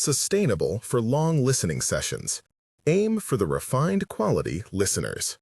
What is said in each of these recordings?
Sustainable for long listening sessions. Aim for the refined quality listeners.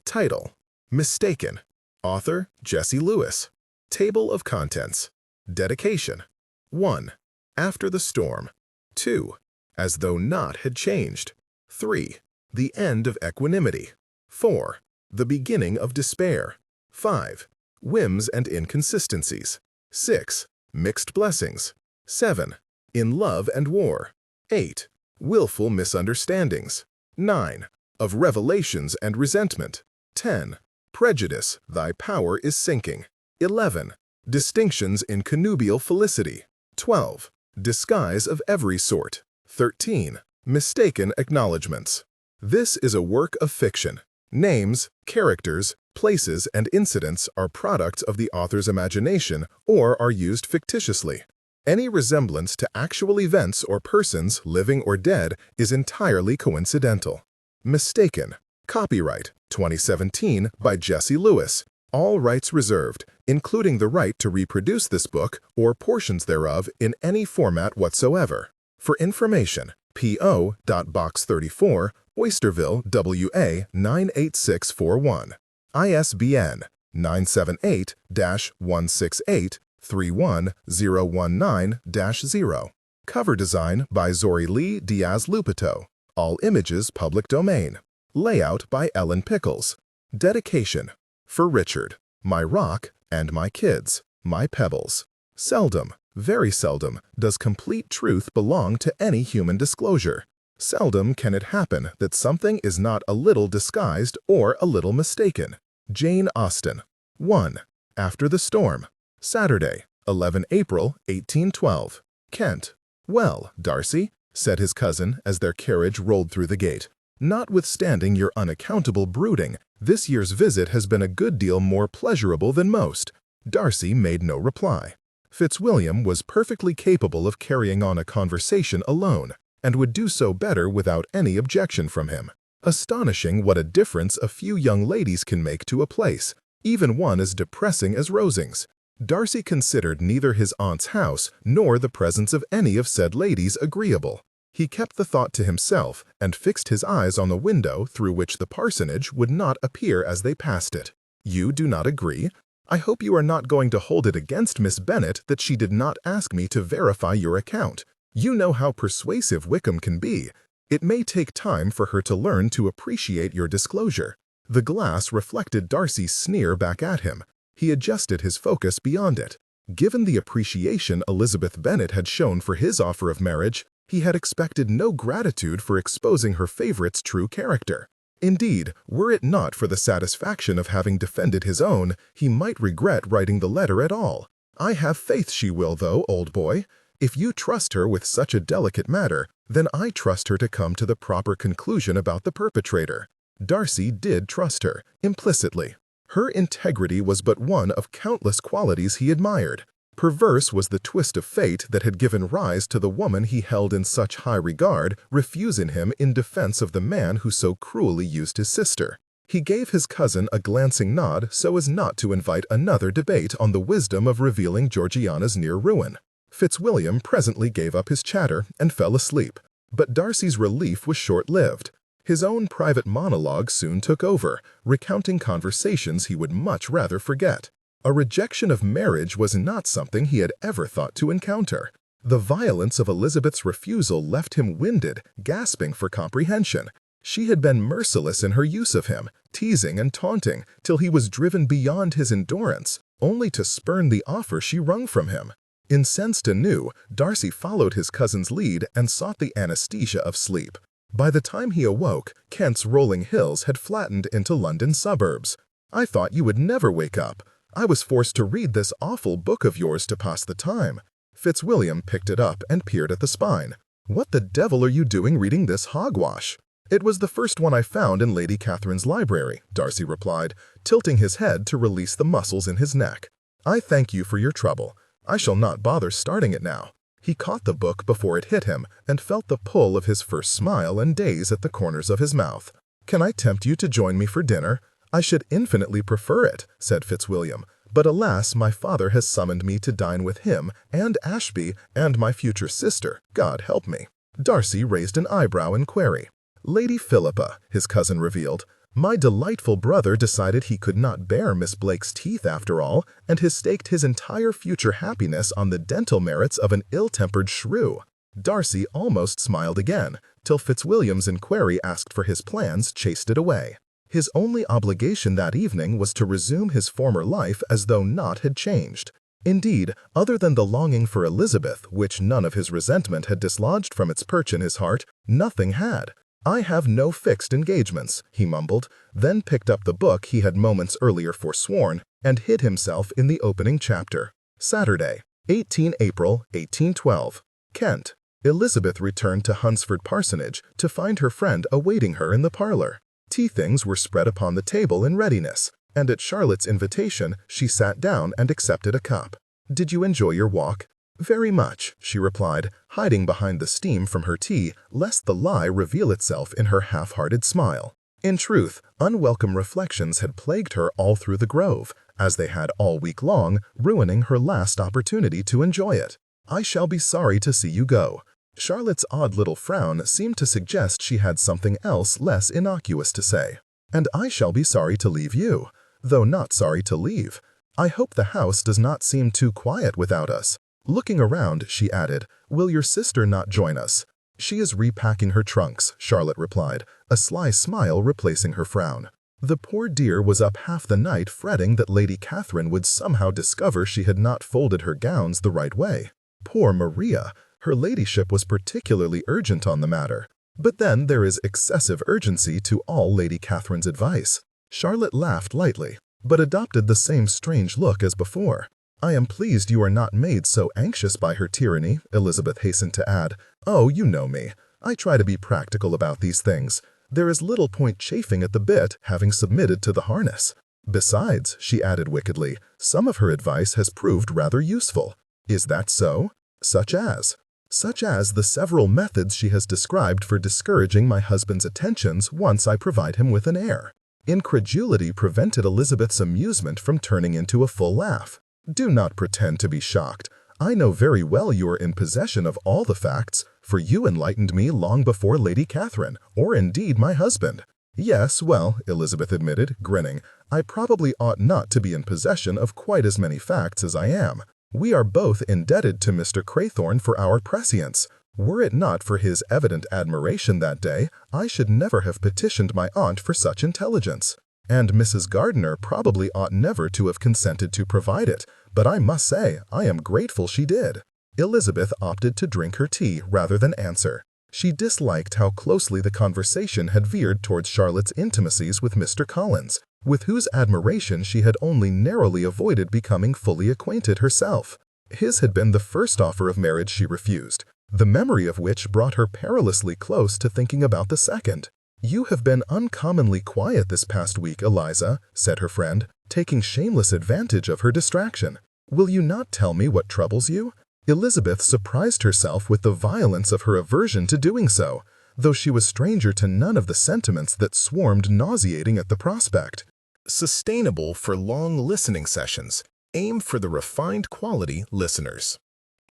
Title: Mistaken. Author: Jesse Lewis. Table of contents. Dedication. 1. After the storm. 2. As though naught had changed. 3. The end of equanimity. 4. The beginning of despair. 5. Whims and inconsistencies. 6. Mixed blessings. 7. In love and war. 8. Willful misunderstandings. 9. Of revelations and resentment. 10. Prejudice, thy power is sinking. 11. Distinctions in connubial felicity. 12. Disguise of every sort. 13. Mistaken acknowledgments. This is a work of fiction. Names, characters, places, and incidents are products of the author's imagination or are used fictitiously. Any resemblance to actual events or persons, living or dead, is entirely coincidental. Mistaken. Copyright 2017 by Jesse Lewis. All rights reserved, including the right to reproduce this book or portions thereof in any format whatsoever. For information, P.O. Box 34, Oysterville, WA 98641. ISBN 978-168-31019-0. Cover design by Zori Lee Diaz-Lupito. All images public domain. Layout by Ellen Pickles. Dedication. For Richard, my rock, and my kids, my pebbles. Seldom, very seldom, does complete truth belong to any human disclosure. Seldom can it happen that something is not a little disguised or a little mistaken. Jane Austen. 1. After the Storm. Saturday, 11 April 1812. Kent. "Well, Darcy," said his cousin as their carriage rolled through the gate, "notwithstanding your unaccountable brooding, this year's visit has been a good deal more pleasurable than most." Darcy made no reply. Fitzwilliam was perfectly capable of carrying on a conversation alone, and would do so better without any objection from him. Astonishing what a difference a few young ladies can make to a place, even one as depressing as Rosings. Darcy considered neither his aunt's house nor the presence of any of said ladies agreeable. He kept the thought to himself and fixed his eyes on the window through which the parsonage would not appear as they passed it. "You do not agree? I hope you are not going to hold it against Miss Bennet that she did not ask me to verify your account. You know how persuasive Wickham can be. It may take time for her to learn to appreciate your disclosure." The glass reflected Darcy's sneer back at him. He adjusted his focus beyond it. Given the appreciation Elizabeth Bennet had shown for his offer of marriage, he had expected no gratitude for exposing her favorite's true character. Indeed, were it not for the satisfaction of having defended his own, he might regret writing the letter at all. "I have faith she will, though, old boy. If you trust her with such a delicate matter, then I trust her to come to the proper conclusion about the perpetrator." Darcy did trust her, implicitly. Her integrity was but one of countless qualities he admired. Perverse was the twist of fate that had given rise to the woman he held in such high regard refusing him in defense of the man who so cruelly used his sister. He gave his cousin a glancing nod so as not to invite another debate on the wisdom of revealing Georgiana's near ruin. Fitzwilliam presently gave up his chatter and fell asleep, but Darcy's relief was short-lived. His own private monologue soon took over, recounting conversations he would much rather forget. A rejection of marriage was not something he had ever thought to encounter. The violence of Elizabeth's refusal left him winded, gasping for comprehension. She had been merciless in her use of him, teasing and taunting, till he was driven beyond his endurance, only to spurn the offer she wrung from him. Incensed anew, Darcy followed his cousin's lead and sought the anesthesia of sleep. By the time he awoke, Kent's rolling hills had flattened into London suburbs. "I thought you would never wake up. I was forced to read this awful book of yours to pass the time." Fitzwilliam picked it up and peered at the spine. "What the devil are you doing reading this hogwash?" "It was the first one I found in Lady Catherine's library," Darcy replied, tilting his head to release the muscles in his neck. "I thank you for your trouble. I shall not bother starting it now." He caught the book before it hit him and felt the pull of his first smile and daze at the corners of his mouth. "Can I tempt you to join me for dinner?" "I should infinitely prefer it," said Fitzwilliam, "but alas, my father has summoned me to dine with him and Ashby and my future sister, God help me." Darcy raised an eyebrow in query. Lady Philippa, his cousin revealed. My delightful brother decided he could not bear Miss Blake's teeth after all, and has staked his entire future happiness on the dental merits of an ill-tempered shrew. Darcy almost smiled again, till Fitzwilliam's inquiry asked for his plans chased it away. His only obligation that evening was to resume his former life as though naught had changed. Indeed, other than the longing for Elizabeth, which none of his resentment had dislodged from its perch in his heart, nothing had. I have no fixed engagements, he mumbled, then picked up the book he had moments earlier forsworn and hid himself in the opening chapter. Saturday, 18 April 1812. Kent. Elizabeth returned to Hunsford Parsonage to find her friend awaiting her in the parlor. Tea things were spread upon the table in readiness, and at Charlotte's invitation she sat down and accepted a cup. "Did you enjoy your walk?" "Very much," she replied, hiding behind the steam from her tea, lest the lie reveal itself in her half-hearted smile. In truth, unwelcome reflections had plagued her all through the grove, as they had all week long, ruining her last opportunity to enjoy it. "I shall be sorry to see you go." Charlotte's odd little frown seemed to suggest she had something else less innocuous to say. "And I shall be sorry to leave you, though not sorry to leave. I hope the house does not seem too quiet without us." Looking around, she added, "Will your sister not join us?" "She is repacking her trunks," Charlotte replied, a sly smile replacing her frown. The poor dear was up half the night fretting that Lady Catherine would somehow discover she had not folded her gowns the right way. Poor Maria! Her ladyship was particularly urgent on the matter. But then there is excessive urgency to all Lady Catherine's advice. Charlotte laughed lightly, but adopted the same strange look as before. "I am pleased you are not made so anxious by her tyranny," Elizabeth hastened to add. "Oh, you know me. I try to be practical about these things. There is little point chafing at the bit, having submitted to the harness. Besides," she added wickedly, "some of her advice has proved rather useful." "Is that so?" "Such as?" "Such as the several methods she has described for discouraging my husband's attentions once I provide him with an heir." Incredulity prevented Elizabeth's amusement from turning into a full laugh. "Do not pretend to be shocked. I know very well you are in possession of all the facts, for you enlightened me long before Lady Catherine, or indeed my husband." "Yes, well," Elizabeth admitted, grinning, "I probably ought not to be in possession of quite as many facts as I am. We are both indebted to Mr. Craythorne for our prescience. Were it not for his evident admiration that day, I should never have petitioned my aunt for such intelligence. And Mrs. Gardiner probably ought never to have consented to provide it, but I must say I am grateful she did." Elizabeth opted to drink her tea rather than answer. She disliked how closely the conversation had veered towards Charlotte's intimacies with Mr. Collins, with whose admiration she had only narrowly avoided becoming fully acquainted herself. His had been the first offer of marriage she refused, the memory of which brought her perilously close to thinking about the second. "You have been uncommonly quiet this past week, Eliza," said her friend, taking shameless advantage of her distraction. "Will you not tell me what troubles you?" Elizabeth surprised herself with the violence of her aversion to doing so, though she was stranger to none of the sentiments that swarmed nauseating at the prospect. Sustainable for long listening sessions. Aim for the refined quality listeners.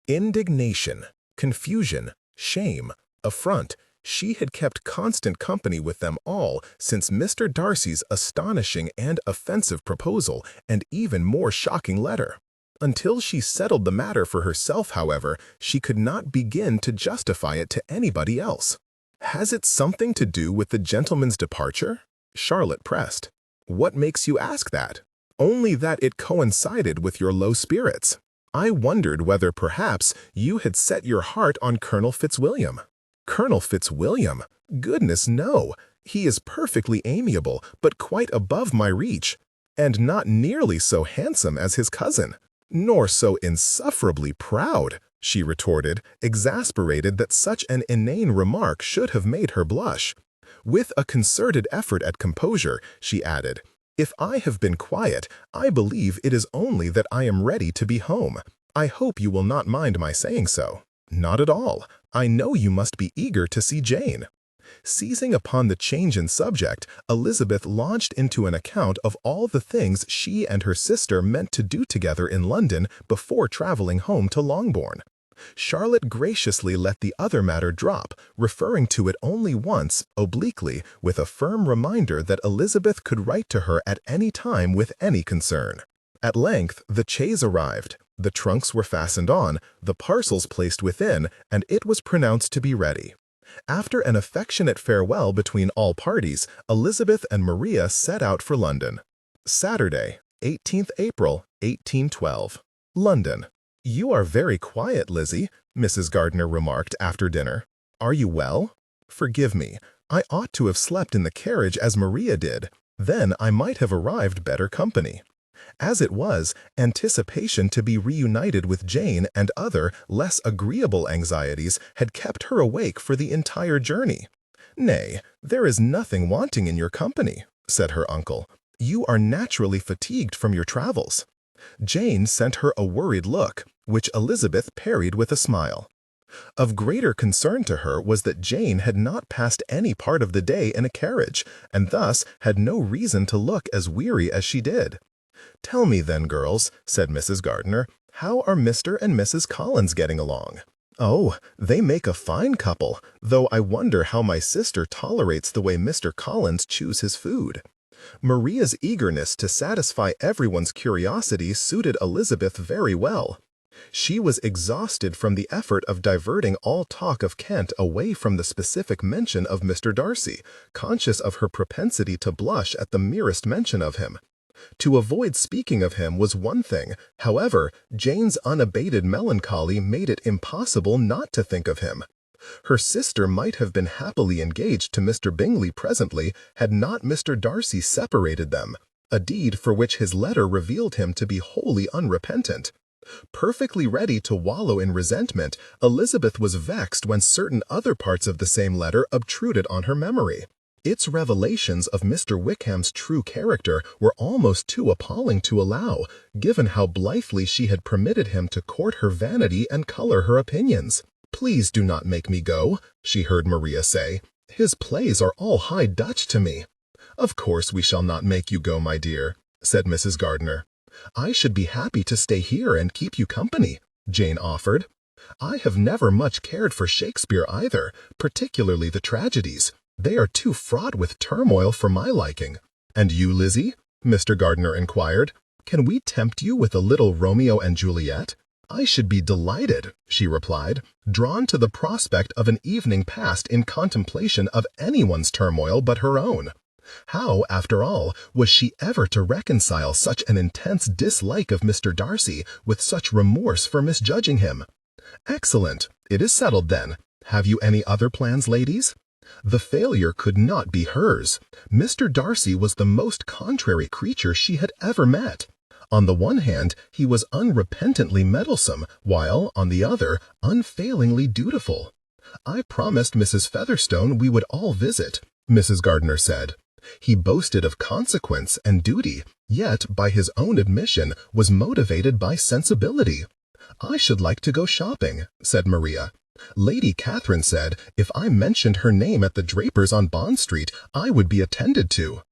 Indignation, confusion, shame, affront. She had kept constant company with them all since Mr. Darcy's astonishing and offensive proposal and even more shocking letter. Until she settled the matter for herself, however, she could not begin to justify it to anybody else. "Has it something to do with the gentleman's departure?" Charlotte pressed. "What makes you ask that?" "Only that it coincided with your low spirits. I wondered whether perhaps you had set your heart on Colonel Fitzwilliam." "Colonel Fitzwilliam? Goodness, no. He is perfectly amiable, but quite above my reach, and not nearly so handsome as his cousin." "Nor so insufferably proud," she retorted, exasperated that such an inane remark should have made her blush. With a concerted effort at composure, she added, "If I have been quiet, I believe it is only that I am ready to be home. I hope you will not mind my saying so." "Not at all. I know you must be eager to see Jane." Seizing upon the change in subject, Elizabeth launched into an account of all the things she and her sister meant to do together in London before traveling home to Longbourn. Charlotte graciously let the other matter drop, referring to it only once, obliquely, with a firm reminder that Elizabeth could write to her at any time with any concern. At length, the chaise arrived. The trunks were fastened on, the parcels placed within, and it was pronounced to be ready. After an affectionate farewell between all parties, Elizabeth and Maria set out for London. Saturday, 18th April, 1812. London. "You are very quiet, Lizzie," Mrs. Gardiner remarked after dinner. "Are you well? Forgive me. I ought to have slept in the carriage as Maria did. Then I might have arrived better company." As it was, anticipation to be reunited with Jane and other, less agreeable anxieties had kept her awake for the entire journey. "Nay, there is nothing wanting in your company," said her uncle. "You are naturally fatigued from your travels." Jane sent her a worried look, which Elizabeth parried with a smile. Of greater concern to her was that Jane had not passed any part of the day in a carriage, and thus had no reason to look as weary as she did. "Tell me then, girls," said Mrs. Gardiner, "how are Mr. and Mrs. Collins getting along?" "Oh, they make a fine couple, though I wonder how my sister tolerates the way Mr. Collins chews his food." Maria's eagerness to satisfy everyone's curiosity suited Elizabeth very well. She was exhausted from the effort of diverting all talk of Kent away from the specific mention of Mr. Darcy, conscious of her propensity to blush at the merest mention of him. To avoid speaking of him was one thing, however, Jane's unabated melancholy made it impossible not to think of him. Her sister might have been happily engaged to Mr. Bingley presently had not Mr. Darcy separated them, a deed for which his letter revealed him to be wholly unrepentant. Perfectly ready to wallow in resentment, Elizabeth was vexed when certain other parts of the same letter obtruded on her memory. Its revelations of Mr. Wickham's true character were almost too appalling to allow, given how blithely she had permitted him to court her vanity and color her opinions. "Please do not make me go," she heard Maria say. "His plays are all High Dutch to me." "Of course we shall not make you go, my dear," said Mrs. Gardiner. "I should be happy to stay here and keep you company," Jane offered. "I have never much cared for Shakespeare either, particularly the tragedies. They are too fraught with turmoil for my liking." "And you, Lizzie?" Mr. Gardiner inquired. "Can we tempt you with a little Romeo and Juliet?" "I should be delighted," she replied, drawn to the prospect of an evening passed in contemplation of anyone's turmoil but her own. How, after all, was she ever to reconcile such an intense dislike of Mr. Darcy with such remorse for misjudging him? "Excellent. It is settled then. Have you any other plans, ladies?" The failure could not be hers. Mr. Darcy was the most contrary creature she had ever met. On the one hand, he was unrepentantly meddlesome, while, on the other, unfailingly dutiful. "I promised Mrs. Featherstone we would all visit," Mrs. Gardiner said. "He boasted of consequence and duty, yet, by his own admission, was motivated by sensibility." "I should like to go shopping," said Maria. "Lady Catherine said if I mentioned her name at the draper's on Bond Street, I would be attended to."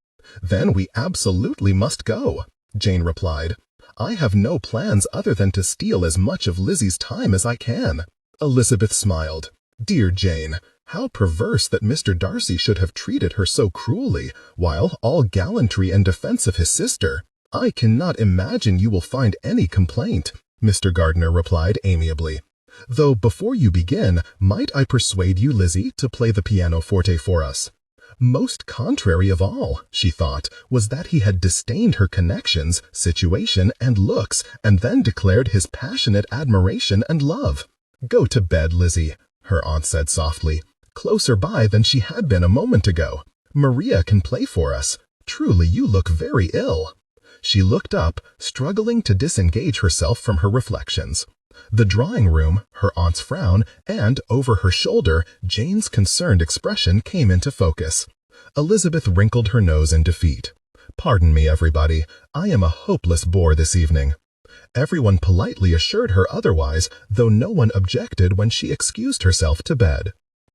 "Then we absolutely must go," Jane replied. "I have no plans other than to steal as much of Lizzie's time as I can." Elizabeth smiled. Dear Jane, how perverse that Mr. Darcy should have treated her so cruelly, while all gallantry and defense of his sister. "I cannot imagine you will find any complaint," Mr. Gardiner replied amiably. "Though before you begin, might I persuade you, Lizzie, to play the pianoforte for us?" Most contrary of all, she thought, was that he had disdained her connections, situation, and looks, and then declared his passionate admiration and love. "Go to bed, Lizzie," her aunt said softly, closer by than she had been a moment ago. "Maria can play for us. Truly, you look very ill." She looked up, struggling to disengage herself from her reflections. The drawing-room, her aunt's frown, and, over her shoulder, Jane's concerned expression came into focus. Elizabeth wrinkled her nose in defeat. "Pardon me, everybody. I am a hopeless bore this evening." Everyone politely assured her otherwise, though no one objected when she excused herself to bed.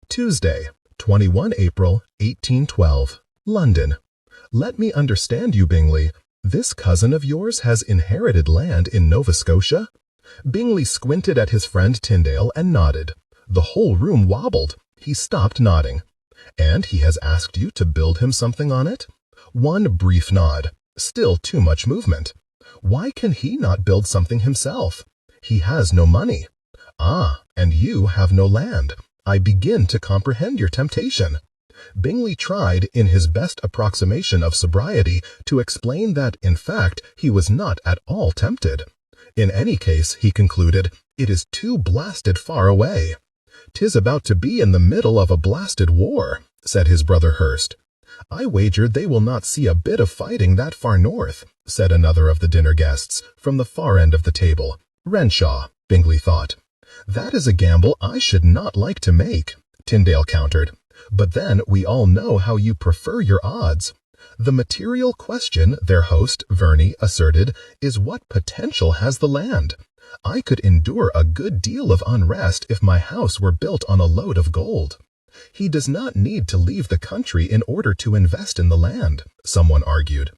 Tuesday, 21 April, 1812. London. "Let me understand you, Bingley. This cousin of yours has inherited land in Nova Scotia?" Bingley squinted at his friend Tyndale and nodded. The whole room wobbled. He stopped nodding. And he has asked you to build him something on it? One brief nod. Still too much movement. Why can he not build something himself? He has no money. Ah, and you have no land. I begin to comprehend your temptation. Bingley tried, in his best approximation of sobriety, to explain that, in fact, he was not at all tempted. In any case, he concluded, it is too blasted far away. "'Tis about to be in the middle of a blasted war," said his brother Hurst. "I wager they will not see a bit of fighting that far north," said another of the dinner guests, from the far end of the table. "Renshaw," Bingley thought. "That is a gamble I should not like to make," Tyndale countered. "But then we all know how you prefer your odds." "The material question," their host, Verney, asserted, "is what potential has the land? I could endure a good deal of unrest if my house were built on a load of gold." "He does not need to leave the country in order to invest in the land," someone argued.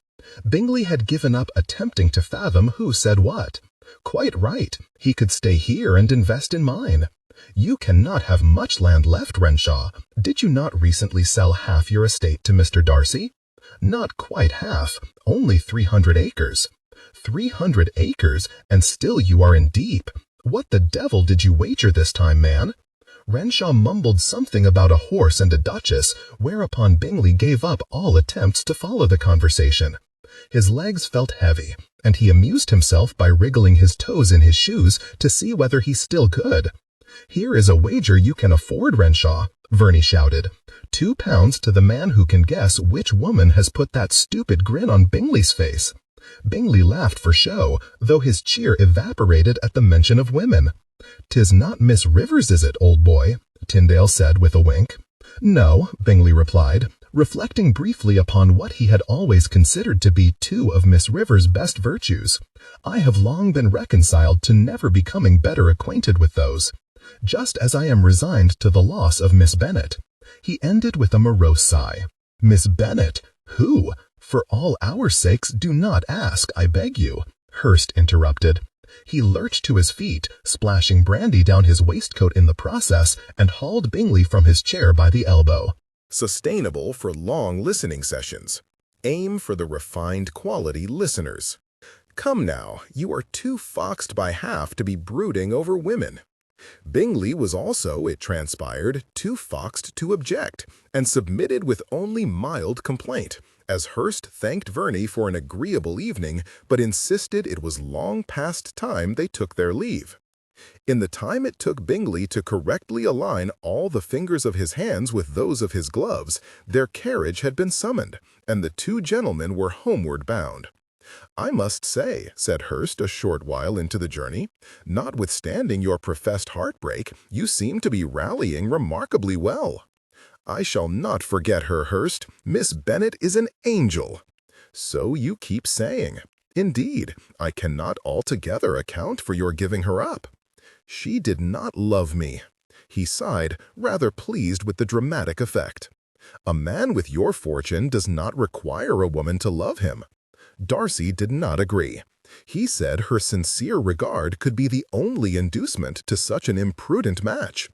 Bingley had given up attempting to fathom who said what. "Quite right. He could stay here and invest in mine." "You cannot have much land left, Renshaw. Did you not recently sell half your estate to Mr. Darcy?" "Not quite half. Only 300 acres. 300 acres, and still you are in deep. What the devil did you wager this time, man?" Renshaw mumbled something about a horse and a duchess, whereupon Bingley gave up all attempts to follow the conversation. His legs felt heavy, and he amused himself by wriggling his toes in his shoes to see whether he still could. "Here is a wager you can afford, Renshaw," Verney shouted. £2 to the man who can guess which woman has put that stupid grin on Bingley's face. Bingley laughed for show, though his cheer evaporated at the mention of women. "'Tis not Miss Rivers, is it, old boy?" Tyndale said with a wink. "No," Bingley replied, reflecting briefly upon what he had always considered to be two of Miss Rivers' best virtues. "I have long been reconciled to never becoming better acquainted with those. Just as I am resigned to the loss of Miss Bennet." He ended with a morose sigh. "Miss Bennet? Who? For all our sakes, do not ask, I beg you," Hurst interrupted. He lurched to his feet, splashing brandy down his waistcoat in the process, and hauled Bingley from his chair by the elbow. Sustainable for long listening sessions. Aim for the refined quality listeners. Come now, you are too foxed by half to be brooding over women. Bingley was also, it transpired, too foxed to object, and submitted with only mild complaint, as Hurst thanked Verney for an agreeable evening, but insisted it was long past time they took their leave. In the time it took Bingley to correctly align all the fingers of his hands with those of his gloves, their carriage had been summoned, and the two gentlemen were homeward bound. "I must say," said Hurst a short while into the journey, "notwithstanding your professed heartbreak, you seem to be rallying remarkably well." "I shall not forget her, Hurst. Miss Bennet is an angel." "So you keep saying. Indeed, I cannot altogether account for your giving her up." "She did not love me." He sighed, rather pleased with the dramatic effect. "A man with your fortune does not require a woman to love him." Darcy did not agree. He said her sincere regard could be the only inducement to such an imprudent match.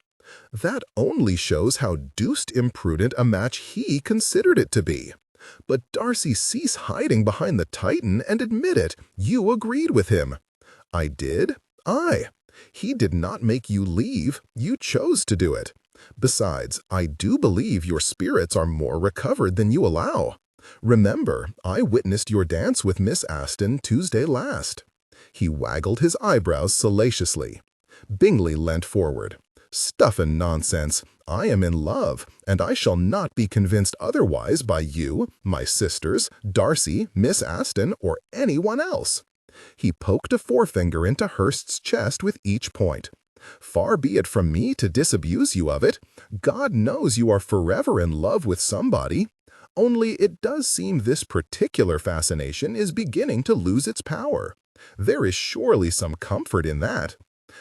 "That only shows how deuced imprudent a match he considered it to be." "But Darcy, cease hiding behind the Titan and admit it. You agreed with him." "I did? Aye. He did not make you leave. You chose to do it. Besides, I do believe your spirits are more recovered than you allow. Remember, I witnessed your dance with Miss Aston Tuesday last." He waggled his eyebrows salaciously. Bingley leant forward. "Stuff and nonsense. I am in love, and I shall not be convinced otherwise by you, my sisters, Darcy, Miss Aston, or anyone else." He poked a forefinger into Hurst's chest with each point. "Far be it from me to disabuse you of it. God knows you are forever in love with somebody. Only it does seem this particular fascination is beginning to lose its power. There is surely some comfort in that."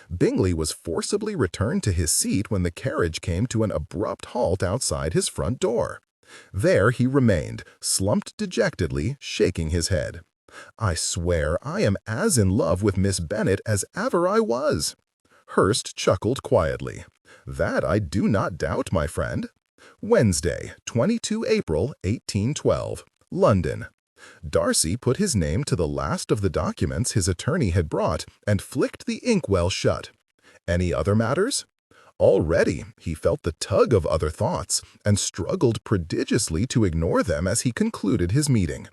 Bingley was forcibly returned to his seat when the carriage came to an abrupt halt outside his front door. There he remained, slumped dejectedly, shaking his head. I swear I am as in love with Miss Bennet as ever I was." Hurst chuckled quietly. "That I do not doubt, my friend." Wednesday, 22 April, 1812, London. Darcy put his name to the last of the documents his attorney had brought and flicked the inkwell shut. Any other matters? Already he felt the tug of other thoughts and struggled prodigiously to ignore them as he concluded his meeting.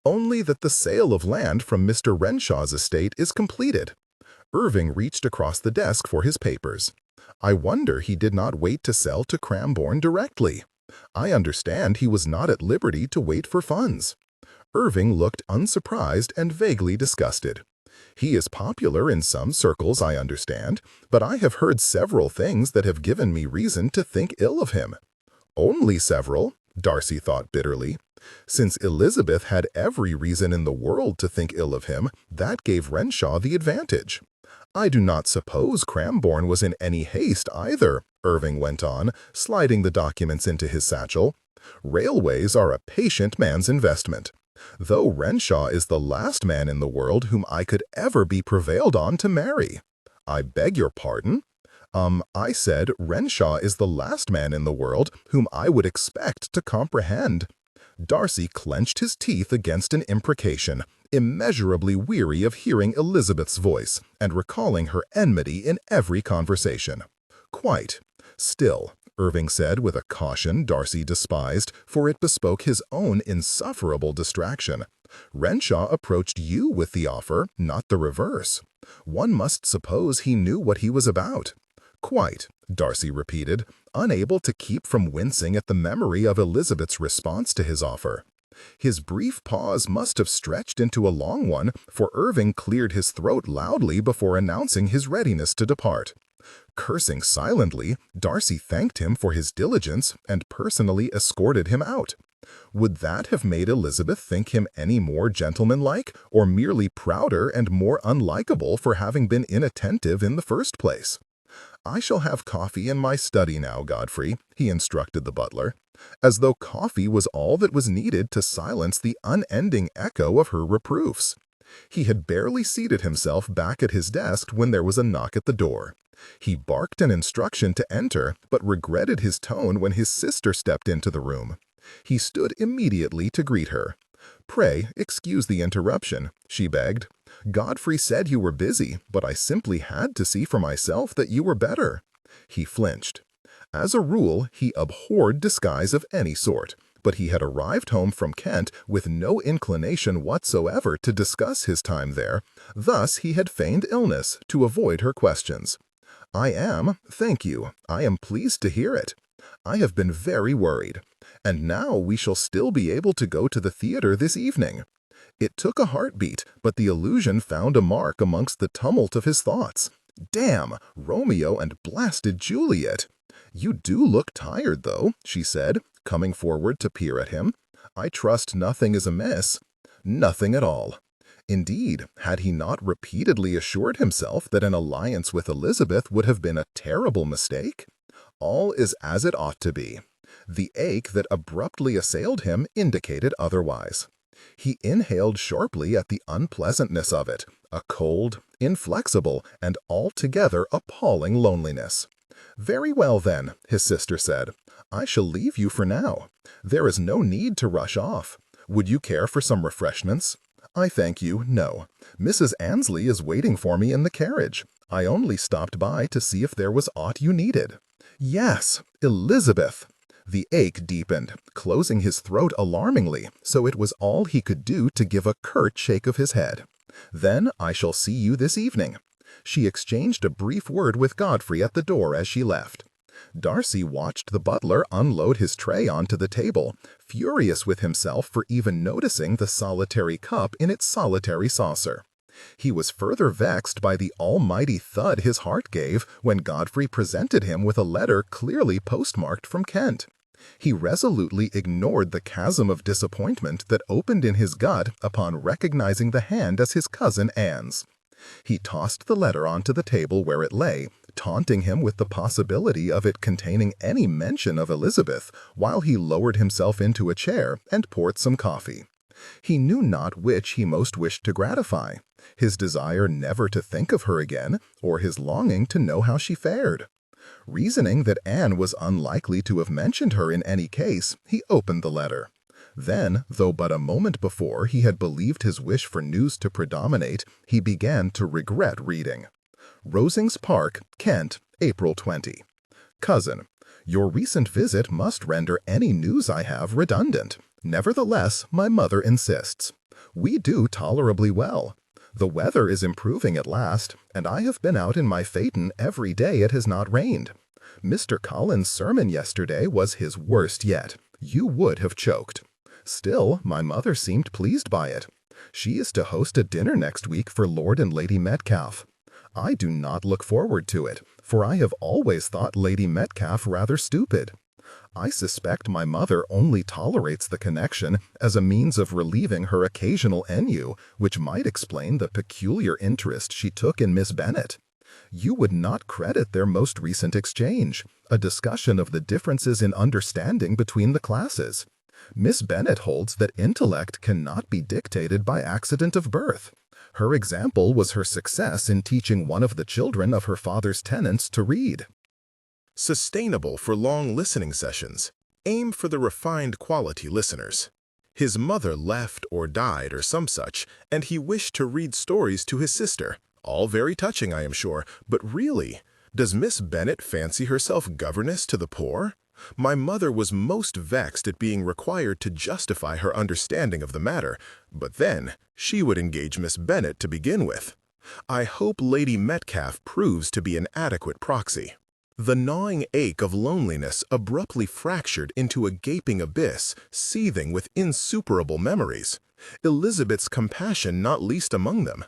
Only that the sale of land from Mr. Renshaw's estate is completed. Irving reached across the desk for his papers. I wonder he did not wait to sell to Cramborne directly. I understand he was not at liberty to wait for funds. Irving looked unsurprised and vaguely disgusted. He is popular in some circles, I understand, but I have heard several things that have given me reason to think ill of him. Only several, Darcy thought bitterly. Since Elizabeth had every reason in the world to think ill of him, that gave Renshaw the advantage. I do not suppose Cramborne was in any haste either, Irving went on, sliding the documents into his satchel. Railways are a patient man's investment. Though Renshaw is the last man in the world whom I could ever be prevailed on to marry. I beg your pardon? I said Renshaw is the last man in the world whom I would expect to comprehend. Darcy clenched his teeth against an imprecation, immeasurably weary of hearing Elizabeth's voice and recalling her enmity in every conversation. Quite. Still, Irving said with a caution Darcy despised, for it bespoke his own insufferable distraction. Renshaw approached you with the offer, not the reverse. One must suppose he knew what he was about. Quite, Darcy repeated, unable to keep from wincing at the memory of Elizabeth's response to his offer. His brief pause must have stretched into a long one, for Irving cleared his throat loudly before announcing his readiness to depart. Cursing silently, Darcy thanked him for his diligence and personally escorted him out. Would that have made Elizabeth think him any more gentlemanlike, or merely prouder and more unlikable for having been inattentive in the first place? "I shall have coffee in my study now, Godfrey," he instructed the butler, as though coffee was all that was needed to silence the unending echo of her reproofs. He had barely seated himself back at his desk when there was a knock at the door. He barked an instruction to enter, but regretted his tone when his sister stepped into the room. He stood immediately to greet her. "Pray, excuse the interruption," she begged. "Godfrey said you were busy, but I simply had to see for myself that you were better." He flinched. As a rule, he abhorred disguise of any sort, but he had arrived home from Kent with no inclination whatsoever to discuss his time there. Thus he had feigned illness to avoid her questions. "I am, thank you. I am pleased to hear it. I have been very worried. And now we shall still be able to go to the theater this evening." It took a heartbeat, but the illusion found a mark amongst the tumult of his thoughts. "Damn, Romeo and blasted Juliet!" "You do look tired, though," she said, coming forward to peer at him. "I trust nothing is amiss." Nothing at all. Indeed, had he not repeatedly assured himself that an alliance with Elizabeth would have been a terrible mistake? All is as it ought to be. The ache that abruptly assailed him indicated otherwise. He inhaled sharply at the unpleasantness of it, a cold, inflexible, and altogether appalling loneliness. "Very well, then," his sister said. "I shall leave you for now. There is no need to rush off. Would you care for some refreshments?" "I thank you, no. Mrs. Annesley is waiting for me in the carriage. I only stopped by to see if there was aught you needed." "Yes, Elizabeth!" The ache deepened, closing his throat alarmingly, so it was all he could do to give a curt shake of his head. "Then I shall see you this evening." She exchanged a brief word with Godfrey at the door as she left. Darcy watched the butler unload his tray onto the table, furious with himself for even noticing the solitary cup in its solitary saucer. He was further vexed by the almighty thud his heart gave when Godfrey presented him with a letter clearly postmarked from Kent. He resolutely ignored the chasm of disappointment that opened in his gut upon recognizing the hand as his cousin Anne's. He tossed the letter onto the table where it lay, taunting him with the possibility of it containing any mention of Elizabeth, while he lowered himself into a chair and poured some coffee. He knew not which he most wished to gratify, his desire never to think of her again, or his longing to know how she fared. Reasoning that Anne was unlikely to have mentioned her in any case, he opened the letter. Then, though but a moment before he had believed his wish for news to predominate, he began to regret reading. Rosings Park, Kent, April 20. Cousin, your recent visit must render any news I have redundant. Nevertheless, my mother insists. We do tolerably well. The weather is improving at last, and I have been out in my phaeton every day it has not rained. Mr. Collins' sermon yesterday was his worst yet. You would have choked. Still, my mother seemed pleased by it. She is to host a dinner next week for Lord and Lady Metcalfe. I do not look forward to it, for I have always thought Lady Metcalfe rather stupid. I suspect my mother only tolerates the connection as a means of relieving her occasional ennui, which might explain the peculiar interest she took in Miss Bennet. You would not credit their most recent exchange, a discussion of the differences in understanding between the classes. Miss Bennet holds that intellect cannot be dictated by accident of birth. Her example was her success in teaching one of the children of her father's tenants to read. Sustainable for long listening sessions. Aim for the refined quality listeners. His mother left or died or some such, and he wished to read stories to his sister. All very touching, I am sure, but really, does Miss Bennet fancy herself governess to the poor? My mother was most vexed at being required to justify her understanding of the matter, but then she would engage Miss Bennet to begin with. I hope Lady Metcalfe proves to be an adequate proxy. The gnawing ache of loneliness abruptly fractured into a gaping abyss, seething with insuperable memories, Elizabeth's compassion not least among them.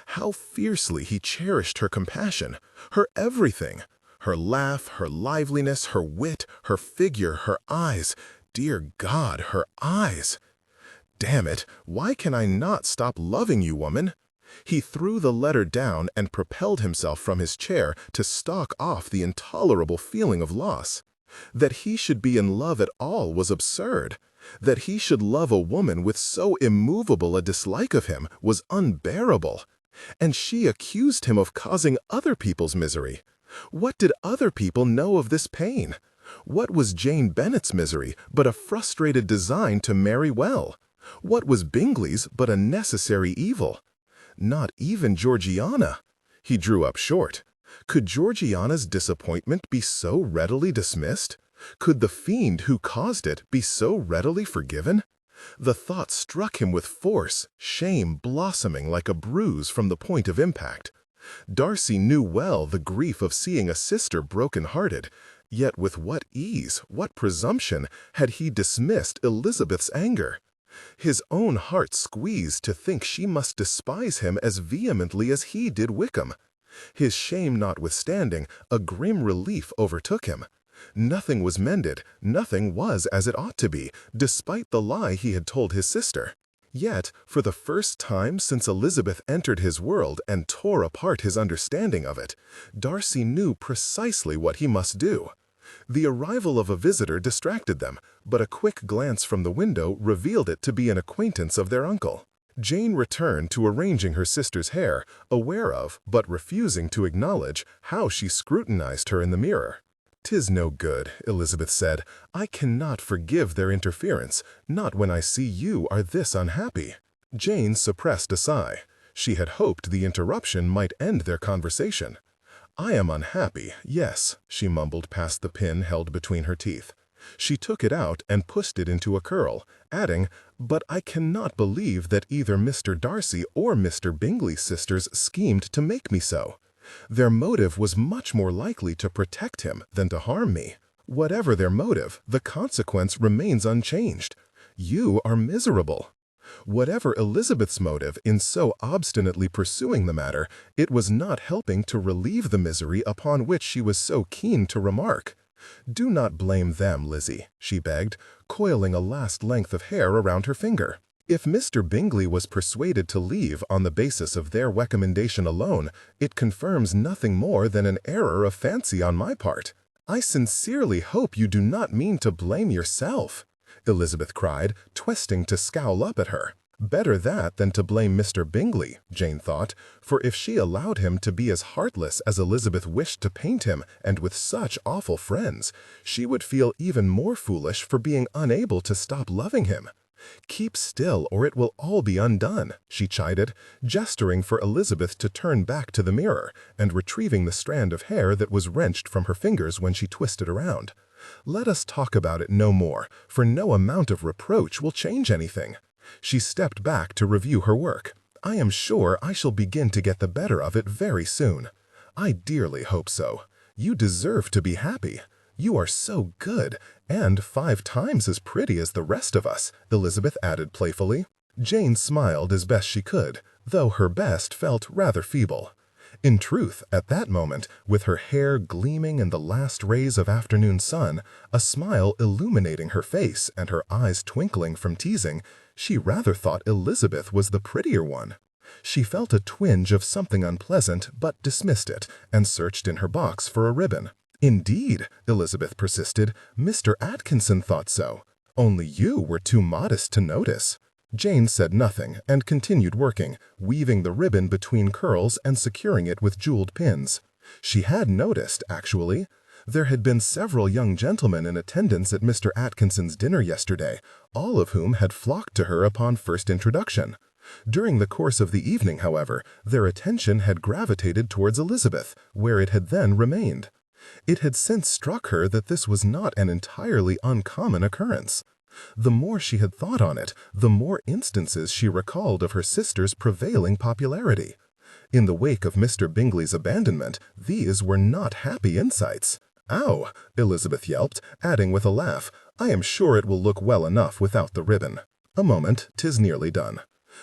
How fiercely he cherished her compassion, her everything. Her laugh, her liveliness, her wit, her figure, her eyes. Dear God, her eyes! Damn it, why can I not stop loving you, woman? He threw the letter down and propelled himself from his chair to stalk off the intolerable feeling of loss. That he should be in love at all was absurd. That he should love a woman with so immovable a dislike of him was unbearable. And she accused him of causing other people's misery. What did other people know of this pain? What was Jane Bennet's misery but a frustrated design to marry well? What was Bingley's but a necessary evil? Not even Georgiana. He drew up short. Could Georgiana's disappointment be so readily dismissed? Could the fiend who caused it be so readily forgiven? The thought struck him with force, shame blossoming like a bruise from the point of impact. Darcy knew well the grief of seeing a sister broken-hearted, yet with what ease, what presumption, had he dismissed Elizabeth's anger. His own heart squeezed to think she must despise him as vehemently as he did Wickham. His shame notwithstanding, a grim relief overtook him. Nothing was mended, nothing was as it ought to be, despite the lie he had told his sister. Yet, for the first time since Elizabeth entered his world and tore apart his understanding of it, Darcy knew precisely what he must do. The arrival of a visitor distracted them, but a quick glance from the window revealed it to be an acquaintance of their uncle. Jane returned to arranging her sister's hair, aware of, but refusing to acknowledge, how she scrutinized her in the mirror. "'Tis no good," Elizabeth said. "I cannot forgive their interference, not when I see you are this unhappy." Jane suppressed a sigh. She had hoped the interruption might end their conversation. "I am unhappy, yes," she mumbled past the pin held between her teeth. She took it out and pushed it into a curl, adding, "But I cannot believe that either Mr. Darcy or Mr. Bingley's sisters schemed to make me so. Their motive was much more likely to protect him than to harm me. Whatever their motive, the consequence remains unchanged. You are miserable." Whatever Elizabeth's motive in so obstinately pursuing the matter, it was not helping to relieve the misery upon which she was so keen to remark. "Do not blame them, Lizzie," she begged, coiling a last length of hair around her finger. "If Mr. Bingley was persuaded to leave on the basis of their recommendation alone, it confirms nothing more than an error of fancy on my part. I sincerely hope you do not mean to blame yourself." Elizabeth cried, twisting to scowl up at her. Better that than to blame Mr. Bingley, Jane thought, for if she allowed him to be as heartless as Elizabeth wished to paint him and with such awful friends, she would feel even more foolish for being unable to stop loving him. "Keep still, or it will all be undone," she chided, gesturing for Elizabeth to turn back to the mirror and retrieving the strand of hair that was wrenched from her fingers when she twisted around. "Let us talk about it no more, for no amount of reproach will change anything." She stepped back to review her work. "I am sure I shall begin to get the better of it very soon." "I dearly hope so. You deserve to be happy. You are so good, and 5 times as pretty as the rest of us," Elizabeth added playfully. Jane smiled as best she could, though her best felt rather feeble. In truth, at that moment, with her hair gleaming in the last rays of afternoon sun, a smile illuminating her face and her eyes twinkling from teasing, she rather thought Elizabeth was the prettier one. She felt a twinge of something unpleasant, but dismissed it, and searched in her box for a ribbon. "Indeed," Elizabeth persisted, "Mr. Atkinson thought so. Only you were too modest to notice." Jane said nothing and continued working, weaving the ribbon between curls and securing it with jeweled pins. She had noticed, actually. There had been several young gentlemen in attendance at Mr. Atkinson's dinner yesterday, all of whom had flocked to her upon first introduction. During the course of the evening, however, their attention had gravitated towards Elizabeth, where it had then remained. It had since struck her that this was not an entirely uncommon occurrence. The more she had thought on it, the more instances she recalled of her sister's prevailing popularity. In the wake of Mr. Bingley's abandonment, these were not happy insights. "Ow!" Elizabeth yelped, adding with a laugh, "I am sure it will look well enough without the ribbon. A moment, 'tis nearly done."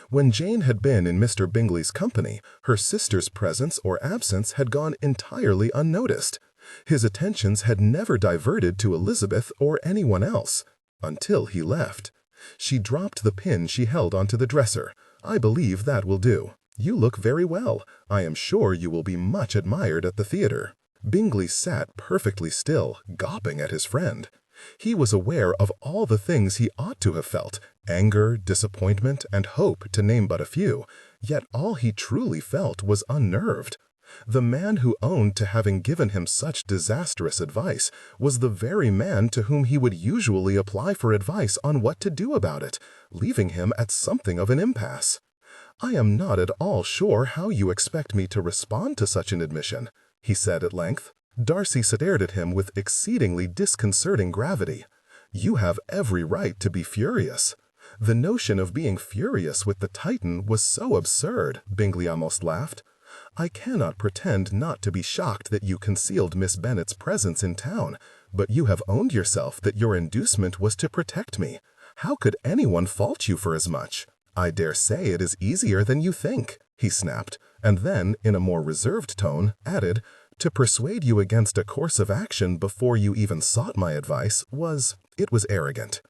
When Jane had been in Mr. Bingley's company, her sister's presence or absence had gone entirely unnoticed. His attentions had never diverted to Elizabeth or anyone else. Until he left. She dropped the pin she held onto the dresser. "I believe that will do. You look very well. I am sure you will be much admired at the theater." Bingley sat perfectly still, gawping at his friend. He was aware of all the things he ought to have felt, anger, disappointment, and hope, to name but a few, yet all he truly felt was unnerved. The man who owned to having given him such disastrous advice was the very man to whom he would usually apply for advice on what to do about it, leaving him at something of an impasse. "I am not at all sure how you expect me to respond to such an admission," he said at length. Darcy stared at him with exceedingly disconcerting gravity. "You have every right to be furious." The notion of being furious with the Titan was so absurd, Bingley almost laughed. "I cannot pretend not to be shocked that you concealed Miss Bennet's presence in town, but you have owned yourself that your inducement was to protect me. How could anyone fault you for as much? I dare say it is easier than you think," he snapped, and then, in a more reserved tone, added, "To persuade you against a course of action before you even sought my advice it was arrogant.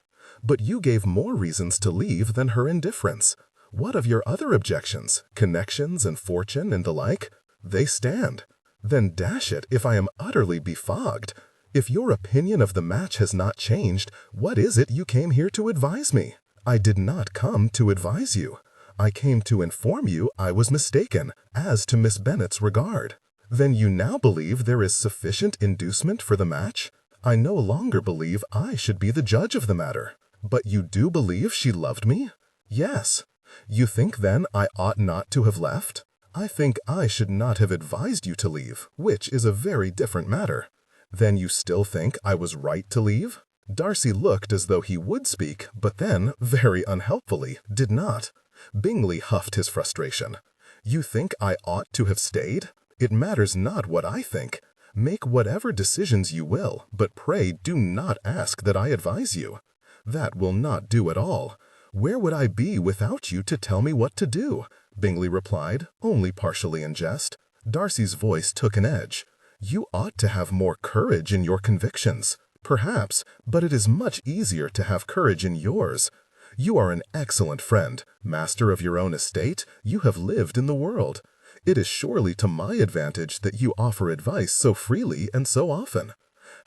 But you gave more reasons to leave than her indifference. What of your other objections, connections and fortune and the like? They stand. Then dash it if I am utterly befogged. If your opinion of the match has not changed, what is it you came here to advise me?" "I did not come to advise you. I came to inform you I was mistaken as to Miss Bennet's regard." "Then you now believe there is sufficient inducement for the match?" "I no longer believe I should be the judge of the matter." "But you do believe she loved me?" "Yes." "You think, then, I ought not to have left?" "I think I should not have advised you to leave, which is a very different matter." "Then you still think I was right to leave?" Darcy looked as though he would speak, but then, very unhelpfully, did not. Bingley huffed his frustration. "You think I ought to have stayed? It matters not what I think. Make whatever decisions you will, but pray do not ask that I advise you. That will not do at all. Where would I be without you to tell me what to do?" Bingley replied, only partially in jest. Darcy's voice took an edge. "You ought to have more courage in your convictions. Perhaps, but it is much easier to have courage in yours. You are an excellent friend, master of your own estate, you have lived in the world. It is surely to my advantage that you offer advice so freely and so often.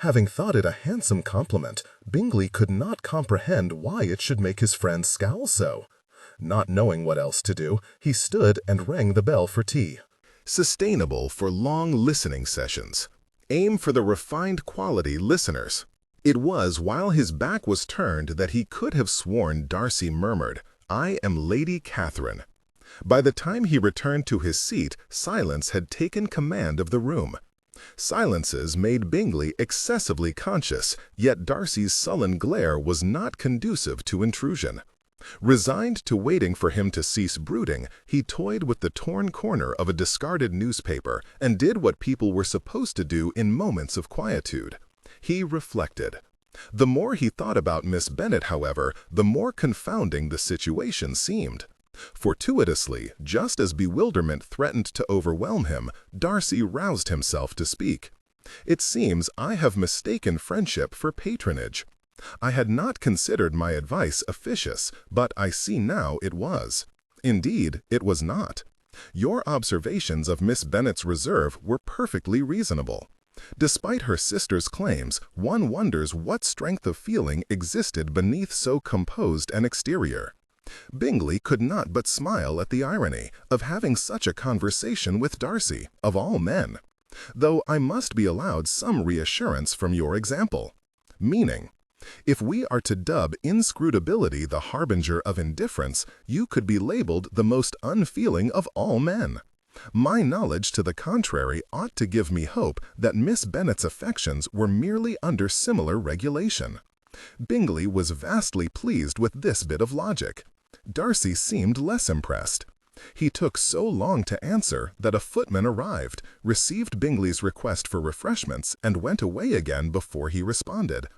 Having thought it a handsome compliment, Bingley could not comprehend why it should make his friend scowl so. Not knowing what else to do, he stood and rang the bell for tea. Sustainable for long listening sessions. Aim for the refined quality listeners. It was while his back was turned that he could have sworn Darcy murmured, "I am Lady Catherine." By the time he returned to his seat, silence had taken command of the room. Silences made Bingley excessively conscious, yet Darcy's sullen glare was not conducive to intrusion. Resigned to waiting for him to cease brooding, he toyed with the torn corner of a discarded newspaper and did what people were supposed to do in moments of quietude. He reflected. The more he thought about Miss Bennet, however, the more confounding the situation seemed. Fortuitously, just as bewilderment threatened to overwhelm him, Darcy roused himself to speak. "It seems I have mistaken friendship for patronage. I had not considered my advice officious, but I see now it was. Indeed, it was not. Your observations of Miss Bennet's reserve were perfectly reasonable. Despite her sister's claims, one wonders what strength of feeling existed beneath so composed an exterior." Bingley could not but smile at the irony of having such a conversation with Darcy, of all men. "Though I must be allowed some reassurance from your example." Meaning, if we are to dub inscrutability the harbinger of indifference, you could be labeled the most unfeeling of all men. My knowledge to the contrary ought to give me hope that Miss Bennet's affections were merely under similar regulation. Bingley was vastly pleased with this bit of logic. Darcy seemed less impressed. He took so long to answer that a footman arrived, received Bingley's request for refreshments, and went away again before he responded.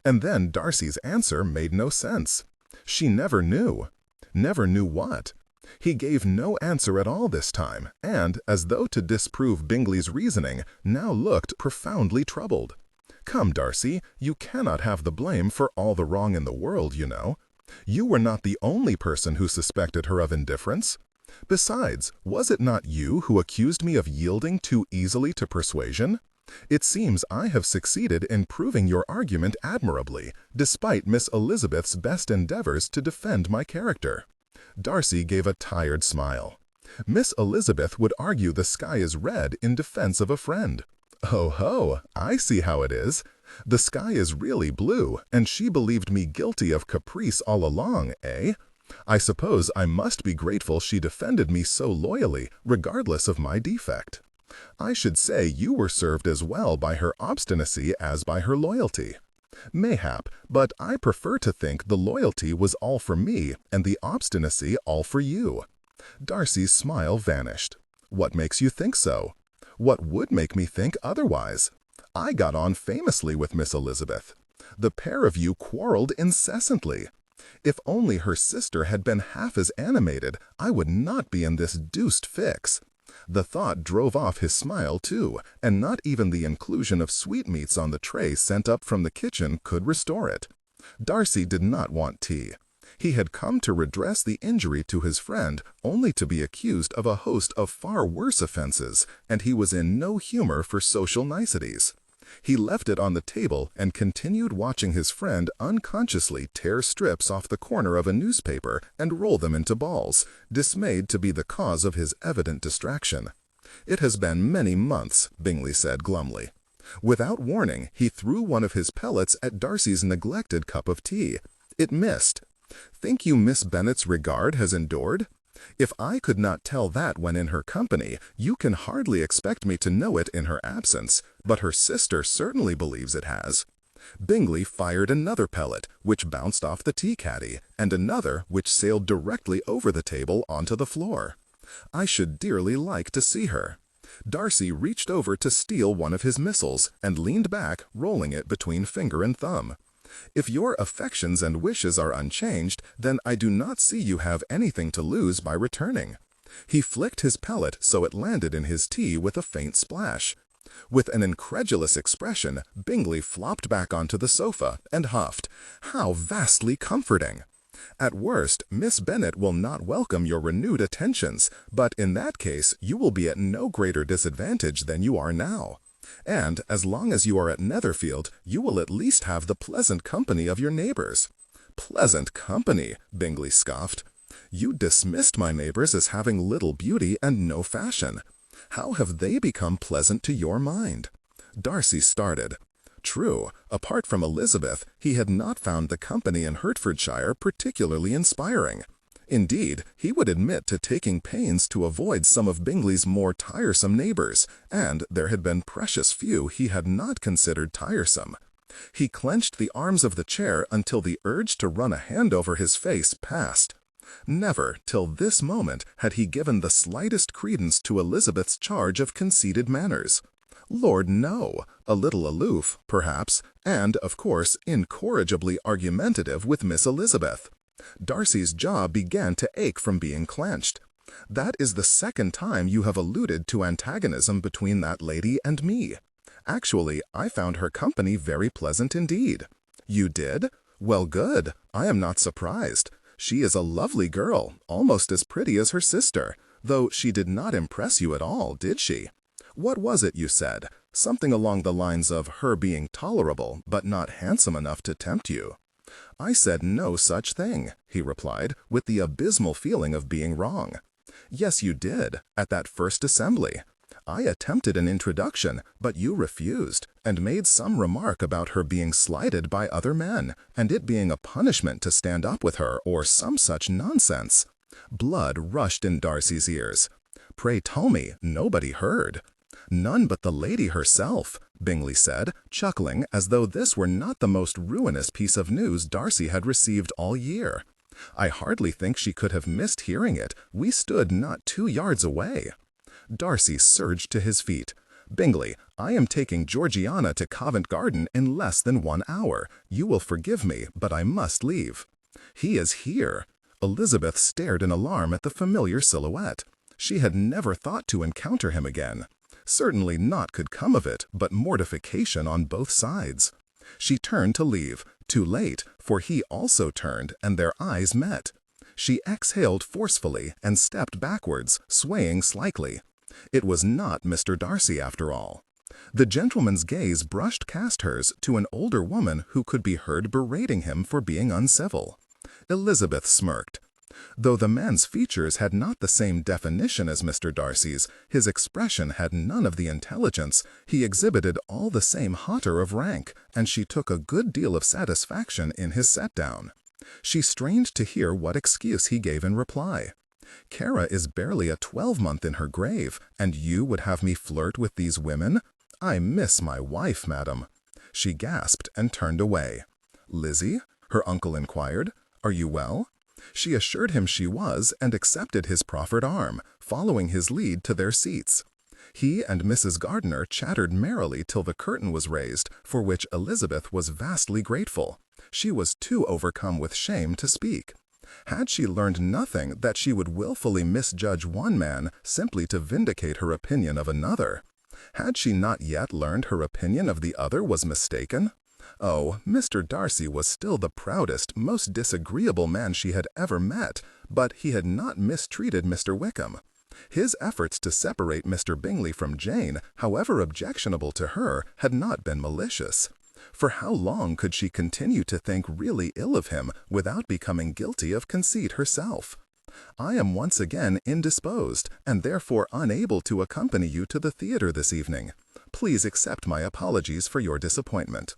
And then Darcy's answer made no sense. She never knew. Never knew what? He gave no answer at all this time, and, as though to disprove Bingley's reasoning, now looked profoundly troubled. "Come, Darcy, you cannot have the blame for all the wrong in the world, you know. You were not the only person who suspected her of indifference. Besides, was it not you who accused me of yielding too easily to persuasion? It seems I have succeeded in proving your argument admirably, despite Miss Elizabeth's best endeavors to defend my character." Darcy gave a tired smile. "Miss Elizabeth would argue the sky is red in defense of a friend." "Oh ho, I see how it is. The sky is really blue, and she believed me guilty of caprice all along, eh? I suppose I must be grateful she defended me so loyally, regardless of my defect. I should say you were served as well by her obstinacy as by her loyalty." "Mayhap, but I prefer to think the loyalty was all for me and the obstinacy all for you." Darcy's smile vanished. "What makes you think so?" "What would make me think otherwise? I got on famously with Miss Elizabeth. The pair of you quarreled incessantly. If only her sister had been half as animated, I would not be in this deuced fix." The thought drove off his smile, too, and not even the inclusion of sweetmeats on the tray sent up from the kitchen could restore it. Darcy did not want tea. He had come to redress the injury to his friend, only to be accused of a host of far worse offenses, and he was in no humor for social niceties. He left it on the table and continued watching his friend unconsciously tear strips off the corner of a newspaper and roll them into balls, dismayed to be the cause of his evident distraction. "It has been many months," Bingley said glumly. Without warning, he threw one of his pellets at Darcy's neglected cup of tea. It missed. "Think you Miss Bennet's regard has endured? If I could not tell that when in her company, you can hardly expect me to know it in her absence, but her sister certainly believes it has." Bingley fired another pellet, which bounced off the tea caddy, and another which sailed directly over the table onto the floor. "I should dearly like to see her." Darcy reached over to steal one of his missiles, and leaned back, rolling it between finger and thumb. "If your affections and wishes are unchanged, then I do not see you have anything to lose by returning." He flicked his pellet so it landed in his tea with a faint splash. With an incredulous expression, Bingley flopped back onto the sofa and huffed. "How vastly comforting! At worst, Miss Bennet will not welcome your renewed attentions, but in that case you will be at no greater disadvantage than you are now." And as long as you are at Netherfield, you will at least have the pleasant company of your neighbors." "Pleasant company," Bingley scoffed. "You dismissed my neighbors as having little beauty and no fashion. How have they become pleasant to your mind?" Darcy started. True, apart from Elizabeth, he had not found the company in Hertfordshire particularly inspiring. Indeed, he would admit to taking pains to avoid some of Bingley's more tiresome neighbors, and there had been precious few he had not considered tiresome. He clenched the arms of the chair until the urge to run a hand over his face passed. Never, till this moment, had he given the slightest credence to Elizabeth's charge of conceited manners. Lord, no! A little aloof, perhaps, and, of course, incorrigibly argumentative with Miss Elizabeth. Darcy's jaw began to ache from being clenched. "That is the second time you have alluded to antagonism between that lady and me. Actually, I found her company very pleasant indeed." "You did? Well, good. I am not surprised. She is a lovely girl, almost as pretty as her sister, though she did not impress you at all, did she? What was it you said? Something along the lines of her being tolerable, but not handsome enough to tempt you." "I said no such thing," he replied, with the abysmal feeling of being wrong. "Yes, you did, at that first assembly. I attempted an introduction, but you refused, and made some remark about her being slighted by other men, and it being a punishment to stand up with her, or some such nonsense." Blood rushed in Darcy's ears. "Pray tell me, nobody heard." "None but the lady herself," Bingley said, chuckling as though this were not the most ruinous piece of news Darcy had received all year. "I hardly think she could have missed hearing it. We stood not 2 yards away." Darcy surged to his feet. "Bingley, I am taking Georgiana to Covent Garden in less than 1 hour. You will forgive me, but I must leave." "He is here." Elizabeth stared in alarm at the familiar silhouette. She had never thought to encounter him again. Certainly naught could come of it but mortification on both sides. She turned to leave, too late, for he also turned, and their eyes met. She exhaled forcefully and stepped backwards, swaying slightly. It was not Mr. Darcy after all. The gentleman's gaze brushed past hers to an older woman who could be heard berating him for being uncivil. Elizabeth smirked. Though the man's features had not the same definition as Mr. Darcy's, his expression had none of the intelligence, he exhibited all the same hauteur of rank, and she took a good deal of satisfaction in his set-down. She strained to hear what excuse he gave in reply. "Cara is barely a 12-month in her grave, and you would have me flirt with these women? I miss my wife, madam." She gasped and turned away. "Lizzie?" her uncle inquired. "Are you well?" She assured him she was, and accepted his proffered arm, following his lead to their seats. He and Mrs. Gardiner chattered merrily till the curtain was raised, for which Elizabeth was vastly grateful. She was too overcome with shame to speak. Had she learned nothing that she would willfully misjudge one man simply to vindicate her opinion of another? Had she not yet learned her opinion of the other was mistaken? Oh, Mr. Darcy was still the proudest, most disagreeable man she had ever met, but he had not mistreated Mr. Wickham. His efforts to separate Mr. Bingley from Jane, however objectionable to her, had not been malicious. For how long could she continue to think really ill of him without becoming guilty of conceit herself? "I am once again indisposed, and therefore unable to accompany you to the theatre this evening. Please accept my apologies for your disappointment."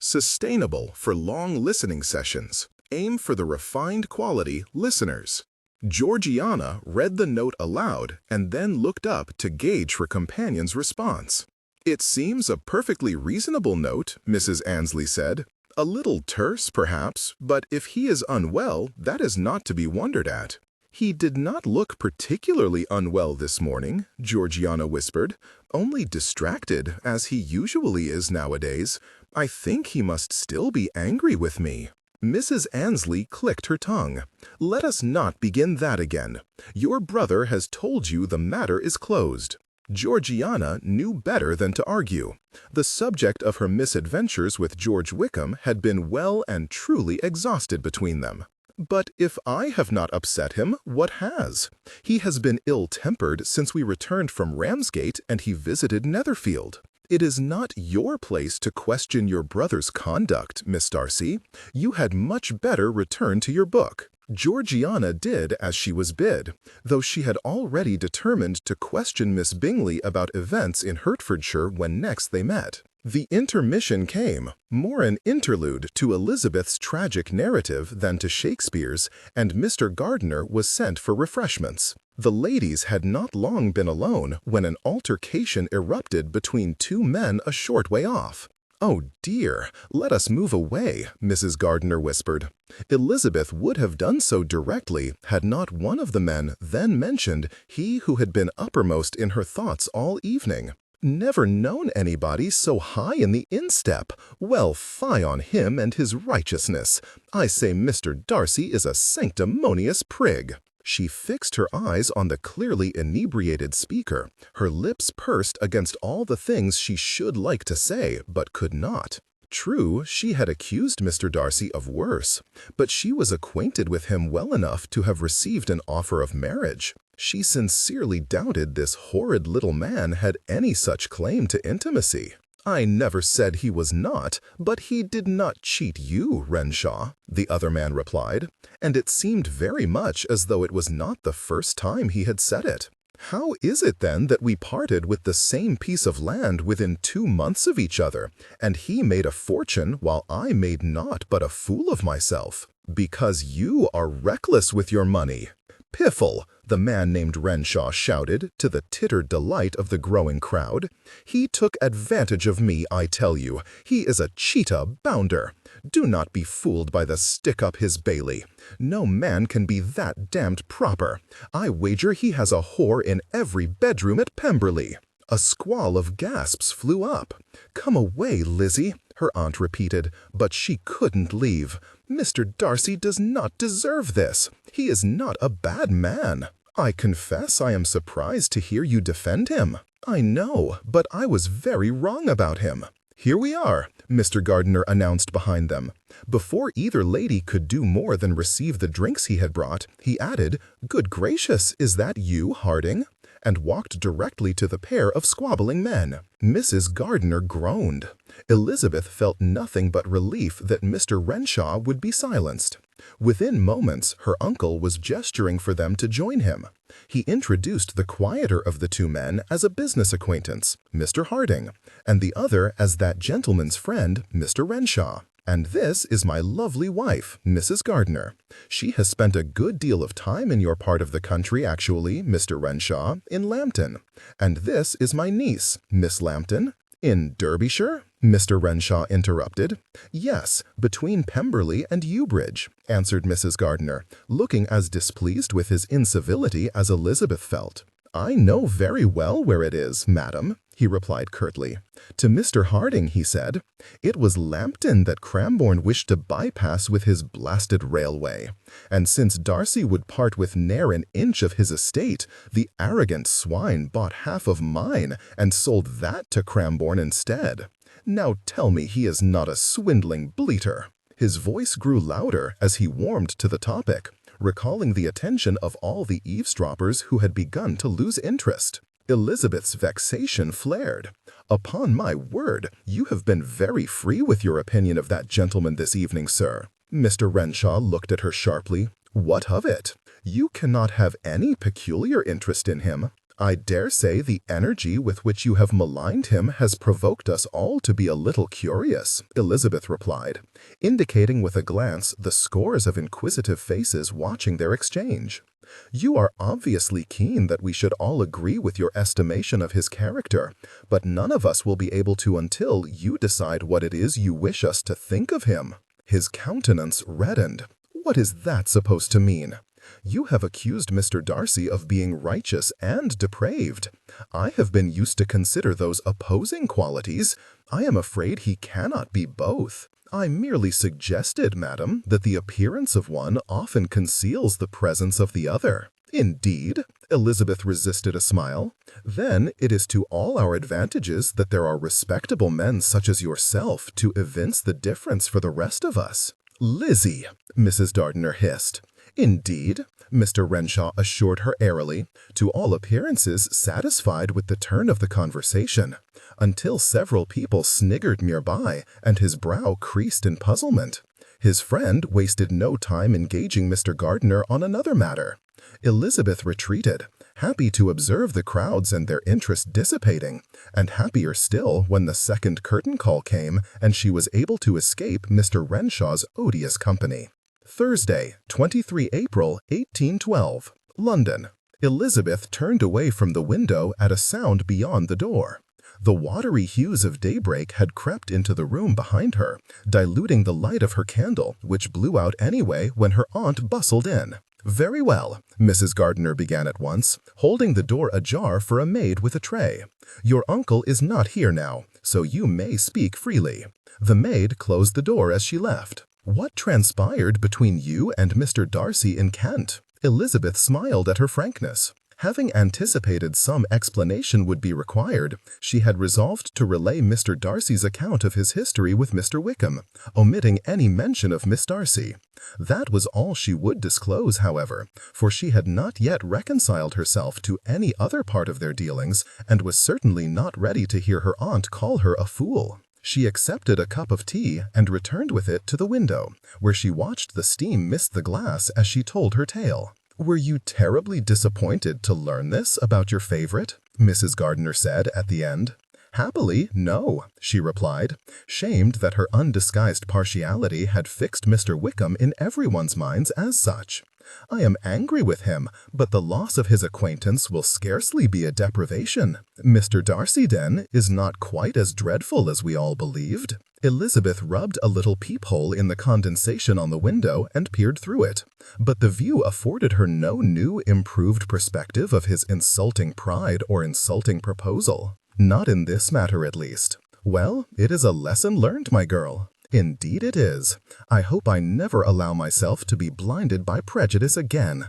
Sustainable for long listening sessions. Aim for the refined quality listeners. Georgiana read the note aloud and then looked up to gauge her companion's response. "It seems a perfectly reasonable note," Mrs. Annesley said. "A little terse, perhaps, but if he is unwell, that is not to be wondered at." "He did not look particularly unwell this morning," Georgiana whispered. "Only distracted, as he usually is nowadays. I think he must still be angry with me." Mrs. Annesley clicked her tongue. "Let us not begin that again. Your brother has told you the matter is closed." Georgiana knew better than to argue. The subject of her misadventures with George Wickham had been well and truly exhausted between them. "But if I have not upset him, what has? He has been ill-tempered since we returned from Ramsgate and he visited Netherfield. "It is not your place to question your brother's conduct, Miss Darcy. You had much better return to your book." Georgiana did as she was bid, though she had already determined to question Miss Bingley about events in Hertfordshire when next they met. The intermission came, more an interlude to Elizabeth's tragic narrative than to Shakespeare's, and Mr. Gardiner was sent for refreshments. The ladies had not long been alone when an altercation erupted between two men a short way off. "Oh dear, let us move away," Mrs. Gardiner whispered. Elizabeth would have done so directly had not one of the men then mentioned he who had been uppermost in her thoughts all evening. "Never known anybody so high in the instep. Well, fie on him and his righteousness. I say Mr. Darcy is a sanctimonious prig." She fixed her eyes on the clearly inebriated speaker, her lips pursed against all the things she should like to say, but could not. True, she had accused Mr. Darcy of worse, but she was acquainted with him well enough to have received an offer of marriage. She sincerely doubted this horrid little man had any such claim to intimacy. "I never said he was not, but he did not cheat you, Renshaw," the other man replied, and it seemed very much as though it was not the first time he had said it. "How is it then that we parted with the same piece of land within 2 months of each other, and he made a fortune while I made naught but a fool of myself?" "Because you are reckless with your money." "Piffle!" the man named Renshaw shouted, to the tittered delight of the growing crowd. "He took advantage of me, I tell you. He is a cheetah bounder. Do not be fooled by the stick-up his Bailey. No man can be that damned proper. I wager he has a whore in every bedroom at Pemberley." A squall of gasps flew up. "Come away, Lizzie," her aunt repeated, but she couldn't leave. "Mr. Darcy does not deserve this. He is not a bad man. I confess I am surprised to hear you defend him. I know, but I was very wrong about him." "Here we are," Mr. Gardiner announced behind them. Before either lady could do more than receive the drinks he had brought, he added, "Good gracious, is that you, Harding?" and walked directly to the pair of squabbling men. Mrs. Gardiner groaned. Elizabeth felt nothing but relief that Mr. Renshaw would be silenced. Within moments, her uncle was gesturing for them to join him. He introduced the quieter of the two men as a business acquaintance, Mr. Harding, and the other as that gentleman's friend, Mr. Renshaw. "And this is my lovely wife, Mrs. Gardiner. She has spent a good deal of time in your part of the country, actually, Mr. Renshaw, in Lambton. And this is my niece, Miss Lambton." "In Derbyshire?" Mr. Renshaw interrupted. "Yes, between Pemberley and Newbridge," answered Mrs. Gardiner, looking as displeased with his incivility as Elizabeth felt. "I know very well where it is, madam," he replied curtly. To Mr. Harding he said, "It was Lambton that Cramborne wished to bypass with his blasted railway, and since Darcy would part with ne'er an inch of his estate, the arrogant swine bought half of mine and sold that to Cramborne instead. Now tell me he is not a swindling bleater." His voice grew louder as he warmed to the topic, recalling the attention of all the eavesdroppers who had begun to lose interest. Elizabeth's vexation flared. "Upon my word, you have been very free with your opinion of that gentleman this evening, sir." Mr. Renshaw looked at her sharply. "What of it? You cannot have any peculiar interest in him. I dare say the energy with which you have maligned him has provoked us all to be a little curious," Elizabeth replied, indicating with a glance the scores of inquisitive faces watching their exchange. "You are obviously keen that we should all agree with your estimation of his character, but none of us will be able to until you decide what it is you wish us to think of him." His countenance reddened. "What is that supposed to mean? You have accused Mr. Darcy of being righteous and depraved. I have been used to consider those opposing qualities. I am afraid he cannot be both. I merely suggested, madam, that the appearance of one often conceals the presence of the other." "Indeed?" Elizabeth resisted a smile. "Then it is to all our advantages that there are respectable men such as yourself to evince the difference for the rest of us." "Lizzie!" Mrs. Gardiner hissed. "Indeed, Mr. Renshaw assured her airily, to all appearances satisfied with the turn of the conversation, until several people sniggered nearby and his brow creased in puzzlement. His friend wasted no time engaging Mr. Gardiner on another matter. Elizabeth retreated, happy to observe the crowds and their interest dissipating, and happier still when the second curtain call came and she was able to escape Mr. Renshaw's odious company. Thursday, 23 April 1812, London. Elizabeth turned away from the window at a sound beyond the door. The watery hues of daybreak had crept into the room behind her, diluting the light of her candle, which blew out anyway when her aunt bustled in. "Very well," Mrs. Gardiner began at once, holding the door ajar for a maid with a tray. "Your uncle is not here now, so you may speak freely." The maid closed the door as she left. "What transpired between you and Mr. Darcy in Kent?" Elizabeth smiled at her frankness. Having anticipated some explanation would be required, she had resolved to relay Mr. Darcy's account of his history with Mr. Wickham, omitting any mention of Miss Darcy. That was all she would disclose, however, for she had not yet reconciled herself to any other part of their dealings and was certainly not ready to hear her aunt call her a fool. She accepted a cup of tea and returned with it to the window, where she watched the steam mist the glass as she told her tale. "Were you terribly disappointed to learn this about your favorite?" Mrs. Gardiner said at the end. "Happily, no," she replied, shamed that her undisguised partiality had fixed Mr. Wickham in everyone's minds as such. "I am angry with him, but the loss of his acquaintance will scarcely be a deprivation. Mr. Darcy, then, is not quite as dreadful as we all believed." Elizabeth rubbed a little peephole in the condensation on the window and peered through it, but the view afforded her no new, improved perspective of his insulting pride or insulting proposal. Not in this matter, at least. "Well, it is a lesson learned, my girl." "Indeed it is. I hope I never allow myself to be blinded by prejudice again.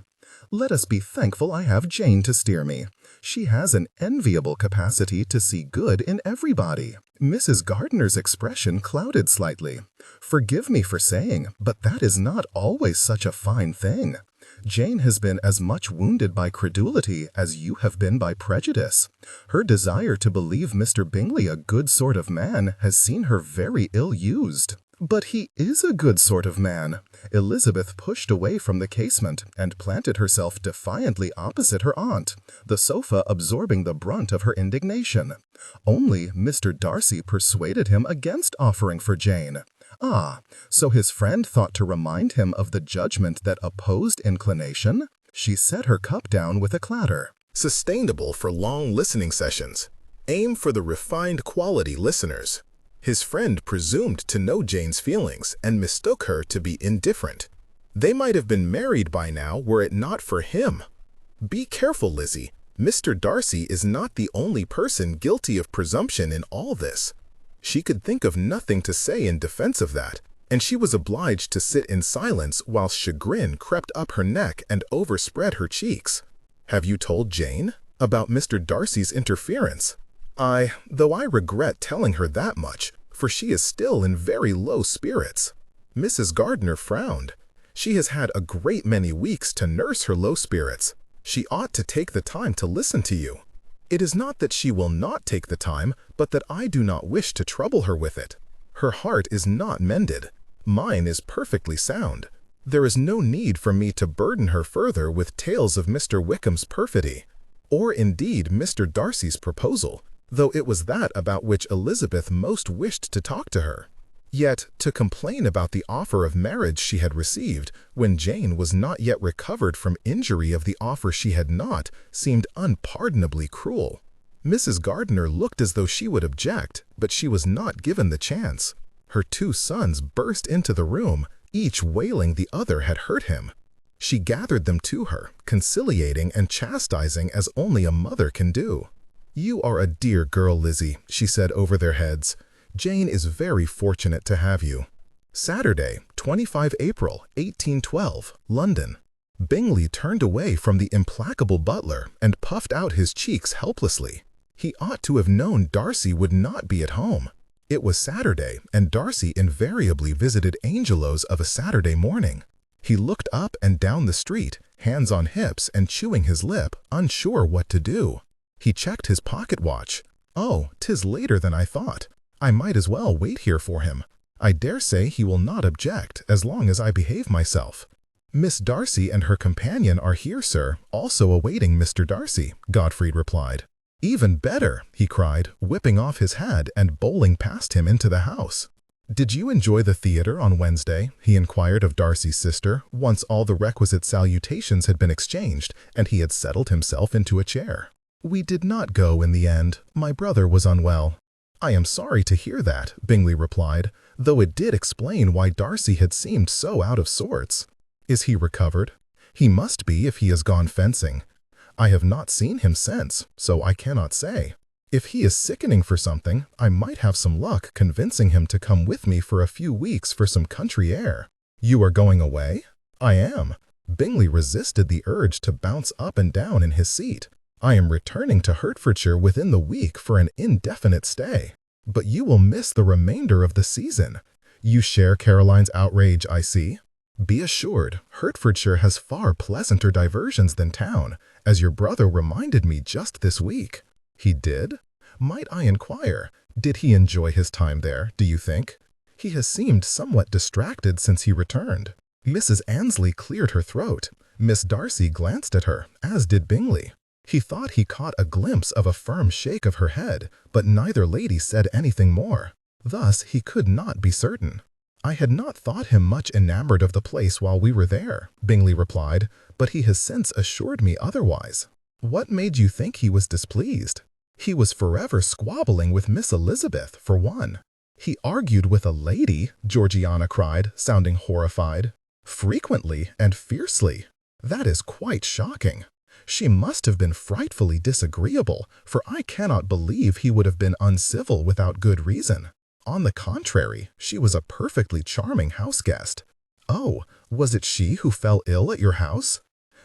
Let us be thankful I have Jane to steer me. She has an enviable capacity to see good in everybody." Mrs. Gardiner's expression clouded slightly. "Forgive me for saying, but that is not always such a fine thing. Jane has been as much wounded by credulity as you have been by prejudice. Her desire to believe Mr. Bingley a good sort of man has seen her very ill used." "But he is a good sort of man." Elizabeth pushed away from the casement and planted herself defiantly opposite her aunt, the sofa absorbing the brunt of her indignation. "Only Mr. Darcy persuaded him against offering for Jane." "Ah, so his friend thought to remind him of the judgment that opposed inclination?" She set her cup down with a clatter. Sustainable for long listening sessions. Aim for the refined quality listeners. His friend presumed to know Jane's feelings and mistook her to be indifferent. They might have been married by now were it not for him. Be careful, Lizzie. Mr. Darcy is not the only person guilty of presumption in all this. She could think of nothing to say in defense of that, and she was obliged to sit in silence while chagrin crept up her neck and overspread her cheeks. "Have you told Jane about Mr. Darcy's interference?" Though I regret telling her that much, for she is still in very low spirits." Mrs. Gardiner frowned. "She has had a great many weeks to nurse her low spirits. She ought to take the time to listen to you." "It is not that she will not take the time, but that I do not wish to trouble her with it. Her heart is not mended. Mine is perfectly sound. There is no need for me to burden her further with tales of Mr. Wickham's perfidy, or indeed Mr. Darcy's proposal, though it was that about which Elizabeth most wished to talk to her. Yet, to complain about the offer of marriage she had received, when Jane was not yet recovered from injury of the offer she had not, seemed unpardonably cruel. Mrs. Gardiner looked as though she would object, but she was not given the chance. Her two sons burst into the room, each wailing the other had hurt him. She gathered them to her, conciliating and chastising as only a mother can do. "You are a dear girl, Lizzie," she said over their heads. "Jane is very fortunate to have you." Saturday, 25 April, 1812, London. Bingley turned away from the implacable butler and puffed out his cheeks helplessly. He ought to have known Darcy would not be at home. It was Saturday, and Darcy invariably visited Angelo's of a Saturday morning. He looked up and down the street, hands on hips and chewing his lip, unsure what to do. He checked his pocket watch. "Oh, 'tis later than I thought. I might as well wait here for him. I dare say he will not object as long as I behave myself." "Miss Darcy and her companion are here, sir, also awaiting Mr. Darcy," Gottfried replied. "Even better," he cried, whipping off his hat and bowling past him into the house. "Did you enjoy the theater on Wednesday?" he inquired of Darcy's sister, once all the requisite salutations had been exchanged and he had settled himself into a chair. "We did not go in the end. My brother was unwell." "I am sorry to hear that," Bingley replied, though it did explain why Darcy had seemed so out of sorts. "Is he recovered?" "He must be if he has gone fencing. I have not seen him since, so I cannot say. If he is sickening for something, I might have some luck convincing him to come with me for a few weeks for some country air." "You are going away?" "I am." Bingley resisted the urge to bounce up and down in his seat. "I am returning to Hertfordshire within the week for an indefinite stay." "But you will miss the remainder of the season. You share Caroline's outrage, I see." "Be assured, Hertfordshire has far pleasanter diversions than town, as your brother reminded me just this week." "He did? Might I inquire, did he enjoy his time there, do you think? He has seemed somewhat distracted since he returned." Mrs. Annesley cleared her throat. Miss Darcy glanced at her, as did Bingley. He thought he caught a glimpse of a firm shake of her head, but neither lady said anything more. Thus he could not be certain. "I had not thought him much enamored of the place while we were there," Bingley replied, "but he has since assured me otherwise." "What made you think he was displeased?" "He was forever squabbling with Miss Elizabeth, for one." "He argued with a lady?" Georgiana cried, sounding horrified. "Frequently and fiercely. That is quite shocking. She must have been frightfully disagreeable, for I cannot believe he would have been uncivil without good reason. On the contrary, she was a perfectly charming house guest." "Oh, was it she who fell ill at your house?"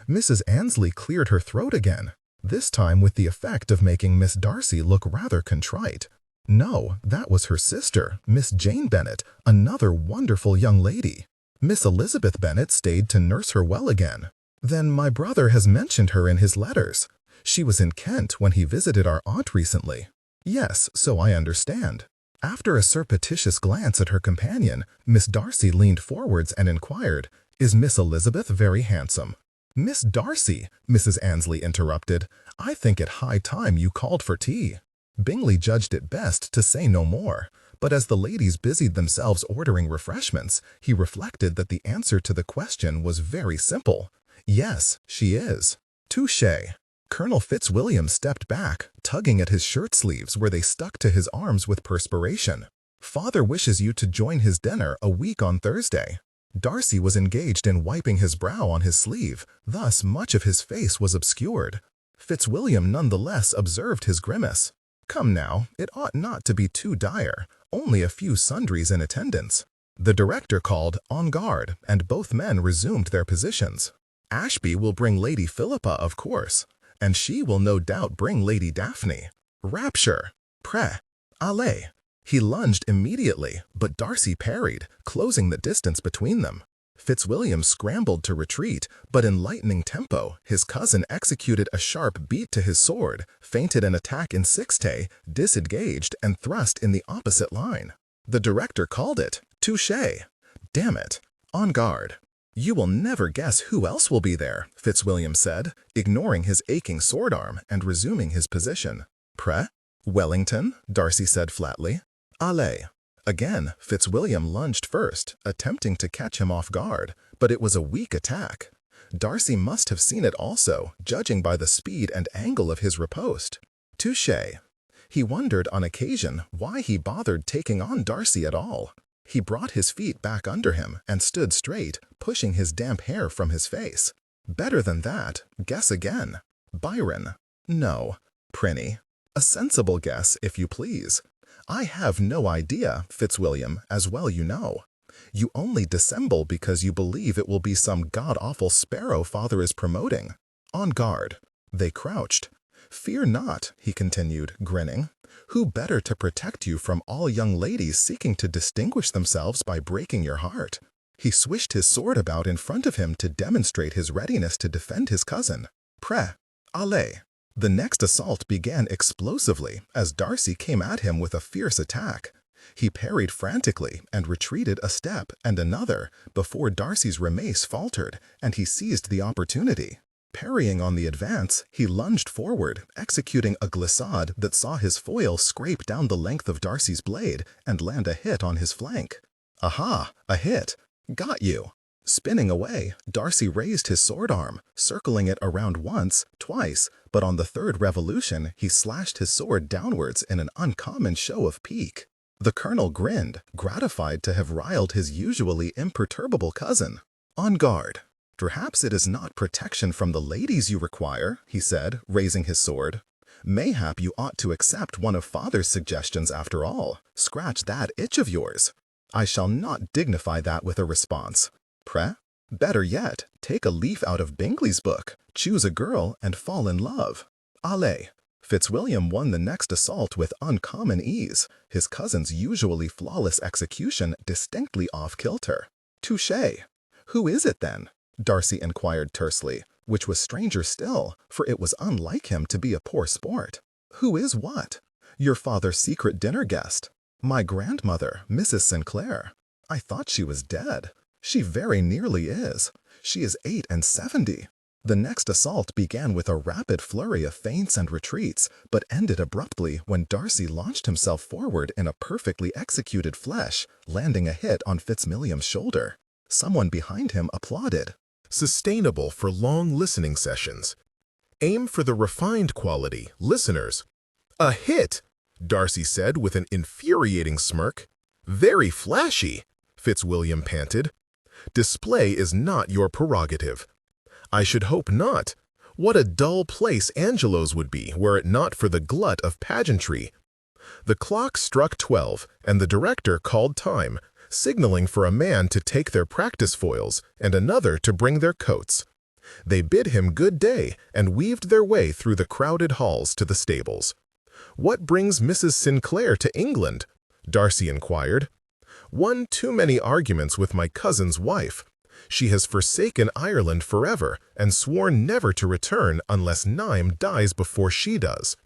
Mrs. Annesley cleared her throat again, this time with the effect of making Miss Darcy look rather contrite. "No, that was her sister, Miss Jane Bennet, another wonderful young lady. Miss Elizabeth Bennet stayed to nurse her well again." "Then my brother has mentioned her in his letters. She was in Kent when he visited our aunt recently." "Yes, so I understand." After a surreptitious glance at her companion, Miss Darcy leaned forwards and inquired, "Is Miss Elizabeth very handsome?" "Miss Darcy," Mrs. Annesley interrupted, "I think it high time you called for tea." Bingley judged it best to say no more, but as the ladies busied themselves ordering refreshments, he reflected that the answer to the question was very simple. Yes, she is. "Touché." Colonel Fitzwilliam stepped back, tugging at his shirt sleeves where they stuck to his arms with perspiration. "Father wishes you to join his dinner a week on Thursday." Darcy was engaged in wiping his brow on his sleeve, thus much of his face was obscured. Fitzwilliam nonetheless observed his grimace. "Come now, it ought not to be too dire, only a few sundries in attendance." The director called "On guard," and both men resumed their positions. "Ashby will bring Lady Philippa, of course, and she will no doubt bring Lady Daphne. Rapture! Prêt! Allez!" He lunged immediately, but Darcy parried, closing the distance between them. Fitzwilliam scrambled to retreat, but in lightning tempo, his cousin executed a sharp beat to his sword, feinted an attack in sixte, disengaged, and thrust in the opposite line. The director called it "Touché." "Damn it! On guard." "You will never guess who else will be there," Fitzwilliam said, ignoring his aching sword arm and resuming his position. "Prêt?" "Wellington," Darcy said flatly. "Allez." Again, Fitzwilliam lunged first, attempting to catch him off guard, but it was a weak attack. Darcy must have seen it also, judging by the speed and angle of his riposte. Touché. He wondered on occasion why he bothered taking on Darcy at all. He brought his feet back under him and stood straight, pushing his damp hair from his face. Better than that, guess again. Byron. No. Prinny. A sensible guess, if you please. I have no idea, Fitzwilliam, as well you know. You only dissemble because you believe it will be some god-awful sparrow father is promoting. On guard. They crouched. "Fear not," he continued, grinning. "Who better to protect you from all young ladies seeking to distinguish themselves by breaking your heart? He swished his sword about in front of him to demonstrate his readiness to defend his cousin. Prêt, allez. The next assault began explosively as Darcy came at him with a fierce attack. He parried frantically and retreated a step and another before Darcy's remace faltered, and he seized the opportunity. Parrying on the advance, he lunged forward, executing a glissade that saw his foil scrape down the length of Darcy's blade and land a hit on his flank. Aha, a hit. Got you. Spinning away, Darcy raised his sword arm, circling it around once, twice, but on the third revolution, he slashed his sword downwards in an uncommon show of pique. The colonel grinned, gratified to have riled his usually imperturbable cousin. On guard. Perhaps it is not protection from the ladies you require, he said, raising his sword. Mayhap you ought to accept one of father's suggestions after all. Scratch that itch of yours. I shall not dignify that with a response. Prêt? Better yet, take a leaf out of Bingley's book, choose a girl, and fall in love. Allez. Fitzwilliam won the next assault with uncommon ease, his cousin's usually flawless execution distinctly off-kilter. Touché. Who is it then? Darcy inquired tersely, which was stranger still, for it was unlike him to be a poor sport. Who is what? Your father's secret dinner guest. My grandmother, Mrs. Sinclair. I thought she was dead. She very nearly is. She is 78. The next assault began with a rapid flurry of feints and retreats, but ended abruptly when Darcy launched himself forward in a perfectly executed flesh, landing a hit on Fitzwilliam's shoulder. Someone behind him applauded. Sustainable for long listening sessions. Aim for the refined quality, listeners. A hit, Darcy said with an infuriating smirk. Very flashy, Fitzwilliam panted. Display is not your prerogative. I should hope not. What a dull place Angelo's would be were it not for the glut of pageantry. The clock struck 12, and the director called time, signaling for a man to take their practice foils and another to bring their coats. They bid him good day and weaved their way through the crowded halls to the stables. What brings Mrs. Sinclair to England? Darcy inquired. One too many arguments with my cousin's wife. She has forsaken Ireland forever and sworn never to return unless Nyme dies before she does.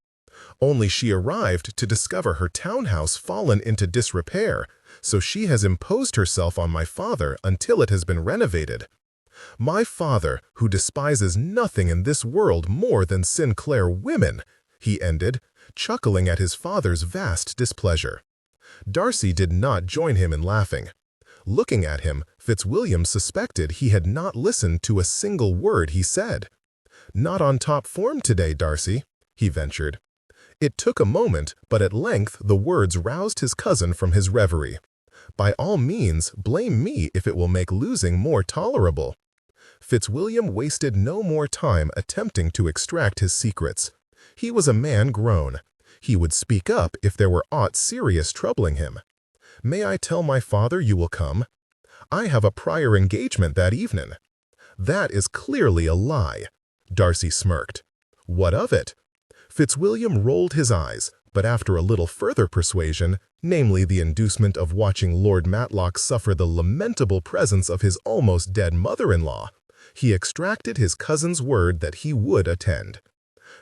Only she arrived to discover her townhouse fallen into disrepair, so she has imposed herself on my father until it has been renovated. My father, who despises nothing in this world more than Sinclair women, he ended, chuckling at his father's vast displeasure. Darcy did not join him in laughing. Looking at him, Fitzwilliam suspected he had not listened to a single word he said. Not on top form today, Darcy, he ventured. It took a moment, but at length the words roused his cousin from his reverie. By all means, blame me if it will make losing more tolerable. Fitzwilliam wasted no more time attempting to extract his secrets. He was a man grown. He would speak up if there were aught serious troubling him. May I tell my father you will come? I have a prior engagement that evening. That is clearly a lie. Darcy smirked. What of it? Fitzwilliam rolled his eyes, but after a little further persuasion, namely the inducement of watching Lord Matlock suffer the lamentable presence of his almost dead mother-in-law, he extracted his cousin's word that he would attend.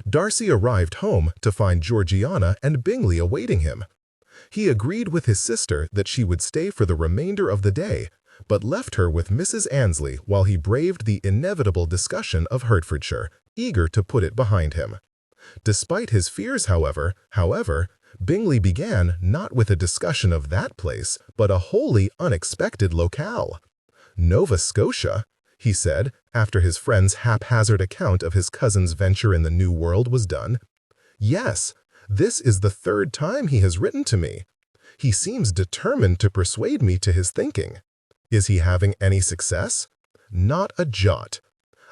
Darcy arrived home to find Georgiana and Bingley awaiting him. He agreed with his sister that she would stay for the remainder of the day, but left her with Mrs. Annesley while he braved the inevitable discussion of Hertfordshire, eager to put it behind him. Despite his fears, however, Bingley began not with a discussion of that place, but a wholly unexpected locale. Nova Scotia, he said, after his friend's haphazard account of his cousin's venture in the New World was done. Yes, this is the third time he has written to me. He seems determined to persuade me to his thinking. Is he having any success? Not a jot.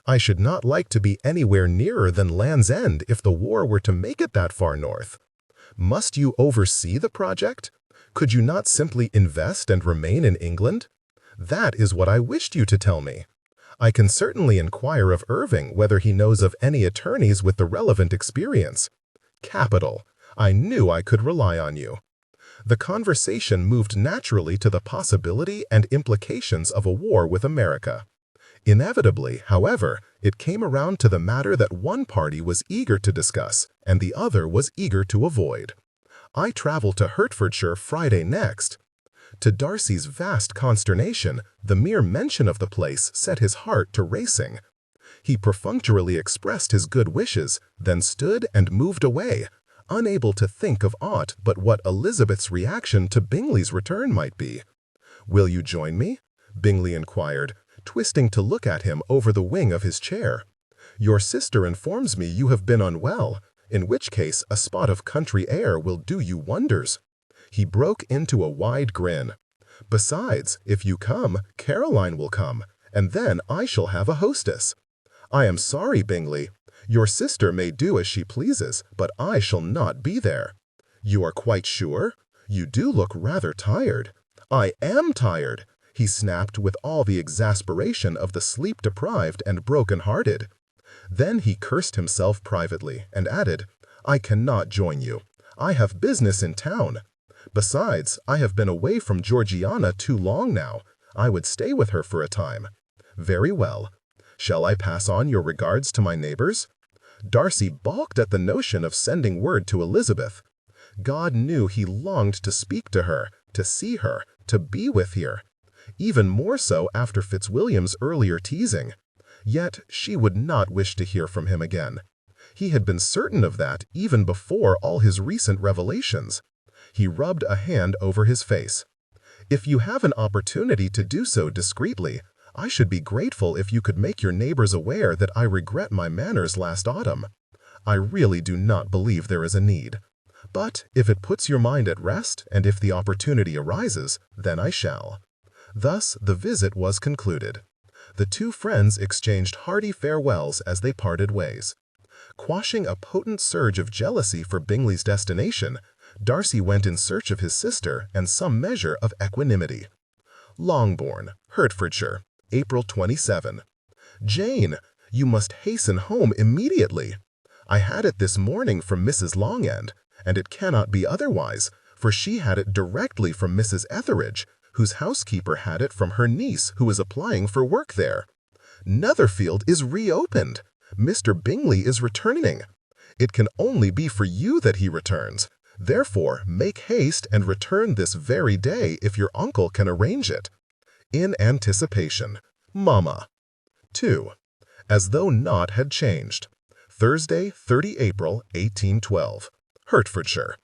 I should not like to be anywhere nearer than Land's End if the war were to make it that far north. Must you oversee the project? Could you not simply invest and remain in England? That is what I wished you to tell me. I can certainly inquire of Irving whether he knows of any attorneys with the relevant experience. Capital. I knew I could rely on you. The conversation moved naturally to the possibility and implications of a war with America. Inevitably, however, it came around to the matter that one party was eager to discuss and the other was eager to avoid. "I travel to Hertfordshire Friday next." To Darcy's vast consternation, the mere mention of the place set his heart to racing. He perfunctorily expressed his good wishes, then stood and moved away, unable to think of aught but what Elizabeth's reaction to Bingley's return might be. "Will you join me?" Bingley inquired, twisting to look at him over the wing of his chair. "Your sister informs me you have been unwell, in which case a spot of country air will do you wonders." He broke into a wide grin. "Besides, if you come, Caroline will come, and then I shall have a hostess." "I am sorry, Bingley. Your sister may do as she pleases, but I shall not be there." "You are quite sure? You do look rather tired." "I am tired," he snapped with all the exasperation of the sleep-deprived and broken-hearted. Then he cursed himself privately and added, "I cannot join you. I have business in town. Besides, I have been away from Georgiana too long now. I would stay with her for a time." "Very well. Shall I pass on your regards to my neighbors?" Darcy balked at the notion of sending word to Elizabeth. God knew he longed to speak to her, to see her, to be with her. Even more so after Fitzwilliam's earlier teasing. Yet she would not wish to hear from him again. He had been certain of that even before all his recent revelations. He rubbed a hand over his face. "If you have an opportunity to do so discreetly, I should be grateful if you could make your neighbors aware that I regret my manners last autumn. I really do not believe there is a need. But if it puts your mind at rest, and if the opportunity arises, then I shall." Thus the visit was concluded. The two friends exchanged hearty farewells as they parted ways. Quashing a potent surge of jealousy for Bingley's destination, Darcy went in search of his sister and some measure of equanimity. Longbourn, Hertfordshire, April 27. "Jane, you must hasten home immediately. I had it this morning from Mrs. Longend, and it cannot be otherwise, for she had it directly from Mrs. Etheridge, whose housekeeper had it from her niece who is applying for work there. Netherfield is reopened. Mr. Bingley is returning. It can only be for you that he returns. Therefore, make haste and return this very day if your uncle can arrange it. In anticipation, Mama." 2. As though naught had changed. Thursday, 30 April, 1812. Hertfordshire.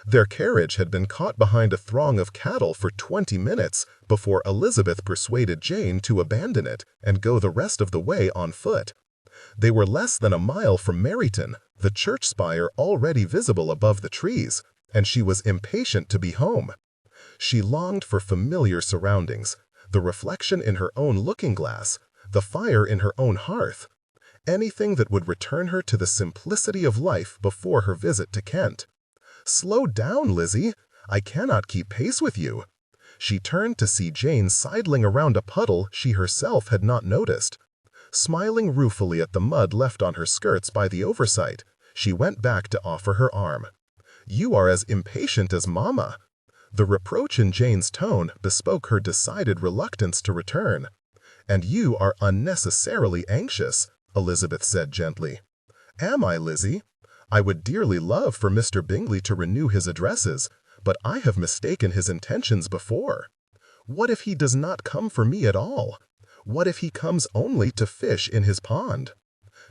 Their carriage had been caught behind a throng of cattle for 20 minutes before Elizabeth persuaded Jane to abandon it and go the rest of the way on foot. They were less than a mile from Meryton, the church spire already visible above the trees, and she was impatient to be home. She longed for familiar surroundings, the reflection in her own looking-glass, the fire in her own hearth, anything that would return her to the simplicity of life before her visit to Kent. "Slow down, Lizzie. I cannot keep pace with you." She turned to see Jane sidling around a puddle she herself had not noticed. Smiling ruefully at the mud left on her skirts by the oversight, she went back to offer her arm. "You are as impatient as Mamma." The reproach in Jane's tone bespoke her decided reluctance to return. "And you are unnecessarily anxious," Elizabeth said gently. "Am I, Lizzie? I would dearly love for Mr. Bingley to renew his addresses, but I have mistaken his intentions before. What if he does not come for me at all? What if he comes only to fish in his pond?"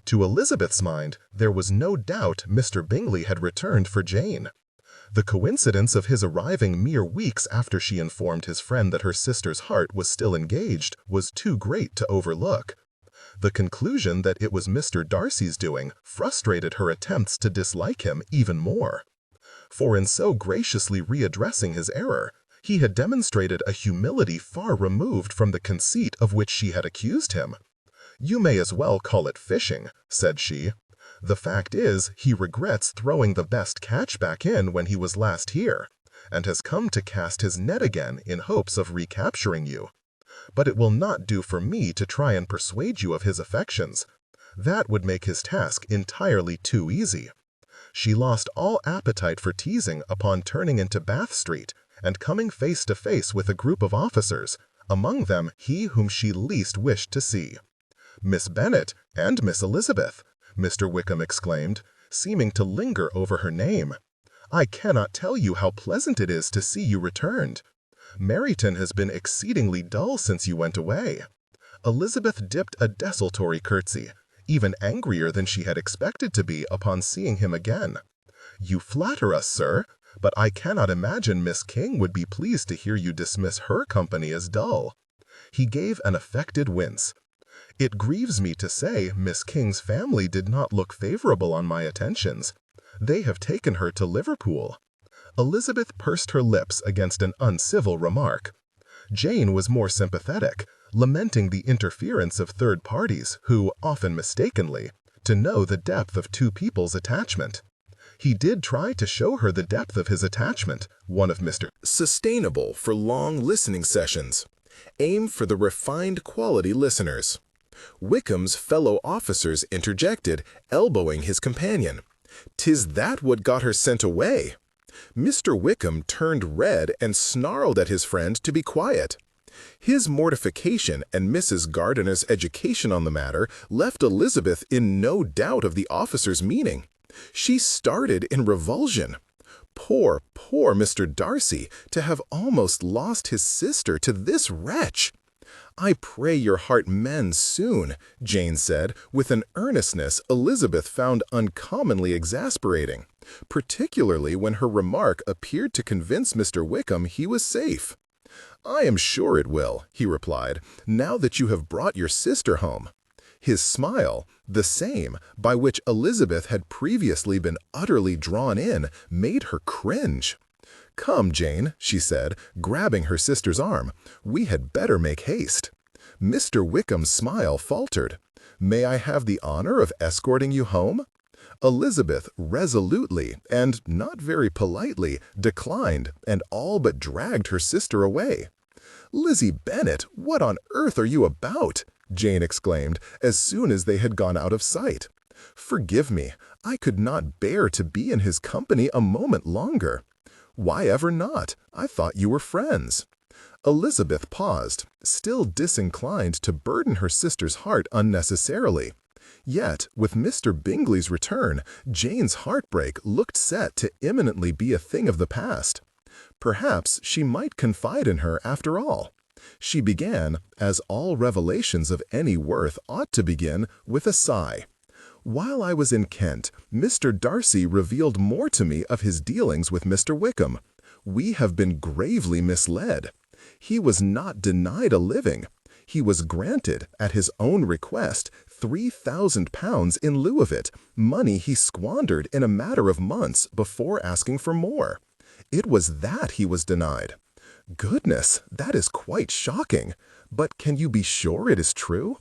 To Elizabeth's mind, there was no doubt Mr. Bingley had returned for Jane. The coincidence of his arriving mere weeks after she informed his friend that her sister's heart was still engaged was too great to overlook. The conclusion that it was Mr. Darcy's doing frustrated her attempts to dislike him even more. For in so graciously readdressing his error, he had demonstrated a humility far removed from the conceit of which she had accused him. "You may as well call it fishing," said she. "The fact is, he regrets throwing the best catch back in when he was last here, and has come to cast his net again in hopes of recapturing you. But it will not do for me to try and persuade you of his affections. That would make his task entirely too easy." She lost all appetite for teasing upon turning into Bath Street and coming face to face with a group of officers, among them he whom she least wished to see. "Miss Bennet and Miss Elizabeth," Mr. Wickham exclaimed, seeming to linger over her name. "I cannot tell you how pleasant it is to see you returned. Meryton has been exceedingly dull since you went away." Elizabeth dipped a desultory curtsy, even angrier than she had expected to be upon seeing him again. "You flatter us, sir, but I cannot imagine Miss King would be pleased to hear you dismiss her company as dull." He gave an affected wince. "It grieves me to say Miss King's family did not look favorable on my attentions. They have taken her to Liverpool." Elizabeth pursed her lips against an uncivil remark. Jane was more sympathetic, lamenting the interference of third parties who, often mistakenly, to know the depth of two people's attachment. He did try to show her the depth of his attachment, one of Mr. Sustainable for long listening sessions. Aim for the refined quality listeners. Wickham's fellow officers interjected, elbowing his companion. "'Tis that what got her sent away." Mr. Wickham turned red and snarled at his friend to be quiet. His mortification and Mrs. Gardiner's education on the matter left Elizabeth in no doubt of the officer's meaning. She started in revulsion. Poor, poor Mr. Darcy, to have almost lost his sister to this wretch! "I pray your heart mend soon," Jane said, with an earnestness Elizabeth found uncommonly exasperating, particularly when her remark appeared to convince Mr. Wickham he was safe. "I am sure it will," he replied, "now that you have brought your sister home." His smile, the same by which Elizabeth had previously been utterly drawn in, made her cringe. "Come, Jane," she said, grabbing her sister's arm, "we had better make haste." Mr. Wickham's smile faltered. "May I have the honor of escorting you home?" Elizabeth resolutely, and not very politely, declined, and all but dragged her sister away. "Lizzie Bennet, what on earth are you about?" Jane exclaimed, as soon as they had gone out of sight. "Forgive me, I could not bear to be in his company a moment longer." "Why ever not? I thought you were friends." Elizabeth paused, still disinclined to burden her sister's heart unnecessarily. Yet, with Mr. Bingley's return, Jane's heartbreak looked set to imminently be a thing of the past. Perhaps she might confide in her after all. She began, as all revelations of any worth ought to begin, with a sigh. "While I was in Kent, Mr. Darcy revealed more to me of his dealings with Mr. Wickham. We have been gravely misled. He was not denied a living. He was granted, at his own request, £3,000 in lieu of it, money he squandered in a matter of months before asking for more. It was that he was denied." "Goodness, that is quite shocking. But can you be sure it is true?"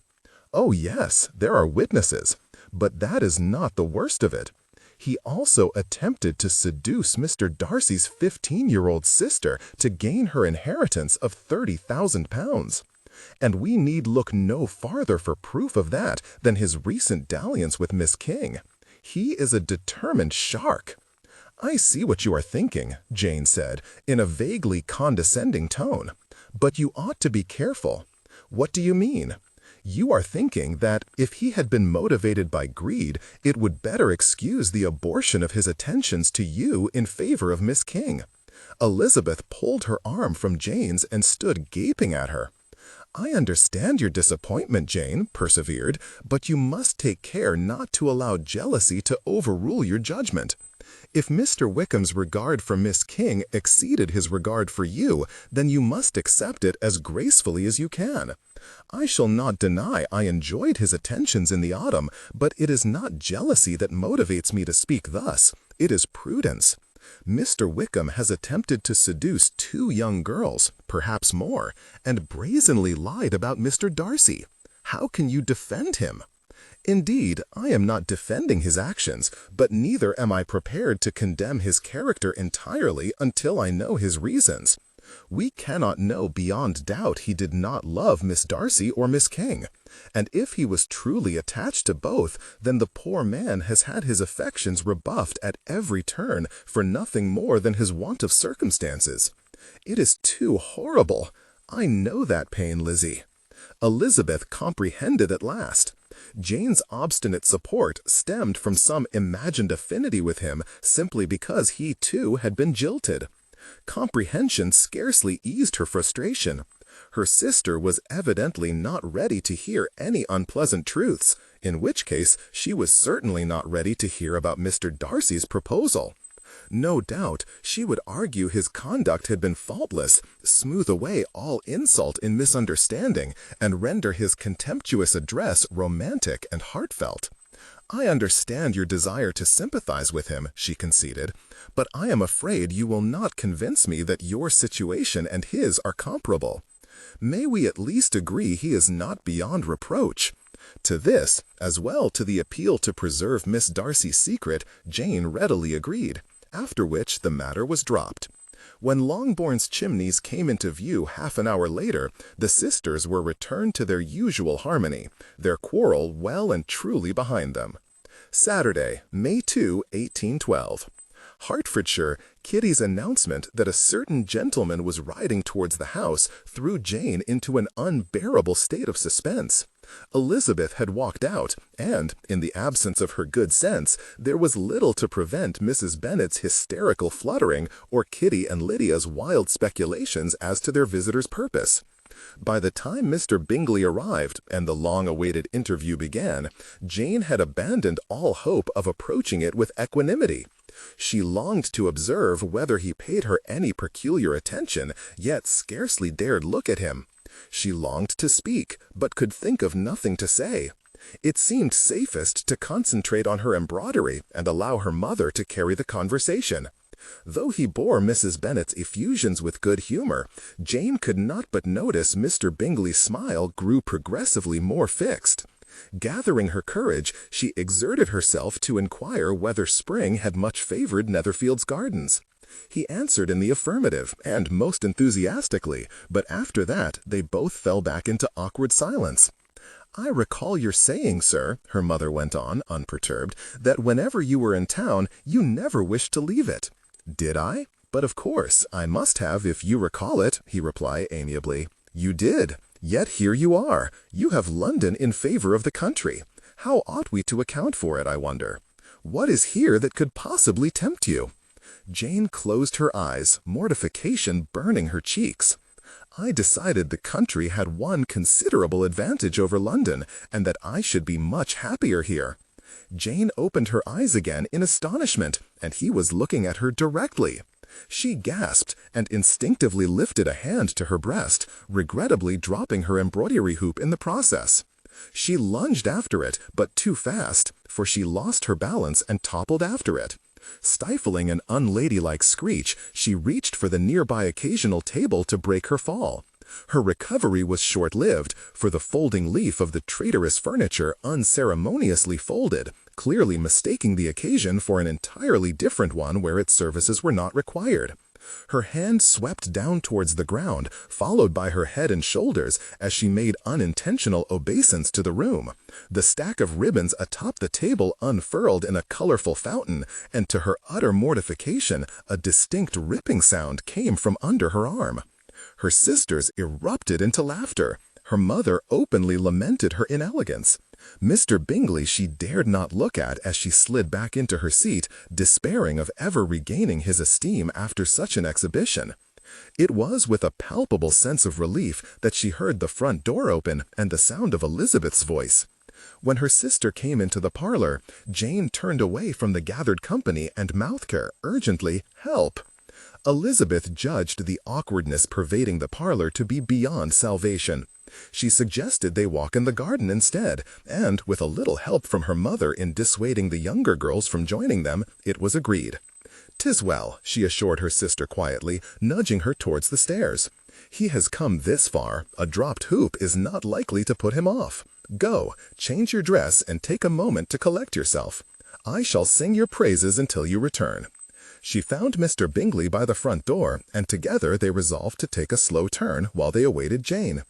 "Oh yes, there are witnesses. But that is not the worst of it. He also attempted to seduce Mr. Darcy's 15-year-old sister to gain her inheritance of £30,000. And we need look no farther for proof of that than his recent dalliance with Miss King. He is a determined shark." "I see what you are thinking," Jane said, in a vaguely condescending tone. "But you ought to be careful." "What do you mean?" "You are thinking that, if he had been motivated by greed, it would better excuse the abortion of his attentions to you in favor of Miss King." Elizabeth pulled her arm from Jane's and stood gaping at her. "I understand your disappointment," Jane persevered, "but you must take care not to allow jealousy to overrule your judgment. If Mr. Wickham's regard for Miss King exceeded his regard for you, then you must accept it as gracefully as you can. I shall not deny I enjoyed his attentions in the autumn, but it is not jealousy that motivates me to speak thus. It is prudence. Mr. Wickham has attempted to seduce 2 young girls, perhaps more, and brazenly lied about Mr. Darcy. How can you defend him?" "Indeed, I am not defending his actions, but neither am I prepared to condemn his character entirely until I know his reasons. We cannot know beyond doubt he did not love Miss Darcy or Miss King, and if he was truly attached to both, then the poor man has had his affections rebuffed at every turn for nothing more than his want of circumstances. It is too horrible. I know that pain, Lizzie. Elizabeth comprehended at last. Jane's obstinate support stemmed from some imagined affinity with him simply because he too had been jilted. Comprehension scarcely eased her frustration. Her sister was evidently not ready to hear any unpleasant truths, in which case she was certainly not ready to hear about Mr. Darcy's proposal. No doubt she would argue his conduct had been faultless, smooth away all insult and misunderstanding, and render his contemptuous address romantic and heartfelt. I understand your desire to sympathize with him, she conceded, but I am afraid you will not convince me that your situation and his are comparable. May we at least agree he is not beyond reproach? To this, as well to the appeal to preserve Miss Darcy's secret, Jane readily agreed, after which the matter was dropped. When Longbourn's chimneys came into view half an hour later, the sisters were returned to their usual harmony, their quarrel well and truly behind them. Saturday, May 2, 1812. Hertfordshire, Kitty's announcement that a certain gentleman was riding towards the house threw Jane into an unbearable state of suspense. Elizabeth had walked out, and, in the absence of her good sense, there was little to prevent Mrs. Bennet's hysterical fluttering or Kitty and Lydia's wild speculations as to their visitor's purpose. By the time Mr. Bingley arrived and the long-awaited interview began, Jane had abandoned all hope of approaching it with equanimity. She longed to observe whether he paid her any peculiar attention, yet scarcely dared look at him. She longed to speak, but could think of nothing to say. It seemed safest to concentrate on her embroidery and allow her mother to carry the conversation. Though he bore Mrs. Bennet's effusions with good humor, Jane could not but notice Mr. Bingley's smile grew progressively more fixed. Gathering her courage, she exerted herself to inquire whether spring had much favored Netherfield's gardens. He answered in the affirmative, and most enthusiastically, but after that they both fell back into awkward silence. "I recall your saying, sir," her mother went on, unperturbed, "that whenever you were in town, you never wished to leave it." "Did I? But of course, I must have if you recall it," he replied amiably. "You did. Yet here you are. You have London in favor of the country. How ought we to account for it, I wonder? What is here that could possibly tempt you?" Jane closed her eyes, mortification burning her cheeks. "I decided the country had one considerable advantage over London, and that I should be much happier here." Jane opened her eyes again in astonishment, and he was looking at her directly. She gasped and instinctively lifted a hand to her breast, regrettably dropping her embroidery hoop in the process. She lunged after it, but too fast, for she lost her balance and toppled after it. Stifling an unladylike screech, she reached for the nearby occasional table to break her fall. Her recovery was short-lived, for the folding leaf of the traitorous furniture unceremoniously folded, clearly mistaking the occasion for an entirely different one where its services were not required. Her hand swept down towards the ground, followed by her head and shoulders as she made unintentional obeisance to the room. The stack of ribbons atop the table unfurled in a colorful fountain, and to her utter mortification, a distinct ripping sound came from under her arm. Her sisters erupted into laughter. Her mother openly lamented her inelegance. Mr. Bingley she dared not look at as she slid back into her seat, despairing of ever regaining his esteem after such an exhibition. It was with a palpable sense of relief that she heard the front door open and the sound of Elizabeth's voice. When her sister came into the parlor, Jane turned away from the gathered company and mouthed her urgently, "Help!" Elizabeth judged the awkwardness pervading the parlor to be beyond salvation. She suggested they walk in the garden instead, and, with a little help from her mother in dissuading the younger girls from joining them, it was agreed. "'Tis well," she assured her sister quietly, nudging her towards the stairs. "He has come this far. A dropped hoop is not likely to put him off. Go, change your dress and take a moment to collect yourself. I shall sing your praises until you return." She found Mr. Bingley by the front door, and together they resolved to take a slow turn while they awaited Jane.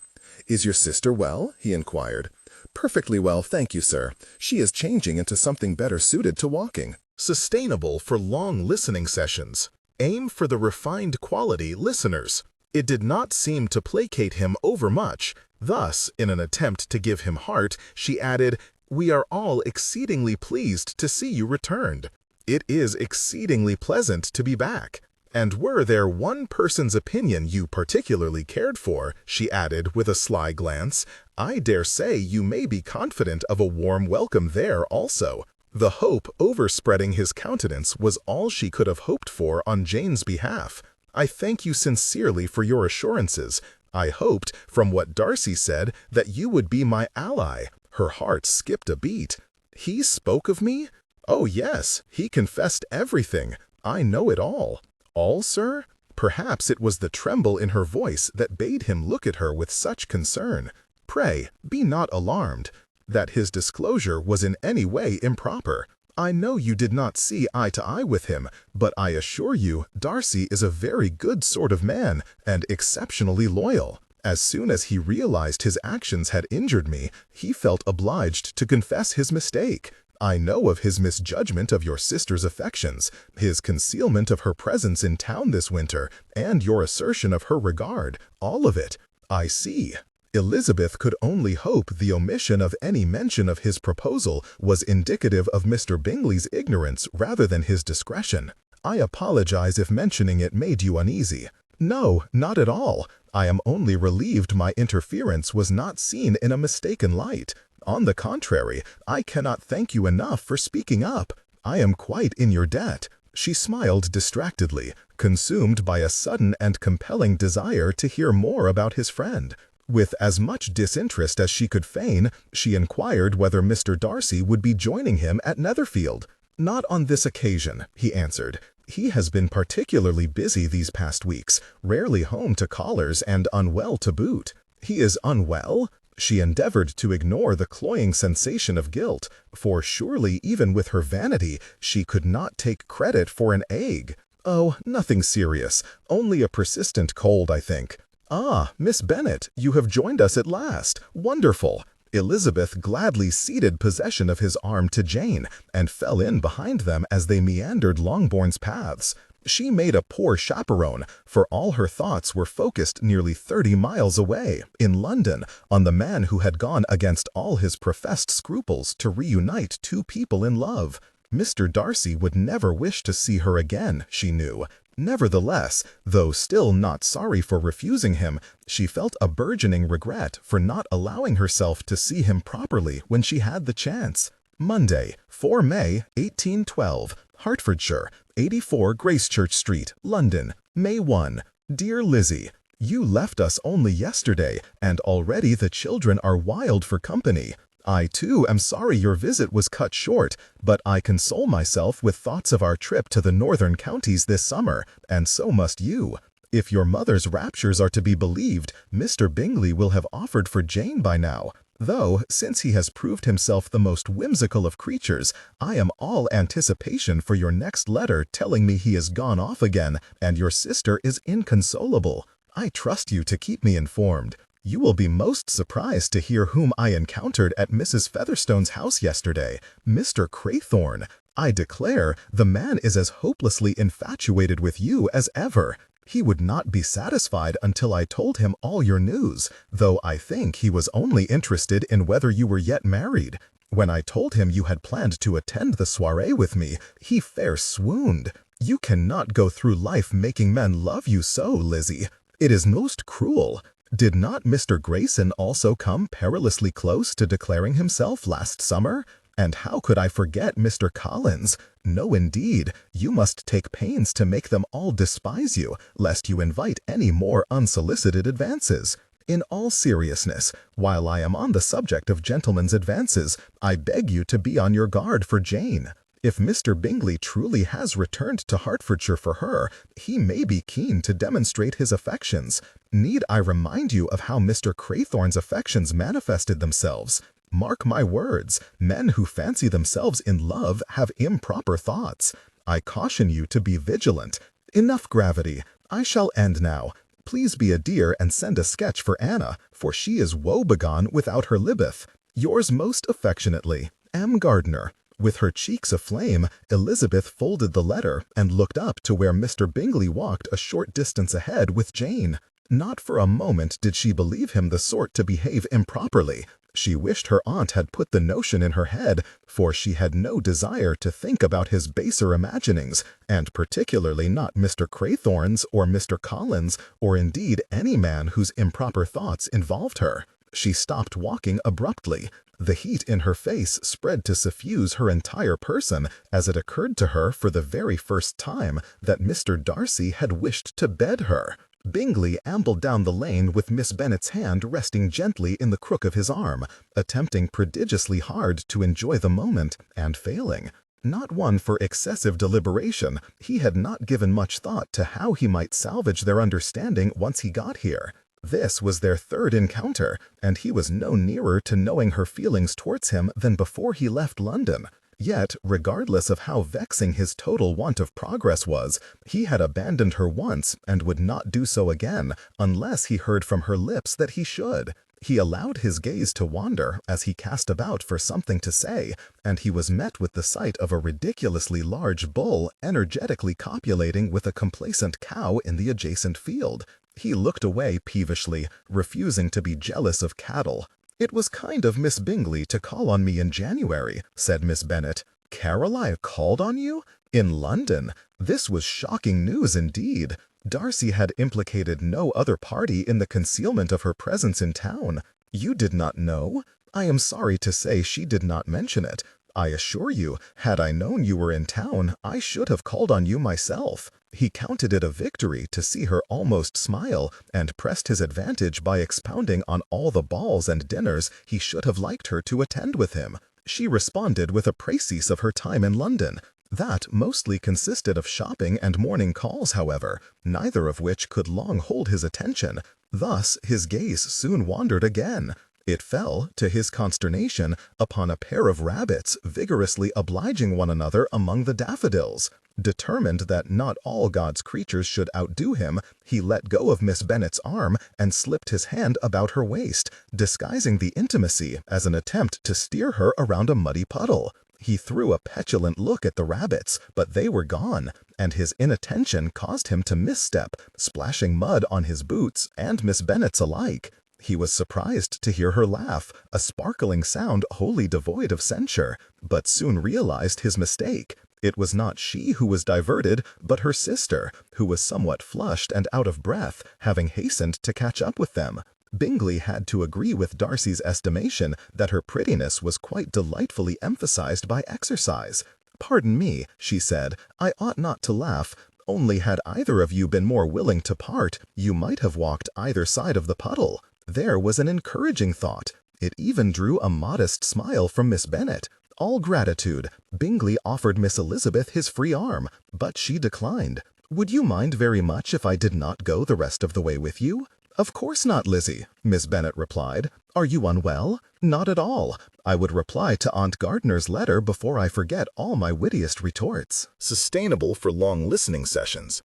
"Is your sister well?" he inquired. "Perfectly well, thank you, sir. She is changing into something better suited to walking." Sustainable for long listening sessions. Aim for the refined quality listeners. It did not seem to placate him overmuch. Thus, in an attempt to give him heart, she added, "We are all exceedingly pleased to see you returned. It is exceedingly pleasant to be back. And were there one person's opinion you particularly cared for," she added with a sly glance, "I dare say you may be confident of a warm welcome there also." The hope overspreading his countenance was all she could have hoped for on Jane's behalf. "I thank you sincerely for your assurances. I hoped, from what Darcy said, that you would be my ally." Her heart skipped a beat. "He spoke of me? Oh yes, he confessed everything. I know it all." "All, sir?" Perhaps it was the tremble in her voice that bade him look at her with such concern. "Pray, be not alarmed that his disclosure was in any way improper. I know you did not see eye to eye with him, but I assure you Darcy is a very good sort of man and exceptionally loyal. As soon as he realized his actions had injured me, he felt obliged to confess his mistake. I know of his misjudgment of your sister's affections, his concealment of her presence in town this winter, and your assertion of her regard, all of it. I see." Elizabeth could only hope the omission of any mention of his proposal was indicative of Mr. Bingley's ignorance rather than his discretion. "I apologize if mentioning it made you uneasy." "No, not at all. I am only relieved my interference was not seen in a mistaken light. On the contrary, I cannot thank you enough for speaking up. I am quite in your debt." She smiled distractedly, consumed by a sudden and compelling desire to hear more about his friend. With as much disinterest as she could feign, she inquired whether Mr. Darcy would be joining him at Netherfield. "Not on this occasion," he answered. "He has been particularly busy these past weeks, rarely home to callers and unwell to boot." "He is unwell?" She endeavored to ignore the cloying sensation of guilt, for surely even with her vanity she could not take credit for an egg. "Oh, nothing serious, only a persistent cold, I think." "Ah, Miss Bennet, you have joined us at last. Wonderful." Elizabeth gladly ceded possession of his arm to Jane, and fell in behind them as they meandered Longbourn's paths. She made a poor chaperone, for all her thoughts were focused nearly 30 miles away, in London, on the man who had gone against all his professed scruples to reunite two people in love. Mr. Darcy would never wish to see her again, she knew. Nevertheless, though still not sorry for refusing him, she felt a burgeoning regret for not allowing herself to see him properly when she had the chance. Monday, 4 May, 1812, Hertfordshire, 84 Gracechurch Street, London, May 1. Dear Lizzie, you left us only yesterday, and already the children are wild for company. I, too, am sorry your visit was cut short, but I console myself with thoughts of our trip to the northern counties this summer, and so must you. If your mother's raptures are to be believed, Mr. Bingley will have offered for Jane by now, though, since he has proved himself the most whimsical of creatures, I am all anticipation for your next letter telling me he is gone off again, and your sister is inconsolable. I trust you to keep me informed. You will be most surprised to hear whom I encountered at Mrs. Featherstone's house yesterday, Mr. Craythorne. I declare, the man is as hopelessly infatuated with you as ever. He would not be satisfied until I told him all your news, though I think he was only interested in whether you were yet married. When I told him you had planned to attend the soirée with me, he fair swooned. You cannot go through life making men love you so, Lizzie. It is most cruel. Did not Mr. Grayson also come perilously close to declaring himself last summer? And how could I forget Mr. Collins? No, indeed, you must take pains to make them all despise you, lest you invite any more unsolicited advances. In all seriousness, while I am on the subject of gentlemen's advances, I beg you to be on your guard for Jane. If Mr. Bingley truly has returned to Hertfordshire for her, he may be keen to demonstrate his affections. Need I remind you of how Mr. Craythorne's affections manifested themselves? Mark my words, men who fancy themselves in love have improper thoughts. I caution you to be vigilant. Enough gravity. I shall end now. Please be a dear and send a sketch for Anna, for she is woebegone without her Libeth. Yours most affectionately, M. Gardiner. With her cheeks aflame, Elizabeth folded the letter and looked up to where Mr. Bingley walked a short distance ahead with Jane. Not for a moment did she believe him the sort to behave improperly. She wished her aunt had put the notion in her head, for she had no desire to think about his baser imaginings, and particularly not Mr. Craythorne's or Mr. Collins, or indeed any man whose improper thoughts involved her. She stopped walking abruptly. The heat in her face spread to suffuse her entire person as it occurred to her for the very first time that Mr. Darcy had wished to bed her. Bingley ambled down the lane with Miss Bennet's hand resting gently in the crook of his arm, attempting prodigiously hard to enjoy the moment, and failing. Not one for excessive deliberation, he had not given much thought to how he might salvage their understanding once he got here. This was their third encounter, and he was no nearer to knowing her feelings towards him than before he left London. Yet, regardless of how vexing his total want of progress was, he had abandoned her once and would not do so again unless he heard from her lips that he should. He allowed his gaze to wander as he cast about for something to say, and he was met with the sight of a ridiculously large bull energetically copulating with a complacent cow in the adjacent field. He looked away peevishly, refusing to be jealous of cattle. "It was kind of Miss Bingley to call on me in January," said Miss Bennet. "Caroline called on you? In London? This was shocking news indeed. Darcy had implicated no other party in the concealment of her presence in town. You did not know? I am sorry to say she did not mention it. I assure you, had I known you were in town, I should have called on you myself." He counted it a victory to see her almost smile, and pressed his advantage by expounding on all the balls and dinners he should have liked her to attend with him. She responded with a précis of her time in London. That mostly consisted of shopping and morning calls, however, neither of which could long hold his attention. Thus his gaze soon wandered again. It fell, to his consternation, upon a pair of rabbits vigorously obliging one another among the daffodils. Determined that not all God's creatures should outdo him, he let go of Miss Bennet's arm and slipped his hand about her waist, disguising the intimacy as an attempt to steer her around a muddy puddle. He threw a petulant look at the rabbits, but they were gone, and his inattention caused him to misstep, splashing mud on his boots and Miss Bennet's alike. He was surprised to hear her laugh, a sparkling sound wholly devoid of censure, but soon realized his mistake. It was not she who was diverted, but her sister, who was somewhat flushed and out of breath, having hastened to catch up with them. Bingley had to agree with Darcy's estimation that her prettiness was quite delightfully emphasized by exercise. "Pardon me," she said, "I ought not to laugh. Only had either of you been more willing to part, you might have walked either side of the puddle." There was an encouraging thought. It even drew a modest smile from Miss Bennet. All gratitude, Bingley offered Miss Elizabeth his free arm, but she declined. "Would you mind very much if I did not go the rest of the way with you?" "Of course not, Lizzie," Miss Bennet replied. "Are you unwell?" "Not at all. I would reply to Aunt Gardiner's letter before I forget all my wittiest retorts." Sustainable for long listening sessions.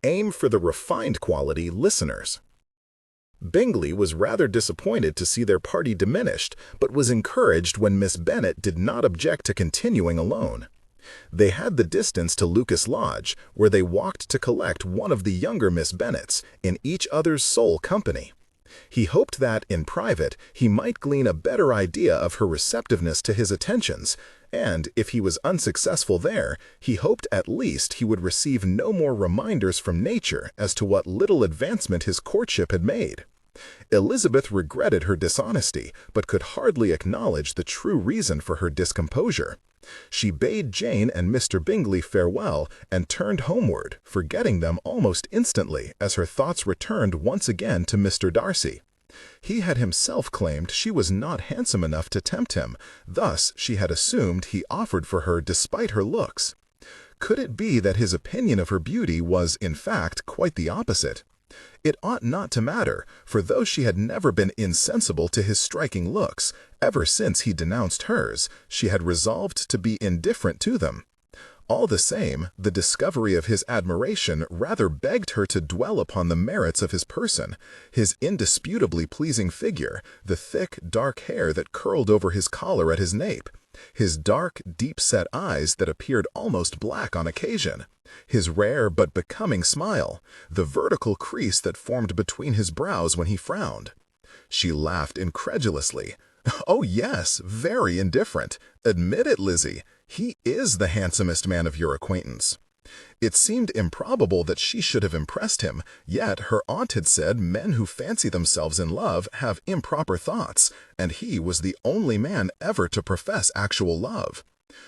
Aim for the refined quality listeners. Bingley was rather disappointed to see their party diminished, but was encouraged when Miss Bennet did not object to continuing alone. They had the distance to Lucas Lodge, where they walked to collect one of the younger Miss Bennets, in each other's sole company. He hoped that, in private, he might glean a better idea of her receptiveness to his attentions, and, if he was unsuccessful there, he hoped at least he would receive no more reminders from nature as to what little advancement his courtship had made. Elizabeth regretted her dishonesty, but could hardly acknowledge the true reason for her discomposure. She bade Jane and Mr. Bingley farewell and turned homeward, forgetting them almost instantly as her thoughts returned once again to Mr. Darcy. He had himself claimed she was not handsome enough to tempt him, thus she had assumed he offered for her despite her looks. Could it be that his opinion of her beauty was, in fact, quite the opposite? It ought not to matter, for though she had never been insensible to his striking looks, ever since he denounced hers, she had resolved to be indifferent to them. All the same, the discovery of his admiration rather begged her to dwell upon the merits of his person, his indisputably pleasing figure, the thick, dark hair that curled over his collar at his nape, his dark, deep-set eyes that appeared almost black on occasion, his rare but becoming smile, the vertical crease that formed between his brows when he frowned. She laughed incredulously. "Oh yes, very indifferent. Admit it, Lizzie. He is the handsomest man of your acquaintance." It seemed improbable that she should have impressed him, yet her aunt had said men who fancy themselves in love have improper thoughts, and he was the only man ever to profess actual love.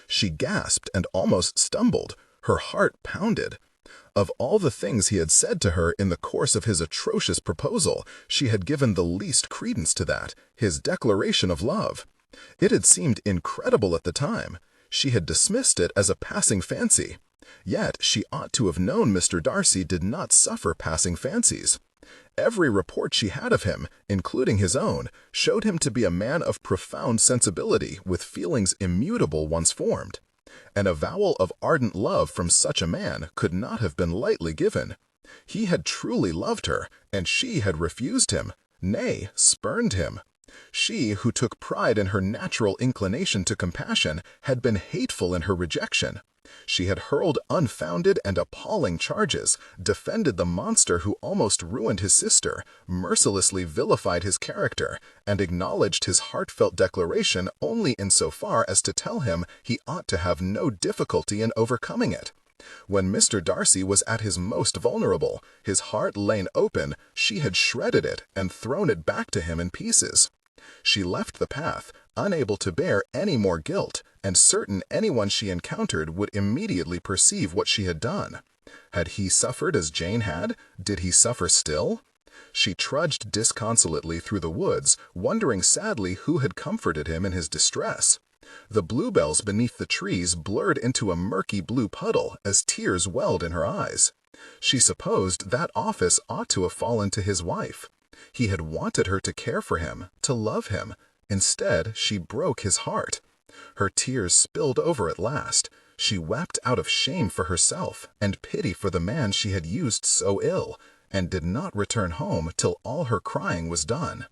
She gasped and almost stumbled. Her heart pounded. Of all the things he had said to her in the course of his atrocious proposal, she had given the least credence to that, his declaration of love. It had seemed incredible at the time. She had dismissed it as a passing fancy. Yet she ought to have known Mr. Darcy did not suffer passing fancies. Every report she had of him, including his own, showed him to be a man of profound sensibility with feelings immutable once formed. An avowal of ardent love from such a man could not have been lightly given. He had truly loved her, and she had refused him, nay, spurned him. She, who took pride in her natural inclination to compassion, had been hateful in her rejection. She had hurled unfounded and appalling charges, defended the monster who almost ruined his sister, mercilessly vilified his character, and acknowledged his heartfelt declaration only insofar as to tell him he ought to have no difficulty in overcoming it. When Mr. Darcy was at his most vulnerable, his heart lain open, she had shredded it and thrown it back to him in pieces. She left the path, unable to bear any more guilt, and certain anyone she encountered would immediately perceive what she had done. Had he suffered as Jane had? Did he suffer still? She trudged disconsolately through the woods, wondering sadly who had comforted him in his distress. The bluebells beneath the trees blurred into a murky blue puddle as tears welled in her eyes. She supposed that office ought to have fallen to his wife. He had wanted her to care for him, to love him. Instead, she broke his heart. Her tears spilled over at last. She wept out of shame for herself and pity for the man she had used so ill, and did not return home till all her crying was done.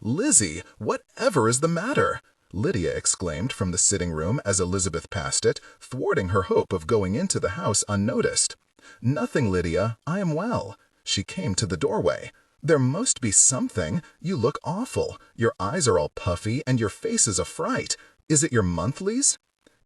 "Lizzie, whatever is the matter?" Lydia exclaimed from the sitting-room as Elizabeth passed it, thwarting her hope of going into the house unnoticed. "Nothing, Lydia. I am well." She came to the doorway. "There must be something. You look awful. Your eyes are all puffy, and your face is a fright. Is it your monthlies?"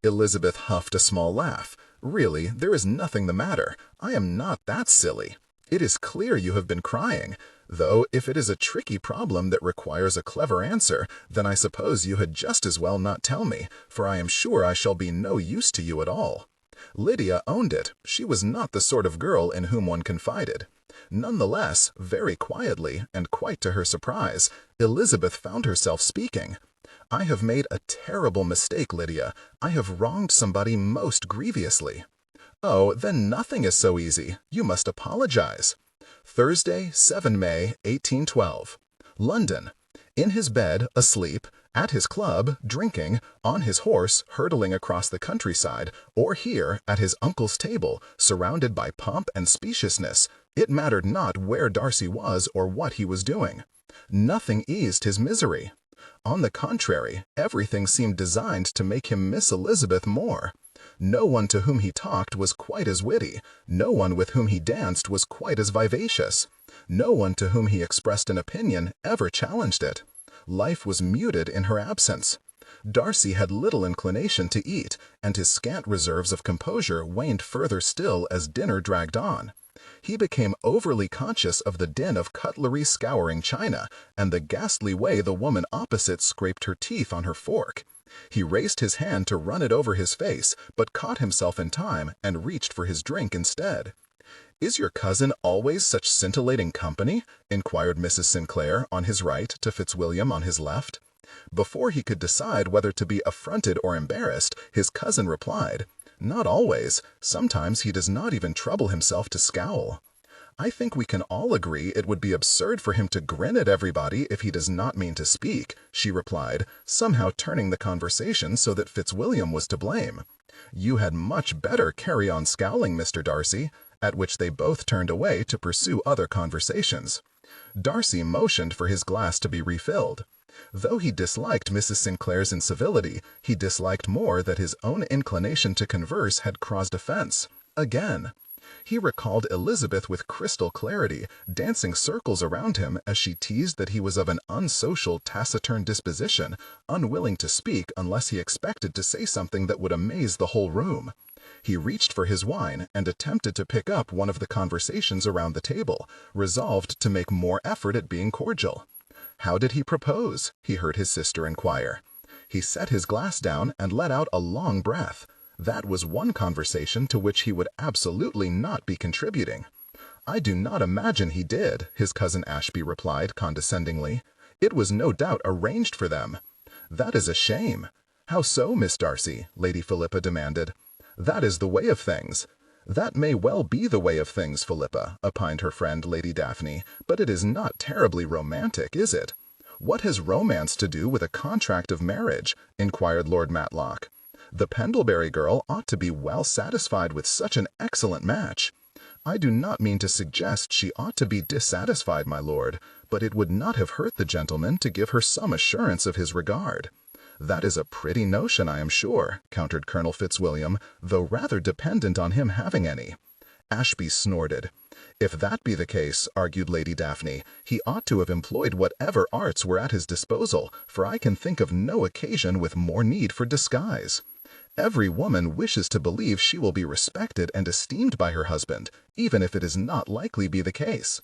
Elizabeth huffed a small laugh. "Really, there is nothing the matter. I am not that silly. It is clear you have been crying, though if it is a tricky problem that requires a clever answer, then I suppose you had just as well not tell me, for I am sure I shall be no use to you at all." Lydia owned it. She was not the sort of girl in whom one confided. Nonetheless, very quietly, and quite to her surprise, Elizabeth found herself speaking. "I have made a terrible mistake, Lydia. I have wronged somebody most grievously." "Oh, then nothing is so easy. You must apologize." Thursday, 7 May, 1812. London. In his bed, asleep, at his club, drinking, on his horse, hurtling across the countryside, or here, at his uncle's table, surrounded by pomp and speciousness, it mattered not where Darcy was or what he was doing. Nothing eased his misery. On the contrary, everything seemed designed to make him miss Elizabeth more. No one to whom he talked was quite as witty. No one with whom he danced was quite as vivacious. No one to whom he expressed an opinion ever challenged it. Life was muted in her absence. Darcy had little inclination to eat, and his scant reserves of composure waned further still as dinner dragged on. He became overly conscious of the din of cutlery scouring china, and the ghastly way the woman opposite scraped her teeth on her fork. He raised his hand to run it over his face, but caught himself in time and reached for his drink instead. "Is your cousin always such scintillating company?" inquired Mrs. Sinclair on his right to Fitzwilliam on his left. Before he could decide whether to be affronted or embarrassed, his cousin replied, "Not always. Sometimes he does not even trouble himself to scowl." I think we can all agree it would be absurd for him to grin at everybody if he does not mean to speak, she replied, somehow turning the conversation so that Fitzwilliam was to blame. You had much better carry on scowling, Mr. Darcy, at which they both turned away to pursue other conversations. Darcy motioned for his glass to be refilled. Though he disliked Mrs. Sinclair's incivility, he disliked more that his own inclination to converse had caused offense. Again. He recalled Elizabeth with crystal clarity, dancing circles around him as she teased that he was of an unsocial, taciturn disposition, unwilling to speak unless he expected to say something that would amaze the whole room. He reached for his wine and attempted to pick up one of the conversations around the table, resolved to make more effort at being cordial. How did he propose? He heard his sister inquire. He set his glass down and let out a long breath. That was one conversation to which he would absolutely not be contributing. I do not imagine he did, his cousin Ashby replied condescendingly. It was no doubt arranged for them. That is a shame. How so, Miss Darcy? Lady Philippa demanded. That is the way of things. That may well be the way of things, Philippa, opined her friend Lady Daphne, but it is not terribly romantic, is it? What has romance to do with a contract of marriage? Inquired Lord Matlock. The Pendlebury girl ought to be well satisfied with such an excellent match. I do not mean to suggest she ought to be dissatisfied, my lord, but it would not have hurt the gentleman to give her some assurance of his regard. That is a pretty notion, I am sure, countered Colonel Fitzwilliam, though rather dependent on him having any. Ashby snorted. If that be the case, argued Lady Daphne, he ought to have employed whatever arts were at his disposal, for I can think of no occasion with more need for disguise. Every woman wishes to believe she will be respected and esteemed by her husband, even if it is not likely be the case.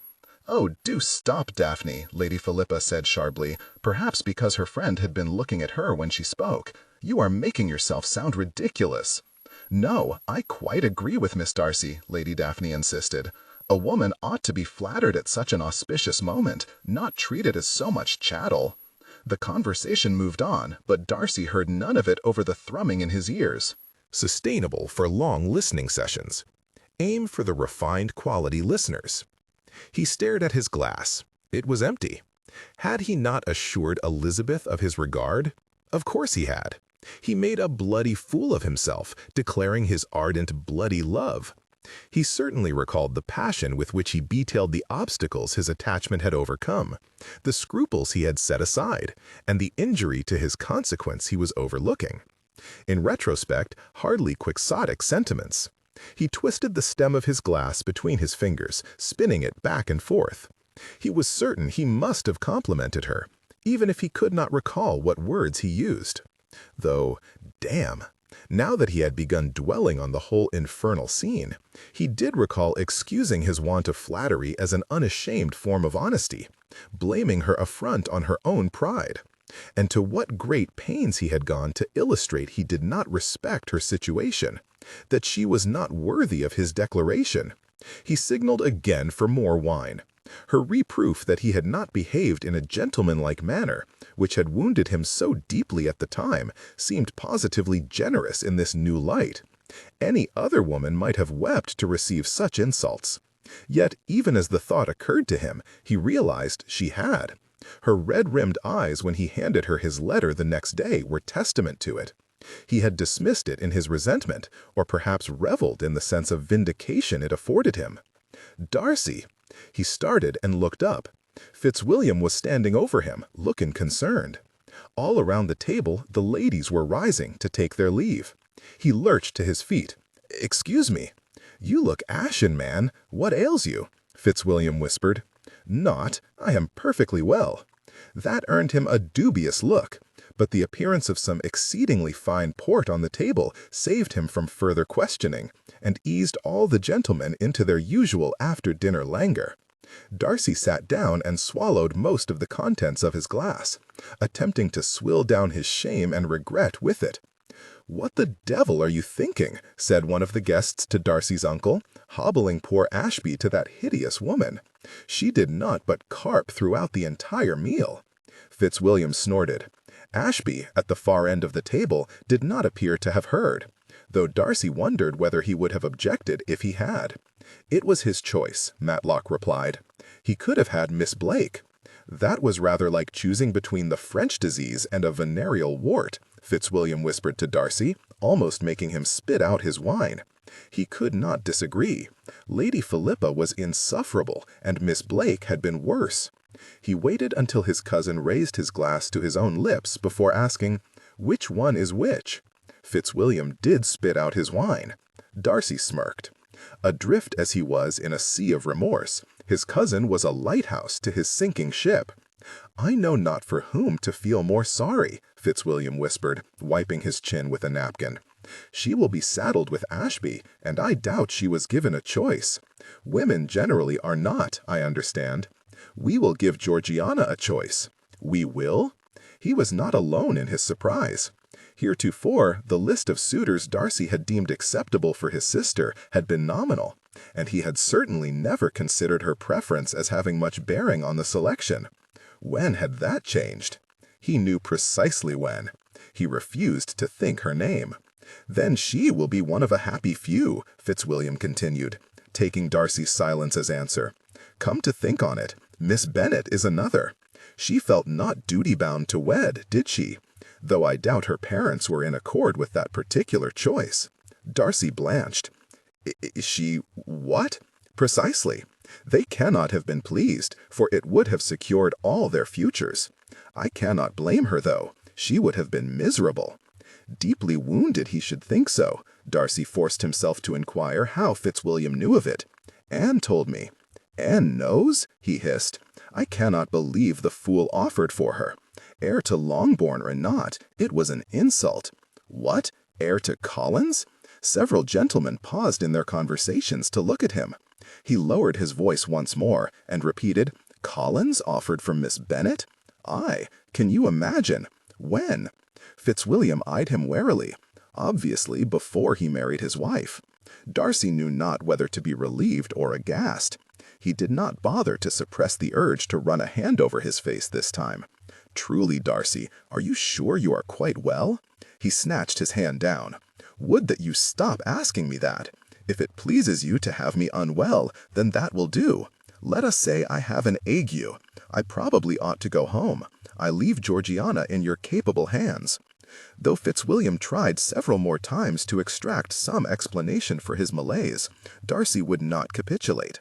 Oh, do stop, Daphne, Lady Philippa said sharply, perhaps because her friend had been looking at her when she spoke. You are making yourself sound ridiculous. No, I quite agree with Miss Darcy, Lady Daphne insisted. A woman ought to be flattered at such an auspicious moment, not treated as so much chattel. The conversation moved on, but Darcy heard none of it over the thrumming in his ears. Sustainable for long listening sessions. Aim for the refined quality listeners. He stared at his glass. It was empty. Had he not assured Elizabeth of his regard? Of course he had. He made a bloody fool of himself, declaring his ardent, bloody love. He certainly recalled the passion with which he detailed the obstacles his attachment had overcome, the scruples he had set aside, and the injury to his consequence he was overlooking. In retrospect, hardly quixotic sentiments. He twisted the stem of his glass between his fingers, spinning it back and forth. He was certain he must have complimented her, even if he could not recall what words he used. Though, damn, now that he had begun dwelling on the whole infernal scene, he did recall excusing his want of flattery as an unashamed form of honesty, blaming her affront on her own pride. And to what great pains he had gone to illustrate he did not respect her situation, that she was not worthy of his declaration. He signaled again for more wine. Her reproof that he had not behaved in a gentlemanlike manner, which had wounded him so deeply at the time, seemed positively generous in this new light. Any other woman might have wept to receive such insults. Yet, even as the thought occurred to him, he realized she had. Her red-rimmed eyes when he handed her his letter the next day were testament to it. He had dismissed it in his resentment, or perhaps reveled in the sense of vindication it afforded him. Darcy! He started and looked up. Fitzwilliam was standing over him, looking concerned. All around the table the ladies were rising to take their leave. He lurched to his feet. "Excuse me." "You look ashen, man. What ails you?" Fitzwilliam whispered. "Naught. I am perfectly well." That earned him a dubious look, but the appearance of some exceedingly fine port on the table saved him from further questioning, and eased all the gentlemen into their usual after-dinner languor. Darcy sat down and swallowed most of the contents of his glass, attempting to swill down his shame and regret with it. "What the devil are you thinking?" said one of the guests to Darcy's uncle, hobbling poor Ashby to that hideous woman. "She did not but carp throughout the entire meal." Fitzwilliam snorted. Ashby, at the far end of the table, did not appear to have heard. though Darcy wondered whether he would have objected if he had. It was his choice, Matlock replied. He could have had Miss Blake. That was rather like choosing between the French disease and a venereal wart, Fitzwilliam whispered to Darcy, almost making him spit out his wine. He could not disagree. Lady Philippa was insufferable, and Miss Blake had been worse. He waited until his cousin raised his glass to his own lips before asking, "Which one is which?" Fitzwilliam did spit out his wine. Darcy smirked. Adrift as he was in a sea of remorse, his cousin was a lighthouse to his sinking ship. "I know not for whom to feel more sorry," Fitzwilliam whispered, wiping his chin with a napkin. "She will be saddled with Ashby, and I doubt she was given a choice. Women generally are not, I understand. We will give Georgiana a choice." "We will?" He was not alone in his surprise. Heretofore, the list of suitors Darcy had deemed acceptable for his sister had been nominal, and he had certainly never considered her preference as having much bearing on the selection. When had that changed? He knew precisely when. He refused to think her name. "Then she will be one of a happy few," Fitzwilliam continued, taking Darcy's silence as answer. "Come to think on it, Miss Bennet is another. She felt not duty-bound to wed, did she? Though I doubt her parents were in accord with that particular choice." Darcy blanched. "Is she what?" "Precisely. They cannot have been pleased, for it would have secured all their futures. I cannot blame her, though. She would have been miserable." Deeply wounded he should think so. Darcy forced himself to inquire how Fitzwilliam knew of it. "Anne told me." "Anne knows?" he hissed. "I cannot believe the fool offered for her. Heir to Longbourn or not, it was an insult." "What? Heir to Collins?" Several gentlemen paused in their conversations to look at him. He lowered his voice once more and repeated, "Collins offered for Miss Bennet?" "Aye. Can you imagine? When?" Fitzwilliam eyed him warily. Obviously before he married his wife. Darcy knew not whether to be relieved or aghast. He did not bother to suppress the urge to run a hand over his face this time. "Truly, Darcy, are you sure you are quite well?" He snatched his hand down. "Would that you stop asking me that. If it pleases you to have me unwell, then that will do. Let us say I have an ague. I probably ought to go home. I leave Georgiana in your capable hands." Though Fitzwilliam tried several more times to extract some explanation for his malaise, Darcy would not capitulate.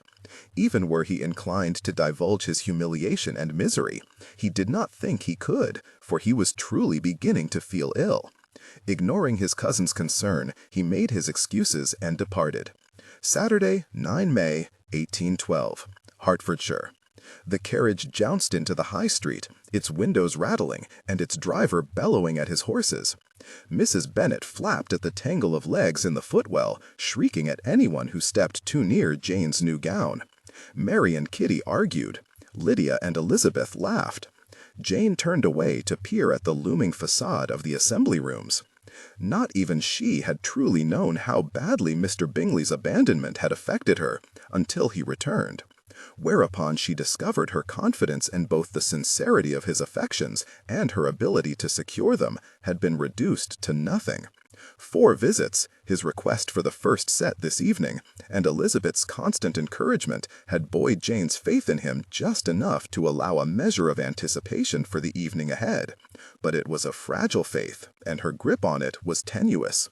Even were he inclined to divulge his humiliation and misery, he did not think he could, for he was truly beginning to feel ill. Ignoring his cousin's concern, he made his excuses and departed. Saturday, 9 May, 1812, Hertfordshire. The carriage jounced into the High Street, its windows rattling and its driver bellowing at his horses. Mrs. Bennet flapped at the tangle of legs in the footwell, shrieking at anyone who stepped too near Jane's new gown. Mary and Kitty argued. Lydia and Elizabeth laughed. Jane turned away to peer at the looming facade of the assembly rooms. Not even she had truly known how badly Mr. Bingley's abandonment had affected her until he returned. Whereupon she discovered her confidence in both the sincerity of his affections and her ability to secure them had been reduced to nothing. 4 visits, his request for the first set this evening, and Elizabeth's constant encouragement had buoyed Jane's faith in him just enough to allow a measure of anticipation for the evening ahead. But it was a fragile faith, and her grip on it was tenuous.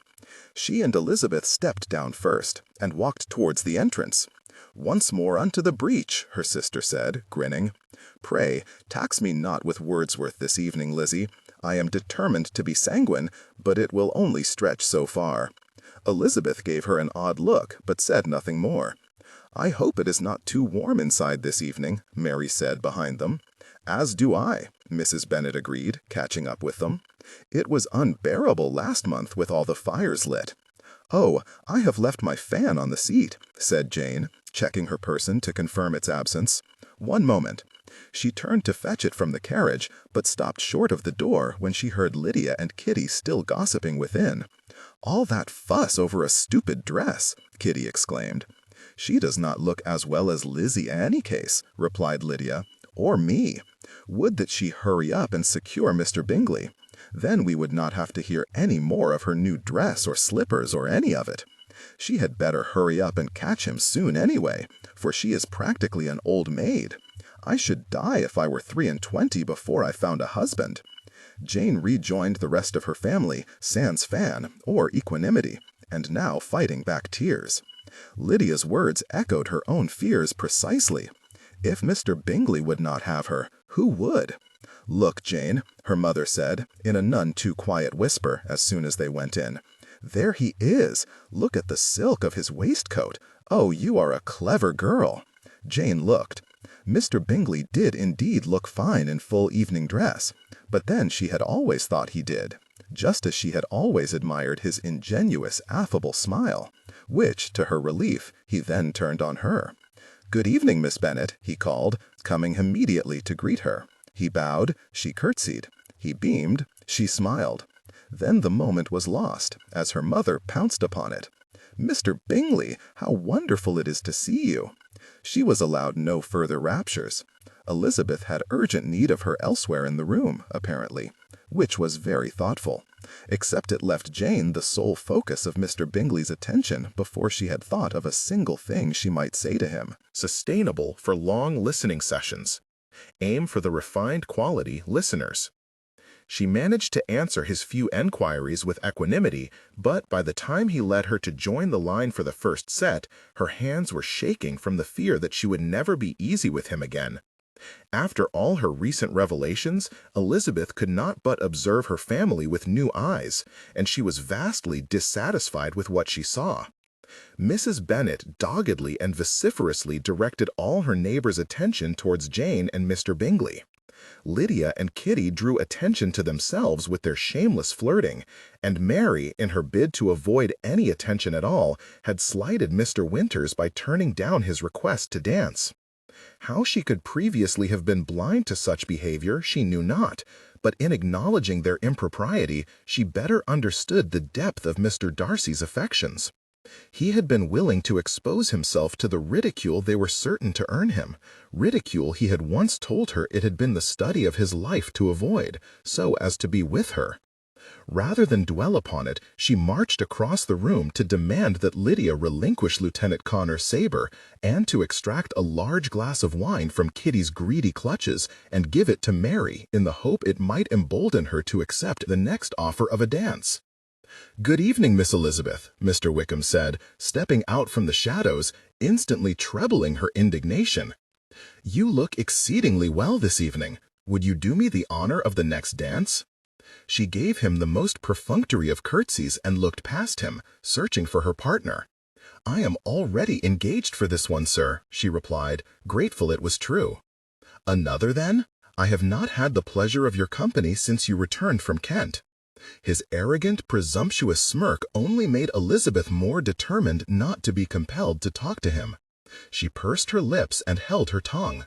She and Elizabeth stepped down first, and walked towards the entrance. "Once more unto the breach," her sister said, grinning. "Pray, tax me not with Wordsworth this evening, Lizzie. I am determined to be sanguine, but it will only stretch so far." Elizabeth gave her an odd look, but said nothing more. "I hope it is not too warm inside this evening," Mary said behind them. "As do I," Mrs. Bennet agreed, catching up with them. "It was unbearable last month with all the fires lit." "Oh, I have left my fan on the seat," said Jane, checking her person to confirm its absence. "One moment." She turned to fetch it from the carriage, but stopped short of the door when she heard Lydia and Kitty still gossiping within. "All that fuss over a stupid dress," Kitty exclaimed. "She does not look as well as Lizzie in any case," replied Lydia. "Or me. Would that she hurry up and secure Mr. Bingley. Then we would not have to hear any more of her new dress or slippers or any of it. She had better hurry up and catch him soon anyway, for she is practically an old maid. I should die if I were 23 before I found a husband." Jane rejoined the rest of her family, sans fan, or equanimity, and now fighting back tears. Lydia's words echoed her own fears precisely. If Mr. Bingley would not have her, who would? "Look, Jane," her mother said, in a none too quiet whisper as soon as they went in. "There he is! Look at the silk of his waistcoat! Oh, you are a clever girl!" Jane looked. Mr. Bingley did indeed look fine in full evening dress, but then she had always thought he did, just as she had always admired his ingenuous, affable smile, which, to her relief, he then turned on her. "Good evening, Miss Bennet," he called, coming immediately to greet her. He bowed, she curtsied. He beamed, she smiled. Then the moment was lost, as her mother pounced upon it. "Mr. Bingley, how wonderful it is to see you!" She was allowed no further raptures. Elizabeth had urgent need of her elsewhere in the room, apparently, which was very thoughtful, except it left Jane the sole focus of Mr. Bingley's attention before she had thought of a single thing she might say to him. Sustainable for long listening sessions. Aim for the refined quality listeners. She managed to answer his few enquiries with equanimity, but by the time he led her to join the line for the first set, her hands were shaking from the fear that she would never be easy with him again. After all her recent revelations, Elizabeth could not but observe her family with new eyes, and she was vastly dissatisfied with what she saw. Mrs. Bennet doggedly and vociferously directed all her neighbors' attention towards Jane and Mr. Bingley. Lydia and Kitty drew attention to themselves with their shameless flirting, and Mary, in her bid to avoid any attention at all, had slighted Mr. Winters by turning down his request to dance. How she could previously have been blind to such behavior, she knew not, but in acknowledging their impropriety, she better understood the depth of Mr. Darcy's affections. He had been willing to expose himself to the ridicule they were certain to earn him, ridicule he had once told her it had been the study of his life to avoid, so as to be with her. Rather than dwell upon it, she marched across the room to demand that Lydia relinquish Lieutenant Connor's sabre, and to extract a large glass of wine from Kitty's greedy clutches and give it to Mary in the hope it might embolden her to accept the next offer of a dance. "Good evening, Miss Elizabeth," Mr. Wickham said, stepping out from the shadows, instantly trebling her indignation. "You look exceedingly well this evening. Would you do me the honor of the next dance?" She gave him the most perfunctory of curtsies and looked past him, searching for her partner. "I am already engaged for this one, sir," she replied, grateful it was true. "Another, then? I have not had the pleasure of your company since you returned from Kent." His arrogant, presumptuous smirk only made Elizabeth more determined not to be compelled to talk to him. She pursed her lips and held her tongue.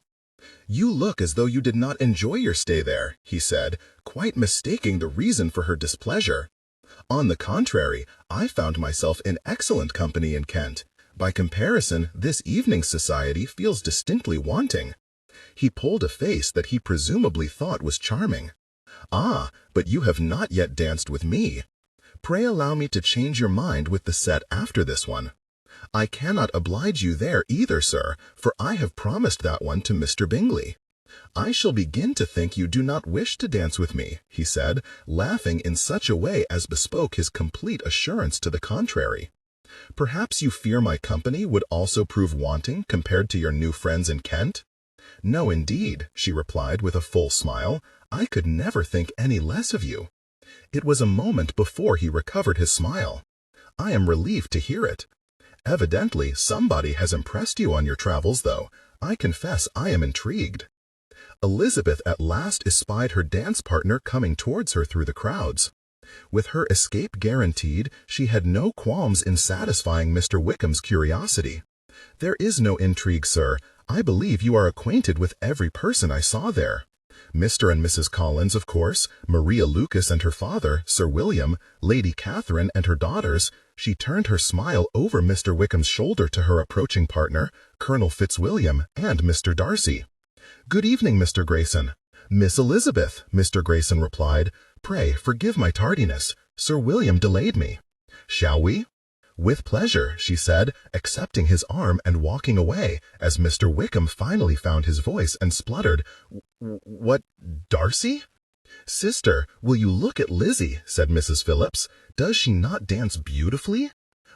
"You look as though you did not enjoy your stay there," he said, quite mistaking the reason for her displeasure. "On the contrary, I found myself in excellent company in Kent. By comparison, this evening's society feels distinctly wanting." He pulled a face that he presumably thought was charming. "Ah, but you have not yet danced with me. Pray allow me to change your mind with the set after this one." "I cannot oblige you there either, sir, for I have promised that one to Mr. Bingley." "I shall begin to think you do not wish to dance with me," he said, laughing in such a way as bespoke his complete assurance to the contrary. "Perhaps you fear my company would also prove wanting compared to your new friends in Kent?" "No, indeed," she replied with a full smile. "I could never think any less of you." It was a moment before he recovered his smile. "I am relieved to hear it. Evidently, somebody has impressed you on your travels, though. I confess I am intrigued." Elizabeth at last espied her dance partner coming towards her through the crowds. With her escape guaranteed, she had no qualms in satisfying Mr. Wickham's curiosity. "There is no intrigue, sir. I believe you are acquainted with every person I saw there. Mr. and Mrs. Collins, of course, Maria Lucas and her father, Sir William, Lady Catherine and her daughters." She turned her smile over Mr. Wickham's shoulder to her approaching partner, Colonel Fitzwilliam, and Mr. Darcy. "Good evening, Mr. Grayson." "Miss Elizabeth," Mr. Grayson replied. Pray forgive my tardiness. Sir William delayed me. Shall we? With pleasure, she said, accepting his arm and walking away, as Mr. Wickham finally found his voice and spluttered, What, Darcy? Sister, will you look at Lizzie, said Mrs. Phillips. Does she not dance beautifully?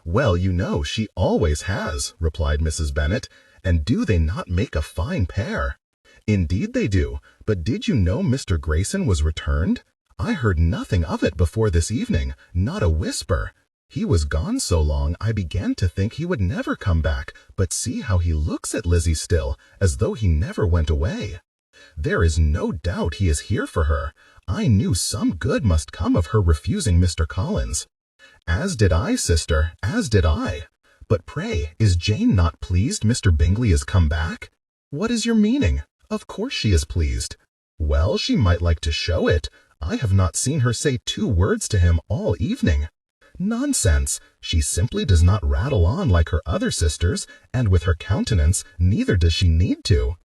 Well, you know, she always has, replied Mrs. Bennet. And do they not make a fine pair? Indeed they do, but did you know Mr. Grayson was returned? I heard nothing of it before this evening, not a whisper. He was gone so long I began to think he would never come back, but see how he looks at Lizzie still, as though he never went away. There is no doubt he is here for her. I knew some good must come of her refusing Mr. Collins. As did I, sister, as did I. But pray, is Jane not pleased Mr. Bingley is come back? What is your meaning? Of course she is pleased. Well, she might like to show it. I have not seen her say 2 words to him all evening. Nonsense! She simply does not rattle on like her other sisters, and with her countenance, neither does she need to.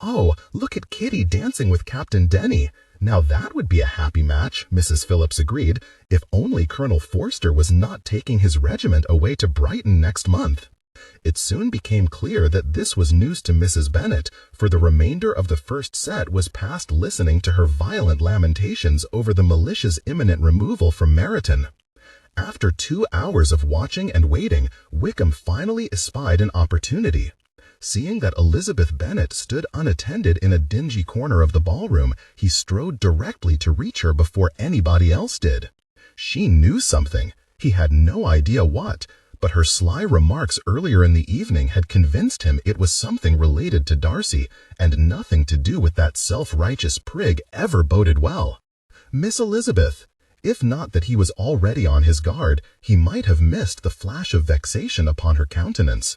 Oh, look at Kitty dancing with Captain Denny. Now that would be a happy match, Mrs. Phillips agreed, if only Colonel Forster was not taking his regiment away to Brighton next month. It soon became clear that this was news to Mrs. Bennet, for the remainder of the first set was passed listening to her violent lamentations over the militia's imminent removal from Meryton. After 2 hours of watching and waiting, Wickham finally espied an opportunity. Seeing that Elizabeth Bennet stood unattended in a dingy corner of the ballroom, he strode directly to reach her before anybody else did. She knew something. He had no idea what, but her sly remarks earlier in the evening had convinced him it was something related to Darcy, and nothing to do with that self-righteous prig ever boded well. Miss Elizabeth! If not that he was already on his guard, he might have missed the flash of vexation upon her countenance.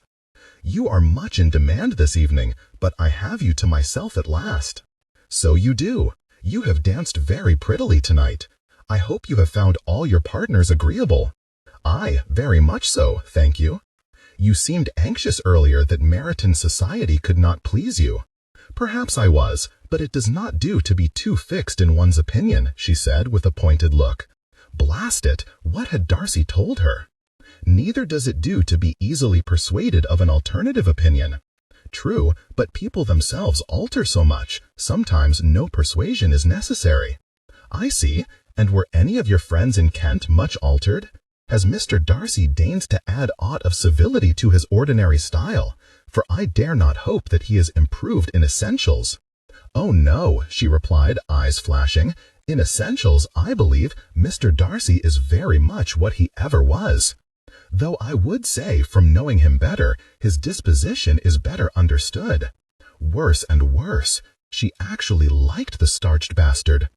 You are much in demand this evening, but I have you to myself at last. So you do. You have danced very prettily tonight. I hope you have found all your partners agreeable. Aye, very much so, thank you. You seemed anxious earlier that Meryton society could not please you. Perhaps I was, but it does not do to be too fixed in one's opinion, she said with a pointed look. Blast it, what had Darcy told her? Neither does it do to be easily persuaded of an alternative opinion. True, but people themselves alter so much, sometimes no persuasion is necessary. I see, and were any of your friends in Kent much altered? Has Mr. Darcy deigned to add aught of civility to his ordinary style? For I dare not hope that he is improved in essentials. Oh no, she replied, eyes flashing. In essentials, I believe, Mr. Darcy is very much what he ever was. Though I would say, from knowing him better, his disposition is better understood. Worse and worse, she actually liked the starched bastard.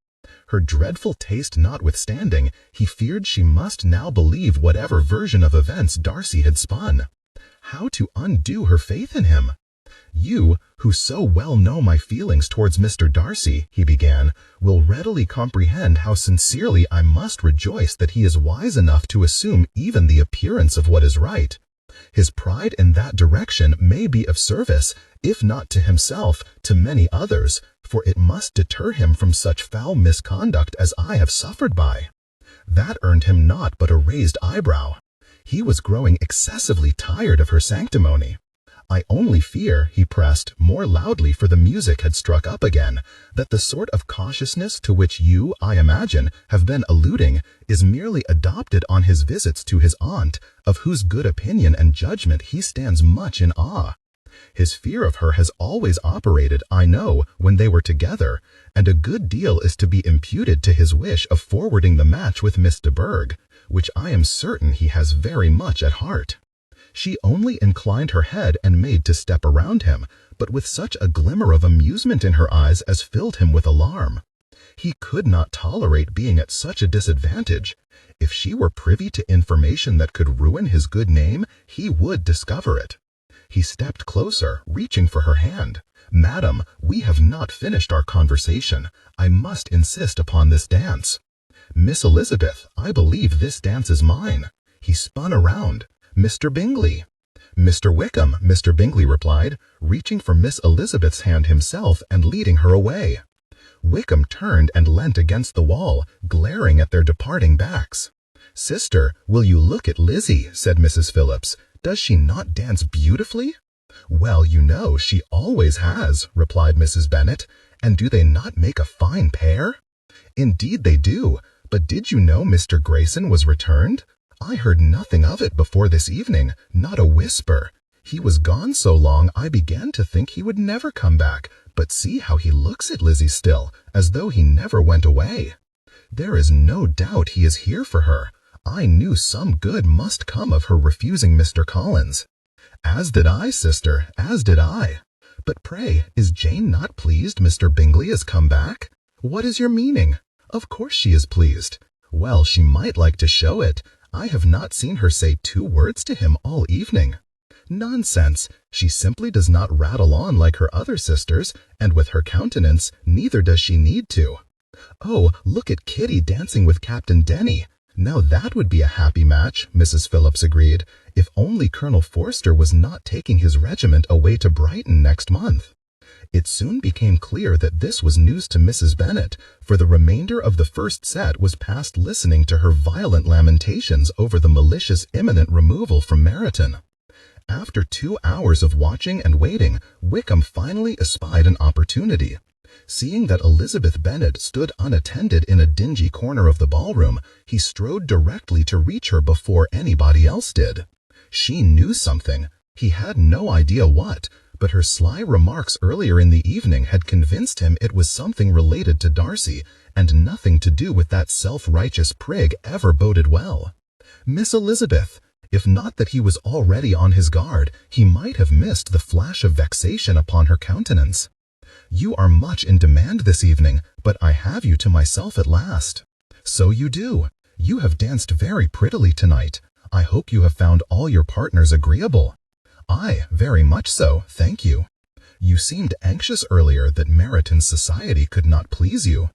Her dreadful taste notwithstanding, he feared she must now believe whatever version of events Darcy had spun. How to undo her faith in him? You, who so well know my feelings towards Mr. Darcy, he began, will readily comprehend how sincerely I must rejoice that he is wise enough to assume even the appearance of what is right. His pride in that direction may be of service, if not to himself, to many others, for it must deter him from such foul misconduct as I have suffered by. That earned him naught but a raised eyebrow. He was growing excessively tired of her sanctimony. I only fear, he pressed, more loudly for the music had struck up again, that the sort of cautiousness to which you, I imagine, have been alluding, is merely adopted on his visits to his aunt, of whose good opinion and judgment he stands much in awe. His fear of her has always operated, I know, when they were together, and a good deal is to be imputed to his wish of forwarding the match with Miss de Bourgh, which I am certain he has very much at heart. She only inclined her head and made to step around him, but with such a glimmer of amusement in her eyes as filled him with alarm. He could not tolerate being at such a disadvantage. If she were privy to information that could ruin his good name, he would discover it. He stepped closer, reaching for her hand. Madam, we have not finished our conversation. I must insist upon this dance. Miss Elizabeth, I believe this dance is mine. He spun around. Mr. Bingley. Mr. Wickham, Mr. Bingley replied, reaching for Miss Elizabeth's hand himself and leading her away. Wickham turned and leant against the wall, glaring at their departing backs. "Sister, will you look at Lizzie?" said Mrs. Phillips. "Does she not dance beautifully?" "Well, you know, she always has," replied Mrs. Bennet. "And do they not make a fine pair?" "Indeed they do. But did you know Mr. Grayson was returned? I heard nothing of it before this evening, not a whisper. He was gone so long I began to think he would never come back, but see how he looks at Lizzie still, as though he never went away. There is no doubt he is here for her. I knew some good must come of her refusing Mr. Collins." "As did I, sister, as did I. But pray, is Jane not pleased Mr. Bingley has come back? What is your meaning? Of course she is pleased. Well, she might like to show it. I have not seen her say 2 words to him all evening." "Nonsense. She simply does not rattle on like her other sisters, and with her countenance, neither does she need to. Oh, look at Kitty dancing with Captain Denny. Now that would be a happy match," Mrs. Phillips agreed, "if only Colonel Forster was not taking his regiment away to Brighton next month." It soon became clear that this was news to Mrs. Bennet, for the remainder of the first set was passed listening to her violent lamentations over the malicious imminent removal from Meryton. After 2 hours of watching and waiting, Wickham finally espied an opportunity. Seeing that Elizabeth Bennet stood unattended in a dingy corner of the ballroom, he strode directly to reach her before anybody else did. She knew something. He had no idea what, but her sly remarks earlier in the evening had convinced him it was something related to Darcy, and nothing to do with that self-righteous prig ever boded well. Miss Elizabeth! If not that he was already on his guard, he might have missed the flash of vexation upon her countenance. "You are much in demand this evening, but I have you to myself at last." "So you do. You have danced very prettily tonight. I hope you have found all your partners agreeable." "Aye, very much so, thank you." "You seemed anxious earlier that Meryton's society could not please you."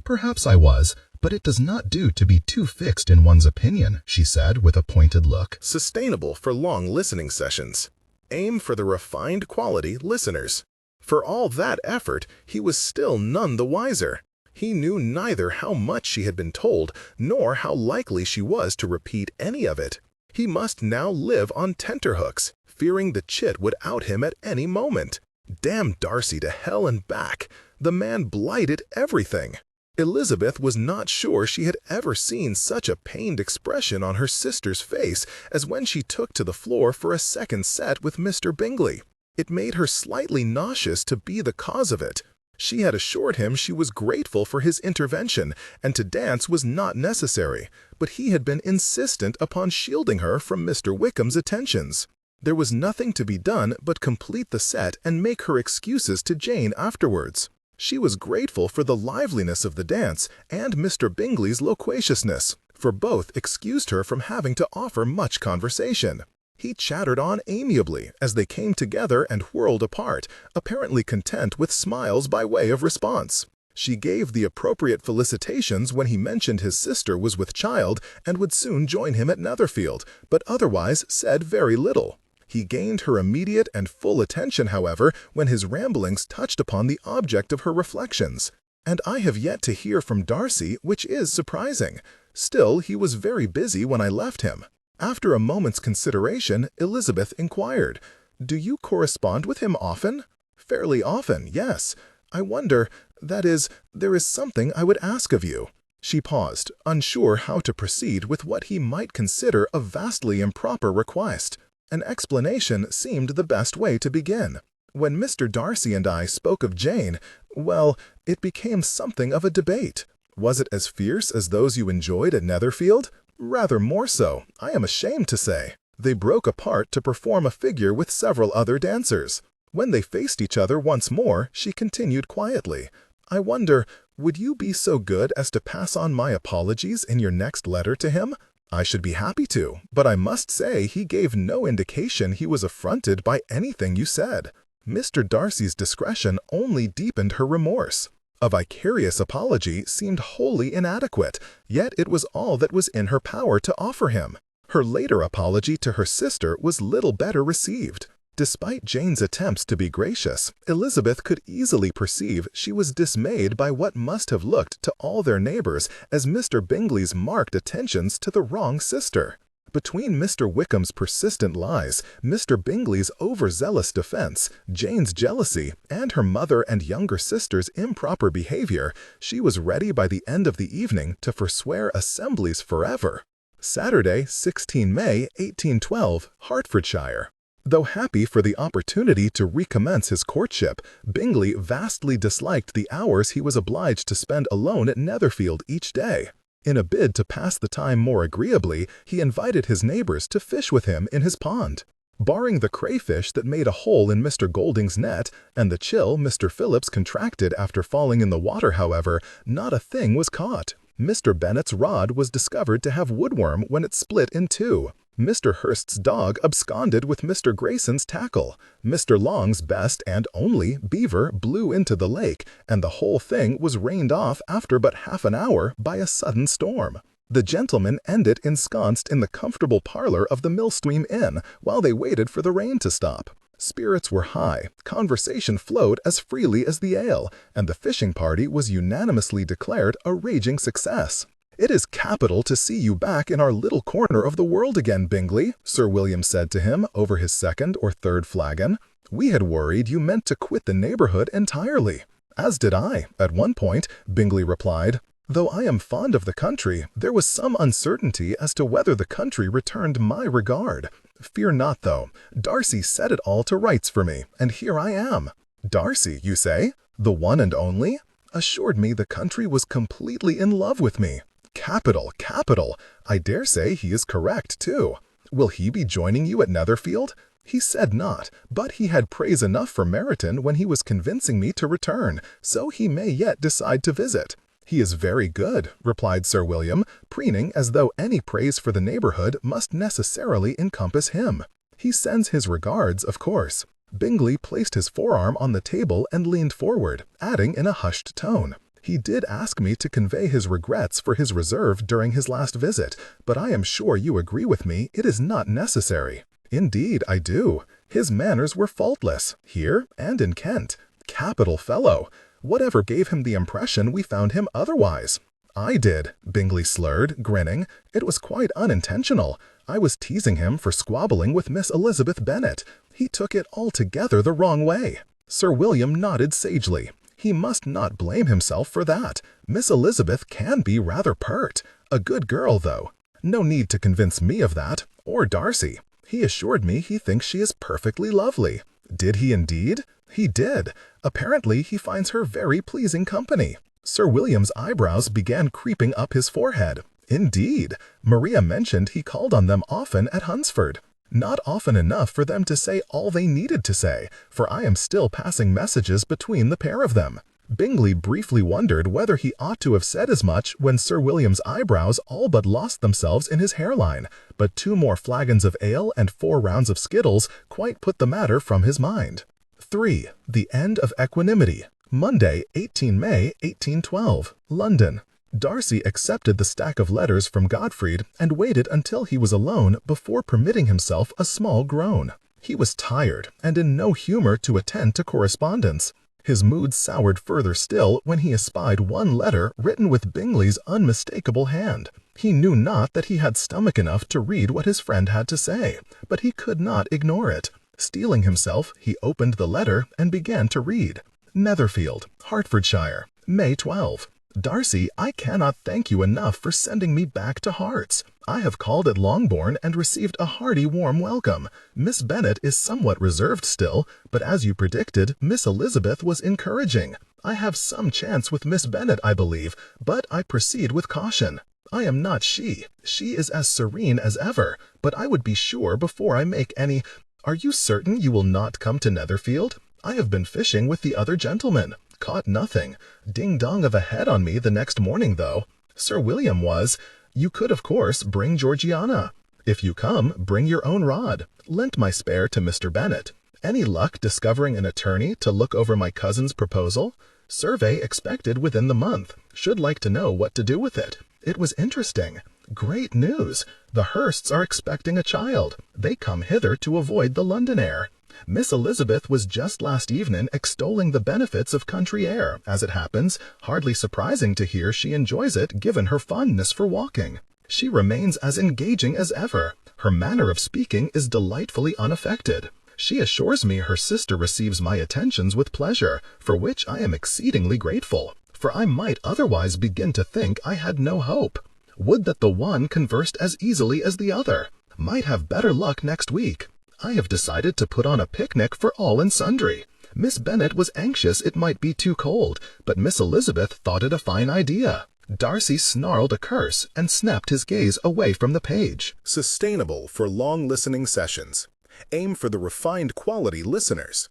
"Perhaps I was, but it does not do to be too fixed in one's opinion," she said with a pointed look. Sustainable for long listening sessions. Aim for the refined quality listeners. For all that effort, he was still none the wiser. He knew neither how much she had been told, nor how likely she was to repeat any of it. He must now live on tenterhooks, fearing the chit would out him at any moment. Damn Darcy to hell and back. The man blighted everything. Elizabeth was not sure she had ever seen such a pained expression on her sister's face as when she took to the floor for a second set with Mr. Bingley. It made her slightly nauseous to be the cause of it. She had assured him she was grateful for his intervention, and to dance was not necessary, but he had been insistent upon shielding her from Mr. Wickham's attentions. There was nothing to be done but complete the set and make her excuses to Jane afterwards. She was grateful for the liveliness of the dance and Mr. Bingley's loquaciousness, for both excused her from having to offer much conversation. He chattered on amiably as they came together and whirled apart, apparently content with smiles by way of response. She gave the appropriate felicitations when he mentioned his sister was with child and would soon join him at Netherfield, but otherwise said very little. He gained her immediate and full attention, however, when his ramblings touched upon the object of her reflections. And I have yet to hear from Darcy, which is surprising. Still, he was very busy when I left him. After a moment's consideration, Elizabeth inquired, "Do you correspond with him often?" "Fairly often, yes. I wonder, that is, there is something I would ask of you." She paused, unsure how to proceed with what he might consider a vastly improper request. An explanation seemed the best way to begin. When Mr. Darcy and I spoke of Jane, well, it became something of a debate. Was it as fierce as those you enjoyed at Netherfield? Rather more so, I am ashamed to say. They broke apart to perform a figure with several other dancers. When they faced each other once more, she continued quietly, "I wonder, would you be so good as to pass on my apologies in your next letter to him? I should be happy to, but I must say he gave no indication he was affronted by anything you said." Mr. Darcy's discretion only deepened her remorse. A vicarious apology seemed wholly inadequate, yet it was all that was in her power to offer him. Her later apology to her sister was little better received. Despite Jane's attempts to be gracious, Elizabeth could easily perceive she was dismayed by what must have looked to all their neighbors as Mr. Bingley's marked attentions to the wrong sister. Between Mr. Wickham's persistent lies, Mr. Bingley's overzealous defense, Jane's jealousy, and her mother and younger sister's improper behavior, she was ready by the end of the evening to forswear assemblies forever. Saturday, 16 May, 1812, Hertfordshire. Though happy for the opportunity to recommence his courtship, Bingley vastly disliked the hours he was obliged to spend alone at Netherfield each day. In a bid to pass the time more agreeably, he invited his neighbors to fish with him in his pond. Barring the crayfish that made a hole in Mr. Golding's net, and the chill Mr. Phillips contracted after falling in the water, however, not a thing was caught. Mr. Bennet's rod was discovered to have woodworm when it split in two. Mr. Hurst's dog absconded with Mr. Grayson's tackle. Mr. Long's best and only beaver blew into the lake, and the whole thing was rained off after but half an hour by a sudden storm. The gentlemen ended ensconced in the comfortable parlor of the Millstream Inn while they waited for the rain to stop. Spirits were high, conversation flowed as freely as the ale, and the fishing party was unanimously declared a raging success. "It is capital to see you back in our little corner of the world again, Bingley," Sir William said to him over his second or third flagon. "We had worried you meant to quit the neighborhood entirely." "As did I, at one point," Bingley replied. "Though I am fond of the country, there was some uncertainty as to whether the country returned my regard. Fear not, though. Darcy set it all to rights for me, and here I am." "Darcy, you say? The one and only?" "Assured me the country was completely in love with me." "Capital, capital! I dare say he is correct, too. Will he be joining you at Netherfield?" "He said not, but he had praise enough for Meryton when he was convincing me to return, so he may yet decide to visit." "He is very good," replied Sir William, preening as though any praise for the neighborhood must necessarily encompass him. "He sends his regards, of course." Bingley placed his forearm on the table and leaned forward, adding in a hushed tone, "He did ask me to convey his regrets for his reserve during his last visit, but I am sure you agree with me it is not necessary." "Indeed, I do. His manners were faultless, here and in Kent. Capital fellow! Whatever gave him the impression we found him otherwise?" "I did," Bingley slurred, grinning. "It was quite unintentional. I was teasing him for squabbling with Miss Elizabeth Bennet. He took it altogether the wrong way." Sir William nodded sagely. "He must not blame himself for that. Miss Elizabeth can be rather pert. A good girl, though. No need to convince me of that, or Darcy. He assured me he thinks she is perfectly lovely." "Did he indeed?" "He did. Apparently he finds her very pleasing company." Sir William's eyebrows began creeping up his forehead. "Indeed. Maria mentioned he called on them often at Hunsford." "Not often enough for them to say all they needed to say, for I am still passing messages between the pair of them." Bingley briefly wondered whether he ought to have said as much when Sir William's eyebrows all but lost themselves in his hairline, but 2 more flagons of ale and 4 rounds of skittles quite put the matter from his mind. 3. The End of Equanimity. Monday, 18 May, 1812, London. Darcy accepted the stack of letters from Gottfried and waited until he was alone before permitting himself a small groan. He was tired and in no humor to attend to correspondence. His mood soured further still when he espied one letter written with Bingley's unmistakable hand. He knew not that he had stomach enough to read what his friend had to say, but he could not ignore it. Steeling himself, he opened the letter and began to read. Netherfield, Hertfordshire, May 12. Darcy, I cannot thank you enough for sending me back to Hearts. I have called at Longbourn and received a hearty warm welcome. Miss Bennet is somewhat reserved still, but as you predicted, Miss Elizabeth was encouraging. I have some chance with Miss Bennet, I believe, but I proceed with caution. I am not she. She is as serene as ever, but I would be sure before I make any... Are you certain you will not come to Netherfield? I have been fishing with the other gentlemen. Caught nothing. Ding-dong of a head on me the next morning, though. Sir William was. You could, of course, bring Georgiana. If you come, bring your own rod. Lent my spare to Mr. Bennet. Any luck discovering an attorney to look over my cousin's proposal? Survey expected within the month. Should like to know what to do with it. It was interesting. Great news. The Hursts are expecting a child. They come hither to avoid the London air. Miss Elizabeth was just last evening extolling the benefits of country air. As it happens, hardly surprising to hear she enjoys it given her fondness for walking. She remains as engaging as ever. Her manner of speaking is delightfully unaffected. She assures me her sister receives my attentions with pleasure, for which I am exceedingly grateful, for I might otherwise begin to think I had no hope. Would that the one conversed as easily as the other. Might have better luck next week. I have decided to put on a picnic for all and sundry. Miss Bennet was anxious it might be too cold, but Miss Elizabeth thought it a fine idea. Darcy snarled a curse and snapped his gaze away from the page. Sustainable for long listening sessions. Aim for the refined quality listeners.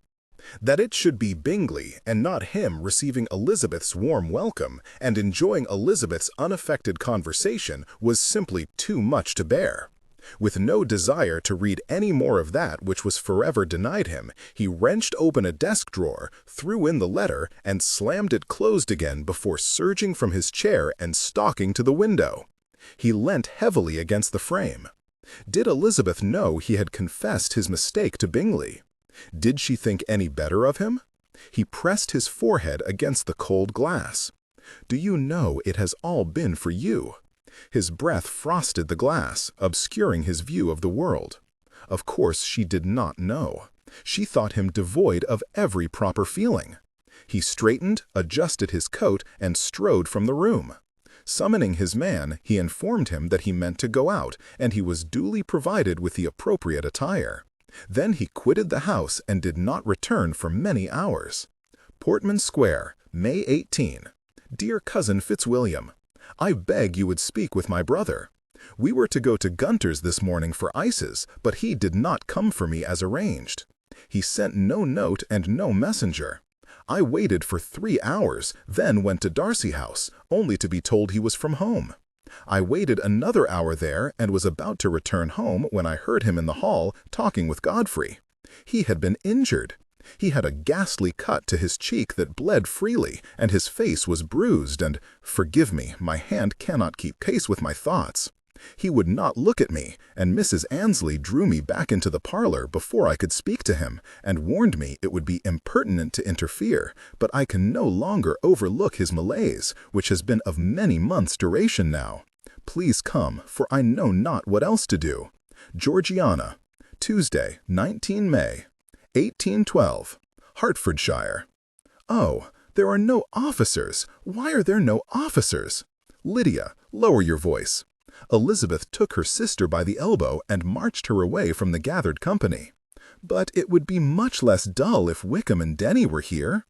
That it should be Bingley and not him receiving Elizabeth's warm welcome and enjoying Elizabeth's unaffected conversation was simply too much to bear. With no desire to read any more of that which was forever denied him, he wrenched open a desk drawer, threw in the letter, and slammed it closed again before surging from his chair and stalking to the window. He leant heavily against the frame. Did Elizabeth know he had confessed his mistake to Bingley? Did she think any better of him? He pressed his forehead against the cold glass. Do you know it has all been for you? His breath frosted the glass, obscuring his view of the world. Of course she did not know. She thought him devoid of every proper feeling. He straightened, adjusted his coat, and strode from the room. Summoning his man, he informed him that he meant to go out, and he was duly provided with the appropriate attire. Then he quitted the house and did not return for many hours. Portman Square, May 18. Dear Cousin Fitzwilliam, I beg you would speak with my brother. We were to go to Gunter's this morning for ices, but he did not come for me as arranged. He sent no note and no messenger. I waited for 3 hours, then went to Darcy House, only to be told he was from home. I waited another hour there and was about to return home when I heard him in the hall talking with Godfrey. He had been injured. He had a ghastly cut to his cheek that bled freely, and his face was bruised and, forgive me, my hand cannot keep pace with my thoughts. He would not look at me, and Mrs. Annesley drew me back into the parlor before I could speak to him, and warned me it would be impertinent to interfere, but I can no longer overlook his malaise, which has been of many months' duration now. Please come, for I know not what else to do. Georgiana, Tuesday, 19 May. 1812, Hertfordshire. Oh, there are no officers. Why are there no officers? Lydia, lower your voice. Elizabeth took her sister by the elbow and marched her away from the gathered company. But it would be much less dull if Wickham and Denny were here.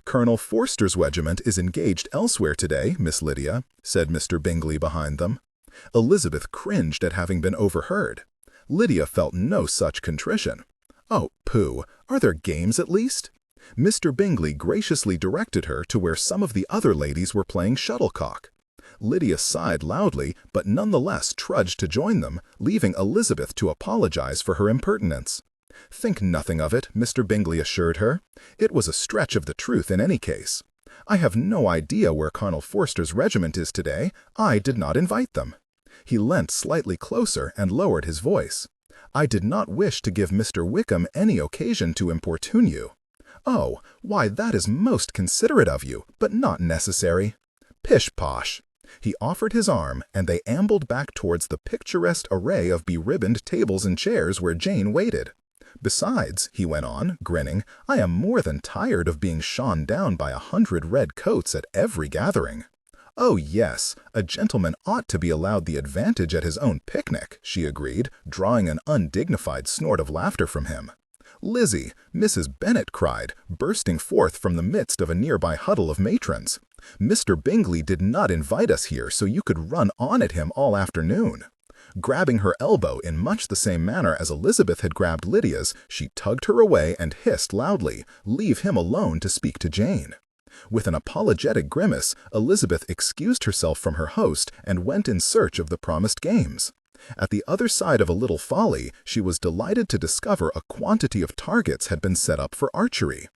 Colonel Forster's regiment is engaged elsewhere today, Miss Lydia, said Mr. Bingley behind them. Elizabeth cringed at having been overheard. Lydia felt no such contrition. Oh, pooh, are there games at least? Mr. Bingley graciously directed her to where some of the other ladies were playing shuttlecock. Lydia sighed loudly, but nonetheless trudged to join them, leaving Elizabeth to apologize for her impertinence. Think nothing of it, Mr. Bingley assured her. It was a stretch of the truth in any case. I have no idea where Colonel Forster's regiment is today. I did not invite them. He leant slightly closer and lowered his voice. I did not wish to give Mr. Wickham any occasion to importune you. Oh, why, that is most considerate of you, but not necessary. Pish-posh. He offered his arm, and they ambled back towards the picturesque array of beribboned tables and chairs where Jane waited. Besides, he went on, grinning, I am more than tired of being shone down by 100 red coats at every gathering. Oh, yes, a gentleman ought to be allowed the advantage at his own picnic, she agreed, drawing an undignified snort of laughter from him. Lizzie, Mrs. Bennet cried, bursting forth from the midst of a nearby huddle of matrons. Mr. Bingley did not invite us here so you could run on at him all afternoon. Grabbing her elbow in much the same manner as Elizabeth had grabbed Lydia's, she tugged her away and hissed loudly, "Leave him alone to speak to Jane." With an apologetic grimace, Elizabeth excused herself from her host and went in search of the promised games. At the other side of a little folly, she was delighted to discover a quantity of targets had been set up for archery.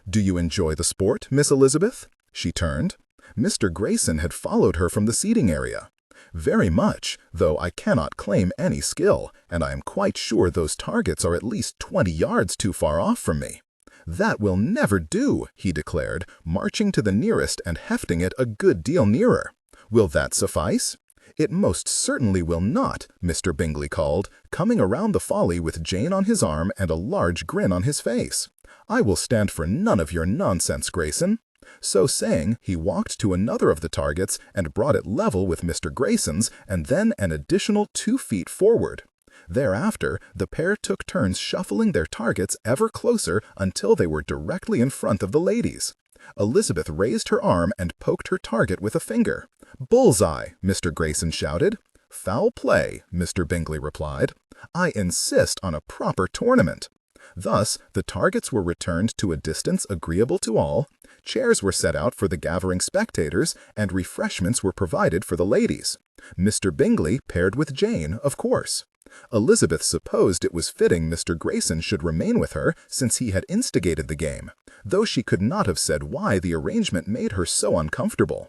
"Do you enjoy the sport, Miss Elizabeth?" She turned. Mr. Grayson had followed her from the seating area. Very much, though I cannot claim any skill, and I am quite sure those targets are at least 20 yards too far off from me. That will never do, he declared, marching to the nearest and hefting it a good deal nearer. Will that suffice? It most certainly will not, Mr. Bingley called, coming around the folly with Jane on his arm and a large grin on his face. I will stand for none of your nonsense, Grayson. So saying, he walked to another of the targets and brought it level with Mr. Grayson's and then an additional 2 feet forward. Thereafter, the pair took turns shuffling their targets ever closer until they were directly in front of the ladies. Elizabeth raised her arm and poked her target with a finger. "Bullseye," Mr. Grayson shouted. "Foul play," Mr. Bingley replied. "I insist on a proper tournament." Thus, the targets were returned to a distance agreeable to all, chairs were set out for the gathering spectators, and refreshments were provided for the ladies. Mr. Bingley paired with Jane, of course. Elizabeth supposed it was fitting Mr. Grayson should remain with her since he had instigated the game, though she could not have said why the arrangement made her so uncomfortable.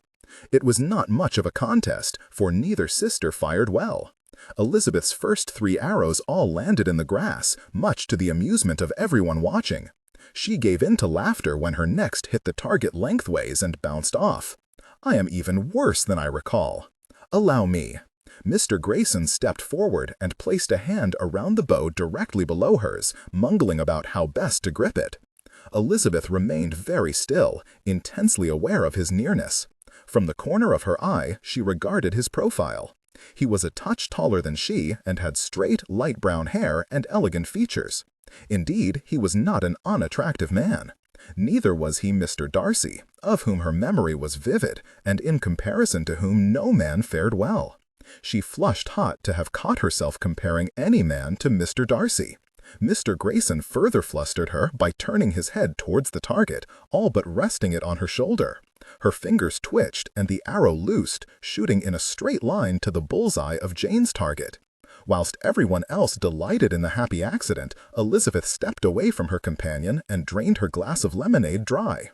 It was not much of a contest, for neither sister fired well. Elizabeth's first 3 arrows all landed in the grass, much to the amusement of everyone watching. She gave in to laughter when her next hit the target lengthways and bounced off. I am even worse than I recall. Allow me. Mr. Grayson stepped forward and placed a hand around the bow directly below hers, mungling about how best to grip it. Elizabeth remained very still, intensely aware of his nearness. From the corner of her eye, she regarded his profile. He was a touch taller than she and had straight, light brown hair and elegant features. Indeed, he was not an unattractive man. Neither was he Mr. Darcy, of whom her memory was vivid, and in comparison to whom no man fared well. She flushed hot to have caught herself comparing any man to Mr. Darcy. Mr. Grayson further flustered her by turning his head towards the target, all but resting it on her shoulder. Her fingers twitched and the arrow loosed, shooting in a straight line to the bullseye of Jane's target. Whilst everyone else delighted in the happy accident, Elizabeth stepped away from her companion and drained her glass of lemonade dry.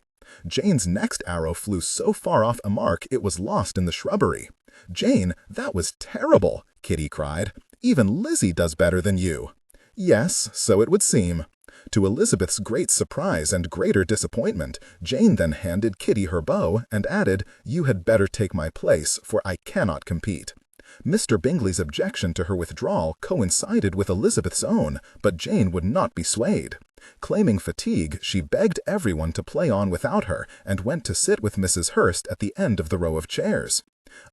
Jane's next arrow flew so far off a mark it was lost in the shrubbery. "Jane, that was terrible," Kitty cried. "Even Lizzie does better than you." Yes, so it would seem. To Elizabeth's great surprise and greater disappointment, Jane then handed Kitty her bow and added, "You had better take my place, for I cannot compete." Mr. Bingley's objection to her withdrawal coincided with Elizabeth's own, but Jane would not be swayed. Claiming fatigue, she begged everyone to play on without her and went to sit with Mrs. Hurst at the end of the row of chairs.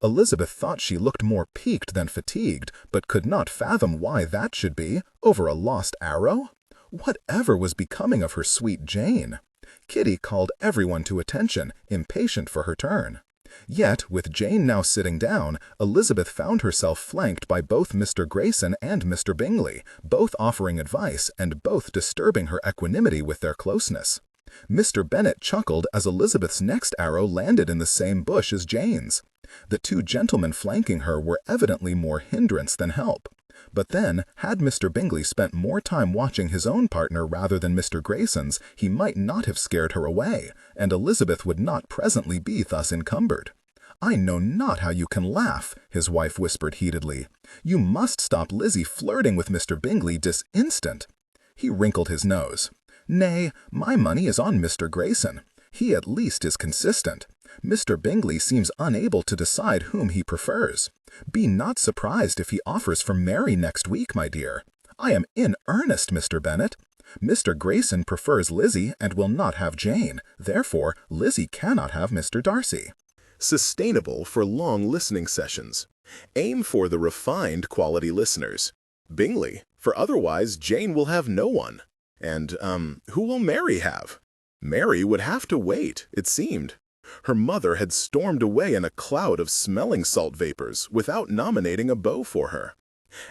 Elizabeth thought she looked more piqued than fatigued, but could not fathom why that should be, over a lost arrow. Whatever was becoming of her sweet Jane? Kitty called everyone to attention, impatient for her turn. Yet, with Jane now sitting down, Elizabeth found herself flanked by both Mr. Grayson and Mr. Bingley, both offering advice and both disturbing her equanimity with their closeness. Mr. Bennet chuckled as Elizabeth's next arrow landed in the same bush as Jane's. The 2 gentlemen flanking her were evidently more hindrance than help. But then, had Mr. Bingley spent more time watching his own partner rather than Mr. Grayson's, he might not have scared her away, and Elizabeth would not presently be thus encumbered. "I know not how you can laugh," his wife whispered heatedly. "You must stop Lizzie flirting with Mr. Bingley this instant." He wrinkled his nose. "Nay, my money is on Mr. Grayson. He at least is consistent. Mr. Bingley seems unable to decide whom he prefers. Be not surprised if he offers for Mary next week, my dear. I am in earnest, Mr. Bennet. Mr. Grayson prefers Lizzie and will not have Jane. Therefore, Lizzie cannot have Mr. Darcy." Sustainable for long listening sessions. Aim for the refined quality listeners. Bingley, for otherwise Jane will have no one. And, who will Mary have? Mary would have to wait, it seemed. Her mother had stormed away in a cloud of smelling salt vapors without nominating a beau for her.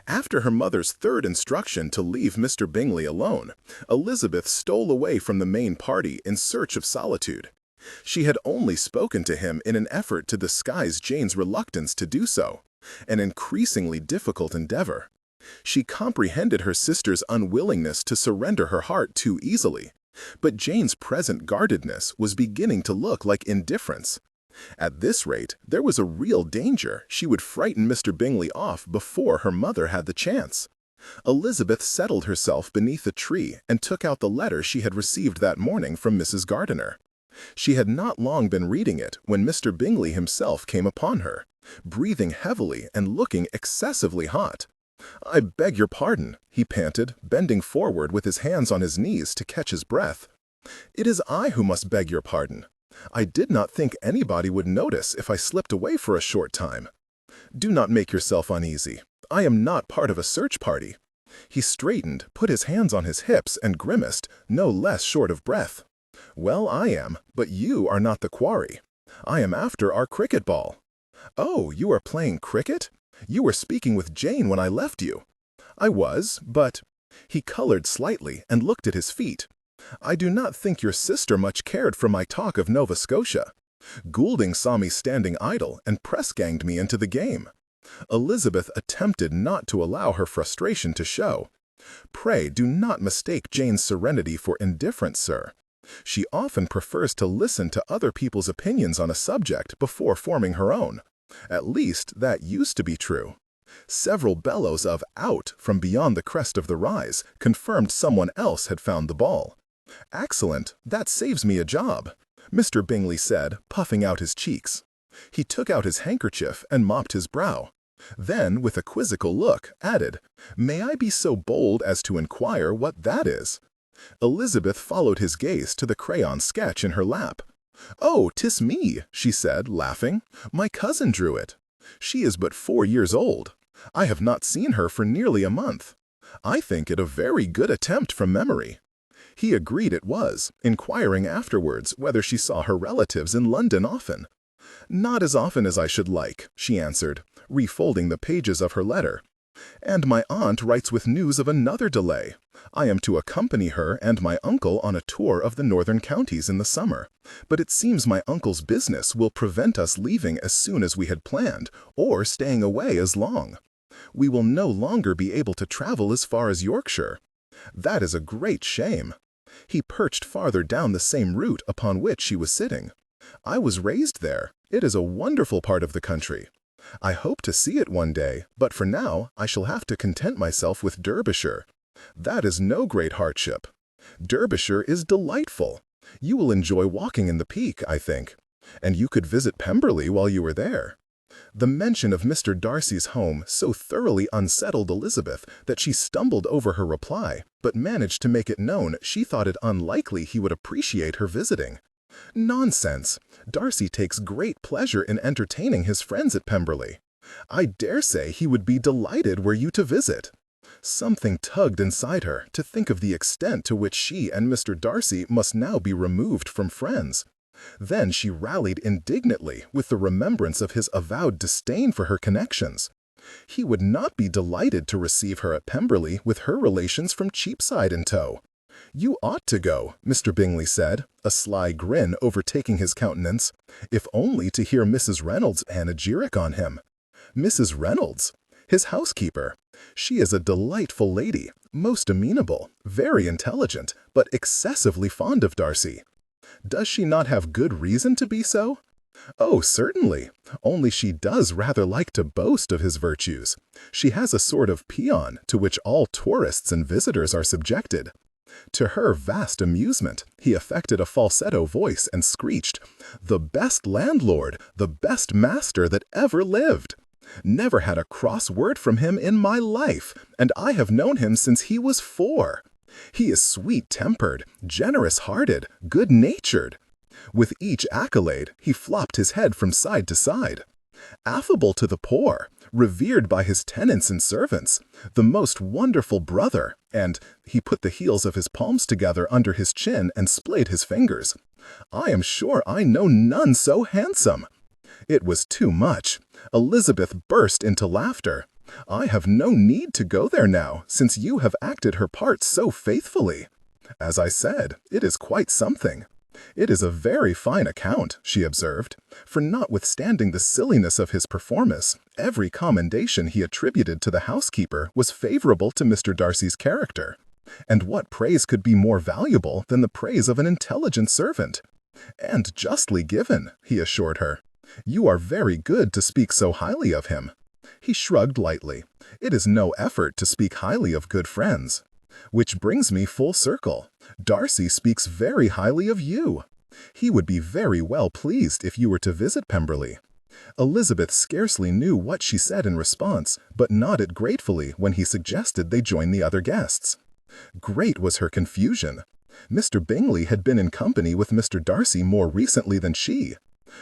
After her mother's 3rd instruction to leave Mr. Bingley alone, Elizabeth stole away from the main party in search of solitude. She had only spoken to him in an effort to disguise Jane's reluctance to do so, an increasingly difficult endeavor. She comprehended her sister's unwillingness to surrender her heart too easily, but Jane's present guardedness was beginning to look like indifference. At this rate, there was a real danger she would frighten Mr. Bingley off before her mother had the chance. Elizabeth settled herself beneath a tree and took out the letter she had received that morning from Mrs. Gardiner. She had not long been reading it when Mr. Bingley himself came upon her, breathing heavily and looking excessively hot. "I beg your pardon," he panted, bending forward with his hands on his knees to catch his breath. "It is I who must beg your pardon. I did not think anybody would notice if I slipped away for a short time. Do not make yourself uneasy. I am not part of a search party." He straightened, put his hands on his hips, and grimaced, no less short of breath. "Well, I am, but you are not the quarry. I am after our cricket ball." "Oh, you are playing cricket? You were speaking with Jane when I left you." "I was, but—" He colored slightly and looked at his feet. "I do not think your sister much cared for my talk of Nova Scotia. Goulding saw me standing idle and press-ganged me into the game." Elizabeth attempted not to allow her frustration to show. "Pray do not mistake Jane's serenity for indifference, sir. She often prefers to listen to other people's opinions on a subject before forming her own. At least, that used to be true." Several bellows of "out" from beyond the crest of the rise confirmed someone else had found the ball. "Excellent, that saves me a job," Mr. Bingley said, puffing out his cheeks. He took out his handkerchief and mopped his brow. Then, with a quizzical look, added, "May I be so bold as to inquire what that is?" Elizabeth followed his gaze to the crayon sketch in her lap. "Oh, 'tis me," she said, laughing. "My cousin drew it. She is but 4 years old. I have not seen her for nearly a month. I think it a very good attempt from memory." He agreed it was, inquiring afterwards whether she saw her relatives in London often. "Not as often as I should like," she answered, refolding the pages of her letter. "And my aunt writes with news of another delay. I am to accompany her and my uncle on a tour of the northern counties in the summer, but it seems my uncle's business will prevent us leaving as soon as we had planned, or staying away as long. We will no longer be able to travel as far as Yorkshire. That is a great shame." He perched farther down the same route upon which she was sitting. "I was raised there. It is a wonderful part of the country. I hope to see it one day, but for now I shall have to content myself with Derbyshire. That is no great hardship. Derbyshire is delightful. You will enjoy walking in the Peak, I think. And you could visit Pemberley while you were there." The mention of Mr. Darcy's home so thoroughly unsettled Elizabeth that she stumbled over her reply, but managed to make it known she thought it unlikely he would appreciate her visiting. "Nonsense! Darcy takes great pleasure in entertaining his friends at Pemberley. I dare say he would be delighted were you to visit." Something tugged inside her to think of the extent to which she and Mr. Darcy must now be removed from friends. Then she rallied indignantly with the remembrance of his avowed disdain for her connections. He would not be delighted to receive her at Pemberley with her relations from Cheapside in tow. "You ought to go," Mr. Bingley said, a sly grin overtaking his countenance, if only to hear Mrs. Reynolds' panegyric on him. Mrs. Reynolds? His housekeeper. She is a delightful lady, most amenable, very intelligent, but excessively fond of Darcy. Does she not have good reason to be so? Oh, certainly, only she does rather like to boast of his virtues. She has a sort of paean to which all tourists and visitors are subjected. To her vast amusement, he affected a falsetto voice and screeched, "The best landlord, the best master that ever lived. Never had a cross word from him in my life, and I have known him since he was 4. He is sweet-tempered, generous-hearted, good-natured." With each accolade, he flopped his head from side to side. "Affable to the poor, revered by his tenants and servants, the most wonderful brother," and he put the heels of his palms together under his chin and splayed his fingers. "I am sure I know none so handsome." It was too much. Elizabeth burst into laughter. "I have no need to go there now, since you have acted her part so faithfully. As I said, it is quite something." "It is a very fine account," she observed, for notwithstanding the silliness of his performance, every commendation he attributed to the housekeeper was favorable to Mr. Darcy's character. And what praise could be more valuable than the praise of an intelligent servant? "And justly given," he assured her. "You are very good to speak so highly of him." He shrugged lightly. "It is no effort to speak highly of good friends. Which brings me full circle. Darcy speaks very highly of you. He would be very well pleased if you were to visit Pemberley." Elizabeth scarcely knew what she said in response, but nodded gratefully when he suggested they join the other guests. Great was her confusion. Mr. Bingley had been in company with Mr. Darcy more recently than she.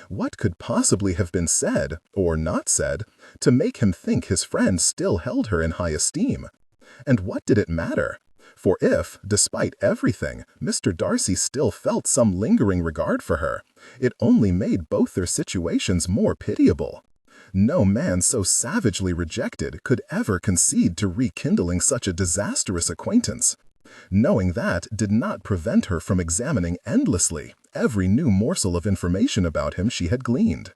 What could possibly have been said, or not said, to make him think his friend still held her in high esteem? And what did it matter? For if, despite everything, Mr. Darcy still felt some lingering regard for her, it only made both their situations more pitiable. No man so savagely rejected could ever concede to rekindling such a disastrous acquaintance. Knowing that did not prevent her from examining endlessly every new morsel of information about him she had gleaned.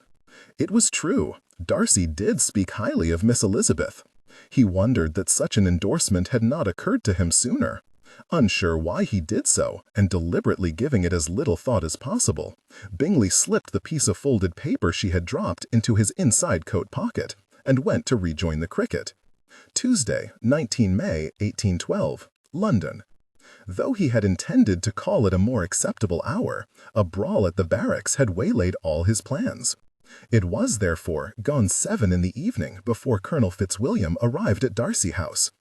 It was true, Darcy did speak highly of Miss Elizabeth. He wondered that such an endorsement had not occurred to him sooner. Unsure why he did so, and deliberately giving it as little thought as possible, Bingley slipped the piece of folded paper she had dropped into his inside coat pocket, and went to rejoin the cricket. Tuesday, 19 May, 1812, London. Though he had intended to call at a more acceptable hour, a brawl at the barracks had waylaid all his plans. It was, therefore, gone 7 in the evening before Colonel Fitzwilliam arrived at Darcy House.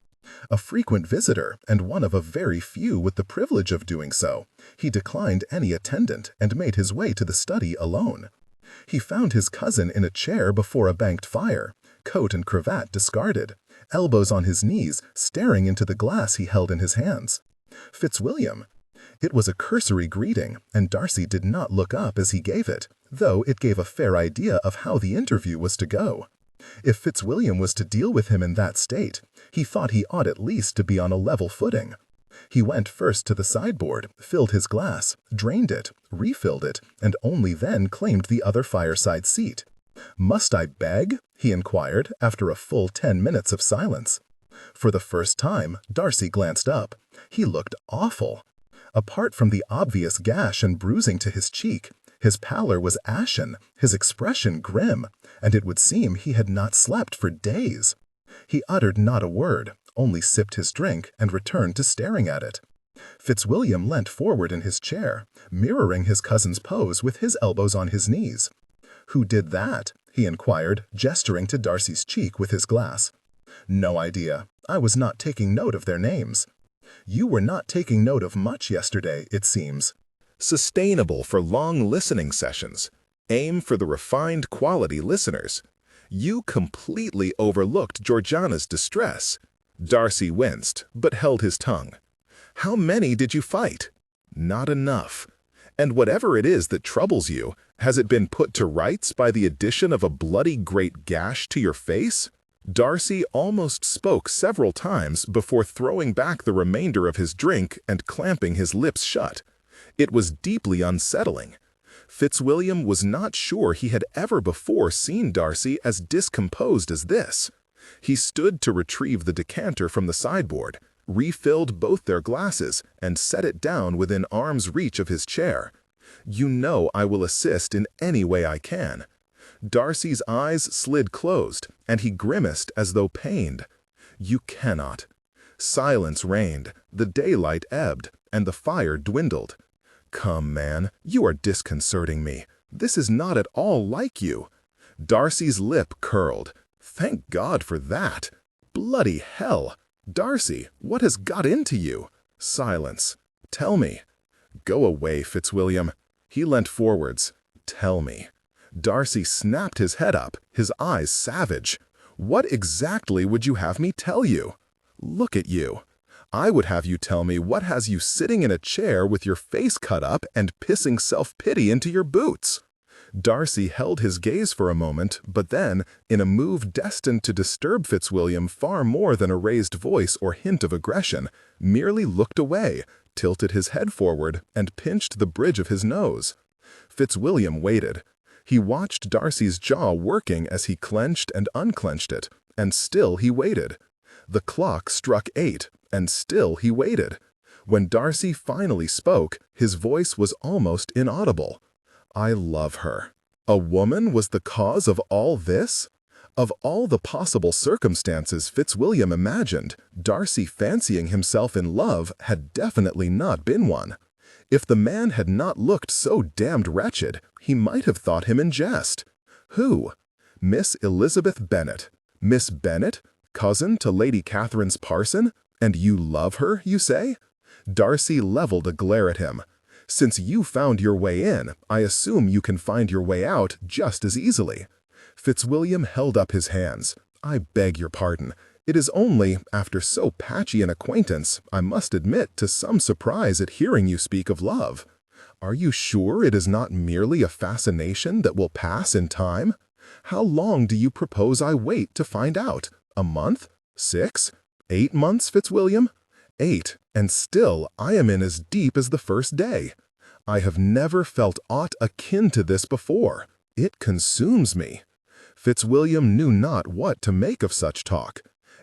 A frequent visitor, and one of a very few with the privilege of doing so, he declined any attendant and made his way to the study alone. He found his cousin in a chair before a banked fire, coat and cravat discarded, elbows on his knees, staring into the glass he held in his hands. "Fitzwilliam." It was a cursory greeting, and Darcy did not look up as he gave it, though it gave a fair idea of how the interview was to go. If Fitzwilliam was to deal with him in that state, he thought he ought at least to be on a level footing. He went first to the sideboard, filled his glass, drained it, refilled it, and only then claimed the other fireside seat. "Must I beg?" he inquired, after a full 10 minutes of silence. For the first time, Darcy glanced up. He looked awful. Apart from the obvious gash and bruising to his cheek, his pallor was ashen, his expression grim, and it would seem he had not slept for days. He uttered not a word, only sipped his drink and returned to staring at it. Fitzwilliam leant forward in his chair, mirroring his cousin's pose with his elbows on his knees. "Who did that?" he inquired, gesturing to Darcy's cheek with his glass. "No idea. I was not taking note of their names." "You were not taking note of much yesterday, it seems." Sustainable for long listening sessions. Aim for the refined quality listeners. You completely overlooked Georgiana's distress. Darcy winced, but held his tongue. How many did you fight? Not enough. And whatever it is that troubles you, has it been put to rights by the addition of a bloody great gash to your face? Darcy almost spoke several times before throwing back the remainder of his drink and clamping his lips shut. It was deeply unsettling. Fitzwilliam was not sure he had ever before seen Darcy as discomposed as this. He stood to retrieve the decanter from the sideboard, refilled both their glasses, and set it down within arm's reach of his chair. "You know I will assist in any way I can." Darcy's eyes slid closed, and he grimaced as though pained. "You cannot." Silence reigned, the daylight ebbed, and the fire dwindled. "Come, man, you are disconcerting me. This is not at all like you." Darcy's lip curled. Thank God for that. Bloody hell. Darcy, what has got into you? Silence. Tell me. Go away, Fitzwilliam. He leant forwards. Tell me. Darcy snapped his head up, his eyes savage. What exactly would you have me tell you? Look at you. I would have you tell me what has you sitting in a chair with your face cut up and pissing self-pity into your boots. Darcy held his gaze for a moment, but then, in a move destined to disturb Fitzwilliam far more than a raised voice or hint of aggression, merely looked away, tilted his head forward, and pinched the bridge of his nose. Fitzwilliam waited. He watched Darcy's jaw working as he clenched and unclenched it, and still he waited. The clock struck 8, and still he waited. When Darcy finally spoke, his voice was almost inaudible. I love her. A woman was the cause of all this? Of all the possible circumstances Fitzwilliam imagined, Darcy fancying himself in love had definitely not been one. If the man had not looked so damned wretched, he might have thought him in jest. Who? Miss Elizabeth Bennet. Miss Bennet, cousin to Lady Catherine's parson? And you love her, you say? Darcy leveled a glare at him. Since you found your way in, I assume you can find your way out just as easily. Fitzwilliam held up his hands. I beg your pardon. It is only, after so patchy an acquaintance, I must admit to some surprise at hearing you speak of love. Are you sure it is not merely a fascination that will pass in time? How long do you propose I wait to find out? A month? 6? 8 months, Fitzwilliam? 8, and still I am in as deep as the first day. I have never felt aught akin to this before. It consumes me. Fitzwilliam knew not what to make of such talk.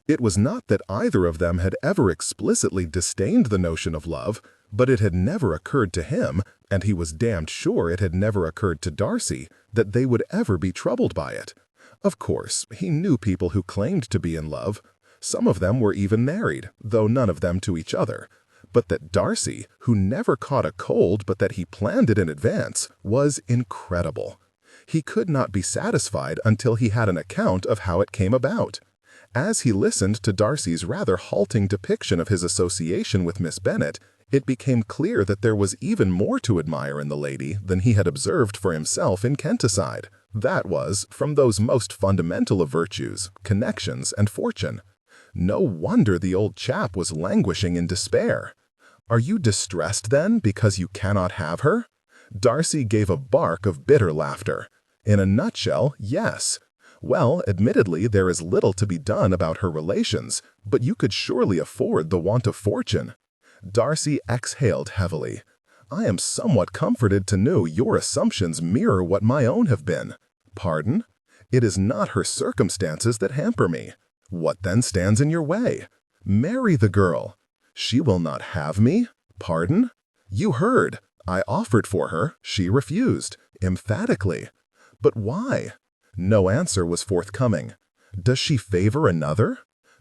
It was not that either of them had ever explicitly disdained the notion of love, but it had never occurred to him, and he was damned sure it had never occurred to Darcy, that they would ever be troubled by it. Of course, he knew people who claimed to be in love. Some of them were even married, though none of them to each other. But that Darcy, who never caught a cold but that he planned it in advance, was incredible. He could not be satisfied until he had an account of how it came about. As he listened to Darcy's rather halting depiction of his association with Miss Bennet, it became clear that there was even more to admire in the lady than he had observed for himself in Kenticide. That was, from those most fundamental of virtues, connections and fortune. No wonder the old chap was languishing in despair. Are you distressed, then, because you cannot have her? Darcy gave a bark of bitter laughter. In a nutshell, yes. Well, admittedly, there is little to be done about her relations, but you could surely afford the want of fortune. Darcy exhaled heavily. I am somewhat comforted to know your assumptions mirror what my own have been. Pardon? It is not her circumstances that hamper me. What then stands in your way? Marry the girl. She will not have me? Pardon? You heard. I offered for her. She refused. Emphatically. But why? No answer was forthcoming. Does she favor another?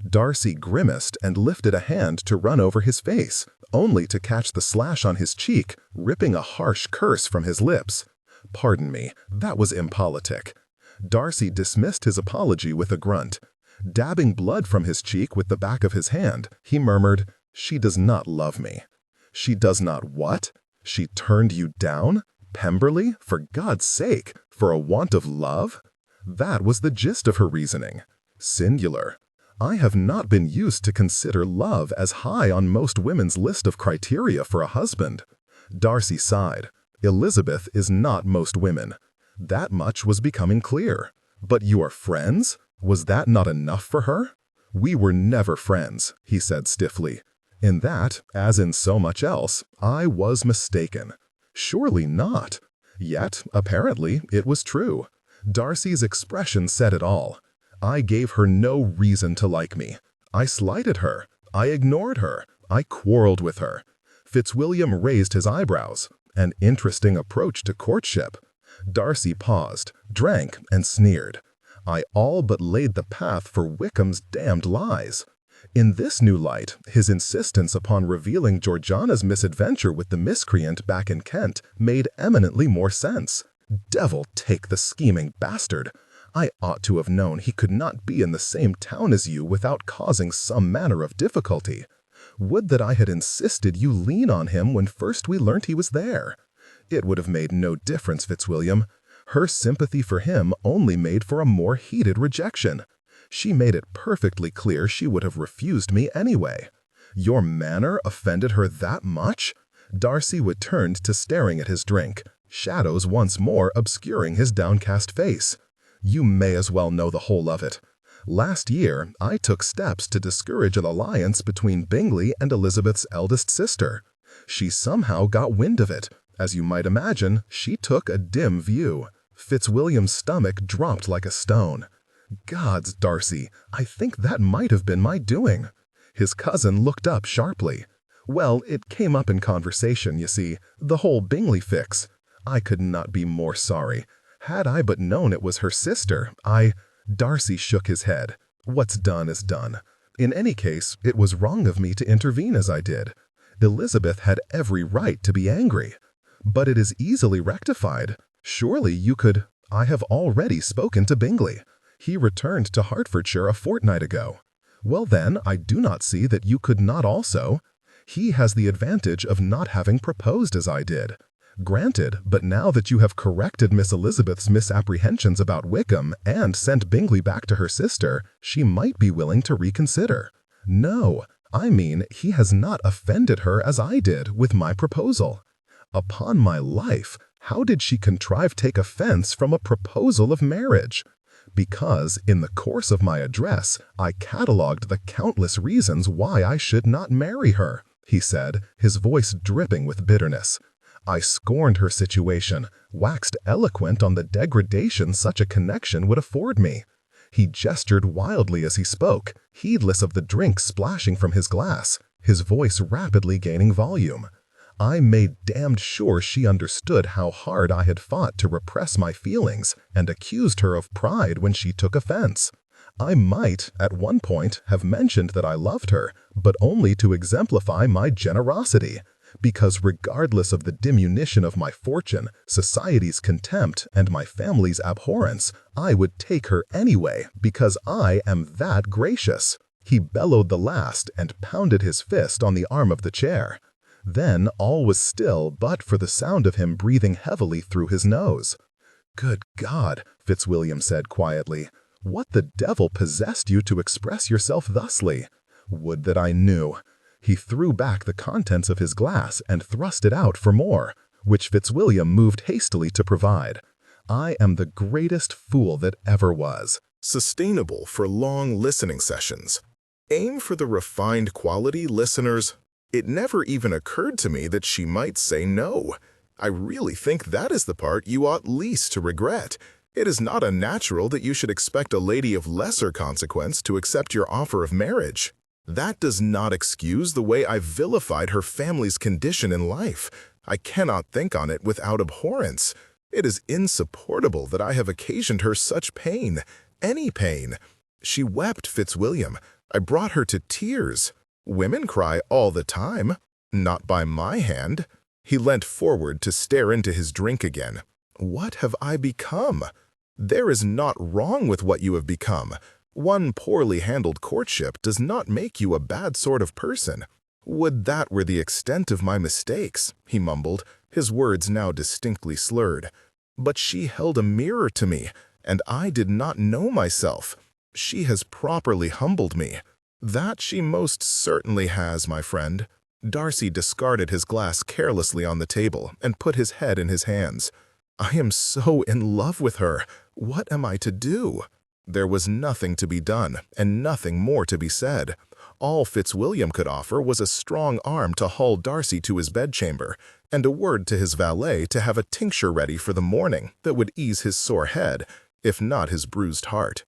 Darcy grimaced and lifted a hand to run over his face, only to catch the slash on his cheek, ripping a harsh curse from his lips. Pardon me, that was impolitic. Darcy dismissed his apology with a grunt. Dabbing blood from his cheek with the back of his hand, he murmured, She does not love me. She does not what? She turned you down? Pemberley, for God's sake, for a want of love? That was the gist of her reasoning. Singular. I have not been used to consider love as high on most women's list of criteria for a husband. Darcy sighed. Elizabeth is not most women. That much was becoming clear. But you are friends? Was that not enough for her? We were never friends, he said stiffly. In that, as in so much else, I was mistaken. Surely not. Yet, apparently, it was true. Darcy's expression said it all. I gave her no reason to like me. I slighted her. I ignored her. I quarreled with her. Fitzwilliam raised his eyebrows. An interesting approach to courtship. Darcy paused, drank, and sneered. I all but laid the path for Wickham's damned lies. In this new light, his insistence upon revealing Georgiana's misadventure with the miscreant back in Kent made eminently more sense. Devil take the scheming bastard! I ought to have known he could not be in the same town as you without causing some manner of difficulty. Would that I had insisted you lean on him when first we learnt he was there. It would have made no difference, Fitzwilliam. Her sympathy for him only made for a more heated rejection. She made it perfectly clear she would have refused me anyway. Your manner offended her that much? Darcy returned to staring at his drink, shadows once more obscuring his downcast face. You may as well know the whole of it. Last year, I took steps to discourage an alliance between Bingley and Elizabeth's eldest sister. She somehow got wind of it. As you might imagine, she took a dim view. Fitzwilliam's stomach dropped like a stone. Gods, Darcy, I think that might have been my doing. His cousin looked up sharply. Well, it came up in conversation, you see, the whole Bingley fix. I could not be more sorry. Had I but known it was her sister, Darcy shook his head. What's done is done. In any case, it was wrong of me to intervene as I did. Elizabeth had every right to be angry. But it is easily rectified. Surely you could— I have already spoken to Bingley. He returned to Hertfordshire a fortnight ago. Well then, I do not see that you could not also. He has the advantage of not having proposed as I did. Granted, but now that you have corrected Miss Elizabeth's misapprehensions about Wickham and sent Bingley back to her sister, she might be willing to reconsider. No, I mean, he has not offended her as I did with my proposal. Upon my life, how did she contrive take offense from a proposal of marriage? Because, in the course of my address, I catalogued the countless reasons why I should not marry her, he said, his voice dripping with bitterness. I scorned her situation, waxed eloquent on the degradation such a connection would afford me. He gestured wildly as he spoke, heedless of the drink splashing from his glass, his voice rapidly gaining volume. I made damned sure she understood how hard I had fought to repress my feelings and accused her of pride when she took offense. I might, at one point, have mentioned that I loved her, but only to exemplify my generosity. Because regardless of the diminution of my fortune, society's contempt, and my family's abhorrence, I would take her anyway because I am that gracious. He bellowed the last and pounded his fist on the arm of the chair. Then all was still but for the sound of him breathing heavily through his nose. "Good God," Fitzwilliam said quietly, "what the devil possessed you to express yourself thusly? Would that I knew." He threw back the contents of his glass and thrust it out for more, which Fitzwilliam moved hastily to provide. "I am the greatest fool that ever was." Sustainable for long listening sessions. Aim for the refined quality, listeners. It never even occurred to me that she might say no. I really think that is the part you ought least to regret. It is not unnatural that you should expect a lady of lesser consequence to accept your offer of marriage. That does not excuse the way I vilified her family's condition in life. I cannot think on it without abhorrence. It is insupportable that I have occasioned her such pain, any pain. She wept, Fitzwilliam. I brought her to tears. Women cry all the time, not by my hand. He leant forward to stare into his drink again. What have I become? There is naught wrong with what you have become. One poorly handled courtship does not make you a bad sort of person. Would that were the extent of my mistakes, he mumbled, his words now distinctly slurred. But she held a mirror to me, and I did not know myself. She has properly humbled me. That she most certainly has, my friend. Darcy discarded his glass carelessly on the table and put his head in his hands. I am so in love with her. What am I to do? There was nothing to be done, and nothing more to be said. All Fitzwilliam could offer was a strong arm to haul Darcy to his bedchamber, and a word to his valet to have a tincture ready for the morning that would ease his sore head, if not his bruised heart.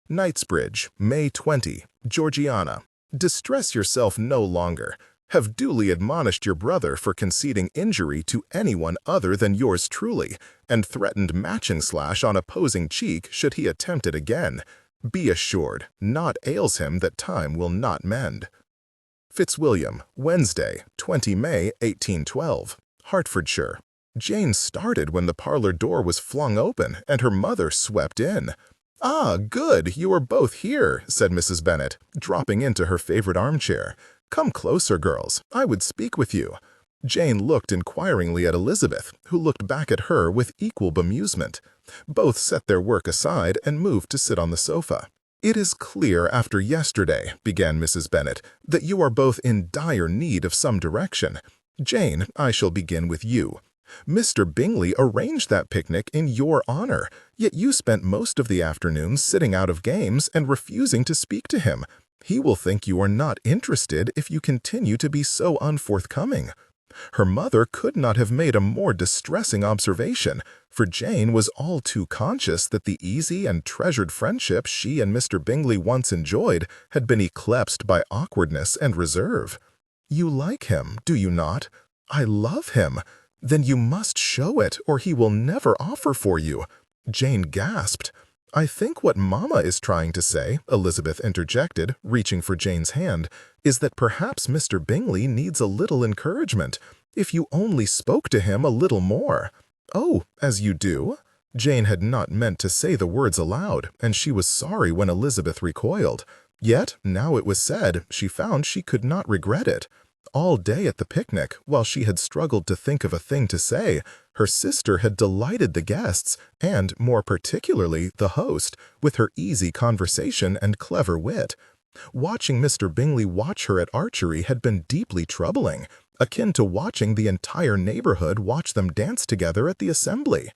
Knightsbridge, May 20, Georgiana. Distress yourself no longer. Have duly admonished your brother for conceding injury to anyone other than yours truly, and threatened matching slash on opposing cheek should he attempt it again. Be assured, naught ails him that time will not mend. Fitzwilliam, Wednesday, 20 May 1812, Hertfordshire. Jane started when the parlor door was flung open and her mother swept in. "Ah, good, you are both here," said Mrs. Bennet, dropping into her favorite armchair. "Come closer, girls. I would speak with you." Jane looked inquiringly at Elizabeth, who looked back at her with equal bemusement. Both set their work aside and moved to sit on the sofa. "It is clear after yesterday," began Mrs. Bennet, "that you are both in dire need of some direction. Jane, I shall begin with you. Mr. Bingley arranged that picnic in your honor, yet you spent most of the afternoon sitting out of games and refusing to speak to him. He will think you are not interested if you continue to be so unforthcoming." Her mother could not have made a more distressing observation, for Jane was all too conscious that the easy and treasured friendship she and Mr. Bingley once enjoyed had been eclipsed by awkwardness and reserve. "You like him, do you not?" "I love him." "Then you must show it, or he will never offer for you." Jane gasped. "I think what Mama is trying to say," Elizabeth interjected, reaching for Jane's hand, "is that perhaps Mr. Bingley needs a little encouragement. If you only spoke to him a little more." "Oh, as you do?" Jane had not meant to say the words aloud, and she was sorry when Elizabeth recoiled. Yet, now it was said, she found she could not regret it. All day at the picnic, while she had struggled to think of a thing to say, her sister had delighted the guests, and, more particularly, the host, with her easy conversation and clever wit. Watching Mr. Bingley watch her at archery had been deeply troubling, akin to watching the entire neighborhood watch them dance together at the assembly.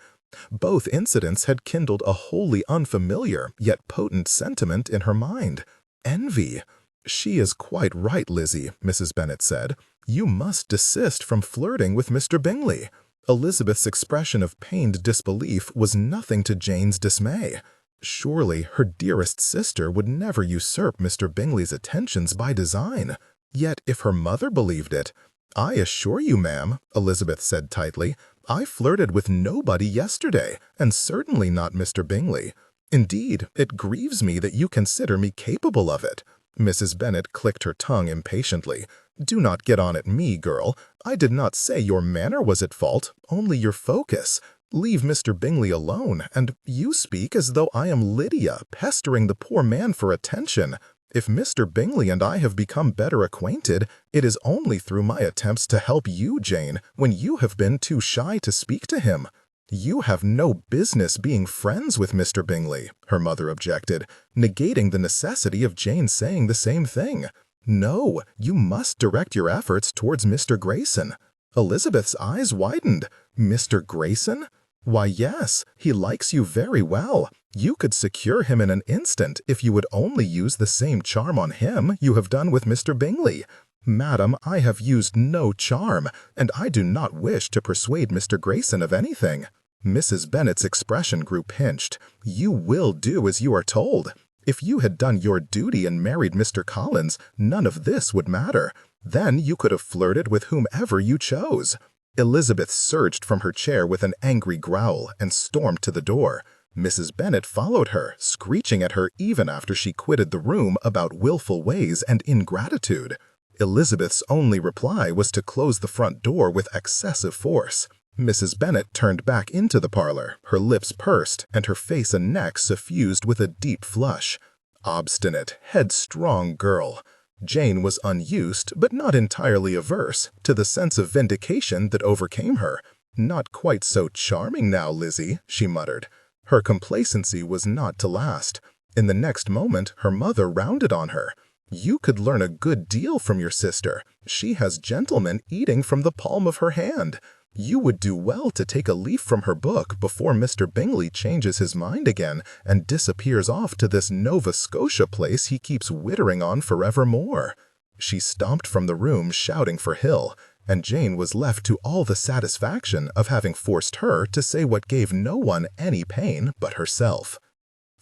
Both incidents had kindled a wholly unfamiliar yet potent sentiment in her mind: envy. "She is quite right, Lizzie," Mrs. Bennet said. "You must desist from flirting with Mr. Bingley." Elizabeth's expression of pained disbelief was nothing to Jane's dismay. Surely her dearest sister would never usurp Mr. Bingley's attentions by design. Yet if her mother believed it— "I assure you, ma'am," Elizabeth said tightly, "I flirted with nobody yesterday, and certainly not Mr. Bingley. Indeed, it grieves me that you consider me capable of it." Mrs. Bennet clicked her tongue impatiently. "Do not get on at me, girl. I did not say your manner was at fault, only your focus. Leave Mr. Bingley alone, and you speak as though I am Lydia pestering the poor man for attention. If Mr. Bingley and I have become better acquainted, it is only through my attempts to help you, Jane, when you have been too shy to speak to him." "You have no business being friends with Mr. Bingley," her mother objected, negating the necessity of Jane saying the same thing. "No, you must direct your efforts towards Mr. Grayson." Elizabeth's eyes widened. "Mr. Grayson? Why, yes, he likes you very well. You could secure him in an instant if you would only use the same charm on him you have done with Mr. Bingley." "Madam, I have used no charm, and I do not wish to persuade Mr. Grayson of anything." Mrs. Bennet's expression grew pinched. "You will do as you are told. If you had done your duty and married Mr. Collins, none of this would matter. Then you could have flirted with whomever you chose." Elizabeth surged from her chair with an angry growl and stormed to the door. Mrs. Bennet followed her, screeching at her even after she quitted the room about willful ways and ingratitude. Elizabeth's only reply was to close the front door with excessive force. Mrs. Bennet turned back into the parlor, her lips pursed, and her face and neck suffused with a deep flush. Obstinate, headstrong girl. Jane was unused, but not entirely averse, to the sense of vindication that overcame her. "Not quite so charming now, Lizzie," she muttered. Her complacency was not to last. In the next moment, her mother rounded on her. "You could learn a good deal from your sister. She has gentlemen eating from the palm of her hand. You would do well to take a leaf from her book before Mr. Bingley changes his mind again and disappears off to this Nova Scotia place he keeps wittering on forevermore." She stomped from the room shouting for Hill, and Jane was left to all the satisfaction of having forced her to say what gave no one any pain but herself.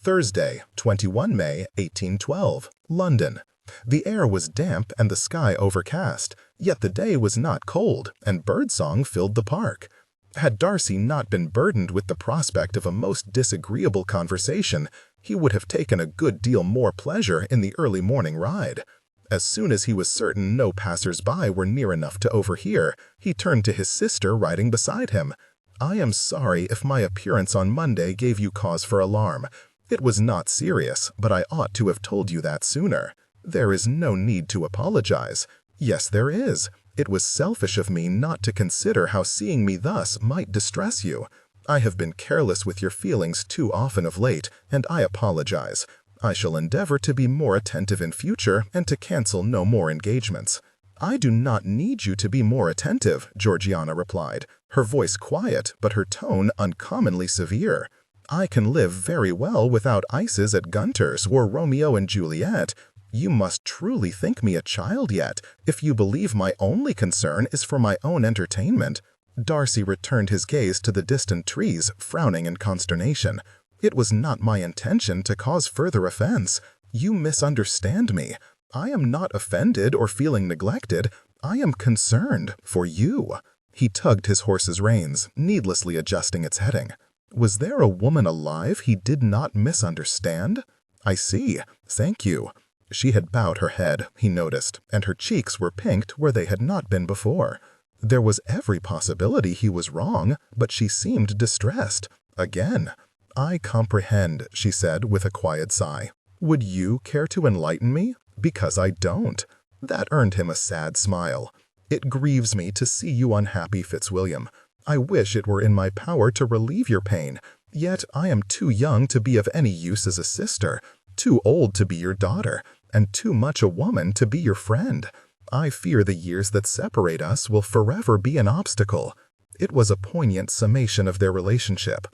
Thursday, 21 May 1812, London. The air was damp and the sky overcast, yet the day was not cold, and birdsong filled the park. Had Darcy not been burdened with the prospect of a most disagreeable conversation, he would have taken a good deal more pleasure in the early morning ride. As soon as he was certain no passers-by were near enough to overhear, he turned to his sister riding beside him. "I am sorry if my appearance on Monday gave you cause for alarm. It was not serious, but I ought to have told you that sooner. There is no need to apologize. Yes, there is. It was selfish of me not to consider how seeing me thus might distress you. I have been careless with your feelings too often of late, and I apologize. I shall endeavor to be more attentive in future and to cancel no more engagements." "I do not need you to be more attentive," Georgiana replied, her voice quiet but her tone uncommonly severe. "I can live very well without ices at Gunter's or Romeo and Juliet. You must truly think me a child yet, if you believe my only concern is for my own entertainment." Darcy returned his gaze to the distant trees, frowning in consternation. "It was not my intention to cause further offense. You misunderstand me. I am not offended or feeling neglected. I am concerned for you." He tugged his horse's reins, needlessly adjusting its heading. Was there a woman alive he did not misunderstand? I see. Thank you. She had bowed her head, he noticed, and her cheeks were pinked where they had not been before. There was every possibility he was wrong, but she seemed distressed. Again. I comprehend, she said with a quiet sigh. Would you care to enlighten me? Because I don't. That earned him a sad smile. It grieves me to see you unhappy, Fitzwilliam. I wish it were in my power to relieve your pain, yet I am too young to be of any use as a sister, too old to be your daughter, and too much a woman to be your friend. I fear the years that separate us will forever be an obstacle. It was a poignant summation of their relationship.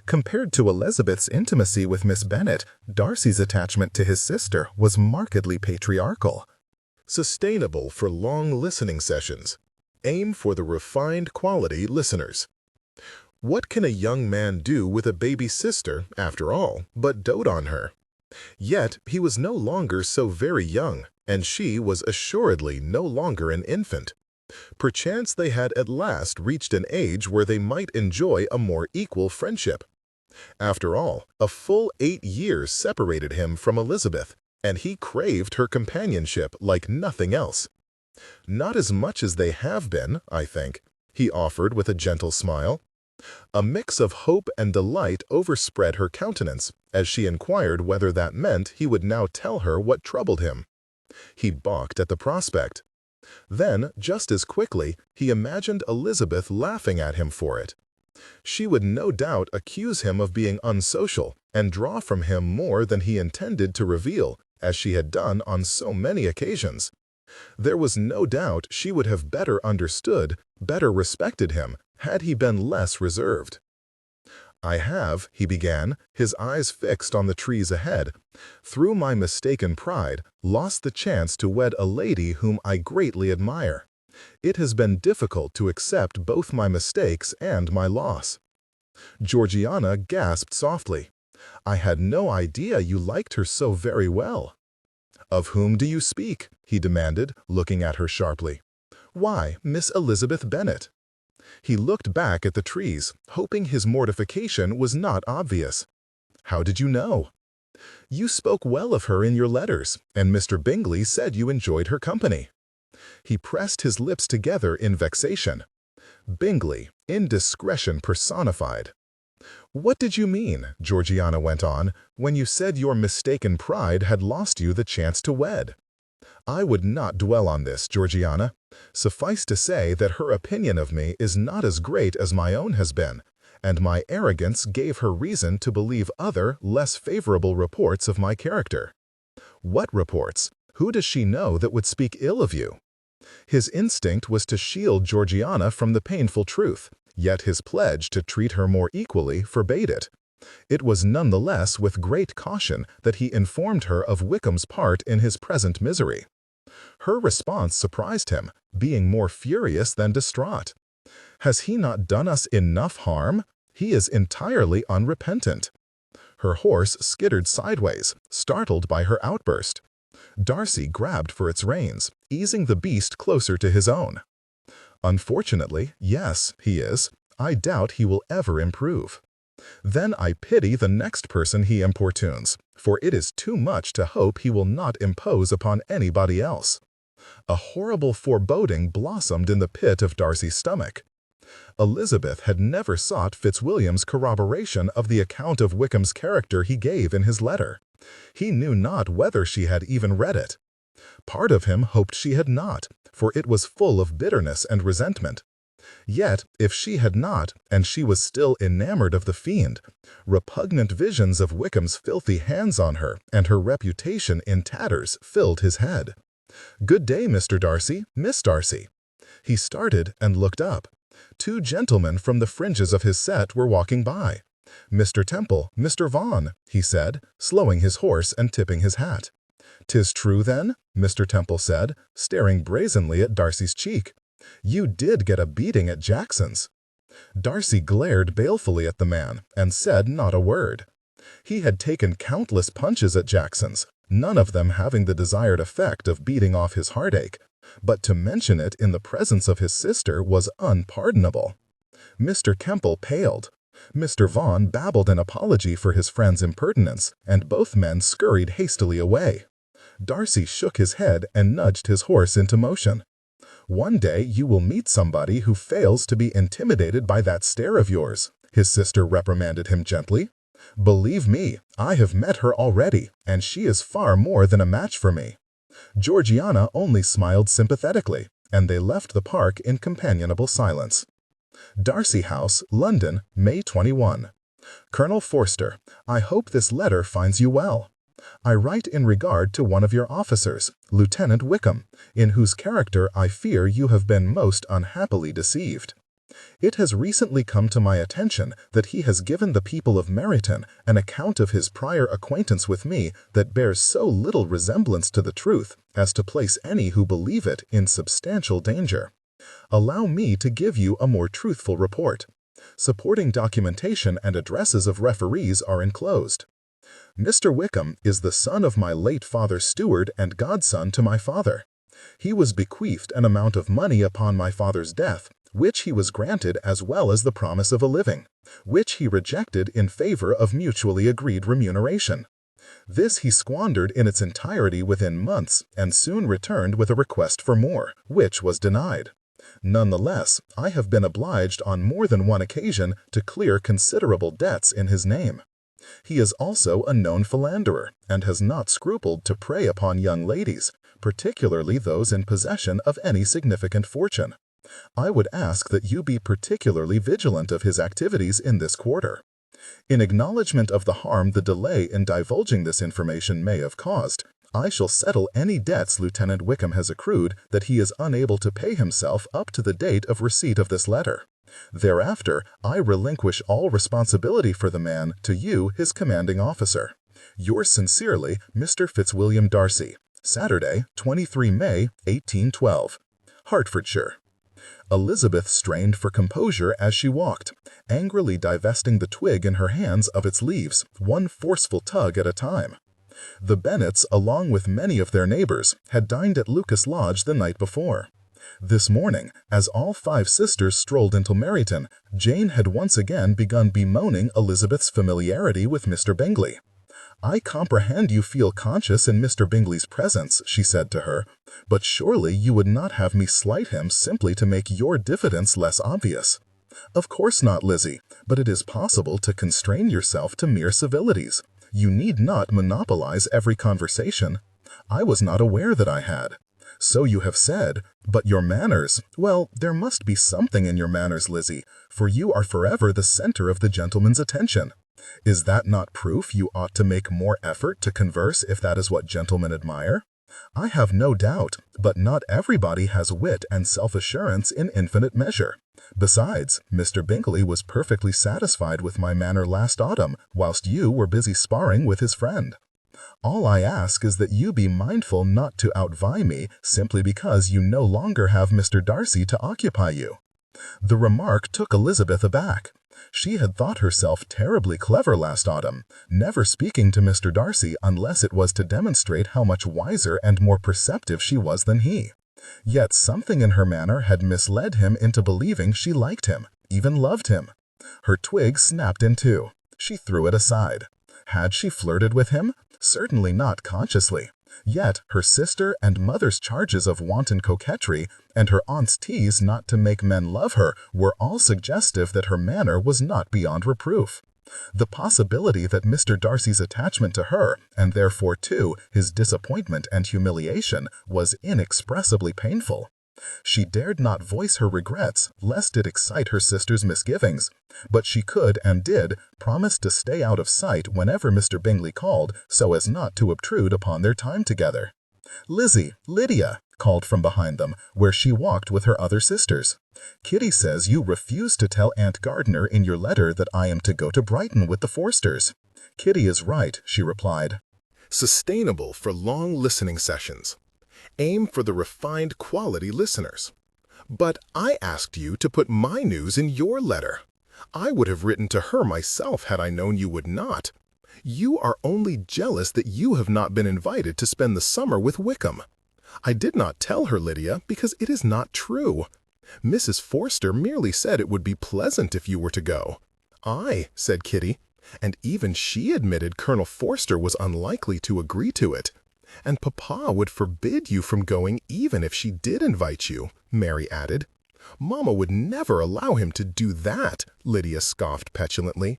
Compared to Elizabeth's intimacy with Miss Bennet, Darcy's attachment to his sister was markedly patriarchal. Sustainable for long listening sessions. Aim for the refined quality listeners. What can a young man do with a baby sister, after all, but dote on her? Yet he was no longer so very young, and she was assuredly no longer an infant. Perchance they had at last reached an age where they might enjoy a more equal friendship. After all, a full 8 years separated him from Elizabeth, and he craved her companionship like nothing else. Not as much as they have been, I think, he offered with a gentle smile. A mix of hope and delight overspread her countenance as she inquired whether that meant he would now tell her what troubled him. He balked at the prospect. Then, just as quickly, he imagined Elizabeth laughing at him for it. She would no doubt accuse him of being unsocial and draw from him more than he intended to reveal, as she had done on so many occasions. There was no doubt she would have better understood, better respected him, had he been less reserved. I have, he began, his eyes fixed on the trees ahead, through my mistaken pride, lost the chance to wed a lady whom I greatly admire. It has been difficult to accept both my mistakes and my loss. Georgiana gasped softly. I had no idea you liked her so very well. Of whom do you speak? He demanded, looking at her sharply. Why, Miss Elizabeth Bennet. He looked back at the trees, hoping his mortification was not obvious. How did you know? You spoke well of her in your letters, and Mr. Bingley said you enjoyed her company. He pressed his lips together in vexation. Bingley, indiscretion personified. What did you mean, Georgiana went on, when you said your mistaken pride had lost you the chance to wed? I would not dwell on this, Georgiana. Suffice to say that her opinion of me is not as great as my own has been, and my arrogance gave her reason to believe other, less favorable reports of my character. What reports? Who does she know that would speak ill of you? His instinct was to shield Georgiana from the painful truth, yet his pledge to treat her more equally forbade it. It was none the less with great caution that he informed her of Wickham's part in his present misery. Her response surprised him, being more furious than distraught. Has he not done us enough harm? He is entirely unrepentant. Her horse skittered sideways, startled by her outburst. Darcy grabbed for its reins, easing the beast closer to his own. Unfortunately, yes, he is. I doubt he will ever improve. Then I pity the next person he importunes, for it is too much to hope he will not impose upon anybody else. A horrible foreboding blossomed in the pit of Darcy's stomach. Elizabeth had never sought Fitzwilliam's corroboration of the account of Wickham's character he gave in his letter. He knew not whether she had even read it. Part of him hoped she had not, for it was full of bitterness and resentment. Yet, if she had not, and she was still enamored of the fiend, repugnant visions of Wickham's filthy hands on her and her reputation in tatters filled his head. "Good day, Mr. Darcy, Miss Darcy." He started and looked up. 2 gentlemen from the fringes of his set were walking by. "Mr. Temple, Mr. Vaughan," he said, slowing his horse and tipping his hat. "'Tis true, then?" Mr. Temple said, staring brazenly at Darcy's cheek. "You did get a beating at Jackson's." Darcy glared balefully at the man and said not a word. He had taken countless punches at Jackson's, none of them having the desired effect of beating off his heartache, but to mention it in the presence of his sister was unpardonable. Mr. Kemple paled. Mr. Vaughan babbled an apology for his friend's impertinence, and both men scurried hastily away. Darcy shook his head and nudged his horse into motion. "One day you will meet somebody who fails to be intimidated by that stare of yours," his sister reprimanded him gently. "Believe me, I have met her already, and she is far more than a match for me." Georgiana only smiled sympathetically, and they left the park in companionable silence. Darcy House, London, May 21. Colonel Forster, I hope this letter finds you well. I write in regard to one of your officers, Lieutenant Wickham, in whose character I fear you have been most unhappily deceived. It has recently come to my attention that he has given the people of Meryton an account of his prior acquaintance with me that bears so little resemblance to the truth as to place any who believe it in substantial danger. Allow me to give you a more truthful report. Supporting documentation and addresses of referees are enclosed. Mr. Wickham is the son of my late father's steward and godson to my father. He was bequeathed an amount of money upon my father's death, which he was granted as well as the promise of a living, which he rejected in favor of mutually agreed remuneration. This he squandered in its entirety within months and soon returned with a request for more, which was denied. Nonetheless, I have been obliged on more than one occasion to clear considerable debts in his name. He is also a known philanderer, and has not scrupled to prey upon young ladies, particularly those in possession of any significant fortune. I would ask that you be particularly vigilant of his activities in this quarter. In acknowledgment of the harm the delay in divulging this information may have caused, I shall settle any debts Lieutenant Wickham has accrued that he is unable to pay himself up to the date of receipt of this letter. Thereafter, I relinquish all responsibility for the man to you, his commanding officer. Yours sincerely, Mr. Fitzwilliam Darcy. Saturday, 23 May, 1812. Hertfordshire. Elizabeth strained for composure as she walked, angrily divesting the twig in her hands of its leaves, one forceful tug at a time. The Bennets, along with many of their neighbors, had dined at Lucas Lodge the night before. This morning, as all 5 sisters strolled into Meryton, Jane had once again begun bemoaning Elizabeth's familiarity with Mr. Bingley. "I comprehend you feel conscious in Mr. Bingley's presence," she said to her, "but surely you would not have me slight him simply to make your diffidence less obvious." "Of course not, Lizzie, but it is possible to constrain yourself to mere civilities. You need not monopolize every conversation. I was not aware that I had." "So you have said, but your manners, well, there must be something in your manners, Lizzie, for you are forever the center of the gentleman's attention. Is that not proof you ought to make more effort to converse if that is what gentlemen admire? I have no doubt, but not everybody has wit and self-assurance in infinite measure. Besides, Mr. Bingley was perfectly satisfied with my manner last autumn, whilst you were busy sparring with his friend. All I ask is that you be mindful not to outvie me simply because you no longer have Mr. Darcy to occupy you." The remark took Elizabeth aback. She had thought herself terribly clever last autumn, never speaking to Mr. Darcy unless it was to demonstrate how much wiser and more perceptive she was than he. Yet something in her manner had misled him into believing she liked him, even loved him. Her twig snapped in two. She threw it aside. Had she flirted with him? Certainly not consciously. Yet her sister and mother's charges of wanton coquetry and her aunt's tease not to make men love her were all suggestive that her manner was not beyond reproof. The possibility that Mr. Darcy's attachment to her, and therefore too his disappointment and humiliation, was inexpressibly painful. She dared not voice her regrets, lest it excite her sister's misgivings, but she could and did promise to stay out of sight whenever Mr. Bingley called, so as not to obtrude upon their time together. "Lizzie, Lydia," called from behind them, where she walked with her other sisters. "Kitty says you refuse to tell Aunt Gardiner in your letter that I am to go to Brighton with the Forsters." "Kitty is right," she replied. Sustainable for long listening sessions. Aim for the refined quality listeners. But I asked you to put my news in your letter. I would have written to her myself had I known you would not. You are only jealous that you have not been invited to spend the summer with Wickham. I did not tell her, Lydia, because it is not true. Mrs. Forster merely said it would be pleasant if you were to go. Aye, said Kitty, and even she admitted Colonel Forster was unlikely to agree to it. And Papa would forbid you from going even if she did invite you, Mary added. Mamma would never allow him to do that, Lydia scoffed petulantly.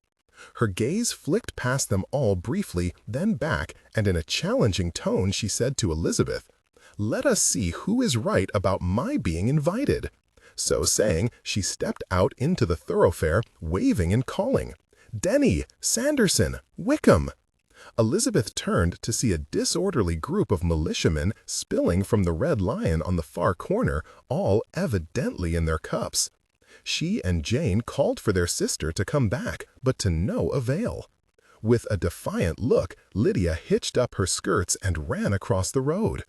Her gaze flicked past them all briefly, then back, and in a challenging tone she said to Elizabeth, "Let us see who is right about my being invited." So saying, she stepped out into the thoroughfare, waving and calling, "Denny, Sanderson, Wickham!" Elizabeth turned to see a disorderly group of militiamen spilling from the Red Lion on the far corner, all evidently in their cups. She and Jane called for their sister to come back, but to no avail. With a defiant look, Lydia hitched up her skirts and ran across the road.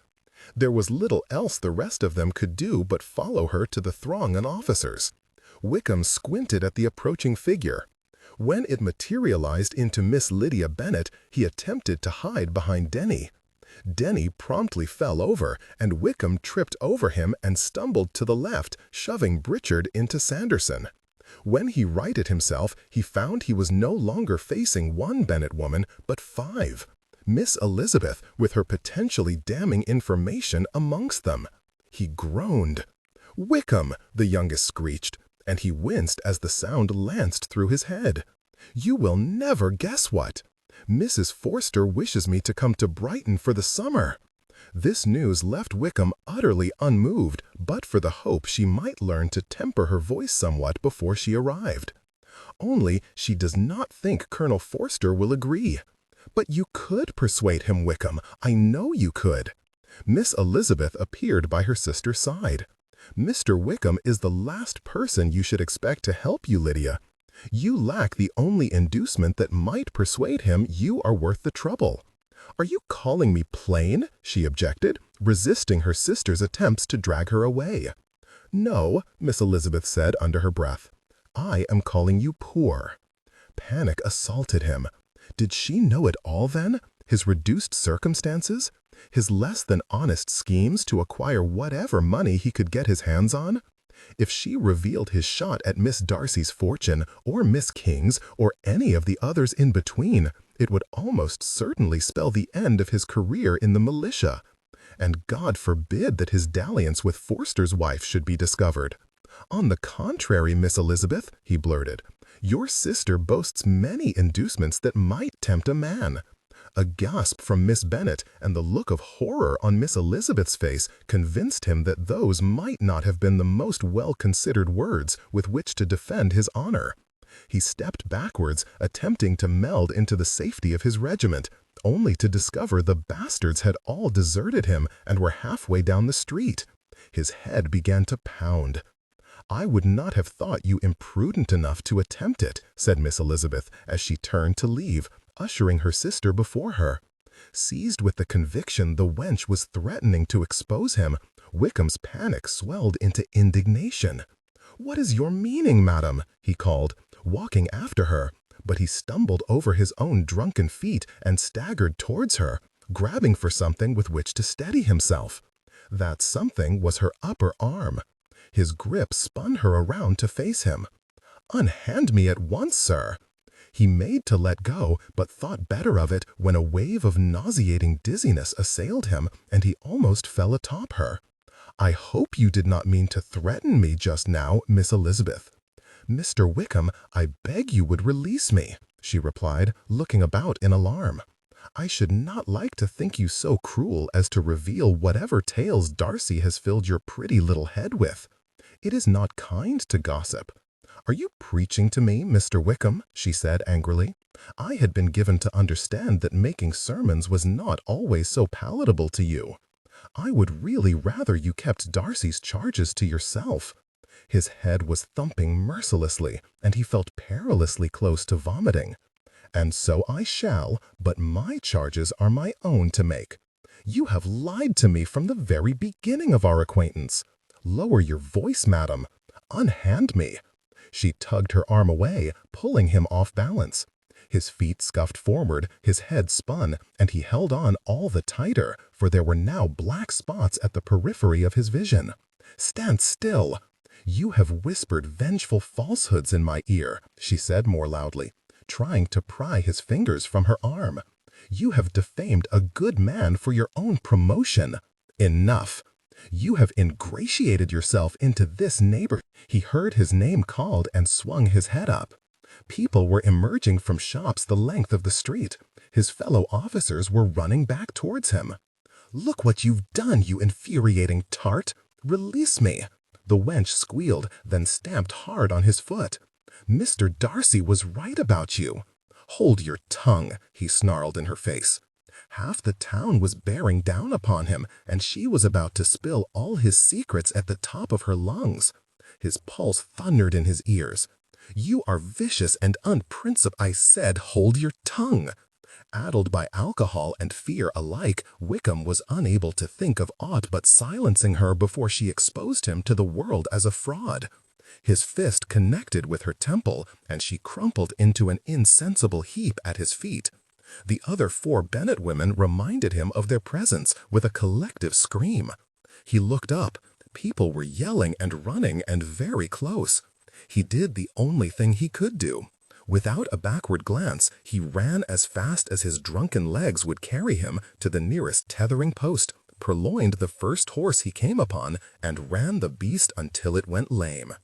There was little else the rest of them could do but follow her to the throng of officers. Wickham squinted at the approaching figure. When it materialized into Miss Lydia Bennet, he attempted to hide behind Denny. Denny promptly fell over, and Wickham tripped over him and stumbled to the left, shoving Richard into Sanderson. When he righted himself, he found he was no longer facing one Bennet woman, but 5. Miss Elizabeth, with her potentially damning information amongst them. He groaned. "Wickham!" the youngest screeched, and he winced as the sound lanced through his head. "You will never guess what. Mrs. Forster wishes me to come to Brighton for the summer." This news left Wickham utterly unmoved, but for the hope she might learn to temper her voice somewhat before she arrived. "Only she does not think Colonel Forster will agree." "But you could persuade him, Wickham. I know you could." Miss Elizabeth appeared by her sister's side. "Mr. Wickham is the last person you should expect to help you, Lydia. You lack the only inducement that might persuade him you are worth the trouble." "Are you calling me plain?" she objected, resisting her sister's attempts to drag her away. "No," Miss Elizabeth said under her breath. "I am calling you poor." Panic assaulted him. Did she know it all then? His reduced circumstances? His less than honest schemes to acquire whatever money he could get his hands on? If she revealed his shot at Miss Darcy's fortune, or Miss King's, or any of the others in between, it would almost certainly spell the end of his career in the militia. And God forbid that his dalliance with Forster's wife should be discovered. "On the contrary, Miss Elizabeth," he blurted, "your sister boasts many inducements that might tempt a man." A gasp from Miss Bennet and the look of horror on Miss Elizabeth's face convinced him that those might not have been the most well-considered words with which to defend his honor. He stepped backwards, attempting to meld into the safety of his regiment, only to discover the bastards had all deserted him and were halfway down the street. His head began to pound. "I would not have thought you imprudent enough to attempt it," said Miss Elizabeth as she turned to leave, ushering her sister before her. Seized with the conviction the wench was threatening to expose him, Wickham's panic swelled into indignation. "What is your meaning, madam?" he called, walking after her, but he stumbled over his own drunken feet and staggered towards her, grabbing for something with which to steady himself. That something was her upper arm. His grip spun her around to face him. "Unhand me at once, sir." He made to let go, but thought better of it when a wave of nauseating dizziness assailed him, and he almost fell atop her. "I hope you did not mean to threaten me just now, Miss Elizabeth." "Mr. Wickham, I beg you would release me," she replied, looking about in alarm. "I should not like to think you so cruel as to reveal whatever tales Darcy has filled your pretty little head with. It is not kind to gossip." "Are you preaching to me, Mr. Wickham?" she said angrily. "I had been given to understand that making sermons was not always so palatable to you. I would really rather you kept Darcy's charges to yourself." His head was thumping mercilessly, and he felt perilously close to vomiting. "And so I shall, but my charges are my own to make. You have lied to me from the very beginning of our acquaintance. Lower your voice, madam. Unhand me." She tugged her arm away, pulling him off balance. His feet scuffed forward, his head spun, and he held on all the tighter, for there were now black spots at the periphery of his vision. "Stand still! You have whispered vengeful falsehoods in my ear," she said more loudly, trying to pry his fingers from her arm. "You have defamed a good man for your own promotion. Enough! You have ingratiated yourself into this neighborhood." He heard his name called and swung his head up. People were emerging from shops the length of the street. His fellow officers were running back towards him. "Look what you've done, you infuriating tart! Release me!" The wench squealed, then stamped hard on his foot. "Mr. Darcy was right about you." "Hold your tongue," he snarled in her face. Half the town was bearing down upon him, and she was about to spill all his secrets at the top of her lungs. His pulse thundered in his ears. "You are vicious and unprincipled. I said, hold your tongue." Addled by alcohol and fear alike, Wickham was unable to think of aught but silencing her before she exposed him to the world as a fraud. His fist connected with her temple, and she crumpled into an insensible heap at his feet. The other 4 Bennet women reminded him of their presence with a collective scream. He looked up. People were yelling and running and very close. He did the only thing he could do. Without a backward glance, he ran as fast as his drunken legs would carry him to the nearest tethering post, purloined the first horse he came upon, and ran the beast until it went lame.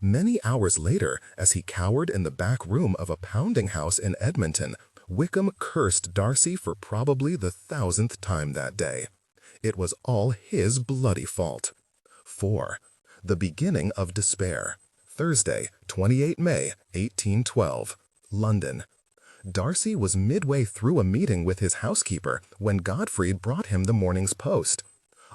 Many hours later, as he cowered in the back room of a pounding house in Edmonton, Wickham cursed Darcy for probably the 1000th time that day. It was all his bloody fault. 4. The beginning of despair. Thursday, 28 May, 1812. London. Darcy was midway through a meeting with his housekeeper when Gottfried brought him the morning's post.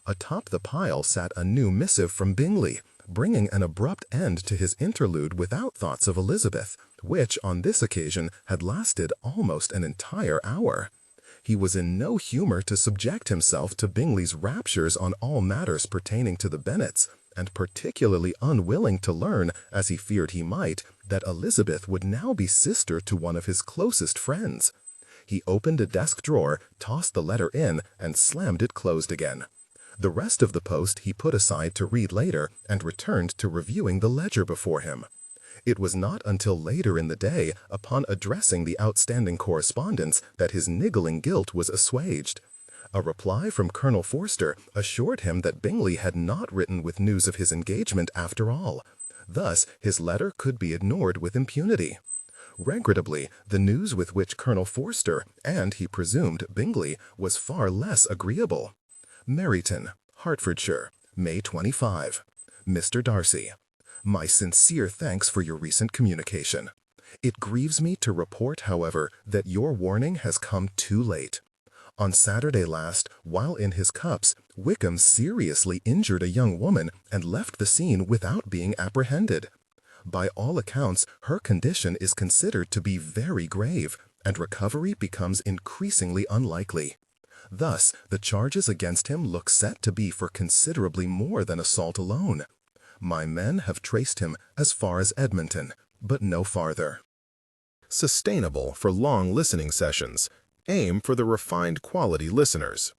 Atop the pile sat a new missive from Bingley, bringing an abrupt end to his interlude without thoughts of Elizabeth, which on this occasion had lasted almost an entire hour. He was in no humor to subject himself to Bingley's raptures on all matters pertaining to the Bennets, and particularly unwilling to learn, as he feared he might, that Elizabeth would now be sister to one of his closest friends. He opened a desk drawer, tossed the letter in, and slammed it closed again. The rest of the post he put aside to read later and returned to reviewing the ledger before him. It was not until later in the day, upon addressing the outstanding correspondence, that his niggling guilt was assuaged. A reply from Colonel Forster assured him that Bingley had not written with news of his engagement after all. Thus, his letter could be ignored with impunity. Regrettably, the news with which Colonel Forster, and he presumed Bingley, was far less agreeable. Meryton, Hertfordshire, May 25. Mr. Darcy, my sincere thanks for your recent communication. It grieves me to report, however, that your warning has come too late. On Saturday last, while in his cups, Wickham seriously injured a young woman and left the scene without being apprehended. By all accounts, her condition is considered to be very grave, and recovery becomes increasingly unlikely. Thus, the charges against him look set to be for considerably more than assault alone. My men have traced him as far as Edmonton, but no farther. Sustainable for long listening sessions. Aim for the refined quality listeners.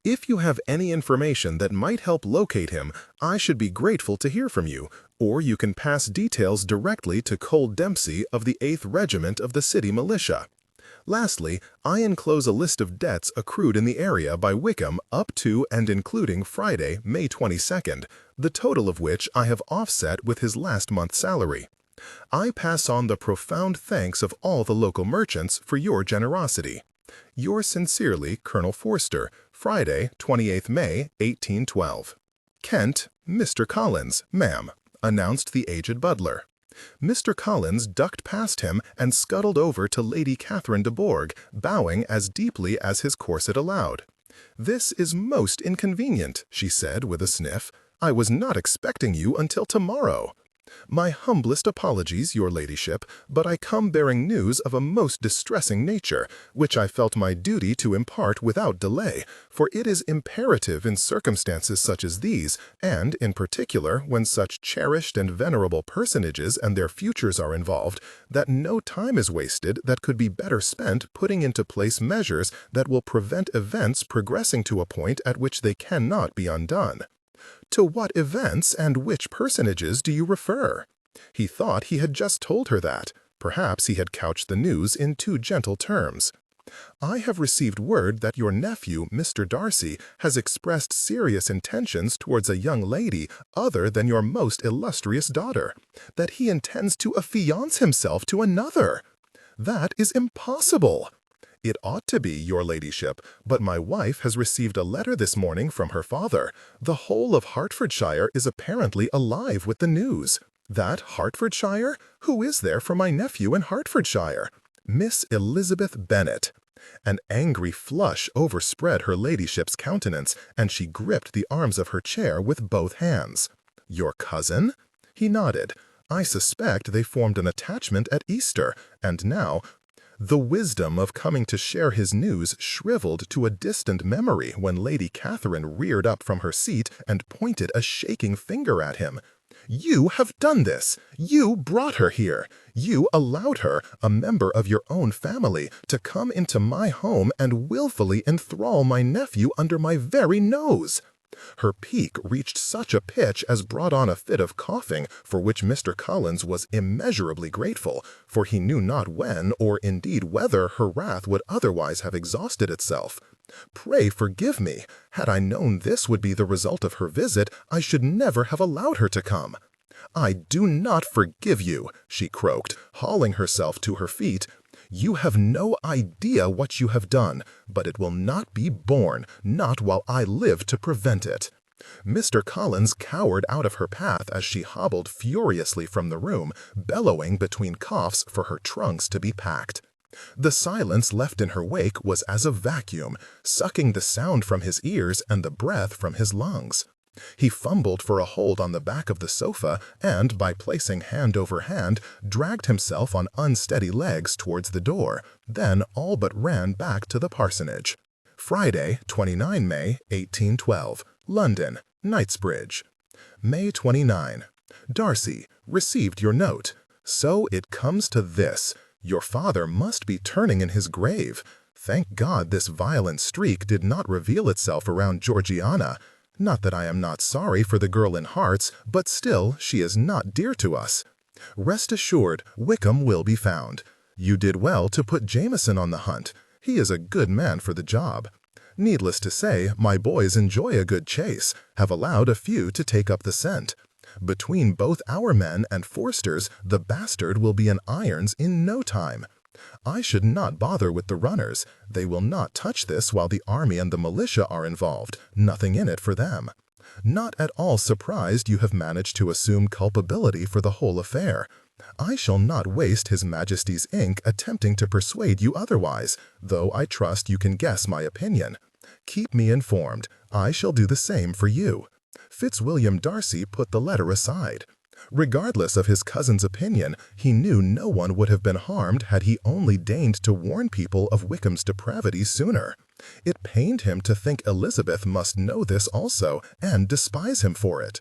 If you have any information that might help locate him, I should be grateful to hear from you, or you can pass details directly to Cole Dempsey of the 8th Regiment of the City Militia. Lastly, I enclose a list of debts accrued in the area by Wickham up to and including Friday, May 22nd, the total of which I have offset with his last month's salary. I pass on the profound thanks of all the local merchants for your generosity. Yours sincerely, Colonel Forster, Friday, 28th May, 1812. Kent, Mr. Collins, ma'am, announced the aged butler. Mr. Collins ducked past him and scuttled over to Lady Catherine de Bourgh, bowing as deeply as his corset allowed. "This is most inconvenient," she said with a sniff. "I was not expecting you until tomorrow." My humblest apologies, your ladyship, but I come bearing news of a most distressing nature, which I felt my duty to impart without delay, for it is imperative in circumstances such as these, and in particular when such cherished and venerable personages and their futures are involved, that no time is wasted that could be better spent putting into place measures that will prevent events progressing to a point at which they cannot be undone. To what events and which personages do you refer? He thought he had just told her that. Perhaps he had couched the news in too gentle terms. I have received word that your nephew, Mr. Darcy, has expressed serious intentions towards a young lady other than your most illustrious daughter, that he intends to affiance himself to another. That is impossible. It ought to be, your ladyship, but my wife has received a letter this morning from her father. The whole of Hertfordshire is apparently alive with the news. That Hertfordshire? Who is there for my nephew in Hertfordshire? Miss Elizabeth Bennet. An angry flush overspread her ladyship's countenance, and she gripped the arms of her chair with both hands. Your cousin? He nodded. I suspect they formed an attachment at Easter, and now— The wisdom of coming to share his news shriveled to a distant memory when Lady Catherine reared up from her seat and pointed a shaking finger at him. You have done this! You brought her here! You allowed her, a member of your own family, to come into my home and willfully enthrall my nephew under my very nose! Her pique reached such a pitch as brought on a fit of coughing, for which Mr. Collins was immeasurably grateful, for he knew not when, or indeed whether, her wrath would otherwise have exhausted itself. Pray forgive me. Had I known this would be the result of her visit, I should never have allowed her to come. I do not forgive you, she croaked, hauling herself to her feet. You have no idea what you have done, but it will not be borne, not while I live to prevent it. Mr. Collins cowered out of her path as she hobbled furiously from the room, bellowing between coughs for her trunks to be packed. The silence left in her wake was as a vacuum, sucking the sound from his ears and the breath from his lungs. He fumbled for a hold on the back of the sofa and, by placing hand over hand, dragged himself on unsteady legs towards the door, then all but ran back to the parsonage. Friday, 29 May, 1812. London, Knightsbridge. May 29. Darcy, received your note. So it comes to this. Your father must be turning in his grave. Thank God this violent streak did not reveal itself around Georgiana. Not that I am not sorry for the girl in hearts, but still she is not dear to us. Rest assured, Wickham will be found. You did well to put Jameson on the hunt. He is a good man for the job. Needless to say, my boys enjoy a good chase, have allowed a few to take up the scent. Between both our men and Forster's, the bastard will be in irons in no time. I should not bother with the runners. They will not touch this while the army and the militia are involved. Nothing in it for them. Not at all surprised you have managed to assume culpability for the whole affair. I shall not waste His Majesty's ink attempting to persuade you otherwise, though I trust you can guess my opinion. Keep me informed. I shall do the same for you. Fitzwilliam Darcy put the letter aside. Regardless of his cousin's opinion, he knew no one would have been harmed had he only deigned to warn people of Wickham's depravity sooner. It pained him to think Elizabeth must know this also and despise him for it.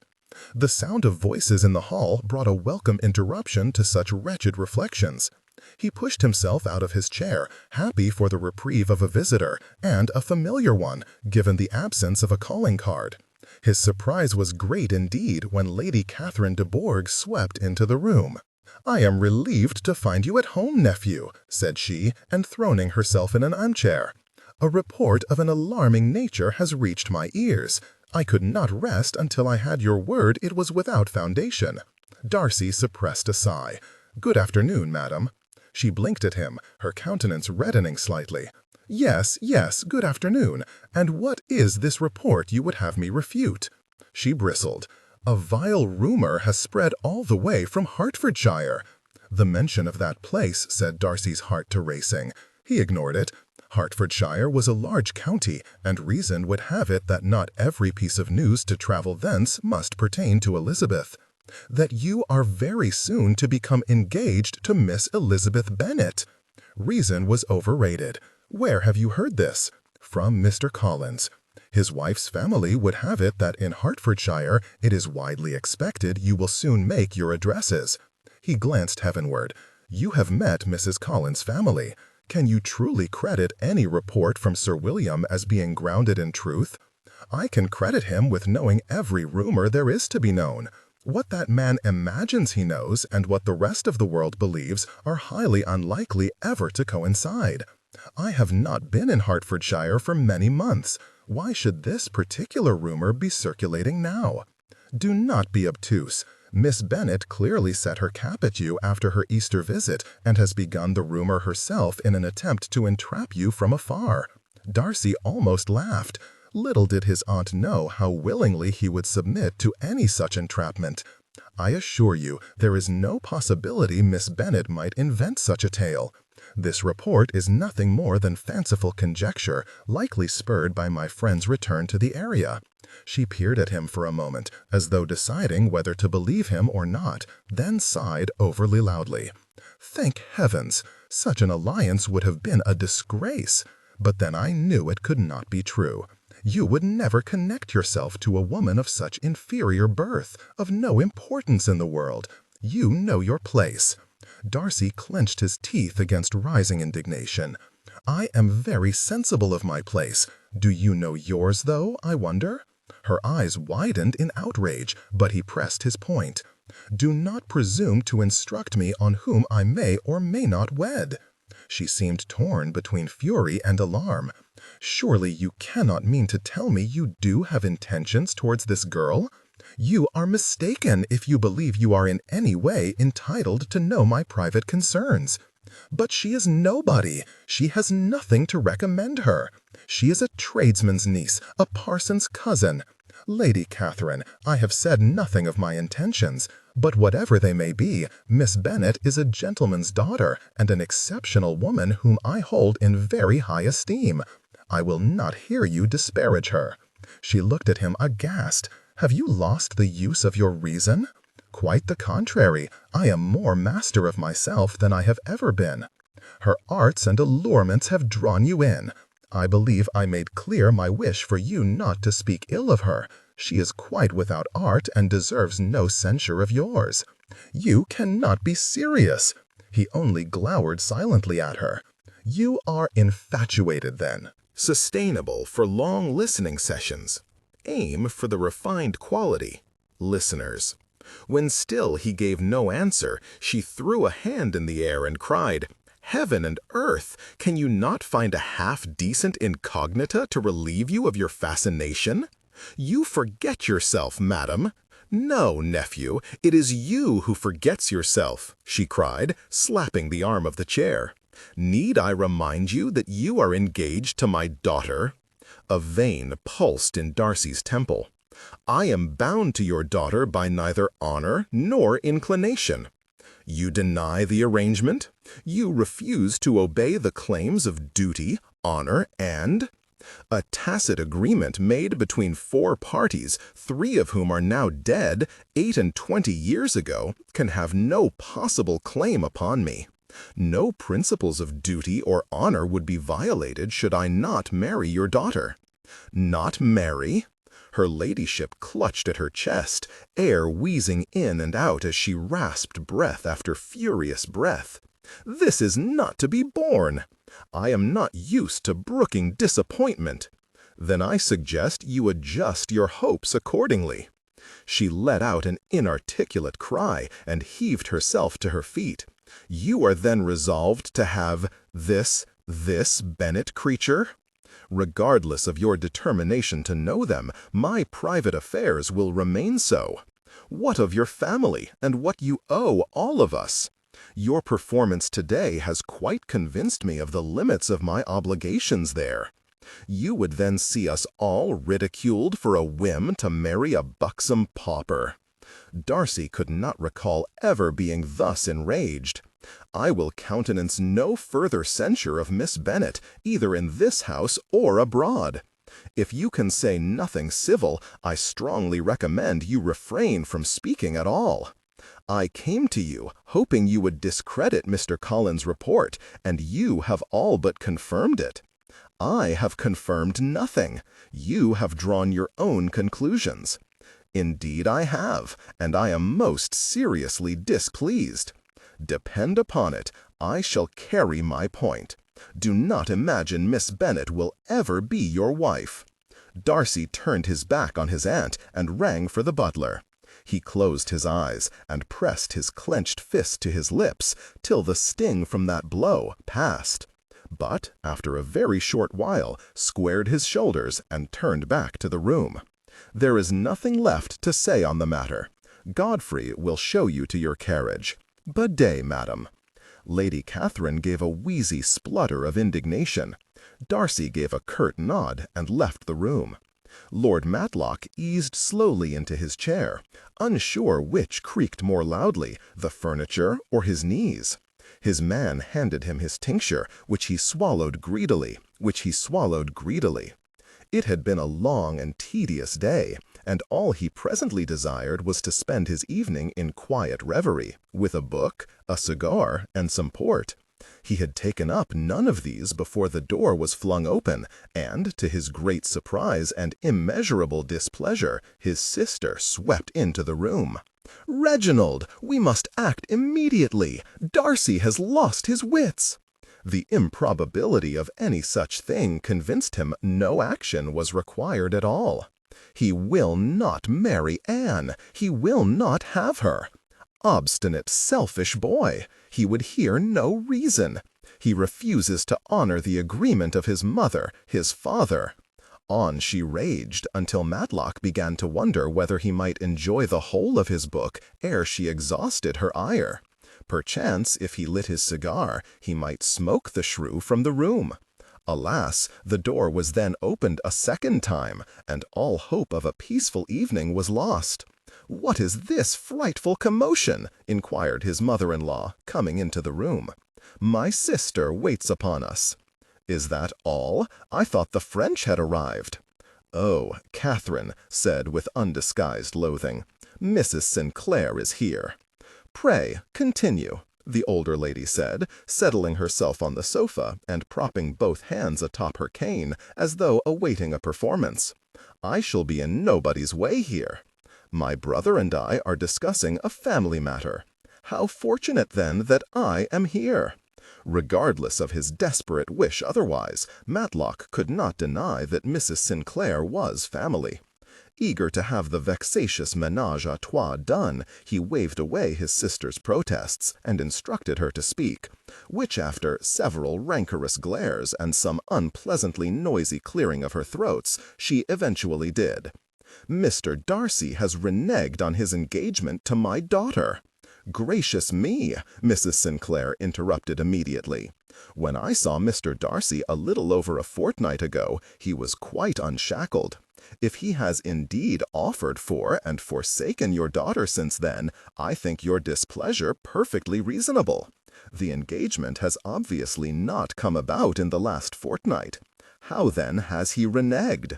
The sound of voices in the hall brought a welcome interruption to such wretched reflections. He pushed himself out of his chair, happy for the reprieve of a visitor, and a familiar one, given the absence of a calling card. His surprise was great indeed when Lady Catherine de Bourgh swept into the room. "I am relieved to find you at home, nephew," said she, enthroning herself in an armchair. "A report of an alarming nature has reached my ears. I could not rest until I had your word it was without foundation." Darcy suppressed a sigh. "Good afternoon, madam." She blinked at him, her countenance reddening slightly. "Yes, yes, good afternoon. And what is this report you would have me refute?" She bristled. "A vile rumor has spread all the way from Hertfordshire." The mention of that place set Darcy's heart to racing. He ignored it. Hertfordshire was a large county, and reason would have it that not every piece of news to travel thence must pertain to Elizabeth. that you are very soon to become engaged to Miss Elizabeth Bennet. Reason was overrated. Where have you heard this? From Mr. Collins. His wife's family would have it that in Hertfordshire it is widely expected you will soon make your addresses. He glanced heavenward. You have met Mrs. Collins' family. Can you truly credit any report from Sir William as being grounded in truth? I can credit him with knowing every rumor there is to be known. What that man imagines he knows and what the rest of the world believes are highly unlikely ever to coincide. I have not been in Hertfordshire for many months. Why should this particular rumor be circulating now? Do not be obtuse. Miss Bennet clearly set her cap at you after her Easter visit and has begun the rumor herself in an attempt to entrap you from afar. Darcy almost laughed. Little did his aunt know how willingly he would submit to any such entrapment. I assure you there is no possibility Miss Bennet might invent such a tale. This report is nothing more than fanciful conjecture, likely spurred by my friend's return to the area. She peered at him for a moment, as though deciding whether to believe him or not, then sighed overly loudly. Thank heavens! Such an alliance would have been a disgrace. But then I knew it could not be true. You would never connect yourself to a woman of such inferior birth, of no importance in the world. You know your place. Darcy clenched his teeth against rising indignation. I am very sensible of my place. Do you know yours, though, I wonder? Her eyes widened in outrage, but he pressed his point. Do not presume to instruct me on whom I may or may not wed. She seemed torn between fury and alarm. Surely you cannot mean to tell me you do have intentions towards this girl? You are mistaken if you believe you are in any way entitled to know my private concerns. But she is nobody. She has nothing to recommend her. She is a tradesman's niece, a parson's cousin. Lady Catherine, I have said nothing of my intentions, but whatever they may be, Miss Bennet is a gentleman's daughter and an exceptional woman whom I hold in very high esteem. I will not hear you disparage her. She looked at him aghast. Have you lost the use of your reason? Quite the contrary. I am more master of myself than I have ever been. Her arts and allurements have drawn you in. I believe I made clear my wish for you not to speak ill of her. She is quite without art and deserves no censure of yours. You cannot be serious. He only glowered silently at her. You are infatuated, then. Sustainable for long listening sessions. Aim for the refined quality. Listeners. When still he gave no answer, she threw a hand in the air and cried, Heaven and earth! Can you not find a half-decent incognita to relieve you of your fascination? You forget yourself, madam. No, nephew, it is you who forgets yourself, she cried, slapping the arm of the chair. Need I remind you that you are engaged to my daughter? A vein pulsed in Darcy's temple. I am bound to your daughter by neither honor nor inclination. You deny the arrangement? You refuse to obey the claims of duty, honor, and... A tacit agreement made between 4 parties, 3 of whom are now dead, 28 years ago, can have no possible claim upon me. No principles of duty or honor would be violated should I not marry your daughter. Not marry? Her ladyship clutched at her chest, air wheezing in and out as she rasped breath after furious breath. This is not to be borne. I am not used to brooking disappointment. Then I suggest you adjust your hopes accordingly. She let out an inarticulate cry and heaved herself to her feet. You are then resolved to have this Bennet creature? Regardless of your determination to know them, my private affairs will remain so. What of your family and what you owe all of us? Your performance today has quite convinced me of the limits of my obligations there. You would then see us all ridiculed for a whim to marry a buxom pauper. Darcy could not recall ever being thus enraged. I will countenance no further censure of Miss Bennet, either in this house or abroad. If you can say nothing civil, I strongly recommend you refrain from speaking at all. I came to you, hoping you would discredit Mr. Collins' report, and you have all but confirmed it. I have confirmed nothing. You have drawn your own conclusions. Indeed I have, and I am most seriously displeased. Depend upon it, I shall carry my point. Do not imagine Miss Bennet will ever be your wife." Darcy turned his back on his aunt and rang for the butler. He closed his eyes and pressed his clenched fist to his lips till the sting from that blow passed, but after a very short while squared his shoulders and turned back to the room. "There is nothing left to say on the matter. Godfrey will show you to your carriage. Good day, madam." Lady Catherine gave a wheezy splutter of indignation. Darcy gave a curt nod and left the room. Lord Matlock eased slowly into his chair, unsure which creaked more loudly, the furniture or his knees. His man handed him his tincture, which he swallowed greedily. It had been a long and tedious day, and all he presently desired was to spend his evening in quiet reverie, with a book, a cigar, and some port. He had taken up none of these before the door was flung open, and, to his great surprise and immeasurable displeasure, his sister swept into the room. "Reginald, we must act immediately. Darcy has lost his wits." The improbability of any such thing convinced him no action was required at all. "He will not marry Anne. He will not have her. Obstinate, selfish boy. He would hear no reason. He refuses to honor the agreement of his mother, his father." On she raged until Matlock began to wonder whether he might enjoy the whole of his book ere she exhausted her ire. Perchance, if he lit his cigar, he might smoke the shrew from the room. Alas, the door was then opened a second time, and all hope of a peaceful evening was lost. "What is this frightful commotion?" inquired his mother-in-law, coming into the room. "My sister waits upon us." "Is that all? I thought the French had arrived." "Oh," Catherine said with undisguised loathing, "Mrs. Sinclair is here." "Pray, continue," the older lady said, settling herself on the sofa and propping both hands atop her cane as though awaiting a performance. "I shall be in nobody's way here. My brother and I are discussing a family matter. How fortunate, then, that I am here." Regardless of his desperate wish otherwise, Matlock could not deny that Mrs. Sinclair was family. Eager to have the vexatious ménage à trois done, he waved away his sister's protests and instructed her to speak, which after several rancorous glares and some unpleasantly noisy clearing of her throats, she eventually did. "Mr. Darcy has reneged on his engagement to my daughter." "Gracious me," Mrs. Sinclair interrupted immediately. "When I saw Mr. Darcy a little over a fortnight ago, he was quite unshackled. If he has indeed offered for and forsaken your daughter since then, I think your displeasure perfectly reasonable. The engagement has obviously not come about in the last fortnight. How then has he reneged?"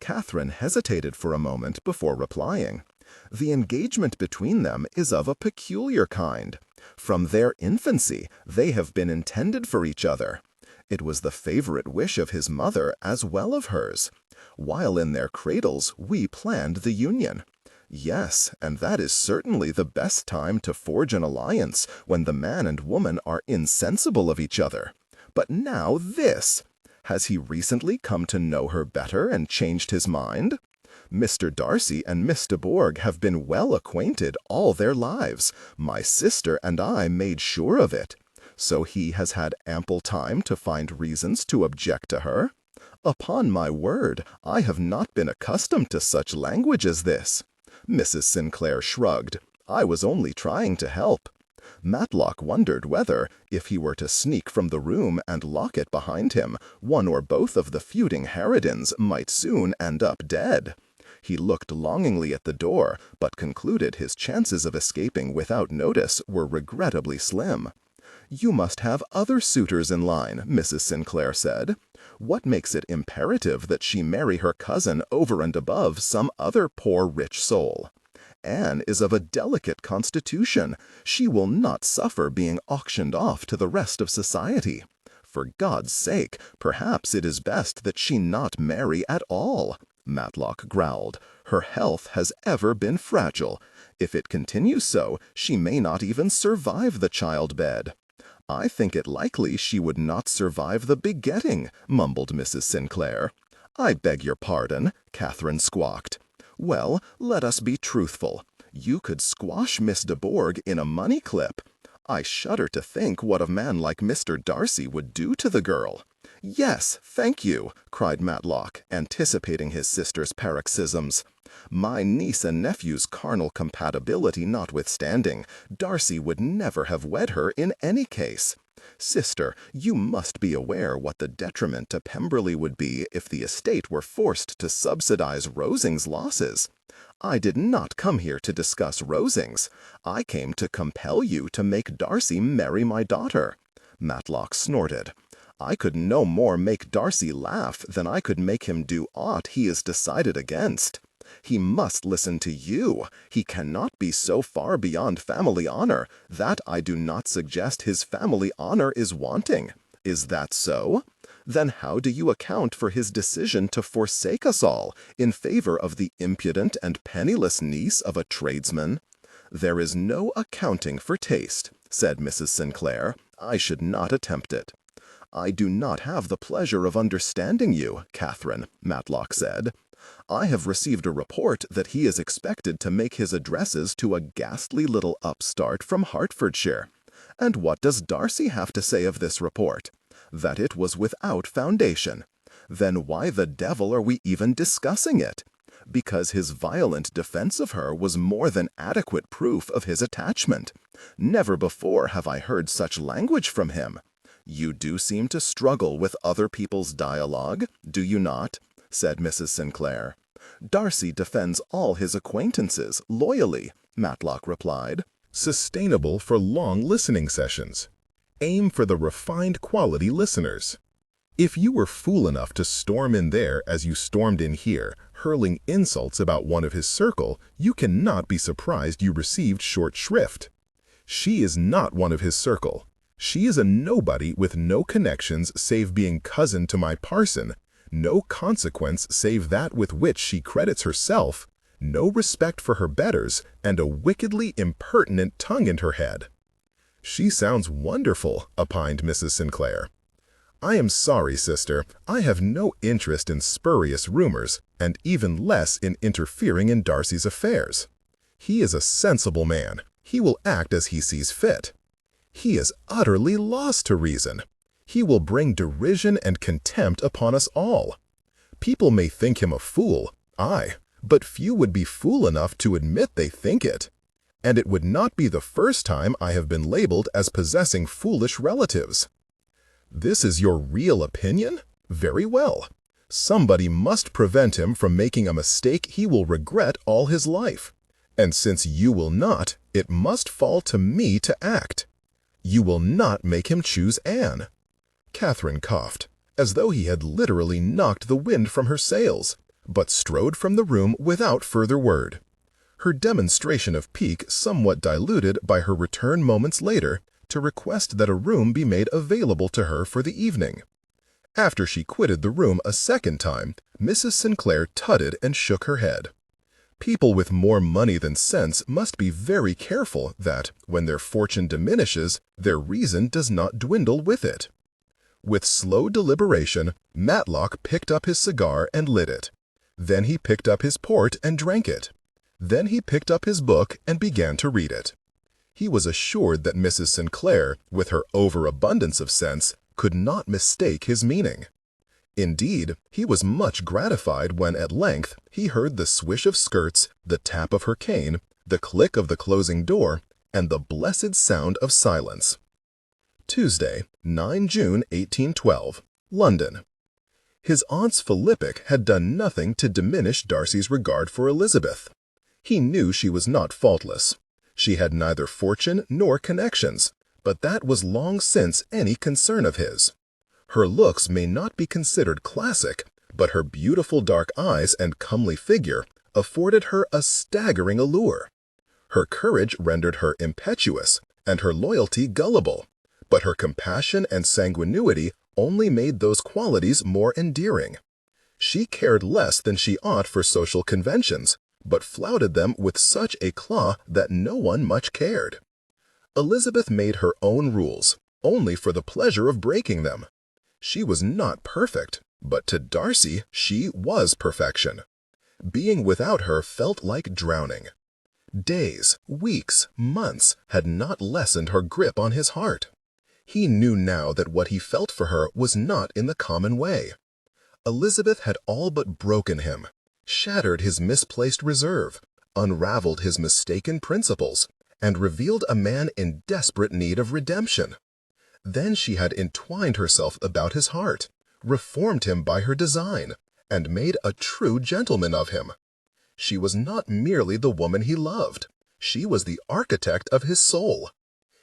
Catherine hesitated for a moment before replying. "The engagement between them is of a peculiar kind. From their infancy, they have been intended for each other. It was the favorite wish of his mother as well of hers. While in their cradles, we planned the union. Yes, and that is certainly the best time to forge an alliance, when the man and woman are insensible of each other. But now this! Has he recently come to know her better and changed his mind? Mr. Darcy and Miss de Bourgh have been well acquainted all their lives. My sister and I made sure of it. So he has had ample time to find reasons to object to her? Upon my word, I have not been accustomed to such language as this." Mrs. Sinclair shrugged. "I was only trying to help." Matlock wondered whether, if he were to sneak from the room and lock it behind him, one or both of the feuding harridans might soon end up dead. He looked longingly at the door, but concluded his chances of escaping without notice were regrettably slim. "You must have other suitors in line," Mrs. Sinclair said. What makes it imperative that she marry her cousin over and above some other poor rich soul? Anne is of a delicate constitution. She will not suffer being auctioned off to the rest of society. For God's sake, perhaps it is best that she not marry at all. Matlock growled. Her health has ever been fragile. If it continues so, she may not even survive the childbed. I think it likely she would not survive the begetting, mumbled Mrs. Sinclair. I beg your pardon, Catherine squawked. Well, let us be truthful. You could squash Miss de Bourgh in a money clip. I shudder to think what a man like Mr. Darcy would do to the girl. Yes, thank you, cried Matlock, anticipating his sister's paroxysms. My niece and nephew's carnal compatibility notwithstanding, Darcy would never have wed her in any case. Sister, you must be aware what the detriment to Pemberley would be if the estate were forced to subsidize Rosing's losses. I did not come here to discuss Rosings. I came to compel you to make Darcy marry my daughter. Matlock snorted. I could no more make Darcy laugh than I could make him do aught he is decided against. He must listen to you. He cannot be so far beyond family honor that I do not suggest his family honor is wanting. Is that so? Then how do you account for his decision to forsake us all in favor of the impudent and penniless niece of a tradesman? There is no accounting for taste, said Mrs. Sinclair. I should not attempt it. I do not have the pleasure of understanding you, Catherine, Matlock said. I have received a report that he is expected to make his addresses to a ghastly little upstart from Hertfordshire. And what does Darcy have to say of this report? That it was without foundation. Then why the devil are we even discussing it? Because his violent defense of her was more than adequate proof of his attachment. Never before have I heard such language from him. You do seem to struggle with other people's dialogue, do you not? Said Mrs. Sinclair. Darcy defends all his acquaintances loyally, Matlock replied. Sustainable for long listening sessions. Aim for the refined quality listeners. If you were fool enough to storm in there as you stormed in here, hurling insults about one of his circle, you cannot be surprised you received short shrift. She is not one of his circle. She is a nobody with no connections save being cousin to my parson, no consequence save that with which she credits herself, no respect for her betters, and a wickedly impertinent tongue in her head. She sounds wonderful, opined Mrs. Sinclair. I am sorry, sister, I have no interest in spurious rumors, and even less in interfering in Darcy's affairs. He is a sensible man. He will act as he sees fit. He is utterly lost to reason. He will bring derision and contempt upon us all. People may think him a fool, aye, but few would be fool enough to admit they think it. And it would not be the first time I have been labeled as possessing foolish relatives. This is your real opinion? Very well. Somebody must prevent him from making a mistake he will regret all his life. And since you will not, it must fall to me to act. You will not make him choose Anne. Catherine coughed, as though he had literally knocked the wind from her sails, but strode from the room without further word. Her demonstration of pique somewhat diluted by her return moments later to request that a room be made available to her for the evening. After she quitted the room a second time, Mrs. Sinclair tutted and shook her head. People with more money than sense must be very careful that, when their fortune diminishes, their reason does not dwindle with it. With slow deliberation, Matlock picked up his cigar and lit it. Then he picked up his port and drank it. Then he picked up his book and began to read it. He was assured that Mrs. Sinclair, with her overabundance of sense, could not mistake his meaning. Indeed, he was much gratified when at length he heard the swish of skirts, the tap of her cane, the click of the closing door, and the blessed sound of silence. Tuesday, 9 June 1812, London. His aunt's philippic had done nothing to diminish Darcy's regard for Elizabeth. He knew she was not faultless. She had neither fortune nor connections, but that was long since any concern of his. Her looks may not be considered classic, but her beautiful dark eyes and comely figure afforded her a staggering allure. Her courage rendered her impetuous, and her loyalty gullible, but her compassion and sanguinity only made those qualities more endearing. She cared less than she ought for social conventions, but flouted them with such éclat that no one much cared. Elizabeth made her own rules, only for the pleasure of breaking them. She was not perfect, but to Darcy she was perfection. Being without her felt like drowning. Days, weeks, months had not lessened her grip on his heart. He knew now that what he felt for her was not in the common way. Elizabeth had all but broken him, shattered his misplaced reserve, unraveled his mistaken principles, and revealed a man in desperate need of redemption. Then she had entwined herself about his heart, reformed him by her design, and made a true gentleman of him. She was not merely the woman he loved. She was the architect of his soul.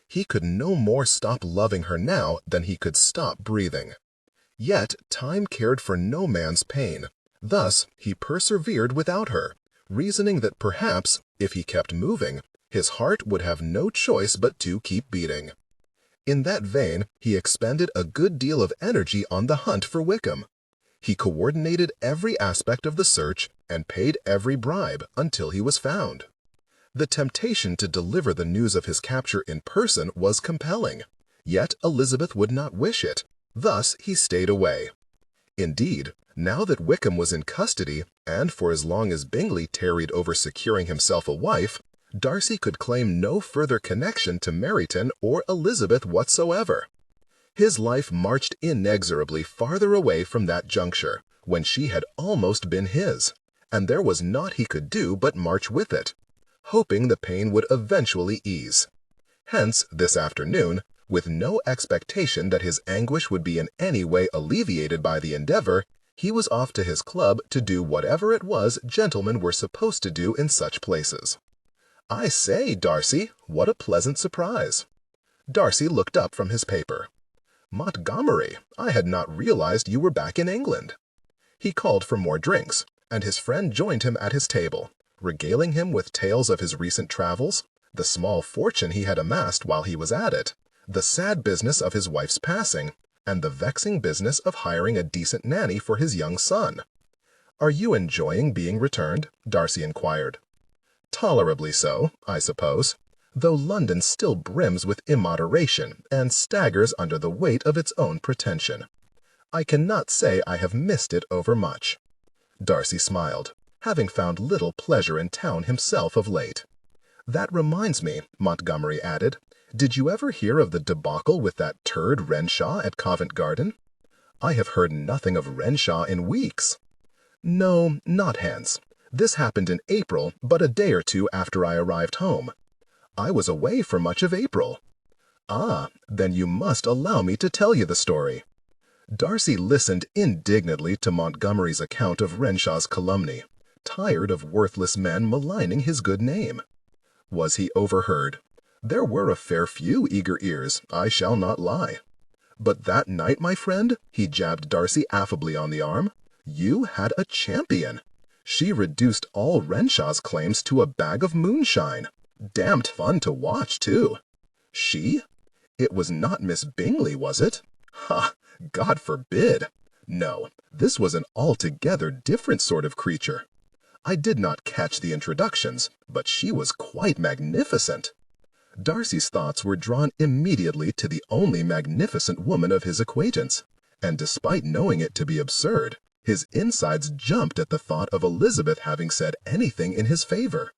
He could no more stop loving her now than he could stop breathing. Yet time cared for no man's pain. Thus he persevered without her, reasoning that perhaps, if he kept moving, his heart would have no choice but to keep beating. In that vein, he expended a good deal of energy on the hunt for Wickham. He coordinated every aspect of the search and paid every bribe until he was found. The temptation to deliver the news of his capture in person was compelling, yet Elizabeth would not wish it. Thus he stayed away. Indeed, now that Wickham was in custody, and for as long as Bingley tarried over securing himself a wife, Darcy could claim no further connection to Meryton or Elizabeth whatsoever. His life marched inexorably farther away from that juncture, when she had almost been his, and there was naught he could do but march with it, hoping the pain would eventually ease. Hence, this afternoon, with no expectation that his anguish would be in any way alleviated by the endeavor, he was off to his club to do whatever it was gentlemen were supposed to do in such places. "I say, Darcy, what a pleasant surprise!" Darcy looked up from his paper. "Montgomery, I had not realized you were back in England." He called for more drinks, and his friend joined him at his table, regaling him with tales of his recent travels, the small fortune he had amassed while he was at it, the sad business of his wife's passing, and the vexing business of hiring a decent nanny for his young son. "Are you enjoying being returned?" Darcy inquired. "Tolerably so, I suppose, though London still brims with immoderation and staggers under the weight of its own pretension. I cannot say I have missed it overmuch." Darcy smiled, having found little pleasure in town himself of late. "That reminds me," Montgomery added, "did you ever hear of the debacle with that turd Renshaw at Covent Garden?" "I have heard nothing of Renshaw in weeks." "No, not hence. This happened in April, but a day or two after I arrived home." "I was away for much of April." "Ah, then you must allow me to tell you the story." Darcy listened indignantly to Montgomery's account of Renshaw's calumny, tired of worthless men maligning his good name. Was he overheard? There were a fair few eager ears, I shall not lie. "But that night, my friend," he jabbed Darcy affably on the arm, "you had a champion. She reduced all Renshaw's claims to a bag of moonshine. Damned fun to watch, too." "She? It was not Miss Bingley, was it?" "Ha! God forbid! No, this was an altogether different sort of creature. I did not catch the introductions, but she was quite magnificent." Darcy's thoughts were drawn immediately to the only magnificent woman of his acquaintance, and despite knowing it to be absurd, his insides jumped at the thought of Elizabeth having said anything in his favor.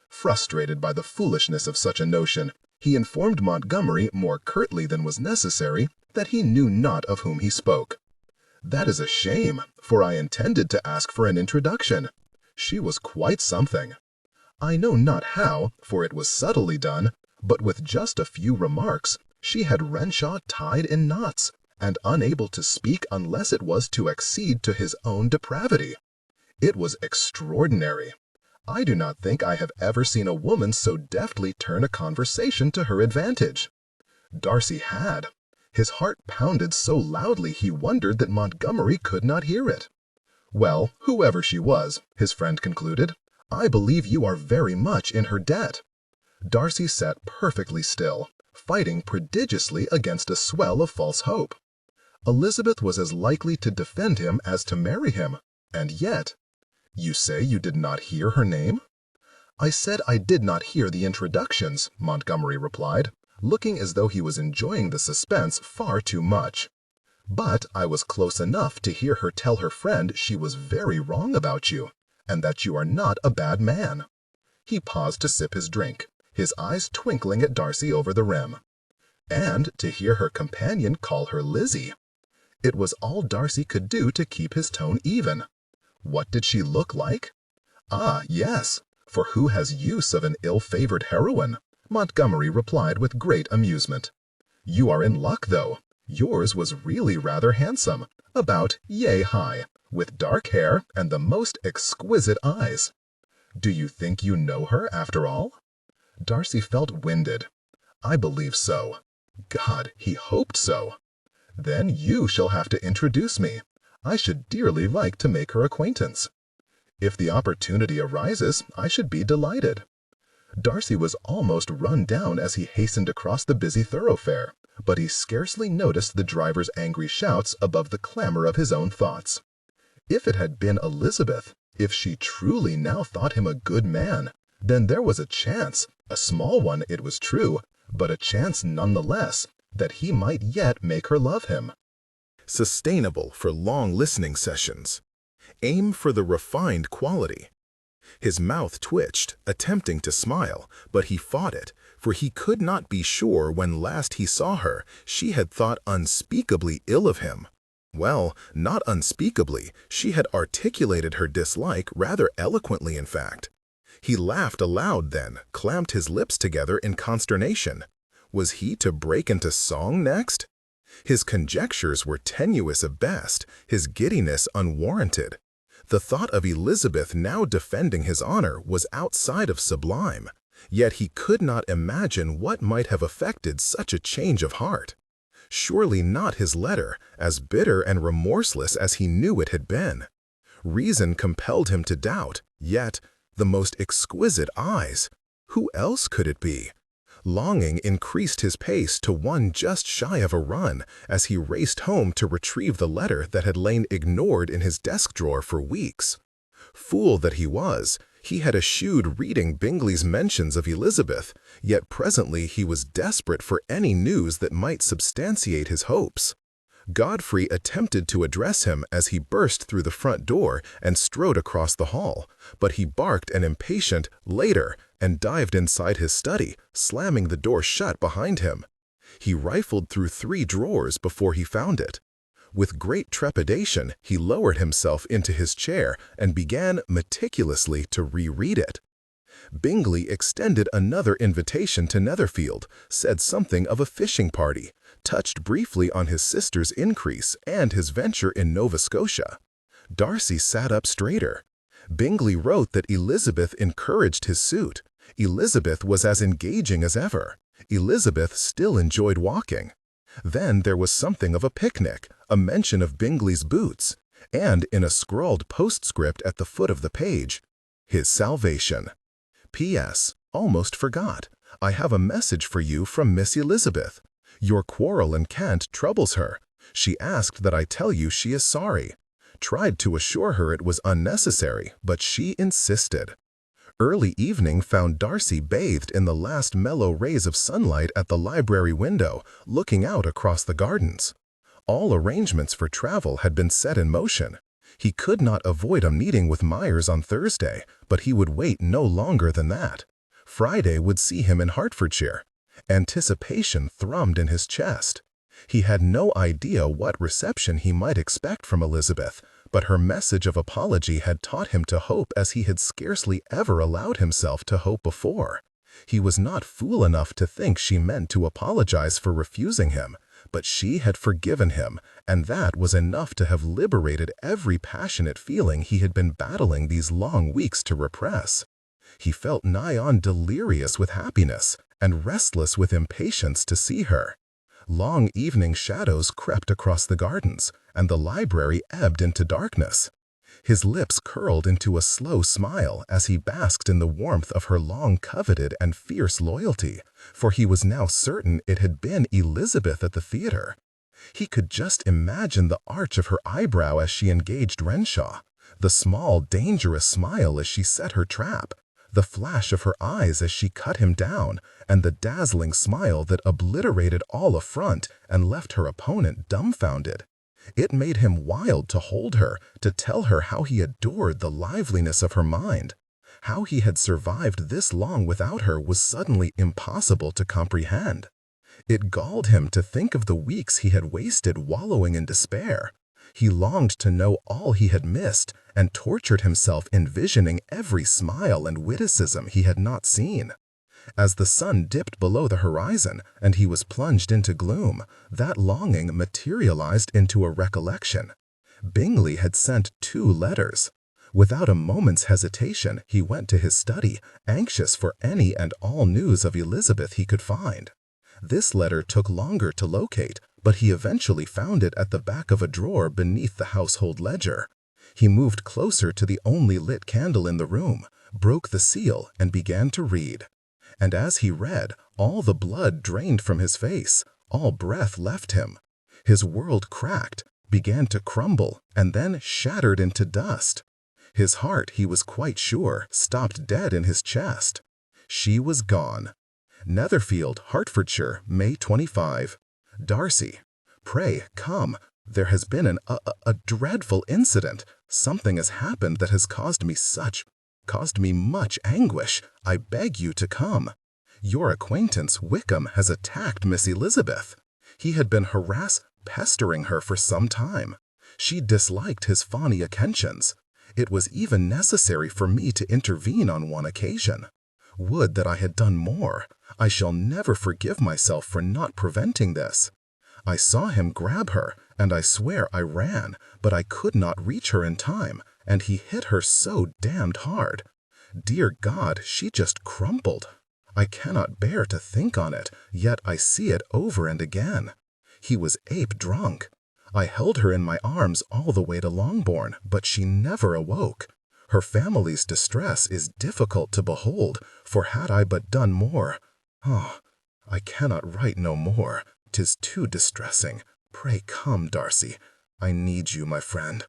Frustrated by the foolishness of such a notion, he informed Montgomery more curtly than was necessary that he knew not of whom he spoke. "That is a shame, for I intended to ask for an introduction. She was quite something. I know not how, for it was subtly done, but with just a few remarks, she had Renshaw tied in knots, and unable to speak unless it was to accede to his own depravity. It was extraordinary. I do not think I have ever seen a woman so deftly turn a conversation to her advantage. Darcy had. His heart pounded so loudly he wondered that Montgomery could not hear it. "Well, whoever she was," his friend concluded, "I believe you are very much in her debt." Darcy sat perfectly still, fighting prodigiously against a swell of false hope. Elizabeth was as likely to defend him as to marry him, and yet— "You say you did not hear her name?" "I said I did not hear the introductions," Montgomery replied, looking as though he was enjoying the suspense far too much. "But I was close enough to hear her tell her friend she was very wrong about you, and that you are not a bad man." He paused to sip his drink, his eyes twinkling at Darcy over the rim. "And to hear her companion call her Lizzie." It was all Darcy could do to keep his tone even. "What did she look like?" "Ah, yes, for who has use of an ill-favored heroine?" Montgomery replied with great amusement. "You are in luck, though. Yours was really rather handsome, about yay-high, with dark hair and the most exquisite eyes. Do you think you know her, after all?" Darcy felt winded. "I believe so." God, he hoped so. "Then you shall have to introduce me. I should dearly like to make her acquaintance." "If the opportunity arises, I should be delighted." Darcy was almost run down as he hastened across the busy thoroughfare, but he scarcely noticed the driver's angry shouts above the clamor of his own thoughts. If it had been Elizabeth, if she truly now thought him a good man, then there was a chance, a small one it was true, but a chance nonetheless, that he might yet make her love him. Sustainable for long listening sessions. Aim for the refined quality. His mouth twitched, attempting to smile, but he fought it, for he could not be sure when last he saw her she had thought unspeakably ill of him. Well, not unspeakably, she had articulated her dislike rather eloquently, in fact. He laughed aloud then, clamped his lips together in consternation. Was he to break into song next? His conjectures were tenuous at best, his giddiness unwarranted. The thought of Elizabeth now defending his honor was outside of sublime, yet he could not imagine what might have effected such a change of heart. Surely not his letter, as bitter and remorseless as he knew it had been. Reason compelled him to doubt, yet the most exquisite eyes. Who else could it be? Longing increased his pace to one just shy of a run as he raced home to retrieve the letter that had lain ignored in his desk drawer for weeks. Fool that he was, he had eschewed reading Bingley's mentions of Elizabeth, yet presently he was desperate for any news that might substantiate his hopes. Godfrey attempted to address him as he burst through the front door and strode across the hall, but he barked an impatient "later" and dived inside his study, slamming the door shut behind him. He rifled through 3 drawers before he found it. With great trepidation, he lowered himself into his chair and began meticulously to reread it. Bingley extended another invitation to Netherfield, said something of a fishing party, touched briefly on his sister's increase and his venture in Nova Scotia. Darcy sat up straighter. Bingley wrote that Elizabeth encouraged his suit. Elizabeth was as engaging as ever. Elizabeth still enjoyed walking. Then there was something of a picnic, a mention of Bingley's boots, and in a scrawled postscript at the foot of the page, his salvation. P.S. Almost forgot. I have a message for you from Miss Elizabeth. Your quarrel in Kent troubles her. She asked that I tell you she is sorry. Tried to assure her it was unnecessary, but she insisted. Early evening found Darcy bathed in the last mellow rays of sunlight at the library window, looking out across the gardens. All arrangements for travel had been set in motion. He could not avoid a meeting with Myers on Thursday, but he would wait no longer than that. Friday would see him in Hertfordshire. Anticipation thrummed in his chest. He had no idea what reception he might expect from Elizabeth, but her message of apology had taught him to hope as he had scarcely ever allowed himself to hope before. He was not fool enough to think she meant to apologize for refusing him, but she had forgiven him, and that was enough to have liberated every passionate feeling he had been battling these long weeks to repress. He felt nigh on delirious with happiness, and restless with impatience to see her. Long evening shadows crept across the gardens, and the library ebbed into darkness. His lips curled into a slow smile as he basked in the warmth of her long-coveted and fierce loyalty, for he was now certain it had been Elizabeth at the theater. He could just imagine the arch of her eyebrow as she engaged Renshaw, the small, dangerous smile as she set her trap, the flash of her eyes as she cut him down, and the dazzling smile that obliterated all affront and left her opponent dumbfounded. It made him wild to hold her, to tell her how he adored the liveliness of her mind. How he had survived this long without her was suddenly impossible to comprehend. It galled him to think of the weeks he had wasted wallowing in despair. He longed to know all he had missed and tortured himself envisioning every smile and witticism he had not seen. As the sun dipped below the horizon and he was plunged into gloom, that longing materialized into a recollection. Bingley had sent 2 letters. Without a moment's hesitation, he went to his study, anxious for any and all news of Elizabeth he could find. This letter took longer to locate, but he eventually found it at the back of a drawer beneath the household ledger. He moved closer to the only lit candle in the room, broke the seal, and began to read. And as he read, all the blood drained from his face, all breath left him. His world cracked, began to crumble, and then shattered into dust. His heart, he was quite sure, stopped dead in his chest. She was gone. Netherfield, Hertfordshire, May 25. Darcy, pray come. There has been a dreadful incident. Something has happened that has caused me much anguish. I beg you to come. Your acquaintance, Wickham, has attacked Miss Elizabeth. He had been pestering her for some time. She disliked his fawny attentions. It was even necessary for me to intervene on one occasion. Would that I had done more. I shall never forgive myself for not preventing this. I saw him grab her, and I swear I ran, but I could not reach her in time, and he hit her so damned hard. Dear God, she just crumpled. I cannot bear to think on it, yet I see it over and again. He was ape drunk. I held her in my arms all the way to Longbourn, but she never awoke. Her family's distress is difficult to behold, for had I but done more— I cannot write no more. 'Tis too distressing. Pray come, Darcy. I need you, my friend.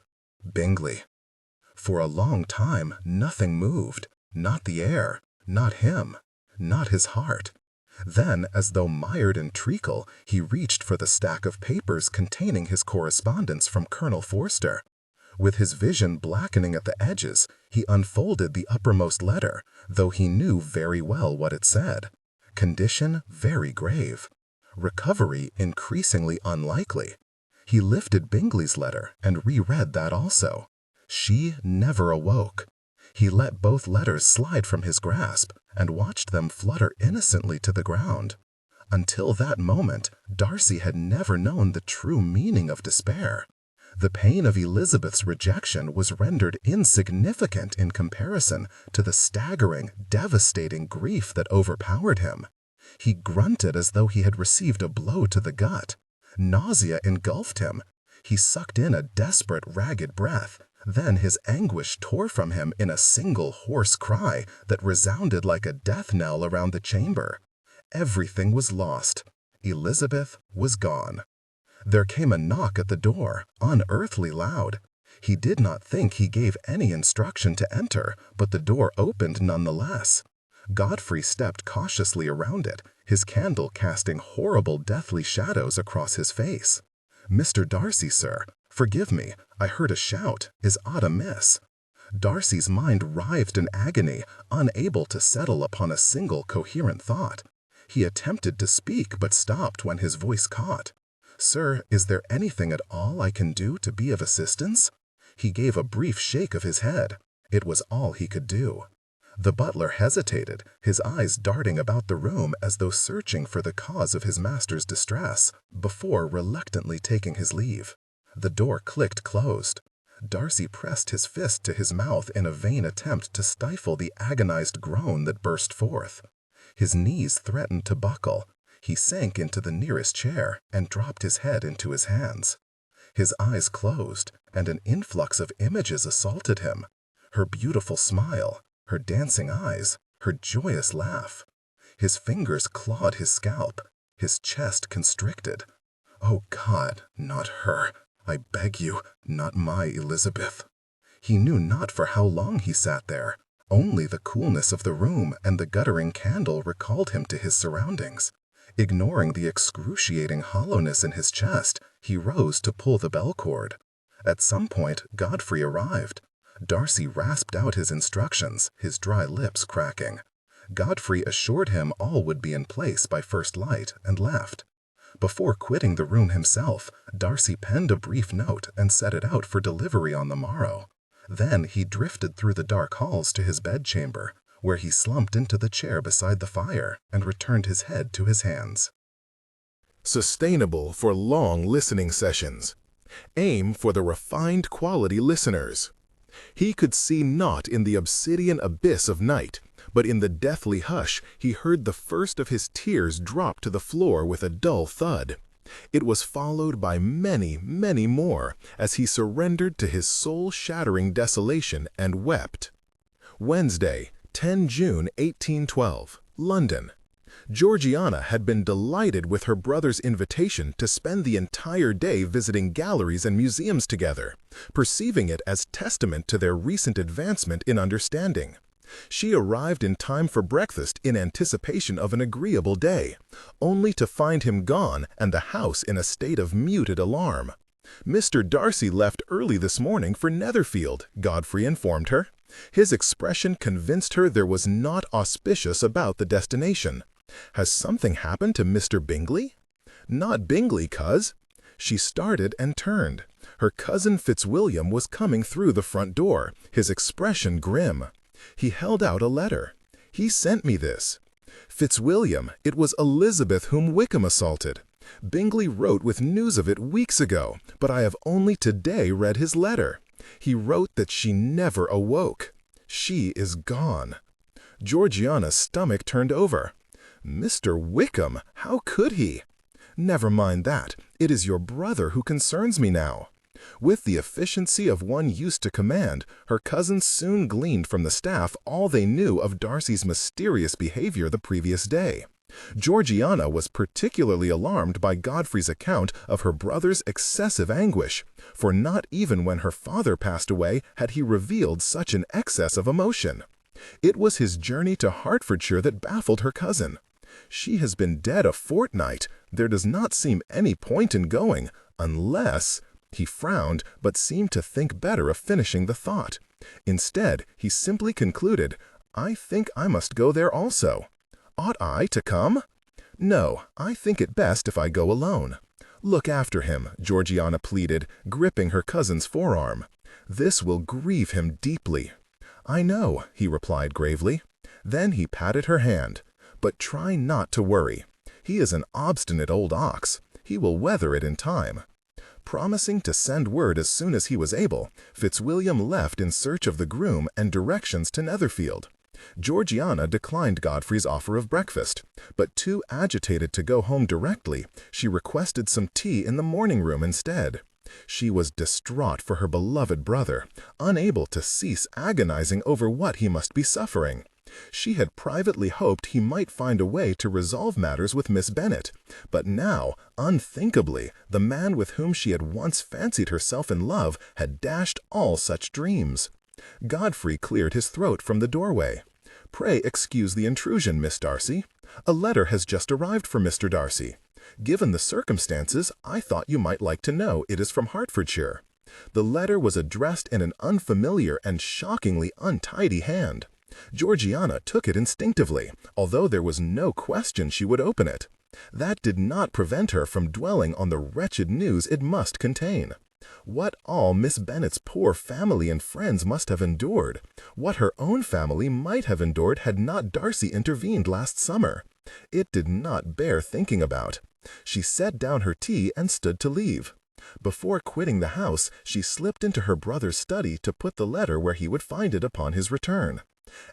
Bingley. For a long time nothing moved, not the air, not him, not his heart. Then, as though mired in treacle, he reached for the stack of papers containing his correspondence from Colonel Forster. With his vision blackening at the edges, he unfolded the uppermost letter, though he knew very well what it said. Condition very grave. Recovery increasingly unlikely. He lifted Bingley's letter and reread that also. She never awoke. He let both letters slide from his grasp and watched them flutter innocently to the ground. Until that moment, Darcy had never known the true meaning of despair. The pain of Elizabeth's rejection was rendered insignificant in comparison to the staggering, devastating grief that overpowered him. He grunted as though he had received a blow to the gut. Nausea engulfed him. He sucked in a desperate, ragged breath. Then his anguish tore from him in a single hoarse cry that resounded like a death knell around the chamber. Everything was lost. Elizabeth was gone. There came a knock at the door, unearthly loud. He did not think he gave any instruction to enter, but the door opened nonetheless. Godfrey stepped cautiously around it, his candle casting horrible deathly shadows across his face. "Mr. Darcy, sir, forgive me, I heard a shout. Is aught amiss?" Darcy's mind writhed in agony, unable to settle upon a single coherent thought. He attempted to speak, but stopped when his voice caught. "Sir, is there anything at all I can do to be of assistance?" He gave a brief shake of his head. It was all he could do. The butler hesitated, his eyes darting about the room as though searching for the cause of his master's distress, before reluctantly taking his leave. The door clicked closed. Darcy pressed his fist to his mouth in a vain attempt to stifle the agonized groan that burst forth. His knees threatened to buckle. He sank into the nearest chair and dropped his head into his hands. His eyes closed, and an influx of images assaulted him. Her beautiful smile, her dancing eyes, her joyous laugh. His fingers clawed his scalp, his chest constricted. Oh God, not her. I beg you, not my Elizabeth. He knew not for how long he sat there. Only the coolness of the room and the guttering candle recalled him to his surroundings. Ignoring the excruciating hollowness in his chest, he rose to pull the bell cord. At some point, Godfrey arrived. Darcy rasped out his instructions, his dry lips cracking. Godfrey assured him all would be in place by first light and left. Before quitting the room himself, Darcy penned a brief note and set it out for delivery on the morrow. Then he drifted through the dark halls to his bedchamber, where he slumped into the chair beside the fire and returned his head to his hands. Sustainable for long listening sessions. Aim for the refined quality listeners. He could see naught in the obsidian abyss of night, but in the deathly hush he heard the first of his tears drop to the floor with a dull thud. It was followed by many, many more as he surrendered to his soul-shattering desolation and wept. Wednesday, 10 June 1812, London. Georgiana had been delighted with her brother's invitation to spend the entire day visiting galleries and museums together, perceiving it as testament to their recent advancement in understanding. She arrived in time for breakfast in anticipation of an agreeable day, only to find him gone and the house in a state of muted alarm. Mr. Darcy left early this morning for Netherfield, Godfrey informed her. His expression convinced her there was naught auspicious about the destination. Has something happened to Mr. Bingley? Not Bingley, cuz. She started and turned. Her cousin Fitzwilliam was coming through the front door, his expression grim. He held out a letter. He sent me this. Fitzwilliam, it was Elizabeth whom Wickham assaulted. Bingley wrote with news of it weeks ago, but I have only today read his letter. He wrote that she never awoke. She is gone. Georgiana's stomach turned over. Mr. Wickham, how could he? Never mind that. It is your brother who concerns me now. With the efficiency of one used to command, her cousins soon gleaned from the staff all they knew of Darcy's mysterious behavior the previous day. Georgiana was particularly alarmed by Godfrey's account of her brother's excessive anguish, for not even when her father passed away had he revealed such an excess of emotion. It was his journey to Hertfordshire that baffled her cousin. She has been dead a fortnight. There does not seem any point in going, unless— He frowned, but seemed to think better of finishing the thought. Instead, he simply concluded, I think I must go there also. Ought I to come? No, I think it best if I go alone. Look after him, Georgiana pleaded, gripping her cousin's forearm. This will grieve him deeply. I know, he replied gravely. Then he patted her hand. But try not to worry. He is an obstinate old ox. He will weather it in time. Promising to send word as soon as he was able, Fitzwilliam left in search of the groom and directions to Netherfield. Georgiana declined Godfrey's offer of breakfast, but too agitated to go home directly, she requested some tea in the morning room instead. She was distraught for her beloved brother, unable to cease agonizing over what he must be suffering. She had privately hoped he might find a way to resolve matters with Miss Bennet, but now, unthinkably, the man with whom she had once fancied herself in love had dashed all such dreams. Godfrey cleared his throat from the doorway. Pray excuse the intrusion, Miss Darcy. A letter has just arrived for Mr. Darcy. Given the circumstances, I thought you might like to know it is from Hertfordshire. The letter was addressed in an unfamiliar and shockingly untidy hand. Georgiana took it instinctively, although there was no question she would open it. That did not prevent her from dwelling on the wretched news it must contain. What all Miss Bennet's poor family and friends must have endured, what her own family might have endured had not Darcy intervened last summer. It did not bear thinking about. She set down her tea and stood to leave. Before quitting the house, she slipped into her brother's study to put the letter where he would find it upon his return.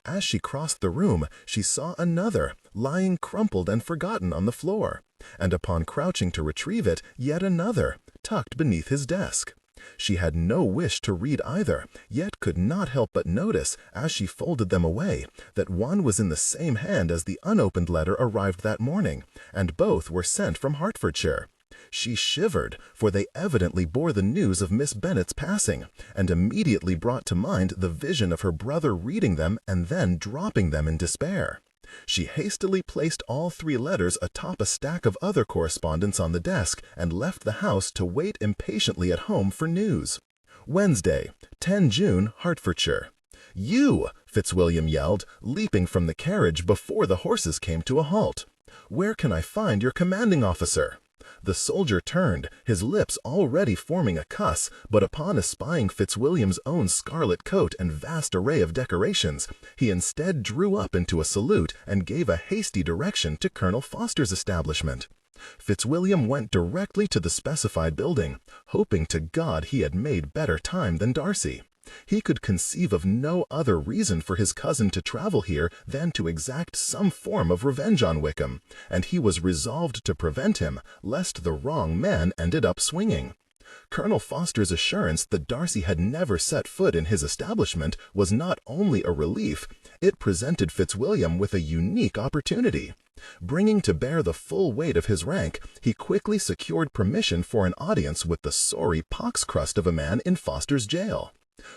As she crossed the room, she saw another, lying crumpled and forgotten on the floor, and upon crouching to retrieve it, yet another, tucked beneath his desk. She had no wish to read either, yet could not help but notice, as she folded them away, that one was in the same hand as the unopened letter arrived that morning, and both were sent from Hertfordshire. She shivered, for they evidently bore the news of Miss Bennet's passing, and immediately brought to mind the vision of her brother reading them and then dropping them in despair. She hastily placed all 3 letters atop a stack of other correspondence on the desk and left the house to wait impatiently at home for news. Wednesday, 10 June, Hertfordshire. "You!" Fitzwilliam yelled, leaping from the carriage before the horses came to a halt. "Where can I find your commanding officer?" The soldier turned, his lips already forming a cuss, but upon espying Fitzwilliam's own scarlet coat and vast array of decorations, he instead drew up into a salute and gave a hasty direction to Colonel Foster's establishment. Fitzwilliam went directly to the specified building, hoping to God he had made better time than Darcy. He could conceive of no other reason for his cousin to travel here than to exact some form of revenge on Wickham, and he was resolved to prevent him, lest the wrong man ended up swinging. Colonel Foster's assurance that Darcy had never set foot in his establishment was not only a relief, it presented Fitzwilliam with a unique opportunity. Bringing to bear the full weight of his rank, he quickly secured permission for an audience with the sorry pox-crust of a man in Foster's jail.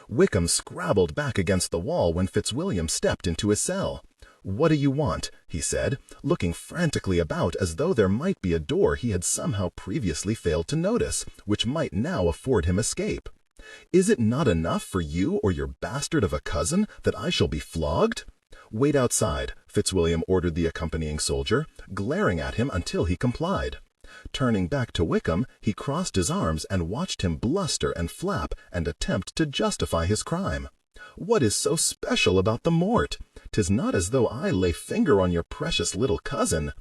Wickham scrabbled back against the wall when Fitzwilliam stepped into his cell. "What do you want?" he said, looking frantically about as though there might be a door he had somehow previously failed to notice, which might now afford him escape. "Is it not enough for you or your bastard of a cousin that I shall be flogged?" "Wait outside," Fitzwilliam ordered the accompanying soldier, glaring at him until he complied. Turning back to Wickham, he crossed his arms and watched him bluster and flap and attempt to justify his crime. "What is so special about the mort? 'Tis not as though I lay finger on your precious little cousin."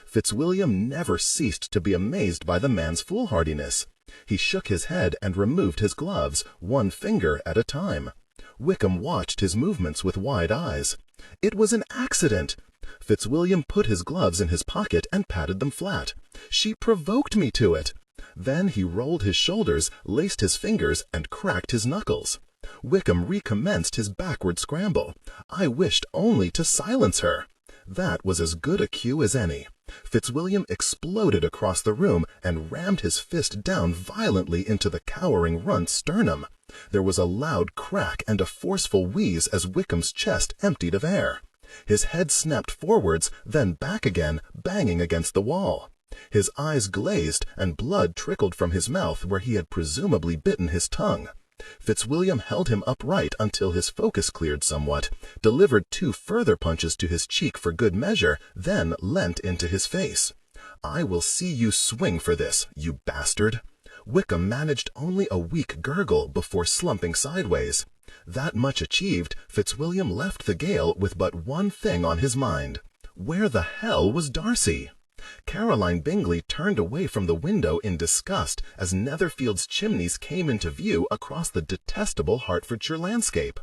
Fitzwilliam never ceased to be amazed by the man's foolhardiness. He shook his head and removed his gloves, one finger at a time. Wickham watched his movements with wide eyes. It was an accident. Fitzwilliam put his gloves in his pocket and patted them flat. "She provoked me to it." Then he rolled his shoulders, laced his fingers, and cracked his knuckles. Wickham recommenced his backward scramble. "I wished only to silence her." That was as good a cue as any. Fitzwilliam exploded across the room and rammed his fist down violently into the cowering runt's sternum. There was a loud crack and a forceful wheeze as Wickham's chest emptied of air. His head snapped forwards, then back again, banging against the wall. His eyes glazed, and blood trickled from his mouth where he had presumably bitten his tongue. Fitzwilliam held him upright until his focus cleared somewhat, delivered 2 further punches to his cheek for good measure, then leant into his face. "I will see you swing for this, you bastard." Wickham managed only a weak gurgle before slumping sideways. That much achieved, Fitzwilliam left the gale with but one thing on his mind. Where the hell was Darcy? Caroline Bingley turned away from the window in disgust as Netherfield's chimneys came into view across the detestable Hertfordshire landscape.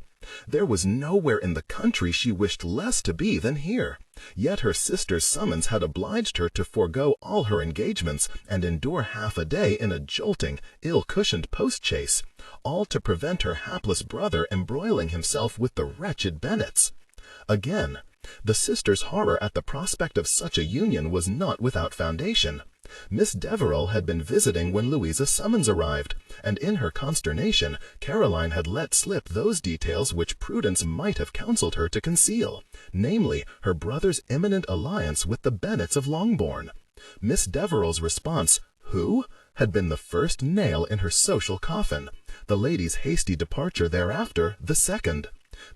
There was nowhere in the country she wished less to be than here, yet her sister's summons had obliged her to forego all her engagements and endure half a day in a jolting, ill-cushioned post-chaise, all to prevent her hapless brother embroiling himself with the wretched Bennets. Again, the sister's horror at the prospect of such a union was not without foundation. Miss Deverell had been visiting when Louisa's summons arrived, and in her consternation, Caroline had let slip those details which prudence might have counseled her to conceal, namely, her brother's imminent alliance with the Bennets of Longbourn. Miss Deverell's response, "Who?" had been the first nail in her social coffin, the lady's hasty departure thereafter the second.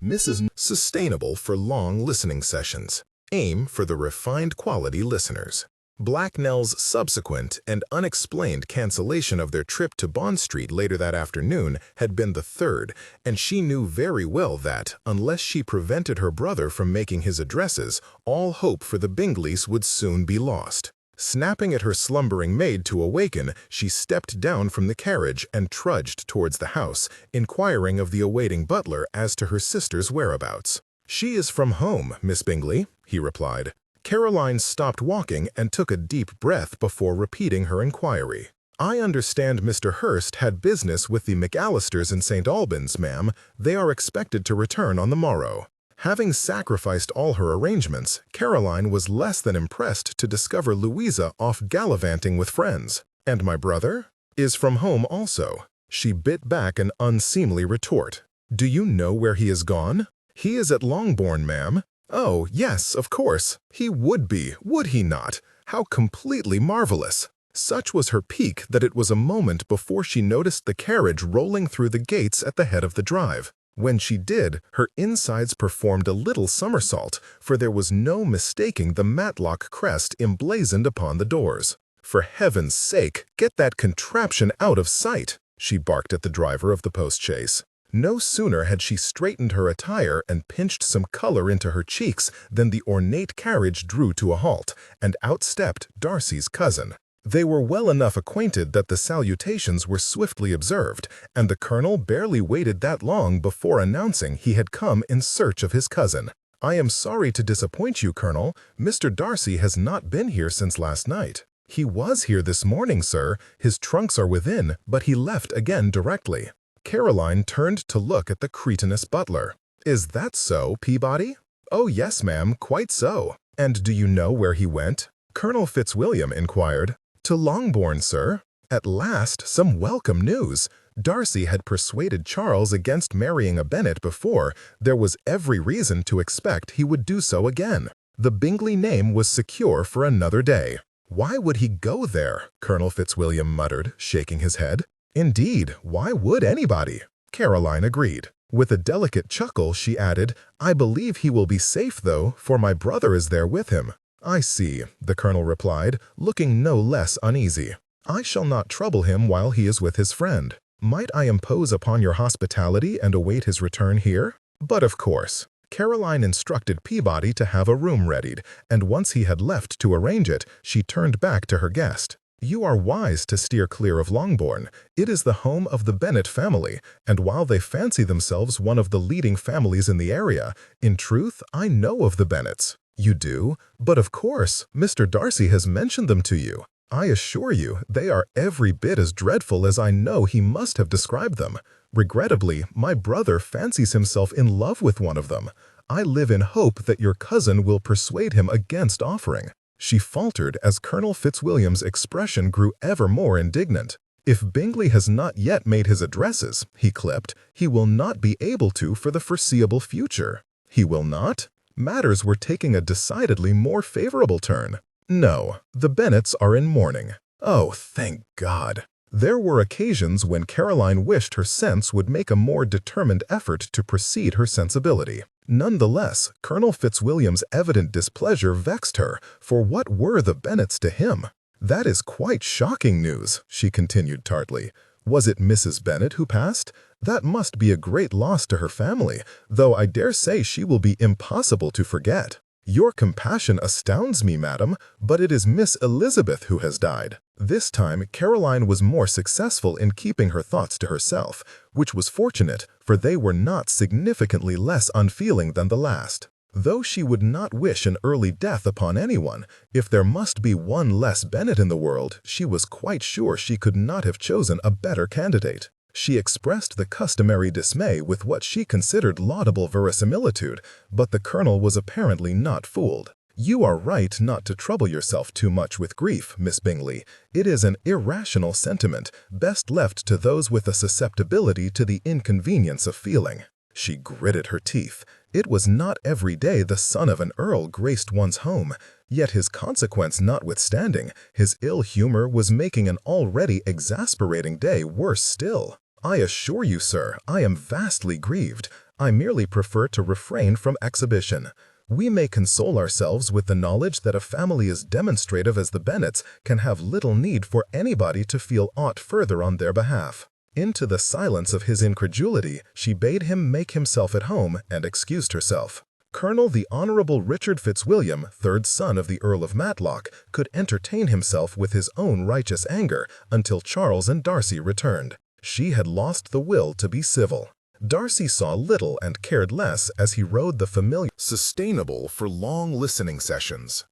Mrs. Sustainable for long listening sessions. Aim for the refined quality listeners. Blacknell's subsequent and unexplained cancellation of their trip to Bond Street later that afternoon had been the third, and she knew very well that, unless she prevented her brother from making his addresses, all hope for the Bingleys would soon be lost. Snapping at her slumbering maid to awaken, she stepped down from the carriage and trudged towards the house, inquiring of the awaiting butler as to her sister's whereabouts. "She is from home, Miss Bingley," he replied. Caroline stopped walking and took a deep breath before repeating her inquiry. "I understand Mr. Hurst had business with the McAllisters in St. Albans, ma'am. They are expected to return on the morrow." Having sacrificed all her arrangements, Caroline was less than impressed to discover Louisa off gallivanting with friends. "And my brother?" "Is from home also." She bit back an unseemly retort. "Do you know where he is gone?" "He is at Longbourn, ma'am." "Oh, yes, of course. He would be, would he not? How completely marvelous!" Such was her pique that it was a moment before she noticed the carriage rolling through the gates at the head of the drive. When she did, her insides performed a little somersault, for there was no mistaking the Matlock crest emblazoned upon the doors. "For heaven's sake, get that contraption out of sight!" she barked at the driver of the post-chaise. No sooner had she straightened her attire and pinched some color into her cheeks than the ornate carriage drew to a halt, and out stepped Darcy's cousin. They were well enough acquainted that the salutations were swiftly observed, and the colonel barely waited that long before announcing he had come in search of his cousin. "I am sorry to disappoint you, Colonel. Mr. Darcy has not been here since last night." "He was here this morning, sir. His trunks are within, but he left again directly." Caroline turned to look at the cretinous butler. "Is that so, Peabody?" "Oh, yes, ma'am, quite so." "And do you know where he went?" Colonel Fitzwilliam inquired. "To Longbourn, sir." At last, some welcome news. Darcy had persuaded Charles against marrying a Bennet before. There was every reason to expect he would do so again. The Bingley name was secure for another day. "Why would he go there?" Colonel Fitzwilliam muttered, shaking his head. "Indeed, why would anybody?" Caroline agreed. With a delicate chuckle, she added, "I believe he will be safe, though, for my brother is there with him." "I see," the colonel replied, looking no less uneasy. "I shall not trouble him while he is with his friend. Might I impose upon your hospitality and await his return here?" "But of course." Caroline instructed Peabody to have a room readied, and once he had left to arrange it, she turned back to her guest. "You are wise to steer clear of Longbourn. It is the home of the Bennet family, and while they fancy themselves one of the leading families in the area, in truth, I know of the Bennets." "You do? But of course, Mr. Darcy has mentioned them to you." "I assure you, they are every bit as dreadful as I know he must have described them. Regrettably, my brother fancies himself in love with one of them. I live in hope that your cousin will persuade him against offering." She faltered as Colonel Fitzwilliam's expression grew ever more indignant. "If Bingley has not yet made his addresses," he clipped, "he will not be able to for the foreseeable future." "He will not?" Matters were taking a decidedly more favorable turn. "No, the Bennets are in mourning." "Oh, thank God!" There were occasions when Caroline wished her sense would make a more determined effort to precede her sensibility. Nonetheless, Colonel Fitzwilliam's evident displeasure vexed her, for what were the Bennets to him? "That is quite shocking news," she continued tartly. "Was it Mrs. Bennet who passed? That must be a great loss to her family, though I dare say she will be impossible to forget." "Your compassion astounds me, madam, but it is Miss Elizabeth who has died." This time, Caroline was more successful in keeping her thoughts to herself, which was fortunate, for they were not significantly less unfeeling than the last. Though she would not wish an early death upon anyone, if there must be one less Bennet in the world, she was quite sure she could not have chosen a better candidate. She expressed the customary dismay with what she considered laudable verisimilitude, but the colonel was apparently not fooled. "You are right not to trouble yourself too much with grief, Miss Bingley. It is an irrational sentiment, best left to those with a susceptibility to the inconvenience of feeling." She gritted her teeth. It was not every day the son of an earl graced one's home, yet his consequence notwithstanding, his ill humor was making an already exasperating day worse still. "I assure you, sir, I am vastly grieved. I merely prefer to refrain from exhibition. We may console ourselves with the knowledge that a family as demonstrative as the Bennets can have little need for anybody to feel aught further on their behalf." Into the silence of his incredulity, she bade him make himself at home and excused herself. Colonel the Honorable Richard Fitzwilliam, third son of the Earl of Matlock, could entertain himself with his own righteous anger until Charles and Darcy returned. She had lost the will to be civil. Darcy saw little and cared less as he rode the familiar. Sustainable for long listening sessions.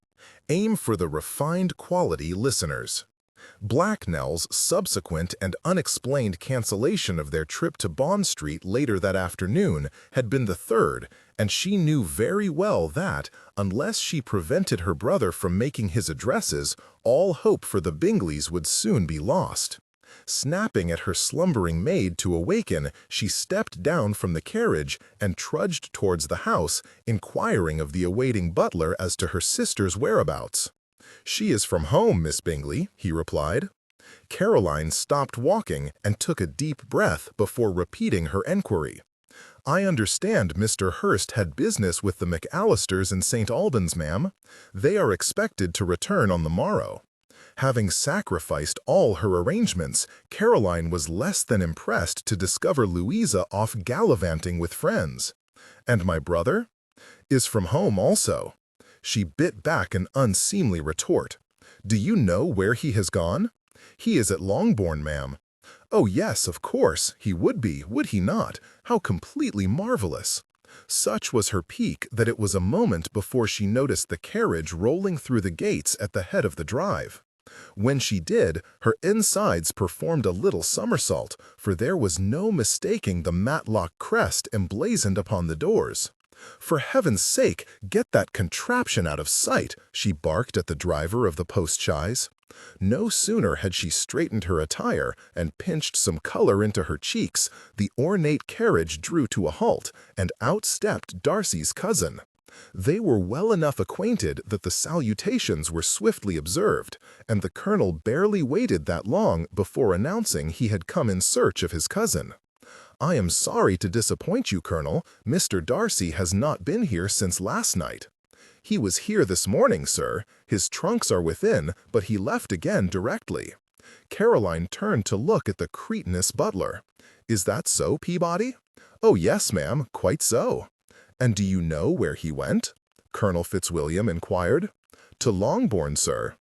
Aim for the refined quality listeners. Blacknell's subsequent and unexplained cancellation of their trip to Bond Street later that afternoon had been the third, and she knew very well that, unless she prevented her brother from making his addresses, all hope for the Bingleys would soon be lost. Snapping at her slumbering maid to awaken, she stepped down from the carriage and trudged towards the house, inquiring of the awaiting butler as to her sister's whereabouts. "She is from home, Miss Bingley," he replied. Caroline stopped walking and took a deep breath before repeating her enquiry. "I understand Mr. Hurst had business with the McAllisters in St. Albans, ma'am. They are expected to return on the morrow." Having sacrificed all her arrangements, Caroline was less than impressed to discover Louisa off gallivanting with friends. "And my brother?" "Is from home also." She bit back an unseemly retort. "Do you know where he has gone?" "He is at Longbourn, ma'am." "Oh yes, of course, he would be, would he not? How completely marvelous!" Such was her pique that it was a moment before she noticed the carriage rolling through the gates at the head of the drive. When she did, her insides performed a little somersault, for there was no mistaking the Matlock crest emblazoned upon the doors. "For heaven's sake, get that contraption out of sight," she barked at the driver of the post-chaise. No sooner had she straightened her attire and pinched some color into her cheeks, the ornate carriage drew to a halt, and out stepped Darcy's cousin. They were well enough acquainted that the salutations were swiftly observed, and the colonel barely waited that long before announcing he had come in search of his cousin. "I am sorry to disappoint you, Colonel. Mr. Darcy has not been here since last night." "He was here this morning, sir. His trunks are within, but he left again directly." Caroline turned to look at the cretinous butler. "Is that so, Peabody?" "Oh yes, ma'am, quite so." "And do you know where he went?" Colonel Fitzwilliam inquired. "To Longbourn, sir."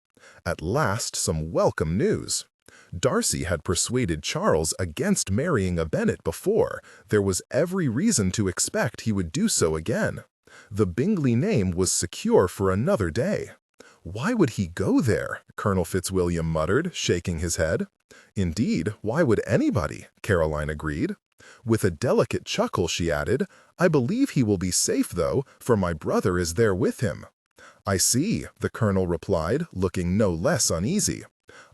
At last some welcome news. Darcy had persuaded Charles against marrying a Bennet before. There was every reason to expect he would do so again. The Bingley name was secure for another day. "Why would he go there?" Colonel Fitzwilliam muttered, shaking his head. "Indeed, why would anybody?" Caroline agreed. With a delicate chuckle, she added, "I believe he will be safe, though, for my brother is there with him." "I see," the colonel replied, looking no less uneasy.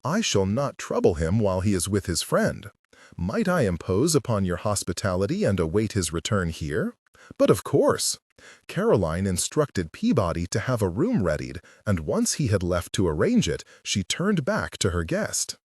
"I shall not trouble him while he is with his friend. Might I impose upon your hospitality and await his return here?" "But of course." Caroline instructed Peabody to have a room readied, and once he had left to arrange it, she turned back to her guest.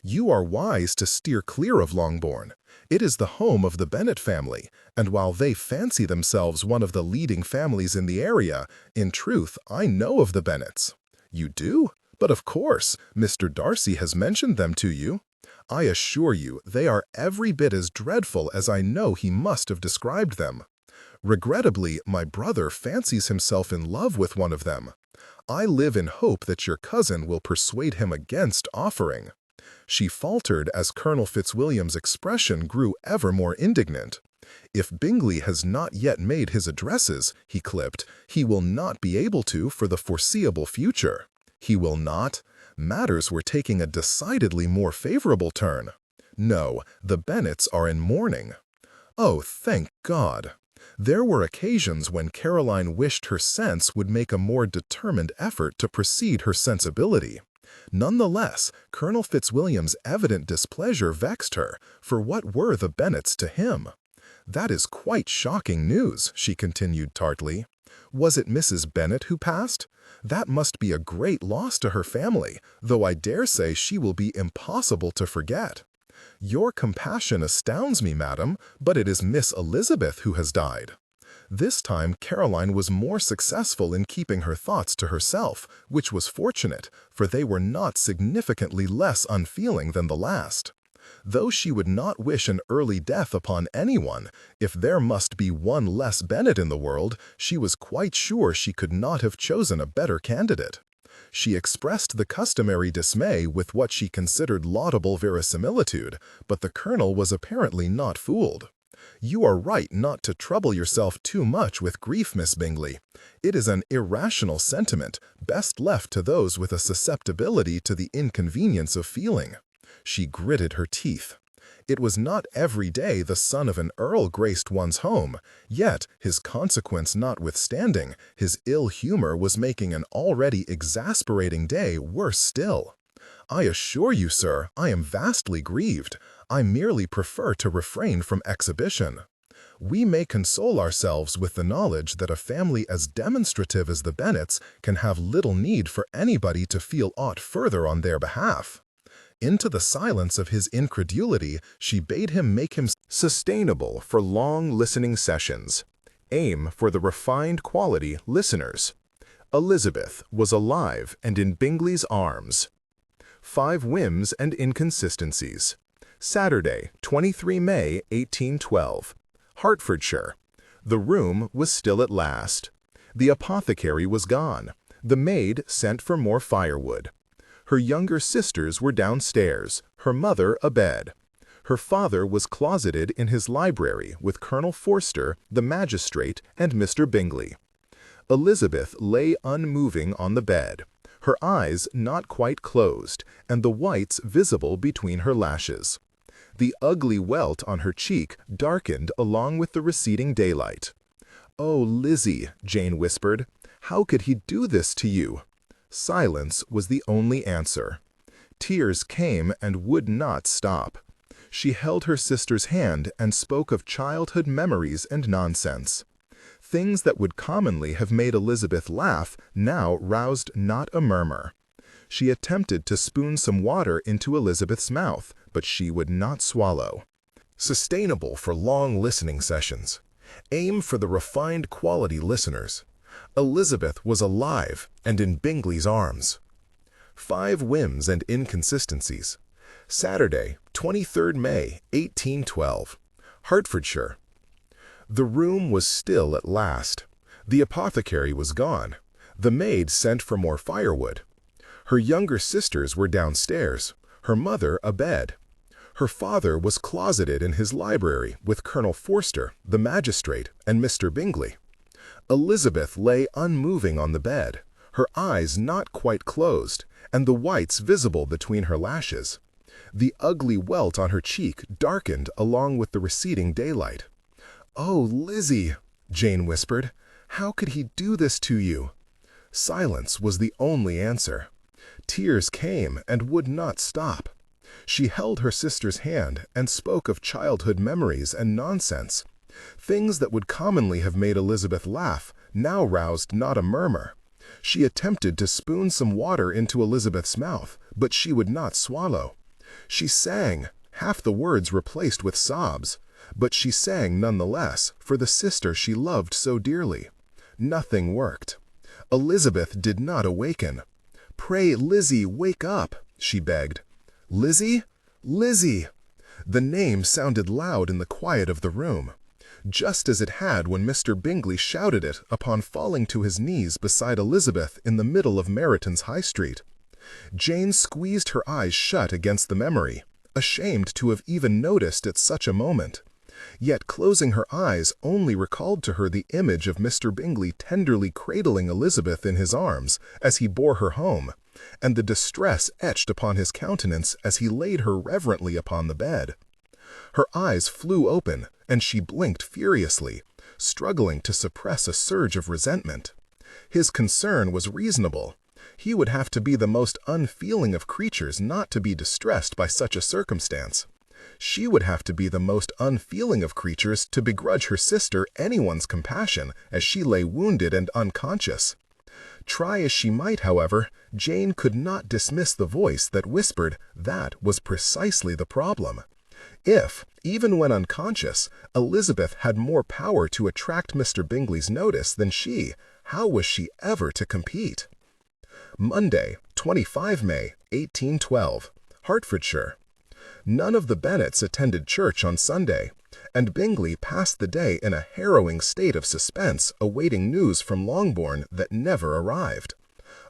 "You are wise to steer clear of Longbourn. It is the home of the Bennet family, and while they fancy themselves one of the leading families in the area, in truth, I know of the Bennets." "You do? But of course, Mr. Darcy has mentioned them to you." "I assure you, they are every bit as dreadful as I know he must have described them. Regrettably, my brother fancies himself in love with one of them. I live in hope that your cousin will persuade him against offering." She faltered as Colonel Fitzwilliam's expression grew ever more indignant. "If Bingley has not yet made his addresses," he clipped, "he will not be able to for the foreseeable future." "He will not?" Matters were taking a decidedly more favorable turn. "No, the Bennets are in mourning." "Oh, thank God!" There were occasions when Caroline wished her sense would make a more determined effort to precede her sensibility. Nonetheless, Colonel Fitzwilliam's evident displeasure vexed her, for what were the Bennets to him? "That is quite shocking news," she continued tartly. "Was it Mrs. Bennet who passed? That must be a great loss to her family, though I dare say she will be impossible to forget." "Your compassion astounds me, madam, but it is Miss Elizabeth who has died." This time Caroline was more successful in keeping her thoughts to herself, which was fortunate, for they were not significantly less unfeeling than the last. Though she would not wish an early death upon anyone, if there must be one less Bennet in the world, she was quite sure she could not have chosen a better candidate. She expressed the customary dismay with what she considered laudable verisimilitude, but the colonel was apparently not fooled. You are right not to trouble yourself too much with grief, Miss Bingley. It is an irrational sentiment, best left to those with a susceptibility to the inconvenience of feeling. She gritted her teeth. It was not every day the son of an earl graced one's home, yet, his consequence notwithstanding, his ill humor was making an already exasperating day worse still. I assure you, sir, I am vastly grieved. I merely prefer to refrain from exhibition. We may console ourselves with the knowledge that a family as demonstrative as the Bennets can have little need for anybody to feel aught further on their behalf. Into the silence of his incredulity, she bade him make him Sustainable for long listening sessions. Aim for the refined quality listeners. Elizabeth was alive and in Bingley's arms. 5 whims and inconsistencies. Saturday, 23 May, 1812. Hertfordshire. The room was still at last. The apothecary was gone. The maid sent for more firewood. Her younger sisters were downstairs, her mother abed. Her father was closeted in his library with Colonel Forster, the magistrate, and Mr. Bingley. Elizabeth lay unmoving on the bed, her eyes not quite closed, and the whites visible between her lashes. The ugly welt on her cheek darkened along with the receding daylight. "Oh, Lizzie," Jane whispered, "how could he do this to you?" Silence was the only answer. Tears came and would not stop. She held her sister's hand and spoke of childhood memories and nonsense. Things that would commonly have made Elizabeth laugh now roused not a murmur. She attempted to spoon some water into Elizabeth's mouth, but she would not swallow. Sustainable for long listening sessions. Aim for the refined quality listeners. Elizabeth was alive and in Bingley's arms. 5 whims and inconsistencies. Saturday, 23rd May, 1812. Hertfordshire. The room was still at last. The apothecary was gone. The maid sent for more firewood. Her younger sisters were downstairs, her mother abed. Her father was closeted in his library with Colonel Forster, the magistrate, and Mr. Bingley. Elizabeth lay unmoving on the bed, her eyes not quite closed, and the whites visible between her lashes. The ugly welt on her cheek darkened along with the receding daylight. "Oh, Lizzie," Jane whispered, "how could he do this to you?" Silence was the only answer. Tears came and would not stop. She held her sister's hand and spoke of childhood memories and nonsense. Things that would commonly have made Elizabeth laugh now roused not a murmur. She attempted to spoon some water into Elizabeth's mouth, but she would not swallow. She sang, half the words replaced with sobs, but she sang nonetheless for the sister she loved so dearly. Nothing worked. Elizabeth did not awaken. "Pray, Lizzie, wake up," she begged. "Lizzie? Lizzie!" The name sounded loud in the quiet of the room, just as it had when Mr. Bingley shouted it upon falling to his knees beside Elizabeth in the middle of Meryton's High Street. Jane squeezed her eyes shut against the memory, ashamed to have even noticed at such a moment. Yet closing her eyes only recalled to her the image of Mr. Bingley tenderly cradling Elizabeth in his arms as he bore her home, and the distress etched upon his countenance as he laid her reverently upon the bed. Her eyes flew open, and she blinked furiously, struggling to suppress a surge of resentment. His concern was reasonable. He would have to be the most unfeeling of creatures not to be distressed by such a circumstance. She would have to be the most unfeeling of creatures to begrudge her sister anyone's compassion as she lay wounded and unconscious. Try as she might, however, Jane could not dismiss the voice that whispered that was precisely the problem. If, even when unconscious, Elizabeth had more power to attract Mr. Bingley's notice than she, how was she ever to compete? Monday, 25 May, 1812. Hertfordshire. None of the Bennets attended church on Sunday, and Bingley passed the day in a harrowing state of suspense awaiting news from Longbourn that never arrived.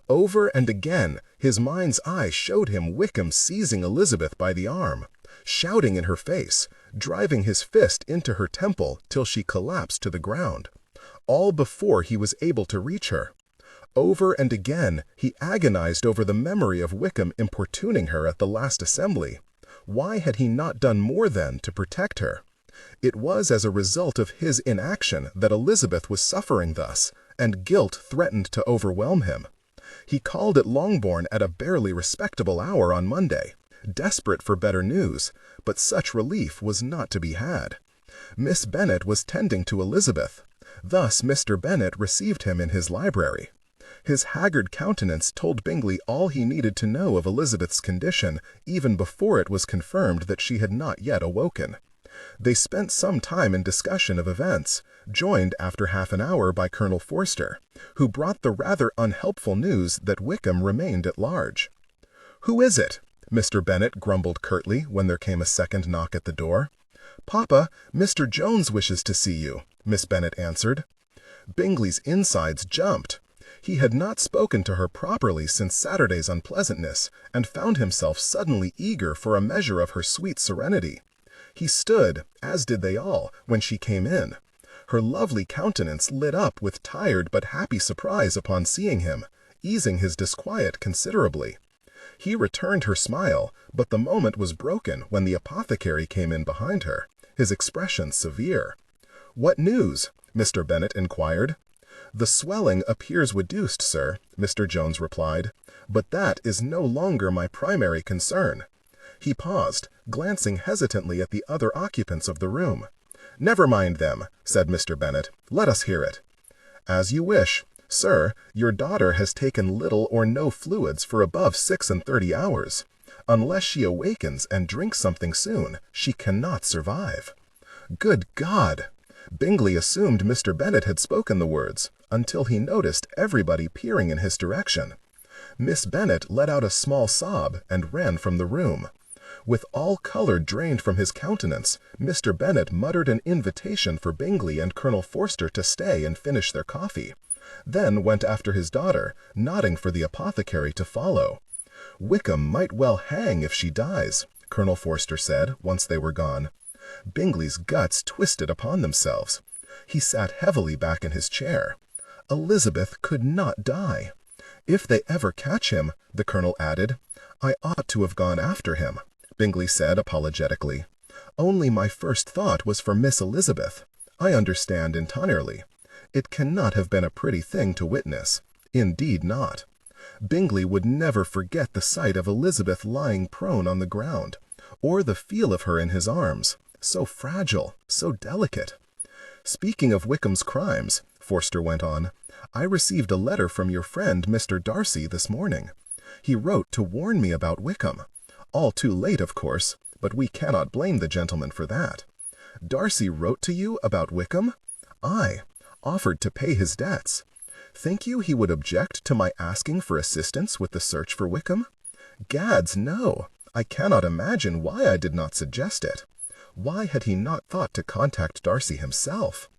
Over and again his mind's eye showed him Wickham seizing Elizabeth by the arm, shouting in her face, driving his fist into her temple till she collapsed to the ground, all before he was able to reach her. Over and again, he agonized over the memory of Wickham importuning her at the last assembly. Why had he not done more then to protect her? It was as a result of his inaction that Elizabeth was suffering thus, and guilt threatened to overwhelm him. He called at Longbourn at a barely respectable hour on Monday, desperate for better news, but such relief was not to be had. Miss Bennet was tending to Elizabeth. Thus Mr. Bennet received him in his library. His haggard countenance told Bingley all he needed to know of Elizabeth's condition, even before it was confirmed that she had not yet awoken. They spent some time in discussion of events, joined after half an hour by Colonel Forster, who brought the rather unhelpful news that Wickham remained at large. "Who is it?" Mr. Bennet grumbled curtly when there came a second knock at the door. "Papa, Mr. Jones wishes to see you," Miss Bennet answered. Bingley's insides jumped. He had not spoken to her properly since Saturday's unpleasantness, and found himself suddenly eager for a measure of her sweet serenity. He stood, as did they all, when she came in. Her lovely countenance lit up with tired but happy surprise upon seeing him, easing his disquiet considerably. He returned her smile, but the moment was broken when the apothecary came in behind her, his expression severe. "What news?" Mr. Bennet inquired. "The swelling appears reduced, sir," Mr. Jones replied, "but that is no longer my primary concern." He paused, glancing hesitantly at the other occupants of the room. "Never mind them," said Mr. Bennet. "Let us hear it." "As you wish. Sir, your daughter has taken little or no fluids for above 36 hours. Unless she awakens and drinks something soon, she cannot survive." Good God! Bingley assumed Mr. Bennet had spoken the words, until he noticed everybody peering in his direction. Miss Bennet let out a small sob and ran from the room. With all color drained from his countenance, Mr. Bennet muttered an invitation for Bingley and Colonel Forster to stay and finish their coffee, then went after his daughter, nodding for the apothecary to follow. "Wickham might well hang if she dies," Colonel Forster said, once they were gone. Bingley's guts twisted upon themselves. He sat heavily back in his chair. Elizabeth could not die. "If they ever catch him," the colonel added. "I ought to have gone after him," Bingley said apologetically. "Only my first thought was for Miss Elizabeth. I understand entirely. It cannot have been a pretty thing to witness. Indeed not." Bingley would never forget the sight of Elizabeth lying prone on the ground, or the feel of her in his arms, so fragile, so delicate. "Speaking of Wickham's crimes," Forster went on, "I received a letter from your friend Mr. Darcy this morning. He wrote to warn me about Wickham. All too late, of course, but we cannot blame the gentleman for that." "Darcy wrote to you about Wickham?" "Aye, offered to pay his debts. Think you he would object to my asking for assistance with the search for Wickham? Gads, no! I cannot imagine why I did not suggest it. Why had he not thought to contact Darcy himself?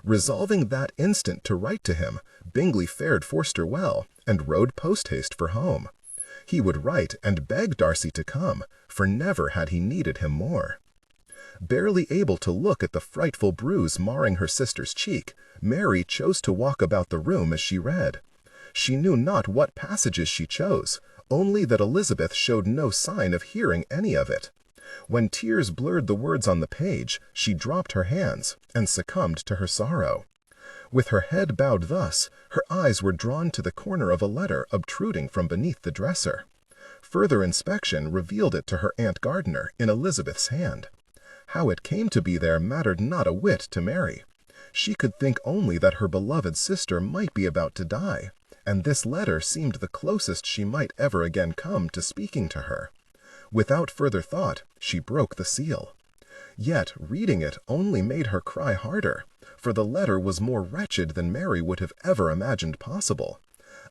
Resolving that instant to write to him, Bingley fared Forster well, and rode post-haste for home. He would write and beg Darcy to come, for never had he needed him more." Barely able to look at the frightful bruise marring her sister's cheek, Mary chose to walk about the room as she read. She knew not what passages she chose, only that Elizabeth showed no sign of hearing any of it. When tears blurred the words on the page, she dropped her hands and succumbed to her sorrow. With her head bowed thus, her eyes were drawn to the corner of a letter obtruding from beneath the dresser. Further inspection revealed it to her Aunt Gardiner in Elizabeth's hand. How it came to be there mattered not a whit to Mary. She could think only that her beloved sister might be about to die, and this letter seemed the closest she might ever again come to speaking to her. Without further thought, she broke the seal. Yet reading it only made her cry harder, for the letter was more wretched than Mary would have ever imagined possible.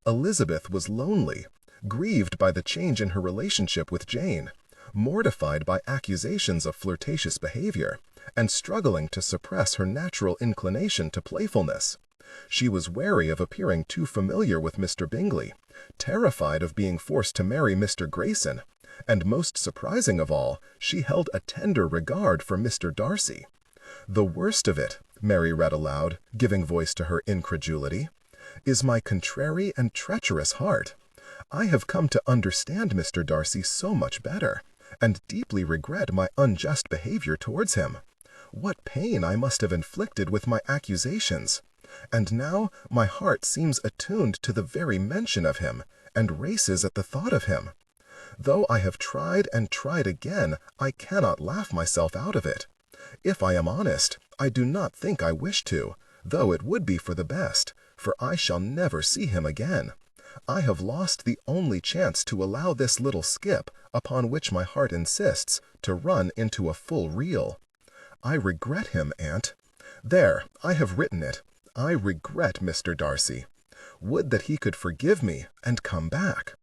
Elizabeth was lonely, grieved by the change in her relationship with Jane, mortified by accusations of flirtatious behavior, and struggling to suppress her natural inclination to playfulness. She was wary of appearing too familiar with Mr. Bingley, terrified of being forced to marry Mr. Grayson, And most surprising of all, she held a tender regard for Mr. Darcy. "The worst of it," Mary read aloud, giving voice to her incredulity, "is my contrary and treacherous heart. I have come to understand Mr. Darcy so much better, and deeply regret my unjust behavior towards him. What pain I must have inflicted with my accusations! And now my heart seems attuned to the very mention of him, and races at the thought of him. Though I have tried and tried again, I cannot laugh myself out of it. If I am honest, I do not think I wish to, though it would be for the best, for I shall never see him again. I have lost the only chance to allow this little skip, upon which my heart insists, to run into a full reel. I regret him, Aunt. There, I have written it. I regret Mr. Darcy. Would that he could forgive me and come back."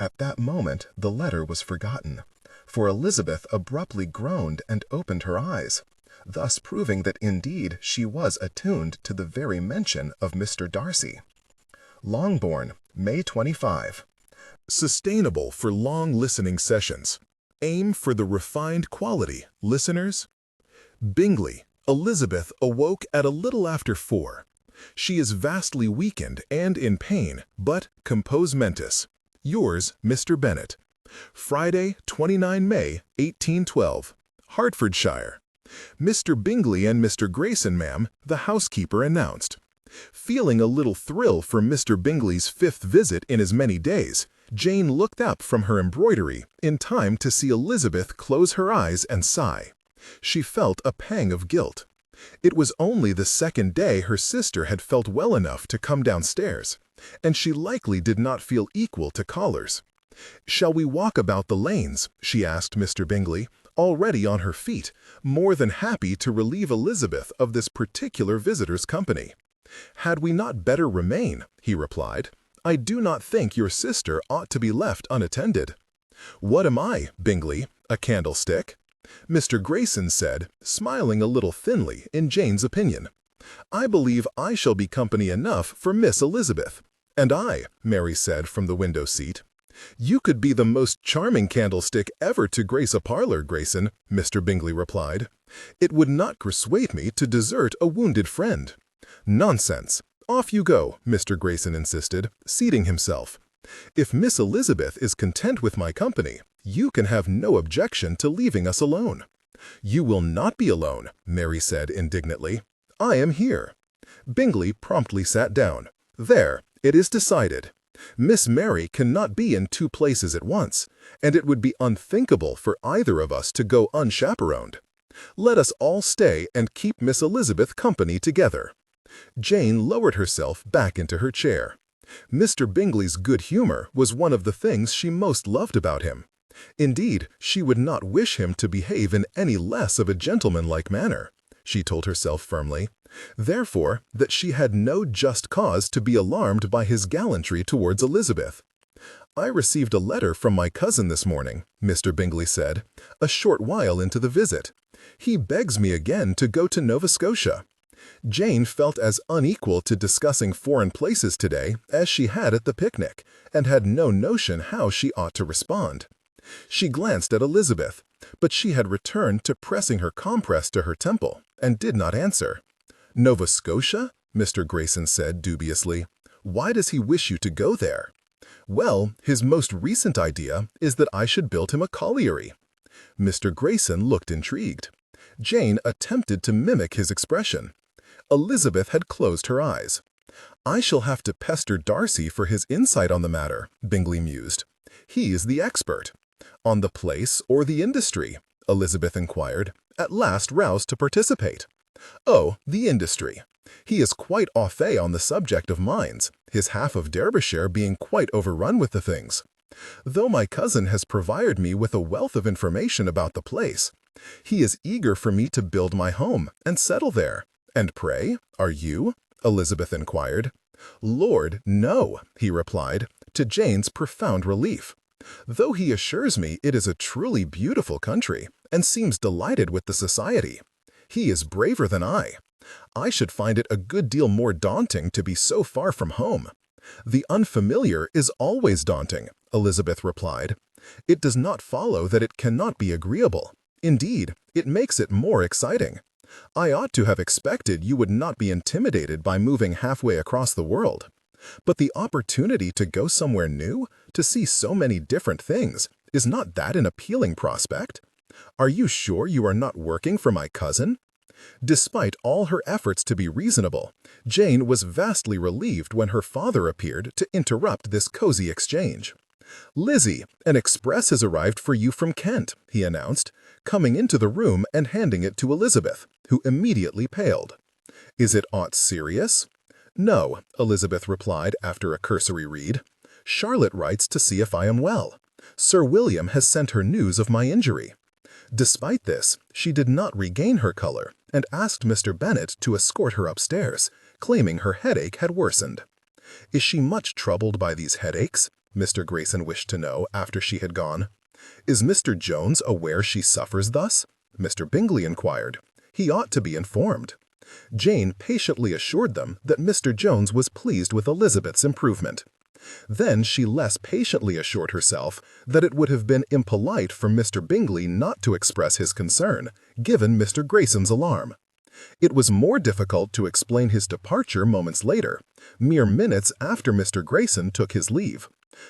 At that moment the letter was forgotten, for Elizabeth abruptly groaned and opened her eyes, thus proving that indeed she was attuned to the very mention of Mr. Darcy. Longbourn, May 25. Sustainable for long listening sessions. Aim for the refined quality, listeners. Bingley, Elizabeth awoke at a little after 4. She is vastly weakened and in pain, but compose mentis. Yours, Mr. Bennet. Friday, 29 May, 1812. Hertfordshire. Mr. Bingley and Mr. Grayson, ma'am, the housekeeper announced. Feeling a little thrill for Mr. Bingley's 5th visit in as many days, Jane looked up from her embroidery in time to see Elizabeth close her eyes and sigh. She felt a pang of guilt. It was only the 2nd day her sister had felt well enough to come downstairs, and she likely did not feel equal to callers. "Shall we walk about the lanes?" she asked Mr. Bingley, already on her feet, more than happy to relieve Elizabeth of this particular visitor's company. "Had we not better remain?" he replied. "I do not think your sister ought to be left unattended." "What am I, Bingley, a candlestick?" Mr. Grayson said, smiling a little thinly in Jane's opinion. "I believe I shall be company enough for Miss Elizabeth." "And I," Mary said from the window seat. "You could be the most charming candlestick ever to grace a parlor, Grayson," Mr. Bingley replied. "It would not persuade me to desert a wounded friend." "Nonsense! Off you go," Mr. Grayson insisted, seating himself. "If Miss Elizabeth is content with my company, you can have no objection to leaving us alone." "You will not be alone," Mary said indignantly. "I am here." Bingley promptly sat down. "There, it is decided. Miss Mary cannot be in 2 places at once, and it would be unthinkable for either of us to go unchaperoned. Let us all stay and keep Miss Elizabeth company together." Jane lowered herself back into her chair. Mr. Bingley's good humor was one of the things she most loved about him. Indeed, she would not wish him to behave in any less of a gentlemanlike manner, she told herself firmly, therefore that she had no just cause to be alarmed by his gallantry towards Elizabeth. "I received a letter from my cousin this morning," Mr. Bingley said, a short while into the visit. "He begs me again to go to Nova Scotia." Jane felt as unequal to discussing foreign places today as she had at the picnic, and had no notion how she ought to respond. She glanced at Elizabeth, but she had returned to pressing her compress to her temple, and did not answer. "Nova Scotia?" Mr. Grayson said dubiously. "Why does he wish you to go there?" "Well, his most recent idea is that I should build him a colliery." Mr. Grayson looked intrigued. Jane attempted to mimic his expression. Elizabeth had closed her eyes. "I shall have to pester Darcy for his insight on the matter," Bingley mused. "He is the expert." "On the place or the industry?" Elizabeth inquired, at last roused to participate. "Oh, the industry. He is quite au fait on the subject of mines, his half of Derbyshire being quite overrun with the things. Though my cousin has provided me with a wealth of information about the place, he is eager for me to build my home and settle there. And pray, are you?" Elizabeth inquired. "Lord, no," he replied, to Jane's profound relief. "Though he assures me it is a truly beautiful country, and seems delighted with the society. He is braver than I. I should find it a good deal more daunting to be so far from home." "The unfamiliar is always daunting," Elizabeth replied. It does not follow that it cannot be agreeable. Indeed, it makes it more exciting. I ought to have expected you would not be intimidated by moving halfway across the world. But the opportunity to go somewhere new, to see so many different things, is not that an appealing prospect? Are you sure you are not working for my cousin? Despite all her efforts to be reasonable, Jane was vastly relieved when her father appeared to interrupt this cozy exchange. "Lizzie, an express has arrived for you from Kent," he announced, coming into the room and handing it to Elizabeth, who immediately paled. "Is it aught serious?" "No," Elizabeth replied after a cursory read. "Charlotte writes to see if I am well. Sir William has sent her news of my injury." Despite this, she did not regain her color and asked Mr. Bennet to escort her upstairs, claiming her headache had worsened. "Is she much troubled by these headaches?" Mr. Grayson wished to know after she had gone. "Is Mr. Jones aware she suffers thus?" Mr. Bingley inquired. "He ought to be informed." Jane patiently assured them that Mr. Jones was pleased with Elizabeth's improvement. Then she less patiently assured herself that it would have been impolite for Mr. Bingley not to express his concern, given Mr. Grayson's alarm. It was more difficult to explain his departure moments later, mere minutes after Mr. Grayson took his leave,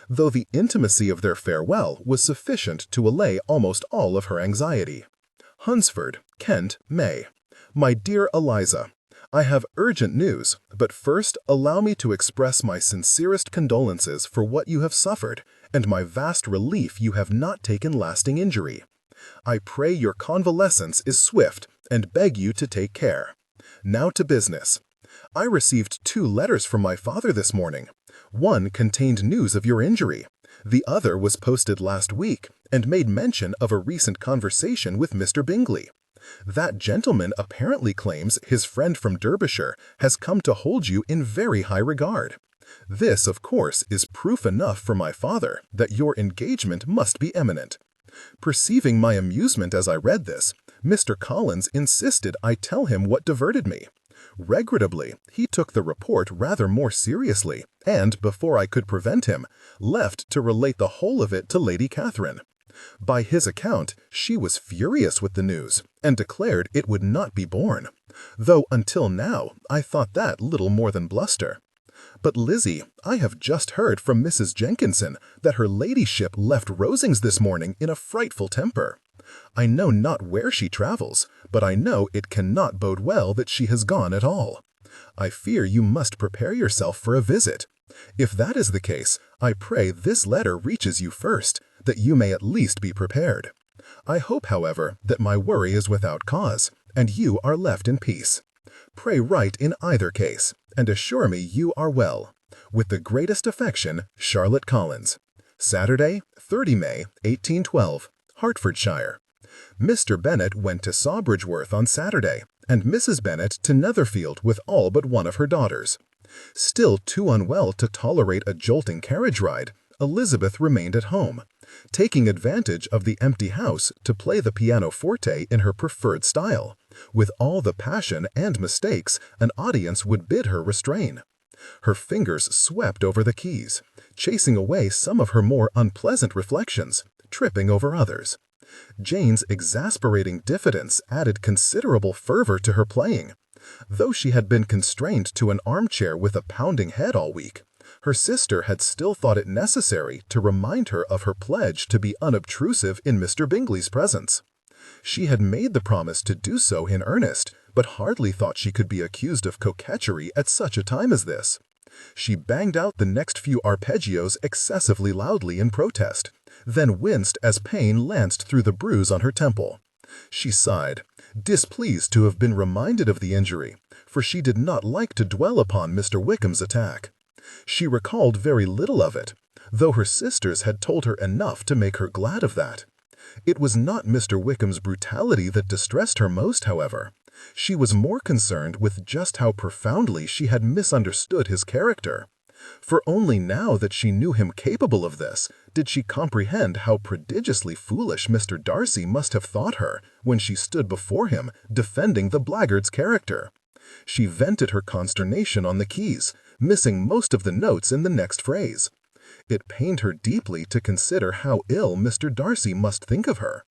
though the intimacy of their farewell was sufficient to allay almost all of her anxiety. Hunsford, Kent, May. My dear Eliza, I have urgent news, but first allow me to express my sincerest condolences for what you have suffered and my vast relief you have not taken lasting injury. I pray your convalescence is swift and beg you to take care. Now to business. I received 2 letters from my father this morning. One contained news of your injury. The other was posted last week and made mention of a recent conversation with Mr. Bingley. That gentleman apparently claims his friend from Derbyshire has come to hold you in very high regard. This, of course, is proof enough for my father that your engagement must be imminent. Perceiving my amusement as I read this, Mr. Collins insisted I tell him what diverted me. Regrettably, he took the report rather more seriously and, before I could prevent him, left to relate the whole of it to Lady Catherine. By his account, she was furious with the news and declared it would not be borne, though until now I thought that little more than bluster. But Lizzie, I have just heard from Mrs. Jenkinson that her ladyship left Rosings this morning in a frightful temper. I know not where she travels, but I know it cannot bode well that she has gone at all. I fear you must prepare yourself for a visit. If that is the case, I pray this letter reaches you first, that you may at least be prepared. I hope, however, that my worry is without cause, and you are left in peace. Pray write in either case, and assure me you are well. With the greatest affection, Charlotte Collins. Saturday, 30 May, 1812, Hertfordshire. Mr. Bennet went to Sawbridgeworth on Saturday, and Mrs. Bennet to Netherfield with all but one of her daughters. Still too unwell to tolerate a jolting carriage ride, Elizabeth remained at home, taking advantage of the empty house to play the pianoforte in her preferred style, with all the passion and mistakes an audience would bid her restrain. Her fingers swept over the keys, chasing away some of her more unpleasant reflections, tripping over others. Jane's exasperating diffidence added considerable fervor to her playing. Though she had been constrained to an armchair with a pounding head all week, her sister had still thought it necessary to remind her of her pledge to be unobtrusive in Mr. Bingley's presence. She had made the promise to do so in earnest, but hardly thought she could be accused of coquetry at such a time as this. She banged out the next few arpeggios excessively loudly in protest, then winced as pain lanced through the bruise on her temple. She sighed, displeased to have been reminded of the injury, for she did not like to dwell upon Mr. Wickham's attack. She recalled very little of it, though her sisters had told her enough to make her glad of that. It was not Mr. Wickham's brutality that distressed her most, however. She was more concerned with just how profoundly she had misunderstood his character. For only now that she knew him capable of this, did she comprehend how prodigiously foolish Mr. Darcy must have thought her when she stood before him defending the blackguard's character. She vented her consternation on the keys, missing most of the notes in the next phrase. It pained her deeply to consider how ill Mr. Darcy must think of her.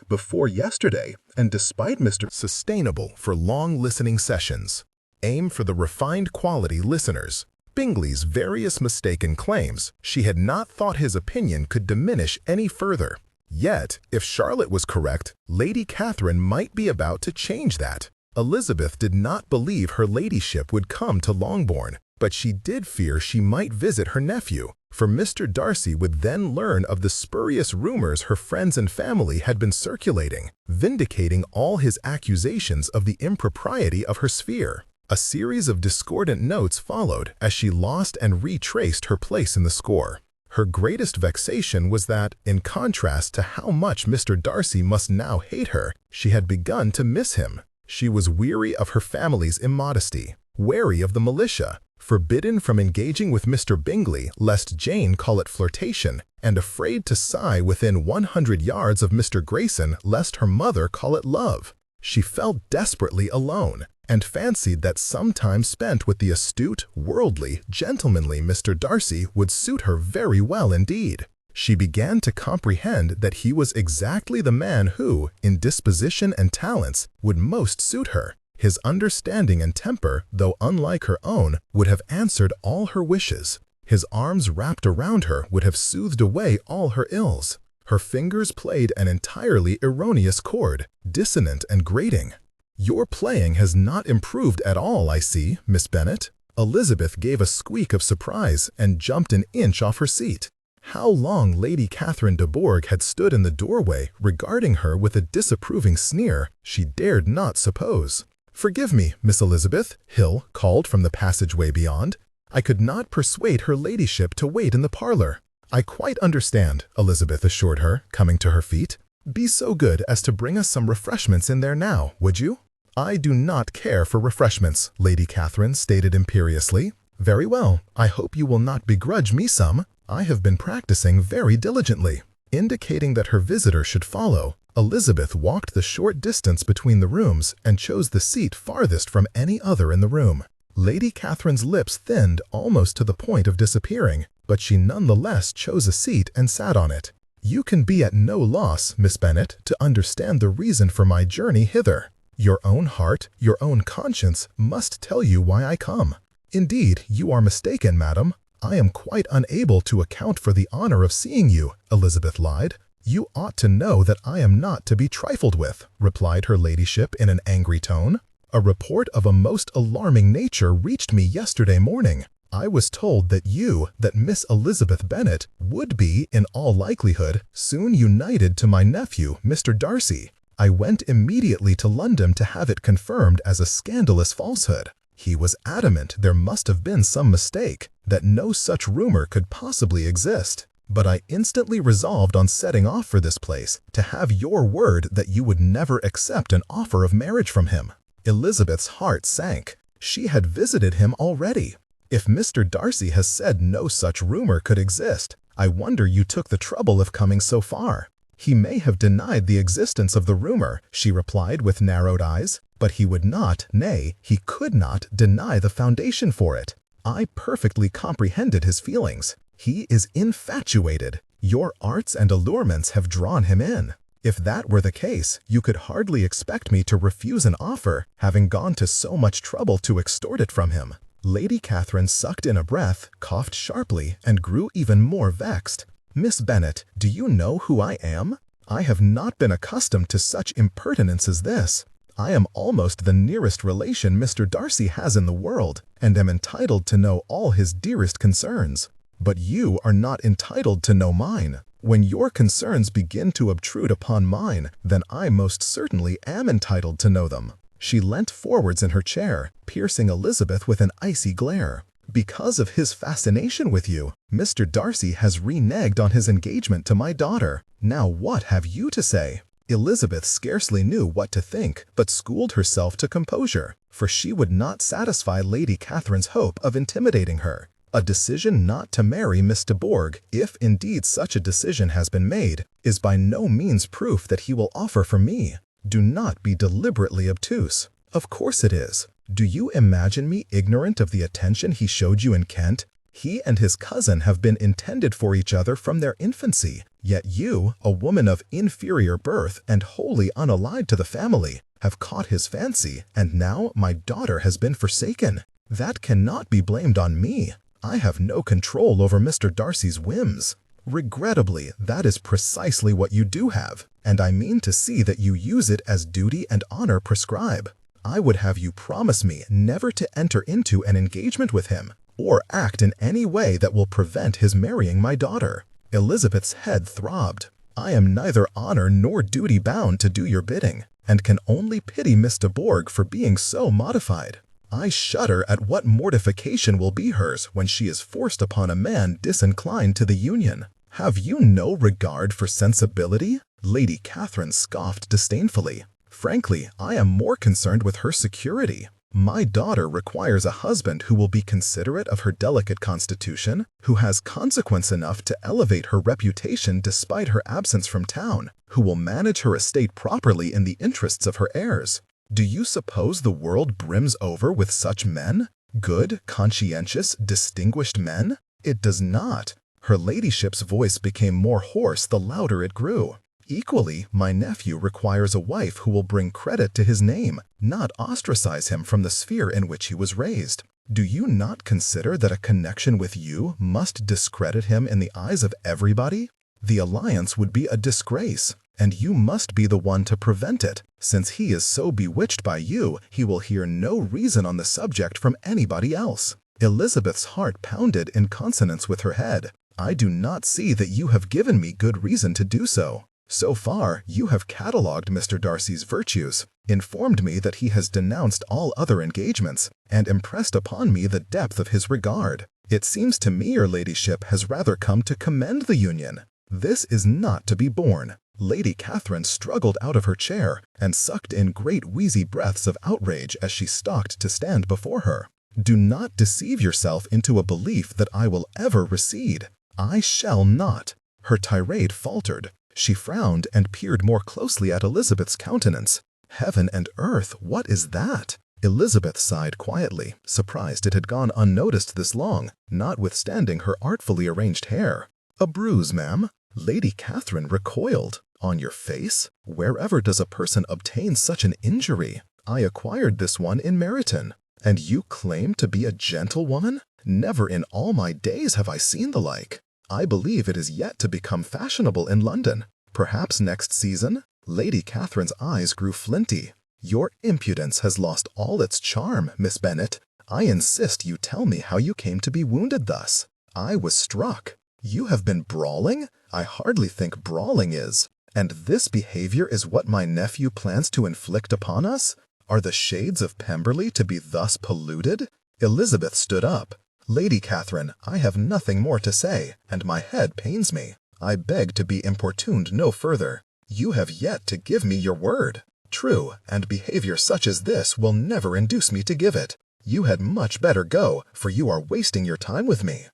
Before yesterday, and despite Mr. Sustainable for long listening sessions. Aim for the refined quality listeners. Bingley's various mistaken claims, she had not thought his opinion could diminish any further. Yet, if Charlotte was correct, Lady Catherine might be about to change that. Elizabeth did not believe her ladyship would come to Longbourn, but she did fear she might visit her nephew, for Mr. Darcy would then learn of the spurious rumors her friends and family had been circulating, vindicating all his accusations of the impropriety of her sphere. A series of discordant notes followed as she lost and retraced her place in the score. Her greatest vexation was that, in contrast to how much Mr. Darcy must now hate her, she had begun to miss him. She was weary of her family's immodesty, wary of the militia, forbidden from engaging with Mr. Bingley lest Jane call it flirtation, and afraid to sigh within 100 yards of Mr. Grayson lest her mother call it love. She felt desperately alone, and fancied that some time spent with the astute, worldly, gentlemanly Mr. Darcy would suit her very well indeed. She began to comprehend that he was exactly the man who, in disposition and talents, would most suit her. His understanding and temper, though unlike her own, would have answered all her wishes. His arms wrapped around her would have soothed away all her ills. Her fingers played an entirely erroneous chord, dissonant and grating. "Your playing has not improved at all, I see, Miss Bennet." Elizabeth gave a squeak of surprise and jumped an inch off her seat. How long Lady Catherine de Bourgh had stood in the doorway, regarding her with a disapproving sneer, she dared not suppose. "Forgive me, Miss Elizabeth," Hill called from the passageway beyond. "I could not persuade her ladyship to wait in the parlor." "I quite understand," Elizabeth assured her, coming to her feet. "Be so good as to bring us some refreshments in there now, would you?" "I do not care for refreshments," Lady Catherine stated imperiously. "Very well, I hope you will not begrudge me some. I have been practicing very diligently." Indicating that her visitor should follow, Elizabeth walked the short distance between the rooms and chose the seat farthest from any other in the room. Lady Catherine's lips thinned almost to the point of disappearing, but she nonetheless chose a seat and sat on it. "You can be at no loss, Miss Bennet, to understand the reason for my journey hither. Your own heart, your own conscience, must tell you why I come." "Indeed, you are mistaken, madam. I am quite unable to account for the honor of seeing you," Elizabeth lied. "You ought to know that I am not to be trifled with," replied her ladyship in an angry tone. "A report of a most alarming nature reached me yesterday morning. I was told that Miss Elizabeth Bennet, would be, in all likelihood, soon united to my nephew, Mr. Darcy. I went immediately to London to have it confirmed as a scandalous falsehood. He was adamant there must have been some mistake, that no such rumor could possibly exist. But I instantly resolved on setting off for this place, to have your word that you would never accept an offer of marriage from him." Elizabeth's heart sank. She had visited him already. "If Mr. Darcy has said no such rumor could exist, I wonder you took the trouble of coming so far." "He may have denied the existence of the rumor," she replied with narrowed eyes, "but he would not, nay, he could not, deny the foundation for it. I perfectly comprehended his feelings. He is infatuated. Your arts and allurements have drawn him in. If that were the case, you could hardly expect me to refuse an offer, having gone to so much trouble to extort it from him." Lady Catherine sucked in a breath, coughed sharply, and grew even more vexed. "Miss Bennet, do you know who I am? I have not been accustomed to such impertinence as this. I am almost the nearest relation Mr. Darcy has in the world, and am entitled to know all his dearest concerns. But you are not entitled to know mine. When your concerns begin to obtrude upon mine, then I most certainly am entitled to know them." She leant forwards in her chair, piercing Elizabeth with an icy glare. "Because of his fascination with you, Mr. Darcy has reneged on his engagement to my daughter. Now what have you to say?" Elizabeth scarcely knew what to think, but schooled herself to composure, for she would not satisfy Lady Catherine's hope of intimidating her. A decision not to marry Miss de Bourgh, if indeed such a decision has been made, is by no means proof that he will offer for me. Do not be deliberately obtuse. Of course it is. Do you imagine me ignorant of the attention he showed you in Kent? He and his cousin have been intended for each other from their infancy, yet you, a woman of inferior birth and wholly unallied to the family, have caught his fancy, and now my daughter has been forsaken. That cannot be blamed on me. I have no control over Mr. Darcy's whims. Regrettably, that is precisely what you do have, and I mean to see that you use it as duty and honor prescribe. I would have you promise me never to enter into an engagement with him, or act in any way that will prevent his marrying my daughter." Elizabeth's head throbbed. "I am neither honor nor duty bound to do your bidding, and can only pity Miss de Bourgh for being so modified. I shudder at what mortification will be hers when she is forced upon a man disinclined to the union. Have you no regard for sensibility?" Lady Catherine scoffed disdainfully. "Frankly, I am more concerned with her security. My daughter requires a husband who will be considerate of her delicate constitution, who has consequence enough to elevate her reputation despite her absence from town, who will manage her estate properly in the interests of her heirs. Do you suppose the world brims over with such men? Good, conscientious, distinguished men? It does not." Her ladyship's voice became more hoarse the louder it grew. "Equally, my nephew requires a wife who will bring credit to his name, not ostracize him from the sphere in which he was raised. Do you not consider that a connection with you must discredit him in the eyes of everybody? The alliance would be a disgrace, and you must be the one to prevent it. Since he is so bewitched by you, he will hear no reason on the subject from anybody else." Elizabeth's heart pounded in consonance with her head. "I do not see that you have given me good reason to do so. So far, you have catalogued Mr. Darcy's virtues, informed me that he has denounced all other engagements, and impressed upon me the depth of his regard. It seems to me your ladyship has rather come to commend the union. This is not to be borne." Lady Catherine struggled out of her chair and sucked in great wheezy breaths of outrage as she stalked to stand before her. "Do not deceive yourself into a belief that I will ever recede. I shall not." Her tirade faltered. She frowned and peered more closely at Elizabeth's countenance. "Heaven and earth, what is that?" Elizabeth sighed quietly, surprised it had gone unnoticed this long, notwithstanding her artfully arranged hair. "A bruise, ma'am." Lady Catherine recoiled. "On your face? Wherever does a person obtain such an injury? I acquired this one in Meryton. And you claim to be a gentlewoman? Never in all my days have I seen the like. I believe it is yet to become fashionable in London. Perhaps next season?" Lady Catherine's eyes grew flinty. "Your impudence has lost all its charm, Miss Bennet. I insist you tell me how you came to be wounded thus. I was struck. You have been brawling? I hardly think brawling is. And this behavior is what my nephew plans to inflict upon us? Are the shades of Pemberley to be thus polluted?" Elizabeth stood up. "Lady Catherine, I have nothing more to say, and my head pains me. I beg to be importuned no further. You have yet to give me your word. True, and behavior such as this will never induce me to give it. You had much better go, for you are wasting your time with me."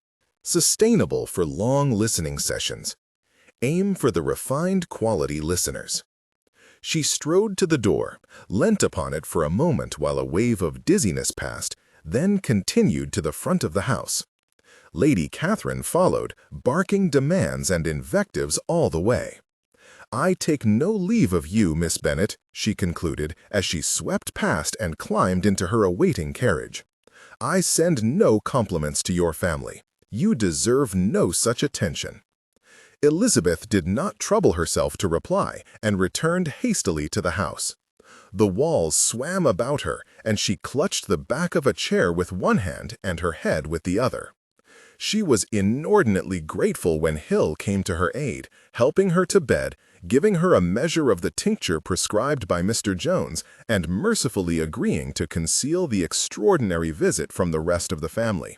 Sustainable for long listening sessions. Aim for the refined quality listeners. She strode to the door, leant upon it for a moment while a wave of dizziness passed, then continued to the front of the house. Lady Catherine followed, barking demands and invectives all the way. "I take no leave of you, Miss Bennet," she concluded as she swept past and climbed into her awaiting carriage. "I send no compliments to your family. You deserve no such attention." Elizabeth did not trouble herself to reply and returned hastily to the house. The walls swam about her, and she clutched the back of a chair with one hand and her head with the other. She was inordinately grateful when Hill came to her aid, helping her to bed, giving her a measure of the tincture prescribed by Mr. Jones, and mercifully agreeing to conceal the extraordinary visit from the rest of the family.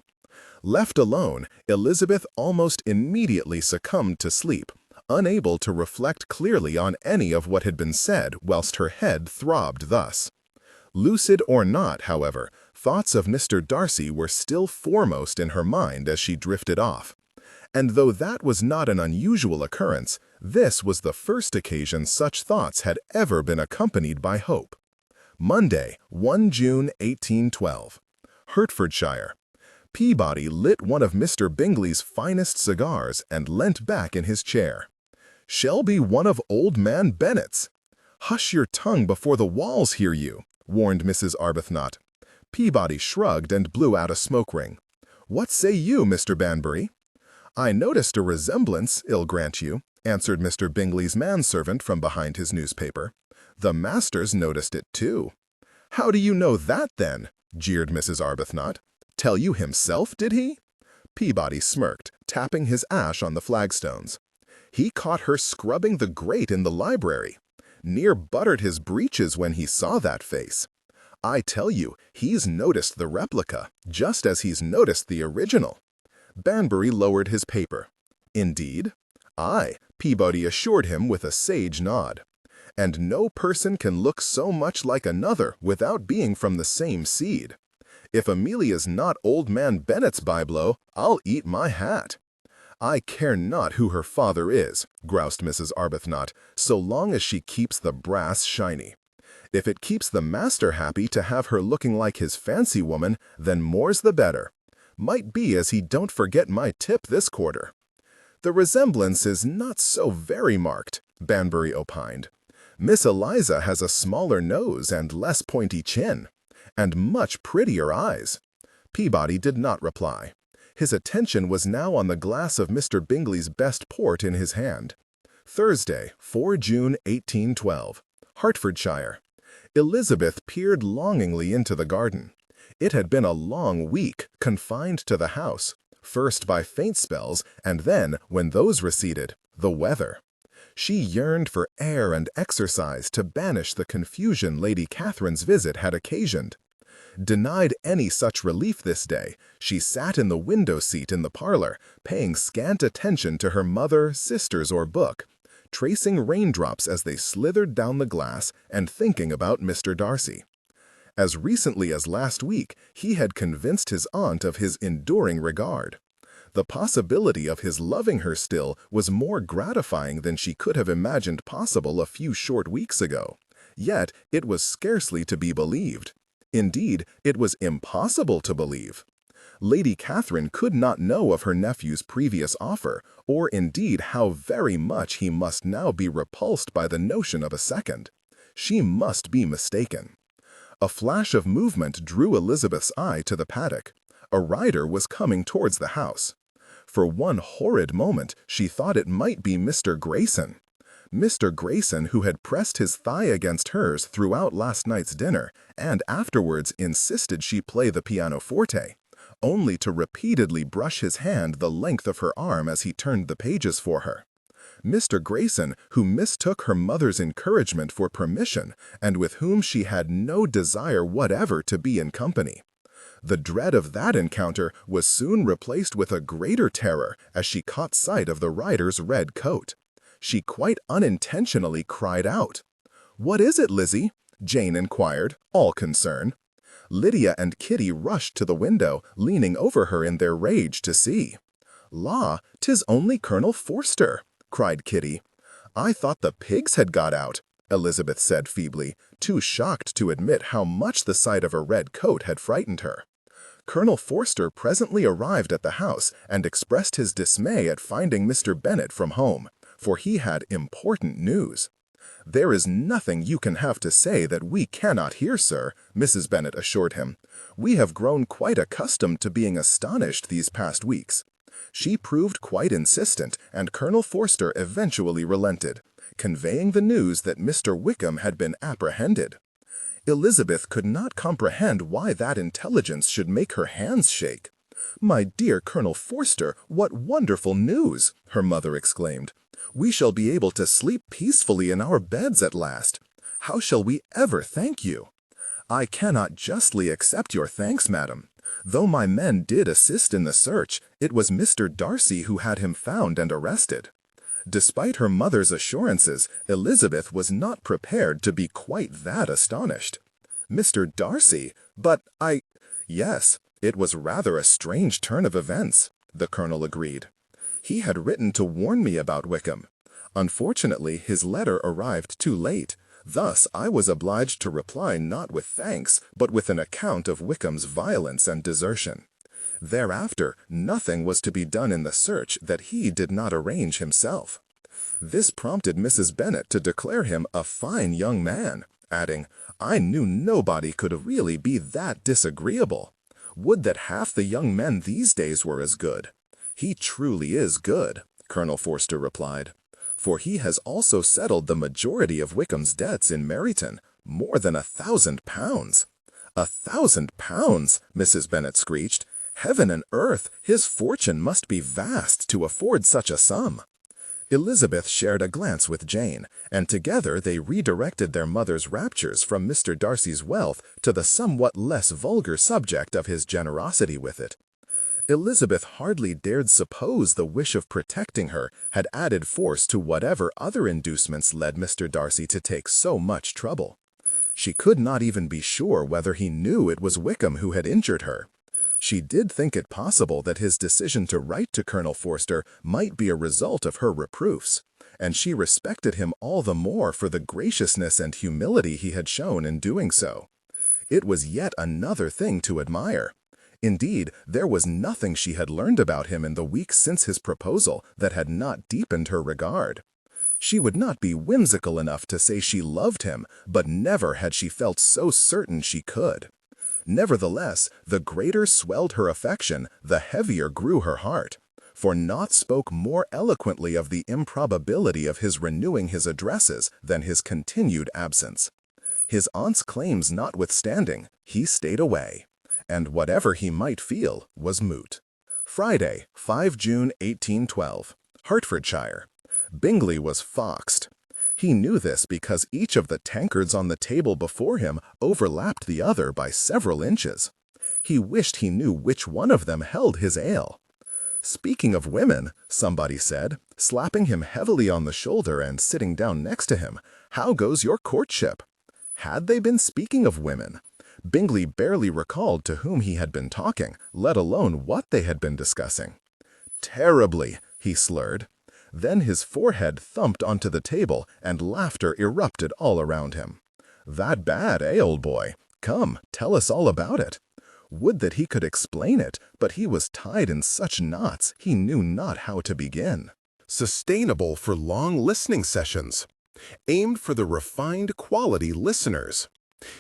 Left alone, Elizabeth almost immediately succumbed to sleep, unable to reflect clearly on any of what had been said whilst her head throbbed thus. Lucid or not, however, thoughts of Mr. Darcy were still foremost in her mind as she drifted off. And though that was not an unusual occurrence, this was the first occasion such thoughts had ever been accompanied by hope. Monday, 1 June 1812. Hertfordshire. Peabody lit one of Mr. Bingley's finest cigars and leant back in his chair. "Shall be one of old man Bennet's." "Hush your tongue before the walls hear you," warned Mrs. Arbuthnot. Peabody shrugged and blew out a smoke ring. "What say you, Mr. Banbury?" "I noticed a resemblance, I'll grant you," answered Mr. Bingley's manservant from behind his newspaper. "The masters noticed it too." "How do you know that, then?" jeered Mrs. Arbuthnot. "Tell you himself, did he?" Peabody smirked, tapping his ash on the flagstones. "He caught her scrubbing the grate in the library. Near buttered his breeches when he saw that face. I tell you, he's noticed the replica, just as he's noticed the original." Banbury lowered his paper. "Indeed?" "Aye," Peabody assured him with a sage nod. "And no person can look so much like another without being from the same seed. If Amelia's not old man Bennet's byblow, I'll eat my hat." "I care not who her father is," groused Mrs. Arbuthnot, "so long as she keeps the brass shiny. If it keeps the master happy to have her looking like his fancy woman, then more's the better. Might be as he don't forget my tip this quarter." "The resemblance is not so very marked," Banbury opined. "Miss Eliza has a smaller nose and less pointy chin, and much prettier eyes." Peabody did not reply. His attention was now on the glass of Mr. Bingley's best port in his hand. Thursday, 4 June 1812, Hertfordshire. Elizabeth peered longingly into the garden. It had been a long week, confined to the house, first by faint spells, and then, when those receded, the weather. She yearned for air and exercise to banish the confusion Lady Catherine's visit had occasioned. Denied any such relief this day, she sat in the window seat in the parlor, paying scant attention to her mother, sisters, or book, tracing raindrops as they slithered down the glass and thinking about Mr. Darcy. As recently as last week, he had convinced his aunt of his enduring regard. The possibility of his loving her still was more gratifying than she could have imagined possible a few short weeks ago. Yet it was scarcely to be believed. Indeed, it was impossible to believe. Lady Catherine could not know of her nephew's previous offer, or indeed how very much he must now be repulsed by the notion of a second. She must be mistaken. A flash of movement drew Elizabeth's eye to the paddock. A rider was coming towards the house. For one horrid moment, she thought it might be Mr. Grayson. Mr. Grayson, who had pressed his thigh against hers throughout last night's dinner, and afterwards insisted she play the pianoforte, only to repeatedly brush his hand the length of her arm as he turned the pages for her. Mr. Grayson, who mistook her mother's encouragement for permission, and with whom she had no desire whatever to be in company. The dread of that encounter was soon replaced with a greater terror as she caught sight of the rider's red coat. She quite unintentionally cried out. "What is it, Lizzie?" Jane inquired, all concern. Lydia and Kitty rushed to the window, leaning over her in their rage to see. "La, 'tis only Colonel Forster," cried Kitty. "I thought the pigs had got out," Elizabeth said feebly, too shocked to admit how much the sight of a red coat had frightened her. Colonel Forster presently arrived at the house and expressed his dismay at finding Mr. Bennet from home, for he had important news. "There is nothing you can have to say that we cannot hear, sir," Mrs. Bennet assured him. "We have grown quite accustomed to being astonished these past weeks." She proved quite insistent, and Colonel Forster eventually relented, conveying the news that Mr. Wickham had been apprehended. Elizabeth could not comprehend why that intelligence should make her hands shake. "My dear Colonel Forster, what wonderful news!" her mother exclaimed. "We shall be able to sleep peacefully in our beds at last. How shall we ever thank you?" "I cannot justly accept your thanks, madam. Though my men did assist in the search, it was Mr. Darcy who had him found and arrested." Despite her mother's assurances, Elizabeth was not prepared to be quite that astonished. "Mr. Darcy? But Yes, it was rather a strange turn of events," the colonel agreed. "He had written to warn me about Wickham. Unfortunately, his letter arrived too late. Thus, I was obliged to reply not with thanks, but with an account of Wickham's violence and desertion. Thereafter, nothing was to be done in the search that he did not arrange himself. This prompted Mrs. Bennet to declare him a fine young man, adding, "I knew nobody could really be that disagreeable. Would that half the young men these days were as good." "He truly is good," Colonel Forster replied, "for he has also settled the majority of Wickham's debts in Meryton, more than £1,000. £1,000, Mrs. Bennet screeched. "Heaven and earth, his fortune must be vast to afford such a sum." Elizabeth shared a glance with Jane, and together they redirected their mother's raptures from Mr. Darcy's wealth to the somewhat less vulgar subject of his generosity with it. Elizabeth hardly dared suppose the wish of protecting her had added force to whatever other inducements led Mr. Darcy to take so much trouble. She could not even be sure whether he knew it was Wickham who had injured her. She did think it possible that his decision to write to Colonel Forster might be a result of her reproofs, and she respected him all the more for the graciousness and humility he had shown in doing so. It was yet another thing to admire. Indeed, there was nothing she had learned about him in the weeks since his proposal that had not deepened her regard. She would not be whimsical enough to say she loved him, but never had she felt so certain she could. Nevertheless, the greater swelled her affection, the heavier grew her heart, for naught spoke more eloquently of the improbability of his renewing his addresses than his continued absence. His aunt's claims notwithstanding, he stayed away, and whatever he might feel was moot. Friday, 5 June 1812, Hertfordshire. Bingley was foxed. He knew this because each of the tankards on the table before him overlapped the other by several inches. He wished he knew which one of them held his ale. "Speaking of women," somebody said, slapping him heavily on the shoulder and sitting down next to him, "how goes your courtship?" Had they been speaking of women? Bingley barely recalled to whom he had been talking, let alone what they had been discussing. "Terribly," he slurred. Then his forehead thumped onto the table, and laughter erupted all around him. "That bad, eh, old boy? Come, tell us all about it." Would that he could explain it, but he was tied in such knots he knew not how to begin. Sustainable for long listening sessions. Aimed for the refined quality listeners.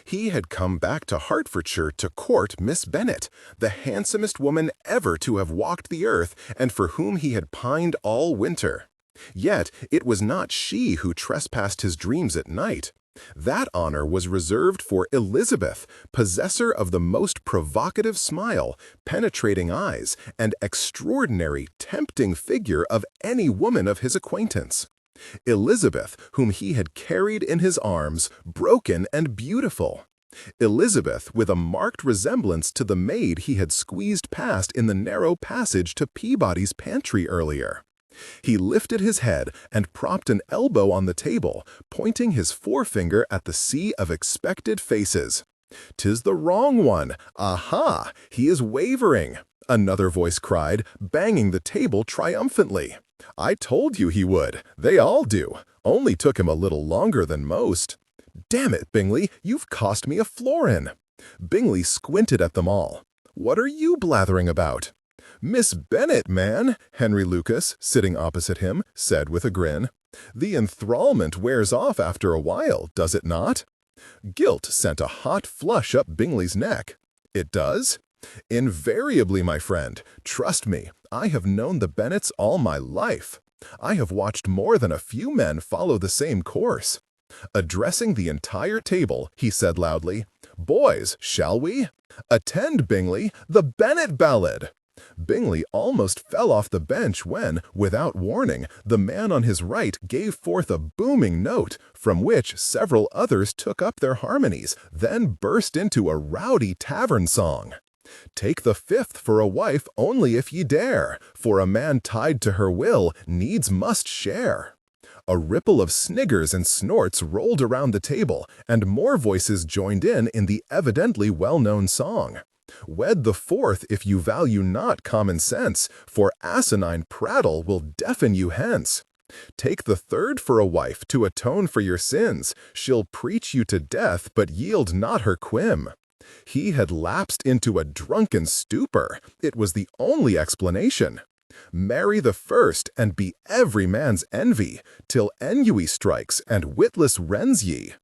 He had come back to Hertfordshire to court Miss Bennet, the handsomest woman ever to have walked the earth and for whom he had pined all winter. Yet it was not she who trespassed his dreams at night. That honor was reserved for Elizabeth, possessor of the most provocative smile, penetrating eyes, and extraordinary, tempting figure of any woman of his acquaintance. Elizabeth, whom he had carried in his arms, broken and beautiful. Elizabeth, with a marked resemblance to the maid he had squeezed past in the narrow passage to Peabody's pantry earlier. He lifted his head and propped an elbow on the table, pointing his forefinger at the sea of expected faces. "'Tis the wrong one! Aha! He is wavering!" another voice cried, banging the table triumphantly. "I told you he would. They all do. Only took him a little longer than most." "Damn it, Bingley, you've cost me a florin." Bingley squinted at them all. "What are you blathering about?" "Miss Bennet, man," Henry Lucas, sitting opposite him, said with a grin. "The enthrallment wears off after a while, does it not?" Guilt sent a hot flush up Bingley's neck. "It does?" "Invariably, my friend. Trust me, I have known the Bennets all my life. I have watched more than a few men follow the same course." Addressing the entire table, he said loudly, "Boys, shall we? Attend, Bingley, the Bennet ballad!" Bingley almost fell off the bench when, without warning, the man on his right gave forth a booming note, from which several others took up their harmonies, then burst into a rowdy tavern song. "Take the fifth for a wife only if ye dare, for a man tied to her will needs must share." A ripple of sniggers and snorts rolled around the table, and more voices joined in the evidently well-known song. "Wed the fourth if you value not common sense, for asinine prattle will deafen you hence. Take the third for a wife to atone for your sins, she'll preach you to death but yield not her quim. He had lapsed into a drunken stupor. It was the only explanation. Marry the first, and be every man's envy, till ennui strikes, and witless rends ye.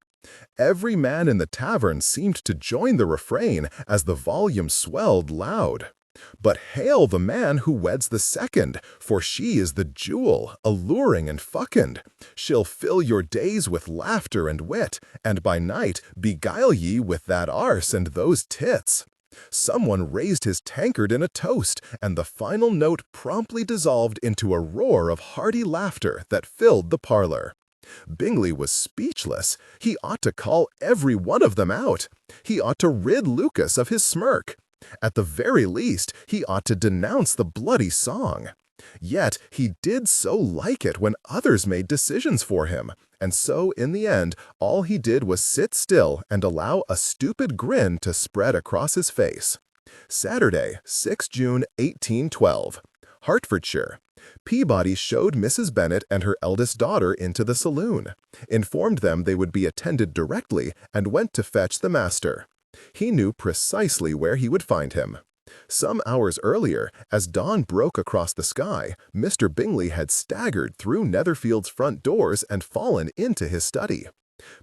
Every man in the tavern seemed to join the refrain as the volume swelled loud. But hail the man who weds the second, for she is the jewel, alluring and fecund. She'll fill your days with laughter and wit, and by night beguile ye with that arse and those tits. Someone raised his tankard in a toast, and the final note promptly dissolved into a roar of hearty laughter that filled the parlor. Bingley was speechless. He ought to call every one of them out. He ought to rid Lucas of his smirk. At the very least, he ought to denounce the bloody song. Yet he did so like it when others made decisions for him, and so in the end all he did was sit still and allow a stupid grin to spread across his face. Saturday, 6 June 1812. Hertfordshire. Peabody showed Mrs. Bennet and her eldest daughter into the saloon, informed them they would be attended directly, and went to fetch the master. He knew precisely where he would find him. Some hours earlier, as dawn broke across the sky, Mr. Bingley had staggered through Netherfield's front doors and fallen into his study.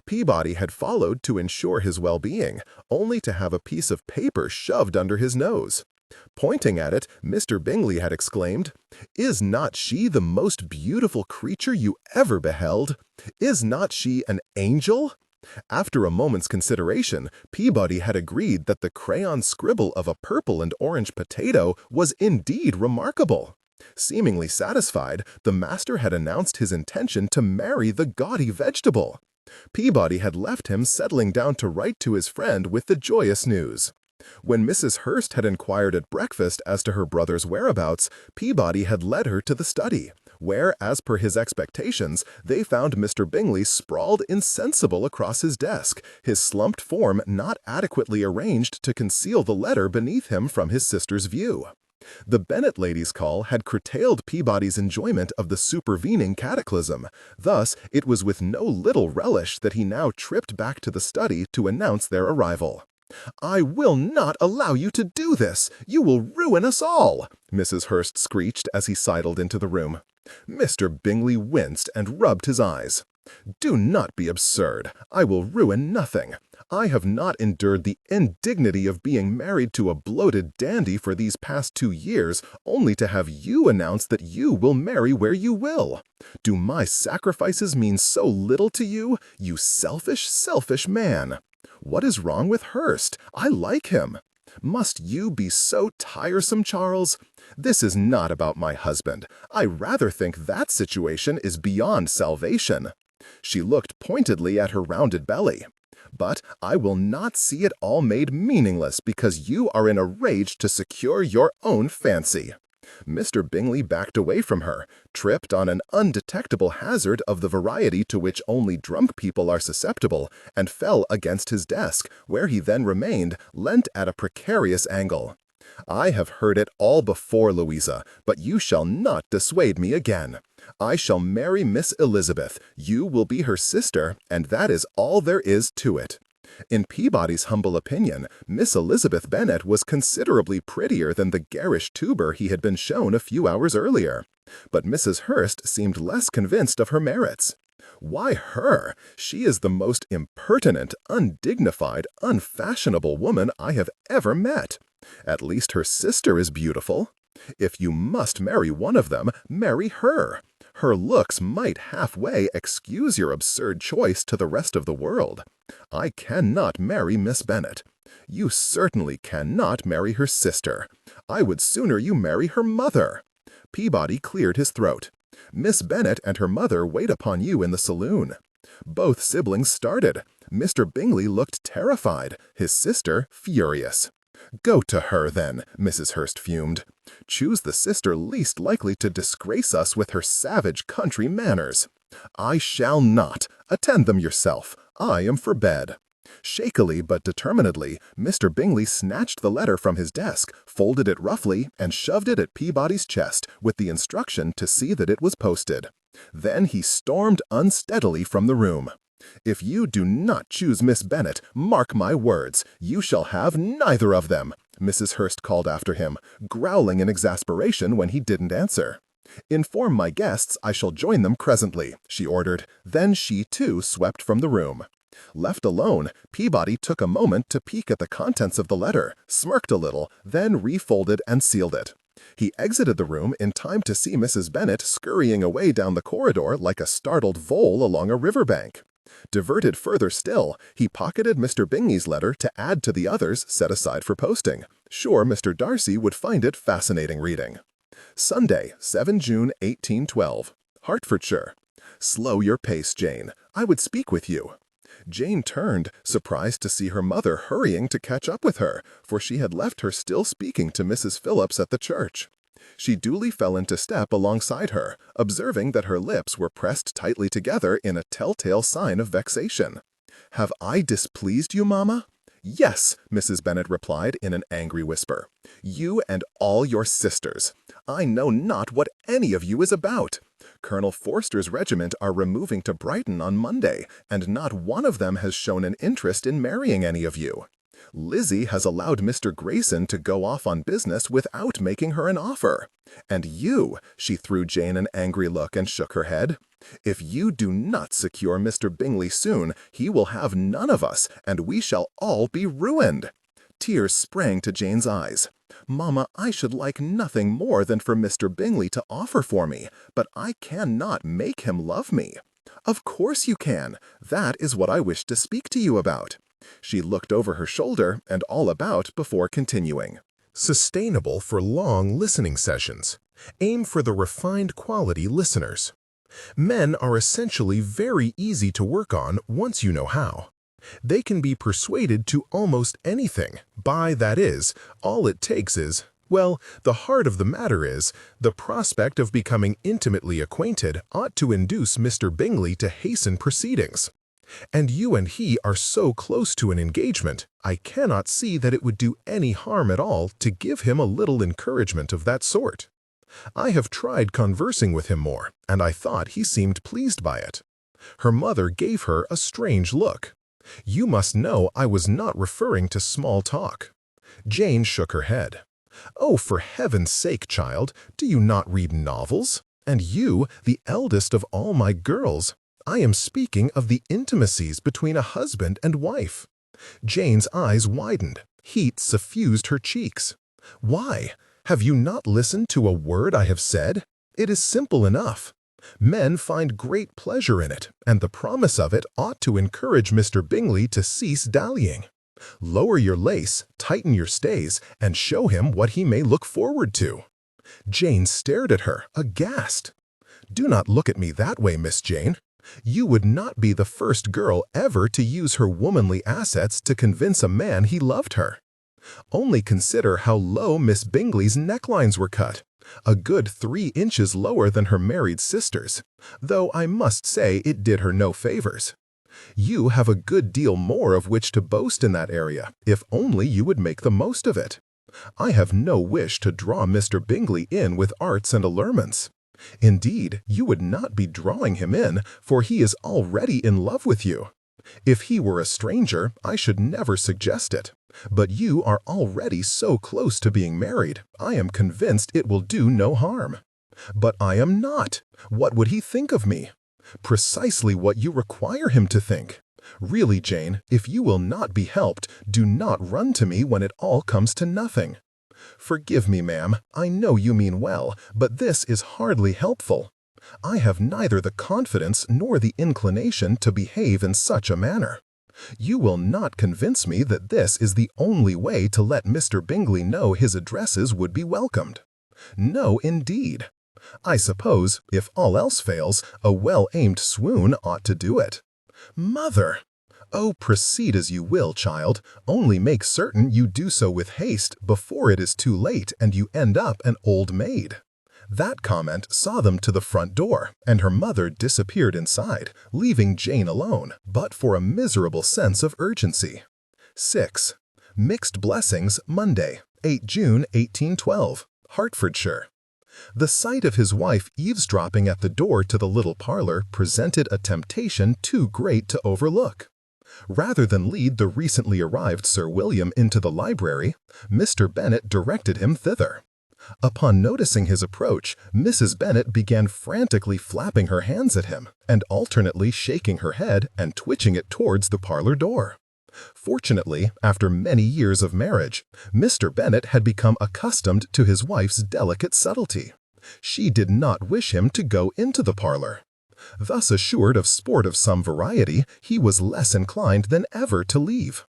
Peabody had followed to ensure his well-being, only to have a piece of paper shoved under his nose. Pointing at it, Mr. Bingley had exclaimed, "Is not she the most beautiful creature you ever beheld? Is not she an angel?" After a moment's consideration, Peabody had agreed that the crayon scribble of a purple and orange potato was indeed remarkable. Seemingly satisfied, the master had announced his intention to marry the gaudy vegetable. Peabody had left him settling down to write to his friend with the joyous news. When Mrs. Hurst had inquired at breakfast as to her brother's whereabouts, Peabody had led her to the study, where, as per his expectations, they found Mr. Bingley sprawled insensible across his desk, his slumped form not adequately arranged to conceal the letter beneath him from his sister's view. The Bennet ladies' call had curtailed Peabody's enjoyment of the supervening cataclysm. Thus, it was with no little relish that he now tripped back to the study to announce their arrival. "I will not allow you to do this! You will ruin us all!" Mrs. Hurst screeched as he sidled into the room. Mr. Bingley winced and rubbed his eyes. "Do not be absurd. I will ruin nothing. I have not endured the indignity of being married to a bloated dandy for these past 2 years, only to have you announce that you will marry where you will. Do my sacrifices mean so little to you, you selfish, selfish man? What is wrong with Hurst? I like him. Must you be so tiresome, Charles? This is not about my husband. I rather think that situation is beyond salvation." She looked pointedly at her rounded belly. "But I will not see it all made meaningless because you are in a rage to secure your own fancy." Mr. Bingley backed away from her, tripped on an undetectable hazard of the variety to which only drunk people are susceptible, and fell against his desk, where he then remained, leant at a precarious angle. "I have heard it all before, Louisa, but you shall not dissuade me again. I shall marry Miss Elizabeth, you will be her sister, and that is all there is to it." In Peabody's humble opinion, Miss Elizabeth Bennet was considerably prettier than the garish tuber he had been shown a few hours earlier. But Mrs. Hurst seemed less convinced of her merits. "Why her? She is the most impertinent, undignified, unfashionable woman I have ever met. At least her sister is beautiful. If you must marry one of them, marry her. Her looks might halfway excuse your absurd choice to the rest of the world. I cannot marry Miss Bennet. You certainly cannot marry her sister. I would sooner you marry her mother." Peabody cleared his throat. "Miss Bennet and her mother wait upon you in the saloon." Both siblings started. Mr. Bingley looked terrified, his sister furious. "Go to her, then," Mrs. Hurst fumed. "Choose the sister least likely to disgrace us with her savage country manners." "I shall not. Attend them yourself. I am for bed." Shakily but determinedly, Mr. Bingley snatched the letter from his desk, folded it roughly, and shoved it at Peabody's chest, with the instruction to see that it was posted. Then he stormed unsteadily from the room. If you do not choose Miss Bennet, mark my words, you shall have neither of them, Mrs. Hurst called after him, growling in exasperation when he didn't answer. Inform my guests I shall join them presently, she ordered. Then she, too, swept from the room. Left alone, Peabody took a moment to peek at the contents of the letter, smirked a little, then refolded and sealed it. He exited the room in time to see Mrs. Bennet scurrying away down the corridor like a startled vole along a riverbank. Diverted further still, he pocketed Mr. Bingley's letter to add to the others set aside for posting, sure Mr. Darcy would find it fascinating reading. Sunday, 7 June 1812. Hertfordshire. Slow your pace, Jane. I would speak with you. Jane turned, surprised to see her mother hurrying to catch up with her, for she had left her still speaking to Mrs. Phillips at the church. She duly fell into step alongside her, observing that her lips were pressed tightly together in a telltale sign of vexation. "Have I displeased you, Mamma?" "Yes," Mrs. Bennet replied in an angry whisper. "You and all your sisters. I know not what any of you is about. Colonel Forster's regiment are removing to Brighton on Monday, and not one of them has shown an interest in marrying any of you. Lizzie has allowed Mr. Grayson to go off on business without making her an offer. And you," she threw Jane an angry look and shook her head. "If you do not secure Mr. Bingley soon, he will have none of us, and we shall all be ruined." Tears sprang to Jane's eyes. "Mamma, I should like nothing more than for Mr. Bingley to offer for me, but I cannot make him love me." "Of course you can. That is what I wished to speak to you about." She looked over her shoulder and all about before continuing. Sustainable for long listening sessions. Aim for the refined quality listeners. Men are essentially very easy to work on once you know how. They can be persuaded to almost anything. That is, all it takes is, well, the heart of the matter is, the prospect of becoming intimately acquainted ought to induce Mr. Bingley to hasten proceedings. And you and he are so close to an engagement, I cannot see that it would do any harm at all to give him a little encouragement of that sort. I have tried conversing with him more, and I thought he seemed pleased by it. Her mother gave her a strange look. You must know I was not referring to small talk. Jane shook her head. "Oh, for heaven's sake, child, do you not read novels? And you, the eldest of all my girls. I am speaking of the intimacies between a husband and wife." Jane's eyes widened. Heat suffused her cheeks. "Why? Have you not listened to a word I have said? It is simple enough. Men find great pleasure in it, and the promise of it ought to encourage Mr. Bingley to cease dallying. Lower your lace, tighten your stays, and show him what he may look forward to." Jane stared at her, aghast. "Do not look at me that way, Miss Jane. You would not be the first girl ever to use her womanly assets to convince a man he loved her. Only consider how low Miss Bingley's necklines were cut, a good 3 inches lower than her married sister's, though I must say it did her no favors. You have a good deal more of which to boast in that area, if only you would make the most of it. I have no wish to draw Mr. Bingley in with arts and allurements. Indeed, you would not be drawing him in, for he is already in love with you. If he were a stranger, I should never suggest it. But you are already so close to being married, I am convinced it will do no harm. But I am not. What would he think of me? Precisely what you require him to think. Really, Jane, if you will not be helped, do not run to me when it all comes to nothing. Forgive me, ma'am, I know you mean well, but this is hardly helpful. I have neither the confidence nor the inclination to behave in such a manner. You will not convince me that this is the only way to let Mr. Bingley know his addresses would be welcomed. No, indeed. I suppose, if all else fails, a well-aimed swoon ought to do it. Mother! Oh, proceed as you will, child, only make certain you do so with haste before it is too late and you end up an old maid. That comment saw them to the front door, and her mother disappeared inside, leaving Jane alone, but for a miserable sense of urgency. 6. Mixed Blessings, Monday, 8 June 1812, Hertfordshire. The sight of his wife eavesdropping at the door to the little parlor presented a temptation too great to overlook. Rather than lead the recently arrived Sir William into the library, Mr. Bennet directed him thither. Upon noticing his approach, Mrs. Bennet began frantically flapping her hands at him and alternately shaking her head and twitching it towards the parlor door. Fortunately, after many years of marriage, Mr. Bennet had become accustomed to his wife's delicate subtlety. She did not wish him to go into the parlor. Thus assured of sport of some variety, he was less inclined than ever to leave.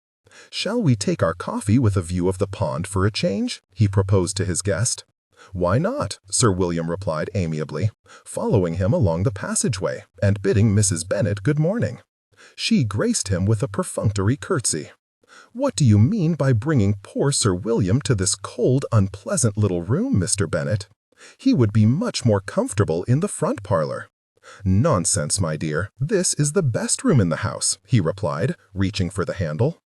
"Shall we take our coffee with a view of the pond for a change?" he proposed to his guest. "Why not?" Sir William replied amiably, following him along the passageway and bidding Mrs. Bennet good morning. She graced him with a perfunctory curtsy. "What do you mean by bringing poor Sir William to this cold, unpleasant little room, Mr. Bennet? He would be much more comfortable in the front parlor." "Nonsense, my dear. This is the best room in the house," he replied, reaching for the handle.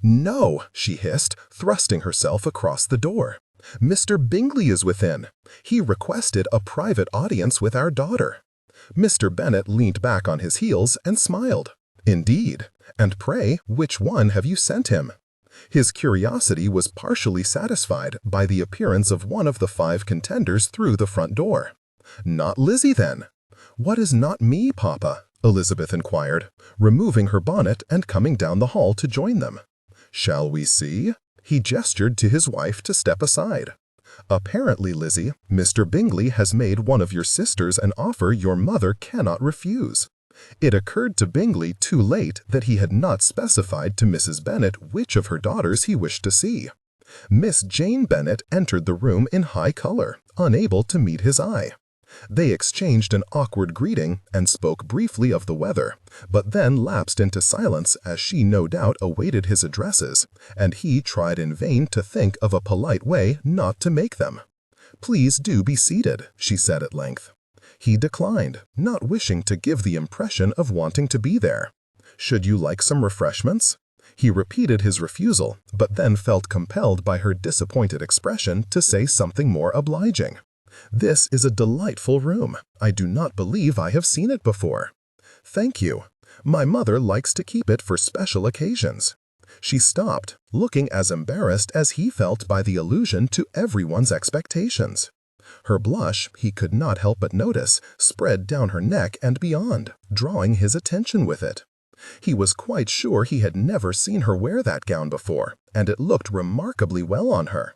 "No," she hissed, thrusting herself across the door. "Mr. Bingley is within. He requested a private audience with our daughter." Mr. Bennet leaned back on his heels and smiled. "Indeed? And pray, which one have you sent him?" His curiosity was partially satisfied by the appearance of one of the 5 contenders through the front door. "Not Lizzie, then?" "What is not me, Papa?" Elizabeth inquired, removing her bonnet and coming down the hall to join them. "Shall we see?" He gestured to his wife to step aside. "Apparently, Lizzie, Mr. Bingley has made one of your sisters an offer your mother cannot refuse." It occurred to Bingley too late that he had not specified to Mrs. Bennet which of her daughters he wished to see. Miss Jane Bennet entered the room in high color, unable to meet his eye. They exchanged an awkward greeting and spoke briefly of the weather, but then lapsed into silence as she no doubt awaited his addresses, and he tried in vain to think of a polite way not to make them. "Please do be seated," she said at length. He declined, not wishing to give the impression of wanting to be there. "Should you like some refreshments?" He repeated his refusal, but then felt compelled by her disappointed expression to say something more obliging. "This is a delightful room. I do not believe I have seen it before." "Thank you. My mother likes to keep it for special occasions." She stopped, looking as embarrassed as he felt by the allusion to everyone's expectations. Her blush, he could not help but notice, spread down her neck and beyond, drawing his attention with it. He was quite sure he had never seen her wear that gown before, and it looked remarkably well on her.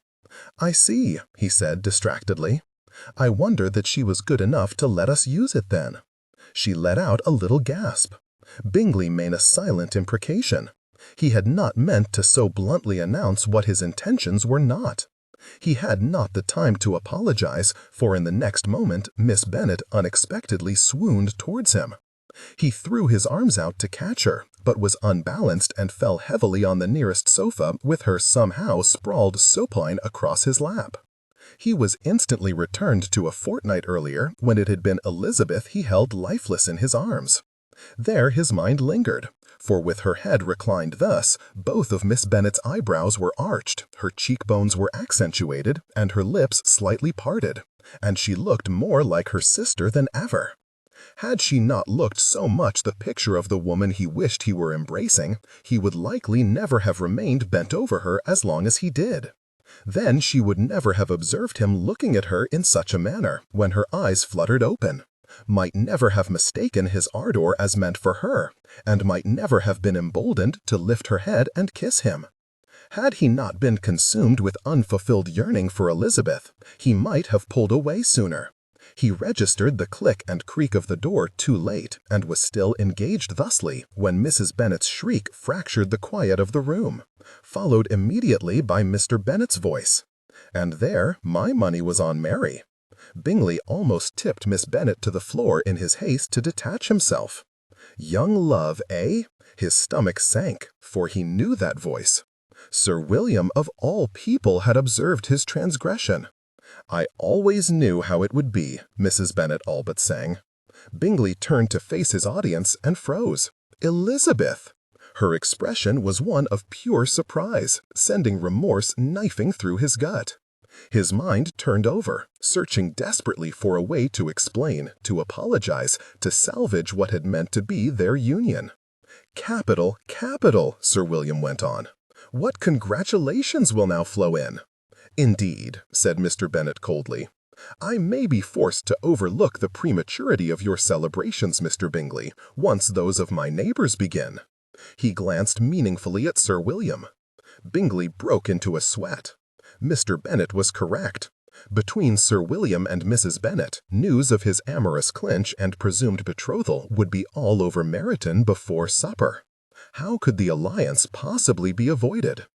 "I see," he said distractedly. "I wonder that she was good enough to let us use it then." She let out a little gasp. Bingley made a silent imprecation. He had not meant to so bluntly announce what his intentions were not. He had not the time to apologize, for in the next moment Miss Bennet unexpectedly swooned towards him. He threw his arms out to catch her, but was unbalanced and fell heavily on the nearest sofa with her somehow sprawled supine across his lap. He was instantly returned to a fortnight earlier, when it had been Elizabeth he held lifeless in his arms. There his mind lingered, for with her head reclined thus, both of Miss Bennet's eyebrows were arched, her cheekbones were accentuated, and her lips slightly parted, and she looked more like her sister than ever. Had she not looked so much the picture of the woman he wished he were embracing, he would likely never have remained bent over her as long as he did. Then she would never have observed him looking at her in such a manner when her eyes fluttered open, might never have mistaken his ardor as meant for her, and might never have been emboldened to lift her head and kiss him. Had he not been consumed with unfulfilled yearning for Elizabeth, he might have pulled away sooner. He registered the click and creak of the door too late, and was still engaged thusly when Mrs. Bennet's shriek fractured the quiet of the room, followed immediately by Mr. Bennet's voice. And there my money was on Mary. Bingley almost tipped Miss Bennet to the floor in his haste to detach himself. Young love, eh? His stomach sank, for he knew that voice. Sir William of all people had observed his transgression. "I always knew how it would be," Mrs. Bennet all but sang. Bingley turned to face his audience and froze. "Elizabeth!" Her expression was one of pure surprise, sending remorse knifing through his gut. His mind turned over, searching desperately for a way to explain, to apologize, to salvage what had meant to be their union. "Capital, capital," Sir William went on. "What congratulations will now flow in?" "Indeed," said Mr. Bennet coldly. "I may be forced to overlook the prematurity of your celebrations, Mr. Bingley, once those of my neighbors begin." He glanced meaningfully at Sir William. Bingley broke into a sweat. Mr. Bennet was correct. Between Sir William and Mrs. Bennet, news of his amorous clinch and presumed betrothal would be all over Meryton before supper. How could the alliance possibly be avoided?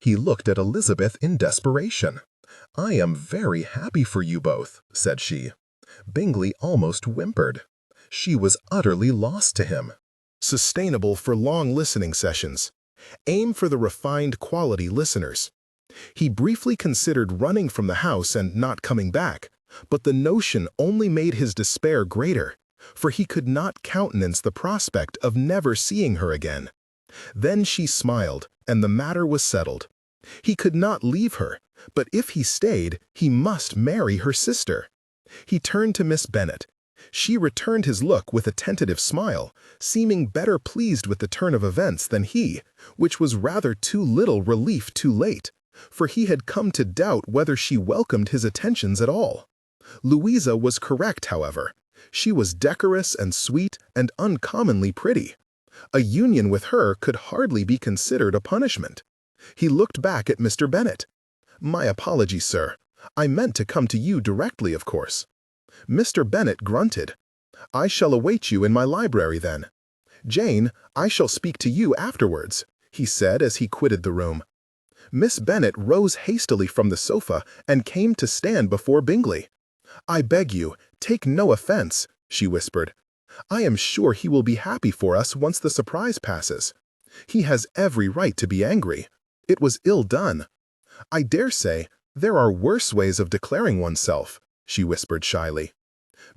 He looked at Elizabeth in desperation. "I am very happy for you both," said she. Bingley almost whimpered. She was utterly lost to him. Sustainable for long listening sessions. Aim for the refined quality listeners. He briefly considered running from the house and not coming back, but the notion only made his despair greater, for he could not countenance the prospect of never seeing her again. Then she smiled, and the matter was settled. He could not leave her, but if he stayed, he must marry her sister. He turned to Miss Bennet. She returned his look with a tentative smile, seeming better pleased with the turn of events than he, which was rather too little relief too late, for he had come to doubt whether she welcomed his attentions at all. Louisa was correct, however. She was decorous and sweet and uncommonly pretty. A union with her could hardly be considered a punishment. He looked back at Mr. Bennet. "My apologies, sir. I meant to come to you directly, of course." Mr. Bennet grunted. "I shall await you in my library, then. Jane, I shall speak to you afterwards," he said as he quitted the room. Miss Bennet rose hastily from the sofa and came to stand before Bingley. "I beg you, take no offense," she whispered. "I am sure he will be happy for us once the surprise passes. He has every right to be angry. It was ill done. I dare say there are worse ways of declaring oneself," she whispered shyly.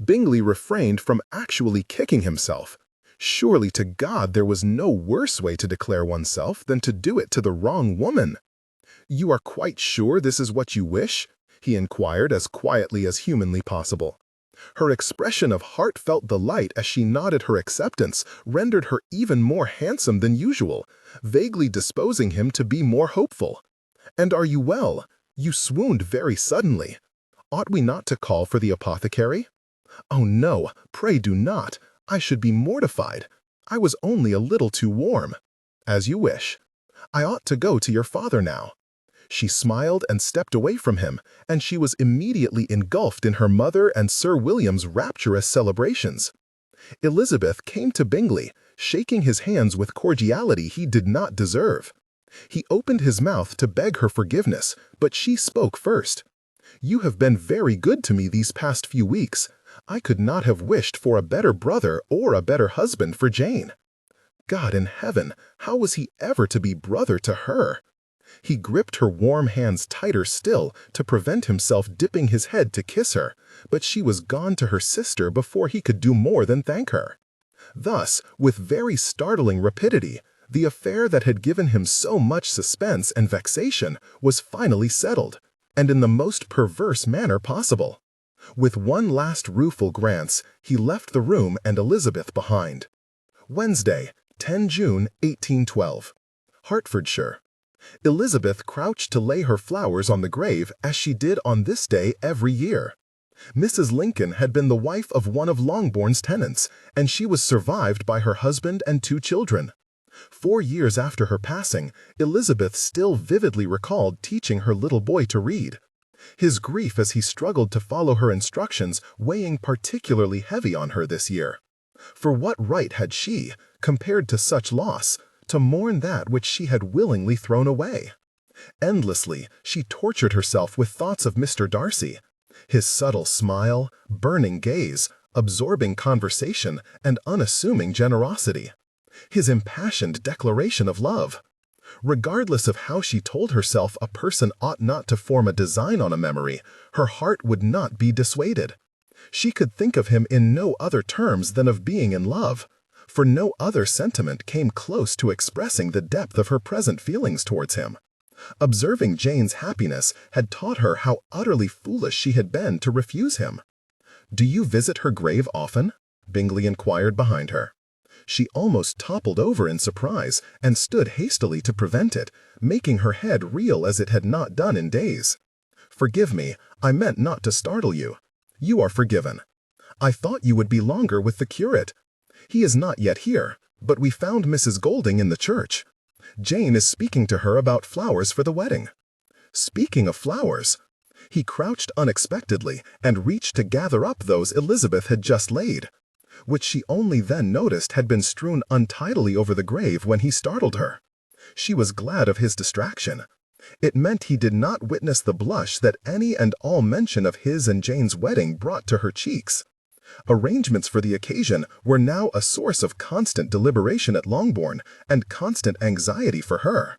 Bingley refrained from actually kicking himself. Surely to God there was no worse way to declare oneself than to do it to the wrong woman. "You are quite sure this is what you wish?" he inquired as quietly as humanly possible. Her expression of heartfelt delight as she nodded her acceptance rendered her even more handsome than usual, vaguely disposing him to be more hopeful. "And are you well? You swooned very suddenly. Ought we not to call for the apothecary?" "Oh no, pray do not. I should be mortified. I was only a little too warm." "As you wish. I ought to go to your father now." She smiled and stepped away from him, and she was immediately engulfed in her mother and Sir William's rapturous celebrations. Elizabeth came to Bingley, shaking his hands with cordiality he did not deserve. He opened his mouth to beg her forgiveness, but she spoke first. "You have been very good to me these past few weeks. I could not have wished for a better brother or a better husband for Jane." God in heaven, how was he ever to be brother to her? He gripped her warm hands tighter still to prevent himself dipping his head to kiss her, but she was gone to her sister before he could do more than thank her. Thus, with very startling rapidity, the affair that had given him so much suspense and vexation was finally settled, and in the most perverse manner possible. With one last rueful glance, he left the room and Elizabeth behind. Wednesday, 10 June 1812. Hertfordshire. Elizabeth crouched to lay her flowers on the grave as she did on this day every year. Mrs. Lincoln had been the wife of one of Longbourn's tenants, and she was survived by her husband and 2 children. 4 years after her passing, Elizabeth still vividly recalled teaching her little boy to read. His grief as he struggled to follow her instructions weighing particularly heavy on her this year. For what right had she, compared to such loss, to mourn that which she had willingly thrown away? Endlessly, she tortured herself with thoughts of Mr. Darcy. His subtle smile, burning gaze, absorbing conversation, and unassuming generosity. His impassioned declaration of love. Regardless of how she told herself a person ought not to form a design on a memory, her heart would not be dissuaded. She could think of him in no other terms than of being in love, for no other sentiment came close to expressing the depth of her present feelings towards him. Observing Jane's happiness had taught her how utterly foolish she had been to refuse him. "Do you visit her grave often?" Bingley inquired behind her. She almost toppled over in surprise and stood hastily to prevent it, making her head reel as it had not done in days. "Forgive me, I meant not to startle you. You are forgiven. I thought you would be longer with the curate. He is not yet here, but we found Mrs. Golding in the church. Jane is speaking to her about flowers for the wedding." Speaking of flowers, he crouched unexpectedly and reached to gather up those Elizabeth had just laid, which she only then noticed had been strewn untidily over the grave when he startled her. She was glad of his distraction. It meant he did not witness the blush that any and all mention of his and Jane's wedding brought to her cheeks. Arrangements for the occasion were now a source of constant deliberation at Longbourn and constant anxiety for her,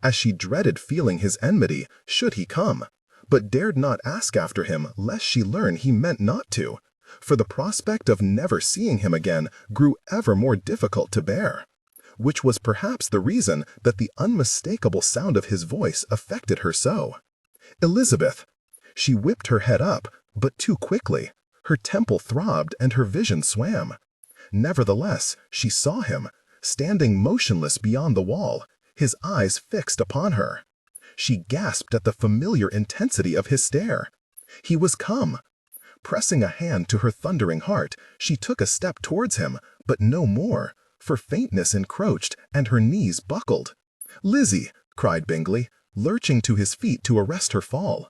as she dreaded feeling his enmity should he come, but dared not ask after him lest she learn he meant not to, for the prospect of never seeing him again grew ever more difficult to bear, which was perhaps the reason that the unmistakable sound of his voice affected her so. "Elizabeth!" She whipped her head up, but too quickly. Her temple throbbed and her vision swam. Nevertheless, she saw him, standing motionless beyond the wall, his eyes fixed upon her. She gasped at the familiar intensity of his stare. He was come. Pressing a hand to her thundering heart, she took a step towards him, but no more, for faintness encroached and her knees buckled. "Lizzie!" cried Bingley, lurching to his feet to arrest her fall.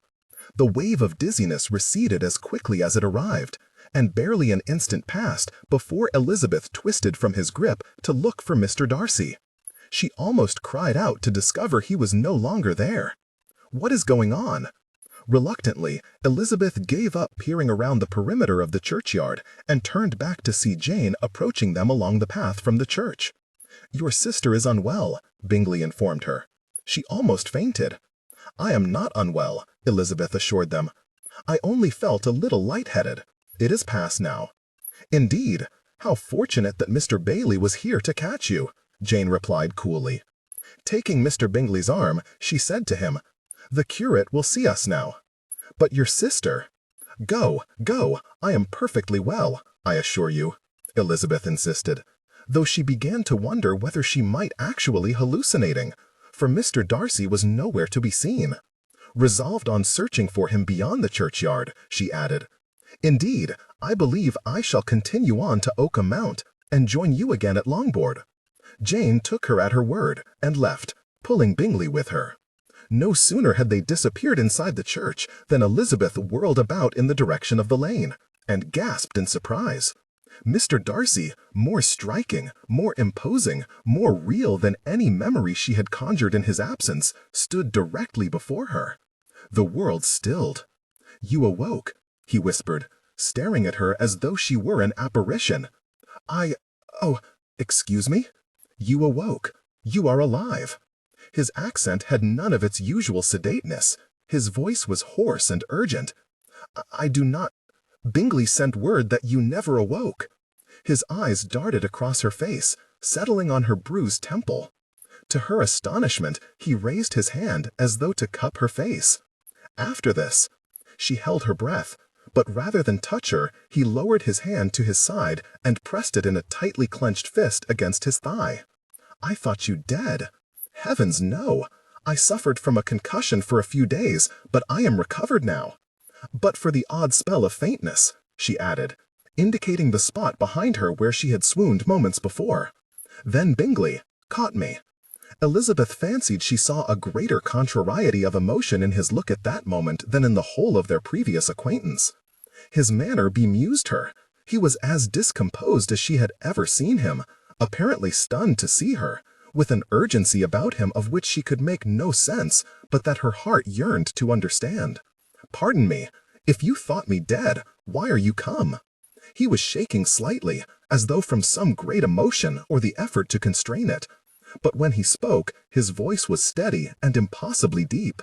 The wave of dizziness receded as quickly as it arrived, and barely an instant passed before Elizabeth twisted from his grip to look for Mr. Darcy. She almost cried out to discover he was no longer there. "What is going on?" Reluctantly, Elizabeth gave up peering around the perimeter of the churchyard and turned back to see Jane approaching them along the path from the church. "Your sister is unwell," Bingley informed her. "She almost fainted." "I am not unwell," Elizabeth assured them. "I only felt a little lightheaded. It is past now." "Indeed, how fortunate that Mr. Bailey was here to catch you," Jane replied coolly. Taking Mr. Bingley's arm, she said to him, "The curate will see us now." "But your sister—" "Go, go, I am perfectly well, I assure you," Elizabeth insisted, though she began to wonder whether she might actually hallucinating, for Mr. Darcy was nowhere to be seen. Resolved on searching for him beyond the churchyard, she added, "Indeed, I believe I shall continue on to Oakham Mount and join you again at Longbourn." Jane took her at her word and left, pulling Bingley with her. No sooner had they disappeared inside the church than Elizabeth whirled about in the direction of the lane, and gasped in surprise. Mr. Darcy, more striking, more imposing, more real than any memory she had conjured in his absence, stood directly before her. The world stilled. "You awoke," he whispered, staring at her as though she were an apparition. "Oh, excuse me? You awoke. You are alive." His accent had none of its usual sedateness. His voice was hoarse and urgent. I do not... Bingley sent word that you never awoke." His eyes darted across her face, settling on her bruised temple. To her astonishment, he raised his hand as though to cup her face. After this, she held her breath, but rather than touch her, he lowered his hand to his side and pressed it in a tightly clenched fist against his thigh. "I thought you dead." "Heavens, no! I suffered from a concussion for a few days, but I am recovered now. But for the odd spell of faintness," she added, indicating the spot behind her where she had swooned moments before. "Then Bingley caught me." Elizabeth fancied she saw a greater contrariety of emotion in his look at that moment than in the whole of their previous acquaintance. His manner bemused her. He was as discomposed as she had ever seen him, apparently stunned to see her, with an urgency about him of which she could make no sense, but that her heart yearned to understand. "Pardon me, if you thought me dead, why are you come?" He was shaking slightly, as though from some great emotion or the effort to constrain it. But when he spoke, his voice was steady and impossibly deep.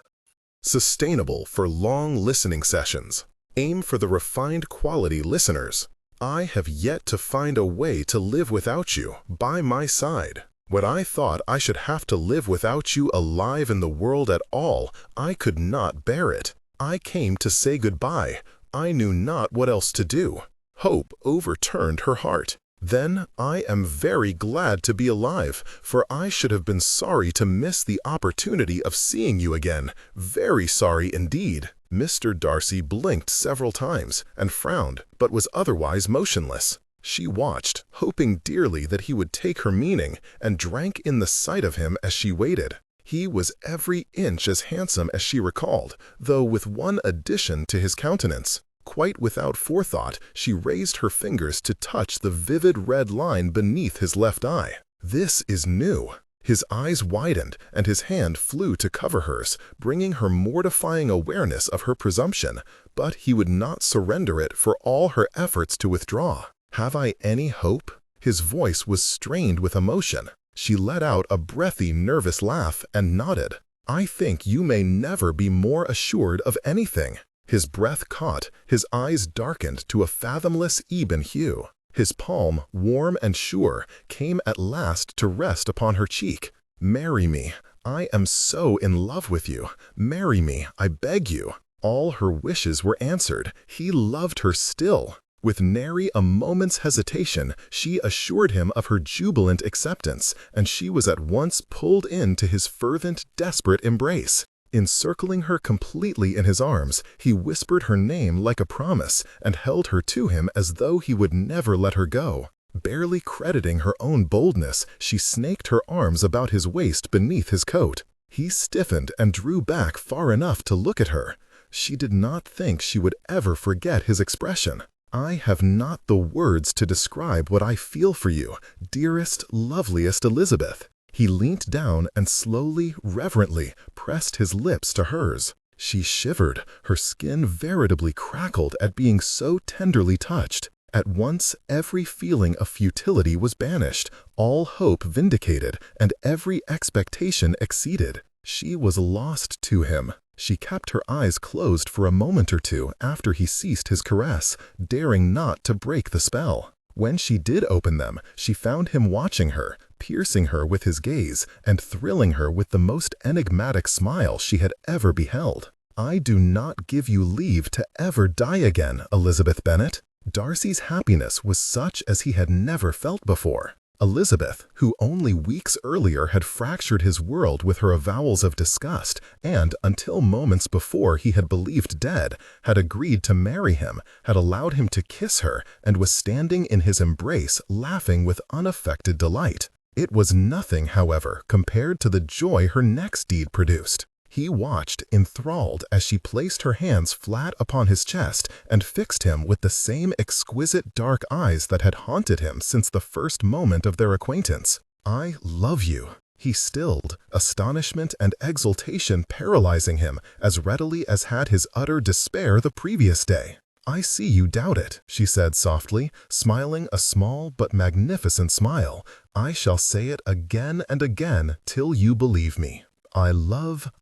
Sustainable for long listening sessions. Aim for the refined quality listeners. I have yet to find a way to live without you by my side. When I thought I should have to live without you alive in the world at all, I could not bear it. I came to say goodbye. I knew not what else to do. Hope overturned her heart. Then I am very glad to be alive, for I should have been sorry to miss the opportunity of seeing you again. Very sorry indeed. Mr. Darcy blinked several times and frowned, but was otherwise motionless. She watched, hoping dearly that he would take her meaning, and drank in the sight of him as she waited. He was every inch as handsome as she recalled, though with one addition to his countenance. Quite without forethought, she raised her fingers to touch the vivid red line beneath his left eye. This is new. His eyes widened, and his hand flew to cover hers, bringing her mortifying awareness of her presumption, but he would not surrender it for all her efforts to withdraw. "Have I any hope?" His voice was strained with emotion. She let out a breathy, nervous laugh and nodded. "I think you may never be more assured of anything." His breath caught, his eyes darkened to a fathomless ebon hue. His palm, warm and sure, came at last to rest upon her cheek. "Marry me. I am so in love with you. Marry me, I beg you." All her wishes were answered. He loved her still. With nary a moment's hesitation, she assured him of her jubilant acceptance, and she was at once pulled into his fervent, desperate embrace. Encircling her completely in his arms, he whispered her name like a promise and held her to him as though he would never let her go. Barely crediting her own boldness, she snaked her arms about his waist beneath his coat. He stiffened and drew back far enough to look at her. She did not think she would ever forget his expression. "I have not the words to describe what I feel for you, dearest, loveliest Elizabeth." He leant down and slowly, reverently pressed his lips to hers. She shivered, her skin veritably crackled at being so tenderly touched. At once every feeling of futility was banished, all hope vindicated, and every expectation exceeded. She was lost to him. She kept her eyes closed for a moment or two after he ceased his caress, daring not to break the spell. When she did open them, she found him watching her, piercing her with his gaze, and thrilling her with the most enigmatic smile she had ever beheld. "I do not give you leave to ever die again, Elizabeth Bennet." Darcy's happiness was such as he had never felt before. Elizabeth, who only weeks earlier had fractured his world with her avowals of disgust and, until moments before he had believed dead, had agreed to marry him, had allowed him to kiss her, and was standing in his embrace laughing with unaffected delight. It was nothing, however, compared to the joy her next deed produced. He watched, enthralled, as she placed her hands flat upon his chest and fixed him with the same exquisite dark eyes that had haunted him since the first moment of their acquaintance. "I love you," he stilled, astonishment and exultation paralyzing him as readily as had his utter despair the previous day. "I see you doubt it," she said softly, smiling a small but magnificent smile. "I shall say it again and again till you believe me. I love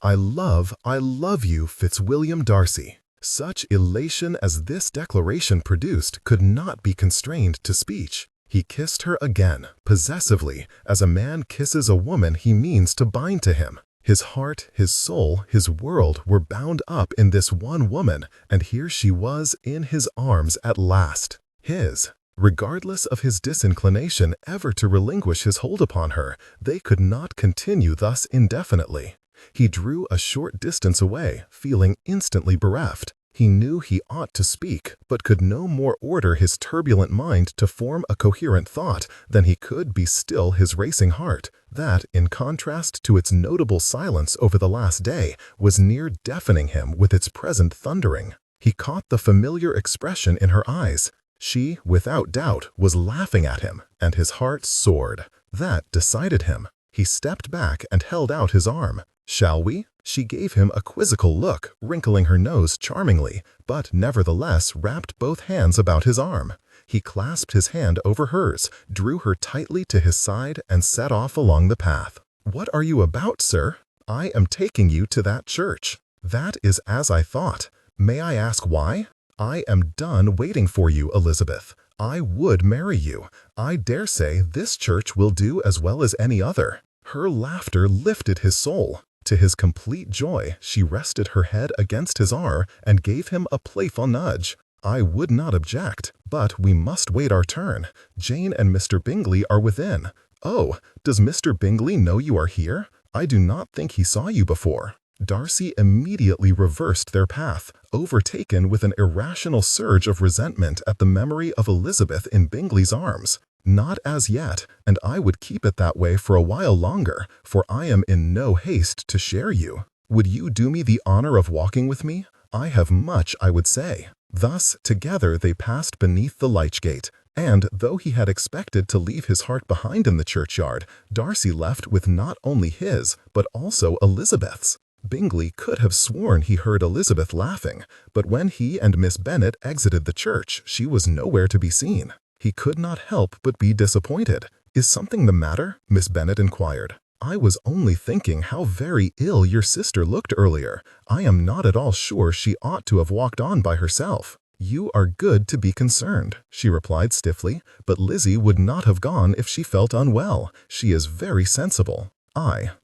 you, Fitzwilliam Darcy." Such elation as this declaration produced could not be constrained to speech. He kissed her again, possessively, as a man kisses a woman he means to bind to him. His heart, his soul, his world were bound up in this one woman, and here she was in his arms at last. His. Regardless of his disinclination ever to relinquish his hold upon her, they could not continue thus indefinitely. He drew a short distance away, feeling instantly bereft. He knew he ought to speak, but could no more order his turbulent mind to form a coherent thought than he could be still his racing heart, that, in contrast to its notable silence over the last day, was near deafening him with its present thundering. He caught the familiar expression in her eyes. She, without doubt, was laughing at him, and his heart soared. That decided him. He stepped back and held out his arm. "Shall we?" She gave him a quizzical look, wrinkling her nose charmingly, but nevertheless wrapped both hands about his arm. He clasped his hand over hers, drew her tightly to his side, and set off along the path. "What are you about, sir?" "I am taking you to that church." "That is as I thought. May I ask why?" "I am done waiting for you, Elizabeth. I would marry you. I dare say this church will do as well as any other." Her laughter lifted his soul. To his complete joy, she rested her head against his arm and gave him a playful nudge. "I would not object, but we must wait our turn. Jane and Mr. Bingley are within. Oh, does Mr. Bingley know you are here? I do not think he saw you before." Darcy immediately reversed their path, overtaken with an irrational surge of resentment at the memory of Elizabeth in Bingley's arms. "Not as yet, and I would keep it that way for a while longer, for I am in no haste to share you. Would you do me the honor of walking with me? I have much I would say." Thus, together they passed beneath the lychgate, and though he had expected to leave his heart behind in the churchyard, Darcy left with not only his, but also Elizabeth's. Bingley could have sworn he heard Elizabeth laughing, but when he and Miss Bennet exited the church, she was nowhere to be seen. He could not help but be disappointed. "Is something the matter?" Miss Bennet inquired. "I was only thinking how very ill your sister looked earlier. I am not at all sure she ought to have walked on by herself." "You are good to be concerned," she replied stiffly, "but Lizzie would not have gone if she felt unwell. She is very sensible."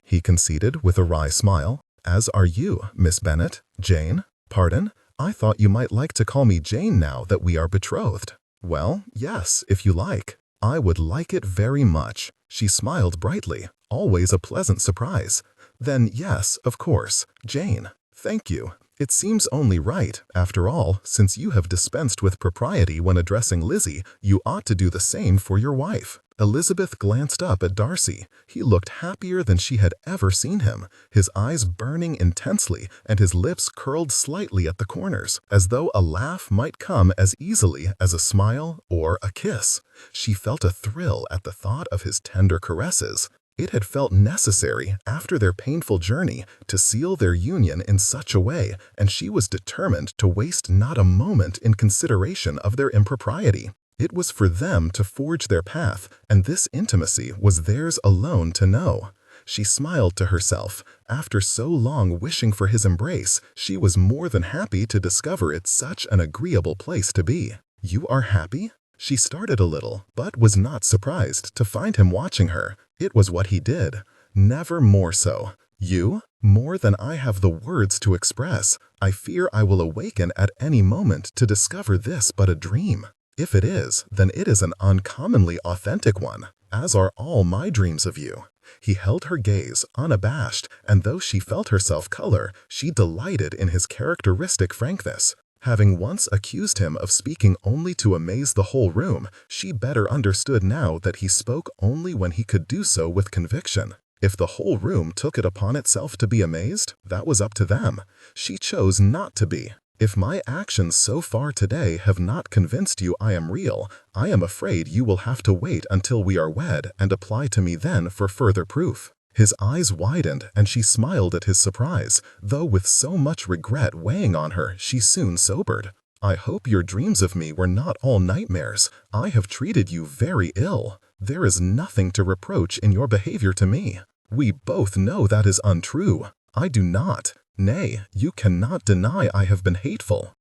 He conceded with a wry smile. "As are you, Miss Bennet." "Jane? Pardon? I thought you might like to call me Jane now that we are betrothed." "Well, yes, if you like." "I would like it very much." She smiled brightly, always a pleasant surprise. "Then yes, of course, Jane. Thank you. It seems only right, after all, since you have dispensed with propriety when addressing Lizzie, you ought to do the same for your wife." Elizabeth glanced up at Darcy. He looked happier than she had ever seen him, his eyes burning intensely and his lips curled slightly at the corners, as though a laugh might come as easily as a smile or a kiss. She felt a thrill at the thought of his tender caresses. It had felt necessary, after their painful journey, to seal their union in such a way, and she was determined to waste not a moment in consideration of their impropriety. It was for them to forge their path, and this intimacy was theirs alone to know. She smiled to herself. After so long wishing for his embrace, she was more than happy to discover it such an agreeable place to be. "You are happy?" She started a little, but was not surprised to find him watching her. It was what he did. "Never more so." "You? More than I have the words to express. I fear I will awaken at any moment to discover this but a dream. If it is, then it is an uncommonly authentic one, as are all my dreams of you." He held her gaze, unabashed, and though she felt herself color, she delighted in his characteristic frankness. Having once accused him of speaking only to amaze the whole room, she better understood now that he spoke only when he could do so with conviction. If the whole room took it upon itself to be amazed, that was up to them. She chose not to be. "If my actions so far today have not convinced you I am real, I am afraid you will have to wait until we are wed and apply to me then for further proof." His eyes widened and she smiled at his surprise, though with so much regret weighing on her, she soon sobered. "I hope your dreams of me were not all nightmares. I have treated you very ill. There is nothing to reproach in your behavior to me. We both know that is untrue. I do not. Nay, you cannot deny I have been hateful."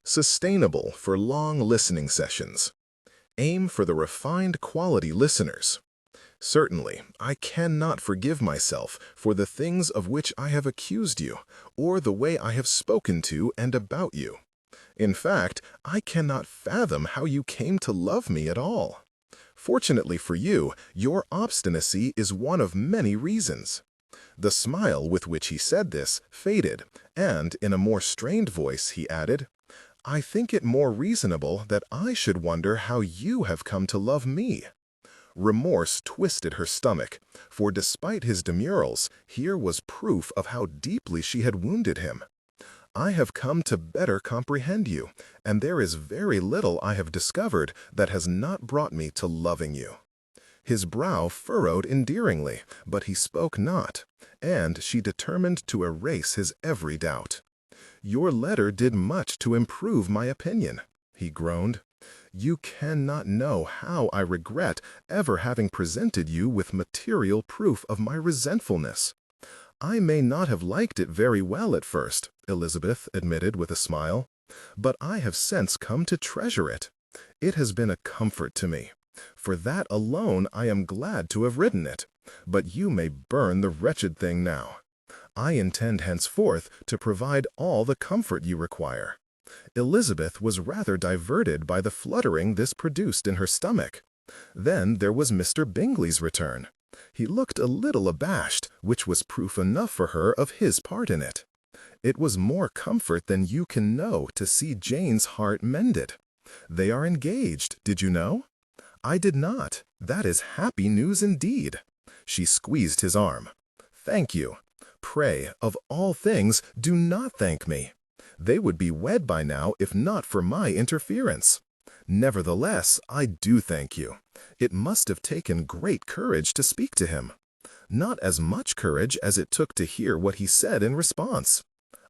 Sustainable for long listening sessions. Aim for the refined quality listeners. Certainly, I cannot forgive myself for the things of which I have accused you, or the way I have spoken to and about you. In fact, I cannot fathom how you came to love me at all. Fortunately for you, your obstinacy is one of many reasons. The smile with which he said this faded, and in a more strained voice he added, "I think it more reasonable that I should wonder how you have come to love me." Remorse twisted her stomach, for despite his demurrals, here was proof of how deeply she had wounded him. "I have come to better comprehend you, and there is very little I have discovered that has not brought me to loving you." His brow furrowed endearingly, but he spoke not, and she determined to erase his every doubt. "Your letter did much to improve my opinion," he groaned. "You cannot know how I regret ever having presented you with material proof of my resentfulness." "I may not have liked it very well at first," Elizabeth admitted with a smile, "but I have since come to treasure it. It has been a comfort to me. For that alone I am glad to have written it, but you may burn the wretched thing now. I intend henceforth to provide all the comfort you require." Elizabeth was rather diverted by the fluttering this produced in her stomach. Then there was Mr. Bingley's return. He looked a little abashed, which was proof enough for her of his part in it. It was more comfort than you can know to see Jane's heart mended. They are engaged, did you know? I did not. That is happy news indeed. She squeezed his arm. Thank you. Pray, of all things, do not thank me. They would be wed by now if not for my interference. Nevertheless, I do thank you. It must have taken great courage to speak to him. Not as much courage as it took to hear what he said in response.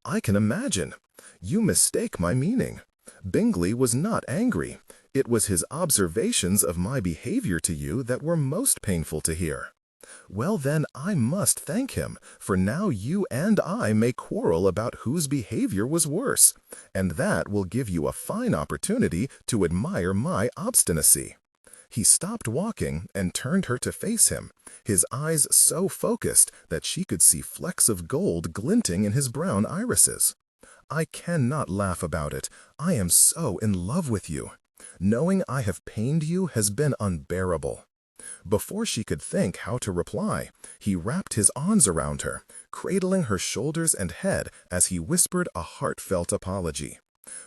I can imagine. You mistake my meaning. Bingley was not angry. It was his observations of my behavior to you that were most painful to hear. Well then, I must thank him, for now you and I may quarrel about whose behavior was worse, and that will give you a fine opportunity to admire my obstinacy." He stopped walking and turned her to face him, his eyes so focused that she could see flecks of gold glinting in his brown irises. "I cannot laugh about it. I am so in love with you. Knowing I have pained you has been unbearable." Before she could think how to reply, he wrapped his arms around her, cradling her shoulders and head as he whispered a heartfelt apology.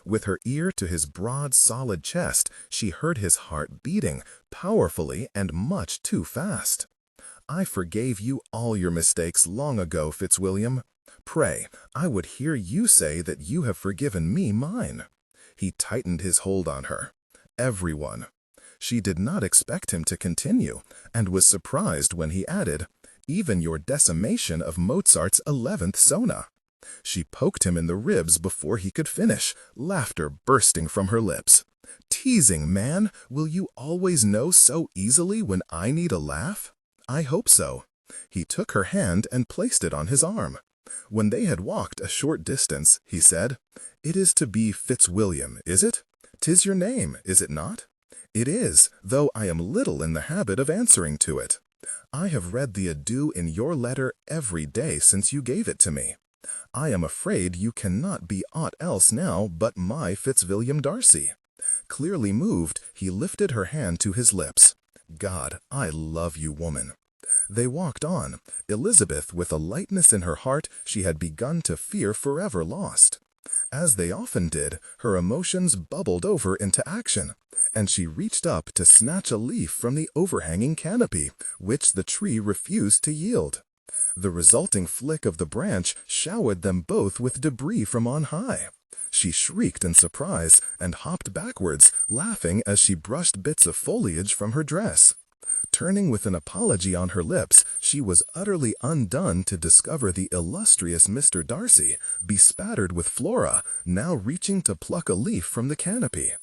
With her ear to his broad, solid chest, she heard his heart beating, powerfully and much too fast. "I forgave you all your mistakes long ago, Fitzwilliam. Pray, I would hear you say that you have forgiven me mine." He tightened his hold on her. "Everyone." She did not expect him to continue, and was surprised when he added, "Even your decimation of Mozart's 11th Sonata." She poked him in the ribs before he could finish, laughter bursting from her lips. "Teasing, man! Will you always know so easily when I need a laugh?" "I hope so." He took her hand and placed it on his arm. When they had walked a short distance, he said, "It is to be Fitzwilliam, is it? 'Tis your name, is it not?" "It is, though I am little in the habit of answering to it. I have read the adieu in your letter every day since you gave it to me. I am afraid you cannot be aught else now but my Fitzwilliam Darcy." Clearly moved, he lifted her hand to his lips. "God, I love you, woman." They walked on, Elizabeth with a lightness in her heart she had begun to fear forever lost. As they often did, her emotions bubbled over into action, and she reached up to snatch a leaf from the overhanging canopy, which the tree refused to yield. The resulting flick of the branch showered them both with debris from on high. She shrieked in surprise and hopped backwards, laughing as she brushed bits of foliage from her dress. Turning with an apology on her lips, she was utterly undone to discover the illustrious Mr. Darcy, bespattered with Flora, now reaching to pluck a leaf from the canopy.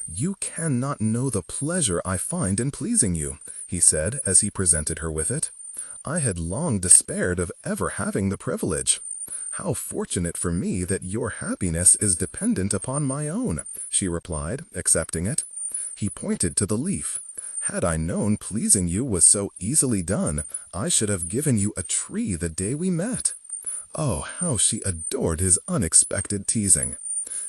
"You cannot know the pleasure I find in pleasing you," he said as he presented her with it. "I had long despaired of ever having the privilege." "How fortunate for me that your happiness is dependent upon my own," she replied, accepting it. He pointed to the leaf. "Had I known pleasing you was so easily done, I should have given you a tree the day we met." Oh, how she adored his unexpected teasing.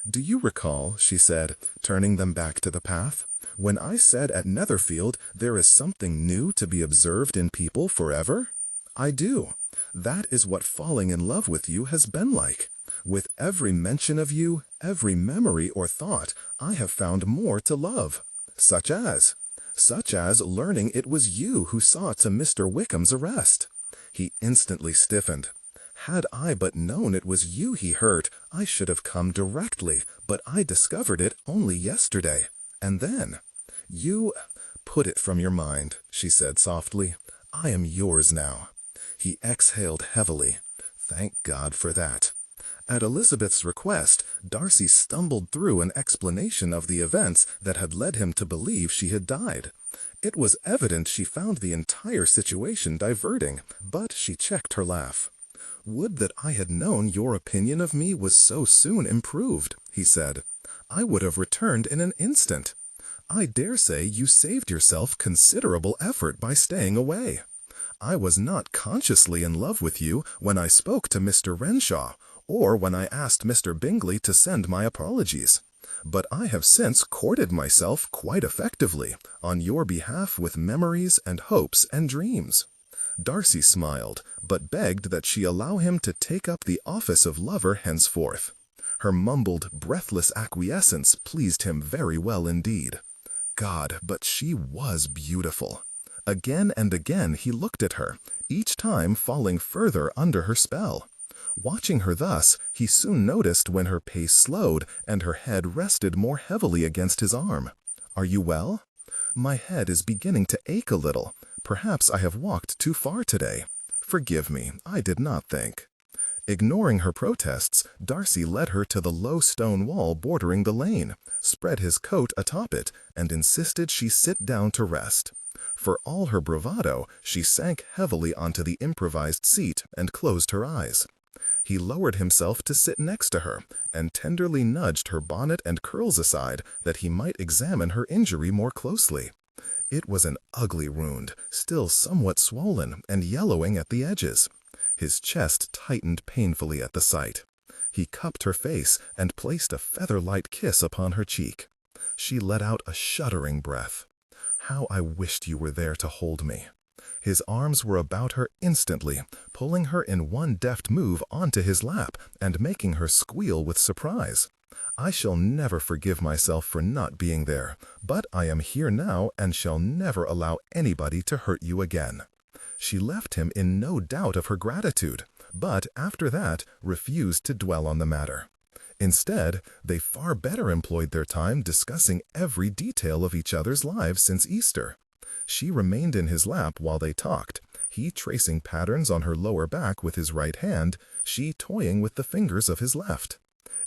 "Do you recall," she said, turning them back to the path, "when I said at Netherfield there is something new to be observed in people forever? I do. That is what falling in love with you has been like. With every mention of you, every memory or thought, I have found more to love. Such as learning it was you who saw to Mr. Wickham's arrest." He instantly stiffened. "Had I but known it was you he hurt, I should have come directly, but I discovered it only yesterday. And then—" "You put it from your mind," she said softly. "I am yours now." He exhaled heavily. Thank God for that. At Elizabeth's request, Darcy stumbled through an explanation of the events that had led him to believe she had died. It was evident she found the entire situation diverting, but she checked her laugh. "Would that I had known your opinion of me was so soon improved," he said. "I would have returned in an instant. I dare say you saved yourself considerable effort by staying away. I was not consciously in love with you when I spoke to Mr. Renshaw, or when I asked Mr. Bingley to send my apologies. But I have since courted myself quite effectively on your behalf with memories and hopes and dreams." Darcy smiled, but begged that she allow him to take up the office of lover henceforth. Her mumbled, breathless acquiescence pleased him very well indeed. God, but she was beautiful. Again and again he looked at her, each time falling further under her spell. Watching her thus, he soon noticed when her pace slowed and her head rested more heavily against his arm. "Are you well?" "My head is beginning to ache a little. Perhaps I have walked too far today. Forgive me, I did not think." Ignoring her protests, Darcy led her to the low stone wall bordering the lane, spread his coat atop it, and insisted she sit down to rest. For all her bravado, she sank heavily onto the improvised seat and closed her eyes. He lowered himself to sit next to her, and tenderly nudged her bonnet and curls aside that he might examine her injury more closely. It was an ugly wound, still somewhat swollen and yellowing at the edges. His chest tightened painfully at the sight. He cupped her face and placed a feather-light kiss upon her cheek. She let out a shuddering breath. "How I wished you were there to hold me." His arms were about her instantly, pulling her in one deft move onto his lap and making her squeal with surprise. "I shall never forgive myself for not being there, but I am here now and shall never allow anybody to hurt you again." She left him in no doubt of her gratitude, but after that refused to dwell on the matter. Instead, they far better employed their time discussing every detail of each other's lives since Easter. She remained in his lap while they talked, he tracing patterns on her lower back with his right hand, she toying with the fingers of his left.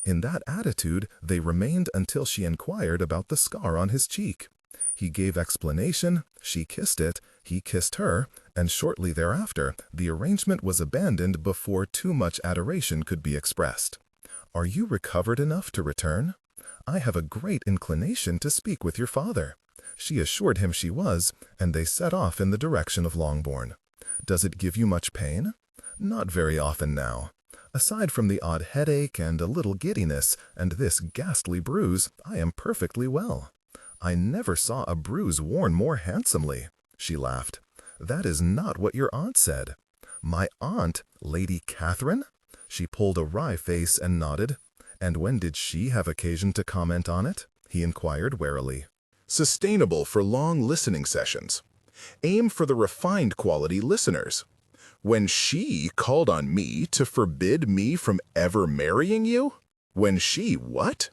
In that attitude, they remained until she inquired about the scar on his cheek. He gave explanation, she kissed it, he kissed her, and shortly thereafter, the arrangement was abandoned before too much adoration could be expressed. "Are you recovered enough to return? I have a great inclination to speak with your father." She assured him she was, and they set off in the direction of Longbourn. "Does it give you much pain?" "Not very often now. Aside from the odd headache and a little giddiness and this ghastly bruise, I am perfectly well." "I never saw a bruise worn more handsomely," she laughed. "That is not what your aunt said." "My aunt, Lady Catherine?" She pulled a wry face and nodded. "And when did she have occasion to comment on it?" he inquired warily. Sustainable for long listening sessions. Aim for the refined quality listeners. When she called on me to forbid me from ever marrying you? When she what?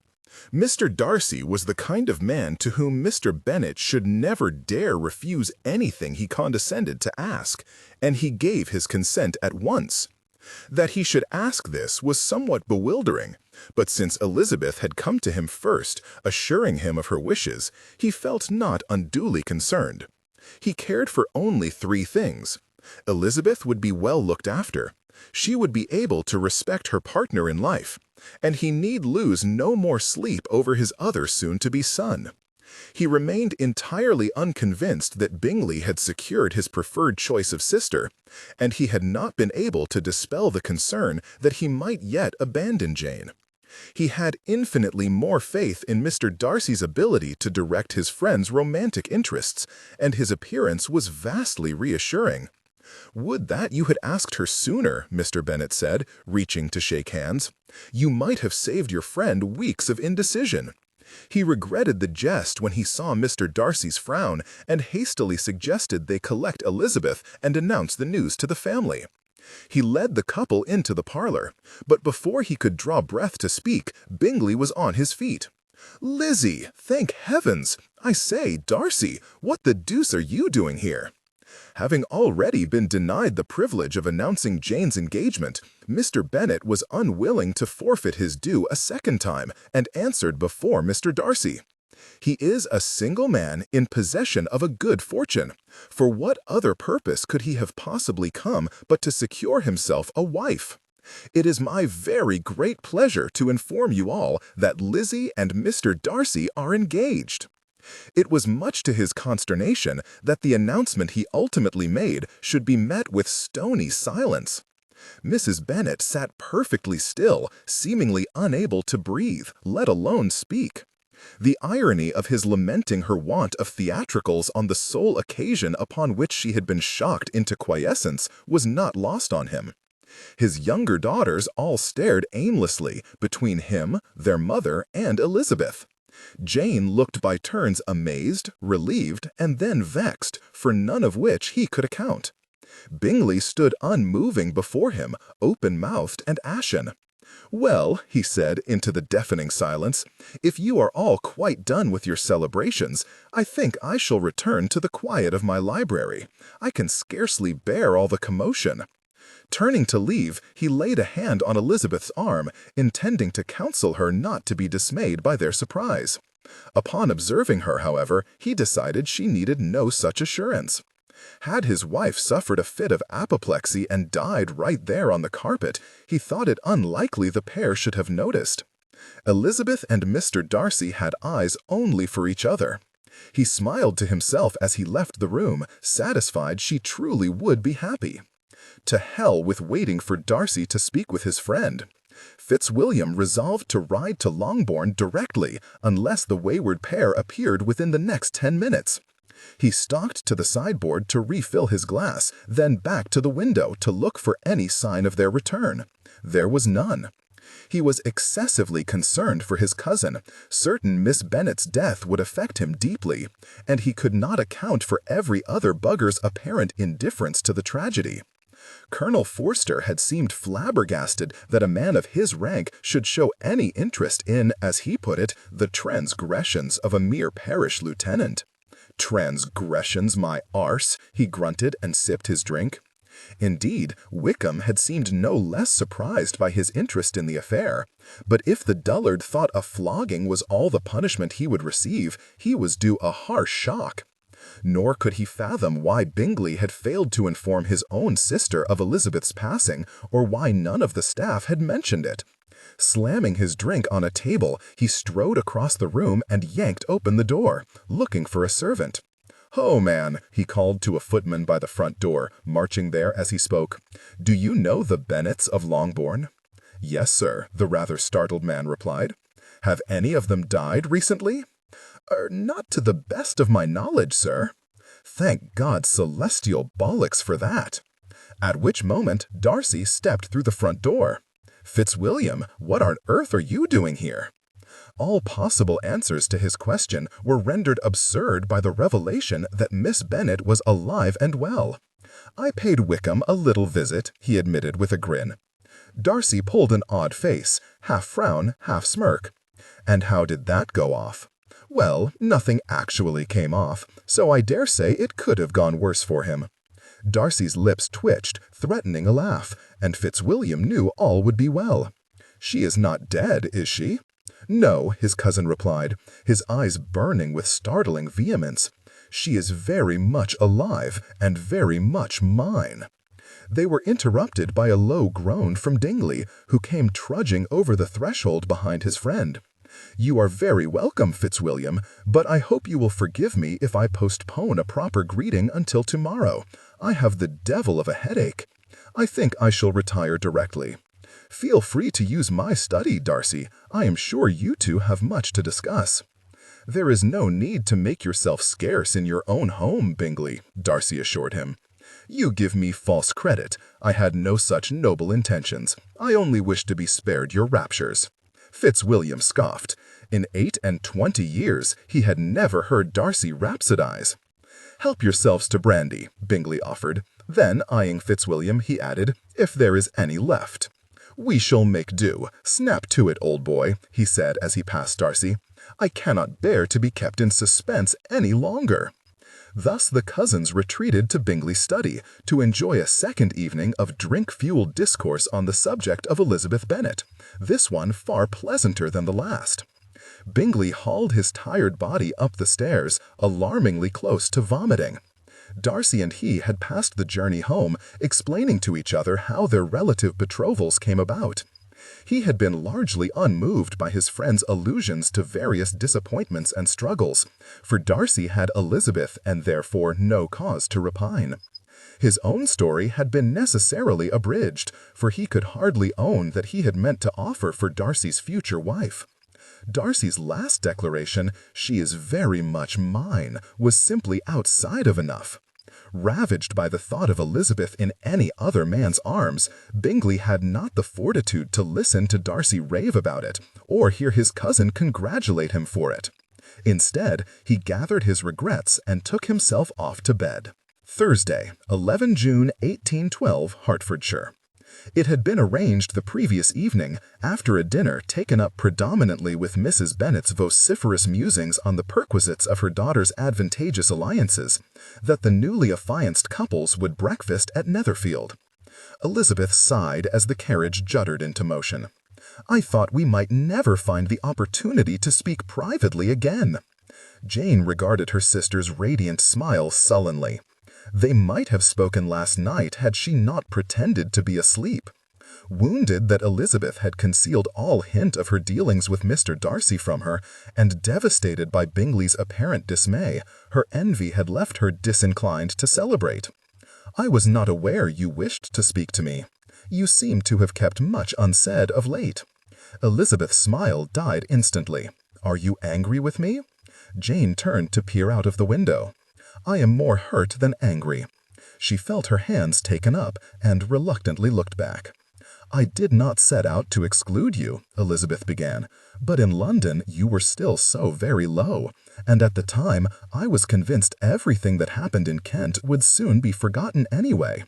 Mr. Darcy was the kind of man to whom Mr. Bennet should never dare refuse anything he condescended to ask, and he gave his consent at once. That he should ask this was somewhat bewildering, but since Elizabeth had come to him first, assuring him of her wishes, he felt not unduly concerned. He cared for only 3 things. Elizabeth would be well looked after. She would be able to respect her partner in life, and he need lose no more sleep over his other soon-to-be son. He remained entirely unconvinced that Bingley had secured his preferred choice of sister, and he had not been able to dispel the concern that he might yet abandon Jane. He had infinitely more faith in Mr. Darcy's ability to direct his friend's romantic interests, and his appearance was vastly reassuring. "Would that you had asked her sooner," Mr. Bennet said, reaching to shake hands. "You might have saved your friend weeks of indecision." He regretted the jest when he saw Mr. Darcy's frown and hastily suggested they collect Elizabeth and announce the news to the family. He led the couple into the parlor, but before he could draw breath to speak, Bingley was on his feet. "Lizzie, thank heavens! I say, Darcy, what the deuce are you doing here?" Having already been denied the privilege of announcing Jane's engagement, Mr. Bennet was unwilling to forfeit his due a second time, and answered before Mr. Darcy. "He is a single man in possession of a good fortune. For what other purpose could he have possibly come but to secure himself a wife? It is my very great pleasure to inform you all that Lizzie and Mr. Darcy are engaged." It was much to his consternation that the announcement he ultimately made should be met with stony silence. Mrs. Bennet sat perfectly still, seemingly unable to breathe, let alone speak. The irony of his lamenting her want of theatricals on the sole occasion upon which she had been shocked into quiescence was not lost on him. His younger daughters all stared aimlessly between him, their mother, and Elizabeth. Jane looked by turns amazed, relieved, and then vexed, for none of which he could account. Bingley stood unmoving before him, open-mouthed and ashen. "Well," he said into the deafening silence, "if you are all quite done with your celebrations, I think I shall return to the quiet of my library. I can scarcely bear all the commotion." Turning to leave, he laid a hand on Elizabeth's arm, intending to counsel her not to be dismayed by their surprise. Upon observing her, however, he decided she needed no such assurance. Had his wife suffered a fit of apoplexy and died right there on the carpet, he thought it unlikely the pair should have noticed. Elizabeth and Mr. Darcy had eyes only for each other. He smiled to himself as he left the room, satisfied she truly would be happy. To hell with waiting for Darcy to speak with his friend. Fitzwilliam resolved to ride to Longbourn directly, unless the wayward pair appeared within the next 10 minutes. He stalked to the sideboard to refill his glass, then back to the window to look for any sign of their return. There was none. He was excessively concerned for his cousin, certain Miss Bennet's death would affect him deeply, and he could not account for every other bugger's apparent indifference to the tragedy. Colonel Forster had seemed flabbergasted that a man of his rank should show any interest in, as he put it, the transgressions of a mere parish lieutenant. "Transgressions, my arse," he grunted and sipped his drink. Indeed, Wickham had seemed no less surprised by his interest in the affair, but if the dullard thought a flogging was all the punishment he would receive, he was due a harsh shock. Nor could he fathom why Bingley had failed to inform his own sister of Elizabeth's passing, or why none of the staff had mentioned it. Slamming his drink on a table, he strode across the room and yanked open the door, looking for a servant. "Ho, man," he called to a footman by the front door, marching there as he spoke. "Do you know the Bennets of Longbourn?" "Yes, sir," the rather startled man replied. "Have any of them died recently?" "Not to the best of my knowledge, sir." "Thank God celestial bollocks for that." At which moment Darcy stepped through the front door. "Fitzwilliam, what on earth are you doing here?" All possible answers to his question were rendered absurd by the revelation that Miss Bennet was alive and well. "I paid Wickham a little visit," he admitted with a grin. Darcy pulled an odd face, half frown, half smirk. "And how did that go off?" "Well, nothing actually came off, so I dare say it could have gone worse for him." Darcy's lips twitched, threatening a laugh, and Fitzwilliam knew all would be well. "She is not dead, is she?" "No," his cousin replied, his eyes burning with startling vehemence. "She is very much alive, and very much mine." They were interrupted by a low groan from Bingley, who came trudging over the threshold behind his friend. "You are very welcome, Fitzwilliam, but I hope you will forgive me if I postpone a proper greeting until tomorrow. I have the devil of a headache. I think I shall retire directly. Feel free to use my study, Darcy. I am sure you two have much to discuss." "There is no need to make yourself scarce in your own home, Bingley," Darcy assured him. "You give me false credit. I had no such noble intentions. I only wished to be spared your raptures." Fitzwilliam scoffed. In 28 years he had never heard Darcy rhapsodize. "Help yourselves to brandy," Bingley offered. Then, eyeing Fitzwilliam, he added, "if there is any left." "We shall make do. Snap to it, old boy," he said as he passed Darcy. "I cannot bear to be kept in suspense any longer." Thus the cousins retreated to Bingley's study to enjoy a second evening of drink-fueled discourse on the subject of Elizabeth Bennet, this one far pleasanter than the last. Bingley hauled his tired body up the stairs, alarmingly close to vomiting. Darcy and he had passed the journey home, explaining to each other how their relative betrothals came about. He had been largely unmoved by his friend's allusions to various disappointments and struggles, for Darcy had Elizabeth and therefore no cause to repine. His own story had been necessarily abridged, for he could hardly own that he had meant to offer for Darcy's future wife. Darcy's last declaration, "She is very much mine," was simply outside of enough. Ravaged by the thought of Elizabeth in any other man's arms, Bingley had not the fortitude to listen to Darcy rave about it, or hear his cousin congratulate him for it. Instead, he gathered his regrets and took himself off to bed. Thursday, 11 June 1812, Hertfordshire. It had been arranged the previous evening, after a dinner taken up predominantly with Mrs. Bennet's vociferous musings on the perquisites of her daughter's advantageous alliances, that the newly affianced couples would breakfast at Netherfield. Elizabeth sighed as the carriage juddered into motion. "I thought we might never find the opportunity to speak privately again." Jane regarded her sister's radiant smile sullenly. They might have spoken last night had she not pretended to be asleep. Wounded that Elizabeth had concealed all hint of her dealings with Mr. Darcy from her, and devastated by Bingley's apparent dismay, her envy had left her disinclined to celebrate. "I was not aware you wished to speak to me. You seem to have kept much unsaid of late." Elizabeth's smile died instantly. "Are you angry with me?" Jane turned to peer out of the window. "I am more hurt than angry." She felt her hands taken up and reluctantly looked back. "I did not set out to exclude you," Elizabeth began, "but in London you were still so very low, and at the time I was convinced everything that happened in Kent would soon be forgotten anyway.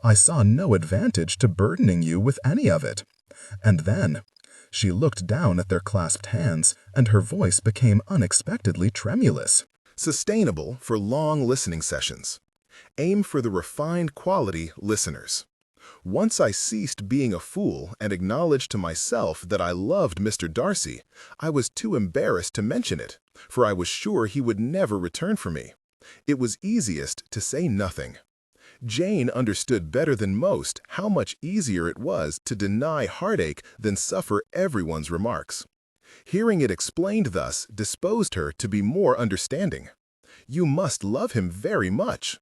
I saw no advantage to burdening you with any of it. And then—" She looked down at their clasped hands, and her voice became unexpectedly tremulous. Sustainable for long listening sessions. Aim for the refined quality listeners. Once I ceased being a fool and acknowledged to myself that I loved Mr. Darcy, I was too embarrassed to mention it, for I was sure he would never return for me. It was easiest to say nothing. Jane understood better than most how much easier it was to deny heartache than suffer everyone's remarks. Hearing it explained thus disposed her to be more understanding. "You must love him very much."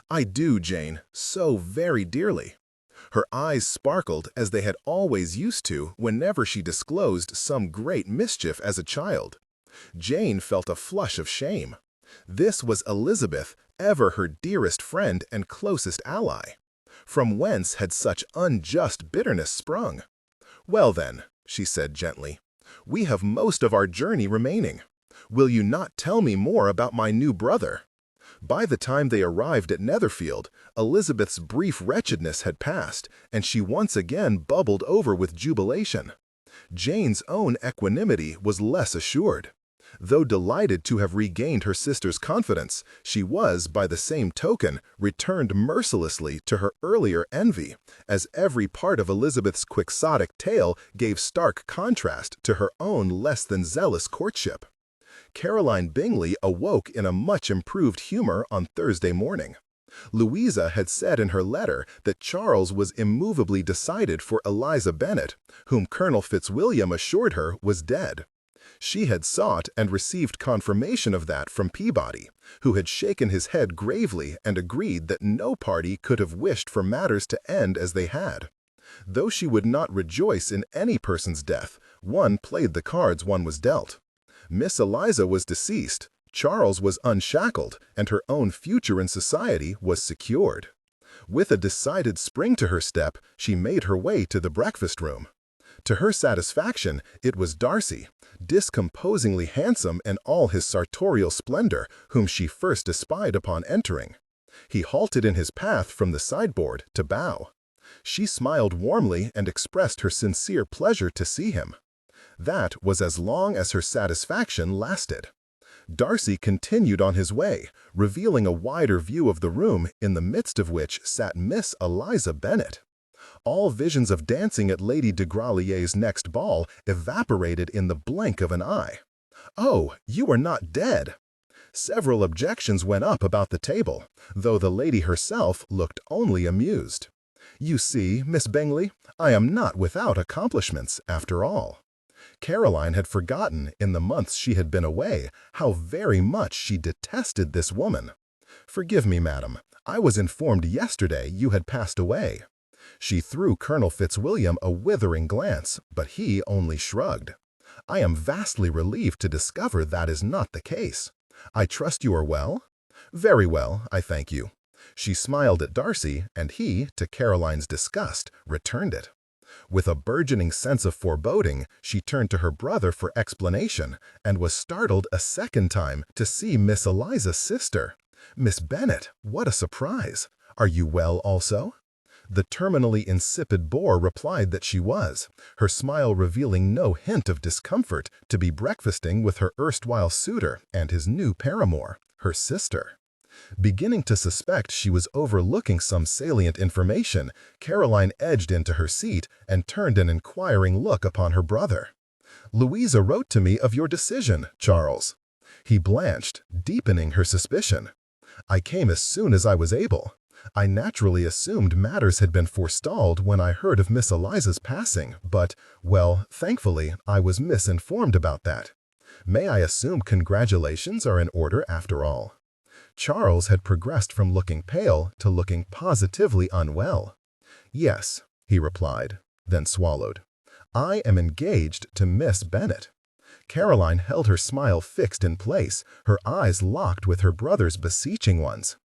"I do, Jane, so very dearly." Her eyes sparkled as they had always used to whenever she disclosed some great mischief as a child. Jane felt a flush of shame. This was Elizabeth, ever her dearest friend and closest ally. From whence had such unjust bitterness sprung? "Well then," she said gently, "we have most of our journey remaining. Will you not tell me more about my new brother?" By the time they arrived at Netherfield, Elizabeth's brief wretchedness had passed, and she once again bubbled over with jubilation. Jane's own equanimity was less assured. Though delighted to have regained her sister's confidence, she was, by the same token, returned mercilessly to her earlier envy, as every part of Elizabeth's quixotic tale gave stark contrast to her own less than zealous courtship. Caroline Bingley awoke in a much improved humor on Thursday morning. Louisa had said in her letter that Charles was immovably decided for Eliza Bennet, whom Colonel Fitzwilliam assured her was dead. She had sought and received confirmation of that from Peabody, who had shaken his head gravely and agreed that no party could have wished for matters to end as they had. Though she would not rejoice in any person's death, one played the cards one was dealt. Miss Eliza was deceased, Charles was unshackled, and her own future in society was secured. With a decided spring to her step, she made her way to the breakfast-room. To her satisfaction, it was Darcy, discomposingly handsome in all his sartorial splendor, whom she first espied upon entering. He halted in his path from the sideboard to bow. She smiled warmly and expressed her sincere pleasure to see him. That was as long as her satisfaction lasted. Darcy continued on his way, revealing a wider view of the room, in the midst of which sat Miss Eliza Bennet. All visions of dancing at Lady de Gralier's next ball evaporated in the blink of an eye. "Oh, you are not dead!" Several objections went up about the table, though the lady herself looked only amused. You see, Miss Bingley, I am not without accomplishments, after all. Caroline had forgotten, in the months she had been away, how very much she detested this woman. Forgive me, madam, I was informed yesterday you had passed away. She threw Colonel Fitzwilliam a withering glance, but he only shrugged. I am vastly relieved to discover that is not the case. I trust you are well? Very well, I thank you. She smiled at Darcy, and he, to Caroline's disgust, returned it. With a burgeoning sense of foreboding, she turned to her brother for explanation, and was startled a second time to see Miss Eliza's sister. Miss Bennet, what a surprise! Are you well also? The terminally insipid bore replied that she was, her smile revealing no hint of discomfort to be breakfasting with her erstwhile suitor and his new paramour, her sister. Beginning to suspect she was overlooking some salient information, Caroline edged into her seat and turned an inquiring look upon her brother. "Louisa wrote to me of your decision, Charles." He blanched, deepening her suspicion. "I came as soon as I was able. I naturally assumed matters had been forestalled when I heard of Miss Eliza's passing, but, well, thankfully, I was misinformed about that. May I assume congratulations are in order after all?" Charles had progressed from looking pale to looking positively unwell. "Yes," he replied, then swallowed. "I am engaged to Miss Bennet." Caroline held her smile fixed in place, her eyes locked with her brother's beseeching ones.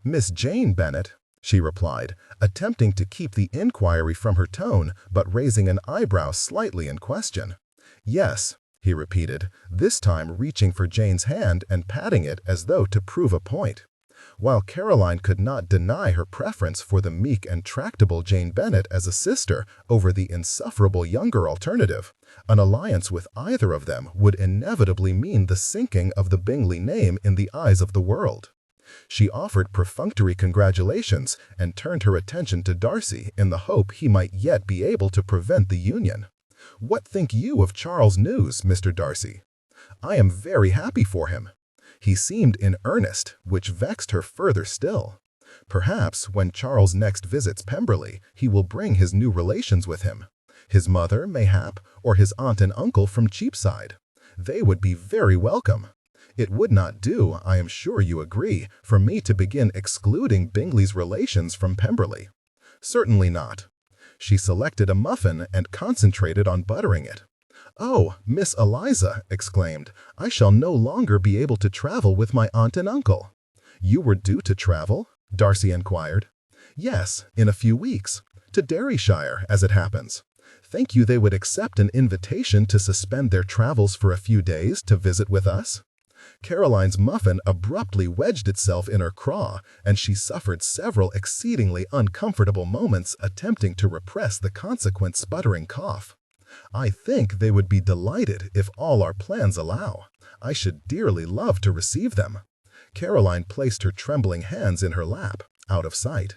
"Miss Jane Bennet," she replied, attempting to keep the inquiry from her tone, but raising an eyebrow slightly in question. "Yes," he repeated, this time reaching for Jane's hand and patting it as though to prove a point. While Caroline could not deny her preference for the meek and tractable Jane Bennet as a sister over the insufferable younger alternative, an alliance with either of them would inevitably mean the sinking of the Bingley name in the eyes of the world. She offered perfunctory congratulations and turned her attention to Darcy in the hope he might yet be able to prevent the union. "What think you of Charles' news, Mr. Darcy?" "I am very happy for him." He seemed in earnest, which vexed her further still. Perhaps when Charles next visits Pemberley, he will bring his new relations with him. His mother, mayhap, or his aunt and uncle from Cheapside. They would be very welcome. It would not do, I am sure you agree, for me to begin excluding Bingley's relations from Pemberley. Certainly not. She selected a muffin and concentrated on buttering it. "Oh, Miss Eliza," exclaimed, "I shall no longer be able to travel with my aunt and uncle." "You were due to travel?" Darcy inquired. "Yes, in a few weeks. To Derryshire, as it happens. Think you they would accept an invitation to suspend their travels for a few days to visit with us?" Caroline's muffin abruptly wedged itself in her craw, and she suffered several exceedingly uncomfortable moments attempting to repress the consequent sputtering cough. "I think they would be delighted if all our plans allow. I should dearly love to receive them." Caroline placed her trembling hands in her lap, out of sight.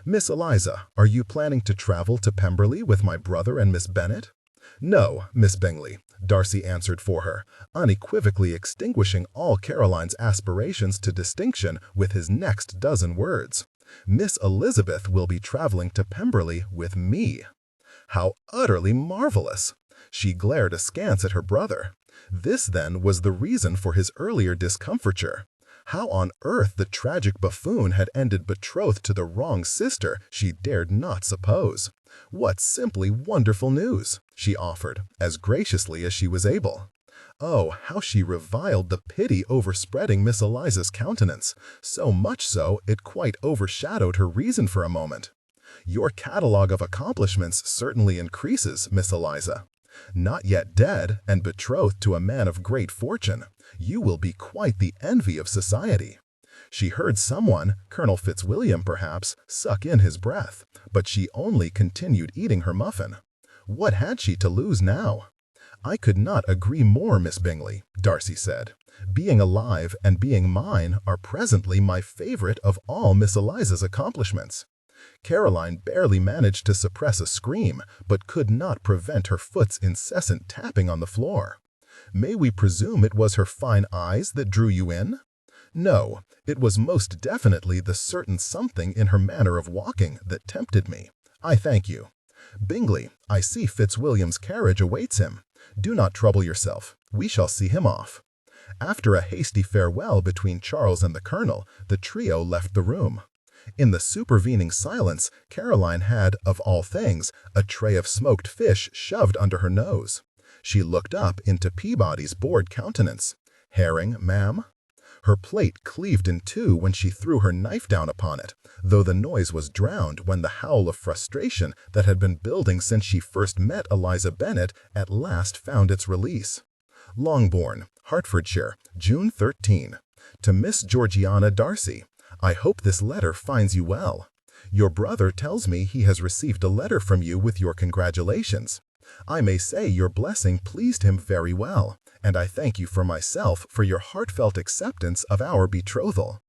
"Miss Eliza, are you planning to travel to Pemberley with my brother and Miss Bennet?" "No, Miss Bingley," Darcy answered for her, unequivocally extinguishing all Caroline's aspirations to distinction with his next dozen words. "Miss Elizabeth will be traveling to Pemberley with me." How utterly marvelous! She glared askance at her brother. This, then, was the reason for his earlier discomfiture. How on earth the tragic buffoon had ended betrothed to the wrong sister she dared not suppose. "What simply wonderful news!" she offered, as graciously as she was able. Oh, how she reviled the pity overspreading Miss Eliza's countenance, so much so it quite overshadowed her reason for a moment. "Your catalogue of accomplishments certainly increases, Miss Eliza. Not yet dead and betrothed to a man of great fortune, you will be quite the envy of society." She heard someone, Colonel Fitzwilliam perhaps, suck in his breath, but she only continued eating her muffin. What had she to lose now? "I could not agree more, Miss Bingley," Darcy said. "Being alive and being mine are presently my favorite of all Miss Eliza's accomplishments." Caroline barely managed to suppress a scream, but could not prevent her foot's incessant tapping on the floor. "May we presume it was her fine eyes that drew you in?" "No, it was most definitely the certain something in her manner of walking that tempted me. I thank you. Bingley, I see Fitzwilliam's carriage awaits him. Do not trouble yourself. We shall see him off." After a hasty farewell between Charles and the Colonel, the trio left the room. In the supervening silence, Caroline had, of all things, a tray of smoked fish shoved under her nose. She looked up into Peabody's bored countenance. "Herring, ma'am?" Her plate cleaved in two when she threw her knife down upon it, though the noise was drowned when the howl of frustration that had been building since she first met Eliza Bennet at last found its release. Longbourn, Hertfordshire, June 13. To Miss Georgiana Darcy. I hope this letter finds you well. Your brother tells me he has received a letter from you with your congratulations. I may say your blessing pleased him very well, and I thank you for myself for your heartfelt acceptance of our betrothal.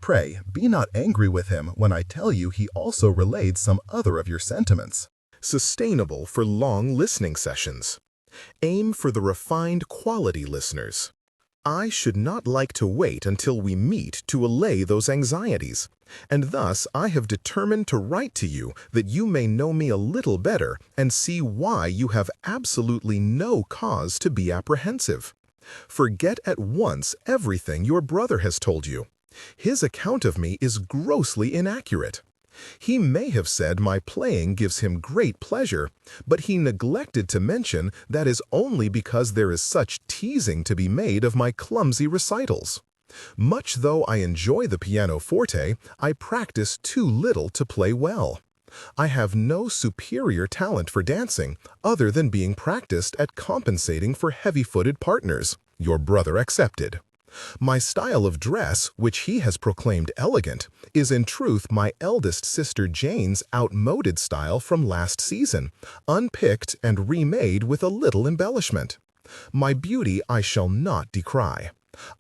Pray, be not angry with him when I tell you he also relayed some other of your sentiments. Sustainable for long listening sessions. Aim for the refined quality listeners. I should not like to wait until we meet to allay those anxieties, and thus I have determined to write to you that you may know me a little better and see why you have absolutely no cause to be apprehensive. Forget at once everything your brother has told you. His account of me is grossly inaccurate. He may have said my playing gives him great pleasure, but he neglected to mention that is only because there is such teasing to be made of my clumsy recitals. Much though I enjoy the pianoforte, I practice too little to play well. I have no superior talent for dancing, other than being practiced at compensating for heavy-footed partners, your brother excepted. My style of dress, which he has proclaimed elegant, is in truth my eldest sister Jane's outmoded style from last season, unpicked and remade with a little embellishment. My beauty I shall not decry.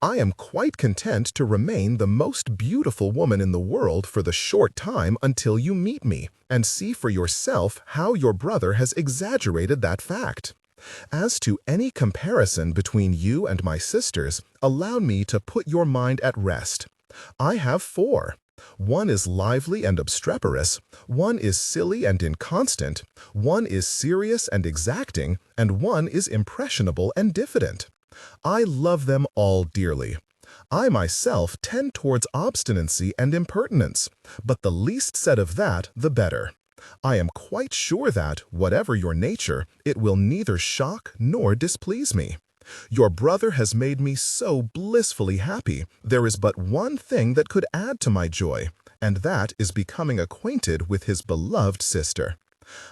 I am quite content to remain the most beautiful woman in the world for the short time until you meet me, and see for yourself how your brother has exaggerated that fact. As to any comparison between you and my sisters, allow me to put your mind at rest. I have 4. One is lively and obstreperous, one is silly and inconstant, one is serious and exacting, and one is impressionable and diffident. I love them all dearly. I myself tend towards obstinacy and impertinence, but the least said of that, the better. I am quite sure that, whatever your nature, it will neither shock nor displease me. Your brother has made me so blissfully happy, there is but one thing that could add to my joy, and that is becoming acquainted with his beloved sister.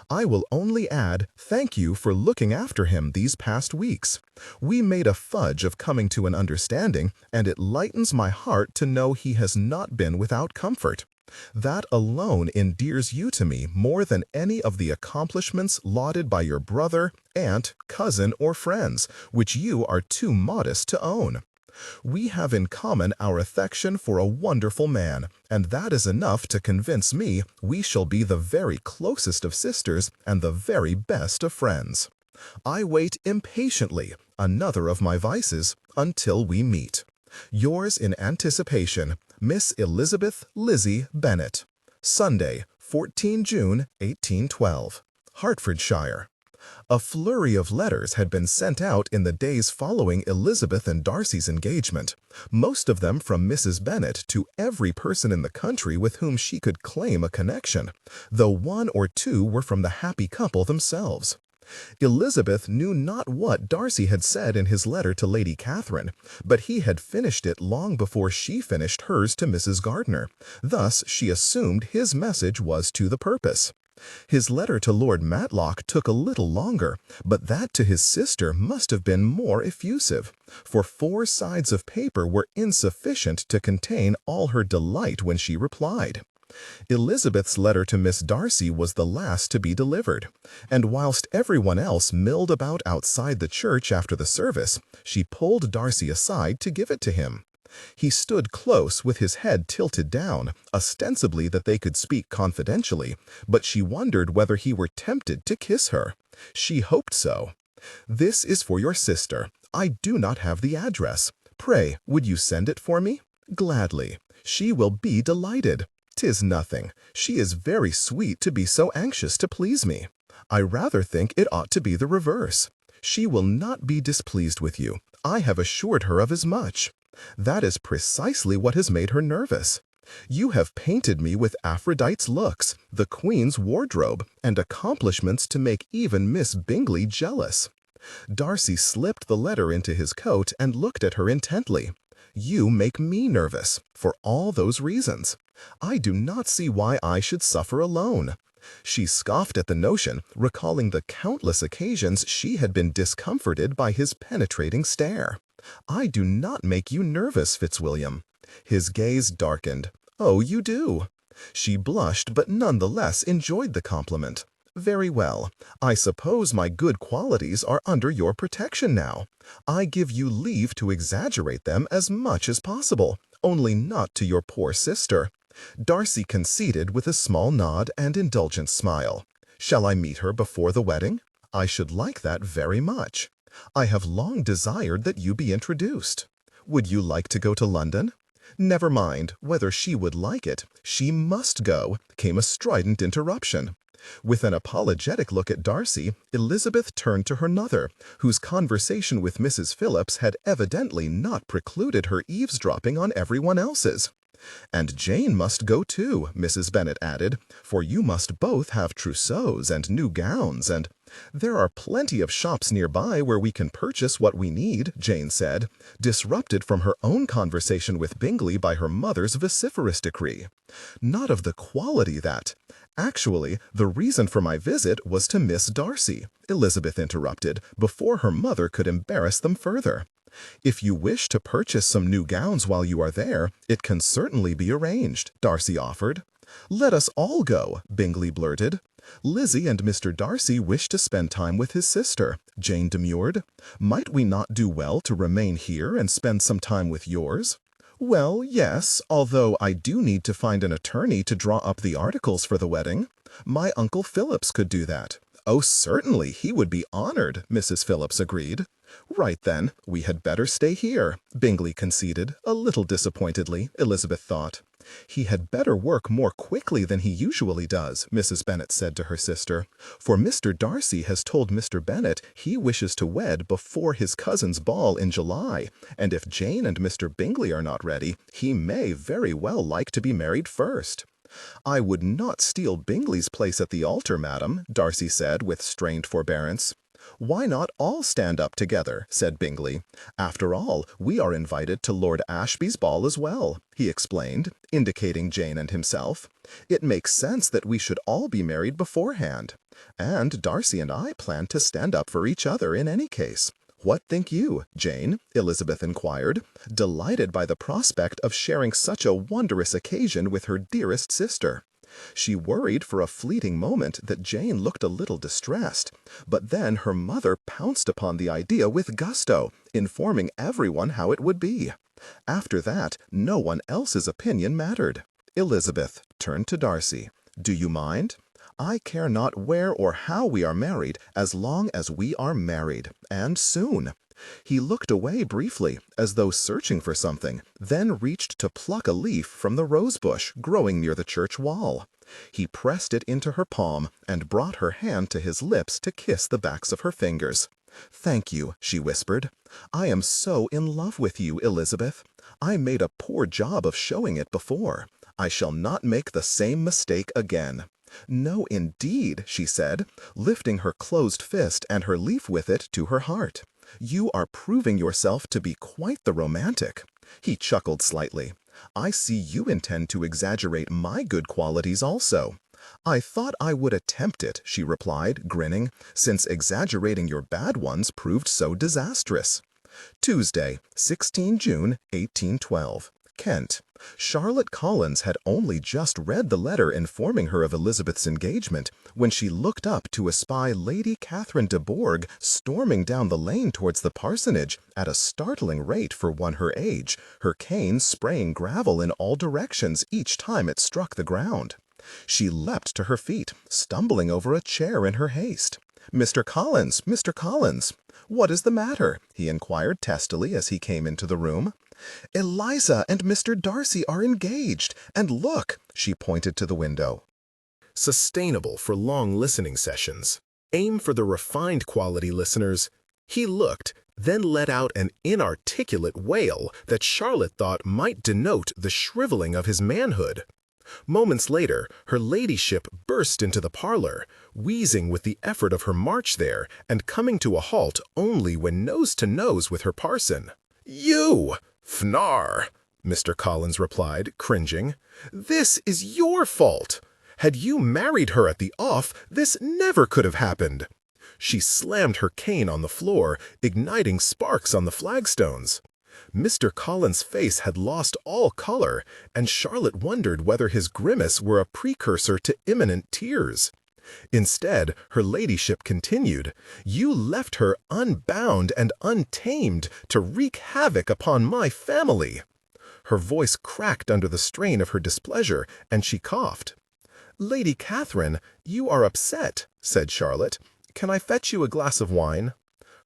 I will only add, thank you for looking after him these past weeks. We made a fudge of coming to an understanding, and it lightens my heart to know he has not been without comfort. That alone endears you to me more than any of the accomplishments lauded by your brother, aunt, cousin, or friends, which you are too modest to own. We have in common our affection for a wonderful man, and that is enough to convince me we shall be the very closest of sisters and the very best of friends. I wait impatiently, another of my vices, until we meet. Yours in anticipation, Miss Elizabeth Lizzie Bennet. Sunday, 14 June, 1812. Hertfordshire. A flurry of letters had been sent out in the days following Elizabeth and Darcy's engagement, most of them from Mrs. Bennet to every person in the country with whom she could claim a connection, though 1 or 2 were from the happy couple themselves. Elizabeth knew not what Darcy had said in his letter to Lady Catherine, but he had finished it long before she finished hers to Mrs. Gardiner. Thus she assumed his message was to the purpose. His letter to Lord Matlock took a little longer, but that to his sister must have been more effusive, for 4 sides of paper were insufficient to contain all her delight when she replied. Elizabeth's letter to Miss Darcy was the last to be delivered, and whilst everyone else milled about outside the church after the service, she pulled Darcy aside to give it to him. He stood close with his head tilted down, ostensibly that they could speak confidentially, but she wondered whether he were tempted to kiss her. She hoped so. "This is for your sister. I do not have the address. Pray, would you send it for me? Gladly. She will be delighted. 'Tis nothing. She is very sweet to be so anxious to please me. I rather think it ought to be the reverse. She will not be displeased with you. I have assured her of as much. That is precisely what has made her nervous. You have painted me with Aphrodite's looks, the Queen's wardrobe, and accomplishments to make even Miss Bingley jealous." Darcy slipped the letter into his coat and looked at her intently. "You make me nervous, for all those reasons. I do not see why I should suffer alone." She scoffed at the notion, recalling the countless occasions she had been discomforted by his penetrating stare. "I do not make you nervous, Fitzwilliam." His gaze darkened. "Oh, you do." She blushed, but nonetheless enjoyed the compliment. "Very well. I suppose my good qualities are under your protection now. I give you leave to exaggerate them as much as possible, only not to your poor sister." Darcy conceded with a small nod and indulgent smile. "Shall I meet her before the wedding? I should like that very much. I have long desired that you be introduced. Would you like to go to London?" "Never mind whether she would like it. She must go," came a strident interruption. With an apologetic look at Darcy, Elizabeth turned to her mother, whose conversation with Mrs. Phillips had evidently not precluded her eavesdropping on everyone else's. "And Jane must go too," Mrs. Bennet added, "for you must both have trousseaux and new gowns, and—" "There are plenty of shops nearby where we can purchase what we need," Jane said, disrupted from her own conversation with Bingley by her mother's vociferous decree. "Not of the quality that—" "Actually, the reason for my visit was to Miss Darcy," Elizabeth interrupted, before her mother could embarrass them further. "If you wish to purchase some new gowns while you are there, it can certainly be arranged," Darcy offered. "Let us all go," Bingley blurted. "Lizzie and Mr. Darcy wish to spend time with his sister," Jane demurred. "Might we not do well to remain here and spend some time with yours?" "Well, yes, although I do need to find an attorney to draw up the articles for the wedding. My Uncle Phillips could do that." "Oh, certainly, he would be honored," Mrs. Phillips agreed. "Right then, we had better stay here," Bingley conceded, a little disappointedly, Elizabeth thought. "He had better work more quickly than he usually does," Mrs. Bennet said to her sister, "for Mr. Darcy has told Mr. Bennet he wishes to wed before his cousin's ball in July, and if Jane and Mr. Bingley are not ready, he may very well like to be married first." "I would not steal Bingley's place at the altar, madam," Darcy said with strained forbearance. "Why not all stand up together?" said Bingley. "After all, we are invited to Lord Ashby's ball as well," he explained, indicating Jane and himself. "It makes sense that we should all be married beforehand. And Darcy and I plan to stand up for each other in any case. What think you, Jane?" Elizabeth inquired, delighted by the prospect of sharing such a wondrous occasion with her dearest sister. She worried for a fleeting moment that Jane looked a little distressed, but then her mother pounced upon the idea with gusto, informing everyone how it would be. After that, no one else's opinion mattered. Elizabeth turned to Darcy. "Do you mind?" "I care not where or how we are married, as long as we are married, and soon." He looked away briefly, as though searching for something, then reached to pluck a leaf from the rosebush growing near the church wall. He pressed it into her palm and brought her hand to his lips to kiss the backs of her fingers. "Thank you," she whispered. "I am so in love with you, Elizabeth. I made a poor job of showing it before. I shall not make the same mistake again." "No, indeed," she said, lifting her closed fist and her leaf with it to her heart. "You are proving yourself to be quite the romantic." He chuckled slightly. "I see you intend to exaggerate my good qualities also." "I thought I would attempt it," she replied, grinning, "since exaggerating your bad ones proved so disastrous." Tuesday, 16 June, 1812. Kent. Charlotte Collins had only just read the letter informing her of Elizabeth's engagement when she looked up to espy Lady Catherine de Bourgh storming down the lane towards the parsonage at a startling rate for one her age, her cane spraying gravel in all directions each time it struck the ground. She leapt to her feet, stumbling over a chair in her haste. Mr. Collins, what is the matter?" he inquired testily as he came into the room. "Eliza and Mr. Darcy are engaged, and look," she pointed to the window. Sustainable for long listening sessions. Aim for the refined quality listeners. He looked, then let out an inarticulate wail that Charlotte thought might denote the shriveling of his manhood. Moments later, her ladyship burst into the parlor, wheezing with the effort of her march there and coming to a halt only when nose to nose with her parson. "You! Fnar!" Mr. Collins replied, cringing. "This is your fault. Had you married her at the off, this never could have happened." She slammed her cane on the floor, igniting sparks on the flagstones. Mr. Collins' face had lost all color, and Charlotte wondered whether his grimace were a precursor to imminent tears. Instead, her ladyship continued, "You left her unbound and untamed to wreak havoc upon my family." Her voice cracked under the strain of her displeasure, and she coughed. "Lady Catherine, you are upset," said Charlotte. "Can I fetch you a glass of wine?"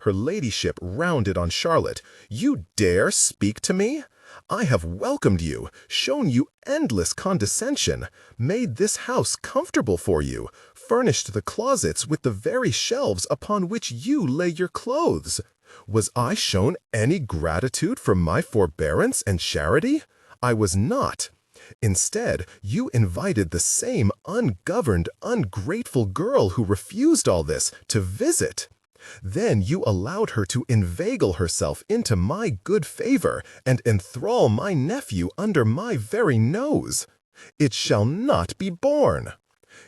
Her ladyship rounded on Charlotte. "You dare speak to me? I have welcomed you, shown you endless condescension, made this house comfortable for you, furnished the closets with the very shelves upon which you lay your clothes. Was I shown any gratitude for my forbearance and charity? I was not. Instead, you invited the same ungoverned, ungrateful girl who refused all this to visit. Then you allowed her to inveigle herself into my good favor and enthrall my nephew under my very nose. It shall not be borne.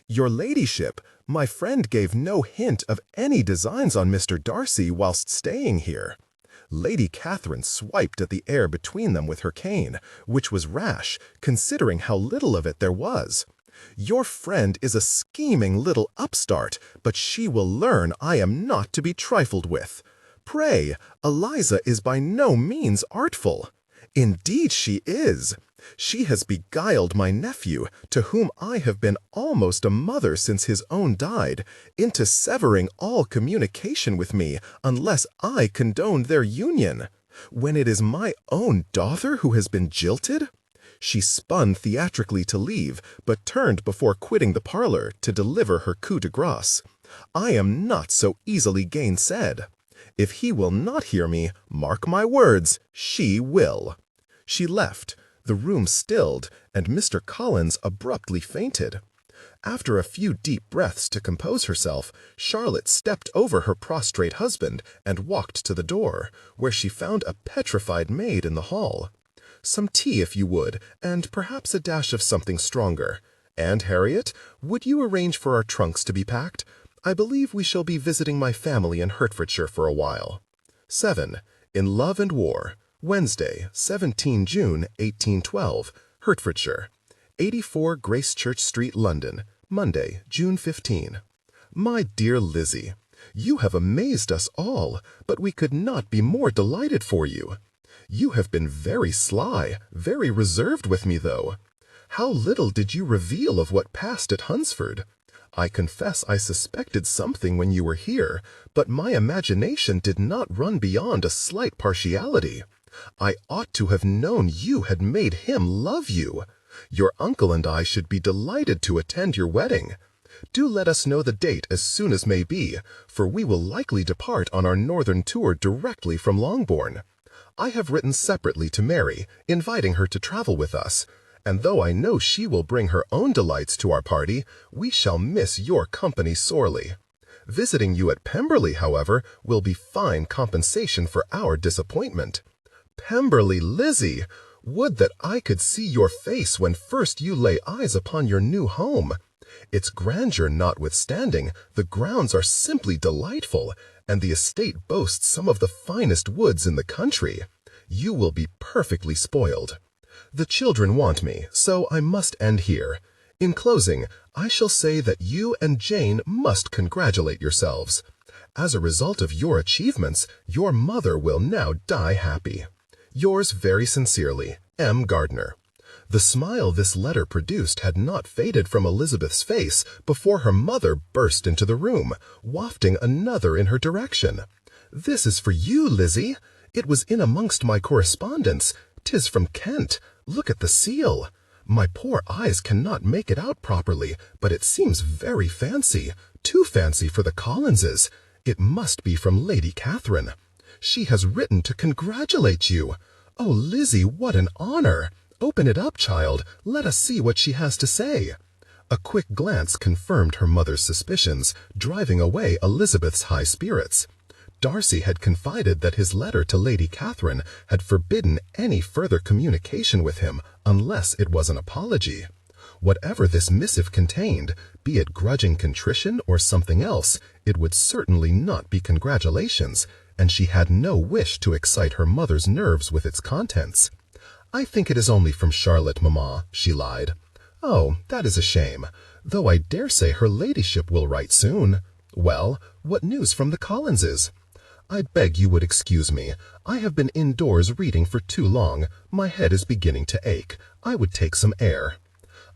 Your ladyship, my friend gave no hint of any designs on Mr. Darcy whilst staying here." Lady Catherine swiped at the air between them with her cane, which was rash, considering how little of it there was. "Your friend is a scheming little upstart, but she will learn I am not to be trifled with. Pray, Eliza is by no means artful. Indeed she is. She has beguiled my nephew, to whom I have been almost a mother since his own died, into severing all communication with me unless I condone their union, when it is my own daughter who has been jilted." She spun theatrically to leave, but turned before quitting the parlor to deliver her coup de grace. "I am not so easily gainsaid. If he will not hear me, mark my words, she will." She left. The room stilled, and Mr. Collins abruptly fainted. After a few deep breaths to compose herself, Charlotte stepped over her prostrate husband and walked to the door, where she found a petrified maid in the hall. "Some tea, if you would, and perhaps a dash of something stronger. And, Harriet, would you arrange for our trunks to be packed? I believe we shall be visiting my family in Hertfordshire for a while." 7. In Love and War. Wednesday, 17 June, 1812, Hertfordshire. 84 Gracechurch Street, London. Monday, June 15. My dear Lizzie, you have amazed us all, but we could not be more delighted for you. You have been very sly, very reserved with me, though. How little did you reveal of what passed at Hunsford? I confess I suspected something when you were here, but my imagination did not run beyond a slight partiality. I ought to have known you had made him love you. Your uncle and I should be delighted to attend your wedding. Do let us know the date as soon as may be, for we will likely depart on our northern tour directly from Longbourn. I have written separately to Mary, inviting her to travel with us, and though I know she will bring her own delights to our party, we shall miss your company sorely. Visiting you at Pemberley, however, will be fine compensation for our disappointment. Pemberley, Lizzie! Would that I could see your face when first you lay eyes upon your new home. Its grandeur notwithstanding, the grounds are simply delightful, and the estate boasts some of the finest woods in the country. You will be perfectly spoiled. The children want me, so I must end here. In closing, I shall say that you and Jane must congratulate yourselves. As a result of your achievements, your mother will now die happy. Yours very sincerely, M. Gardner. The smile this letter produced had not faded from Elizabeth's face before her mother burst into the room, wafting another in her direction. "This is for you, Lizzie. It was in amongst my correspondence. 'Tis from Kent. Look at the seal. My poor eyes cannot make it out properly, but it seems very fancy, too fancy for the Collinses. It must be from Lady Catherine. She has written to congratulate you. Oh, Lizzie, what an honor! Open it up, child. Let us see what she has to say." A quick glance confirmed her mother's suspicions, driving away Elizabeth's high spirits. Darcy had confided that his letter to Lady Catherine had forbidden any further communication with him unless it was an apology. Whatever this missive contained, be it grudging contrition or something else, it would certainly not be congratulations, and she had no wish to excite her mother's nerves with its contents. "I think it is only from Charlotte, Mamma," she lied. "Oh, that is a shame, though I dare say her ladyship will write soon. Well, what news from the Collinses?" "I beg you would excuse me. I have been indoors reading for too long. My head is beginning to ache. I would take some air."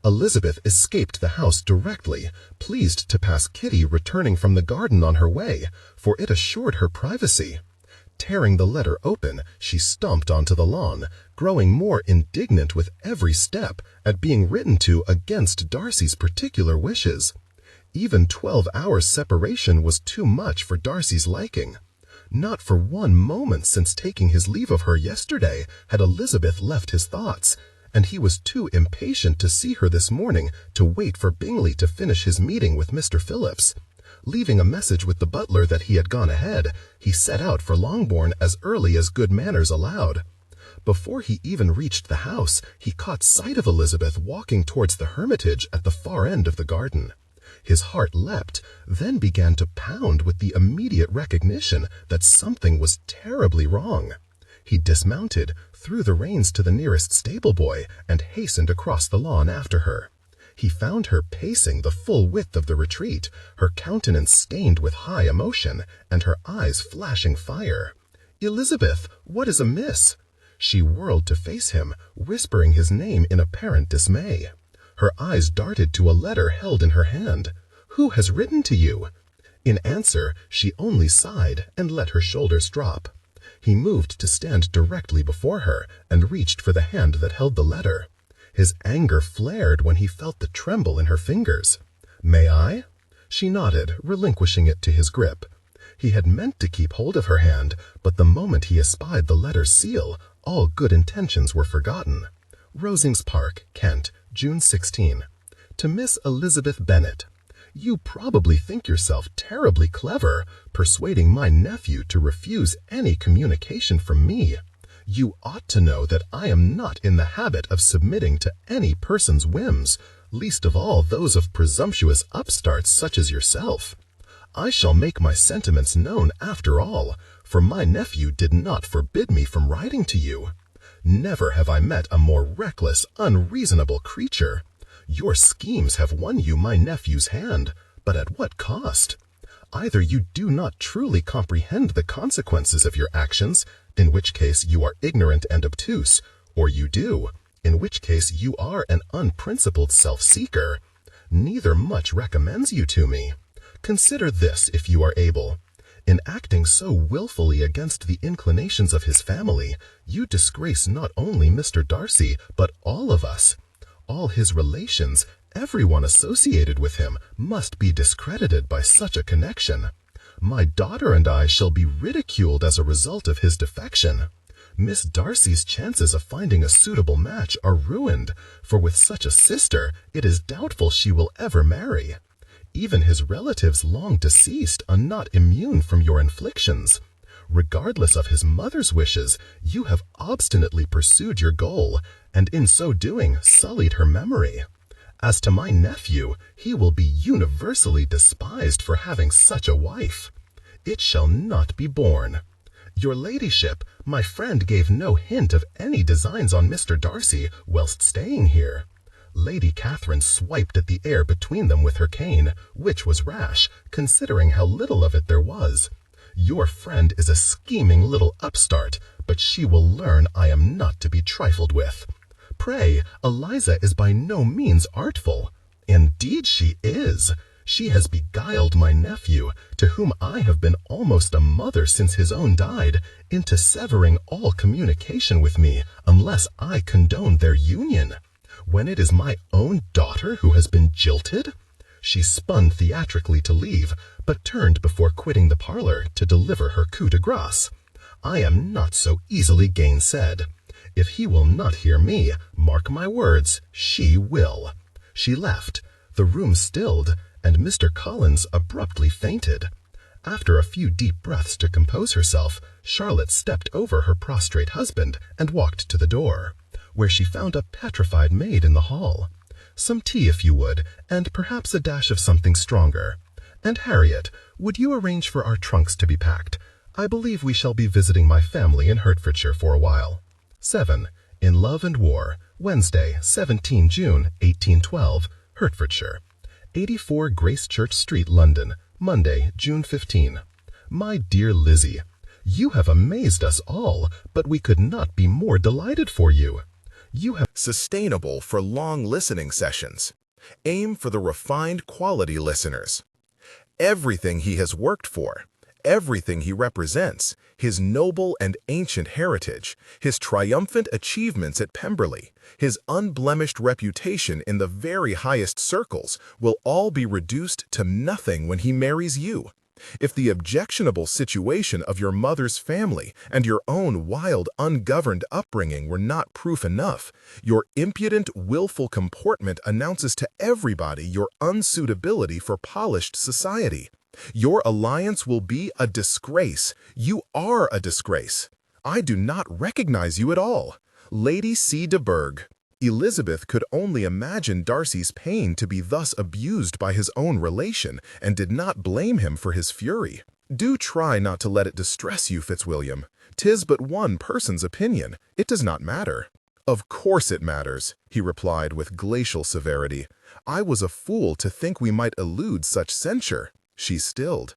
Elizabeth escaped the house directly, pleased to pass Kitty returning from the garden on her way, for it assured her privacy. Tearing the letter open, she stomped onto the lawn, growing more indignant with every step at being written to against Darcy's particular wishes. Even 12 hours' separation was too much for Darcy's liking. Not for one moment since taking his leave of her yesterday had Elizabeth left his thoughts, and he was too impatient to see her this morning to wait for Bingley to finish his meeting with Mr. Phillips. Leaving a message with the butler that he had gone ahead, he set out for Longbourn as early as good manners allowed. Before he even reached the house, he caught sight of Elizabeth walking towards the hermitage at the far end of the garden. His heart leapt, then began to pound with the immediate recognition that something was terribly wrong. He dismounted, threw the reins to the nearest stable boy, and hastened across the lawn after her. He found her pacing the full width of the retreat, her countenance stained with high emotion, and her eyes flashing fire. "Elizabeth, what is amiss?" She whirled to face him, whispering his name in apparent dismay. Her eyes darted to a letter held in her hand. "Who has written to you?" In answer, she only sighed and let her shoulders drop. He moved to stand directly before her and reached for the hand that held the letter. His anger flared when he felt the tremble in her fingers. "May I?" She nodded, relinquishing it to his grip. He had meant to keep hold of her hand, but the moment he espied the letter's seal, all good intentions were forgotten. Rosings Park, Kent, June 16. To Miss Elizabeth Bennet. You probably think yourself terribly clever, persuading my nephew to refuse any communication from me. You ought to know that I am not in the habit of submitting to any person's whims, least of all those of presumptuous upstarts such as yourself. I shall make my sentiments known after all, for my nephew did not forbid me from writing to you. Never have I met a more reckless, unreasonable creature. Your schemes have won you my nephew's hand, but at what cost? Either you do not truly comprehend the consequences of your actions, in which case you are ignorant and obtuse, or you do, in which case you are an unprincipled self-seeker. Neither much recommends you to me. Consider this if you are able. In acting so willfully against the inclinations of his family, you disgrace not only Mr. Darcy, but all of us. All his relations, everyone associated with him, must be discredited by such a connection. My daughter and I shall be ridiculed as a result of his defection. Miss Darcy's chances of finding a suitable match are ruined, for with such a sister, it is doubtful she will ever marry. Even his relatives long deceased are not immune from your inflictions. Regardless of his mother's wishes, you have obstinately pursued your goal, and in so doing sullied her memory. As to my nephew, he will be universally despised for having such a wife. It shall not be borne. Your ladyship, my friend gave no hint of any designs on Mr. Darcy whilst staying here. Lady Catherine swiped at the air between them with her cane, which was rash, considering how little of it there was. Your friend is a scheming little upstart, but she will learn I am not to be trifled with. Pray, Eliza is by no means artful. Indeed she is. She has beguiled my nephew, to whom I have been almost a mother since his own died, into severing all communication with me, unless I condone their union. When it is my own daughter who has been jilted? She spun theatrically to leave, but turned before quitting the parlor to deliver her coup de grace. I am not so easily gainsaid. If he will not hear me, mark my words, she will. She left. The room stilled, and Mr. Collins abruptly fainted. After a few deep breaths to compose herself, Charlotte stepped over her prostrate husband and walked to the door, where she found a petrified maid in the hall. Some tea, if you would, and perhaps a dash of something stronger. And Harriet, would you arrange for our trunks to be packed? I believe we shall be visiting my family in Hertfordshire for a while. 7. In Love and War, Wednesday, 17 June, 1812, Hertfordshire. 84 Gracechurch Street, London, Monday, June 15. My dear Lizzie, you have amazed us all, but we could not be more delighted for you. You have Sustainable for long listening sessions. Aim for the refined quality listeners. Everything he has worked for, everything he represents, his noble and ancient heritage, his triumphant achievements at Pemberley, his unblemished reputation in the very highest circles will all be reduced to nothing when he marries you. If the objectionable situation of your mother's family and your own wild, ungoverned upbringing were not proof enough, your impudent, willful comportment announces to everybody your unsuitability for polished society. Your alliance will be a disgrace. You are a disgrace. I do not recognize you at all. Lady C. de Bourgh. Elizabeth could only imagine Darcy's pain to be thus abused by his own relation, and did not blame him for his fury. Do try not to let it distress you, Fitzwilliam. 'Tis but one person's opinion. It does not matter. Of course it matters, he replied with glacial severity. I was a fool to think we might elude such censure. She stilled.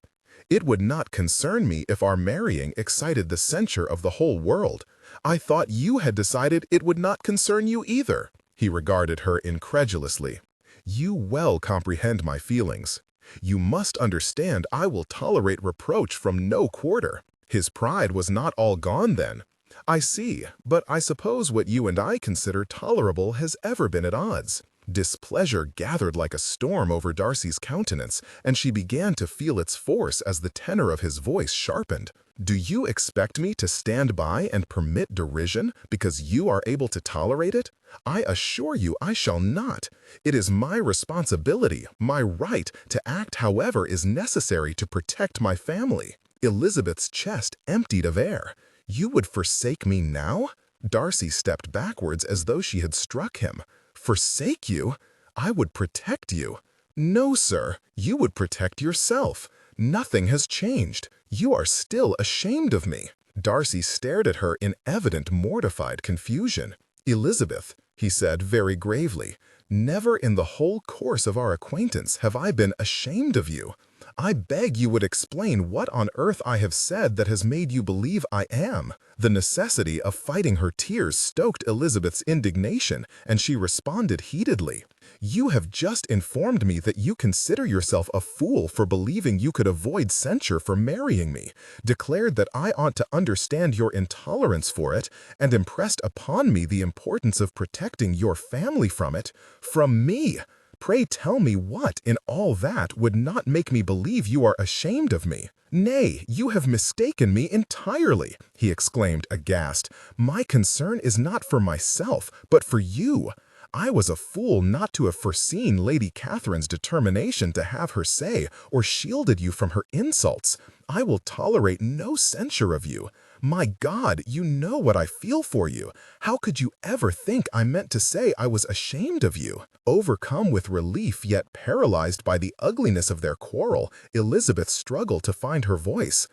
It would not concern me if our marrying excited the censure of the whole world. I thought you had decided it would not concern you either. He regarded her incredulously. You well comprehend my feelings. You must understand I will tolerate reproach from no quarter. His pride was not all gone then. I see, but I suppose what you and I consider tolerable has ever been at odds. Displeasure gathered like a storm over Darcy's countenance, and she began to feel its force as the tenor of his voice sharpened. Do you expect me to stand by and permit derision because you are able to tolerate it? I assure you I shall not. It is my responsibility, my right, to act however is necessary to protect my family. Elizabeth's chest emptied of air. You would forsake me now? Darcy stepped backwards as though she had struck him. Forsake you? I would protect you. No, sir, you would protect yourself. Nothing has changed. You are still ashamed of me. Darcy stared at her in evident mortified confusion. Elizabeth, he said very gravely, never in the whole course of our acquaintance have I been ashamed of you. I beg you would explain what on earth I have said that has made you believe I am. The necessity of fighting her tears stoked Elizabeth's indignation, and she responded heatedly. You have just informed me that you consider yourself a fool for believing you could avoid censure for marrying me, declared that I ought to understand your intolerance for it, and impressed upon me the importance of protecting your family from it. From me! Pray tell me what, in all that, would not make me believe you are ashamed of me. Nay, you have mistaken me entirely, he exclaimed aghast. My concern is not for myself, but for you. I was a fool not to have foreseen Lady Catherine's determination to have her say, or shielded you from her insults. I will tolerate no censure of you. My God, you know what I feel for you. How could you ever think I meant to say I was ashamed of you? Overcome with relief yet paralyzed by the ugliness of their quarrel, Elizabeth struggled to find her voice.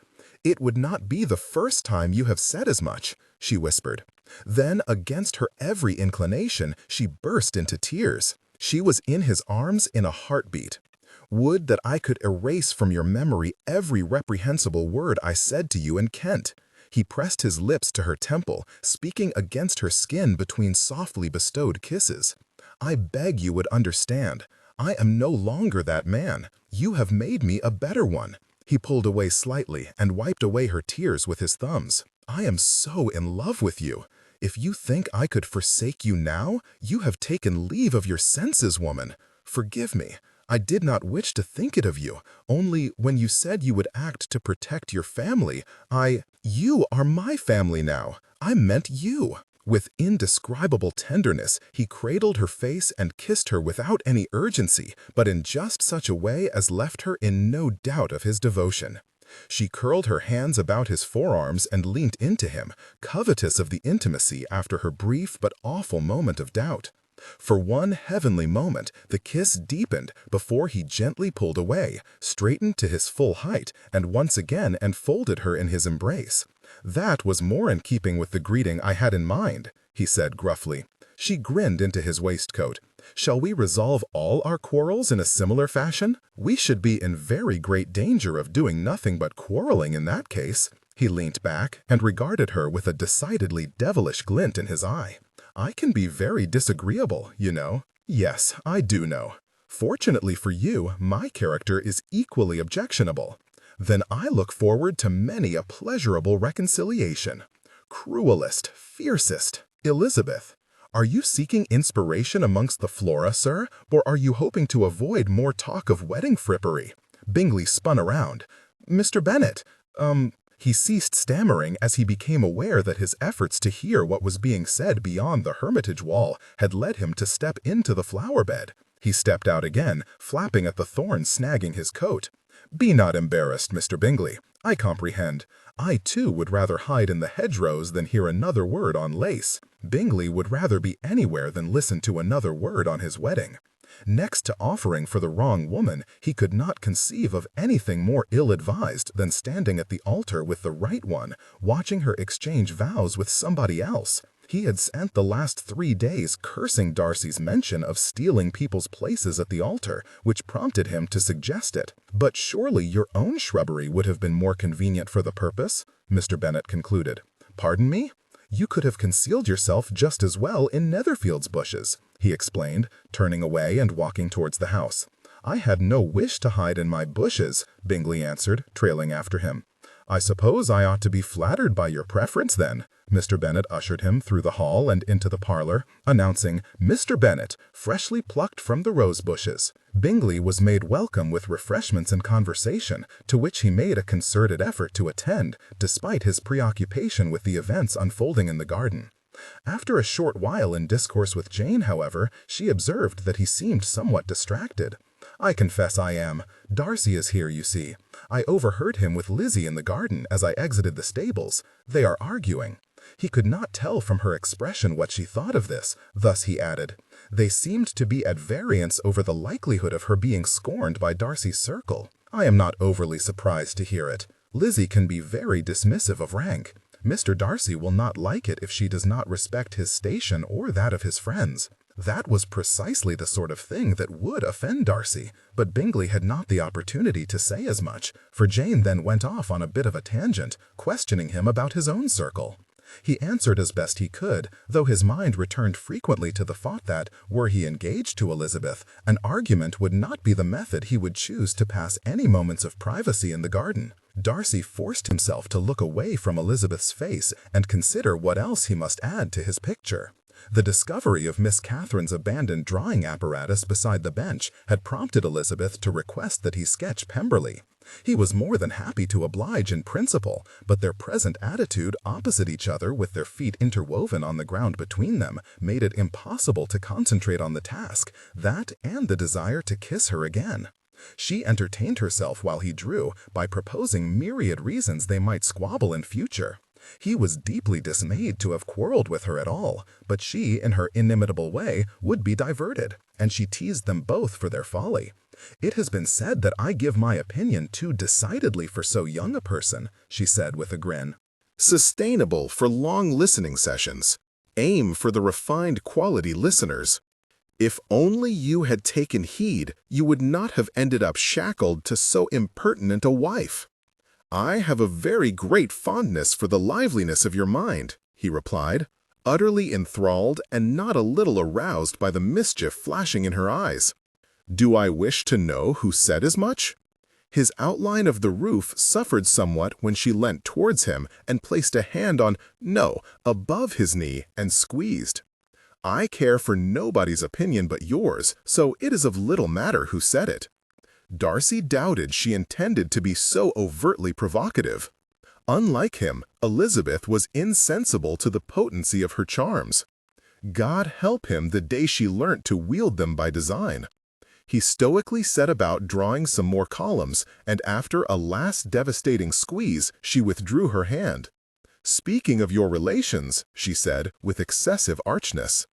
It would not be the first time you have said as much, she whispered. Then, against her every inclination, she burst into tears. She was in his arms in a heartbeat. Would that I could erase from your memory every reprehensible word I said to you in Kent. He pressed his lips to her temple, speaking against her skin between softly bestowed kisses. "I beg you would understand. I am no longer that man. You have made me a better one." He pulled away slightly and wiped away her tears with his thumbs. "I am so in love with you. If you think I could forsake you now, you have taken leave of your senses, woman. Forgive me. I did not wish to think it of you. Only when you said you would act to protect your family, You are my family now. I meant you." With indescribable tenderness, he cradled her face and kissed her without any urgency, but in just such a way as left her in no doubt of his devotion. She curled her hands about his forearms and leant into him, covetous of the intimacy after her brief but awful moment of doubt. For one heavenly moment, the kiss deepened before he gently pulled away, straightened to his full height, and once again enfolded her in his embrace. "That was more in keeping with the greeting I had in mind," he said gruffly. She grinned into his waistcoat. "Shall we resolve all our quarrels in a similar fashion? We should be in very great danger of doing nothing but quarreling in that case." He leant back and regarded her with a decidedly devilish glint in his eye. "I can be very disagreeable, you know." "Yes, I do know. Fortunately for you, my character is equally objectionable. Then I look forward to many a pleasurable reconciliation. Cruelest, fiercest, Elizabeth. Are you seeking inspiration amongst the flora, sir, or are you hoping to avoid more talk of wedding frippery?" Bingley spun around. "Mr. Bennet, He ceased stammering as he became aware that his efforts to hear what was being said beyond the hermitage wall had led him to step into the flower-bed. He stepped out again, flapping at the thorns snagging his coat. "Be not embarrassed, Mr. Bingley. I comprehend. I, too, would rather hide in the hedgerows than hear another word on lace. Bingley would rather be anywhere than listen to another word on his wedding. Next to offering for the wrong woman, he could not conceive of anything more ill-advised than standing at the altar with the right one, watching her exchange vows with somebody else. He had spent the last 3 days cursing Darcy's mention of stealing people's places at the altar, which prompted him to suggest it. But surely your own shrubbery would have been more convenient for the purpose," Mr. Bennet concluded. "Pardon me? You could have concealed yourself just as well in Netherfield's bushes," he explained, turning away and walking towards the house. "I had no wish to hide in my bushes," Bingley answered, trailing after him. "I suppose I ought to be flattered by your preference, then." Mr. Bennet ushered him through the hall and into the parlor, announcing, "Mr. Bennet, freshly plucked from the rose bushes." Bingley was made welcome with refreshments and conversation, to which he made a concerted effort to attend, despite his preoccupation with the events unfolding in the garden. After a short while in discourse with Jane, however, she observed that he seemed somewhat distracted. "I confess I am. Darcy is here, you see. I overheard him with Lizzie in the garden as I exited the stables. They are arguing." He could not tell from her expression what she thought of this. Thus he added, "They seemed to be at variance over the likelihood of her being scorned by Darcy's circle. I am not overly surprised to hear it. Lizzie can be very dismissive of rank. Mr. Darcy will not like it if she does not respect his station or that of his friends." That was precisely the sort of thing that would offend Darcy, but Bingley had not the opportunity to say as much, for Jane then went off on a bit of a tangent, questioning him about his own circle. He answered as best he could, though his mind returned frequently to the thought that, were he engaged to Elizabeth, an argument would not be the method he would choose to pass any moments of privacy in the garden. Darcy forced himself to look away from Elizabeth's face and consider what else he must add to his picture. The discovery of Miss Catherine's abandoned drawing apparatus beside the bench had prompted Elizabeth to request that he sketch Pemberley. He was more than happy to oblige in principle, but their present attitude opposite each other with their feet interwoven on the ground between them made it impossible to concentrate on the task, that and the desire to kiss her again. She entertained herself while he drew by proposing myriad reasons they might squabble in future. He was deeply dismayed to have quarreled with her at all, but she, in her inimitable way, would be diverted, and she teased them both for their folly. "It has been said that I give my opinion too decidedly for so young a person," she said with a grin. Sustainable for long listening sessions. Aim for the refined quality listeners. If only you had taken heed, you would not have ended up shackled to so impertinent a wife. "I have a very great fondness for the liveliness of your mind," he replied, utterly enthralled and not a little aroused by the mischief flashing in her eyes. "Do I wish to know who said as much?" His outline of the roof suffered somewhat when she leant towards him and placed a hand above his knee and squeezed. "I care for nobody's opinion but yours, so it is of little matter who said it." Darcy doubted she intended to be so overtly provocative. Unlike him, Elizabeth was insensible to the potency of her charms. God help him the day she learnt to wield them by design. He stoically set about drawing some more columns, and after a last devastating squeeze, she withdrew her hand. "Speaking of your relations," she said, with excessive archness.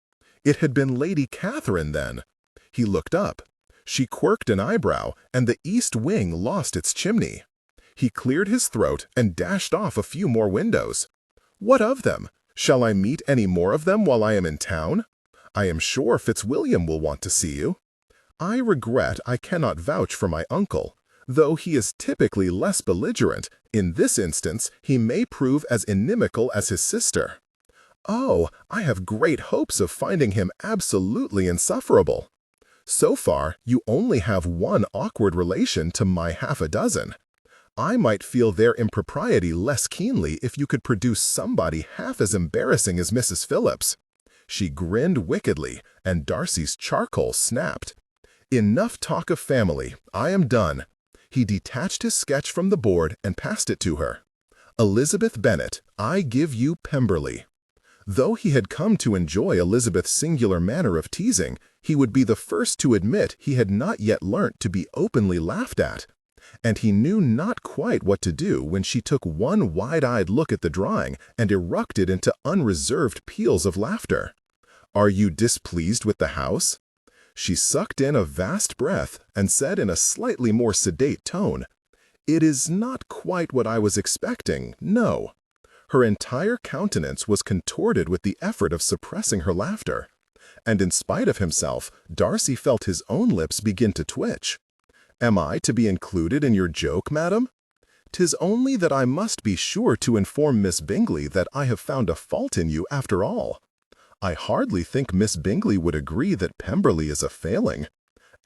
"It had been Lady Catherine, then." He looked up. She quirked an eyebrow, and the east wing lost its chimney. He cleared his throat and dashed off a few more windows. "What of them? Shall I meet any more of them while I am in town? I am sure Fitzwilliam will want to see you. I regret I cannot vouch for my uncle. Though he is typically less belligerent, in this instance he may prove as inimical as his sister. Oh, I have great hopes of finding him absolutely insufferable. So far, you only have one awkward relation to my half a dozen. I might feel their impropriety less keenly if you could produce somebody half as embarrassing as Mrs. Phillips." She grinned wickedly, and Darcy's charcoal snapped. "Enough talk of family. I am done." He detached his sketch from the board and passed it to her. "Elizabeth Bennet, I give you Pemberley." Though he had come to enjoy Elizabeth's singular manner of teasing, he would be the first to admit he had not yet learnt to be openly laughed at. And he knew not quite what to do when she took one wide-eyed look at the drawing and erupted into unreserved peals of laughter. "Are you displeased with the house?" She sucked in a vast breath and said in a slightly more sedate tone, "It is not quite what I was expecting, no." Her entire countenance was contorted with the effort of suppressing her laughter. And in spite of himself, Darcy felt his own lips begin to twitch. "Am I to be included in your joke, madam? 'Tis only that I must be sure to inform Miss Bingley that I have found a fault in you after all. I hardly think Miss Bingley would agree that Pemberley is a failing.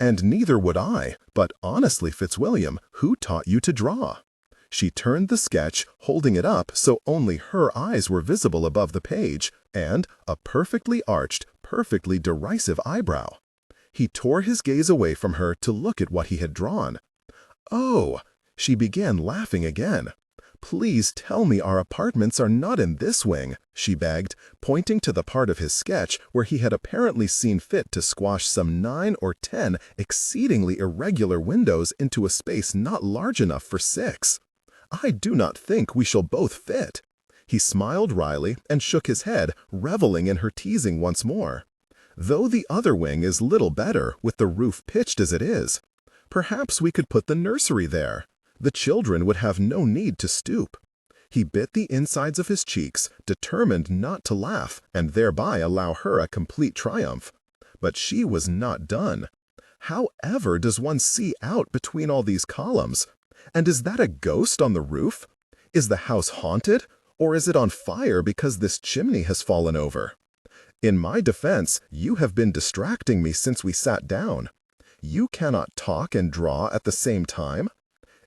And neither would I, but honestly, Fitzwilliam, who taught you to draw?" She turned the sketch, holding it up so only her eyes were visible above the page, and a perfectly arched, perfectly derisive eyebrow. He tore his gaze away from her to look at what he had drawn. "Oh!" She began laughing again. "Please tell me our apartments are not in this wing," she begged, pointing to the part of his sketch where he had apparently seen fit to squash some 9 or 10 exceedingly irregular windows into a space not large enough for 6. "I do not think we shall both fit." He smiled wryly and shook his head, reveling in her teasing once more. "Though the other wing is little better, with the roof pitched as it is. Perhaps we could put the nursery there. The children would have no need to stoop." He bit the insides of his cheeks, determined not to laugh and thereby allow her a complete triumph. But she was not done. "How ever does one see out between all these columns? And is that a ghost on the roof? Is the house haunted, or is it on fire because this chimney has fallen over? In my defense, you have been distracting me since we sat down. You cannot talk and draw at the same time.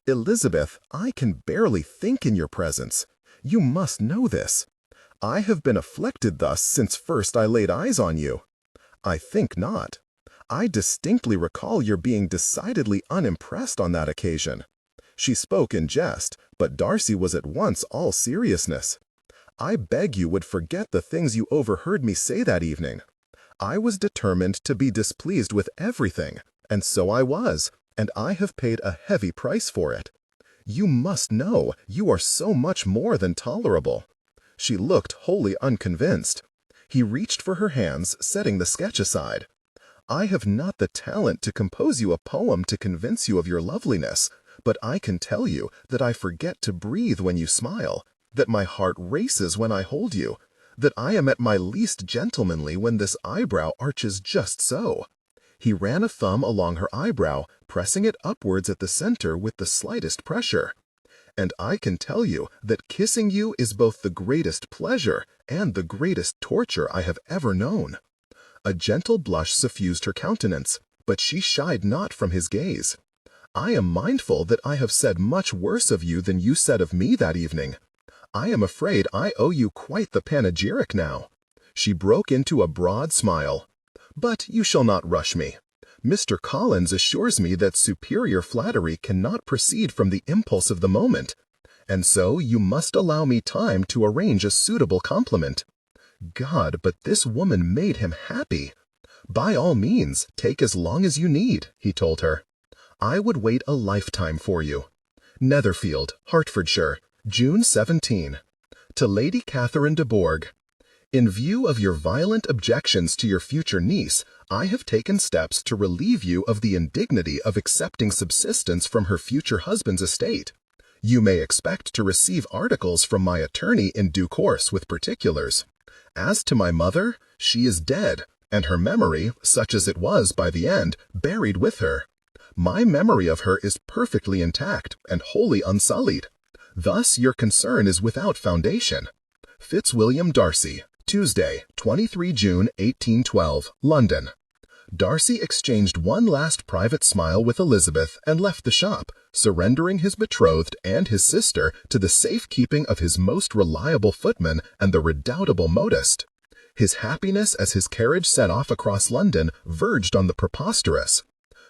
Elizabeth, I can barely think in your presence. You must know this. I have been afflicted thus since first I laid eyes on you. I think not. I distinctly recall your being decidedly unimpressed on that occasion." She spoke in jest, but Darcy was at once all seriousness. "I beg you would forget the things you overheard me say that evening. I was determined to be displeased with everything, and so I was, and I have paid a heavy price for it. You must know you are so much more than tolerable." She looked wholly unconvinced. He reached for her hands, setting the sketch aside. "I have not the talent to compose you a poem to convince you of your loveliness, but I can tell you that I forget to breathe when you smile, that my heart races when I hold you, that I am at my least gentlemanly when this eyebrow arches just so." He ran a thumb along her eyebrow, pressing it upwards at the center with the slightest pressure. and I can tell you that kissing you is both the greatest pleasure and the greatest torture I have ever known." A gentle blush suffused her countenance, but she shied not from his gaze. "I am mindful that I have said much worse of you than you said of me that evening. I am afraid I owe you quite the panegyric now." She broke into a broad smile. "But you shall not rush me. Mr. Collins assures me that superior flattery cannot proceed from the impulse of the moment, and so you must allow me time to arrange a suitable compliment. God, but this woman made him happy. By all means, take as long as you need," he told her. "I would wait a lifetime for you." Netherfield, Hertfordshire, June 17. To Lady Catherine de Bourgh. In view of your violent objections to your future niece, I have taken steps to relieve you of the indignity of accepting subsistence from her future husband's estate. You may expect to receive articles from my attorney in due course with particulars. As to my mother, she is dead, and her memory, such as it was by the end, buried with her. My memory of her is perfectly intact and wholly unsullied. Thus your concern is without foundation. Fitzwilliam Darcy, Tuesday, 23 June 1812, London. Darcy exchanged one last private smile with Elizabeth and left the shop, surrendering his betrothed and his sister to the safe-keeping of his most reliable footman and the redoubtable modist. His happiness as his carriage set off across London verged on the preposterous.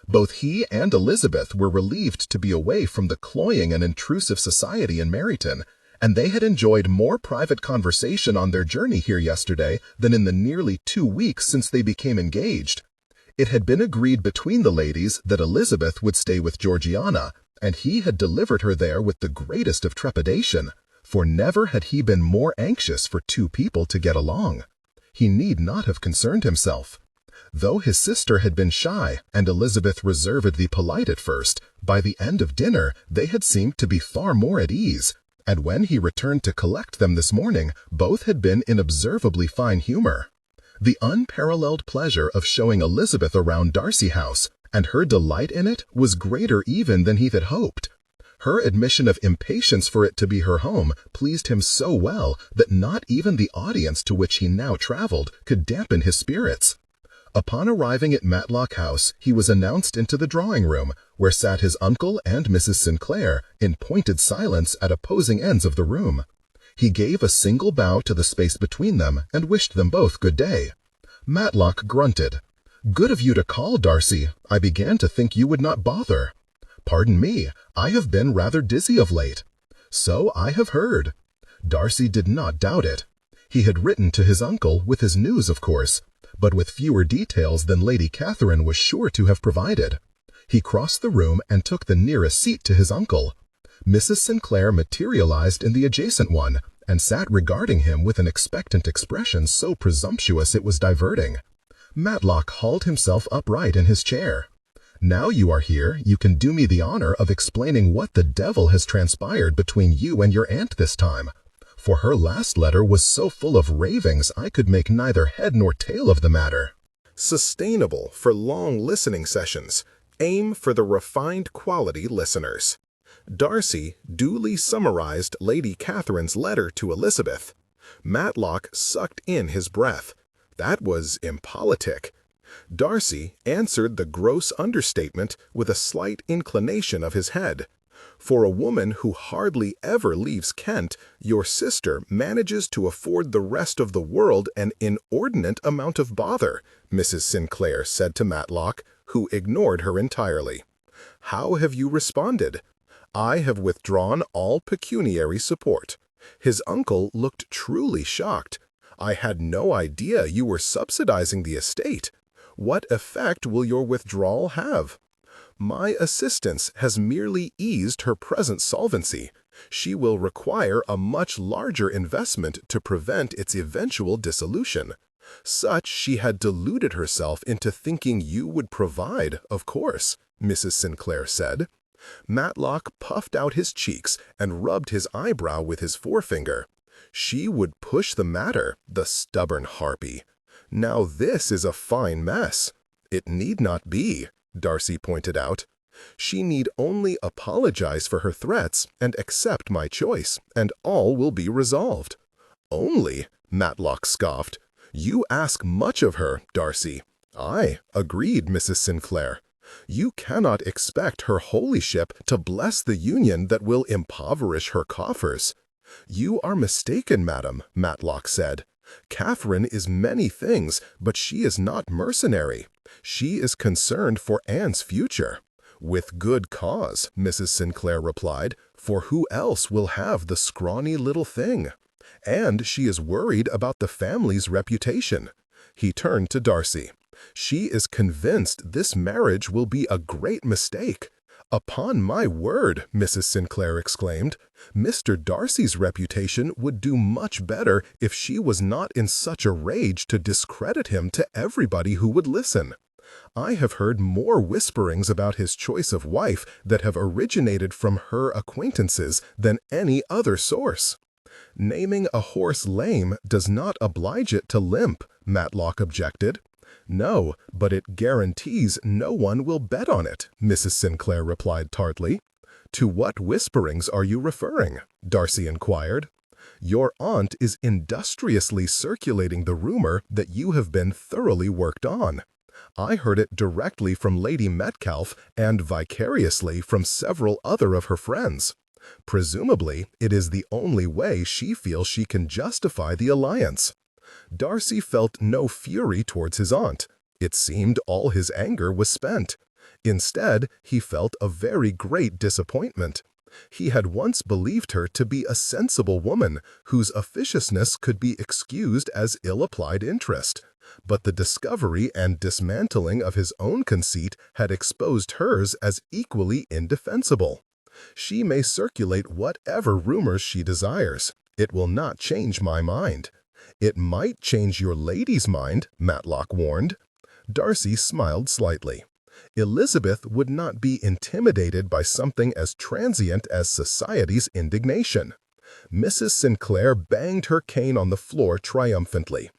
Both he and Elizabeth were relieved to be away from the cloying and intrusive society in Meryton, and they had enjoyed more private conversation on their journey here yesterday than in the nearly 2 weeks since they became engaged. It had been agreed between the ladies that Elizabeth would stay with Georgiana, and he had delivered her there with the greatest of trepidation, for never had he been more anxious for 2 people to get along. He need not have concerned himself. Though his sister had been shy and Elizabeth reservedly polite at first, by the end of dinner they had seemed to be far more at ease, and when he returned to collect them this morning, both had been in observably fine humor. The unparalleled pleasure of showing Elizabeth around Darcy House, and her delight in it, was greater even than he had hoped. Her admission of impatience for it to be her home pleased him so well that not even the audience to which he now traveled could dampen his spirits. Upon arriving at Matlock House, he was announced into the drawing-room, where sat his uncle and Mrs. Sinclair, in pointed silence at opposing ends of the room. He gave a single bow to the space between them, and wished them both good day. Matlock grunted. "Good of you to call, Darcy. I began to think you would not bother." "Pardon me, I have been rather dizzy of late." "So I have heard." Darcy did not doubt it. He had written to his uncle with his news, of course, but with fewer details than Lady Catherine was sure to have provided. He crossed the room and took the nearest seat to his uncle. Mrs. Sinclair materialized in the adjacent one, and sat regarding him with an expectant expression so presumptuous it was diverting. Matlock hauled himself upright in his chair. "Now you are here, you can do me the honor of explaining what the devil has transpired between you and your aunt this time. For her last letter was so full of ravings I could make neither head nor tail of the matter." Sustainable for long listening sessions. Aim for the refined quality listeners. Darcy duly summarized Lady Catherine's letter to Elizabeth. Matlock sucked in his breath. That was impolitic. Darcy answered the gross understatement with a slight inclination of his head. For a woman who hardly ever leaves Kent, your sister manages to afford the rest of the world an inordinate amount of bother, Mrs. Sinclair said to Matlock, who ignored her entirely. "How have you responded?" "I have withdrawn all pecuniary support." His uncle looked truly shocked. "I had no idea you were subsidizing the estate. What effect will your withdrawal have?" "My assistance has merely eased her present solvency. She will require a much larger investment to prevent its eventual dissolution. Such she had deluded herself into thinking you would provide, of course," Mrs. Sinclair said. Matlock puffed out his cheeks and rubbed his eyebrow with his forefinger. She would push the matter, the stubborn harpy. Now this is a fine mess. "It need not be," Darcy pointed out. She need only apologize for her threats and accept my choice, and all will be resolved." "Only?" Matlock scoffed. "You ask much of her, Darcy." "Aye," agreed Mrs. Sinclair. "You cannot expect her holyship to bless the union that will impoverish her coffers." "You are mistaken, madam," Matlock said. "Catherine is many things, but she is not mercenary. She is concerned for Anne's future." "With good cause," Mrs. Sinclair replied, "for who else will have the scrawny little thing? And she is worried about the family's reputation." He turned to Darcy. "She is convinced this marriage will be a great mistake." "Upon my word," Mrs. Sinclair exclaimed, "Mr. Darcy's reputation would do much better if she was not in such a rage to discredit him to everybody who would listen. I have heard more whisperings about his choice of wife that have originated from her acquaintances than any other source." "Naming a horse lame does not oblige it to limp," Matlock objected. "No, but it guarantees no one will bet on it," Mrs. Sinclair replied tartly. "To what whisperings are you referring?" Darcy inquired. "Your aunt is industriously circulating the rumor that you have been thoroughly worked on. I heard it directly from Lady Metcalfe and vicariously from several other of her friends. Presumably, it is the only way she feels she can justify the alliance." Darcy felt no fury towards his aunt. It seemed all his anger was spent. Instead, he felt a very great disappointment. He had once believed her to be a sensible woman whose officiousness could be excused as ill-applied interest. But the discovery and dismantling of his own conceit had exposed hers as equally indefensible. "She may circulate whatever rumors she desires. It will not change my mind." "It might change your lady's mind," Matlock warned. Darcy smiled slightly. "Elizabeth would not be intimidated by something as transient as society's indignation." Mrs. Sinclair banged her cane on the floor triumphantly.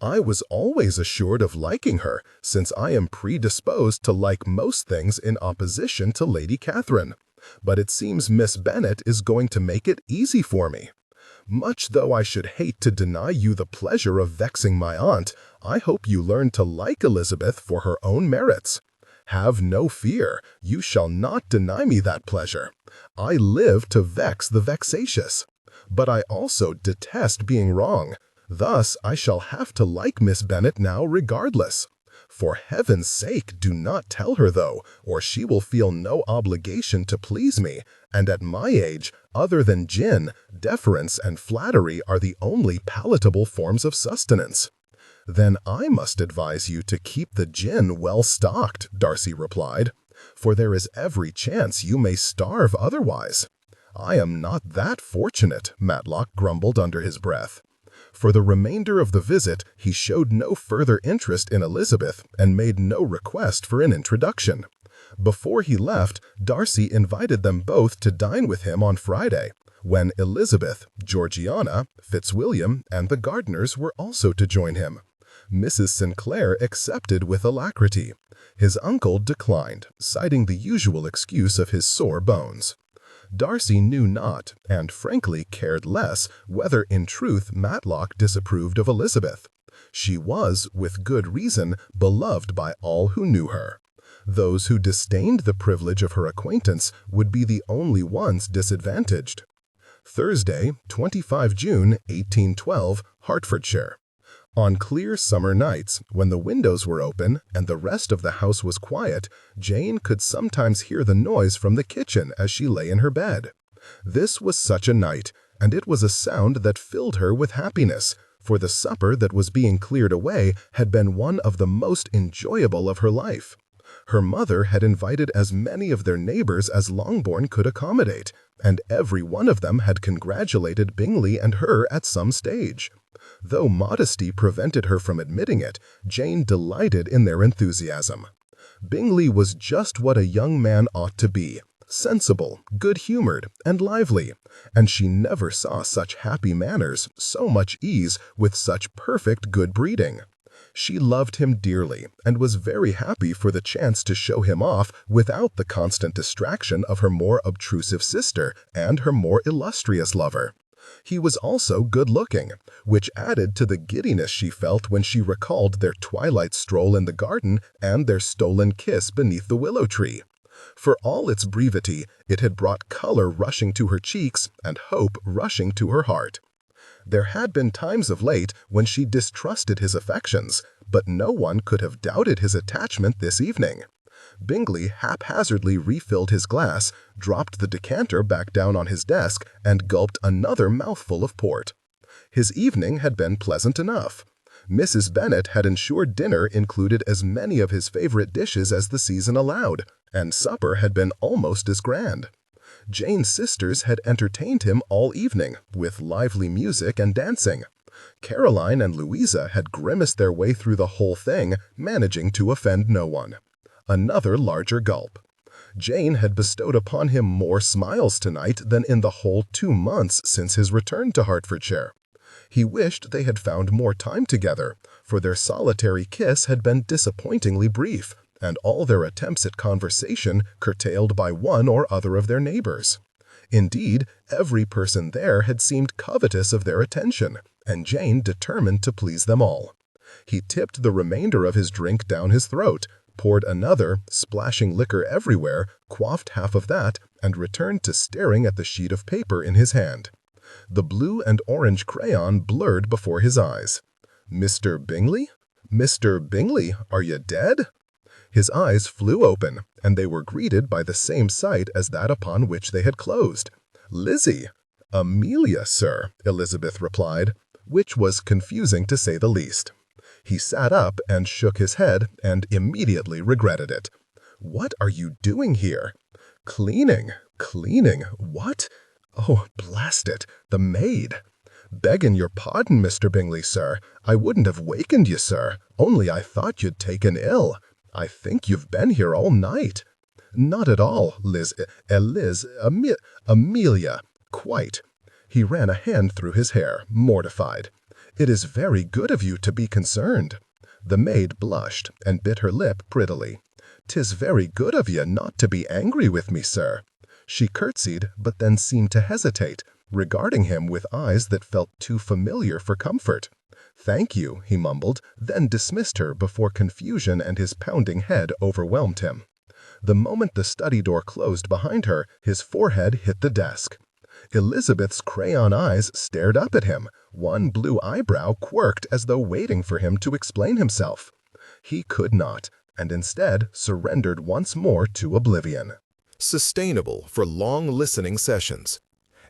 "I was always assured of liking her, since I am predisposed to like most things in opposition to Lady Catherine. But it seems Miss Bennet is going to make it easy for me. Much though I should hate to deny you the pleasure of vexing my aunt, I hope you learn to like Elizabeth for her own merits. Have no fear, you shall not deny me that pleasure. I live to vex the vexatious. But I also detest being wrong. Thus I shall have to like Miss Bennet now regardless. For heaven's sake, do not tell her, though, or she will feel no obligation to please me, and at my age, other than gin, deference and flattery are the only palatable forms of sustenance." "Then I must advise you to keep the gin well stocked," Darcy replied, "for there is every chance you may starve otherwise." "I am not that fortunate," Matlock grumbled under his breath. For the remainder of the visit, he showed no further interest in Elizabeth and made no request for an introduction. Before he left, Darcy invited them both to dine with him on Friday, when Elizabeth, Georgiana, Fitzwilliam, and the Gardiners were also to join him. Mrs. Sinclair accepted with alacrity. His uncle declined, citing the usual excuse of his sore bones. Darcy knew not, and frankly cared less, whether in truth Matlock disapproved of Elizabeth. She was, with good reason, beloved by all who knew her. Those who disdained the privilege of her acquaintance would be the only ones disadvantaged. Thursday, 25 June, 1812, Hertfordshire. On clear summer nights, when the windows were open and the rest of the house was quiet, Jane could sometimes hear the noise from the kitchen as she lay in her bed. This was such a night, and it was a sound that filled her with happiness, for the supper that was being cleared away had been one of the most enjoyable of her life. Her mother had invited as many of their neighbors as Longbourn could accommodate, and every one of them had congratulated Bingley and her at some stage. Though modesty prevented her from admitting it, Jane delighted in their enthusiasm. Bingley was just what a young man ought to be, sensible, good-humored, and lively, and she never saw such happy manners, so much ease, with such perfect good breeding. She loved him dearly and was very happy for the chance to show him off without the constant distraction of her more obtrusive sister and her more illustrious lover. He was also good-looking, which added to the giddiness she felt when she recalled their twilight stroll in the garden and their stolen kiss beneath the willow tree. For all its brevity, it had brought color rushing to her cheeks and hope rushing to her heart. There had been times of late when she distrusted his affections, but no one could have doubted his attachment this evening. Bingley haphazardly refilled his glass, dropped the decanter back down on his desk, and gulped another mouthful of port. His evening had been pleasant enough. Mrs. Bennet had ensured dinner included as many of his favorite dishes as the season allowed, and supper had been almost as grand. Jane's sisters had entertained him all evening, with lively music and dancing. Caroline and Louisa had grimaced their way through the whole thing, managing to offend no one. Another larger gulp. Jane had bestowed upon him more smiles tonight than in the whole 2 months since his return to Hertfordshire. He wished they had found more time together, for their solitary kiss had been disappointingly brief, and all their attempts at conversation curtailed by one or other of their neighbors. Indeed, every person there had seemed covetous of their attention, and Jane determined to please them all. He tipped the remainder of his drink down his throat, poured another, splashing liquor everywhere, quaffed half of that, and returned to staring at the sheet of paper in his hand. The blue and orange crayon blurred before his eyes. "Mr. Bingley? Mr. Bingley, are you dead?" His eyes flew open, and they were greeted by the same sight as that upon which they had closed. "Lizzie." "Amelia, sir," Elizabeth replied, which was confusing to say the least. He sat up and shook his head and immediately regretted it. "What are you doing here?" "Cleaning. Cleaning. What? Oh, blast it, the maid." "Beggin' your pardon, Mr. Bingley, sir. I wouldn't have wakened you, sir, only I thought you'd taken ill. I think you've been here all night." "Not at all, Amelia, quite." He ran a hand through his hair, mortified. "It is very good of you to be concerned." The maid blushed and bit her lip prettily. "'Tis very good of you not to be angry with me, sir." She curtsied, but then seemed to hesitate, regarding him with eyes that felt too familiar for comfort. "Thank you," he mumbled, then dismissed her before confusion and his pounding head overwhelmed him. The moment the study door closed behind her, his forehead hit the desk. Elizabeth's crayon eyes stared up at him, one blue eyebrow quirked as though waiting for him to explain himself. He could not, and instead surrendered once more to oblivion. Sustainable for long listening sessions.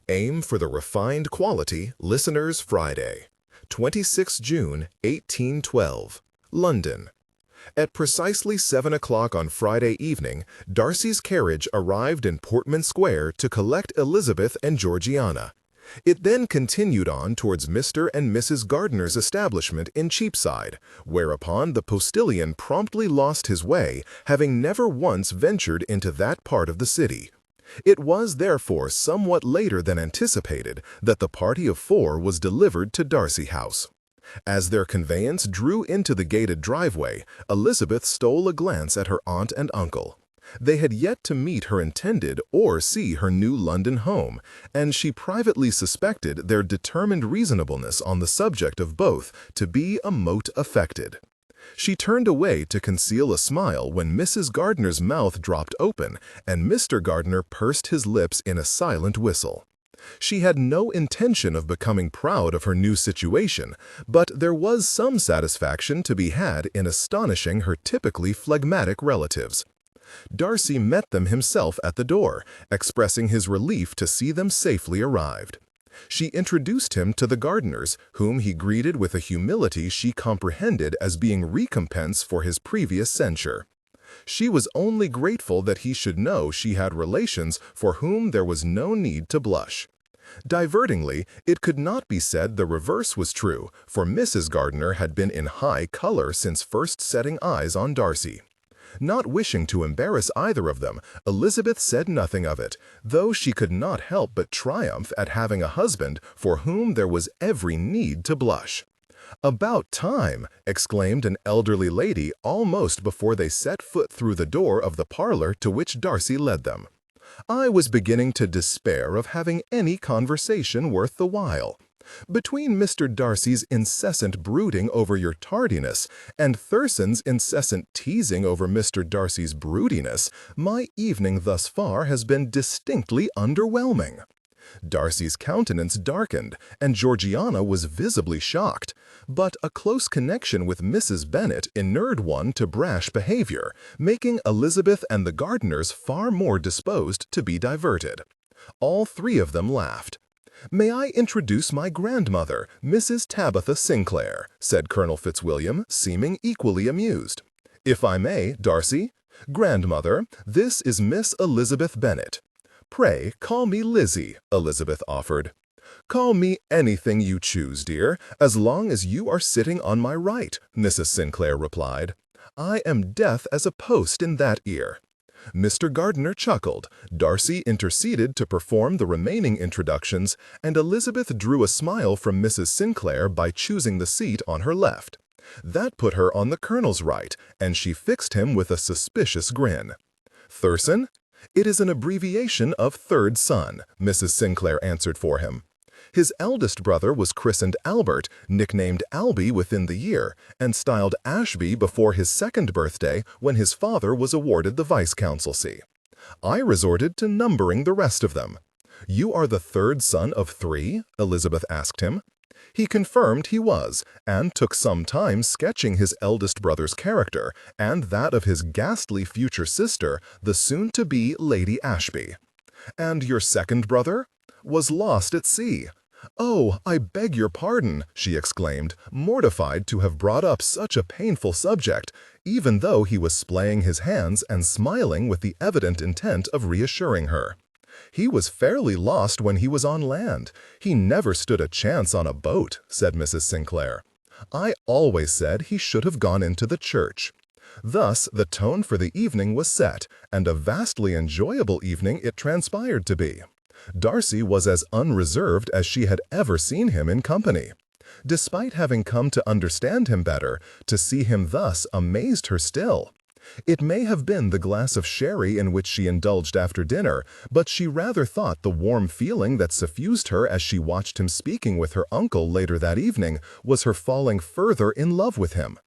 Aim for the refined quality Listeners Friday. 26 June 1812, London. At precisely 7 o'clock on Friday evening, Darcy's carriage arrived in Portman Square to collect Elizabeth and Georgiana. It then continued on towards Mr. and Mrs. Gardiner's establishment in Cheapside, whereupon the postilion promptly lost his way, having never once ventured into that part of the city. It was therefore somewhat later than anticipated that the party of 4 was delivered to Darcy House. As their conveyance drew into the gated driveway, Elizabeth stole a glance at her aunt and uncle. They had yet to meet her intended or see her new London home, and she privately suspected their determined reasonableness on the subject of both to be a mote affected. She turned away to conceal a smile when Mrs. Gardiner's mouth dropped open and Mr. Gardiner pursed his lips in a silent whistle. She had no intention of becoming proud of her new situation, but there was some satisfaction to be had in astonishing her typically phlegmatic relatives. Darcy met them himself at the door, expressing his relief to see them safely arrived. She introduced him to the Gardiners, whom he greeted with a humility she comprehended as being recompense for his previous censure. She was only grateful that he should know she had relations for whom there was no need to blush. Divertingly, it could not be said the reverse was true, for Mrs. Gardiner had been in high color since first setting eyes on Darcy. Not wishing to embarrass either of them, Elizabeth said nothing of it, though she could not help but triumph at having a husband for whom there was every need to blush. "About time!" exclaimed an elderly lady almost before they set foot through the door of the parlor to which Darcy led them. "I was beginning to despair of having any conversation worth the while. Between Mr. Darcy's incessant brooding over your tardiness and Thurston's incessant teasing over Mr. Darcy's broodiness, my evening thus far has been distinctly underwhelming." Darcy's countenance darkened, and Georgiana was visibly shocked, but a close connection with Mrs. Bennet inured one to brash behavior, making Elizabeth and the Gardiners far more disposed to be diverted. All three of them laughed. "May I introduce my grandmother, Mrs. Tabitha Sinclair," said Colonel Fitzwilliam, seeming equally amused. "If I may, Darcy. Grandmother, this is Miss Elizabeth Bennet." "Pray, call me Lizzie," Elizabeth offered. "Call me anything you choose, dear, as long as you are sitting on my right," Mrs. Sinclair replied. "I am deaf as a post in that ear." Mr. Gardiner chuckled, Darcy interceded to perform the remaining introductions, and Elizabeth drew a smile from Mrs. Sinclair by choosing the seat on her left. That put her on the Colonel's right, and she fixed him with a suspicious grin. "Thurston? It is an abbreviation of third son," Mrs. Sinclair answered for him. "His eldest brother was christened Albert, nicknamed Albie within the year, and styled Ashby before his second birthday when his father was awarded the vice-consulcy. I resorted to numbering the rest of them." "You are the third son of three?" Elizabeth asked him. He confirmed he was, and took some time sketching his eldest brother's character, and that of his ghastly future sister, the soon-to-be Lady Ashby. "And your second brother?" "Was lost at sea." "Oh, I beg your pardon," she exclaimed, mortified to have brought up such a painful subject, even though he was splaying his hands and smiling with the evident intent of reassuring her. "He was fairly lost when he was on land. He never stood a chance on a boat," said Mrs. Sinclair. "I always said he should have gone into the church." Thus, the tone for the evening was set, and a vastly enjoyable evening it transpired to be. Darcy was as unreserved as she had ever seen him in company. Despite having come to understand him better, to see him thus amazed her still. It may have been the glass of sherry in which she indulged after dinner, but she rather thought the warm feeling that suffused her as she watched him speaking with her uncle later that evening was her falling further in love with him.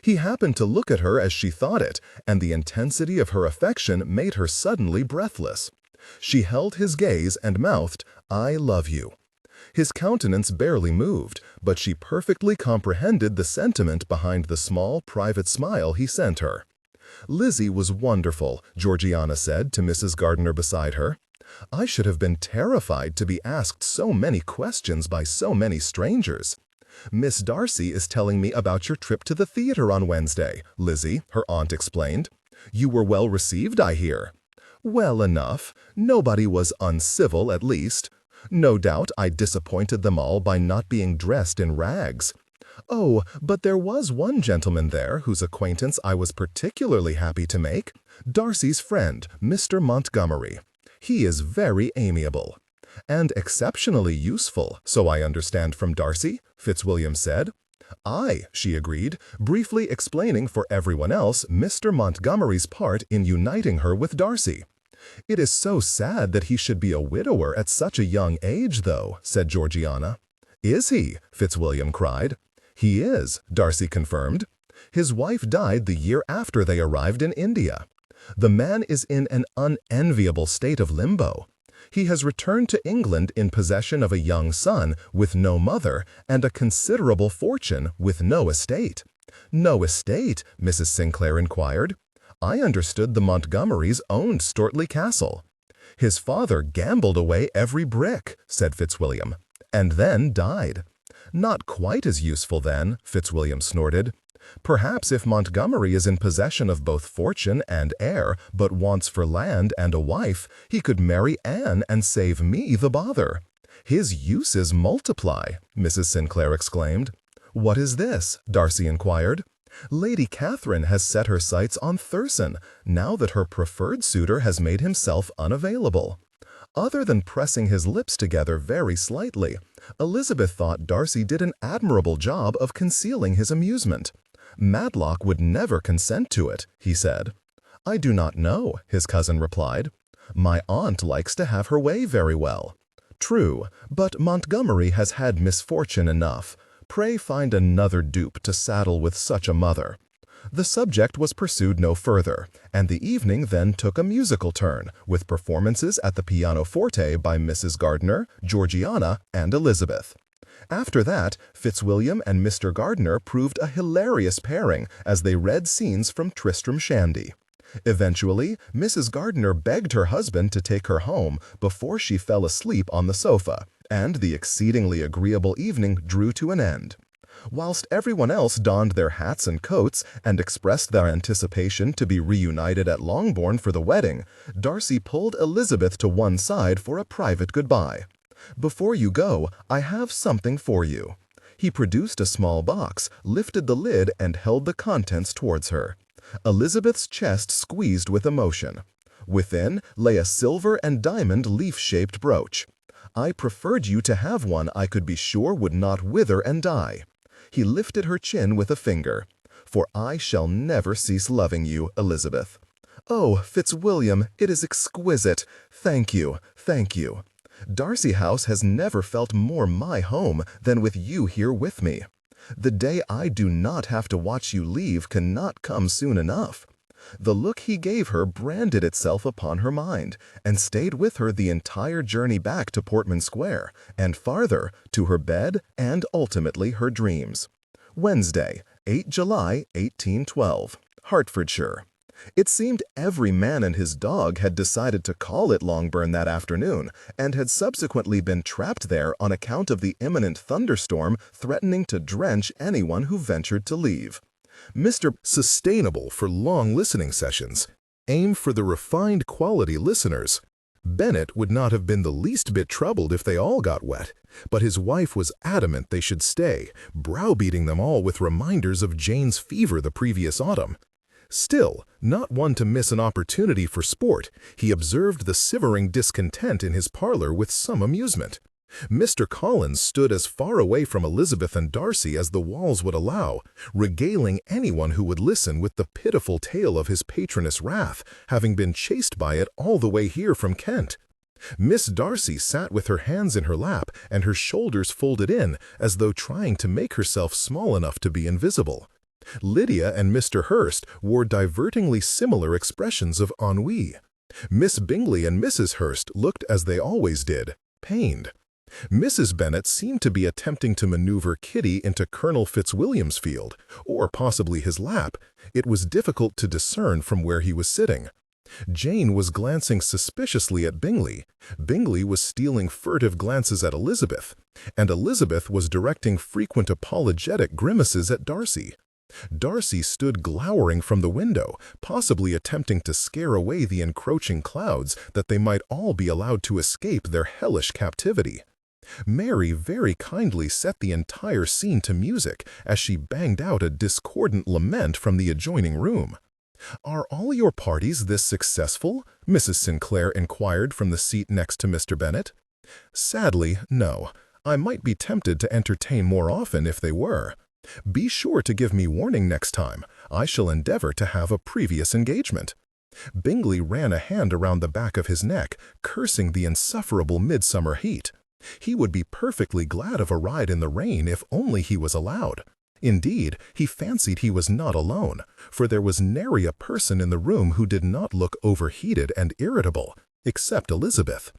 He happened to look at her as she thought it, and the intensity of her affection made her suddenly breathless. She held his gaze and mouthed, "I love you." His countenance barely moved, but she perfectly comprehended the sentiment behind the small, private smile he sent her. "Lizzie was wonderful," Georgiana said to Mrs. Gardiner beside her. "I should have been terrified to be asked so many questions by so many strangers." "Miss Darcy is telling me about your trip to the theater on Wednesday, Lizzie," her aunt explained. "You were well received, I hear." "Well enough. Nobody was uncivil, at least. No doubt I disappointed them all by not being dressed in rags. Oh, but there was one gentleman there whose acquaintance I was particularly happy to make. Darcy's friend, Mr. Montgomery. He is very amiable." "And exceptionally useful, so I understand from Darcy," Fitzwilliam said. "Aye," she agreed, briefly explaining for everyone else Mr. Montgomery's part in uniting her with Darcy. "It is so sad that he should be a widower at such a young age, though," said Georgiana. "Is he?" Fitzwilliam cried. "He is," Darcy confirmed. "His wife died the year after they arrived in India. The man is in an unenviable state of limbo. He has returned to England in possession of a young son with no mother and a considerable fortune with no estate." "No estate?" Mrs. Sinclair inquired. "I understood the Montgomerys owned Stortley Castle." "His father gambled away every brick," said Fitzwilliam, "and then died." "Not quite as useful then," Fitzwilliam snorted. "Perhaps if Montgomery is in possession of both fortune and heir, but wants for land and a wife, he could marry Anne and save me the bother." "His uses multiply," Mrs. Sinclair exclaimed. "What is this?" Darcy inquired. "Lady Catherine has set her sights on Thurston, now that her preferred suitor has made himself unavailable." Other than pressing his lips together very slightly, Elizabeth thought Darcy did an admirable job of concealing his amusement. "Matlock would never consent to it," he said. "I do not know," his cousin replied. "My aunt likes to have her way very well." "True, but Montgomery has had misfortune enough. Pray find another dupe to saddle with such a mother." The subject was pursued no further, and the evening then took a musical turn, with performances at the pianoforte by Mrs. Gardiner, Georgiana, and Elizabeth. After that, Fitzwilliam and Mr. Gardiner proved a hilarious pairing as they read scenes from Tristram Shandy. Eventually, Mrs. Gardiner begged her husband to take her home before she fell asleep on the sofa, and the exceedingly agreeable evening drew to an end. Whilst everyone else donned their hats and coats and expressed their anticipation to be reunited at Longbourn for the wedding, Darcy pulled Elizabeth to one side for a private goodbye. "Before you go, I have something for you." He produced a small box, lifted the lid, and held the contents towards her. Elizabeth's chest squeezed with emotion. Within lay a silver and diamond leaf-shaped brooch. "I preferred you to have one I could be sure would not wither and die." He lifted her chin with a finger. "For I shall never cease loving you, Elizabeth." "Oh, Fitzwilliam, it is exquisite. Thank you, thank you. Darcy House has never felt more my home than with you here with me. The day I do not have to watch you leave cannot come soon enough." The look he gave her branded itself upon her mind, and stayed with her the entire journey back to Portman Square, and farther, to her bed and ultimately her dreams. Wednesday, 8 July, 1812, Hertfordshire. It seemed every man and his dog had decided to call at Longbourn that afternoon, and had subsequently been trapped there on account of the imminent thunderstorm threatening to drench anyone who ventured to leave. Mr. Sustainable for long listening sessions. Aim for the refined quality listeners. Bennet would not have been the least bit troubled if they all got wet, but his wife was adamant they should stay, browbeating them all with reminders of Jane's fever the previous autumn. Still, not one to miss an opportunity for sport, he observed the simmering discontent in his parlor with some amusement. Mr. Collins stood as far away from Elizabeth and Darcy as the walls would allow, regaling anyone who would listen with the pitiful tale of his patroness' wrath, having been chased by it all the way here from Kent. Miss Darcy sat with her hands in her lap and her shoulders folded in, as though trying to make herself small enough to be invisible. Lydia and Mr. Hurst wore divertingly similar expressions of ennui. Miss Bingley and Mrs. Hurst looked as they always did, pained. Mrs. Bennet seemed to be attempting to maneuver Kitty into Colonel Fitzwilliam's field, or possibly his lap. It was difficult to discern from where he was sitting. Jane was glancing suspiciously at Bingley. Bingley was stealing furtive glances at Elizabeth, and Elizabeth was directing frequent apologetic grimaces at Darcy. Darcy stood glowering from the window, possibly attempting to scare away the encroaching clouds that they might all be allowed to escape their hellish captivity. Mary very kindly set the entire scene to music as she banged out a discordant lament from the adjoining room. "Are all your parties this successful?" Mrs. Sinclair inquired from the seat next to Mr. Bennet. "Sadly, no. I might be tempted to entertain more often if they were. Be sure to give me warning next time. I shall endeavor to have a previous engagement." Bingley ran a hand around the back of his neck, cursing the insufferable midsummer heat. He would be perfectly glad of a ride in the rain if only he was allowed. Indeed, he fancied he was not alone, for there was nary a person in the room who did not look overheated and irritable, except Elizabeth.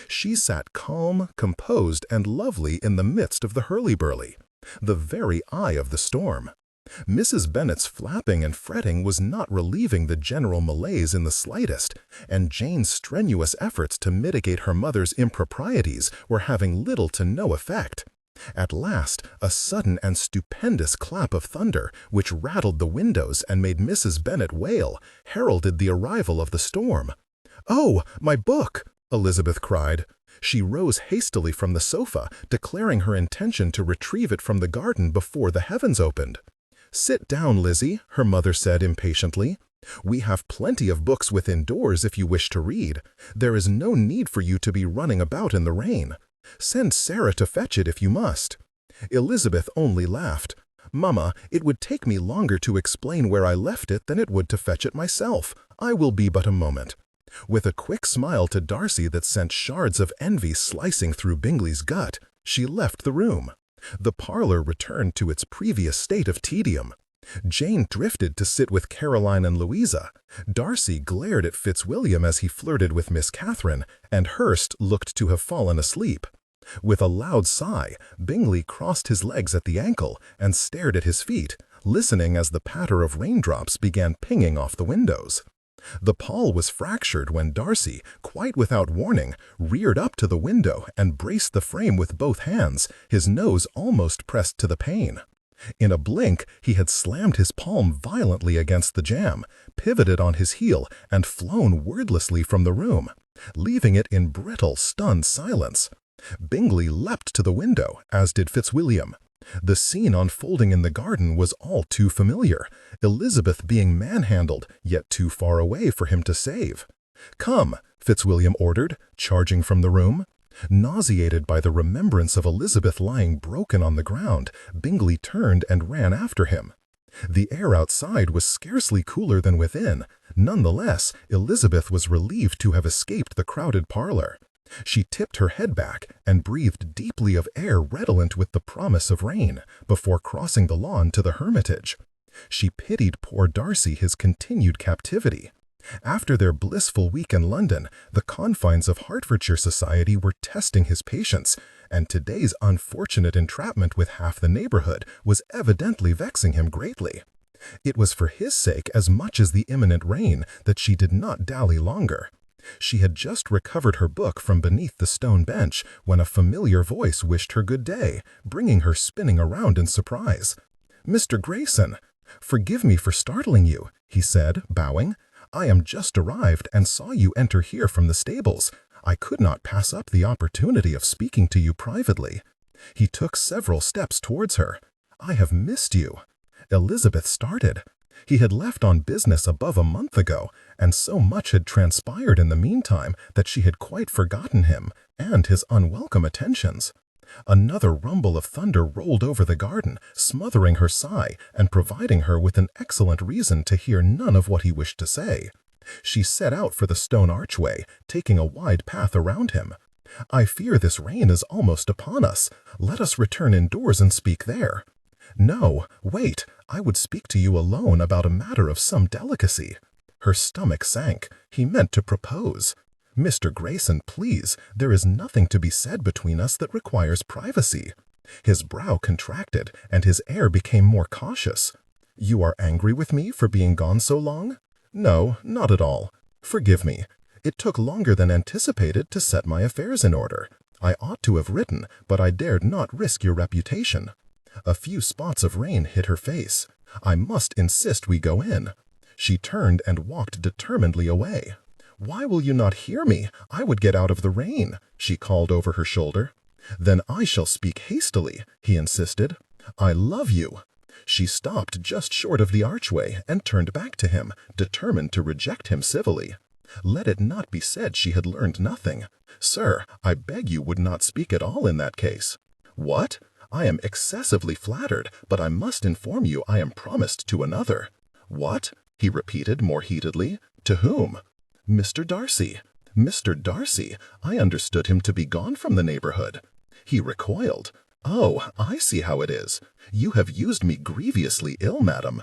She sat calm, composed, and lovely in the midst of the hurly-burly, the very eye of the storm. Mrs. Bennet's flapping and fretting was not relieving the general malaise in the slightest, and Jane's strenuous efforts to mitigate her mother's improprieties were having little to no effect. At last, a sudden and stupendous clap of thunder, which rattled the windows and made Mrs. Bennet wail, heralded the arrival of the storm. "Oh, my book!" Elizabeth cried. She rose hastily from the sofa, declaring her intention to retrieve it from the garden before the heavens opened. "Sit down, Lizzie," her mother said impatiently. We have plenty of books within doors if you wish to read. There is no need for you to be running about in the rain. Send Sarah to fetch it if you must." Elizabeth only laughed. "Mamma, it would take me longer to explain where I left it than it would to fetch it myself. I will be but a moment." With a quick smile to Darcy that sent shards of envy slicing through Bingley's gut, she left the room. The parlor returned to its previous state of tedium. Jane drifted to sit with Caroline and Louisa. Darcy glared at Fitzwilliam as he flirted with Miss Catherine, and Hurst looked to have fallen asleep. With a loud sigh, Bingley crossed his legs at the ankle and stared at his feet, listening as the patter of raindrops began pinging off the windows. The pall was fractured when Darcy, quite without warning, reared up to the window and braced the frame with both hands, his nose almost pressed to the pane. In a blink, he had slammed his palm violently against the jamb, pivoted on his heel, and flown wordlessly from the room, leaving it in brittle, stunned silence. Bingley leapt to the window, as did Fitzwilliam. The scene unfolding in the garden was all too familiar, Elizabeth being manhandled, yet too far away for him to save. "Come," Fitzwilliam ordered, charging from the room. Nauseated by the remembrance of Elizabeth lying broken on the ground, Bingley turned and ran after him. The air outside was scarcely cooler than within. Nonetheless, Elizabeth was relieved to have escaped the crowded parlor. She tipped her head back and breathed deeply of air redolent with the promise of rain before crossing the lawn to the hermitage. She pitied poor Darcy his continued captivity. After their blissful week in London, the confines of Hertfordshire society were testing his patience, and today's unfortunate entrapment with half the neighborhood was evidently vexing him greatly. It was for his sake as much as the imminent rain that she did not dally longer. She had just recovered her book from beneath the stone bench when a familiar voice wished her good day, bringing her spinning around in surprise. "Mr. Grayson, forgive me for startling you," he said, bowing. "I am just arrived and saw you enter here from the stables. I could not pass up the opportunity of speaking to you privately." He took several steps towards her. "I have missed you." Elizabeth started. He had left on business above a month ago, and so much had transpired in the meantime that she had quite forgotten him and his unwelcome attentions. Another rumble of thunder rolled over the garden, smothering her sigh and providing her with an excellent reason to hear none of what he wished to say. She set out for the stone archway, taking a wide path around him. "I fear this rain is almost upon us. Let us return indoors and speak there." "No, wait, I would speak to you alone about a matter of some delicacy." Her stomach sank. He meant to propose. "Mr. Grayson, please, there is nothing to be said between us that requires privacy." His brow contracted, and his air became more cautious. "You are angry with me for being gone so long?" "No, not at all. Forgive me. It took longer than anticipated to set my affairs in order. I ought to have written, but I dared not risk your reputation." A few spots of rain hit her face. "I must insist we go in." She turned and walked determinedly away. "Why will you not hear me? I would get out of the rain," she called over her shoulder. "Then I shall speak hastily," he insisted. "I love you." She stopped just short of the archway and turned back to him, determined to reject him civilly. Let it not be said she had learned nothing. "Sir, I beg you would not speak at all in that case." "What? I am excessively flattered, but I must inform you I am promised to another." "What?" he repeated more heatedly. "To whom?" "Mr. Darcy." "Mr. Darcy? I understood him to be gone from the neighborhood." He recoiled. "Oh, I see how it is. You have used me grievously ill, madam."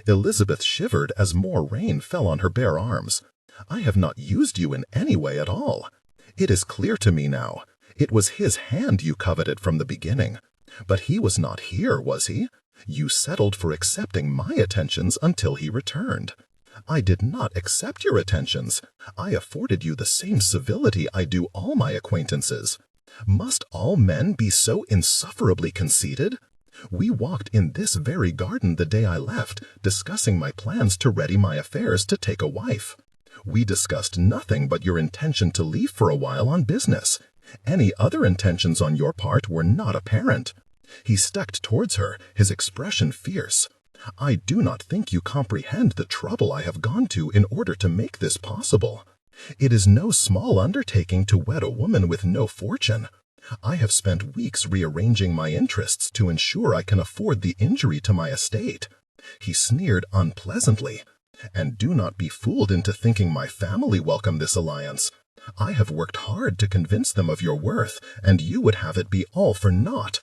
Elizabeth shivered as more rain fell on her bare arms. "I have not used you in any way at all. It is clear to me now. It was his hand you coveted from the beginning. But he was not here, was he? You settled for accepting my attentions until he returned." "I did not accept your attentions. I afforded you the same civility I do all my acquaintances. Must all men be so insufferably conceited? We walked in this very garden the day I left, discussing my plans to ready my affairs to take a wife. We discussed nothing but your intention to leave for a while on business. Any other intentions on your part were not apparent." He stepped towards her, his expression fierce. I do not think you comprehend the trouble I have gone to in order to make this possible. It is no small undertaking to wed a woman with no fortune. I have spent weeks rearranging my interests to ensure I can afford the injury to my estate." He sneered unpleasantly. "And do not be fooled into thinking my family welcome this alliance. I have worked hard to convince them of your worth, and you would have it be all for naught."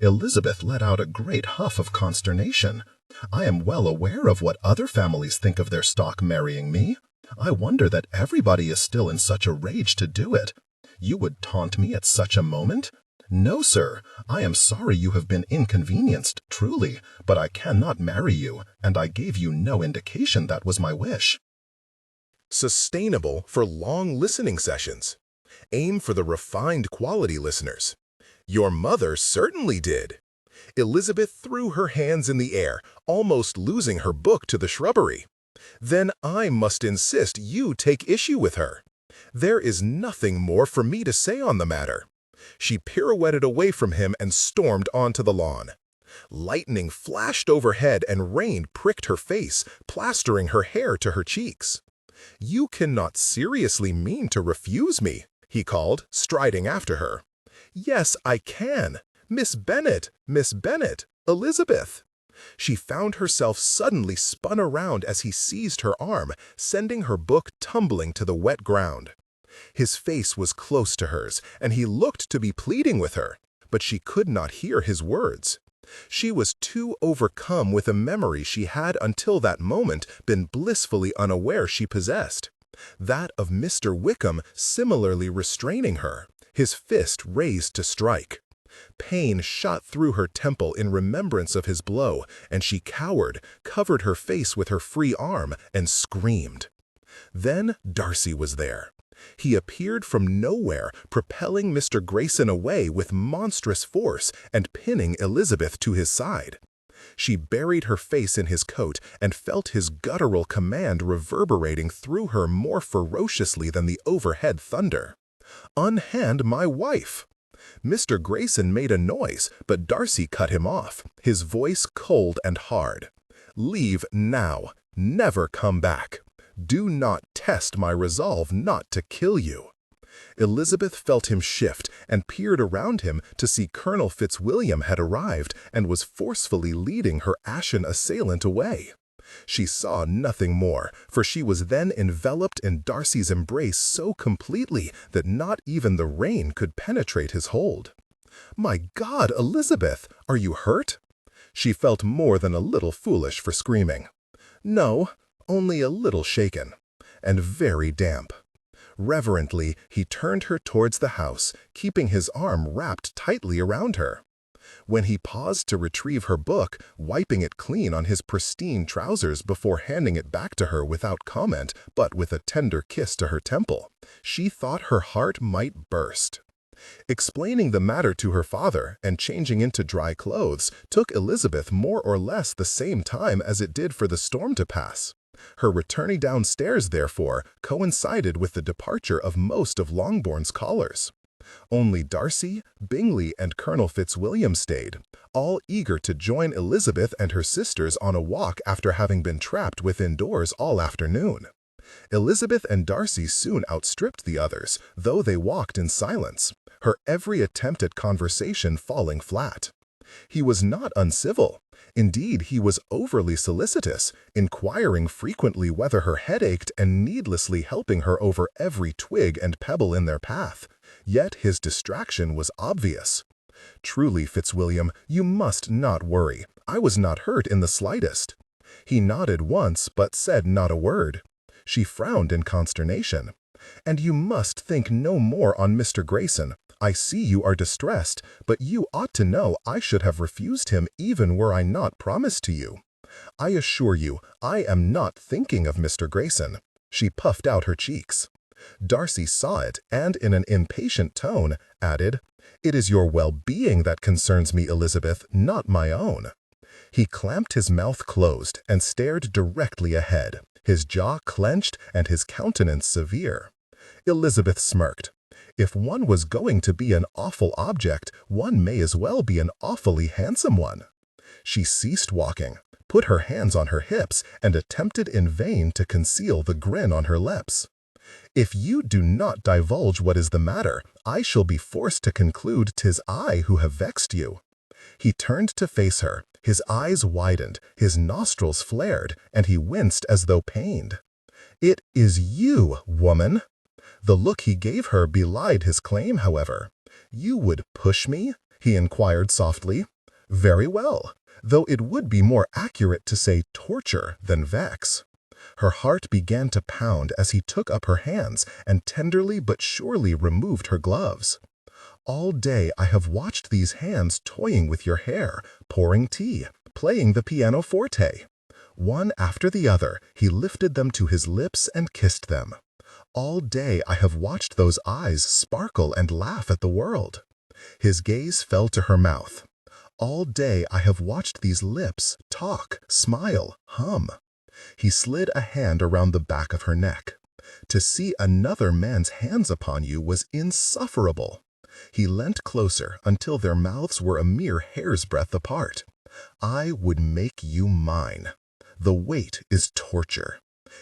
Elizabeth let out a great huff of consternation. "I am well aware of what other families think of their stock marrying me. I wonder that everybody is still in such a rage to do it. You would taunt me at such a moment? No, sir, I am sorry you have been inconvenienced, truly, but I cannot marry you, and I gave you no indication that was my wish." Sustainable for long listening sessions. Aim for the refined quality listeners. Your mother certainly did. Elizabeth threw her hands in the air, almost losing her book to the shrubbery. "Then I must insist you take issue with her. There is nothing more for me to say on the matter." She pirouetted away from him and stormed onto the lawn. Lightning flashed overhead and rain pricked her face, plastering her hair to her cheeks. "You cannot seriously mean to refuse me," he called, striding after her. "Yes, I can. Miss Bennet, Miss Bennet, Elizabeth." She found herself suddenly spun around as he seized her arm, sending her book tumbling to the wet ground. His face was close to hers, and he looked to be pleading with her, but she could not hear his words. She was too overcome with a memory she had until that moment been blissfully unaware she possessed, that of Mr. Wickham similarly restraining her, his fist raised to strike. Pain shot through her temple in remembrance of his blow, and she cowered, covered her face with her free arm, and screamed. Then Darcy was there. He appeared from nowhere, propelling Mr. Grayson away with monstrous force and pinning Elizabeth to his side. She buried her face in his coat and felt his guttural command reverberating through her more ferociously than the overhead thunder. "Unhand my wife!" Mr. Grayson made a noise, but Darcy cut him off, his voice cold and hard. "Leave now. Never come back. Do not test my resolve not to kill you." Elizabeth felt him shift and peered around him to see Colonel Fitzwilliam had arrived and was forcefully leading her ashen assailant away. She saw nothing more, for she was then enveloped in Darcy's embrace so completely that not even the rain could penetrate his hold. "My God, Elizabeth, are you hurt?" She felt more than a little foolish for screaming. "No, only a little shaken, and very damp." Reverently, he turned her towards the house, keeping his arm wrapped tightly around her. When he paused to retrieve her book, wiping it clean on his pristine trousers before handing it back to her without comment, but with a tender kiss to her temple, she thought her heart might burst. Explaining the matter to her father and changing into dry clothes took Elizabeth more or less the same time as it did for the storm to pass. Her returning downstairs, therefore, coincided with the departure of most of Longbourn's callers. Only Darcy, Bingley, and Colonel Fitzwilliam stayed, all eager to join Elizabeth and her sisters on a walk after having been trapped within doors all afternoon. Elizabeth and Darcy soon outstripped the others, though they walked in silence, her every attempt at conversation falling flat. He was not uncivil. Indeed, he was overly solicitous, inquiring frequently whether her head ached and needlessly helping her over every twig and pebble in their path. Yet his distraction was obvious. "Truly, Fitzwilliam, you must not worry. I was not hurt in the slightest." He nodded once, but said not a word. She frowned in consternation. "And you must think no more on Mr. Grayson. I see you are distressed, but you ought to know I should have refused him even were I not promised to you. I assure you, I am not thinking of Mr. Grayson." She puffed out her cheeks. Darcy saw it, and in an impatient tone, added, "It is your well-being that concerns me, Elizabeth, not my own." He clamped his mouth closed and stared directly ahead, his jaw clenched and his countenance severe. Elizabeth smirked. If one was going to be an awful object, one may as well be an awfully handsome one. She ceased walking, put her hands on her hips, and attempted in vain to conceal the grin on her lips. "If you do not divulge what is the matter, I shall be forced to conclude 'tis I who have vexed you." He turned to face her, his eyes widened, his nostrils flared, and he winced as though pained. "It is you, woman!" The look he gave her belied his claim, however. "You would push me?" he inquired softly. "Very well, though it would be more accurate to say torture than vex." Her heart began to pound as he took up her hands and tenderly but surely removed her gloves. "All day I have watched these hands toying with your hair, pouring tea, playing the pianoforte." One after the other, he lifted them to his lips and kissed them. "All day I have watched those eyes sparkle and laugh at the world." His gaze fell to her mouth. "All day I have watched these lips talk, smile, hum." He slid a hand around the back of her neck. "To see another man's hands upon you was insufferable." He leant closer until their mouths were a mere hair's breadth apart. "I would make you mine. The wait is torture."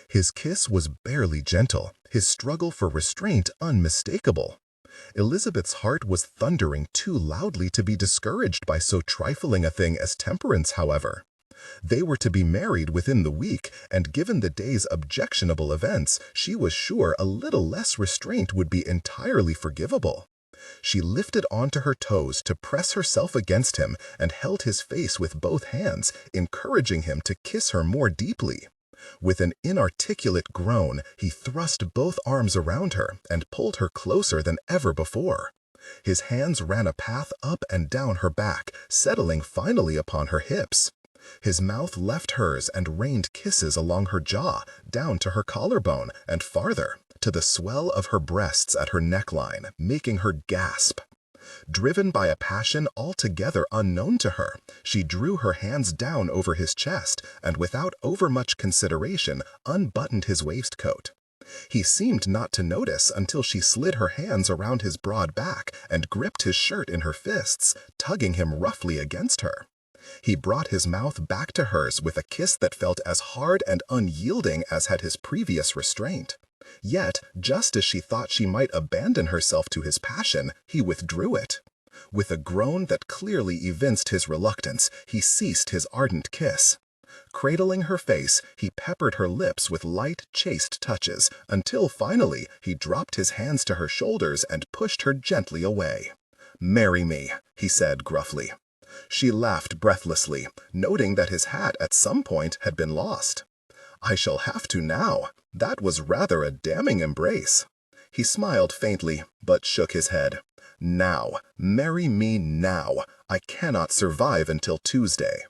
His kiss was barely gentle, his struggle for restraint unmistakable. Elizabeth's heart was thundering too loudly to be discouraged by so trifling a thing as temperance, however. They were to be married within the week, and given the day's objectionable events, she was sure a little less restraint would be entirely forgivable. She lifted onto her toes to press herself against him and held his face with both hands, encouraging him to kiss her more deeply. With an inarticulate groan, he thrust both arms around her and pulled her closer than ever before. His hands ran a path up and down her back, settling finally upon her hips. His mouth left hers and rained kisses along her jaw, down to her collarbone, and farther, to the swell of her breasts at her neckline, making her gasp. Driven by a passion altogether unknown to her, she drew her hands down over his chest and without overmuch consideration unbuttoned his waistcoat. He seemed not to notice until she slid her hands around his broad back and gripped his shirt in her fists, tugging him roughly against her. He brought his mouth back to hers with a kiss that felt as hard and unyielding as had his previous restraint. Yet, just as she thought she might abandon herself to his passion, he withdrew it. With a groan that clearly evinced his reluctance, he ceased his ardent kiss. Cradling her face, he peppered her lips with light, chaste touches, until finally he dropped his hands to her shoulders and pushed her gently away. "Marry me," he said gruffly. She laughed breathlessly, noting that his hat at some point had been lost. "I shall have to now. That was rather a damning embrace." He smiled faintly, but shook his head. "Now, marry me now. I cannot survive until Tuesday."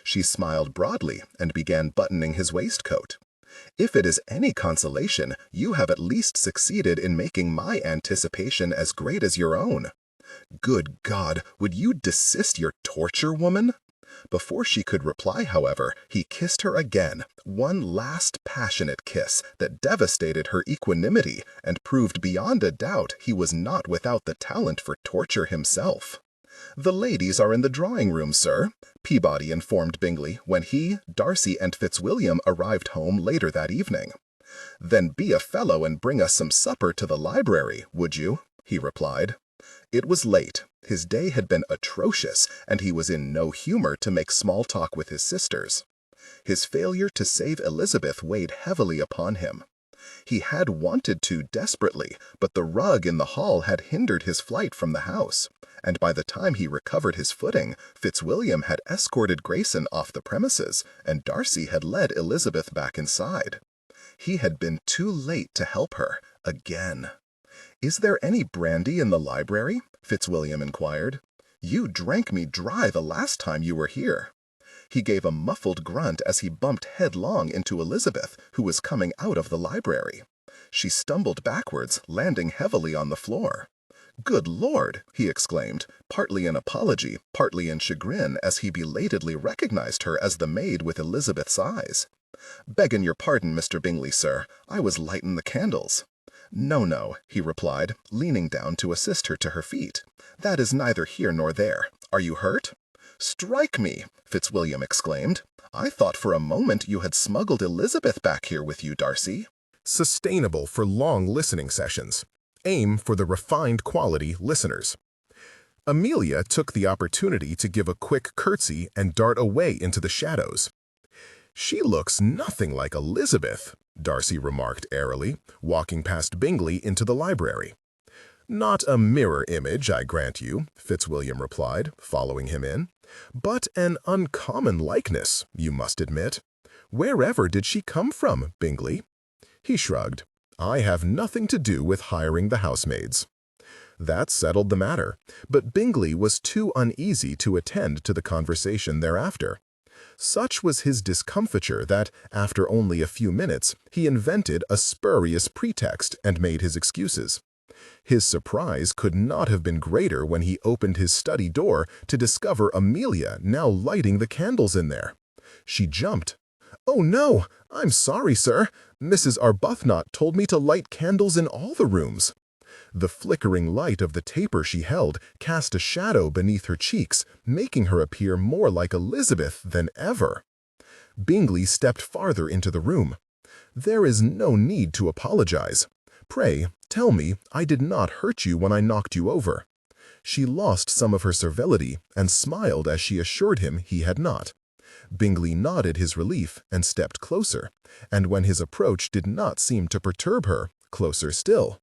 She smiled broadly and began buttoning his waistcoat. "If it is any consolation, you have at least succeeded in making my anticipation as great as your own." "Good God, would you desist your torture, woman?" Before she could reply, however, he kissed her again, one last passionate kiss that devastated her equanimity and proved beyond a doubt he was not without the talent for torture himself. "The ladies are in the drawing-room, sir," Peabody informed Bingley when he, Darcy, and Fitzwilliam arrived home later that evening. "Then be a fellow and bring us some supper to the library, would you?" he replied. It was late. His day had been atrocious, and he was in no humor to make small talk with his sisters. His failure to save Elizabeth weighed heavily upon him. He had wanted to desperately, but the rug in the hall had hindered his flight from the house, and by the time he recovered his footing, Fitzwilliam had escorted Grayson off the premises, and Darcy had led Elizabeth back inside. He had been too late to help her, again. "Is there any brandy in the library?" Fitzwilliam inquired. "You drank me dry the last time you were here." He gave a muffled grunt as he bumped headlong into Elizabeth, who was coming out of the library. She stumbled backwards, landing heavily on the floor. "Good Lord!" he exclaimed, partly in apology, partly in chagrin, as he belatedly recognized her as the maid with Elizabeth's eyes. "Beggin' your pardon, Mr. Bingley, sir. I was lightin' the candles." "No," he replied, leaning down to assist her to her feet. "That is neither here nor there. Are you hurt?" "Strike me!" Fitzwilliam exclaimed. "I thought for a moment you had smuggled Elizabeth back here with you, Darcy." Sustainable for long listening sessions. Aim for the refined quality listeners. Amelia took the opportunity to give a quick curtsy and dart away into the shadows. "She looks nothing like Elizabeth," Darcy remarked airily, walking past Bingley into the library. "Not a mirror image, I grant you," Fitzwilliam replied, following him in, "but an uncommon likeness, you must admit. Wherever did she come from, Bingley?" He shrugged. "I have nothing to do with hiring the housemaids." That settled the matter, but Bingley was too uneasy to attend to the conversation thereafter. Such was his discomfiture that, after only a few minutes, he invented a spurious pretext and made his excuses. His surprise could not have been greater when he opened his study door to discover Amelia now lighting the candles in there. She jumped. "Oh, no! I'm sorry, sir. Mrs. Arbuthnot told me to light candles in all the rooms." The flickering light of the taper she held cast a shadow beneath her cheeks, making her appear more like Elizabeth than ever. Bingley stepped farther into the room. "There is no need to apologize. Pray, tell me I did not hurt you when I knocked you over." She lost some of her servility and smiled as she assured him he had not. Bingley nodded his relief and stepped closer, and when his approach did not seem to perturb her, closer still.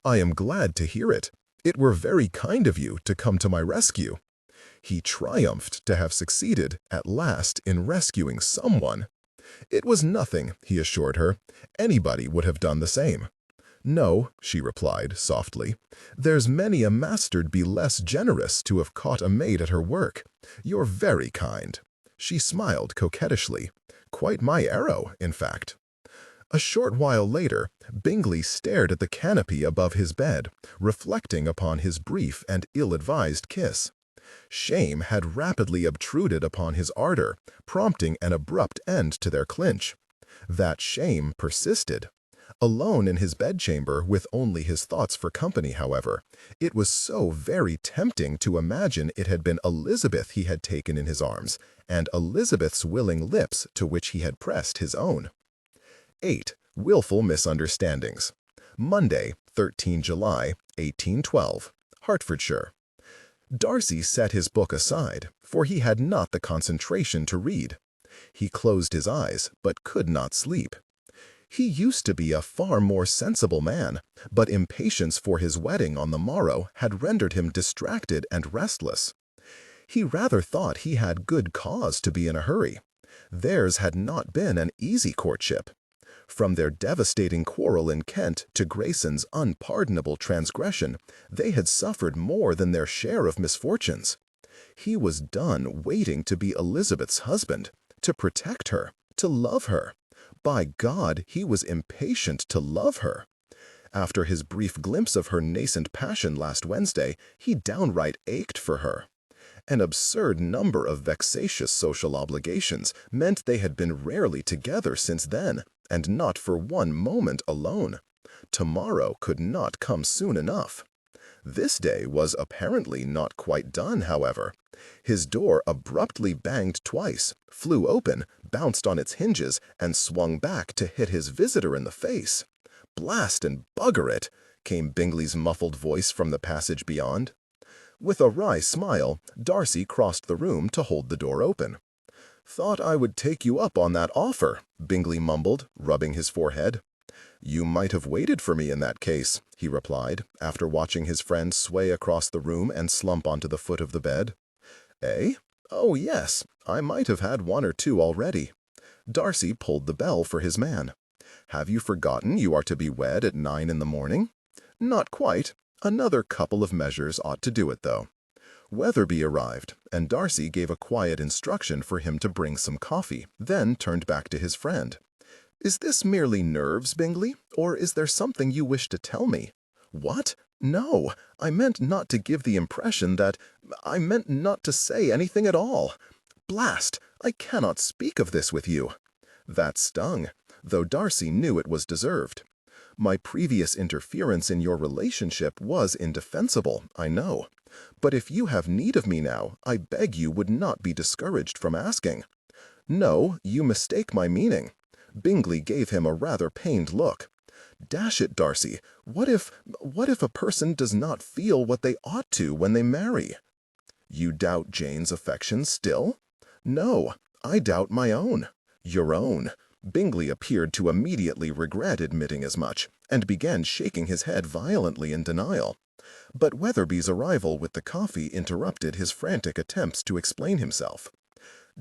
"I am glad to hear it. It were very kind of you to come to my rescue." He triumphed to have succeeded, at last, in rescuing someone. "It was nothing," he assured her. "Anybody would have done the same." "No," she replied, softly. "There's many a master'd be less generous to have caught a maid at her work. You're very kind." She smiled coquettishly. "Quite my arrow, in fact." A short while later, Bingley stared at the canopy above his bed, reflecting upon his brief and ill-advised kiss. Shame had rapidly obtruded upon his ardor, prompting an abrupt end to their clinch. That shame persisted. Alone in his bedchamber, with only his thoughts for company, however, it was so very tempting to imagine it had been Elizabeth he had taken in his arms, and Elizabeth's willing lips to which he had pressed his own. 8. Willful Misunderstandings. Monday, 13 July, 1812, Hertfordshire. Darcy set his book aside, for he had not the concentration to read. He closed his eyes, but could not sleep. He used to be a far more sensible man, but impatience for his wedding on the morrow had rendered him distracted and restless. He rather thought he had good cause to be in a hurry. Theirs had not been an easy courtship. From their devastating quarrel in Kent to Grayson's unpardonable transgression, they had suffered more than their share of misfortunes. He was done waiting to be Elizabeth's husband, to protect her, to love her. By God, he was impatient to love her. After his brief glimpse of her nascent passion last Wednesday, he downright ached for her. An absurd number of vexatious social obligations meant they had been rarely together since then, and not for one moment alone. Tomorrow could not come soon enough. This day was apparently not quite done, however. His door abruptly banged twice, flew open, bounced on its hinges, and swung back to hit his visitor in the face. "Blast and bugger it!" came Bingley's muffled voice from the passage beyond. With a wry smile, Darcy crossed the room to hold the door open. "Thought I would take you up on that offer," Bingley mumbled, rubbing his forehead. "You might have waited for me in that case," he replied, after watching his friend sway across the room and slump onto the foot of the bed. "Eh? Oh, yes, I might have had one or two already." Darcy pulled the bell for his man. "Have you forgotten you are to be wed at 9 in the morning?" "Not quite. Another couple of measures ought to do it, though." Weatherby arrived, and Darcy gave a quiet instruction for him to bring some coffee, then turned back to his friend. "Is this merely nerves, Bingley, or is there something you wish to tell me?" "What? No, I meant not to give the impression that... I meant not to say anything at all. Blast, I cannot speak of this with you." That stung, though Darcy knew it was deserved. "My previous interference in your relationship was indefensible, I know. But if you have need of me now, I beg you would not be discouraged from asking. No, you mistake my meaning. Bingley gave him a rather pained look. Dash it, Darcy, what if a person does not feel what they ought to when they marry? You doubt Jane's affection still? No, I doubt my own. Your own. Bingley appeared to immediately regret admitting as much, and began shaking his head violently in denial. But Weatherby's arrival with the coffee interrupted his frantic attempts to explain himself.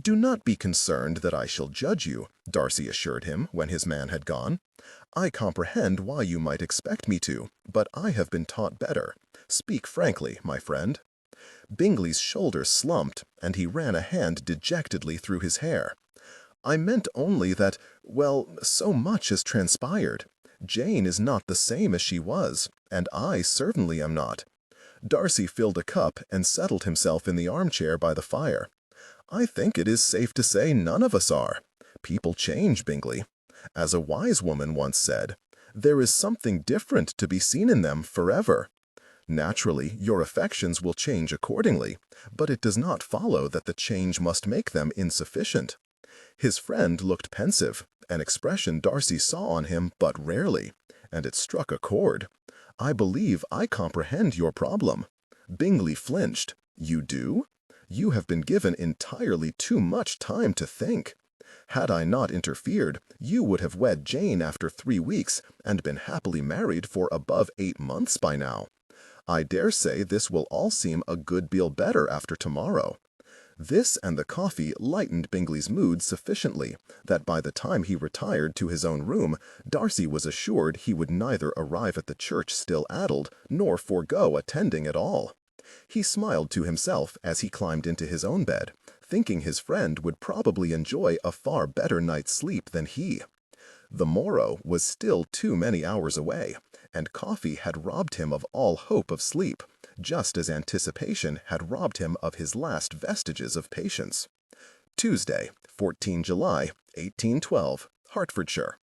"Do not be concerned that I shall judge you," Darcy assured him when his man had gone. "I comprehend why you might expect me to, but I have been taught better. Speak frankly, my friend." Bingley's shoulders slumped, and he ran a hand dejectedly through his hair. "I meant only that, well, so much has transpired. Jane is not the same as she was, and I certainly am not." Darcy filled a cup and settled himself in the armchair by the fire. "I think it is safe to say none of us are. People change, Bingley. As a wise woman once said, there is something different to be seen in them forever. Naturally, your affections will change accordingly, but it does not follow that the change must make them insufficient." His friend looked pensive, an expression Darcy saw on him but rarely, and it struck a chord. "I believe I comprehend your problem." Bingley flinched. "You do? You have been given entirely too much time to think. Had I not interfered, you would have wed Jane after 3 weeks and been happily married for above 8 months by now. I dare say this will all seem a good deal better after tomorrow." This and the coffee lightened Bingley's mood sufficiently that by the time he retired to his own room, Darcy was assured he would neither arrive at the church still addled nor forego attending at all. He smiled to himself as he climbed into his own bed, thinking his friend would probably enjoy a far better night's sleep than he. The morrow was still too many hours away, and coffee had robbed him of all hope of sleep, just as anticipation had robbed him of his last vestiges of patience. Tuesday, 14 July, 1812, Hertfordshire.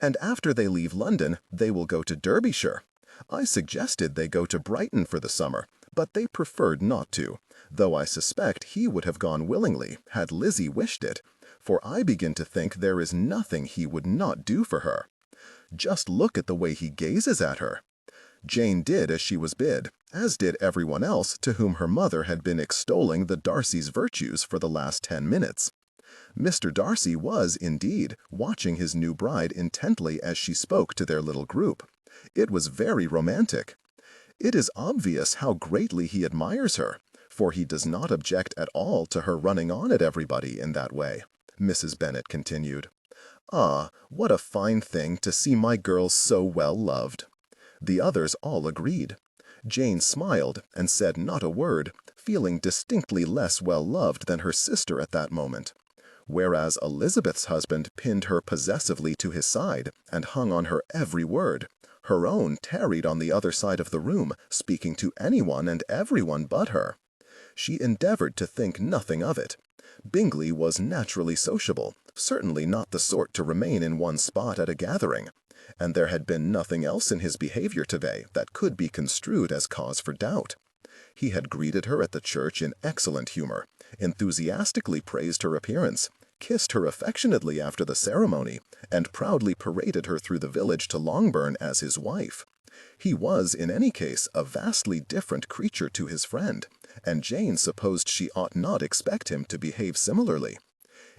"And after they leave London, they will go to Derbyshire. I suggested they go to Brighton for the summer, but they preferred not to, though I suspect he would have gone willingly had Lizzie wished it, for I begin to think there is nothing he would not do for her. Just look at the way he gazes at her." Jane did as she was bid, as did everyone else to whom her mother had been extolling the Darcy's virtues for the last 10 minutes. Mr. Darcy was, indeed, watching his new bride intently as she spoke to their little group. It was very romantic. It is obvious how greatly he admires her, for he does not object at all to her running on at everybody in that way, Mrs. Bennet continued. "Ah, what a fine thing to see my girls so well loved." The others all agreed. Jane smiled and said not a word, feeling distinctly less well loved than her sister at that moment. Whereas Elizabeth's husband pinned her possessively to his side and hung on her every word, her own tarried on the other side of the room, speaking to anyone and everyone but her. She endeavored to think nothing of it. Bingley was naturally sociable, certainly not the sort to remain in one spot at a gathering, and there had been nothing else in his behavior today that could be construed as cause for doubt. He had greeted her at the church in excellent humor, enthusiastically praised her appearance, kissed her affectionately after the ceremony, and proudly paraded her through the village to Longbourn as his wife. He was, in any case, a vastly different creature to his friend, and Jane supposed she ought not expect him to behave similarly.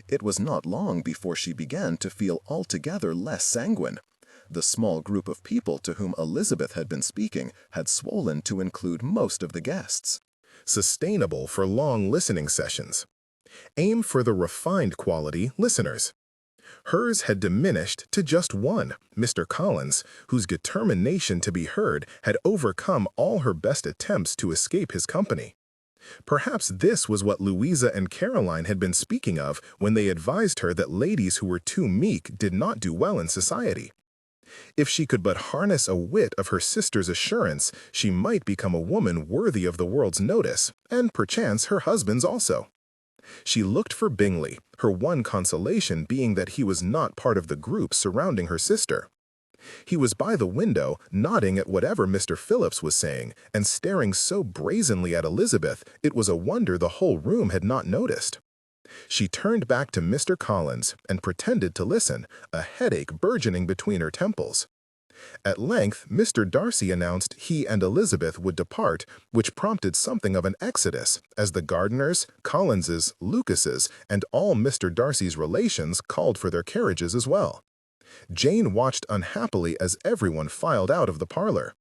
It was not long before she began to feel altogether less sanguine. The small group of people to whom Elizabeth had been speaking had swollen to include most of the guests. Sustainable for long listening sessions. Aim for the refined quality listeners. Hers had diminished to just one, Mr. Collins, whose determination to be heard had overcome all her best attempts to escape his company. Perhaps this was what Louisa and Caroline had been speaking of when they advised her that ladies who were too meek did not do well in society. If she could but harness a whit of her sister's assurance, she might become a woman worthy of the world's notice, and perchance her husband's also. She looked for Bingley, her one consolation being that he was not part of the group surrounding her sister. He was by the window, nodding at whatever Mr. Phillips was saying, and staring so brazenly at Elizabeth it was a wonder the whole room had not noticed. She turned back to Mr. Collins and pretended to listen, a headache burgeoning between her temples. At length, Mr. Darcy announced he and Elizabeth would depart, which prompted something of an exodus, as the Gardiners, Collinses, Lucases, and all Mr. Darcy's relations called for their carriages as well. Jane watched unhappily as everyone filed out of the parlor.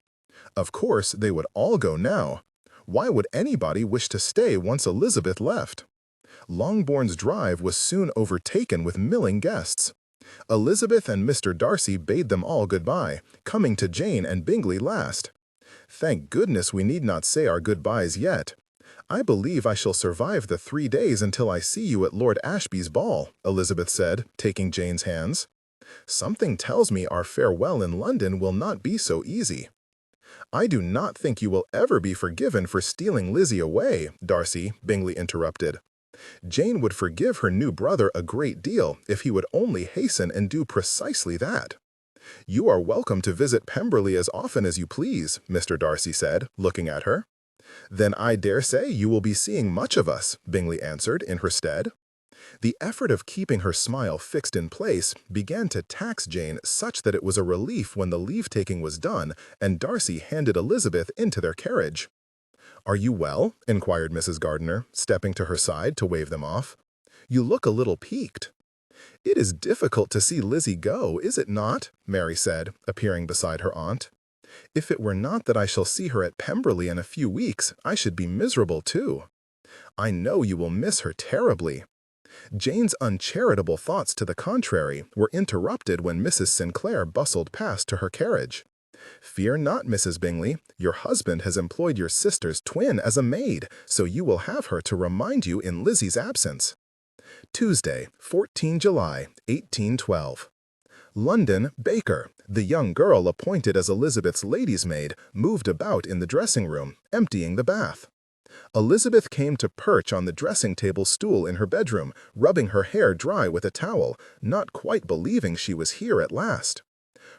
Of course, they would all go now. Why would anybody wish to stay once Elizabeth left? Longbourn's drive was soon overtaken with milling guests. Elizabeth and Mr. Darcy bade them all goodbye, coming to Jane and Bingley last. "Thank goodness we need not say our goodbyes yet. I believe I shall survive the 3 days until I see you at Lord Ashby's ball," Elizabeth said, taking Jane's hands. "Something tells me our farewell in London will not be so easy." "I do not think you will ever be forgiven for stealing Lizzie away, Darcy," Bingley interrupted. "Jane would forgive her new brother a great deal if he would only hasten and do precisely that." "You are welcome to visit Pemberley as often as you please," Mr. Darcy said, looking at her. "Then I dare say you will be seeing much of us," Bingley answered in her stead. The effort of keeping her smile fixed in place began to tax Jane such that it was a relief when the leave-taking was done and Darcy handed Elizabeth into their carriage. "Are you well?" inquired Mrs. Gardiner, stepping to her side to wave them off. "You look a little peaked." "It is difficult to see Lizzie go, is it not?" Mary said, appearing beside her aunt. "If it were not that I shall see her at Pemberley in a few weeks, I should be miserable too." "I know you will miss her terribly." Jane's uncharitable thoughts to the contrary were interrupted when Mrs. Sinclair bustled past to her carriage. "Fear not, Mrs. Bingley. Your husband has employed your sister's twin as a maid, so you will have her to remind you in Lizzie's absence." Tuesday, 14 July, 1812. London, Baker, the young girl appointed as Elizabeth's lady's maid, moved about in the dressing-room, emptying the bath. Elizabeth came to perch on the dressing-table stool in her bedroom, rubbing her hair dry with a towel, not quite believing she was here at last.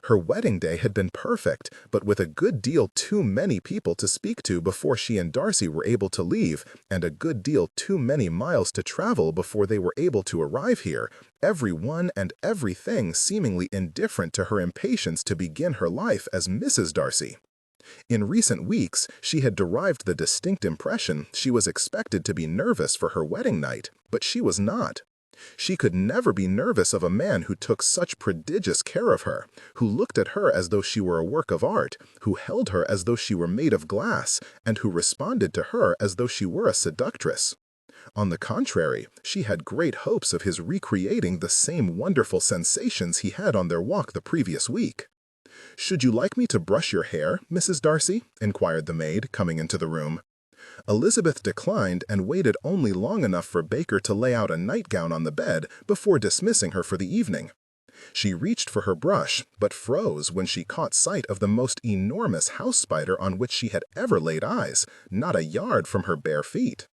Her wedding day had been perfect, but with a good deal too many people to speak to before she and Darcy were able to leave, and a good deal too many miles to travel before they were able to arrive here, every one and everything seemingly indifferent to her impatience to begin her life as Mrs. Darcy. In recent weeks, she had derived the distinct impression she was expected to be nervous for her wedding night, but she was not. She could never be nervous of a man who took such prodigious care of her, who looked at her as though she were a work of art, who held her as though she were made of glass, and who responded to her as though she were a seductress. On the contrary, she had great hopes of his recreating the same wonderful sensations he had on their walk the previous week. "Should you like me to brush your hair, Mrs. Darcy?" inquired the maid, coming into the room. Elizabeth declined and waited only long enough for Baker to lay out a nightgown on the bed before dismissing her for the evening. She reached for her brush, but froze when she caught sight of the most enormous house spider on which she had ever laid eyes, not a yard from her bare feet.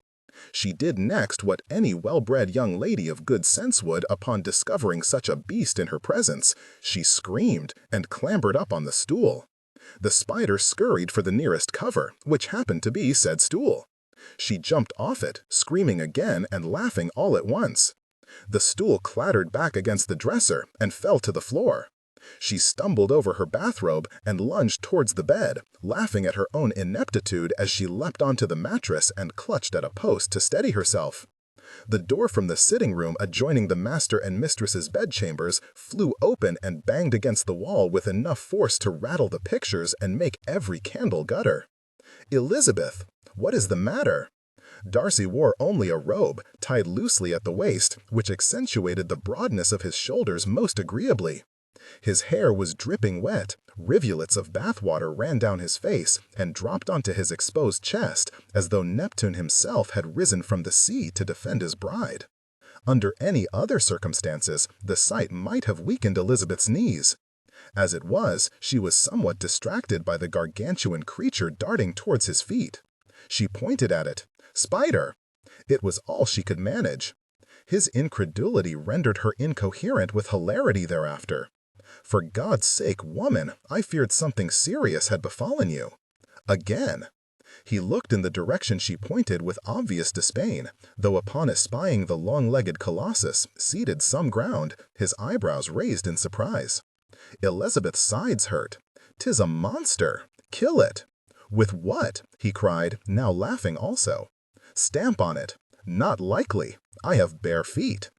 She did next what any well-bred young lady of good sense would upon discovering such a beast in her presence. She screamed and clambered up on the stool. The spider scurried for the nearest cover, which happened to be said stool. She jumped off it, screaming again and laughing all at once. The stool clattered back against the dresser and fell to the floor. She stumbled over her bathrobe and lunged towards the bed, laughing at her own ineptitude as she leapt onto the mattress and clutched at a post to steady herself. The door from the sitting-room adjoining the master and mistress's bedchambers flew open and banged against the wall with enough force to rattle the pictures and make every candle gutter. "Elizabeth, what is the matter?" Darcy wore only a robe, tied loosely at the waist, which accentuated the broadness of his shoulders most agreeably. His hair was dripping wet, rivulets of bath-water ran down his face and dropped onto his exposed chest, as though Neptune himself had risen from the sea to defend his bride. Under any other circumstances, the sight might have weakened Elizabeth's knees. As it was, she was somewhat distracted by the gargantuan creature darting towards his feet. She pointed at it. "Spider!" It was all she could manage. His incredulity rendered her incoherent with hilarity thereafter. "For God's sake, woman, I feared something serious had befallen you." Again. He looked in the direction she pointed with obvious disdain, though upon espying the long-legged colossus seated some ground, his eyebrows raised in surprise. Elizabeth's sides hurt. "'Tis a monster! Kill it!" "With what?" he cried, now laughing also. "Stamp on it." "Not likely. I have bare feet."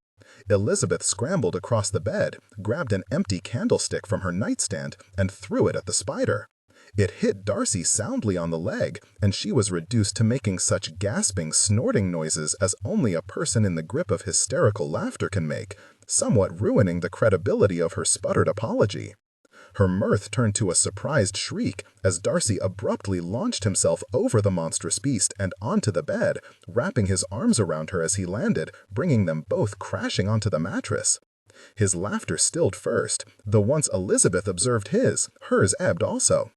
Elizabeth scrambled across the bed, grabbed an empty candlestick from her nightstand, and threw it at the spider. It hit Darcy soundly on the leg, and she was reduced to making such gasping, snorting noises as only a person in the grip of hysterical laughter can make, somewhat ruining the credibility of her sputtered apology. Her mirth turned to a surprised shriek as Darcy abruptly launched himself over the monstrous beast and onto the bed, wrapping his arms around her as he landed, bringing them both crashing onto the mattress. His laughter stilled first, though once Elizabeth observed hers ebbed also.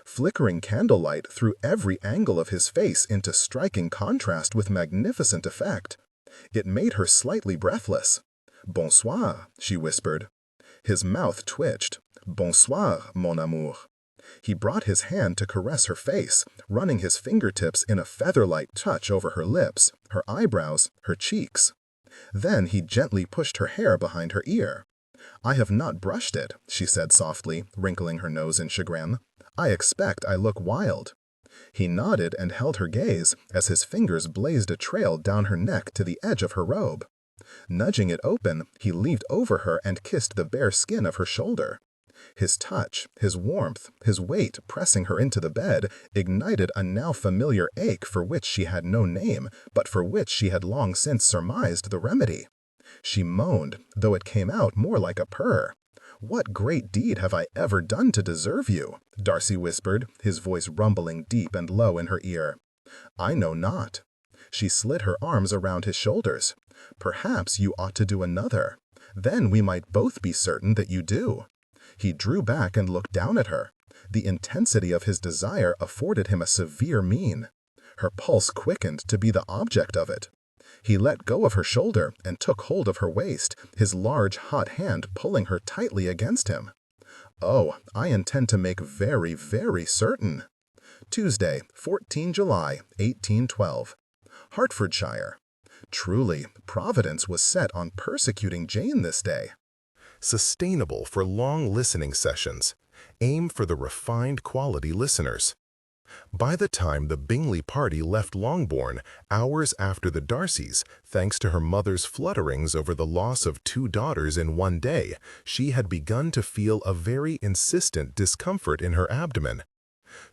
Flickering candlelight threw every angle of his face into striking contrast with magnificent effect. It made her slightly breathless. "Bonsoir," she whispered. His mouth twitched. "Bonsoir, mon amour." He brought his hand to caress her face, running his fingertips in a feather-light touch over her lips, her eyebrows, her cheeks. Then he gently pushed her hair behind her ear. "I have not brushed it," she said softly, wrinkling her nose in chagrin. "I expect I look wild." He nodded and held her gaze as his fingers blazed a trail down her neck to the edge of her robe. Nudging it open, he leaned over her and kissed the bare skin of her shoulder. His touch, his warmth, his weight pressing her into the bed, ignited a now familiar ache for which she had no name, but for which she had long since surmised the remedy. She moaned, though it came out more like a purr. "What great deed have I ever done to deserve you?" Darcy whispered, his voice rumbling deep and low in her ear. "I know not." She slid her arms around his shoulders. "Perhaps you ought to do another. Then we might both be certain that you do." He drew back and looked down at her. The intensity of his desire afforded him a severe mien. Her pulse quickened to be the object of it. He let go of her shoulder and took hold of her waist, his large, hot hand pulling her tightly against him. "Oh, I intend to make very, very certain." Tuesday, 14 July, 1812. Hertfordshire. Truly, Providence was set on persecuting Jane this day. Sustainable for long listening sessions. Aim for the refined quality listeners. By the time the Bingley party left Longbourn, hours after the Darcys, thanks to her mother's flutterings over the loss of 2 daughters in one day, she had begun to feel a very insistent discomfort in her abdomen.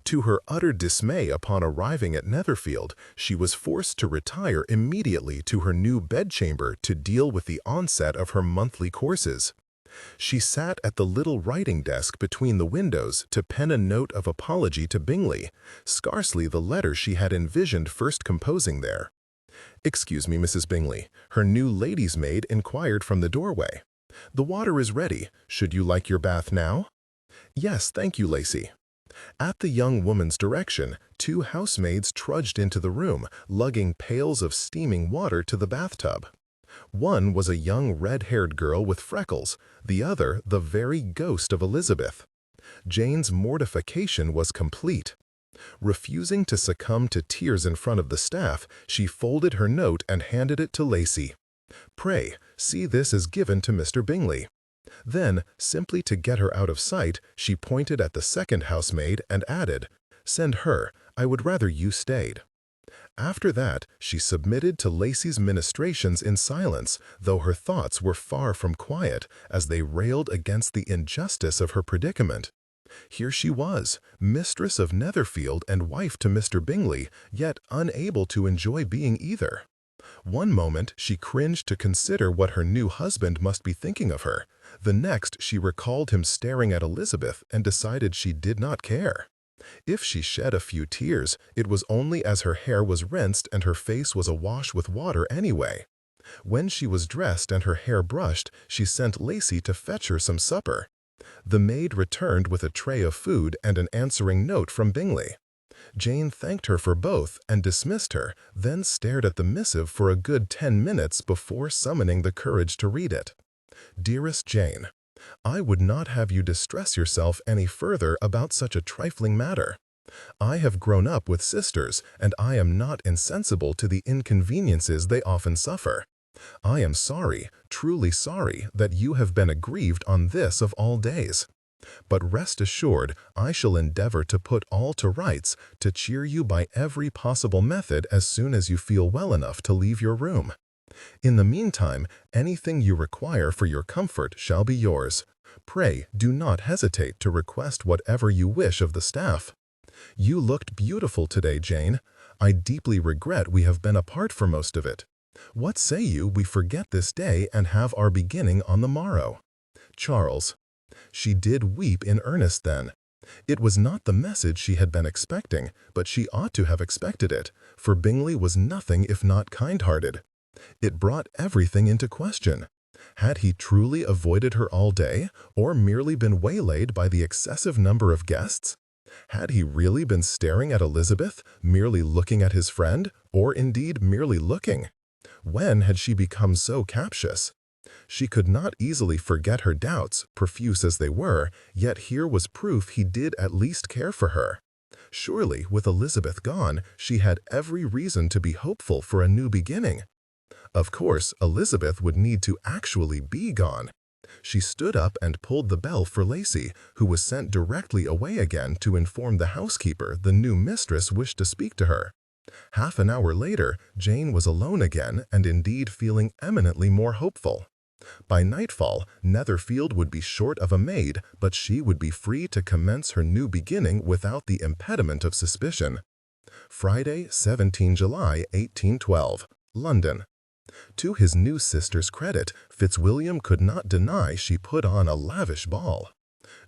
To her utter dismay upon arriving at Netherfield, she was forced to retire immediately to her new bedchamber to deal with the onset of her monthly courses. She sat at the little writing desk between the windows to pen a note of apology to Bingley, scarcely the letter she had envisioned first composing there. "Excuse me, Mrs. Bingley," her new lady's maid inquired from the doorway. "The water is ready. Should you like your bath now?" "Yes, thank you, Lacey." At the young woman's direction, 2 housemaids trudged into the room, lugging pails of steaming water to the bathtub. One was a young red-haired girl with freckles, the other the very ghost of Elizabeth. Jane's mortification was complete. Refusing to succumb to tears in front of the staff, she folded her note and handed it to Lacey. "Pray, see this is given to Mr. Bingley." Then, simply to get her out of sight, she pointed at the second housemaid and added, "Send her. I would rather you stayed." After that, she submitted to Lacey's ministrations in silence, though her thoughts were far from quiet as they railed against the injustice of her predicament. Here she was, mistress of Netherfield and wife to Mr. Bingley, yet unable to enjoy being either. One moment she cringed to consider what her new husband must be thinking of her. The next she recalled him staring at Elizabeth and decided she did not care. If she shed a few tears, it was only as her hair was rinsed and her face was awash with water anyway. When she was dressed and her hair brushed, she sent Lacey to fetch her some supper. The maid returned with a tray of food and an answering note from Bingley. Jane thanked her for both and dismissed her, then stared at the missive for a good 10 minutes before summoning the courage to read it. "Dearest Jane, I would not have you distress yourself any further about such a trifling matter. I have grown up with sisters, and I am not insensible to the inconveniences they often suffer. I am sorry, truly sorry, that you have been aggrieved on this of all days. But rest assured, I shall endeavor to put all to rights, to cheer you by every possible method as soon as you feel well enough to leave your room. In the meantime, anything you require for your comfort shall be yours. Pray do not hesitate to request whatever you wish of the staff. You looked beautiful today, Jane. I deeply regret we have been apart for most of it. What say you we forget this day and have our beginning on the morrow? Charles. She did weep in earnest then. It was not the message she had been expecting, but she ought to have expected it, for Bingley was nothing if not kind-hearted. It brought everything into question. Had he truly avoided her all day, or merely been waylaid by the excessive number of guests? Had he really been staring at Elizabeth, merely looking at his friend, or indeed merely looking? When had she become so captious? She could not easily forget her doubts, profuse as they were, yet here was proof he did at least care for her. Surely, with Elizabeth gone, she had every reason to be hopeful for a new beginning. Of course, Elizabeth would need to actually be gone. She stood up and pulled the bell for Lacey, who was sent directly away again to inform the housekeeper the new mistress wished to speak to her. Half an hour later, Jane was alone again and indeed feeling eminently more hopeful. By nightfall, Netherfield would be short of a maid, but she would be free to commence her new beginning without the impediment of suspicion. Friday, 17 July, 1812, London. To his new sister's credit, Fitzwilliam could not deny she put on a lavish ball.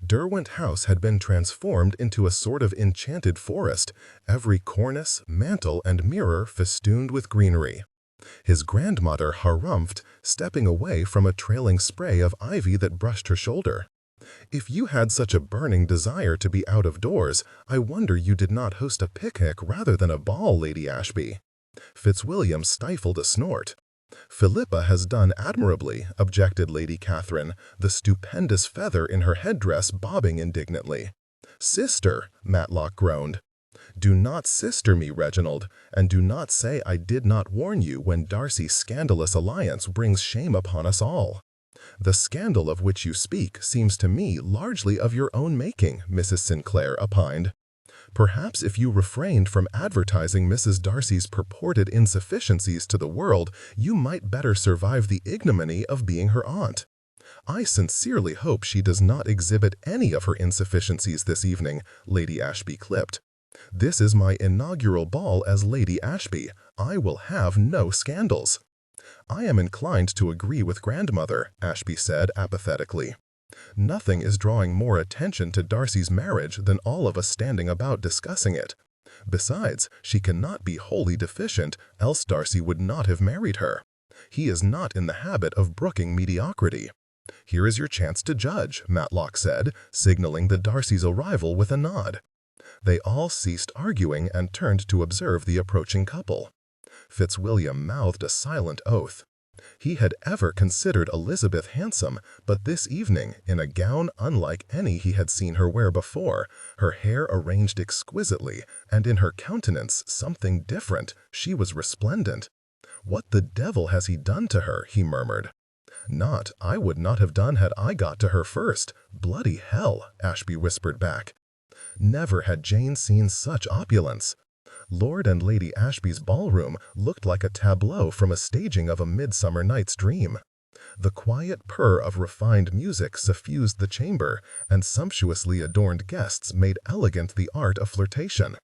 Derwent House had been transformed into a sort of enchanted forest, every cornice, mantel, and mirror festooned with greenery. His grandmother harumphed, stepping away from a trailing spray of ivy that brushed her shoulder. "If you had such a burning desire to be out of doors, I wonder you did not host a picnic rather than a ball, Lady Ashby." Fitzwilliam stifled a snort. "Philippa has done admirably," objected Lady Catherine, the stupendous feather in her headdress bobbing indignantly. "Sister," Matlock groaned. "Do not sister me, Reginald, and do not say I did not warn you when Darcy's scandalous alliance brings shame upon us all. The scandal of which you speak seems to me largely of your own making," Mrs. Sinclair opined. "Perhaps if you refrained from advertising Mrs. Darcy's purported insufficiencies to the world, you might better survive the ignominy of being her aunt. I sincerely hope she does not exhibit any of her insufficiencies this evening," Lady Ashby clipped. "This is my inaugural ball as Lady Ashby. I will have no scandals." "I am inclined to agree with grandmother," Ashby said apathetically. "Nothing is drawing more attention to Darcy's marriage than all of us standing about discussing it. Besides, she cannot be wholly deficient, else Darcy would not have married her. He is not in the habit of brooking mediocrity." "Here is your chance to judge," Matlock said, signaling the Darcy's arrival with a nod. They all ceased arguing and turned to observe the approaching couple. Fitzwilliam mouthed a silent oath. He had ever considered Elizabeth handsome, but this evening, in a gown unlike any he had seen her wear before, her hair arranged exquisitely, and in her countenance something different, she was resplendent. "What the devil has he done to her?" he murmured. "Not, I would not have done had I got to her first. Bloody hell," Ashby whispered back. Never had Jane seen such opulence. Lord and Lady Ashby's ballroom looked like a tableau from a staging of A Midsummer Night's Dream. The quiet purr of refined music suffused the chamber, and sumptuously adorned guests made elegant the art of flirtation.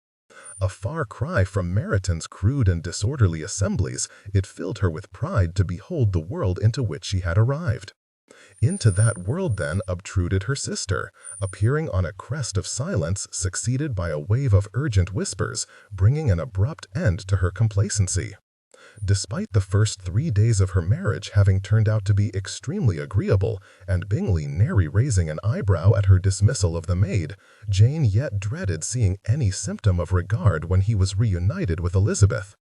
A far cry from Meryton's crude and disorderly assemblies, it filled her with pride to behold the world into which she had arrived. Into that world, then, obtruded her sister, appearing on a crest of silence succeeded by a wave of urgent whispers, bringing an abrupt end to her complacency. Despite the first 3 days of her marriage having turned out to be extremely agreeable, and Bingley nary raising an eyebrow at her dismissal of the maid, Jane yet dreaded seeing any symptom of regard when he was reunited with Elizabeth.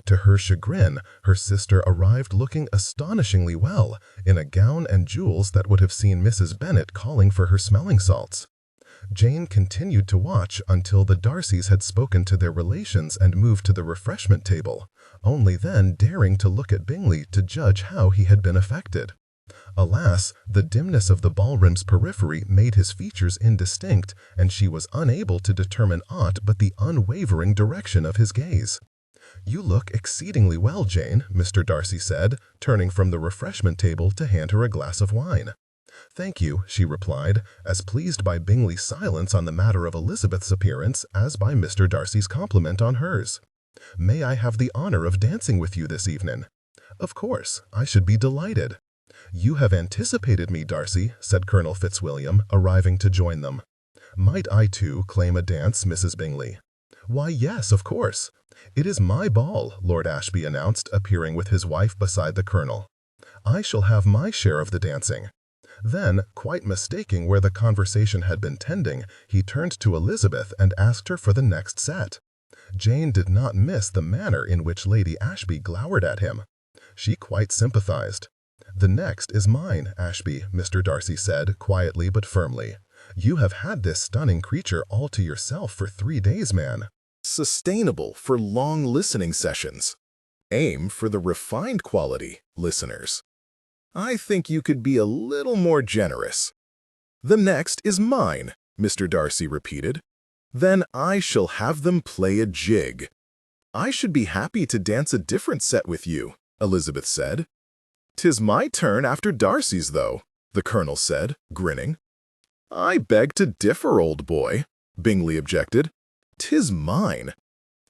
To her chagrin, her sister arrived looking astonishingly well, in a gown and jewels that would have seen Mrs. Bennet calling for her smelling salts. Jane continued to watch until the Darcys had spoken to their relations and moved to the refreshment table, only then daring to look at Bingley to judge how he had been affected. Alas, the dimness of the ballroom's periphery made his features indistinct, and she was unable to determine aught but the unwavering direction of his gaze. "You look exceedingly well, Jane," Mr. Darcy said, turning from the refreshment table to hand her a glass of wine. "Thank you," she replied, as pleased by Bingley's silence on the matter of Elizabeth's appearance as by Mr. Darcy's compliment on hers. "May I have the honor of dancing with you this evening?" "Of course, I should be delighted." "You have anticipated me, Darcy," said Colonel Fitzwilliam, arriving to join them. "Might I, too, claim a dance, Mrs. Bingley?" "Why, yes, of course. It is my ball," Lord Ashby announced, appearing with his wife beside the Colonel. "I shall have my share of the dancing." Then, quite mistaking where the conversation had been tending, he turned to Elizabeth and asked her for the next set. Jane did not miss the manner in which Lady Ashby glowered at him. She quite sympathized. "The next is mine, Ashby," Mr. Darcy said, quietly but firmly. "You have had this stunning creature all to yourself for 3 days, man." Sustainable for long listening sessions. Aim for the refined quality, listeners. I think you could be a little more generous. "The next is mine," Mr. Darcy repeated. "Then I shall have them play a jig." "I should be happy to dance a different set with you," Elizabeth said. "'Tis my turn after Darcy's, though," the Colonel said, grinning. "I beg to differ, old boy," Bingley objected. "'Tis mine."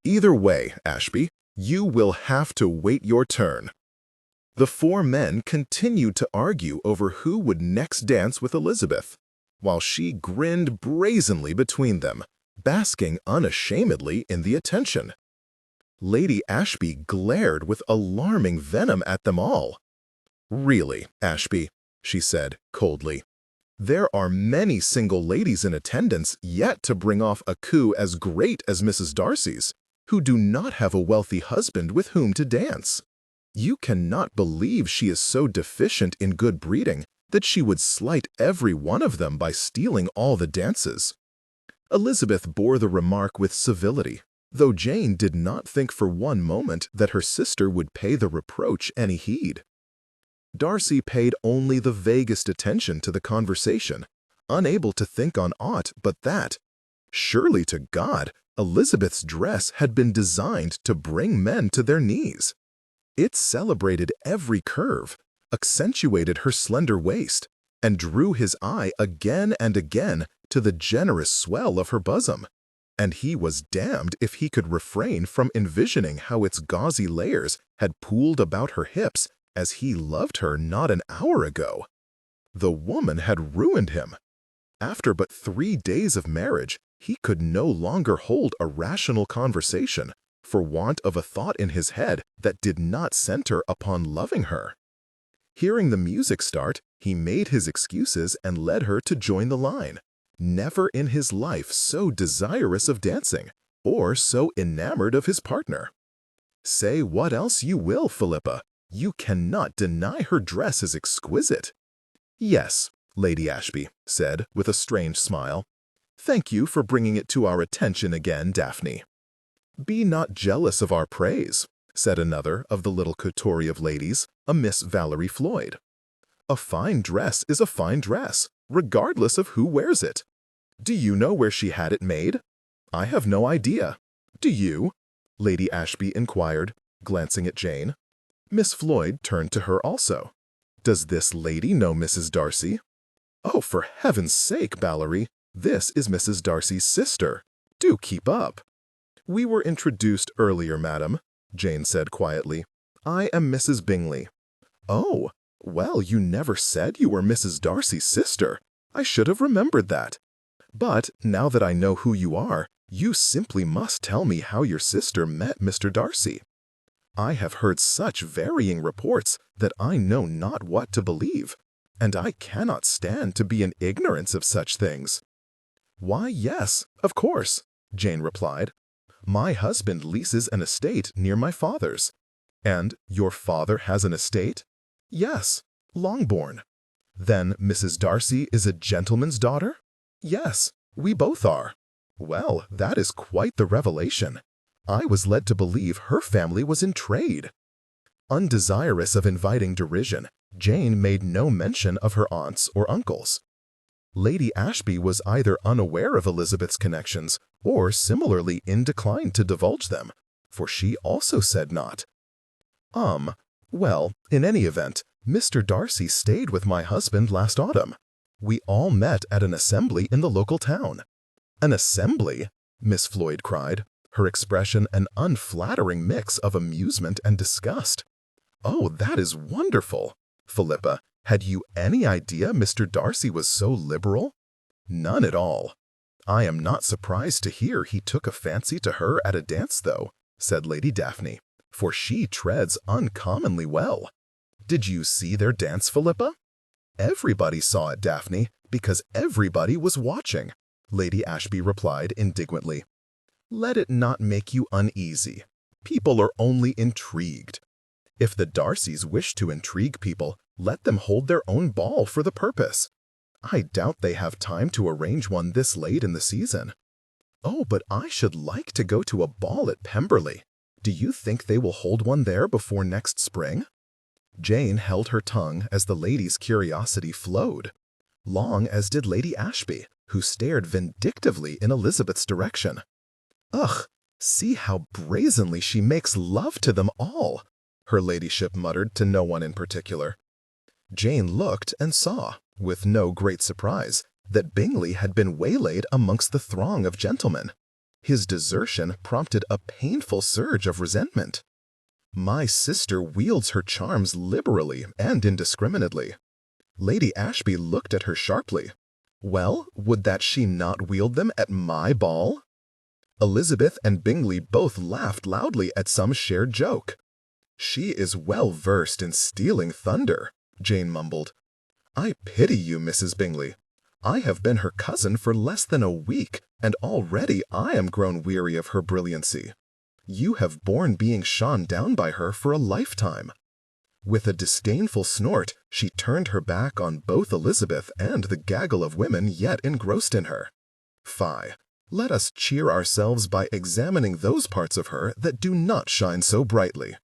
"Either way, Ashby, you will have to wait your turn." The 4 men continued to argue over who would next dance with Elizabeth, while she grinned brazenly between them, basking unashamedly in the attention. Lady Ashby glared with alarming venom at them all. "Really, Ashby," she said coldly, "there are many single ladies in attendance yet to bring off a coup as great as Mrs. Darcy's, who do not have a wealthy husband with whom to dance. You cannot believe she is so deficient in good breeding that she would slight every one of them by stealing all the dances." Elizabeth bore the remark with civility, though Jane did not think for one moment that her sister would pay the reproach any heed. Darcy paid only the vaguest attention to the conversation, unable to think on aught but that. Surely to God, Elizabeth's dress had been designed to bring men to their knees. It celebrated every curve, accentuated her slender waist, and drew his eye again and again to the generous swell of her bosom, and he was damned if he could refrain from envisioning how its gauzy layers had pooled about her hips as he loved her not an hour ago. The woman had ruined him. After but 3 days of marriage, he could no longer hold a rational conversation, for want of a thought in his head that did not center upon loving her. Hearing the music start, he made his excuses and led her to join the line, never in his life so desirous of dancing, or so enamored of his partner. Say what else you will, Philippa, you cannot deny her dress is exquisite. "Yes," Lady Ashby said with a strange smile. "Thank you for bringing it to our attention again, Daphne." "Be not jealous of our praise," said another of the little coterie of ladies, a Miss Valerie Floyd. "A fine dress is a fine dress, regardless of who wears it. Do you know where she had it made?" "I have no idea. Do you?" Lady Ashby inquired, glancing at Jane. Miss Floyd turned to her also. "Does this lady know Mrs. Darcy?" "Oh, for heaven's sake, Valerie, this is Mrs. Darcy's sister. Do keep up." "We were introduced earlier, madam," Jane said quietly. "I am Mrs. Bingley." "Oh, well, you never said you were Mrs. Darcy's sister. I should have remembered that. But now that I know who you are, you simply must tell me how your sister met Mr. Darcy. I have heard such varying reports that I know not what to believe, and I cannot stand to be in ignorance of such things." "Why, yes, of course," Jane replied. My husband leases an estate near my father's. And your father has an estate? Yes, Longbourn. Then Mrs. Darcy is a gentleman's daughter? Yes, we both are. Well, that is quite the revelation. I was led to believe her family was in trade. Undesirous of inviting derision, Jane made no mention of her aunts or uncles. Lady Ashby was either unaware of Elizabeth's connections or similarly inclined to divulge them, for she also said not. Well, in any event, Mr. Darcy stayed with my husband last autumn. We all met at an assembly in the local town. An assembly? Miss Floyd cried, her expression an unflattering mix of amusement and disgust. Oh, that is wonderful! Philippa, had you any idea Mr. Darcy was so liberal? None at all. I am not surprised to hear he took a fancy to her at a dance, though, said Lady Daphne, for she treads uncommonly well. Did you see their dance, Philippa? Everybody saw it, Daphne, because everybody was watching, Lady Ashby replied indignantly. Let it not make you uneasy. People are only intrigued. If the Darcys wish to intrigue people, let them hold their own ball for the purpose. I doubt they have time to arrange one this late in the season. Oh, but I should like to go to a ball at Pemberley. Do you think they will hold one there before next spring? Jane held her tongue as the lady's curiosity flowed, long as did Lady Ashby, who stared vindictively in Elizabeth's direction. Ugh, see how brazenly she makes love to them all, her ladyship muttered to no one in particular. Jane looked and saw, with no great surprise, that Bingley had been waylaid amongst the throng of gentlemen. His desertion prompted a painful surge of resentment. My sister wields her charms liberally and indiscriminately. Lady Ashby looked at her sharply. Well, would that she not wield them at my ball? Elizabeth and Bingley both laughed loudly at some shared joke. She is well versed in stealing thunder, Jane mumbled. I pity you, Mrs. Bingley. I have been her cousin for less than a week, and already I am grown weary of her brilliancy. You have borne being shone down by her for a lifetime. With a disdainful snort, she turned her back on both Elizabeth and the gaggle of women yet engrossed in her. Fie, let us cheer ourselves by examining those parts of her that do not shine so brightly.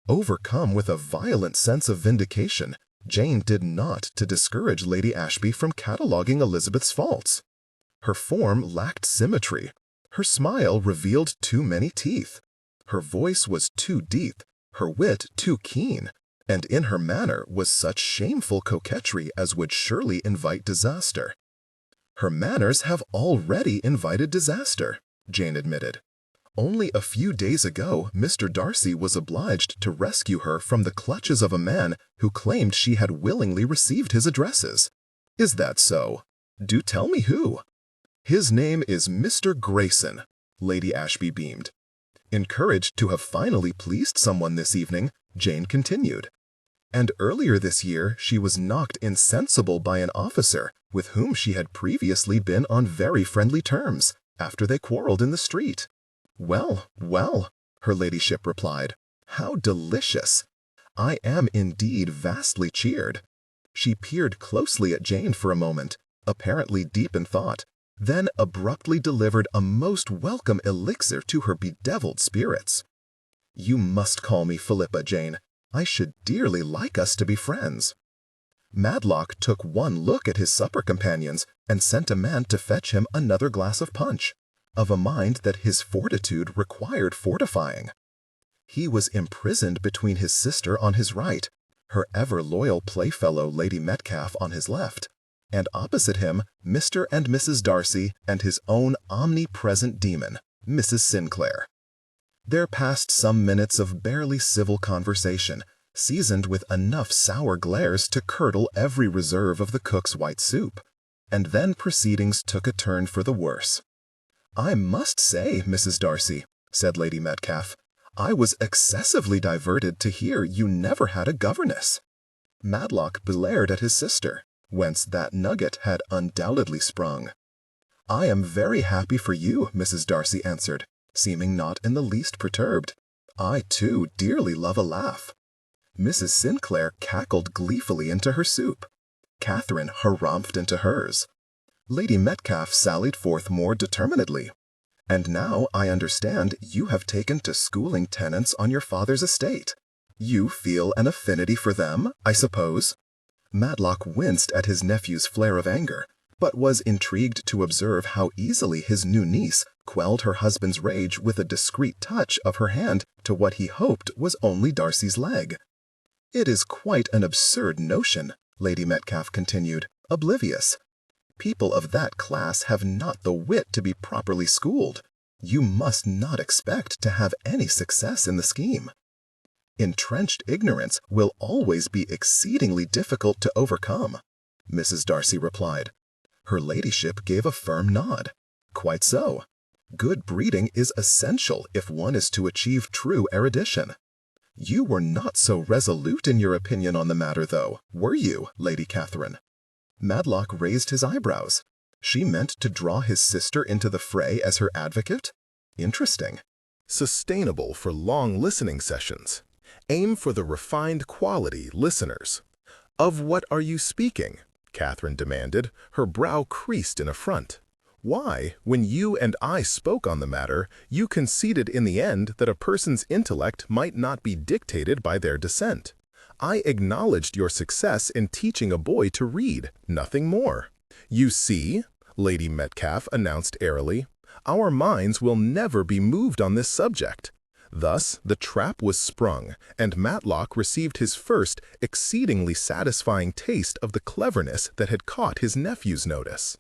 Overcome with a violent sense of vindication, Jane did not to discourage Lady Ashby from cataloguing Elizabeth's faults. Her form lacked symmetry. Her smile revealed too many teeth. Her voice was too deep, her wit too keen, and in her manner was such shameful coquetry as would surely invite disaster. Her manners have already invited disaster, Jane admitted. Only a few days ago, Mr. Darcy was obliged to rescue her from the clutches of a man who claimed she had willingly received his addresses. Is that so? Do tell me who. His name is Mr. Grayson, Lady Ashby beamed. Encouraged to have finally pleased someone this evening, Jane continued. And earlier this year she was knocked insensible by an officer with whom she had previously been on very friendly terms, after they quarreled in the street. Well, well, her ladyship replied. How delicious! I am indeed vastly cheered. She peered closely at Jane for a moment, apparently deep in thought, then abruptly delivered a most welcome elixir to her bedeviled spirits. You must call me Philippa, Jane. I should dearly like us to be friends. Madlock took one look at his supper companions and sent a man to fetch him another glass of punch, of a mind that his fortitude required fortifying. He was imprisoned between his sister on his right, her ever-loyal playfellow Lady Metcalfe on his left, and opposite him Mr. and Mrs. Darcy and his own omnipresent demon, Mrs. Sinclair. There passed some minutes of barely civil conversation, seasoned with enough sour glares to curdle every reserve of the cook's white soup, and then proceedings took a turn for the worse. I must say, Mrs. Darcy, said Lady Metcalfe, I was excessively diverted to hear you never had a governess. Madlock glared at his sister, whence that nugget had undoubtedly sprung. I am very happy for you, Mrs. Darcy answered, seeming not in the least perturbed. "I, too, dearly love a laugh." Mrs. Sinclair cackled gleefully into her soup. Catherine harumphed into hers. Lady Metcalfe sallied forth more determinedly. "And now I understand you have taken to schooling tenants on your father's estate. You feel an affinity for them, I suppose?" Matlock winced at his nephew's flare of anger, but was intrigued to observe how easily his new niece quelled her husband's rage with a discreet touch of her hand to what he hoped was only Darcy's leg. "It is quite an absurd notion," Lady Metcalfe continued, oblivious. "People of that class have not the wit to be properly schooled. You must not expect to have any success in the scheme. Entrenched ignorance will always be exceedingly difficult to overcome," Mrs. Darcy replied. Her ladyship gave a firm nod. "Quite so. Good breeding is essential if one is to achieve true erudition. You were not so resolute in your opinion on the matter, though, were you, Lady Catherine?" Matlock raised his eyebrows. She meant to draw his sister into the fray as her advocate? Interesting. Sustainable for long listening sessions. Aim for the refined quality listeners. "Of what are you speaking?" Catherine demanded, her brow creased in affront. "Why, when you and I spoke on the matter, you conceded in the end that a person's intellect might not be dictated by their descent. I acknowledged your success in teaching a boy to read, nothing more. You see," Lady Metcalfe announced airily, "our minds will never be moved on this subject." Thus, the trap was sprung, and Matlock received his first, exceedingly satisfying taste of the cleverness that had caught his nephew's notice.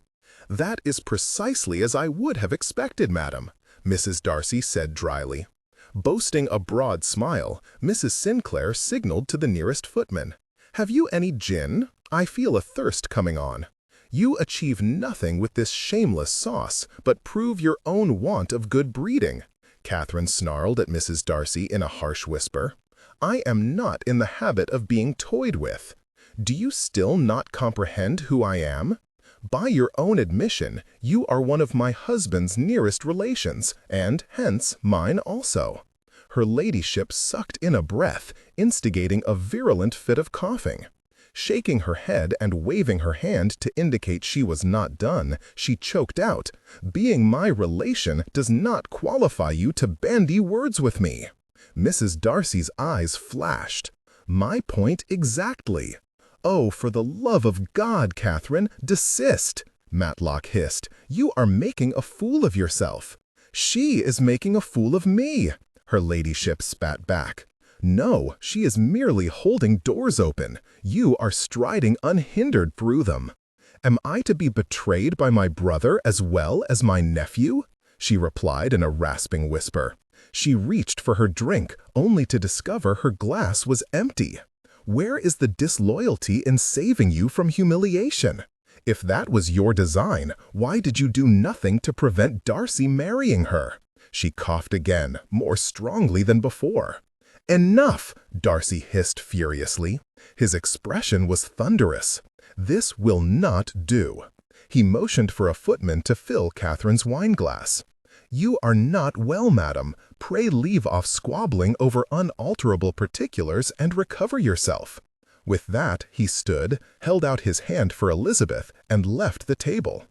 "That is precisely as I would have expected, madam," Mrs. Darcy said dryly. Boasting a broad smile, Mrs. Sinclair signaled to the nearest footman. "Have you any gin? I feel a thirst coming on. You achieve nothing with this shameless sauce, but prove your own want of good breeding," Catherine snarled at Mrs. Darcy in a harsh whisper. "I am not in the habit of being toyed with. Do you still not comprehend who I am? By your own admission, you are one of my husband's nearest relations, and hence mine also." Her ladyship sucked in a breath, instigating a virulent fit of coughing. Shaking her head and waving her hand to indicate she was not done, she choked out, "Being my relation does not qualify you to bandy words with me." Mrs. Darcy's eyes flashed. "My point exactly." "Oh, for the love of God, Catherine, desist!" Matlock hissed. "You are making a fool of yourself." "She is making a fool of me," her ladyship spat back. "No, she is merely holding doors open. You are striding unhindered through them." "Am I to be betrayed by my brother as well as my nephew?" she replied in a rasping whisper. She reached for her drink, only to discover her glass was empty. "Where is the disloyalty in saving you from humiliation? If that was your design, why did you do nothing to prevent Darcy marrying her?" She coughed again, more strongly than before. "Enough!" Darcy hissed furiously. His expression was thunderous. "This will not do." He motioned for a footman to fill Catherine's wine-glass. "You are not well, madam. Pray leave off squabbling over unalterable particulars and recover yourself." With that, he stood, held out his hand for Elizabeth, and left the table.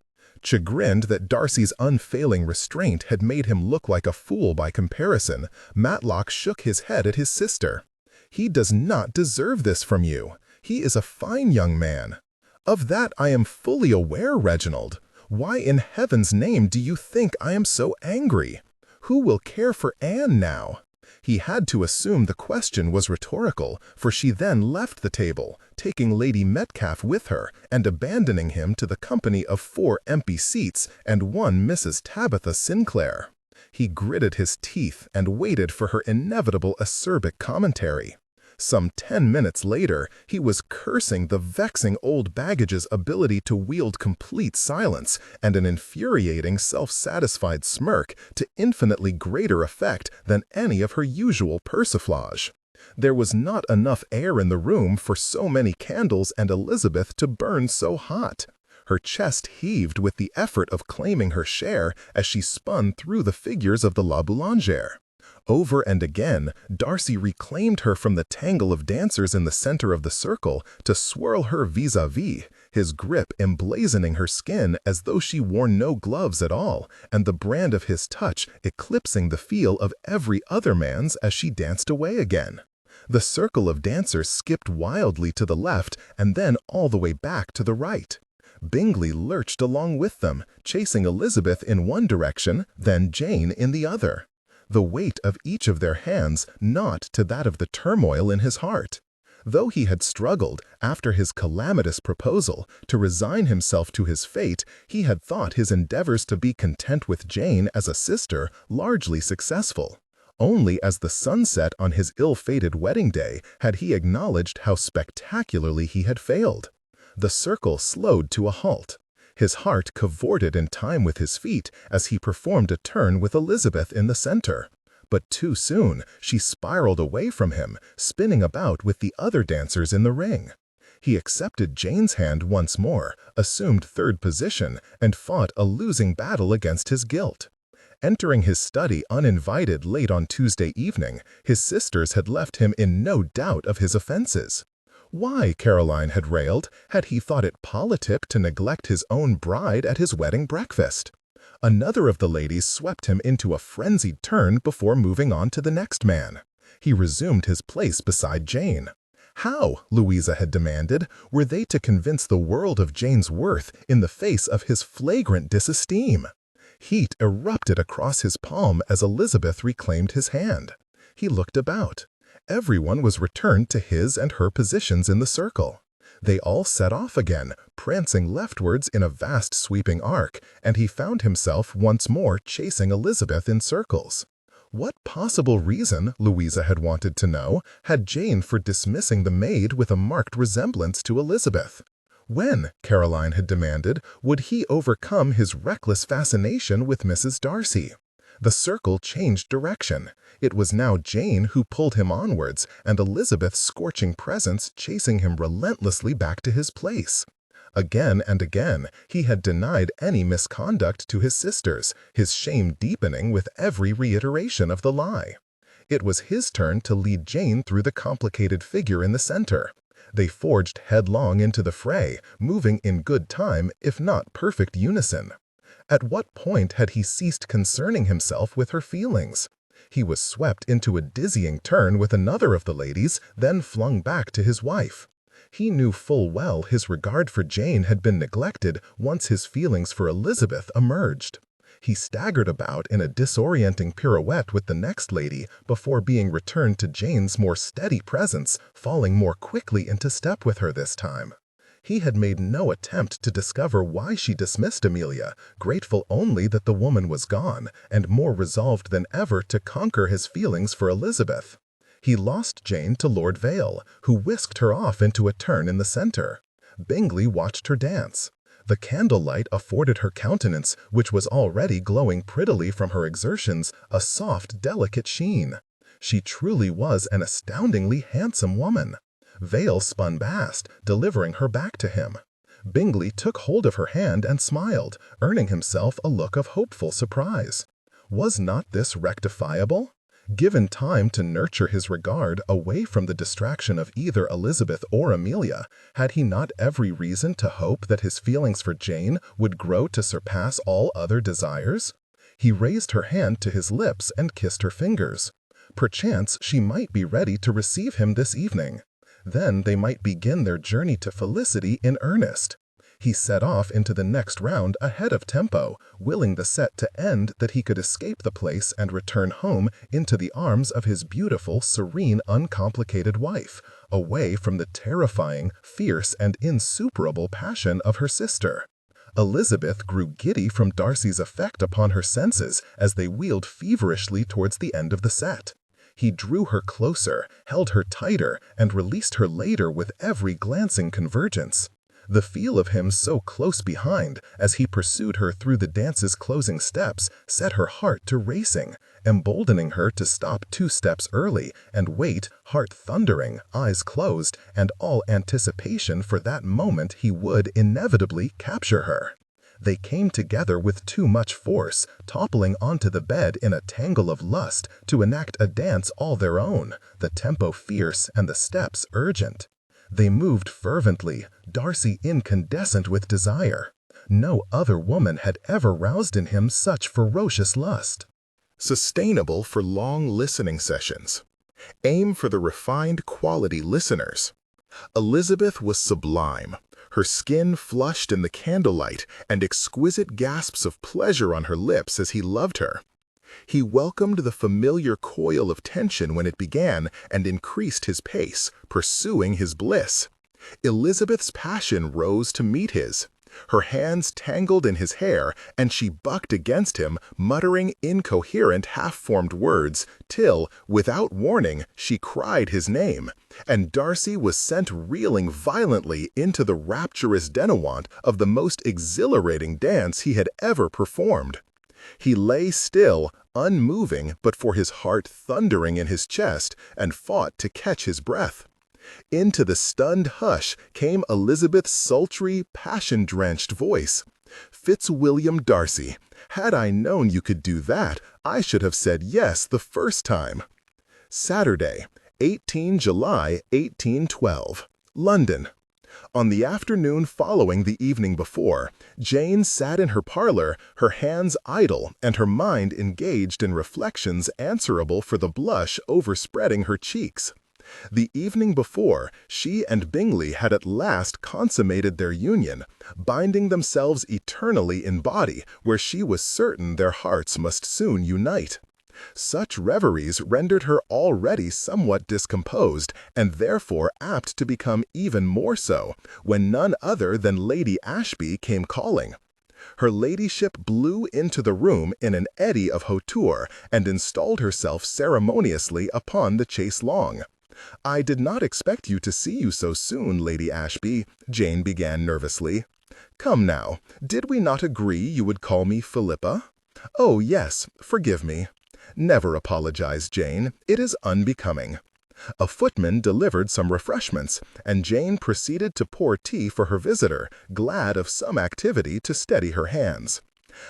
Chagrined that Darcy's unfailing restraint had made him look like a fool by comparison, Matlock shook his head at his sister. "He does not deserve this from you. He is a fine young man." "Of that I am fully aware, Reginald. Why in heaven's name do you think I am so angry? Who will care for Anne now?" He had to assume the question was rhetorical, for she then left the table, taking Lady Metcalfe with her and abandoning him to the company of 4 empty seats and 1 Mrs. Tabitha Sinclair. He gritted his teeth and waited for her inevitable acerbic commentary. Some 10 minutes later, he was cursing the vexing old baggage's ability to wield complete silence and an infuriating self-satisfied smirk to infinitely greater effect than any of her usual persiflage. There was not enough air in the room for so many candles and Elizabeth to burn so hot. Her chest heaved with the effort of claiming her share as she spun through the figures of the La Boulangère. Over and again, Darcy reclaimed her from the tangle of dancers in the center of the circle to swirl her vis-à-vis, his grip emblazoning her skin as though she wore no gloves at all, and the brand of his touch eclipsing the feel of every other man's as she danced away again. The circle of dancers skipped wildly to the left and then all the way back to the right. Bingley lurched along with them, chasing Elizabeth in one direction, then Jane in the other. The weight of each of their hands not to that of the turmoil in his heart. Though he had struggled, after his calamitous proposal, to resign himself to his fate, he had thought his endeavors to be content with Jane as a sister largely successful. Only as the sun set on his ill-fated wedding day had he acknowledged how spectacularly he had failed. The circle slowed to a halt. His heart cavorted in time with his feet as he performed a turn with Elizabeth in the center. But too soon, she spiraled away from him, spinning about with the other dancers in the ring. He accepted Jane's hand once more, assumed third position, and fought a losing battle against his guilt. Entering his study uninvited late on Tuesday evening, his sisters had left him in no doubt of his offenses. Why, Caroline had railed, had he thought it politic to neglect his own bride at his wedding breakfast? Another of the ladies swept him into a frenzied turn before moving on to the next man. He resumed his place beside Jane. How, Louisa had demanded, were they to convince the world of Jane's worth in the face of his flagrant disesteem? Heat erupted across his palm as Elizabeth reclaimed his hand. He looked about. Everyone was returned to his and her positions in the circle. They all set off again, prancing leftwards in a vast sweeping arc, and he found himself once more chasing Elizabeth in circles. What possible reason, Louisa had wanted to know, had Jane for dismissing the maid with a marked resemblance to Elizabeth? When, Caroline had demanded, would he overcome his reckless fascination with Mrs. Darcy? The circle changed direction. It was now Jane who pulled him onwards, and Elizabeth's scorching presence chasing him relentlessly back to his place. Again and again, he had denied any misconduct to his sisters, his shame deepening with every reiteration of the lie. It was his turn to lead Jane through the complicated figure in the center. They forged headlong into the fray, moving in good time, if not perfect unison. At what point had he ceased concerning himself with her feelings? He was swept into a dizzying turn with another of the ladies, then flung back to his wife. He knew full well his regard for Jane had been neglected once his feelings for Elizabeth emerged. He staggered about in a disorienting pirouette with the next lady before being returned to Jane's more steady presence, falling more quickly into step with her this time. He had made no attempt to discover why she dismissed Amelia, grateful only that the woman was gone, and more resolved than ever to conquer his feelings for Elizabeth. He lost Jane to Lord Vale, who whisked her off into a turn in the center. Bingley watched her dance. The candlelight afforded her countenance, which was already glowing prettily from her exertions, a soft, delicate sheen. She truly was an astoundingly handsome woman. Vale spun past, delivering her back to him. Bingley took hold of her hand and smiled, earning himself a look of hopeful surprise. Was not this rectifiable? Given time to nurture his regard away from the distraction of either Elizabeth or Amelia, had he not every reason to hope that his feelings for Jane would grow to surpass all other desires? He raised her hand to his lips and kissed her fingers. Perchance she might be ready to receive him this evening. Then they might begin their journey to felicity in earnest. He set off into the next round ahead of tempo, willing the set to end that he could escape the place and return home into the arms of his beautiful, serene, uncomplicated wife, away from the terrifying, fierce, and insuperable passion of her sister. Elizabeth grew giddy from Darcy's effect upon her senses as they wheeled feverishly towards the end of the set. He drew her closer, held her tighter, and released her later with every glancing convergence. The feel of him so close behind, as he pursued her through the dance's closing steps, set her heart to racing, emboldening her to stop 2 steps early and wait, heart thundering, eyes closed, and all anticipation for that moment he would inevitably capture her. They came together with too much force, toppling onto the bed in a tangle of lust to enact a dance all their own, the tempo fierce and the steps urgent. They moved fervently, Darcy incandescent with desire. No other woman had ever roused in him such ferocious lust. Sustainable for long listening sessions. Aim for the refined quality listeners. Elizabeth was sublime, her skin flushed in the candlelight and exquisite gasps of pleasure on her lips as he loved her. He welcomed the familiar coil of tension when it began and increased his pace, pursuing his bliss. Elizabeth's passion rose to meet his. Her hands tangled in his hair, and she bucked against him, muttering incoherent half-formed words, till, without warning, she cried his name, and Darcy was sent reeling violently into the rapturous denouement of the most exhilarating dance he had ever performed. He lay still, unmoving but for his heart thundering in his chest, and fought to catch his breath. Into the stunned hush came Elizabeth's sultry, passion-drenched voice. "Fitzwilliam Darcy, had I known you could do that, I should have said yes the first time." Saturday, 18 July 1812, London. On the afternoon following the evening before, Jane sat in her parlor, her hands idle and her mind engaged in reflections answerable for the blush overspreading her cheeks. The evening before, she and Bingley had at last consummated their union, binding themselves eternally in body, where she was certain their hearts must soon unite. Such reveries rendered her already somewhat discomposed, and therefore apt to become even more so, when none other than Lady Ashby came calling. Her ladyship blew into the room in an eddy of hauteur, and installed herself ceremoniously upon the chaise longue. "I did not expect you to see you so soon, Lady Ashby," Jane began nervously. "Come now, did we not agree you would call me Philippa?" "Oh, yes, forgive me." "Never apologize, Jane. It is unbecoming." A footman delivered some refreshments, and Jane proceeded to pour tea for her visitor, glad of some activity to steady her hands.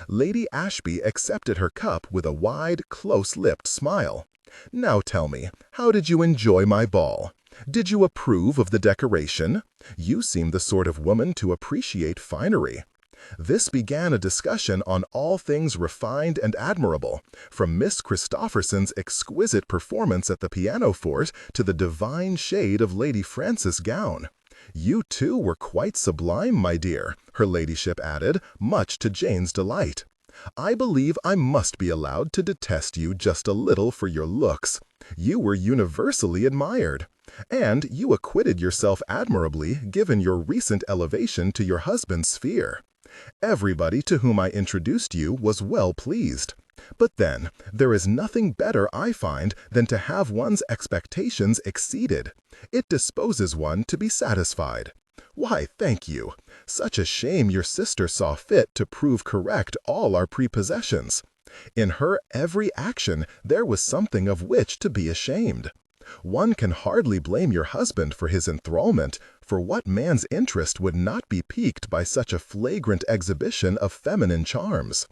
Lady Ashby accepted her cup with a wide, close-lipped smile. "Now tell me, how did you enjoy my ball? Did you approve of the decoration? You seem the sort of woman to appreciate finery." This began a discussion on all things refined and admirable, from Miss Christopherson's exquisite performance at the pianoforte to the divine shade of Lady Frances' gown. "You, too, were quite sublime, my dear," her ladyship added, much to Jane's delight. "I believe I must be allowed to detest you just a little for your looks. You were universally admired. And you acquitted yourself admirably, given your recent elevation to your husband's sphere. Everybody to whom I introduced you was well pleased. But then, there is nothing better, I find, than to have one's expectations exceeded. It disposes one to be satisfied. Why, thank you. Such a shame your sister saw fit to prove correct all our prepossessions. In her every action there was something of which to be ashamed. One can hardly blame your husband for his enthrallment, for what man's interest would not be piqued by such a flagrant exhibition of feminine charms?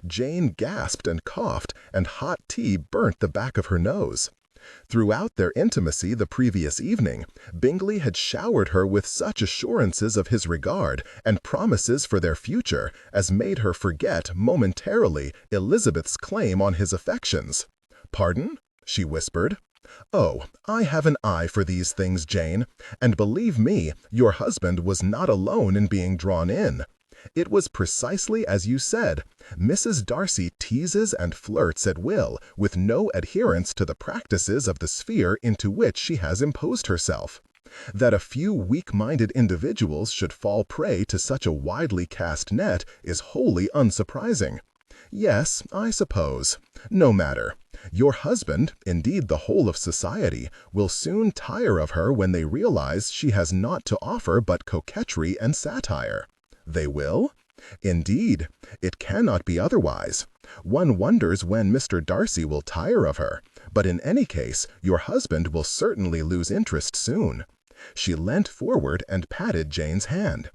Jane gasped and coughed, and hot tea burnt the back of her nose. Throughout their intimacy the previous evening, Bingley had showered her with such assurances of his regard and promises for their future as made her forget momentarily Elizabeth's claim on his affections. "Pardon?" she whispered. "Oh, I have an eye for these things, Jane, and believe me, your husband was not alone in being drawn in. It was precisely as you said. Mrs. Darcy teases and flirts at will, with no adherence to the practices of the sphere into which she has imposed herself. That a few weak-minded individuals should fall prey to such a widely cast net is wholly unsurprising. Yes, I suppose. No matter. Your husband, indeed the whole of society, will soon tire of her when they realize she has naught to offer but coquetry and satire. They will? Indeed, it cannot be otherwise. One wonders when Mr. Darcy will tire of her, but in any case, your husband will certainly lose interest soon. She leant forward and patted Jane's hand.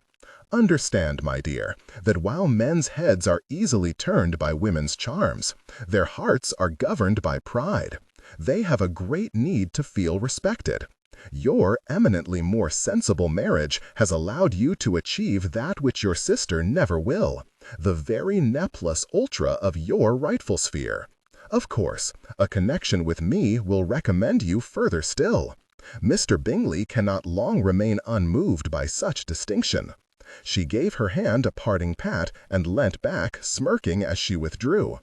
Understand, my dear, that while men's heads are easily turned by women's charms, their hearts are governed by pride. They have a great need to feel respected. Your eminently more sensible marriage has allowed you to achieve that which your sister never will, the very ne plus ultra of your rightful sphere. Of course, a connection with me will recommend you further still. Mr. Bingley cannot long remain unmoved by such distinction. She gave her hand a parting pat and leant back, smirking as she withdrew.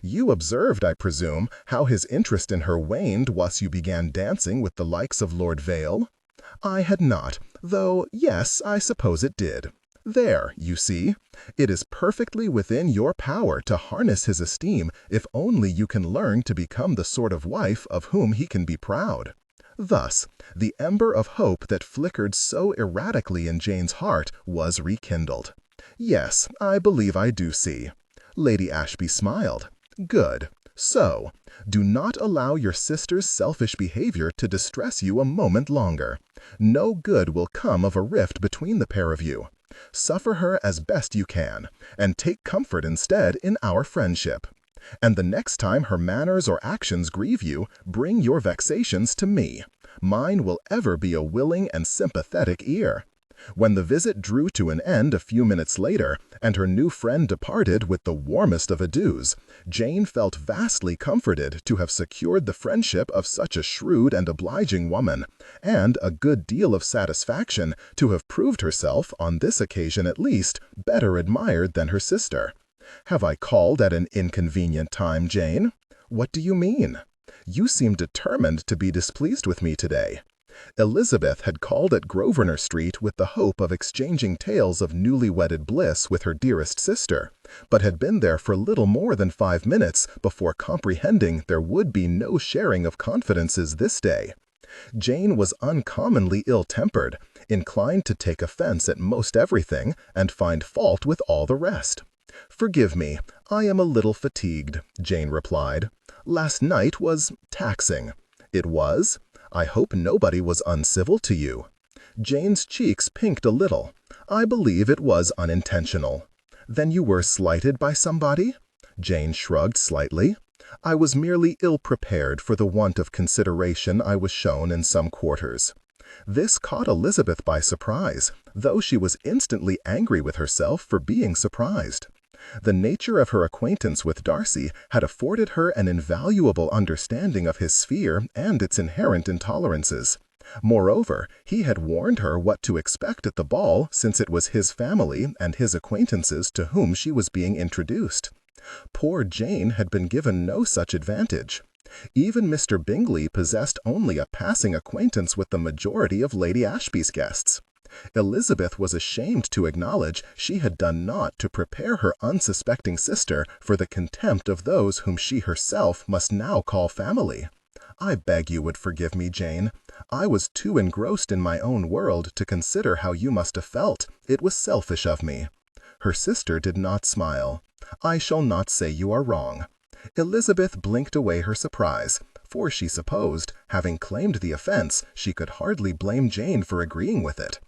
You observed, I presume, how his interest in her waned once you began dancing with the likes of Lord Vale? I had not, though yes, I suppose it did. There, you see, it is perfectly within your power to harness his esteem if only you can learn to become the sort of wife of whom he can be proud. Thus, the ember of hope that flickered so erratically in Jane's heart was rekindled. Yes, I believe I do see. Lady Ashby smiled. Good. So, do not allow your sister's selfish behavior to distress you a moment longer. No good will come of a rift between the pair of you. Suffer her as best you can, and take comfort instead in our friendship. And the next time her manners or actions grieve you, bring your vexations to me. Mine will ever be a willing and sympathetic ear. When the visit drew to an end a few minutes later, and her new friend departed with the warmest of adieus, Jane felt vastly comforted to have secured the friendship of such a shrewd and obliging woman, and a good deal of satisfaction to have proved herself, on this occasion at least, better admired than her sister. Have I called at an inconvenient time, Jane? What do you mean? You seem determined to be displeased with me today. Elizabeth had called at Grosvenor Street with the hope of exchanging tales of newly-wedded bliss with her dearest sister, but had been there for little more than 5 minutes before comprehending there would be no sharing of confidences this day. Jane was uncommonly ill-tempered, inclined to take offense at most everything, and find fault with all the rest. "Forgive me, I am a little fatigued," Jane replied. "Last night was taxing." "It was? I hope nobody was uncivil to you." Jane's cheeks pinked a little. "I believe it was unintentional." "Then you were slighted by somebody?" Jane shrugged slightly. "I was merely ill-prepared for the want of consideration I was shown in some quarters." This caught Elizabeth by surprise, though she was instantly angry with herself for being surprised. The nature of her acquaintance with Darcy had afforded her an invaluable understanding of his sphere and its inherent intolerances. Moreover, he had warned her what to expect at the ball, since it was his family and his acquaintances to whom she was being introduced. Poor Jane had been given no such advantage. Even Mr. Bingley possessed only a passing acquaintance with the majority of Lady Ashby's guests. Elizabeth was ashamed to acknowledge she had done naught to prepare her unsuspecting sister for the contempt of those whom she herself must now call family. "I beg you would forgive me, Jane. I was too engrossed in my own world to consider how you must have felt. It was selfish of me." Her sister did not smile. "I shall not say you are wrong." Elizabeth blinked away her surprise, for she supposed, having claimed the offense, she could hardly blame Jane for agreeing with it.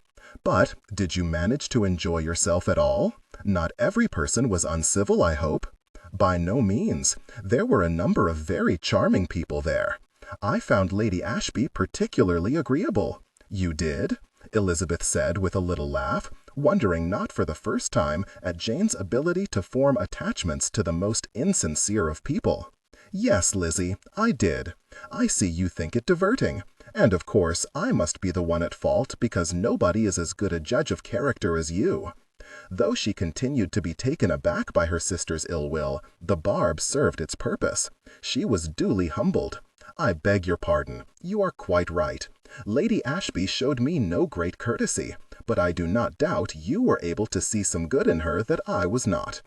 "But did you manage to enjoy yourself at all? Not every person was uncivil, I hope." "By no means. There were a number of very charming people there. I found Lady Ashby particularly agreeable." "You did?" Elizabeth said with a little laugh, wondering not for the first time at Jane's ability to form attachments to the most insincere of people. "Yes, Lizzie, I did. I see you think it diverting. And of course I must be the one at fault because nobody is as good a judge of character as you." Though she continued to be taken aback by her sister's ill will, the barb served its purpose. She was duly humbled. "I beg your pardon. You are quite right. Lady Ashby showed me no great courtesy, but I do not doubt you were able to see some good in her that I was not."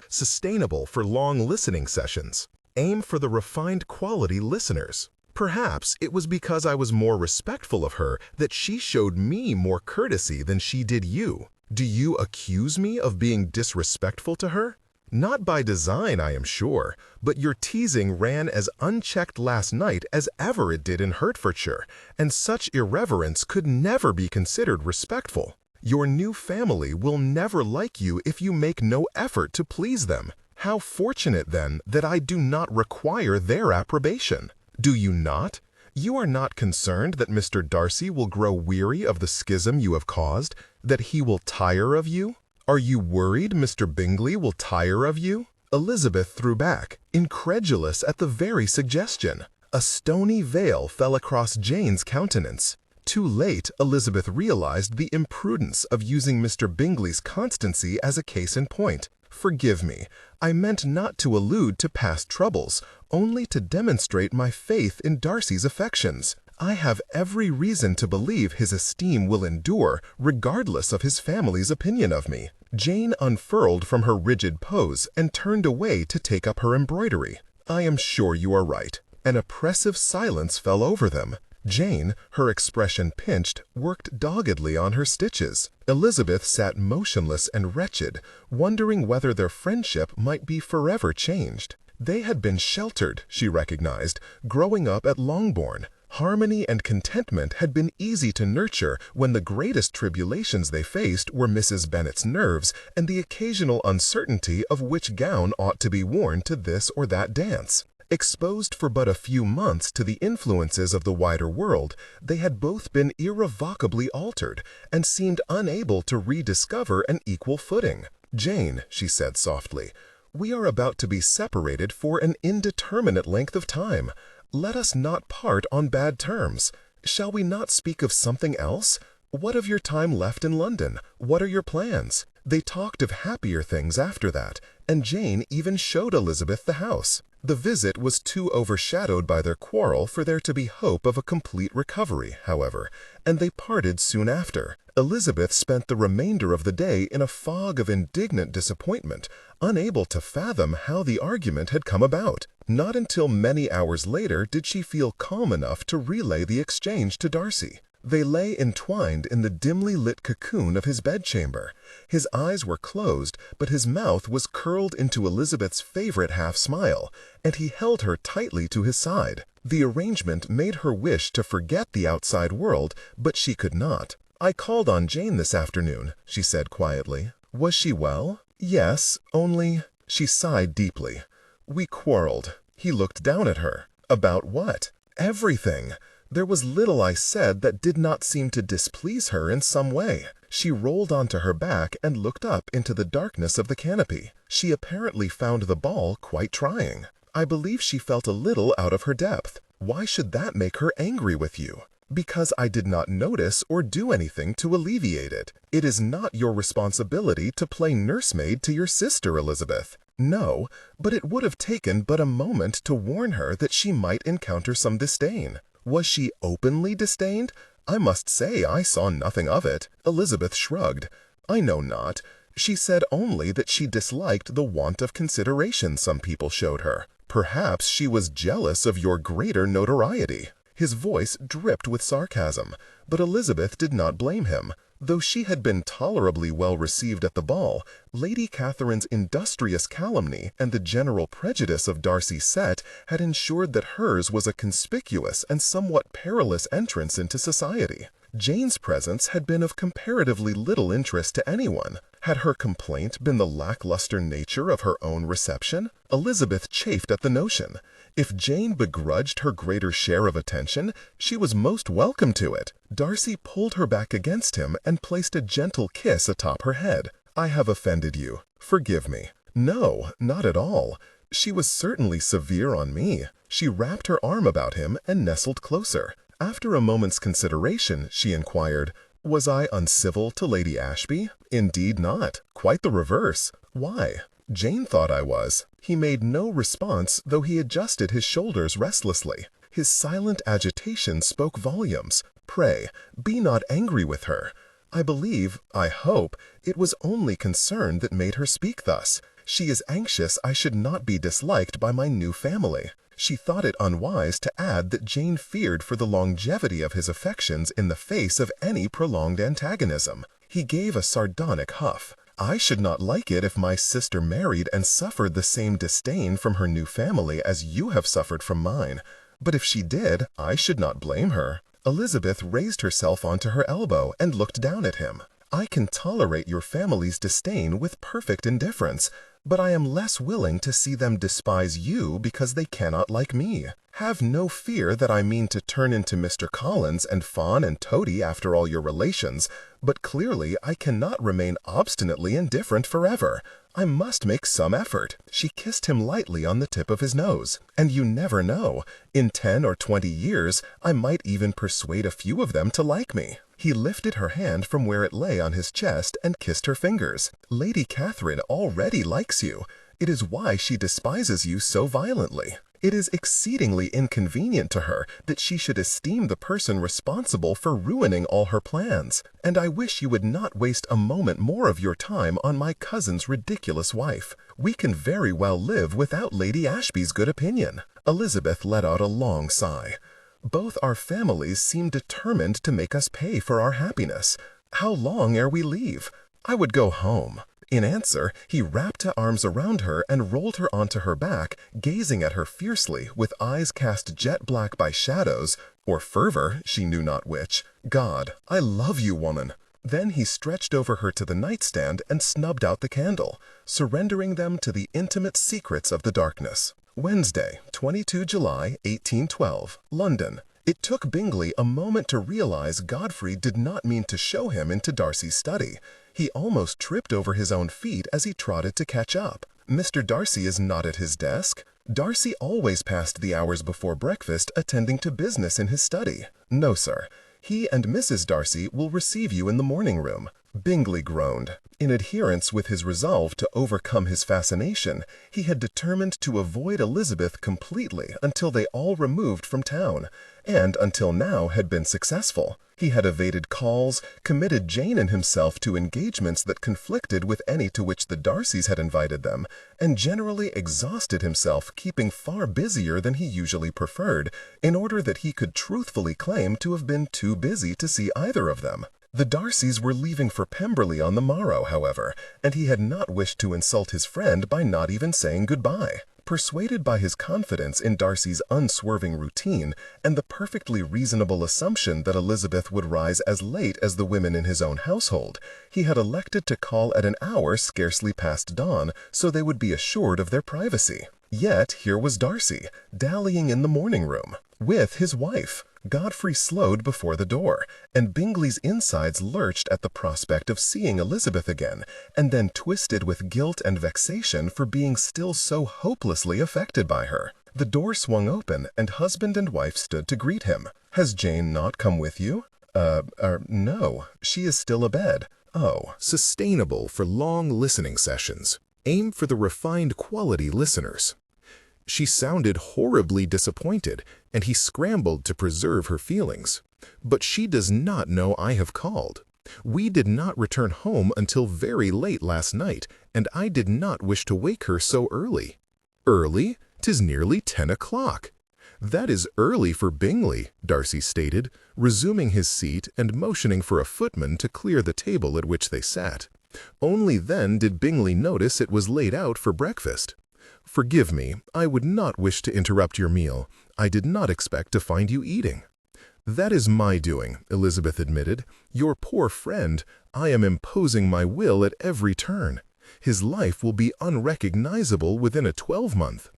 Sustainable for long listening sessions. Aim for the refined quality listeners. Perhaps it was because I was more respectful of her that she showed me more courtesy than she did you. Do you accuse me of being disrespectful to her? Not by design, I am sure, but your teasing ran as unchecked last night as ever it did in Hertfordshire, and such irreverence could never be considered respectful. Your new family will never like you if you make no effort to please them. How fortunate, then, that I do not require their approbation. Do you not? You are not concerned that Mr. Darcy will grow weary of the schism you have caused, that he will tire of you? Are you worried Mr. Bingley will tire of you? Elizabeth threw back, incredulous at the very suggestion. A stony veil fell across Jane's countenance. Too late, Elizabeth realized the imprudence of using Mr. Bingley's constancy as a case in point. Forgive me, I meant not to allude to past troubles, only to demonstrate my faith in Darcy's affections. I have every reason to believe his esteem will endure, regardless of his family's opinion of me. Jane unfurled from her rigid pose and turned away to take up her embroidery. I am sure you are right. An oppressive silence fell over them. Jane, her expression pinched, worked doggedly on her stitches. Elizabeth sat motionless and wretched, wondering whether their friendship might be forever changed. They had been sheltered, she recognized, growing up at Longbourn. Harmony and contentment had been easy to nurture when the greatest tribulations they faced were Mrs. Bennet's nerves and the occasional uncertainty of which gown ought to be worn to this or that dance. Exposed for but a few months to the influences of the wider world, they had both been irrevocably altered and seemed unable to rediscover an equal footing. "Jane," she said softly, "we are about to be separated for an indeterminate length of time. Let us not part on bad terms. Shall we not speak of something else? What of your time left in London? What are your plans?" They talked of happier things after that, and Jane even showed Elizabeth the house. The visit was too overshadowed by their quarrel for there to be hope of a complete recovery, however, and they parted soon after. Elizabeth spent the remainder of the day in a fog of indignant disappointment, unable to fathom how the argument had come about. Not until many hours later did she feel calm enough to relay the exchange to Darcy. They lay entwined in the dimly lit cocoon of his bedchamber. His eyes were closed, but his mouth was curled into Elizabeth's favorite half-smile, and he held her tightly to his side. The arrangement made her wish to forget the outside world, but she could not. "I called on Jane this afternoon," she said quietly. "Was she well?" "Yes, only—" She sighed deeply. "We quarreled." He looked down at her. "About what?" "Everything. There was little I said that did not seem to displease her in some way." She rolled onto her back and looked up into the darkness of the canopy. She apparently found the ball quite trying. "I believe she felt a little out of her depth. Why should that make her angry with you?" "Because I did not notice or do anything to alleviate it. It is not your responsibility to play nursemaid to your sister, Elizabeth." "No, but it would have taken but a moment to warn her that she might encounter some disdain." "Was she openly disdained? I must say I saw nothing of it." Elizabeth shrugged. "I know not. She said only that she disliked the want of consideration some people showed her. Perhaps she was jealous of your greater notoriety." His voice dripped with sarcasm, but Elizabeth did not blame him. Though she had been tolerably well received at the ball, Lady Catherine's industrious calumny and the general prejudice of Darcy's set had ensured that hers was a conspicuous and somewhat perilous entrance into society. Jane's presence had been of comparatively little interest to anyone. Had her complaint been the lackluster nature of her own reception? Elizabeth chafed at the notion. If Jane begrudged her greater share of attention, she was most welcome to it. Darcy pulled her back against him and placed a gentle kiss atop her head. "I have offended you. Forgive me." "No, not at all. She was certainly severe on me." She wrapped her arm about him and nestled closer. After a moment's consideration, she inquired, "Was I uncivil to Lady Ashby?" "Indeed not. Quite the reverse." "Why?" "Jane thought I was." He made no response, though he adjusted his shoulders restlessly. His silent agitation spoke volumes. "Pray, be not angry with her." "I believe, I hope, it was only concern that made her speak thus. She is anxious I should not be disliked by my new family." She thought it unwise to add that Jane feared for the longevity of his affections in the face of any prolonged antagonism. He gave a sardonic huff. "I should not like it if my sister married and suffered the same disdain from her new family as you have suffered from mine. But if she did, I should not blame her." Elizabeth raised herself onto her elbow and looked down at him. "I can tolerate your family's disdain with perfect indifference, but I am less willing to see them despise you because they cannot like me. Have no fear that I mean to turn into Mr. Collins and Fawn and Toady after all your relations, but clearly I cannot remain obstinately indifferent forever. I must make some effort." She kissed him lightly on the tip of his nose. "And you never know. In 10 or 20 years, I might even persuade a few of them to like me." He lifted her hand from where it lay on his chest and kissed her fingers. "Lady Catherine already likes you. It is why she despises you so violently. It is exceedingly inconvenient to her that she should esteem the person responsible for ruining all her plans, and I wish you would not waste a moment more of your time on my cousin's ridiculous wife. We can very well live without Lady Ashby's good opinion." Elizabeth let out a long sigh. "Both our families seem determined to make us pay for our happiness. How long ere we leave? I would go home." In answer, he wrapped his arms around her and rolled her onto her back, gazing at her fiercely, with eyes cast jet black by shadows, or fervor, she knew not which. "God, I love you, woman." Then he stretched over her to the nightstand and snubbed out the candle, surrendering them to the intimate secrets of the darkness. Wednesday, 22 July, 1812, London. It took Bingley a moment to realize Godfrey did not mean to show him into Darcy's study. He almost tripped over his own feet as he trotted to catch up. "Mr. Darcy is not at his desk." Darcy always passed the hours before breakfast attending to business in his study. "No, sir. He and Mrs. Darcy will receive you in the morning room." Bingley groaned. In adherence with his resolve to overcome his fascination, he had determined to avoid Elizabeth completely until they all removed from town, and until now had been successful. He had evaded calls, committed Jane and himself to engagements that conflicted with any to which the Darcys had invited them, and generally exhausted himself keeping far busier than he usually preferred, in order that he could truthfully claim to have been too busy to see either of them. The Darcys were leaving for Pemberley on the morrow, however, and he had not wished to insult his friend by not even saying goodbye. Persuaded by his confidence in Darcy's unswerving routine and the perfectly reasonable assumption that Elizabeth would rise as late as the women in his own household, he had elected to call at an hour scarcely past dawn so they would be assured of their privacy. Yet here was Darcy, dallying in the morning room, with his wife. Godfrey slowed before the door, and Bingley's insides lurched at the prospect of seeing Elizabeth again, and then twisted with guilt and vexation for being still so hopelessly affected by her. The door swung open, and husband and wife stood to greet him. "Has Jane not come with you?" No, she is still abed." "Oh." Sustainable for long listening sessions. Aim for the refined quality listeners. She sounded horribly disappointed, and he scrambled to preserve her feelings. "But she does not know I have called. We did not return home until very late last night, and I did not wish to wake her so early." "Early? 'Tis nearly 10 o'clock." "That is early for Bingley," Darcy stated, resuming his seat and motioning for a footman to clear the table at which they sat. Only then did Bingley notice it was laid out for breakfast. "Forgive me, I would not wish to interrupt your meal. I did not expect to find you eating." "That is my doing," Elizabeth admitted. "Your poor friend, I am imposing my will at every turn. His life will be unrecognizable within a 12-month.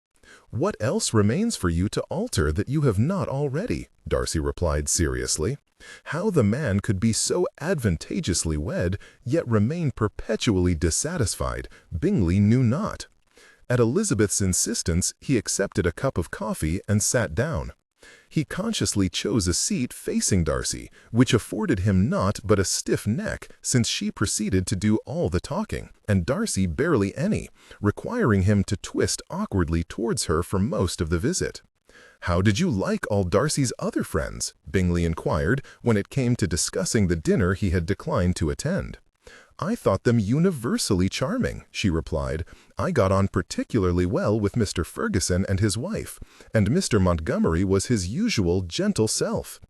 "What else remains for you to alter that you have not already?" Darcy replied seriously. How the man could be so advantageously wed, yet remain perpetually dissatisfied, Bingley knew not. At Elizabeth's insistence, he accepted a cup of coffee and sat down. He consciously chose a seat facing Darcy, which afforded him naught but a stiff neck, since she proceeded to do all the talking, and Darcy barely any, requiring him to twist awkwardly towards her for most of the visit. "How did you like all Darcy's other friends?" Bingley inquired when it came to discussing the dinner he had declined to attend. "I thought them universally charming," she replied. "I got on particularly well with Mr. Ferguson and his wife, and Mr. Montgomery was his usual gentle self."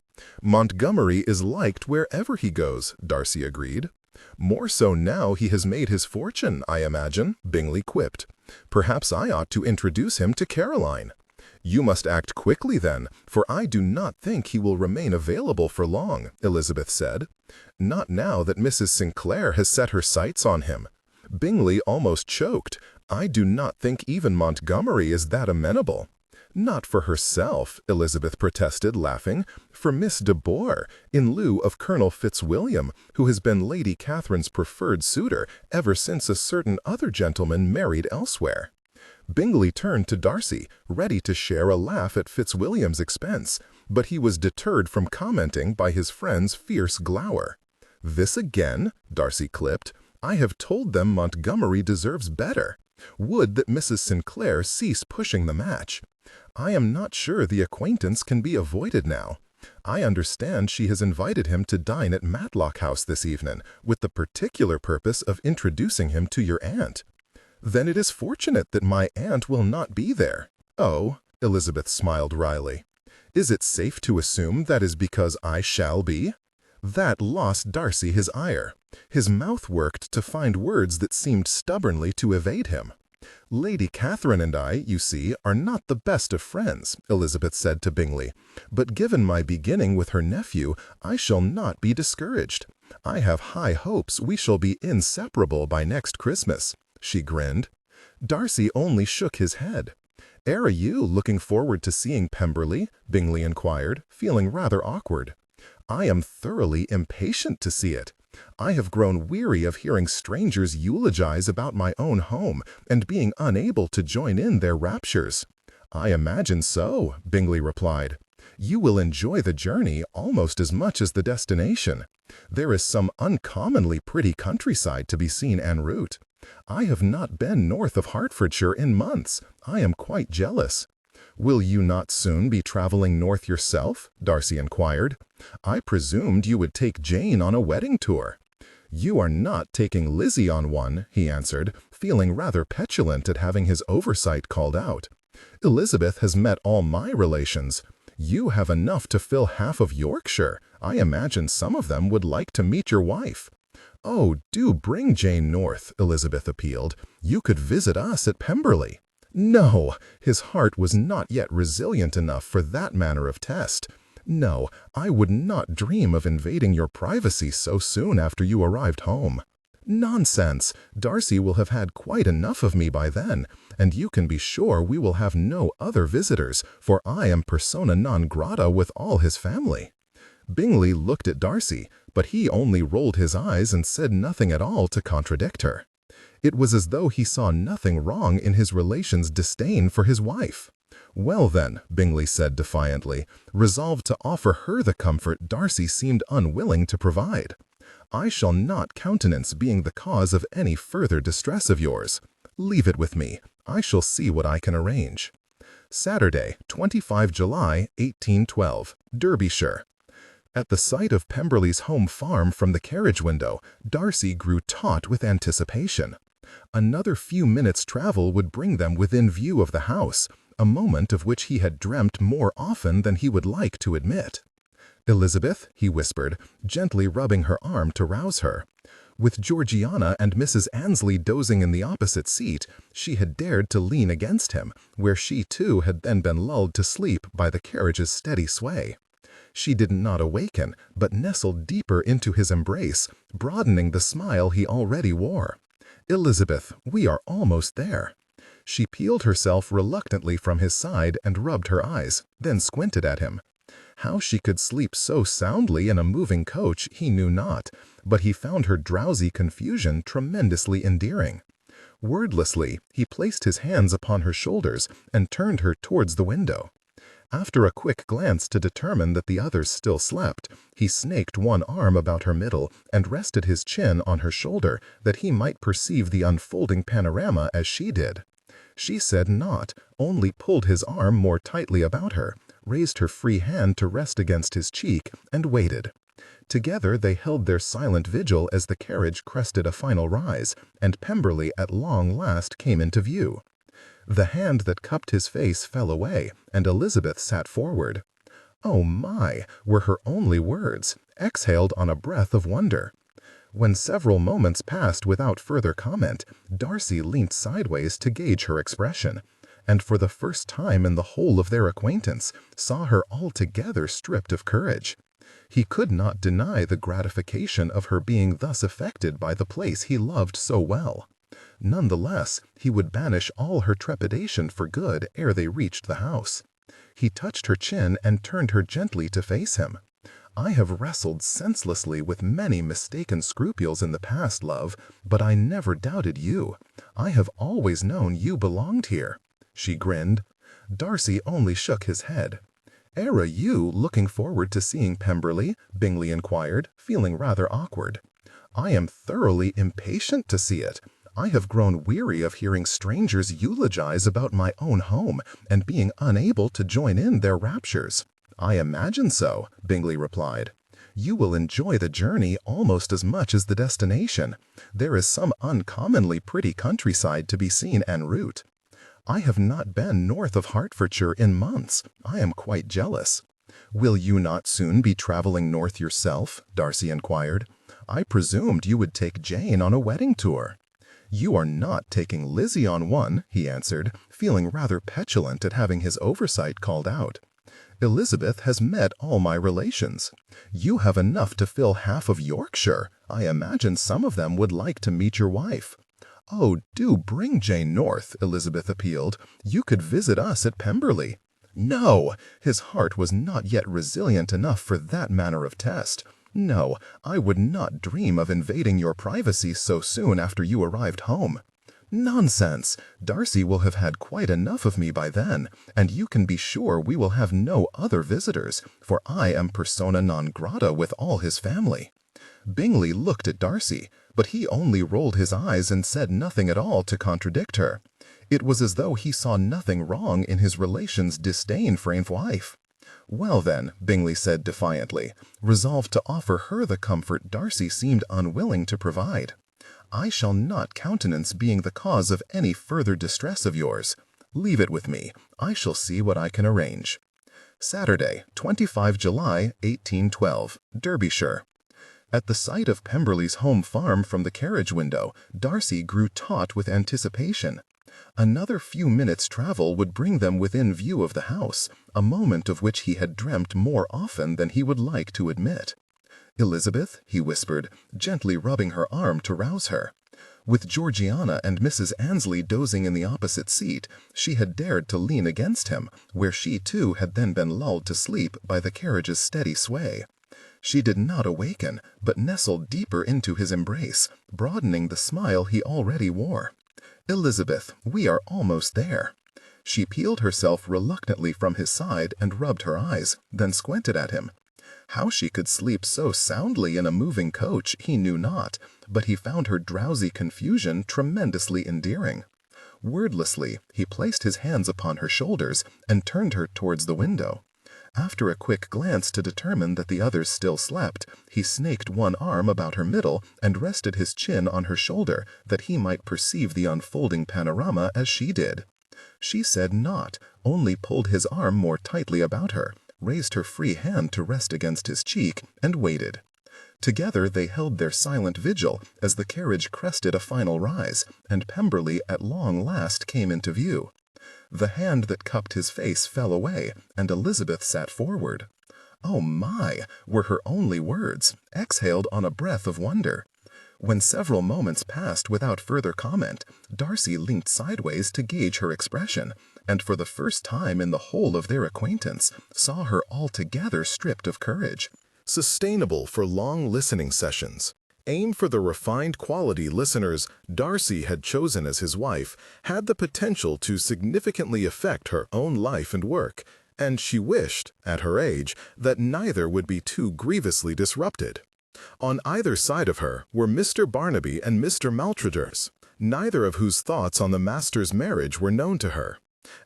"Montgomery is liked wherever he goes," Darcy agreed. "More so now he has made his fortune, I imagine," Bingley quipped. "Perhaps I ought to introduce him to Caroline." "You must act quickly then, for I do not think he will remain available for long," Elizabeth said. "Not now that Mrs. Sinclair has set her sights on him." Bingley almost choked. "I do not think even Montgomery is that amenable." "Not for herself," Elizabeth protested, laughing. "For Miss de Bourgh, in lieu of Colonel Fitzwilliam, who has been Lady Catherine's preferred suitor ever since a certain other gentleman married elsewhere." Bingley turned to Darcy, ready to share a laugh at Fitzwilliam's expense, but he was deterred from commenting by his friend's fierce glower. "This again?" Darcy clipped. "I have told them Montgomery deserves better. Would that Mrs. Sinclair cease pushing the match. I am not sure the acquaintance can be avoided now. I understand she has invited him to dine at Matlock House this evening, with the particular purpose of introducing him to your aunt." "Then it is fortunate that my aunt will not be there." "Oh," Elizabeth smiled wryly. "Is it safe to assume that is because I shall be?" That lost Darcy his ire. His mouth worked to find words that seemed stubbornly to evade him. "Lady Catherine and I, you see, are not the best of friends," Elizabeth said to Bingley. "But given my beginning with her nephew, I shall not be discouraged. I have high hopes we shall be inseparable by next Christmas." She grinned. Darcy only shook his head. "Are you looking forward to seeing Pemberley?" Bingley inquired, feeling rather awkward. "I am thoroughly impatient to see it. I have grown weary of hearing strangers eulogize about my own home and being unable to join in their raptures." "I imagine so," Bingley replied. "You will enjoy the journey almost as much as the destination. There is some uncommonly pretty countryside to be seen en route. I have not been north of Hertfordshire in months. I am quite jealous." "Will you not soon be traveling north yourself?" Darcy inquired. "I presumed you would take Jane on a wedding tour." "You are not taking Lizzie on one," he answered, feeling rather petulant at having his oversight called out. "Elizabeth has met all my relations. You have enough to fill half of Yorkshire. I imagine some of them would like to meet your wife." "Oh, do bring Jane north," Elizabeth appealed. "You could visit us at Pemberley." No, his heart was not yet resilient enough for that manner of test. "No, I would not dream of invading your privacy so soon after you arrived home." "Nonsense! Darcy will have had quite enough of me by then, and you can be sure we will have no other visitors, for I am persona non grata with all his family." Bingley looked at Darcy, but he only rolled his eyes and said nothing at all to contradict her. It was as though he saw nothing wrong in his relation's disdain for his wife. "Well then," Bingley said defiantly, resolved to offer her the comfort Darcy seemed unwilling to provide, "I shall not countenance being the cause of any further distress of yours. Leave it with me. I shall see what I can arrange." Saturday, 25 July, 1812, Derbyshire. At the sight of Pemberley's home farm from the carriage window, Darcy grew taut with anticipation. Another few minutes' travel would bring them within view of the house, a moment of which he had dreamt more often than he would like to admit. "Elizabeth," he whispered, gently rubbing her arm to rouse her. With Georgiana and Mrs. Annesley dozing in the opposite seat, she had dared to lean against him, where she too had then been lulled to sleep by the carriage's steady sway. She did not awaken, but nestled deeper into his embrace, broadening the smile he already wore. "Elizabeth, we are almost there." She peeled herself reluctantly from his side and rubbed her eyes, then squinted at him. How she could sleep so soundly in a moving coach he knew not, but he found her drowsy confusion tremendously endearing. Wordlessly, he placed his hands upon her shoulders and turned her towards the window. After a quick glance to determine that the others still slept, he snaked one arm about her middle and rested his chin on her shoulder that he might perceive the unfolding panorama as she did. She said naught, only pulled his arm more tightly about her, raised her free hand to rest against his cheek, and waited. Together they held their silent vigil as the carriage crested a final rise, and Pemberley at long last came into view. The hand that cupped his face fell away, and Elizabeth sat forward. "Oh my," were her only words, exhaled on a breath of wonder. When several moments passed without further comment, Darcy leant sideways to gauge her expression, and for the first time in the whole of their acquaintance, saw her altogether stripped of courage. He could not deny the gratification of her being thus affected by the place he loved so well. None the less, he would banish all her trepidation for good ere they reached the house. He touched her chin and turned her gently to face him. "I have wrestled senselessly with many mistaken scruples in the past, love, but I never doubted you. I have always known you belonged here." She grinned. Darcy only shook his head. "Are you looking forward to seeing Pemberley?" Bingley inquired, feeling rather awkward. "I am thoroughly impatient to see it. I have grown weary of hearing strangers eulogize about my own home and being unable to join in their raptures." "I imagine so," Bingley replied. "You will enjoy the journey almost as much as the destination. There is some uncommonly pretty countryside to be seen en route. I have not been north of Hertfordshire in months. I am quite jealous." "Will you not soon be traveling north yourself?" Darcy inquired. "I presumed you would take Jane on a wedding tour." "You are not taking Lizzie on one," he answered, feeling rather petulant at having his oversight called out. "Elizabeth has met all my relations. You have enough to fill half of Yorkshire. I imagine some of them would like to meet your wife." "Oh, do bring Jane north," Elizabeth appealed. "You could visit us at Pemberley." "No!" His heart was not yet resilient enough for that manner of test. "No, I would not dream of invading your privacy so soon after you arrived home." "Nonsense! Darcy will have had quite enough of me by then, and you can be sure we will have no other visitors, for I am persona non grata with all his family." Bingley looked at Darcy, but he only rolled his eyes and said nothing at all to contradict her. It was as though he saw nothing wrong in his relation's disdain for a wife. "Well then," Bingley said defiantly, resolved to offer her the comfort Darcy seemed unwilling to provide, "I shall not countenance being the cause of any further distress of yours. Leave it with me. I shall see what I can arrange." Saturday, 25 July, 1812, Derbyshire. At the sight of Pemberley's home farm from the carriage window, Darcy grew taut with anticipation. Another few minutes' travel would bring them within view of the house, a moment of which he had dreamt more often than he would like to admit. "Elizabeth," he whispered, gently rubbing her arm to rouse her. With Georgiana and Mrs. Annesley dozing in the opposite seat, she had dared to lean against him, where she too had then been lulled to sleep by the carriage's steady sway. She did not awaken, but nestled deeper into his embrace, broadening the smile he already wore. "Elizabeth, we are almost there." She peeled herself reluctantly from his side and rubbed her eyes, then squinted at him. How she could sleep so soundly in a moving coach he knew not, but he found her drowsy confusion tremendously endearing. Wordlessly, he placed his hands upon her shoulders and turned her towards the window. After a quick glance to determine that the others still slept, he snaked one arm about her middle and rested his chin on her shoulder that he might perceive the unfolding panorama as she did. She said naught, only pulled his arm more tightly about her, raised her free hand to rest against his cheek, and waited. Together they held their silent vigil as the carriage crested a final rise, and Pemberley at long last came into view. The hand that cupped his face fell away, and Elizabeth sat forward. "Oh my!" were her only words, exhaled on a breath of wonder. When several moments passed without further comment, Darcy leant sideways to gauge her expression, and for the first time in the whole of their acquaintance, saw her altogether stripped of courage. Sustainable for long listening sessions. Aim for the refined quality listeners Darcy had chosen as his wife had the potential to significantly affect her own life and work, and she wished, at her age, that neither would be too grievously disrupted. On either side of her were Mr. Barnaby and Mr. Maltravers, neither of whose thoughts on the master's marriage were known to her.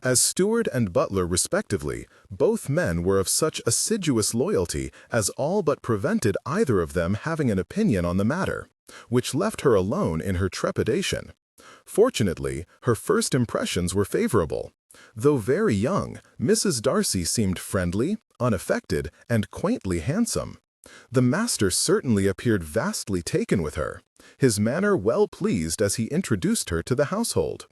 As steward and butler respectively, both men were of such assiduous loyalty as all but prevented either of them having an opinion on the matter, which left her alone in her trepidation. Fortunately, her first impressions were favorable. Though very young, Mrs. Darcy seemed friendly, unaffected, and quaintly handsome. The master certainly appeared vastly taken with her, his manner well pleased as he introduced her to the household.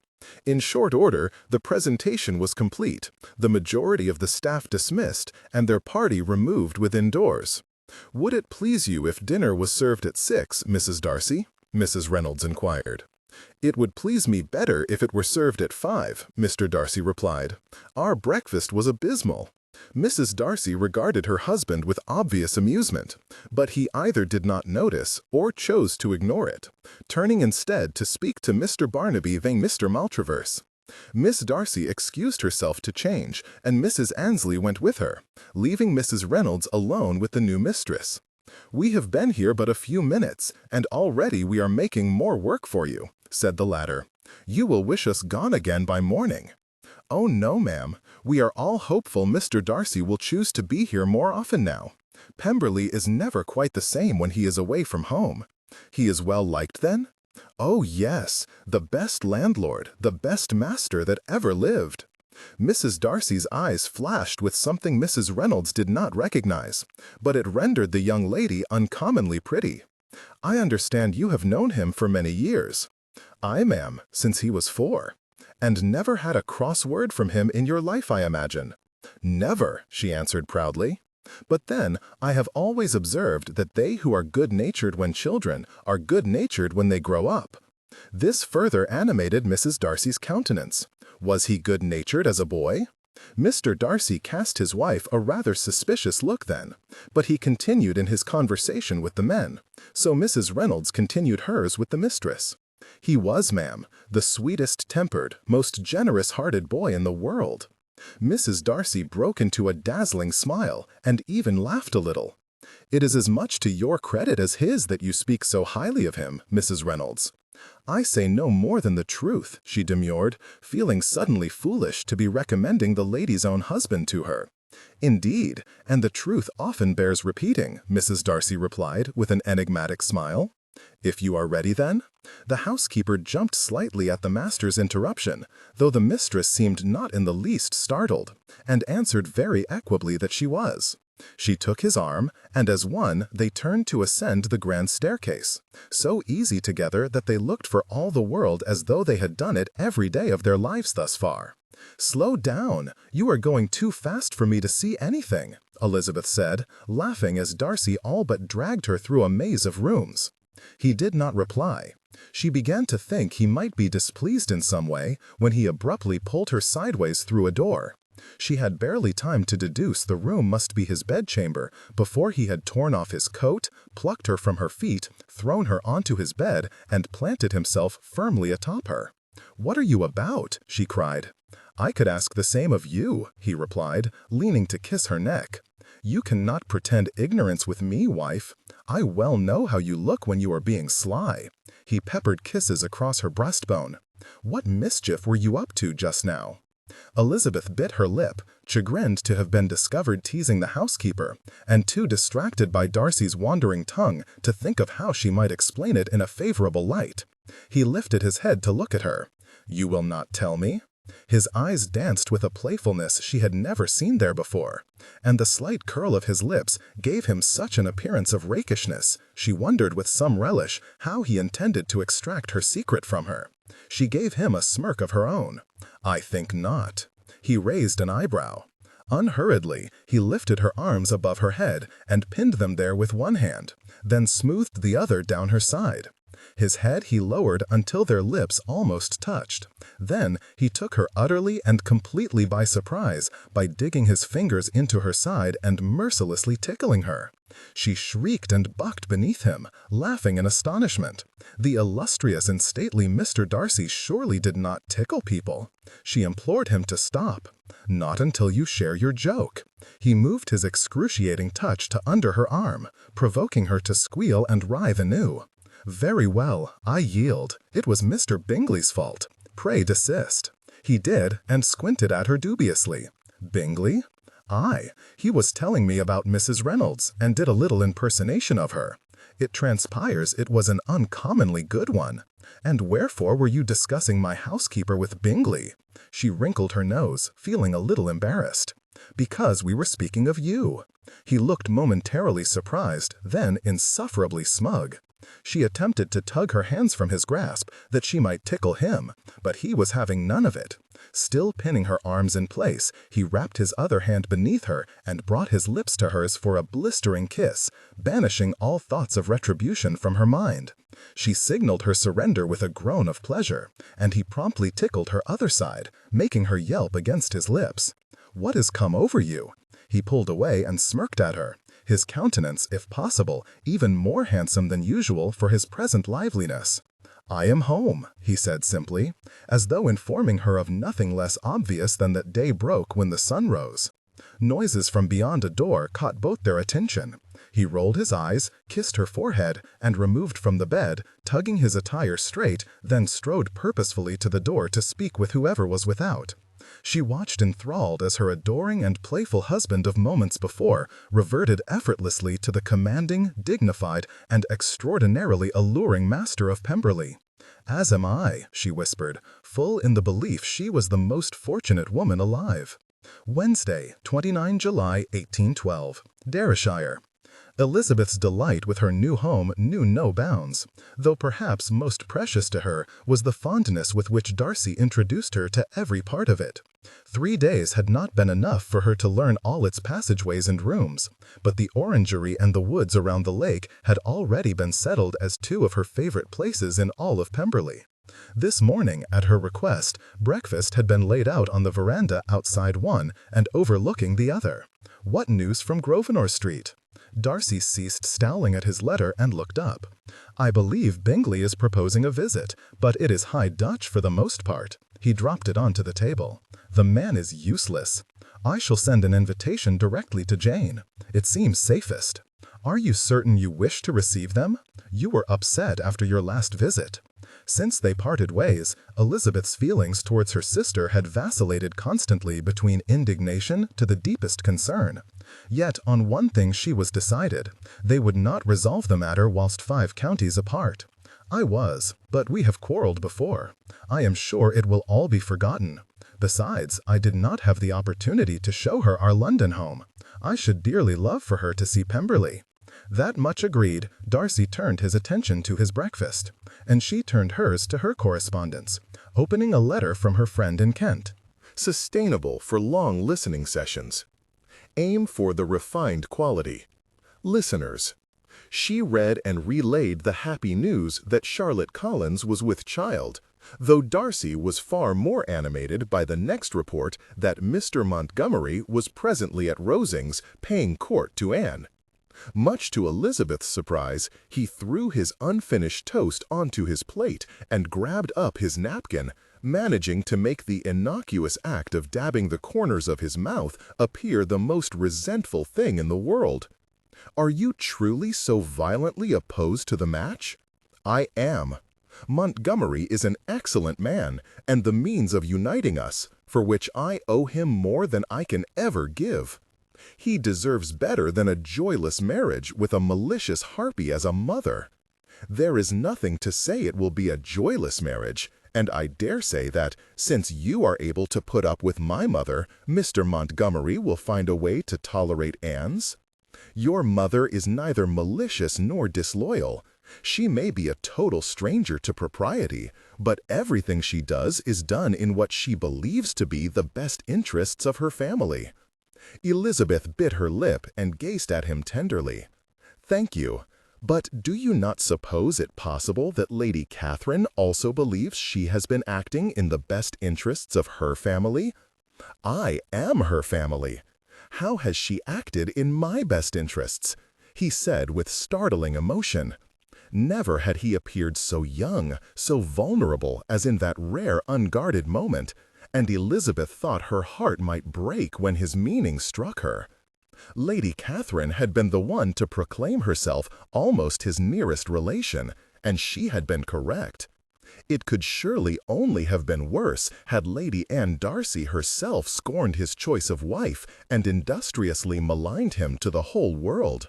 In short order, the presentation was complete, the majority of the staff dismissed, and their party removed within doors. "Would it please you if dinner was served at 6, Mrs. Darcy?" Mrs. Reynolds inquired. "It would please me better if it were served at 5, Mr. Darcy replied. "Our breakfast was abysmal." Mrs. Darcy regarded her husband with obvious amusement, but he either did not notice or chose to ignore it, turning instead to speak to Mr. Barnaby ving Mr. Maltravers. Miss Darcy excused herself to change, and Mrs. Annesley went with her, leaving Mrs. Reynolds alone with the new mistress. "We have been here but a few minutes, and already we are making more work for you," said the latter. "You will wish us gone again by morning." "Oh no, ma'am. We are all hopeful Mr. Darcy will choose to be here more often now. Pemberley is never quite the same when he is away from home." "He is well liked then?" "Oh yes, the best landlord, the best master that ever lived." Mrs. Darcy's eyes flashed with something Mrs. Reynolds did not recognize, but it rendered the young lady uncommonly pretty. "I understand you have known him for many years." "Aye, ma'am, since he was 4. "And never had a cross word from him in your life, I imagine." "Never," she answered proudly. "But then, I have always observed that they who are good-natured when children are good-natured when they grow up." This further animated Mrs. Darcy's countenance. Was he good-natured as a boy? Mr. Darcy cast his wife a rather suspicious look then, but he continued in his conversation with the men, so Mrs. Reynolds continued hers with the mistress. "He was, ma'am, the sweetest-tempered, most generous-hearted boy in the world." Mrs. Darcy broke into a dazzling smile and even laughed a little. "It is as much to your credit as his that you speak so highly of him, Mrs. Reynolds." "I say no more than the truth," she demurred, feeling suddenly foolish to be recommending the lady's own husband to her. "Indeed, and the truth often bears repeating," Mrs. Darcy replied with an enigmatic smile. "If you are ready, then?" The housekeeper jumped slightly at the master's interruption, though the mistress seemed not in the least startled, and answered very equably that she was. She took his arm, and as one they turned to ascend the grand staircase, so easy together that they looked for all the world as though they had done it every day of their lives thus far. "Slow down, you are going too fast for me to see anything," Elizabeth said, laughing as Darcy all but dragged her through a maze of rooms. He did not reply. She began to think he might be displeased in some way when he abruptly pulled her sideways through a door. She had barely time to deduce the room must be his bedchamber before he had torn off his coat, plucked her from her feet, thrown her onto his bed, and planted himself firmly atop her. "What are you about?" she cried. "I could ask the same of you," he replied, leaning to kiss her neck. "You cannot pretend ignorance with me, wife. I well know how you look when you are being sly." He peppered kisses across her breastbone. "What mischief were you up to just now?" Elizabeth bit her lip, chagrined to have been discovered teasing the housekeeper, and too distracted by Darcy's wandering tongue to think of how she might explain it in a favorable light. He lifted his head to look at her. "You will not tell me?" His eyes danced with a playfulness she had never seen there before, and the slight curl of his lips gave him such an appearance of rakishness, she wondered with some relish how he intended to extract her secret from her. She gave him a smirk of her own. "I think not." He raised an eyebrow. Unhurriedly, he lifted her arms above her head and pinned them there with one hand, then smoothed the other down her side. His head he lowered until their lips almost touched. Then he took her utterly and completely by surprise by digging his fingers into her side and mercilessly tickling her. She shrieked and bucked beneath him, laughing in astonishment. The illustrious and stately Mr. Darcy surely did not tickle people. She implored him to stop. "Not until you share your joke." He moved his excruciating touch to under her arm, provoking her to squeal and writhe anew. "Very well, I yield. It was Mr. Bingley's fault. Pray desist." He did, and squinted at her dubiously. "Bingley?" "Aye, he was telling me about Mrs. Reynolds, and did a little impersonation of her. It transpires it was an uncommonly good one. And wherefore were you discussing my housekeeper with Bingley?" She wrinkled her nose, feeling a little embarrassed. "Because we were speaking of you." He looked momentarily surprised, then insufferably smug. She attempted to tug her hands from his grasp that she might tickle him, but he was having none of it. Still pinning her arms in place, he wrapped his other hand beneath her and brought his lips to hers for a blistering kiss, banishing all thoughts of retribution from her mind. She signaled her surrender with a groan of pleasure, and he promptly tickled her other side, making her yelp against his lips. "What has come over you?" He pulled away and smirked at her, his countenance, if possible, even more handsome than usual for his present liveliness. "I am home," he said simply, as though informing her of nothing less obvious than that day broke when the sun rose. Noises from beyond a door caught both their attention. He rolled his eyes, kissed her forehead, and removed from the bed, tugging his attire straight, then strode purposefully to the door to speak with whoever was without. She watched enthralled as her adoring and playful husband of moments before reverted effortlessly to the commanding, dignified, and extraordinarily alluring master of Pemberley. "As am I," she whispered, full in the belief she was the most fortunate woman alive. Wednesday, 29 July 1812, Derbyshire. Elizabeth's delight with her new home knew no bounds, though perhaps most precious to her was the fondness with which Darcy introduced her to every part of it. 3 days had not been enough for her to learn all its passageways and rooms, but the orangery and the woods around the lake had already been settled as 2 of her favorite places in all of Pemberley. This morning, at her request, breakfast had been laid out on the veranda outside one and overlooking the other. What news from Grosvenor Street? Darcy ceased scowling at his letter and looked up. "I believe Bingley is proposing a visit, but it is High Dutch for the most part." He dropped it onto the table. "The man is useless. I shall send an invitation directly to Jane. It seems safest. Are you certain you wish to receive them? You were upset after your last visit." Since they parted ways, Elizabeth's feelings towards her sister had vacillated constantly between indignation to the deepest concern. Yet on one thing she was decided: they would not resolve the matter whilst 5 counties apart. "I was, but we have quarreled before. I am sure it will all be forgotten. Besides, I did not have the opportunity to show her our London home. I should dearly love for her to see Pemberley." That much agreed, Darcy turned his attention to his breakfast, and she turned hers to her correspondence, opening a letter from her friend in Kent. Sustainable for long listening sessions. Aim for the refined quality. Listeners. She read and relayed the happy news that Charlotte Collins was with child, though Darcy was far more animated by the next report that Mr. Montgomery was presently at Rosings paying court to Anne. Much to Elizabeth's surprise, he threw his unfinished toast onto his plate and grabbed up his napkin, managing to make the innocuous act of dabbing the corners of his mouth appear the most resentful thing in the world. "Are you truly so violently opposed to the match?" "I am. Montgomery is an excellent man, and the means of uniting us, for which I owe him more than I can ever give. He deserves better than a joyless marriage with a malicious harpy as a mother. There is nothing to say it will be a joyless marriage, and I dare say that, since you are able to put up with my mother, Mr. Montgomery will find a way to tolerate Anne's. Your mother is neither malicious nor disloyal. She may be a total stranger to propriety, but everything she does is done in what she believes to be the best interests of her family." Elizabeth bit her lip and gazed at him tenderly. "Thank you. But do you not suppose it possible that Lady Catherine also believes she has been acting in the best interests of her family? I am her family. How has she acted in my best interests?" he said with startling emotion. Never had he appeared so young, so vulnerable as in that rare unguarded moment, and Elizabeth thought her heart might break when his meaning struck her. Lady Catherine had been the one to proclaim herself almost his nearest relation, and she had been correct. It could surely only have been worse had Lady Anne Darcy herself scorned his choice of wife and industriously maligned him to the whole world.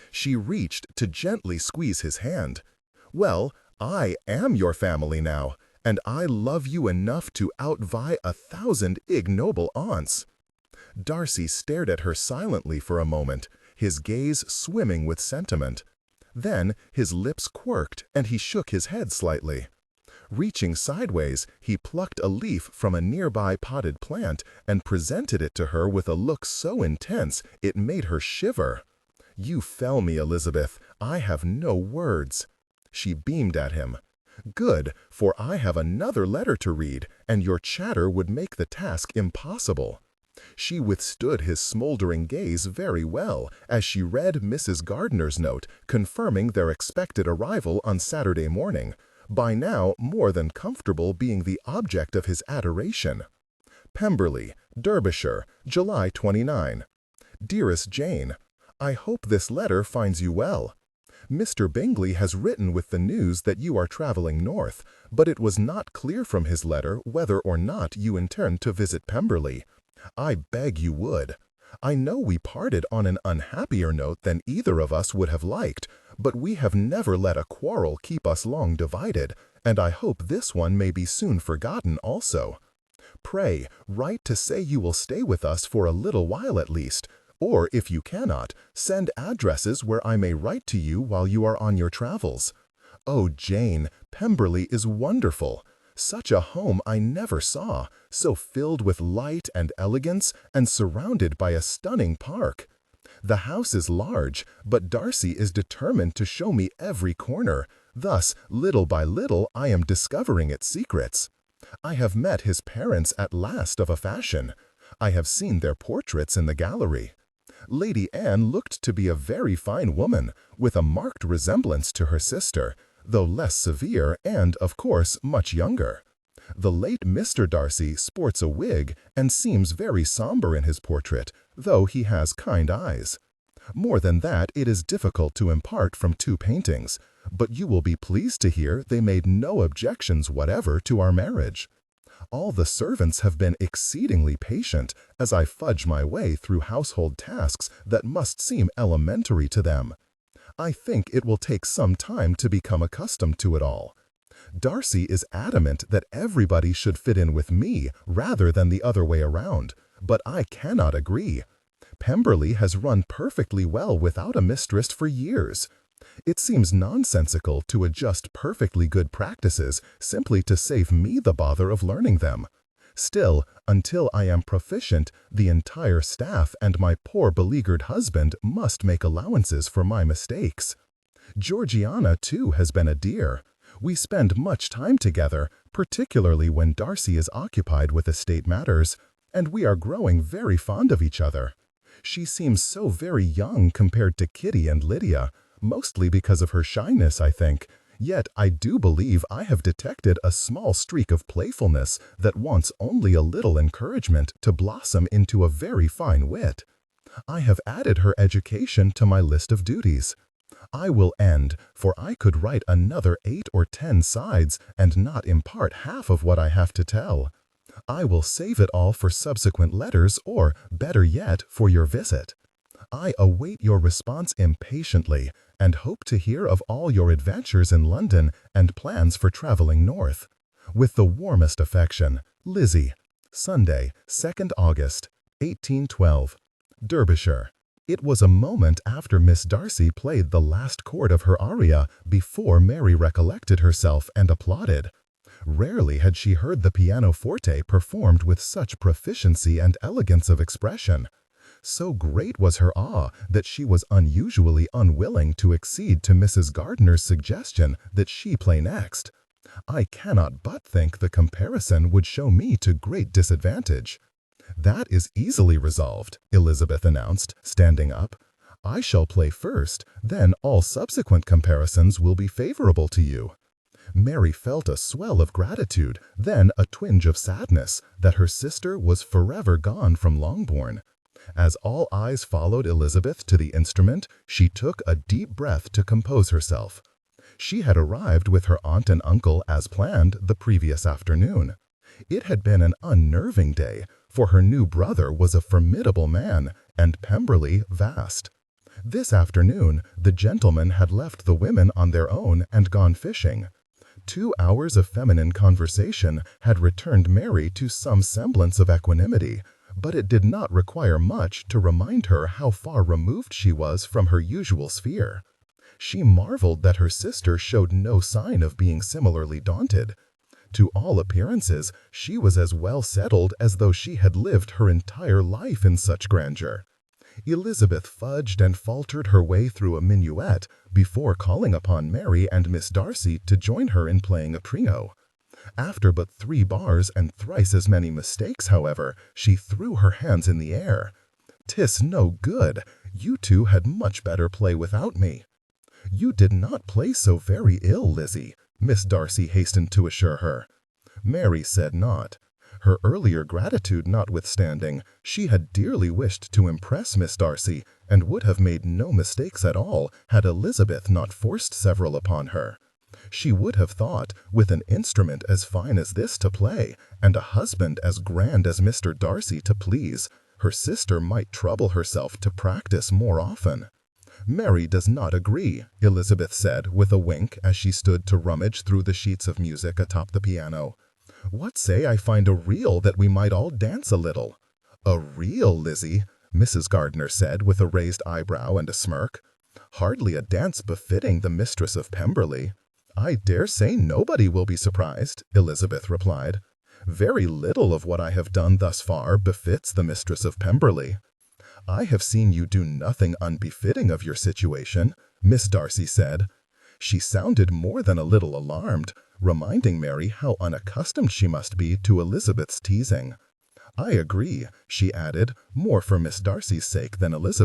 She reached to gently squeeze his hand. "Well, I am your family now, and I love you enough to outvie 1,000 ignoble aunts." Darcy stared at her silently for a moment, his gaze swimming with sentiment. Then his lips quirked and he shook his head slightly. Reaching sideways, he plucked a leaf from a nearby potted plant and presented it to her with a look so intense it made her shiver. "You fell me, Elizabeth. I have no words." She beamed at him. "Good, for I have another letter to read, and your chatter would make the task impossible." She withstood his smoldering gaze very well as she read Mrs. Gardiner's note confirming their expected arrival on Saturday morning, by now more than comfortable being the object of his adoration. Pemberley, Derbyshire, July 29. Dearest Jane, I hope this letter finds you well. Mr. Bingley has written with the news that you are traveling north, but it was not clear from his letter whether or not you intend to visit Pemberley. I beg you would. I know we parted on an unhappier note than either of us would have liked, but we have never let a quarrel keep us long divided, and I hope this one may be soon forgotten also. Pray, write to say you will stay with us for a little while at least, or if you cannot, send addresses where I may write to you while you are on your travels. Oh, Jane, Pemberley is wonderful. Such a home I never saw, so filled with light and elegance and surrounded by a stunning park. The house is large, but Darcy is determined to show me every corner. Thus, little by little, I am discovering its secrets. I have met his parents at last of a fashion. I have seen their portraits in the gallery. Lady Anne looked to be a very fine woman, with a marked resemblance to her sister, though less severe and, of course, much younger. The late Mr. Darcy sports a wig and seems very somber in his portrait, though he has kind eyes. More than that, it is difficult to impart from two paintings, but you will be pleased to hear they made no objections whatever to our marriage. All the servants have been exceedingly patient as I fudge my way through household tasks that must seem elementary to them. I think it will take some time to become accustomed to it all. Darcy is adamant that everybody should fit in with me rather than the other way around, but I cannot agree. Pemberley has run perfectly well without a mistress for years. It seems nonsensical to adjust perfectly good practices simply to save me the bother of learning them. Still, until I am proficient, the entire staff and my poor beleaguered husband must make allowances for my mistakes. Georgiana, too, has been a dear. We spend much time together, particularly when Darcy is occupied with estate matters, and we are growing very fond of each other. She seems so very young compared to Kitty and Lydia, mostly because of her shyness, I think. Yet I do believe I have detected a small streak of playfulness that wants only a little encouragement to blossom into a very fine wit. I have added her education to my list of duties. I will end, for I could write another 8 or 10 sides and not impart half of what I have to tell. I will save it all for subsequent letters or, better yet, for your visit. I await your response impatiently and hope to hear of all your adventures in London and plans for traveling north. With the warmest affection, Lizzie. Sunday, 2nd August, 1812. Derbyshire. It was a moment after Miss Darcy played the last chord of her aria before Mary recollected herself and applauded. Rarely had she heard the pianoforte performed with such proficiency and elegance of expression. So great was her awe that she was unusually unwilling to accede to Mrs. Gardiner's suggestion that she play next. I cannot but think the comparison would show me to great disadvantage. That is easily resolved, Elizabeth announced, standing up. I shall play first, then all subsequent comparisons will be favorable to you. Mary felt a swell of gratitude, then a twinge of sadness that her sister was forever gone from Longbourn. As all eyes followed Elizabeth to the instrument, she took a deep breath to compose herself. She had arrived with her aunt and uncle as planned the previous afternoon. It had been an unnerving day, for her new brother was a formidable man, and Pemberley vast. This afternoon, the gentlemen had left the women on their own and gone fishing. 2 hours of feminine conversation had returned Mary to some semblance of equanimity, but it did not require much to remind her how far removed she was from her usual sphere. She marveled that her sister showed no sign of being similarly daunted. To all appearances, she was as well settled as though she had lived her entire life in such grandeur. Elizabeth fudged and faltered her way through a minuet before calling upon Mary and Miss Darcy to join her in playing a trio. After but 3 bars and thrice as many mistakes, however, she threw her hands in the air. "'Tis no good. You two had much better play without me." "You did not play so very ill, Lizzie," Miss Darcy hastened to assure her. Mary said not. Her earlier gratitude notwithstanding, she had dearly wished to impress Miss Darcy, and would have made no mistakes at all had Elizabeth not forced several upon her. She would have thought, with an instrument as fine as this to play, and a husband as grand as Mr. Darcy to please, her sister might trouble herself to practice more often. "Mary does not agree," Elizabeth said with a wink as she stood to rummage through the sheets of music atop the piano. "What say I find a reel that we might all dance a little?" "A reel, Lizzie?" Mrs. Gardiner said with a raised eyebrow and a smirk. "Hardly a dance befitting the mistress of Pemberley." "I dare say nobody will be surprised," Elizabeth replied. "Very little of what I have done thus far befits the mistress of Pemberley." "I have seen you do nothing unbefitting of your situation," Miss Darcy said. She sounded more than a little alarmed, reminding Mary how unaccustomed she must be to Elizabeth's teasing. "I agree," she added, more for Miss Darcy's sake than Elizabeth's.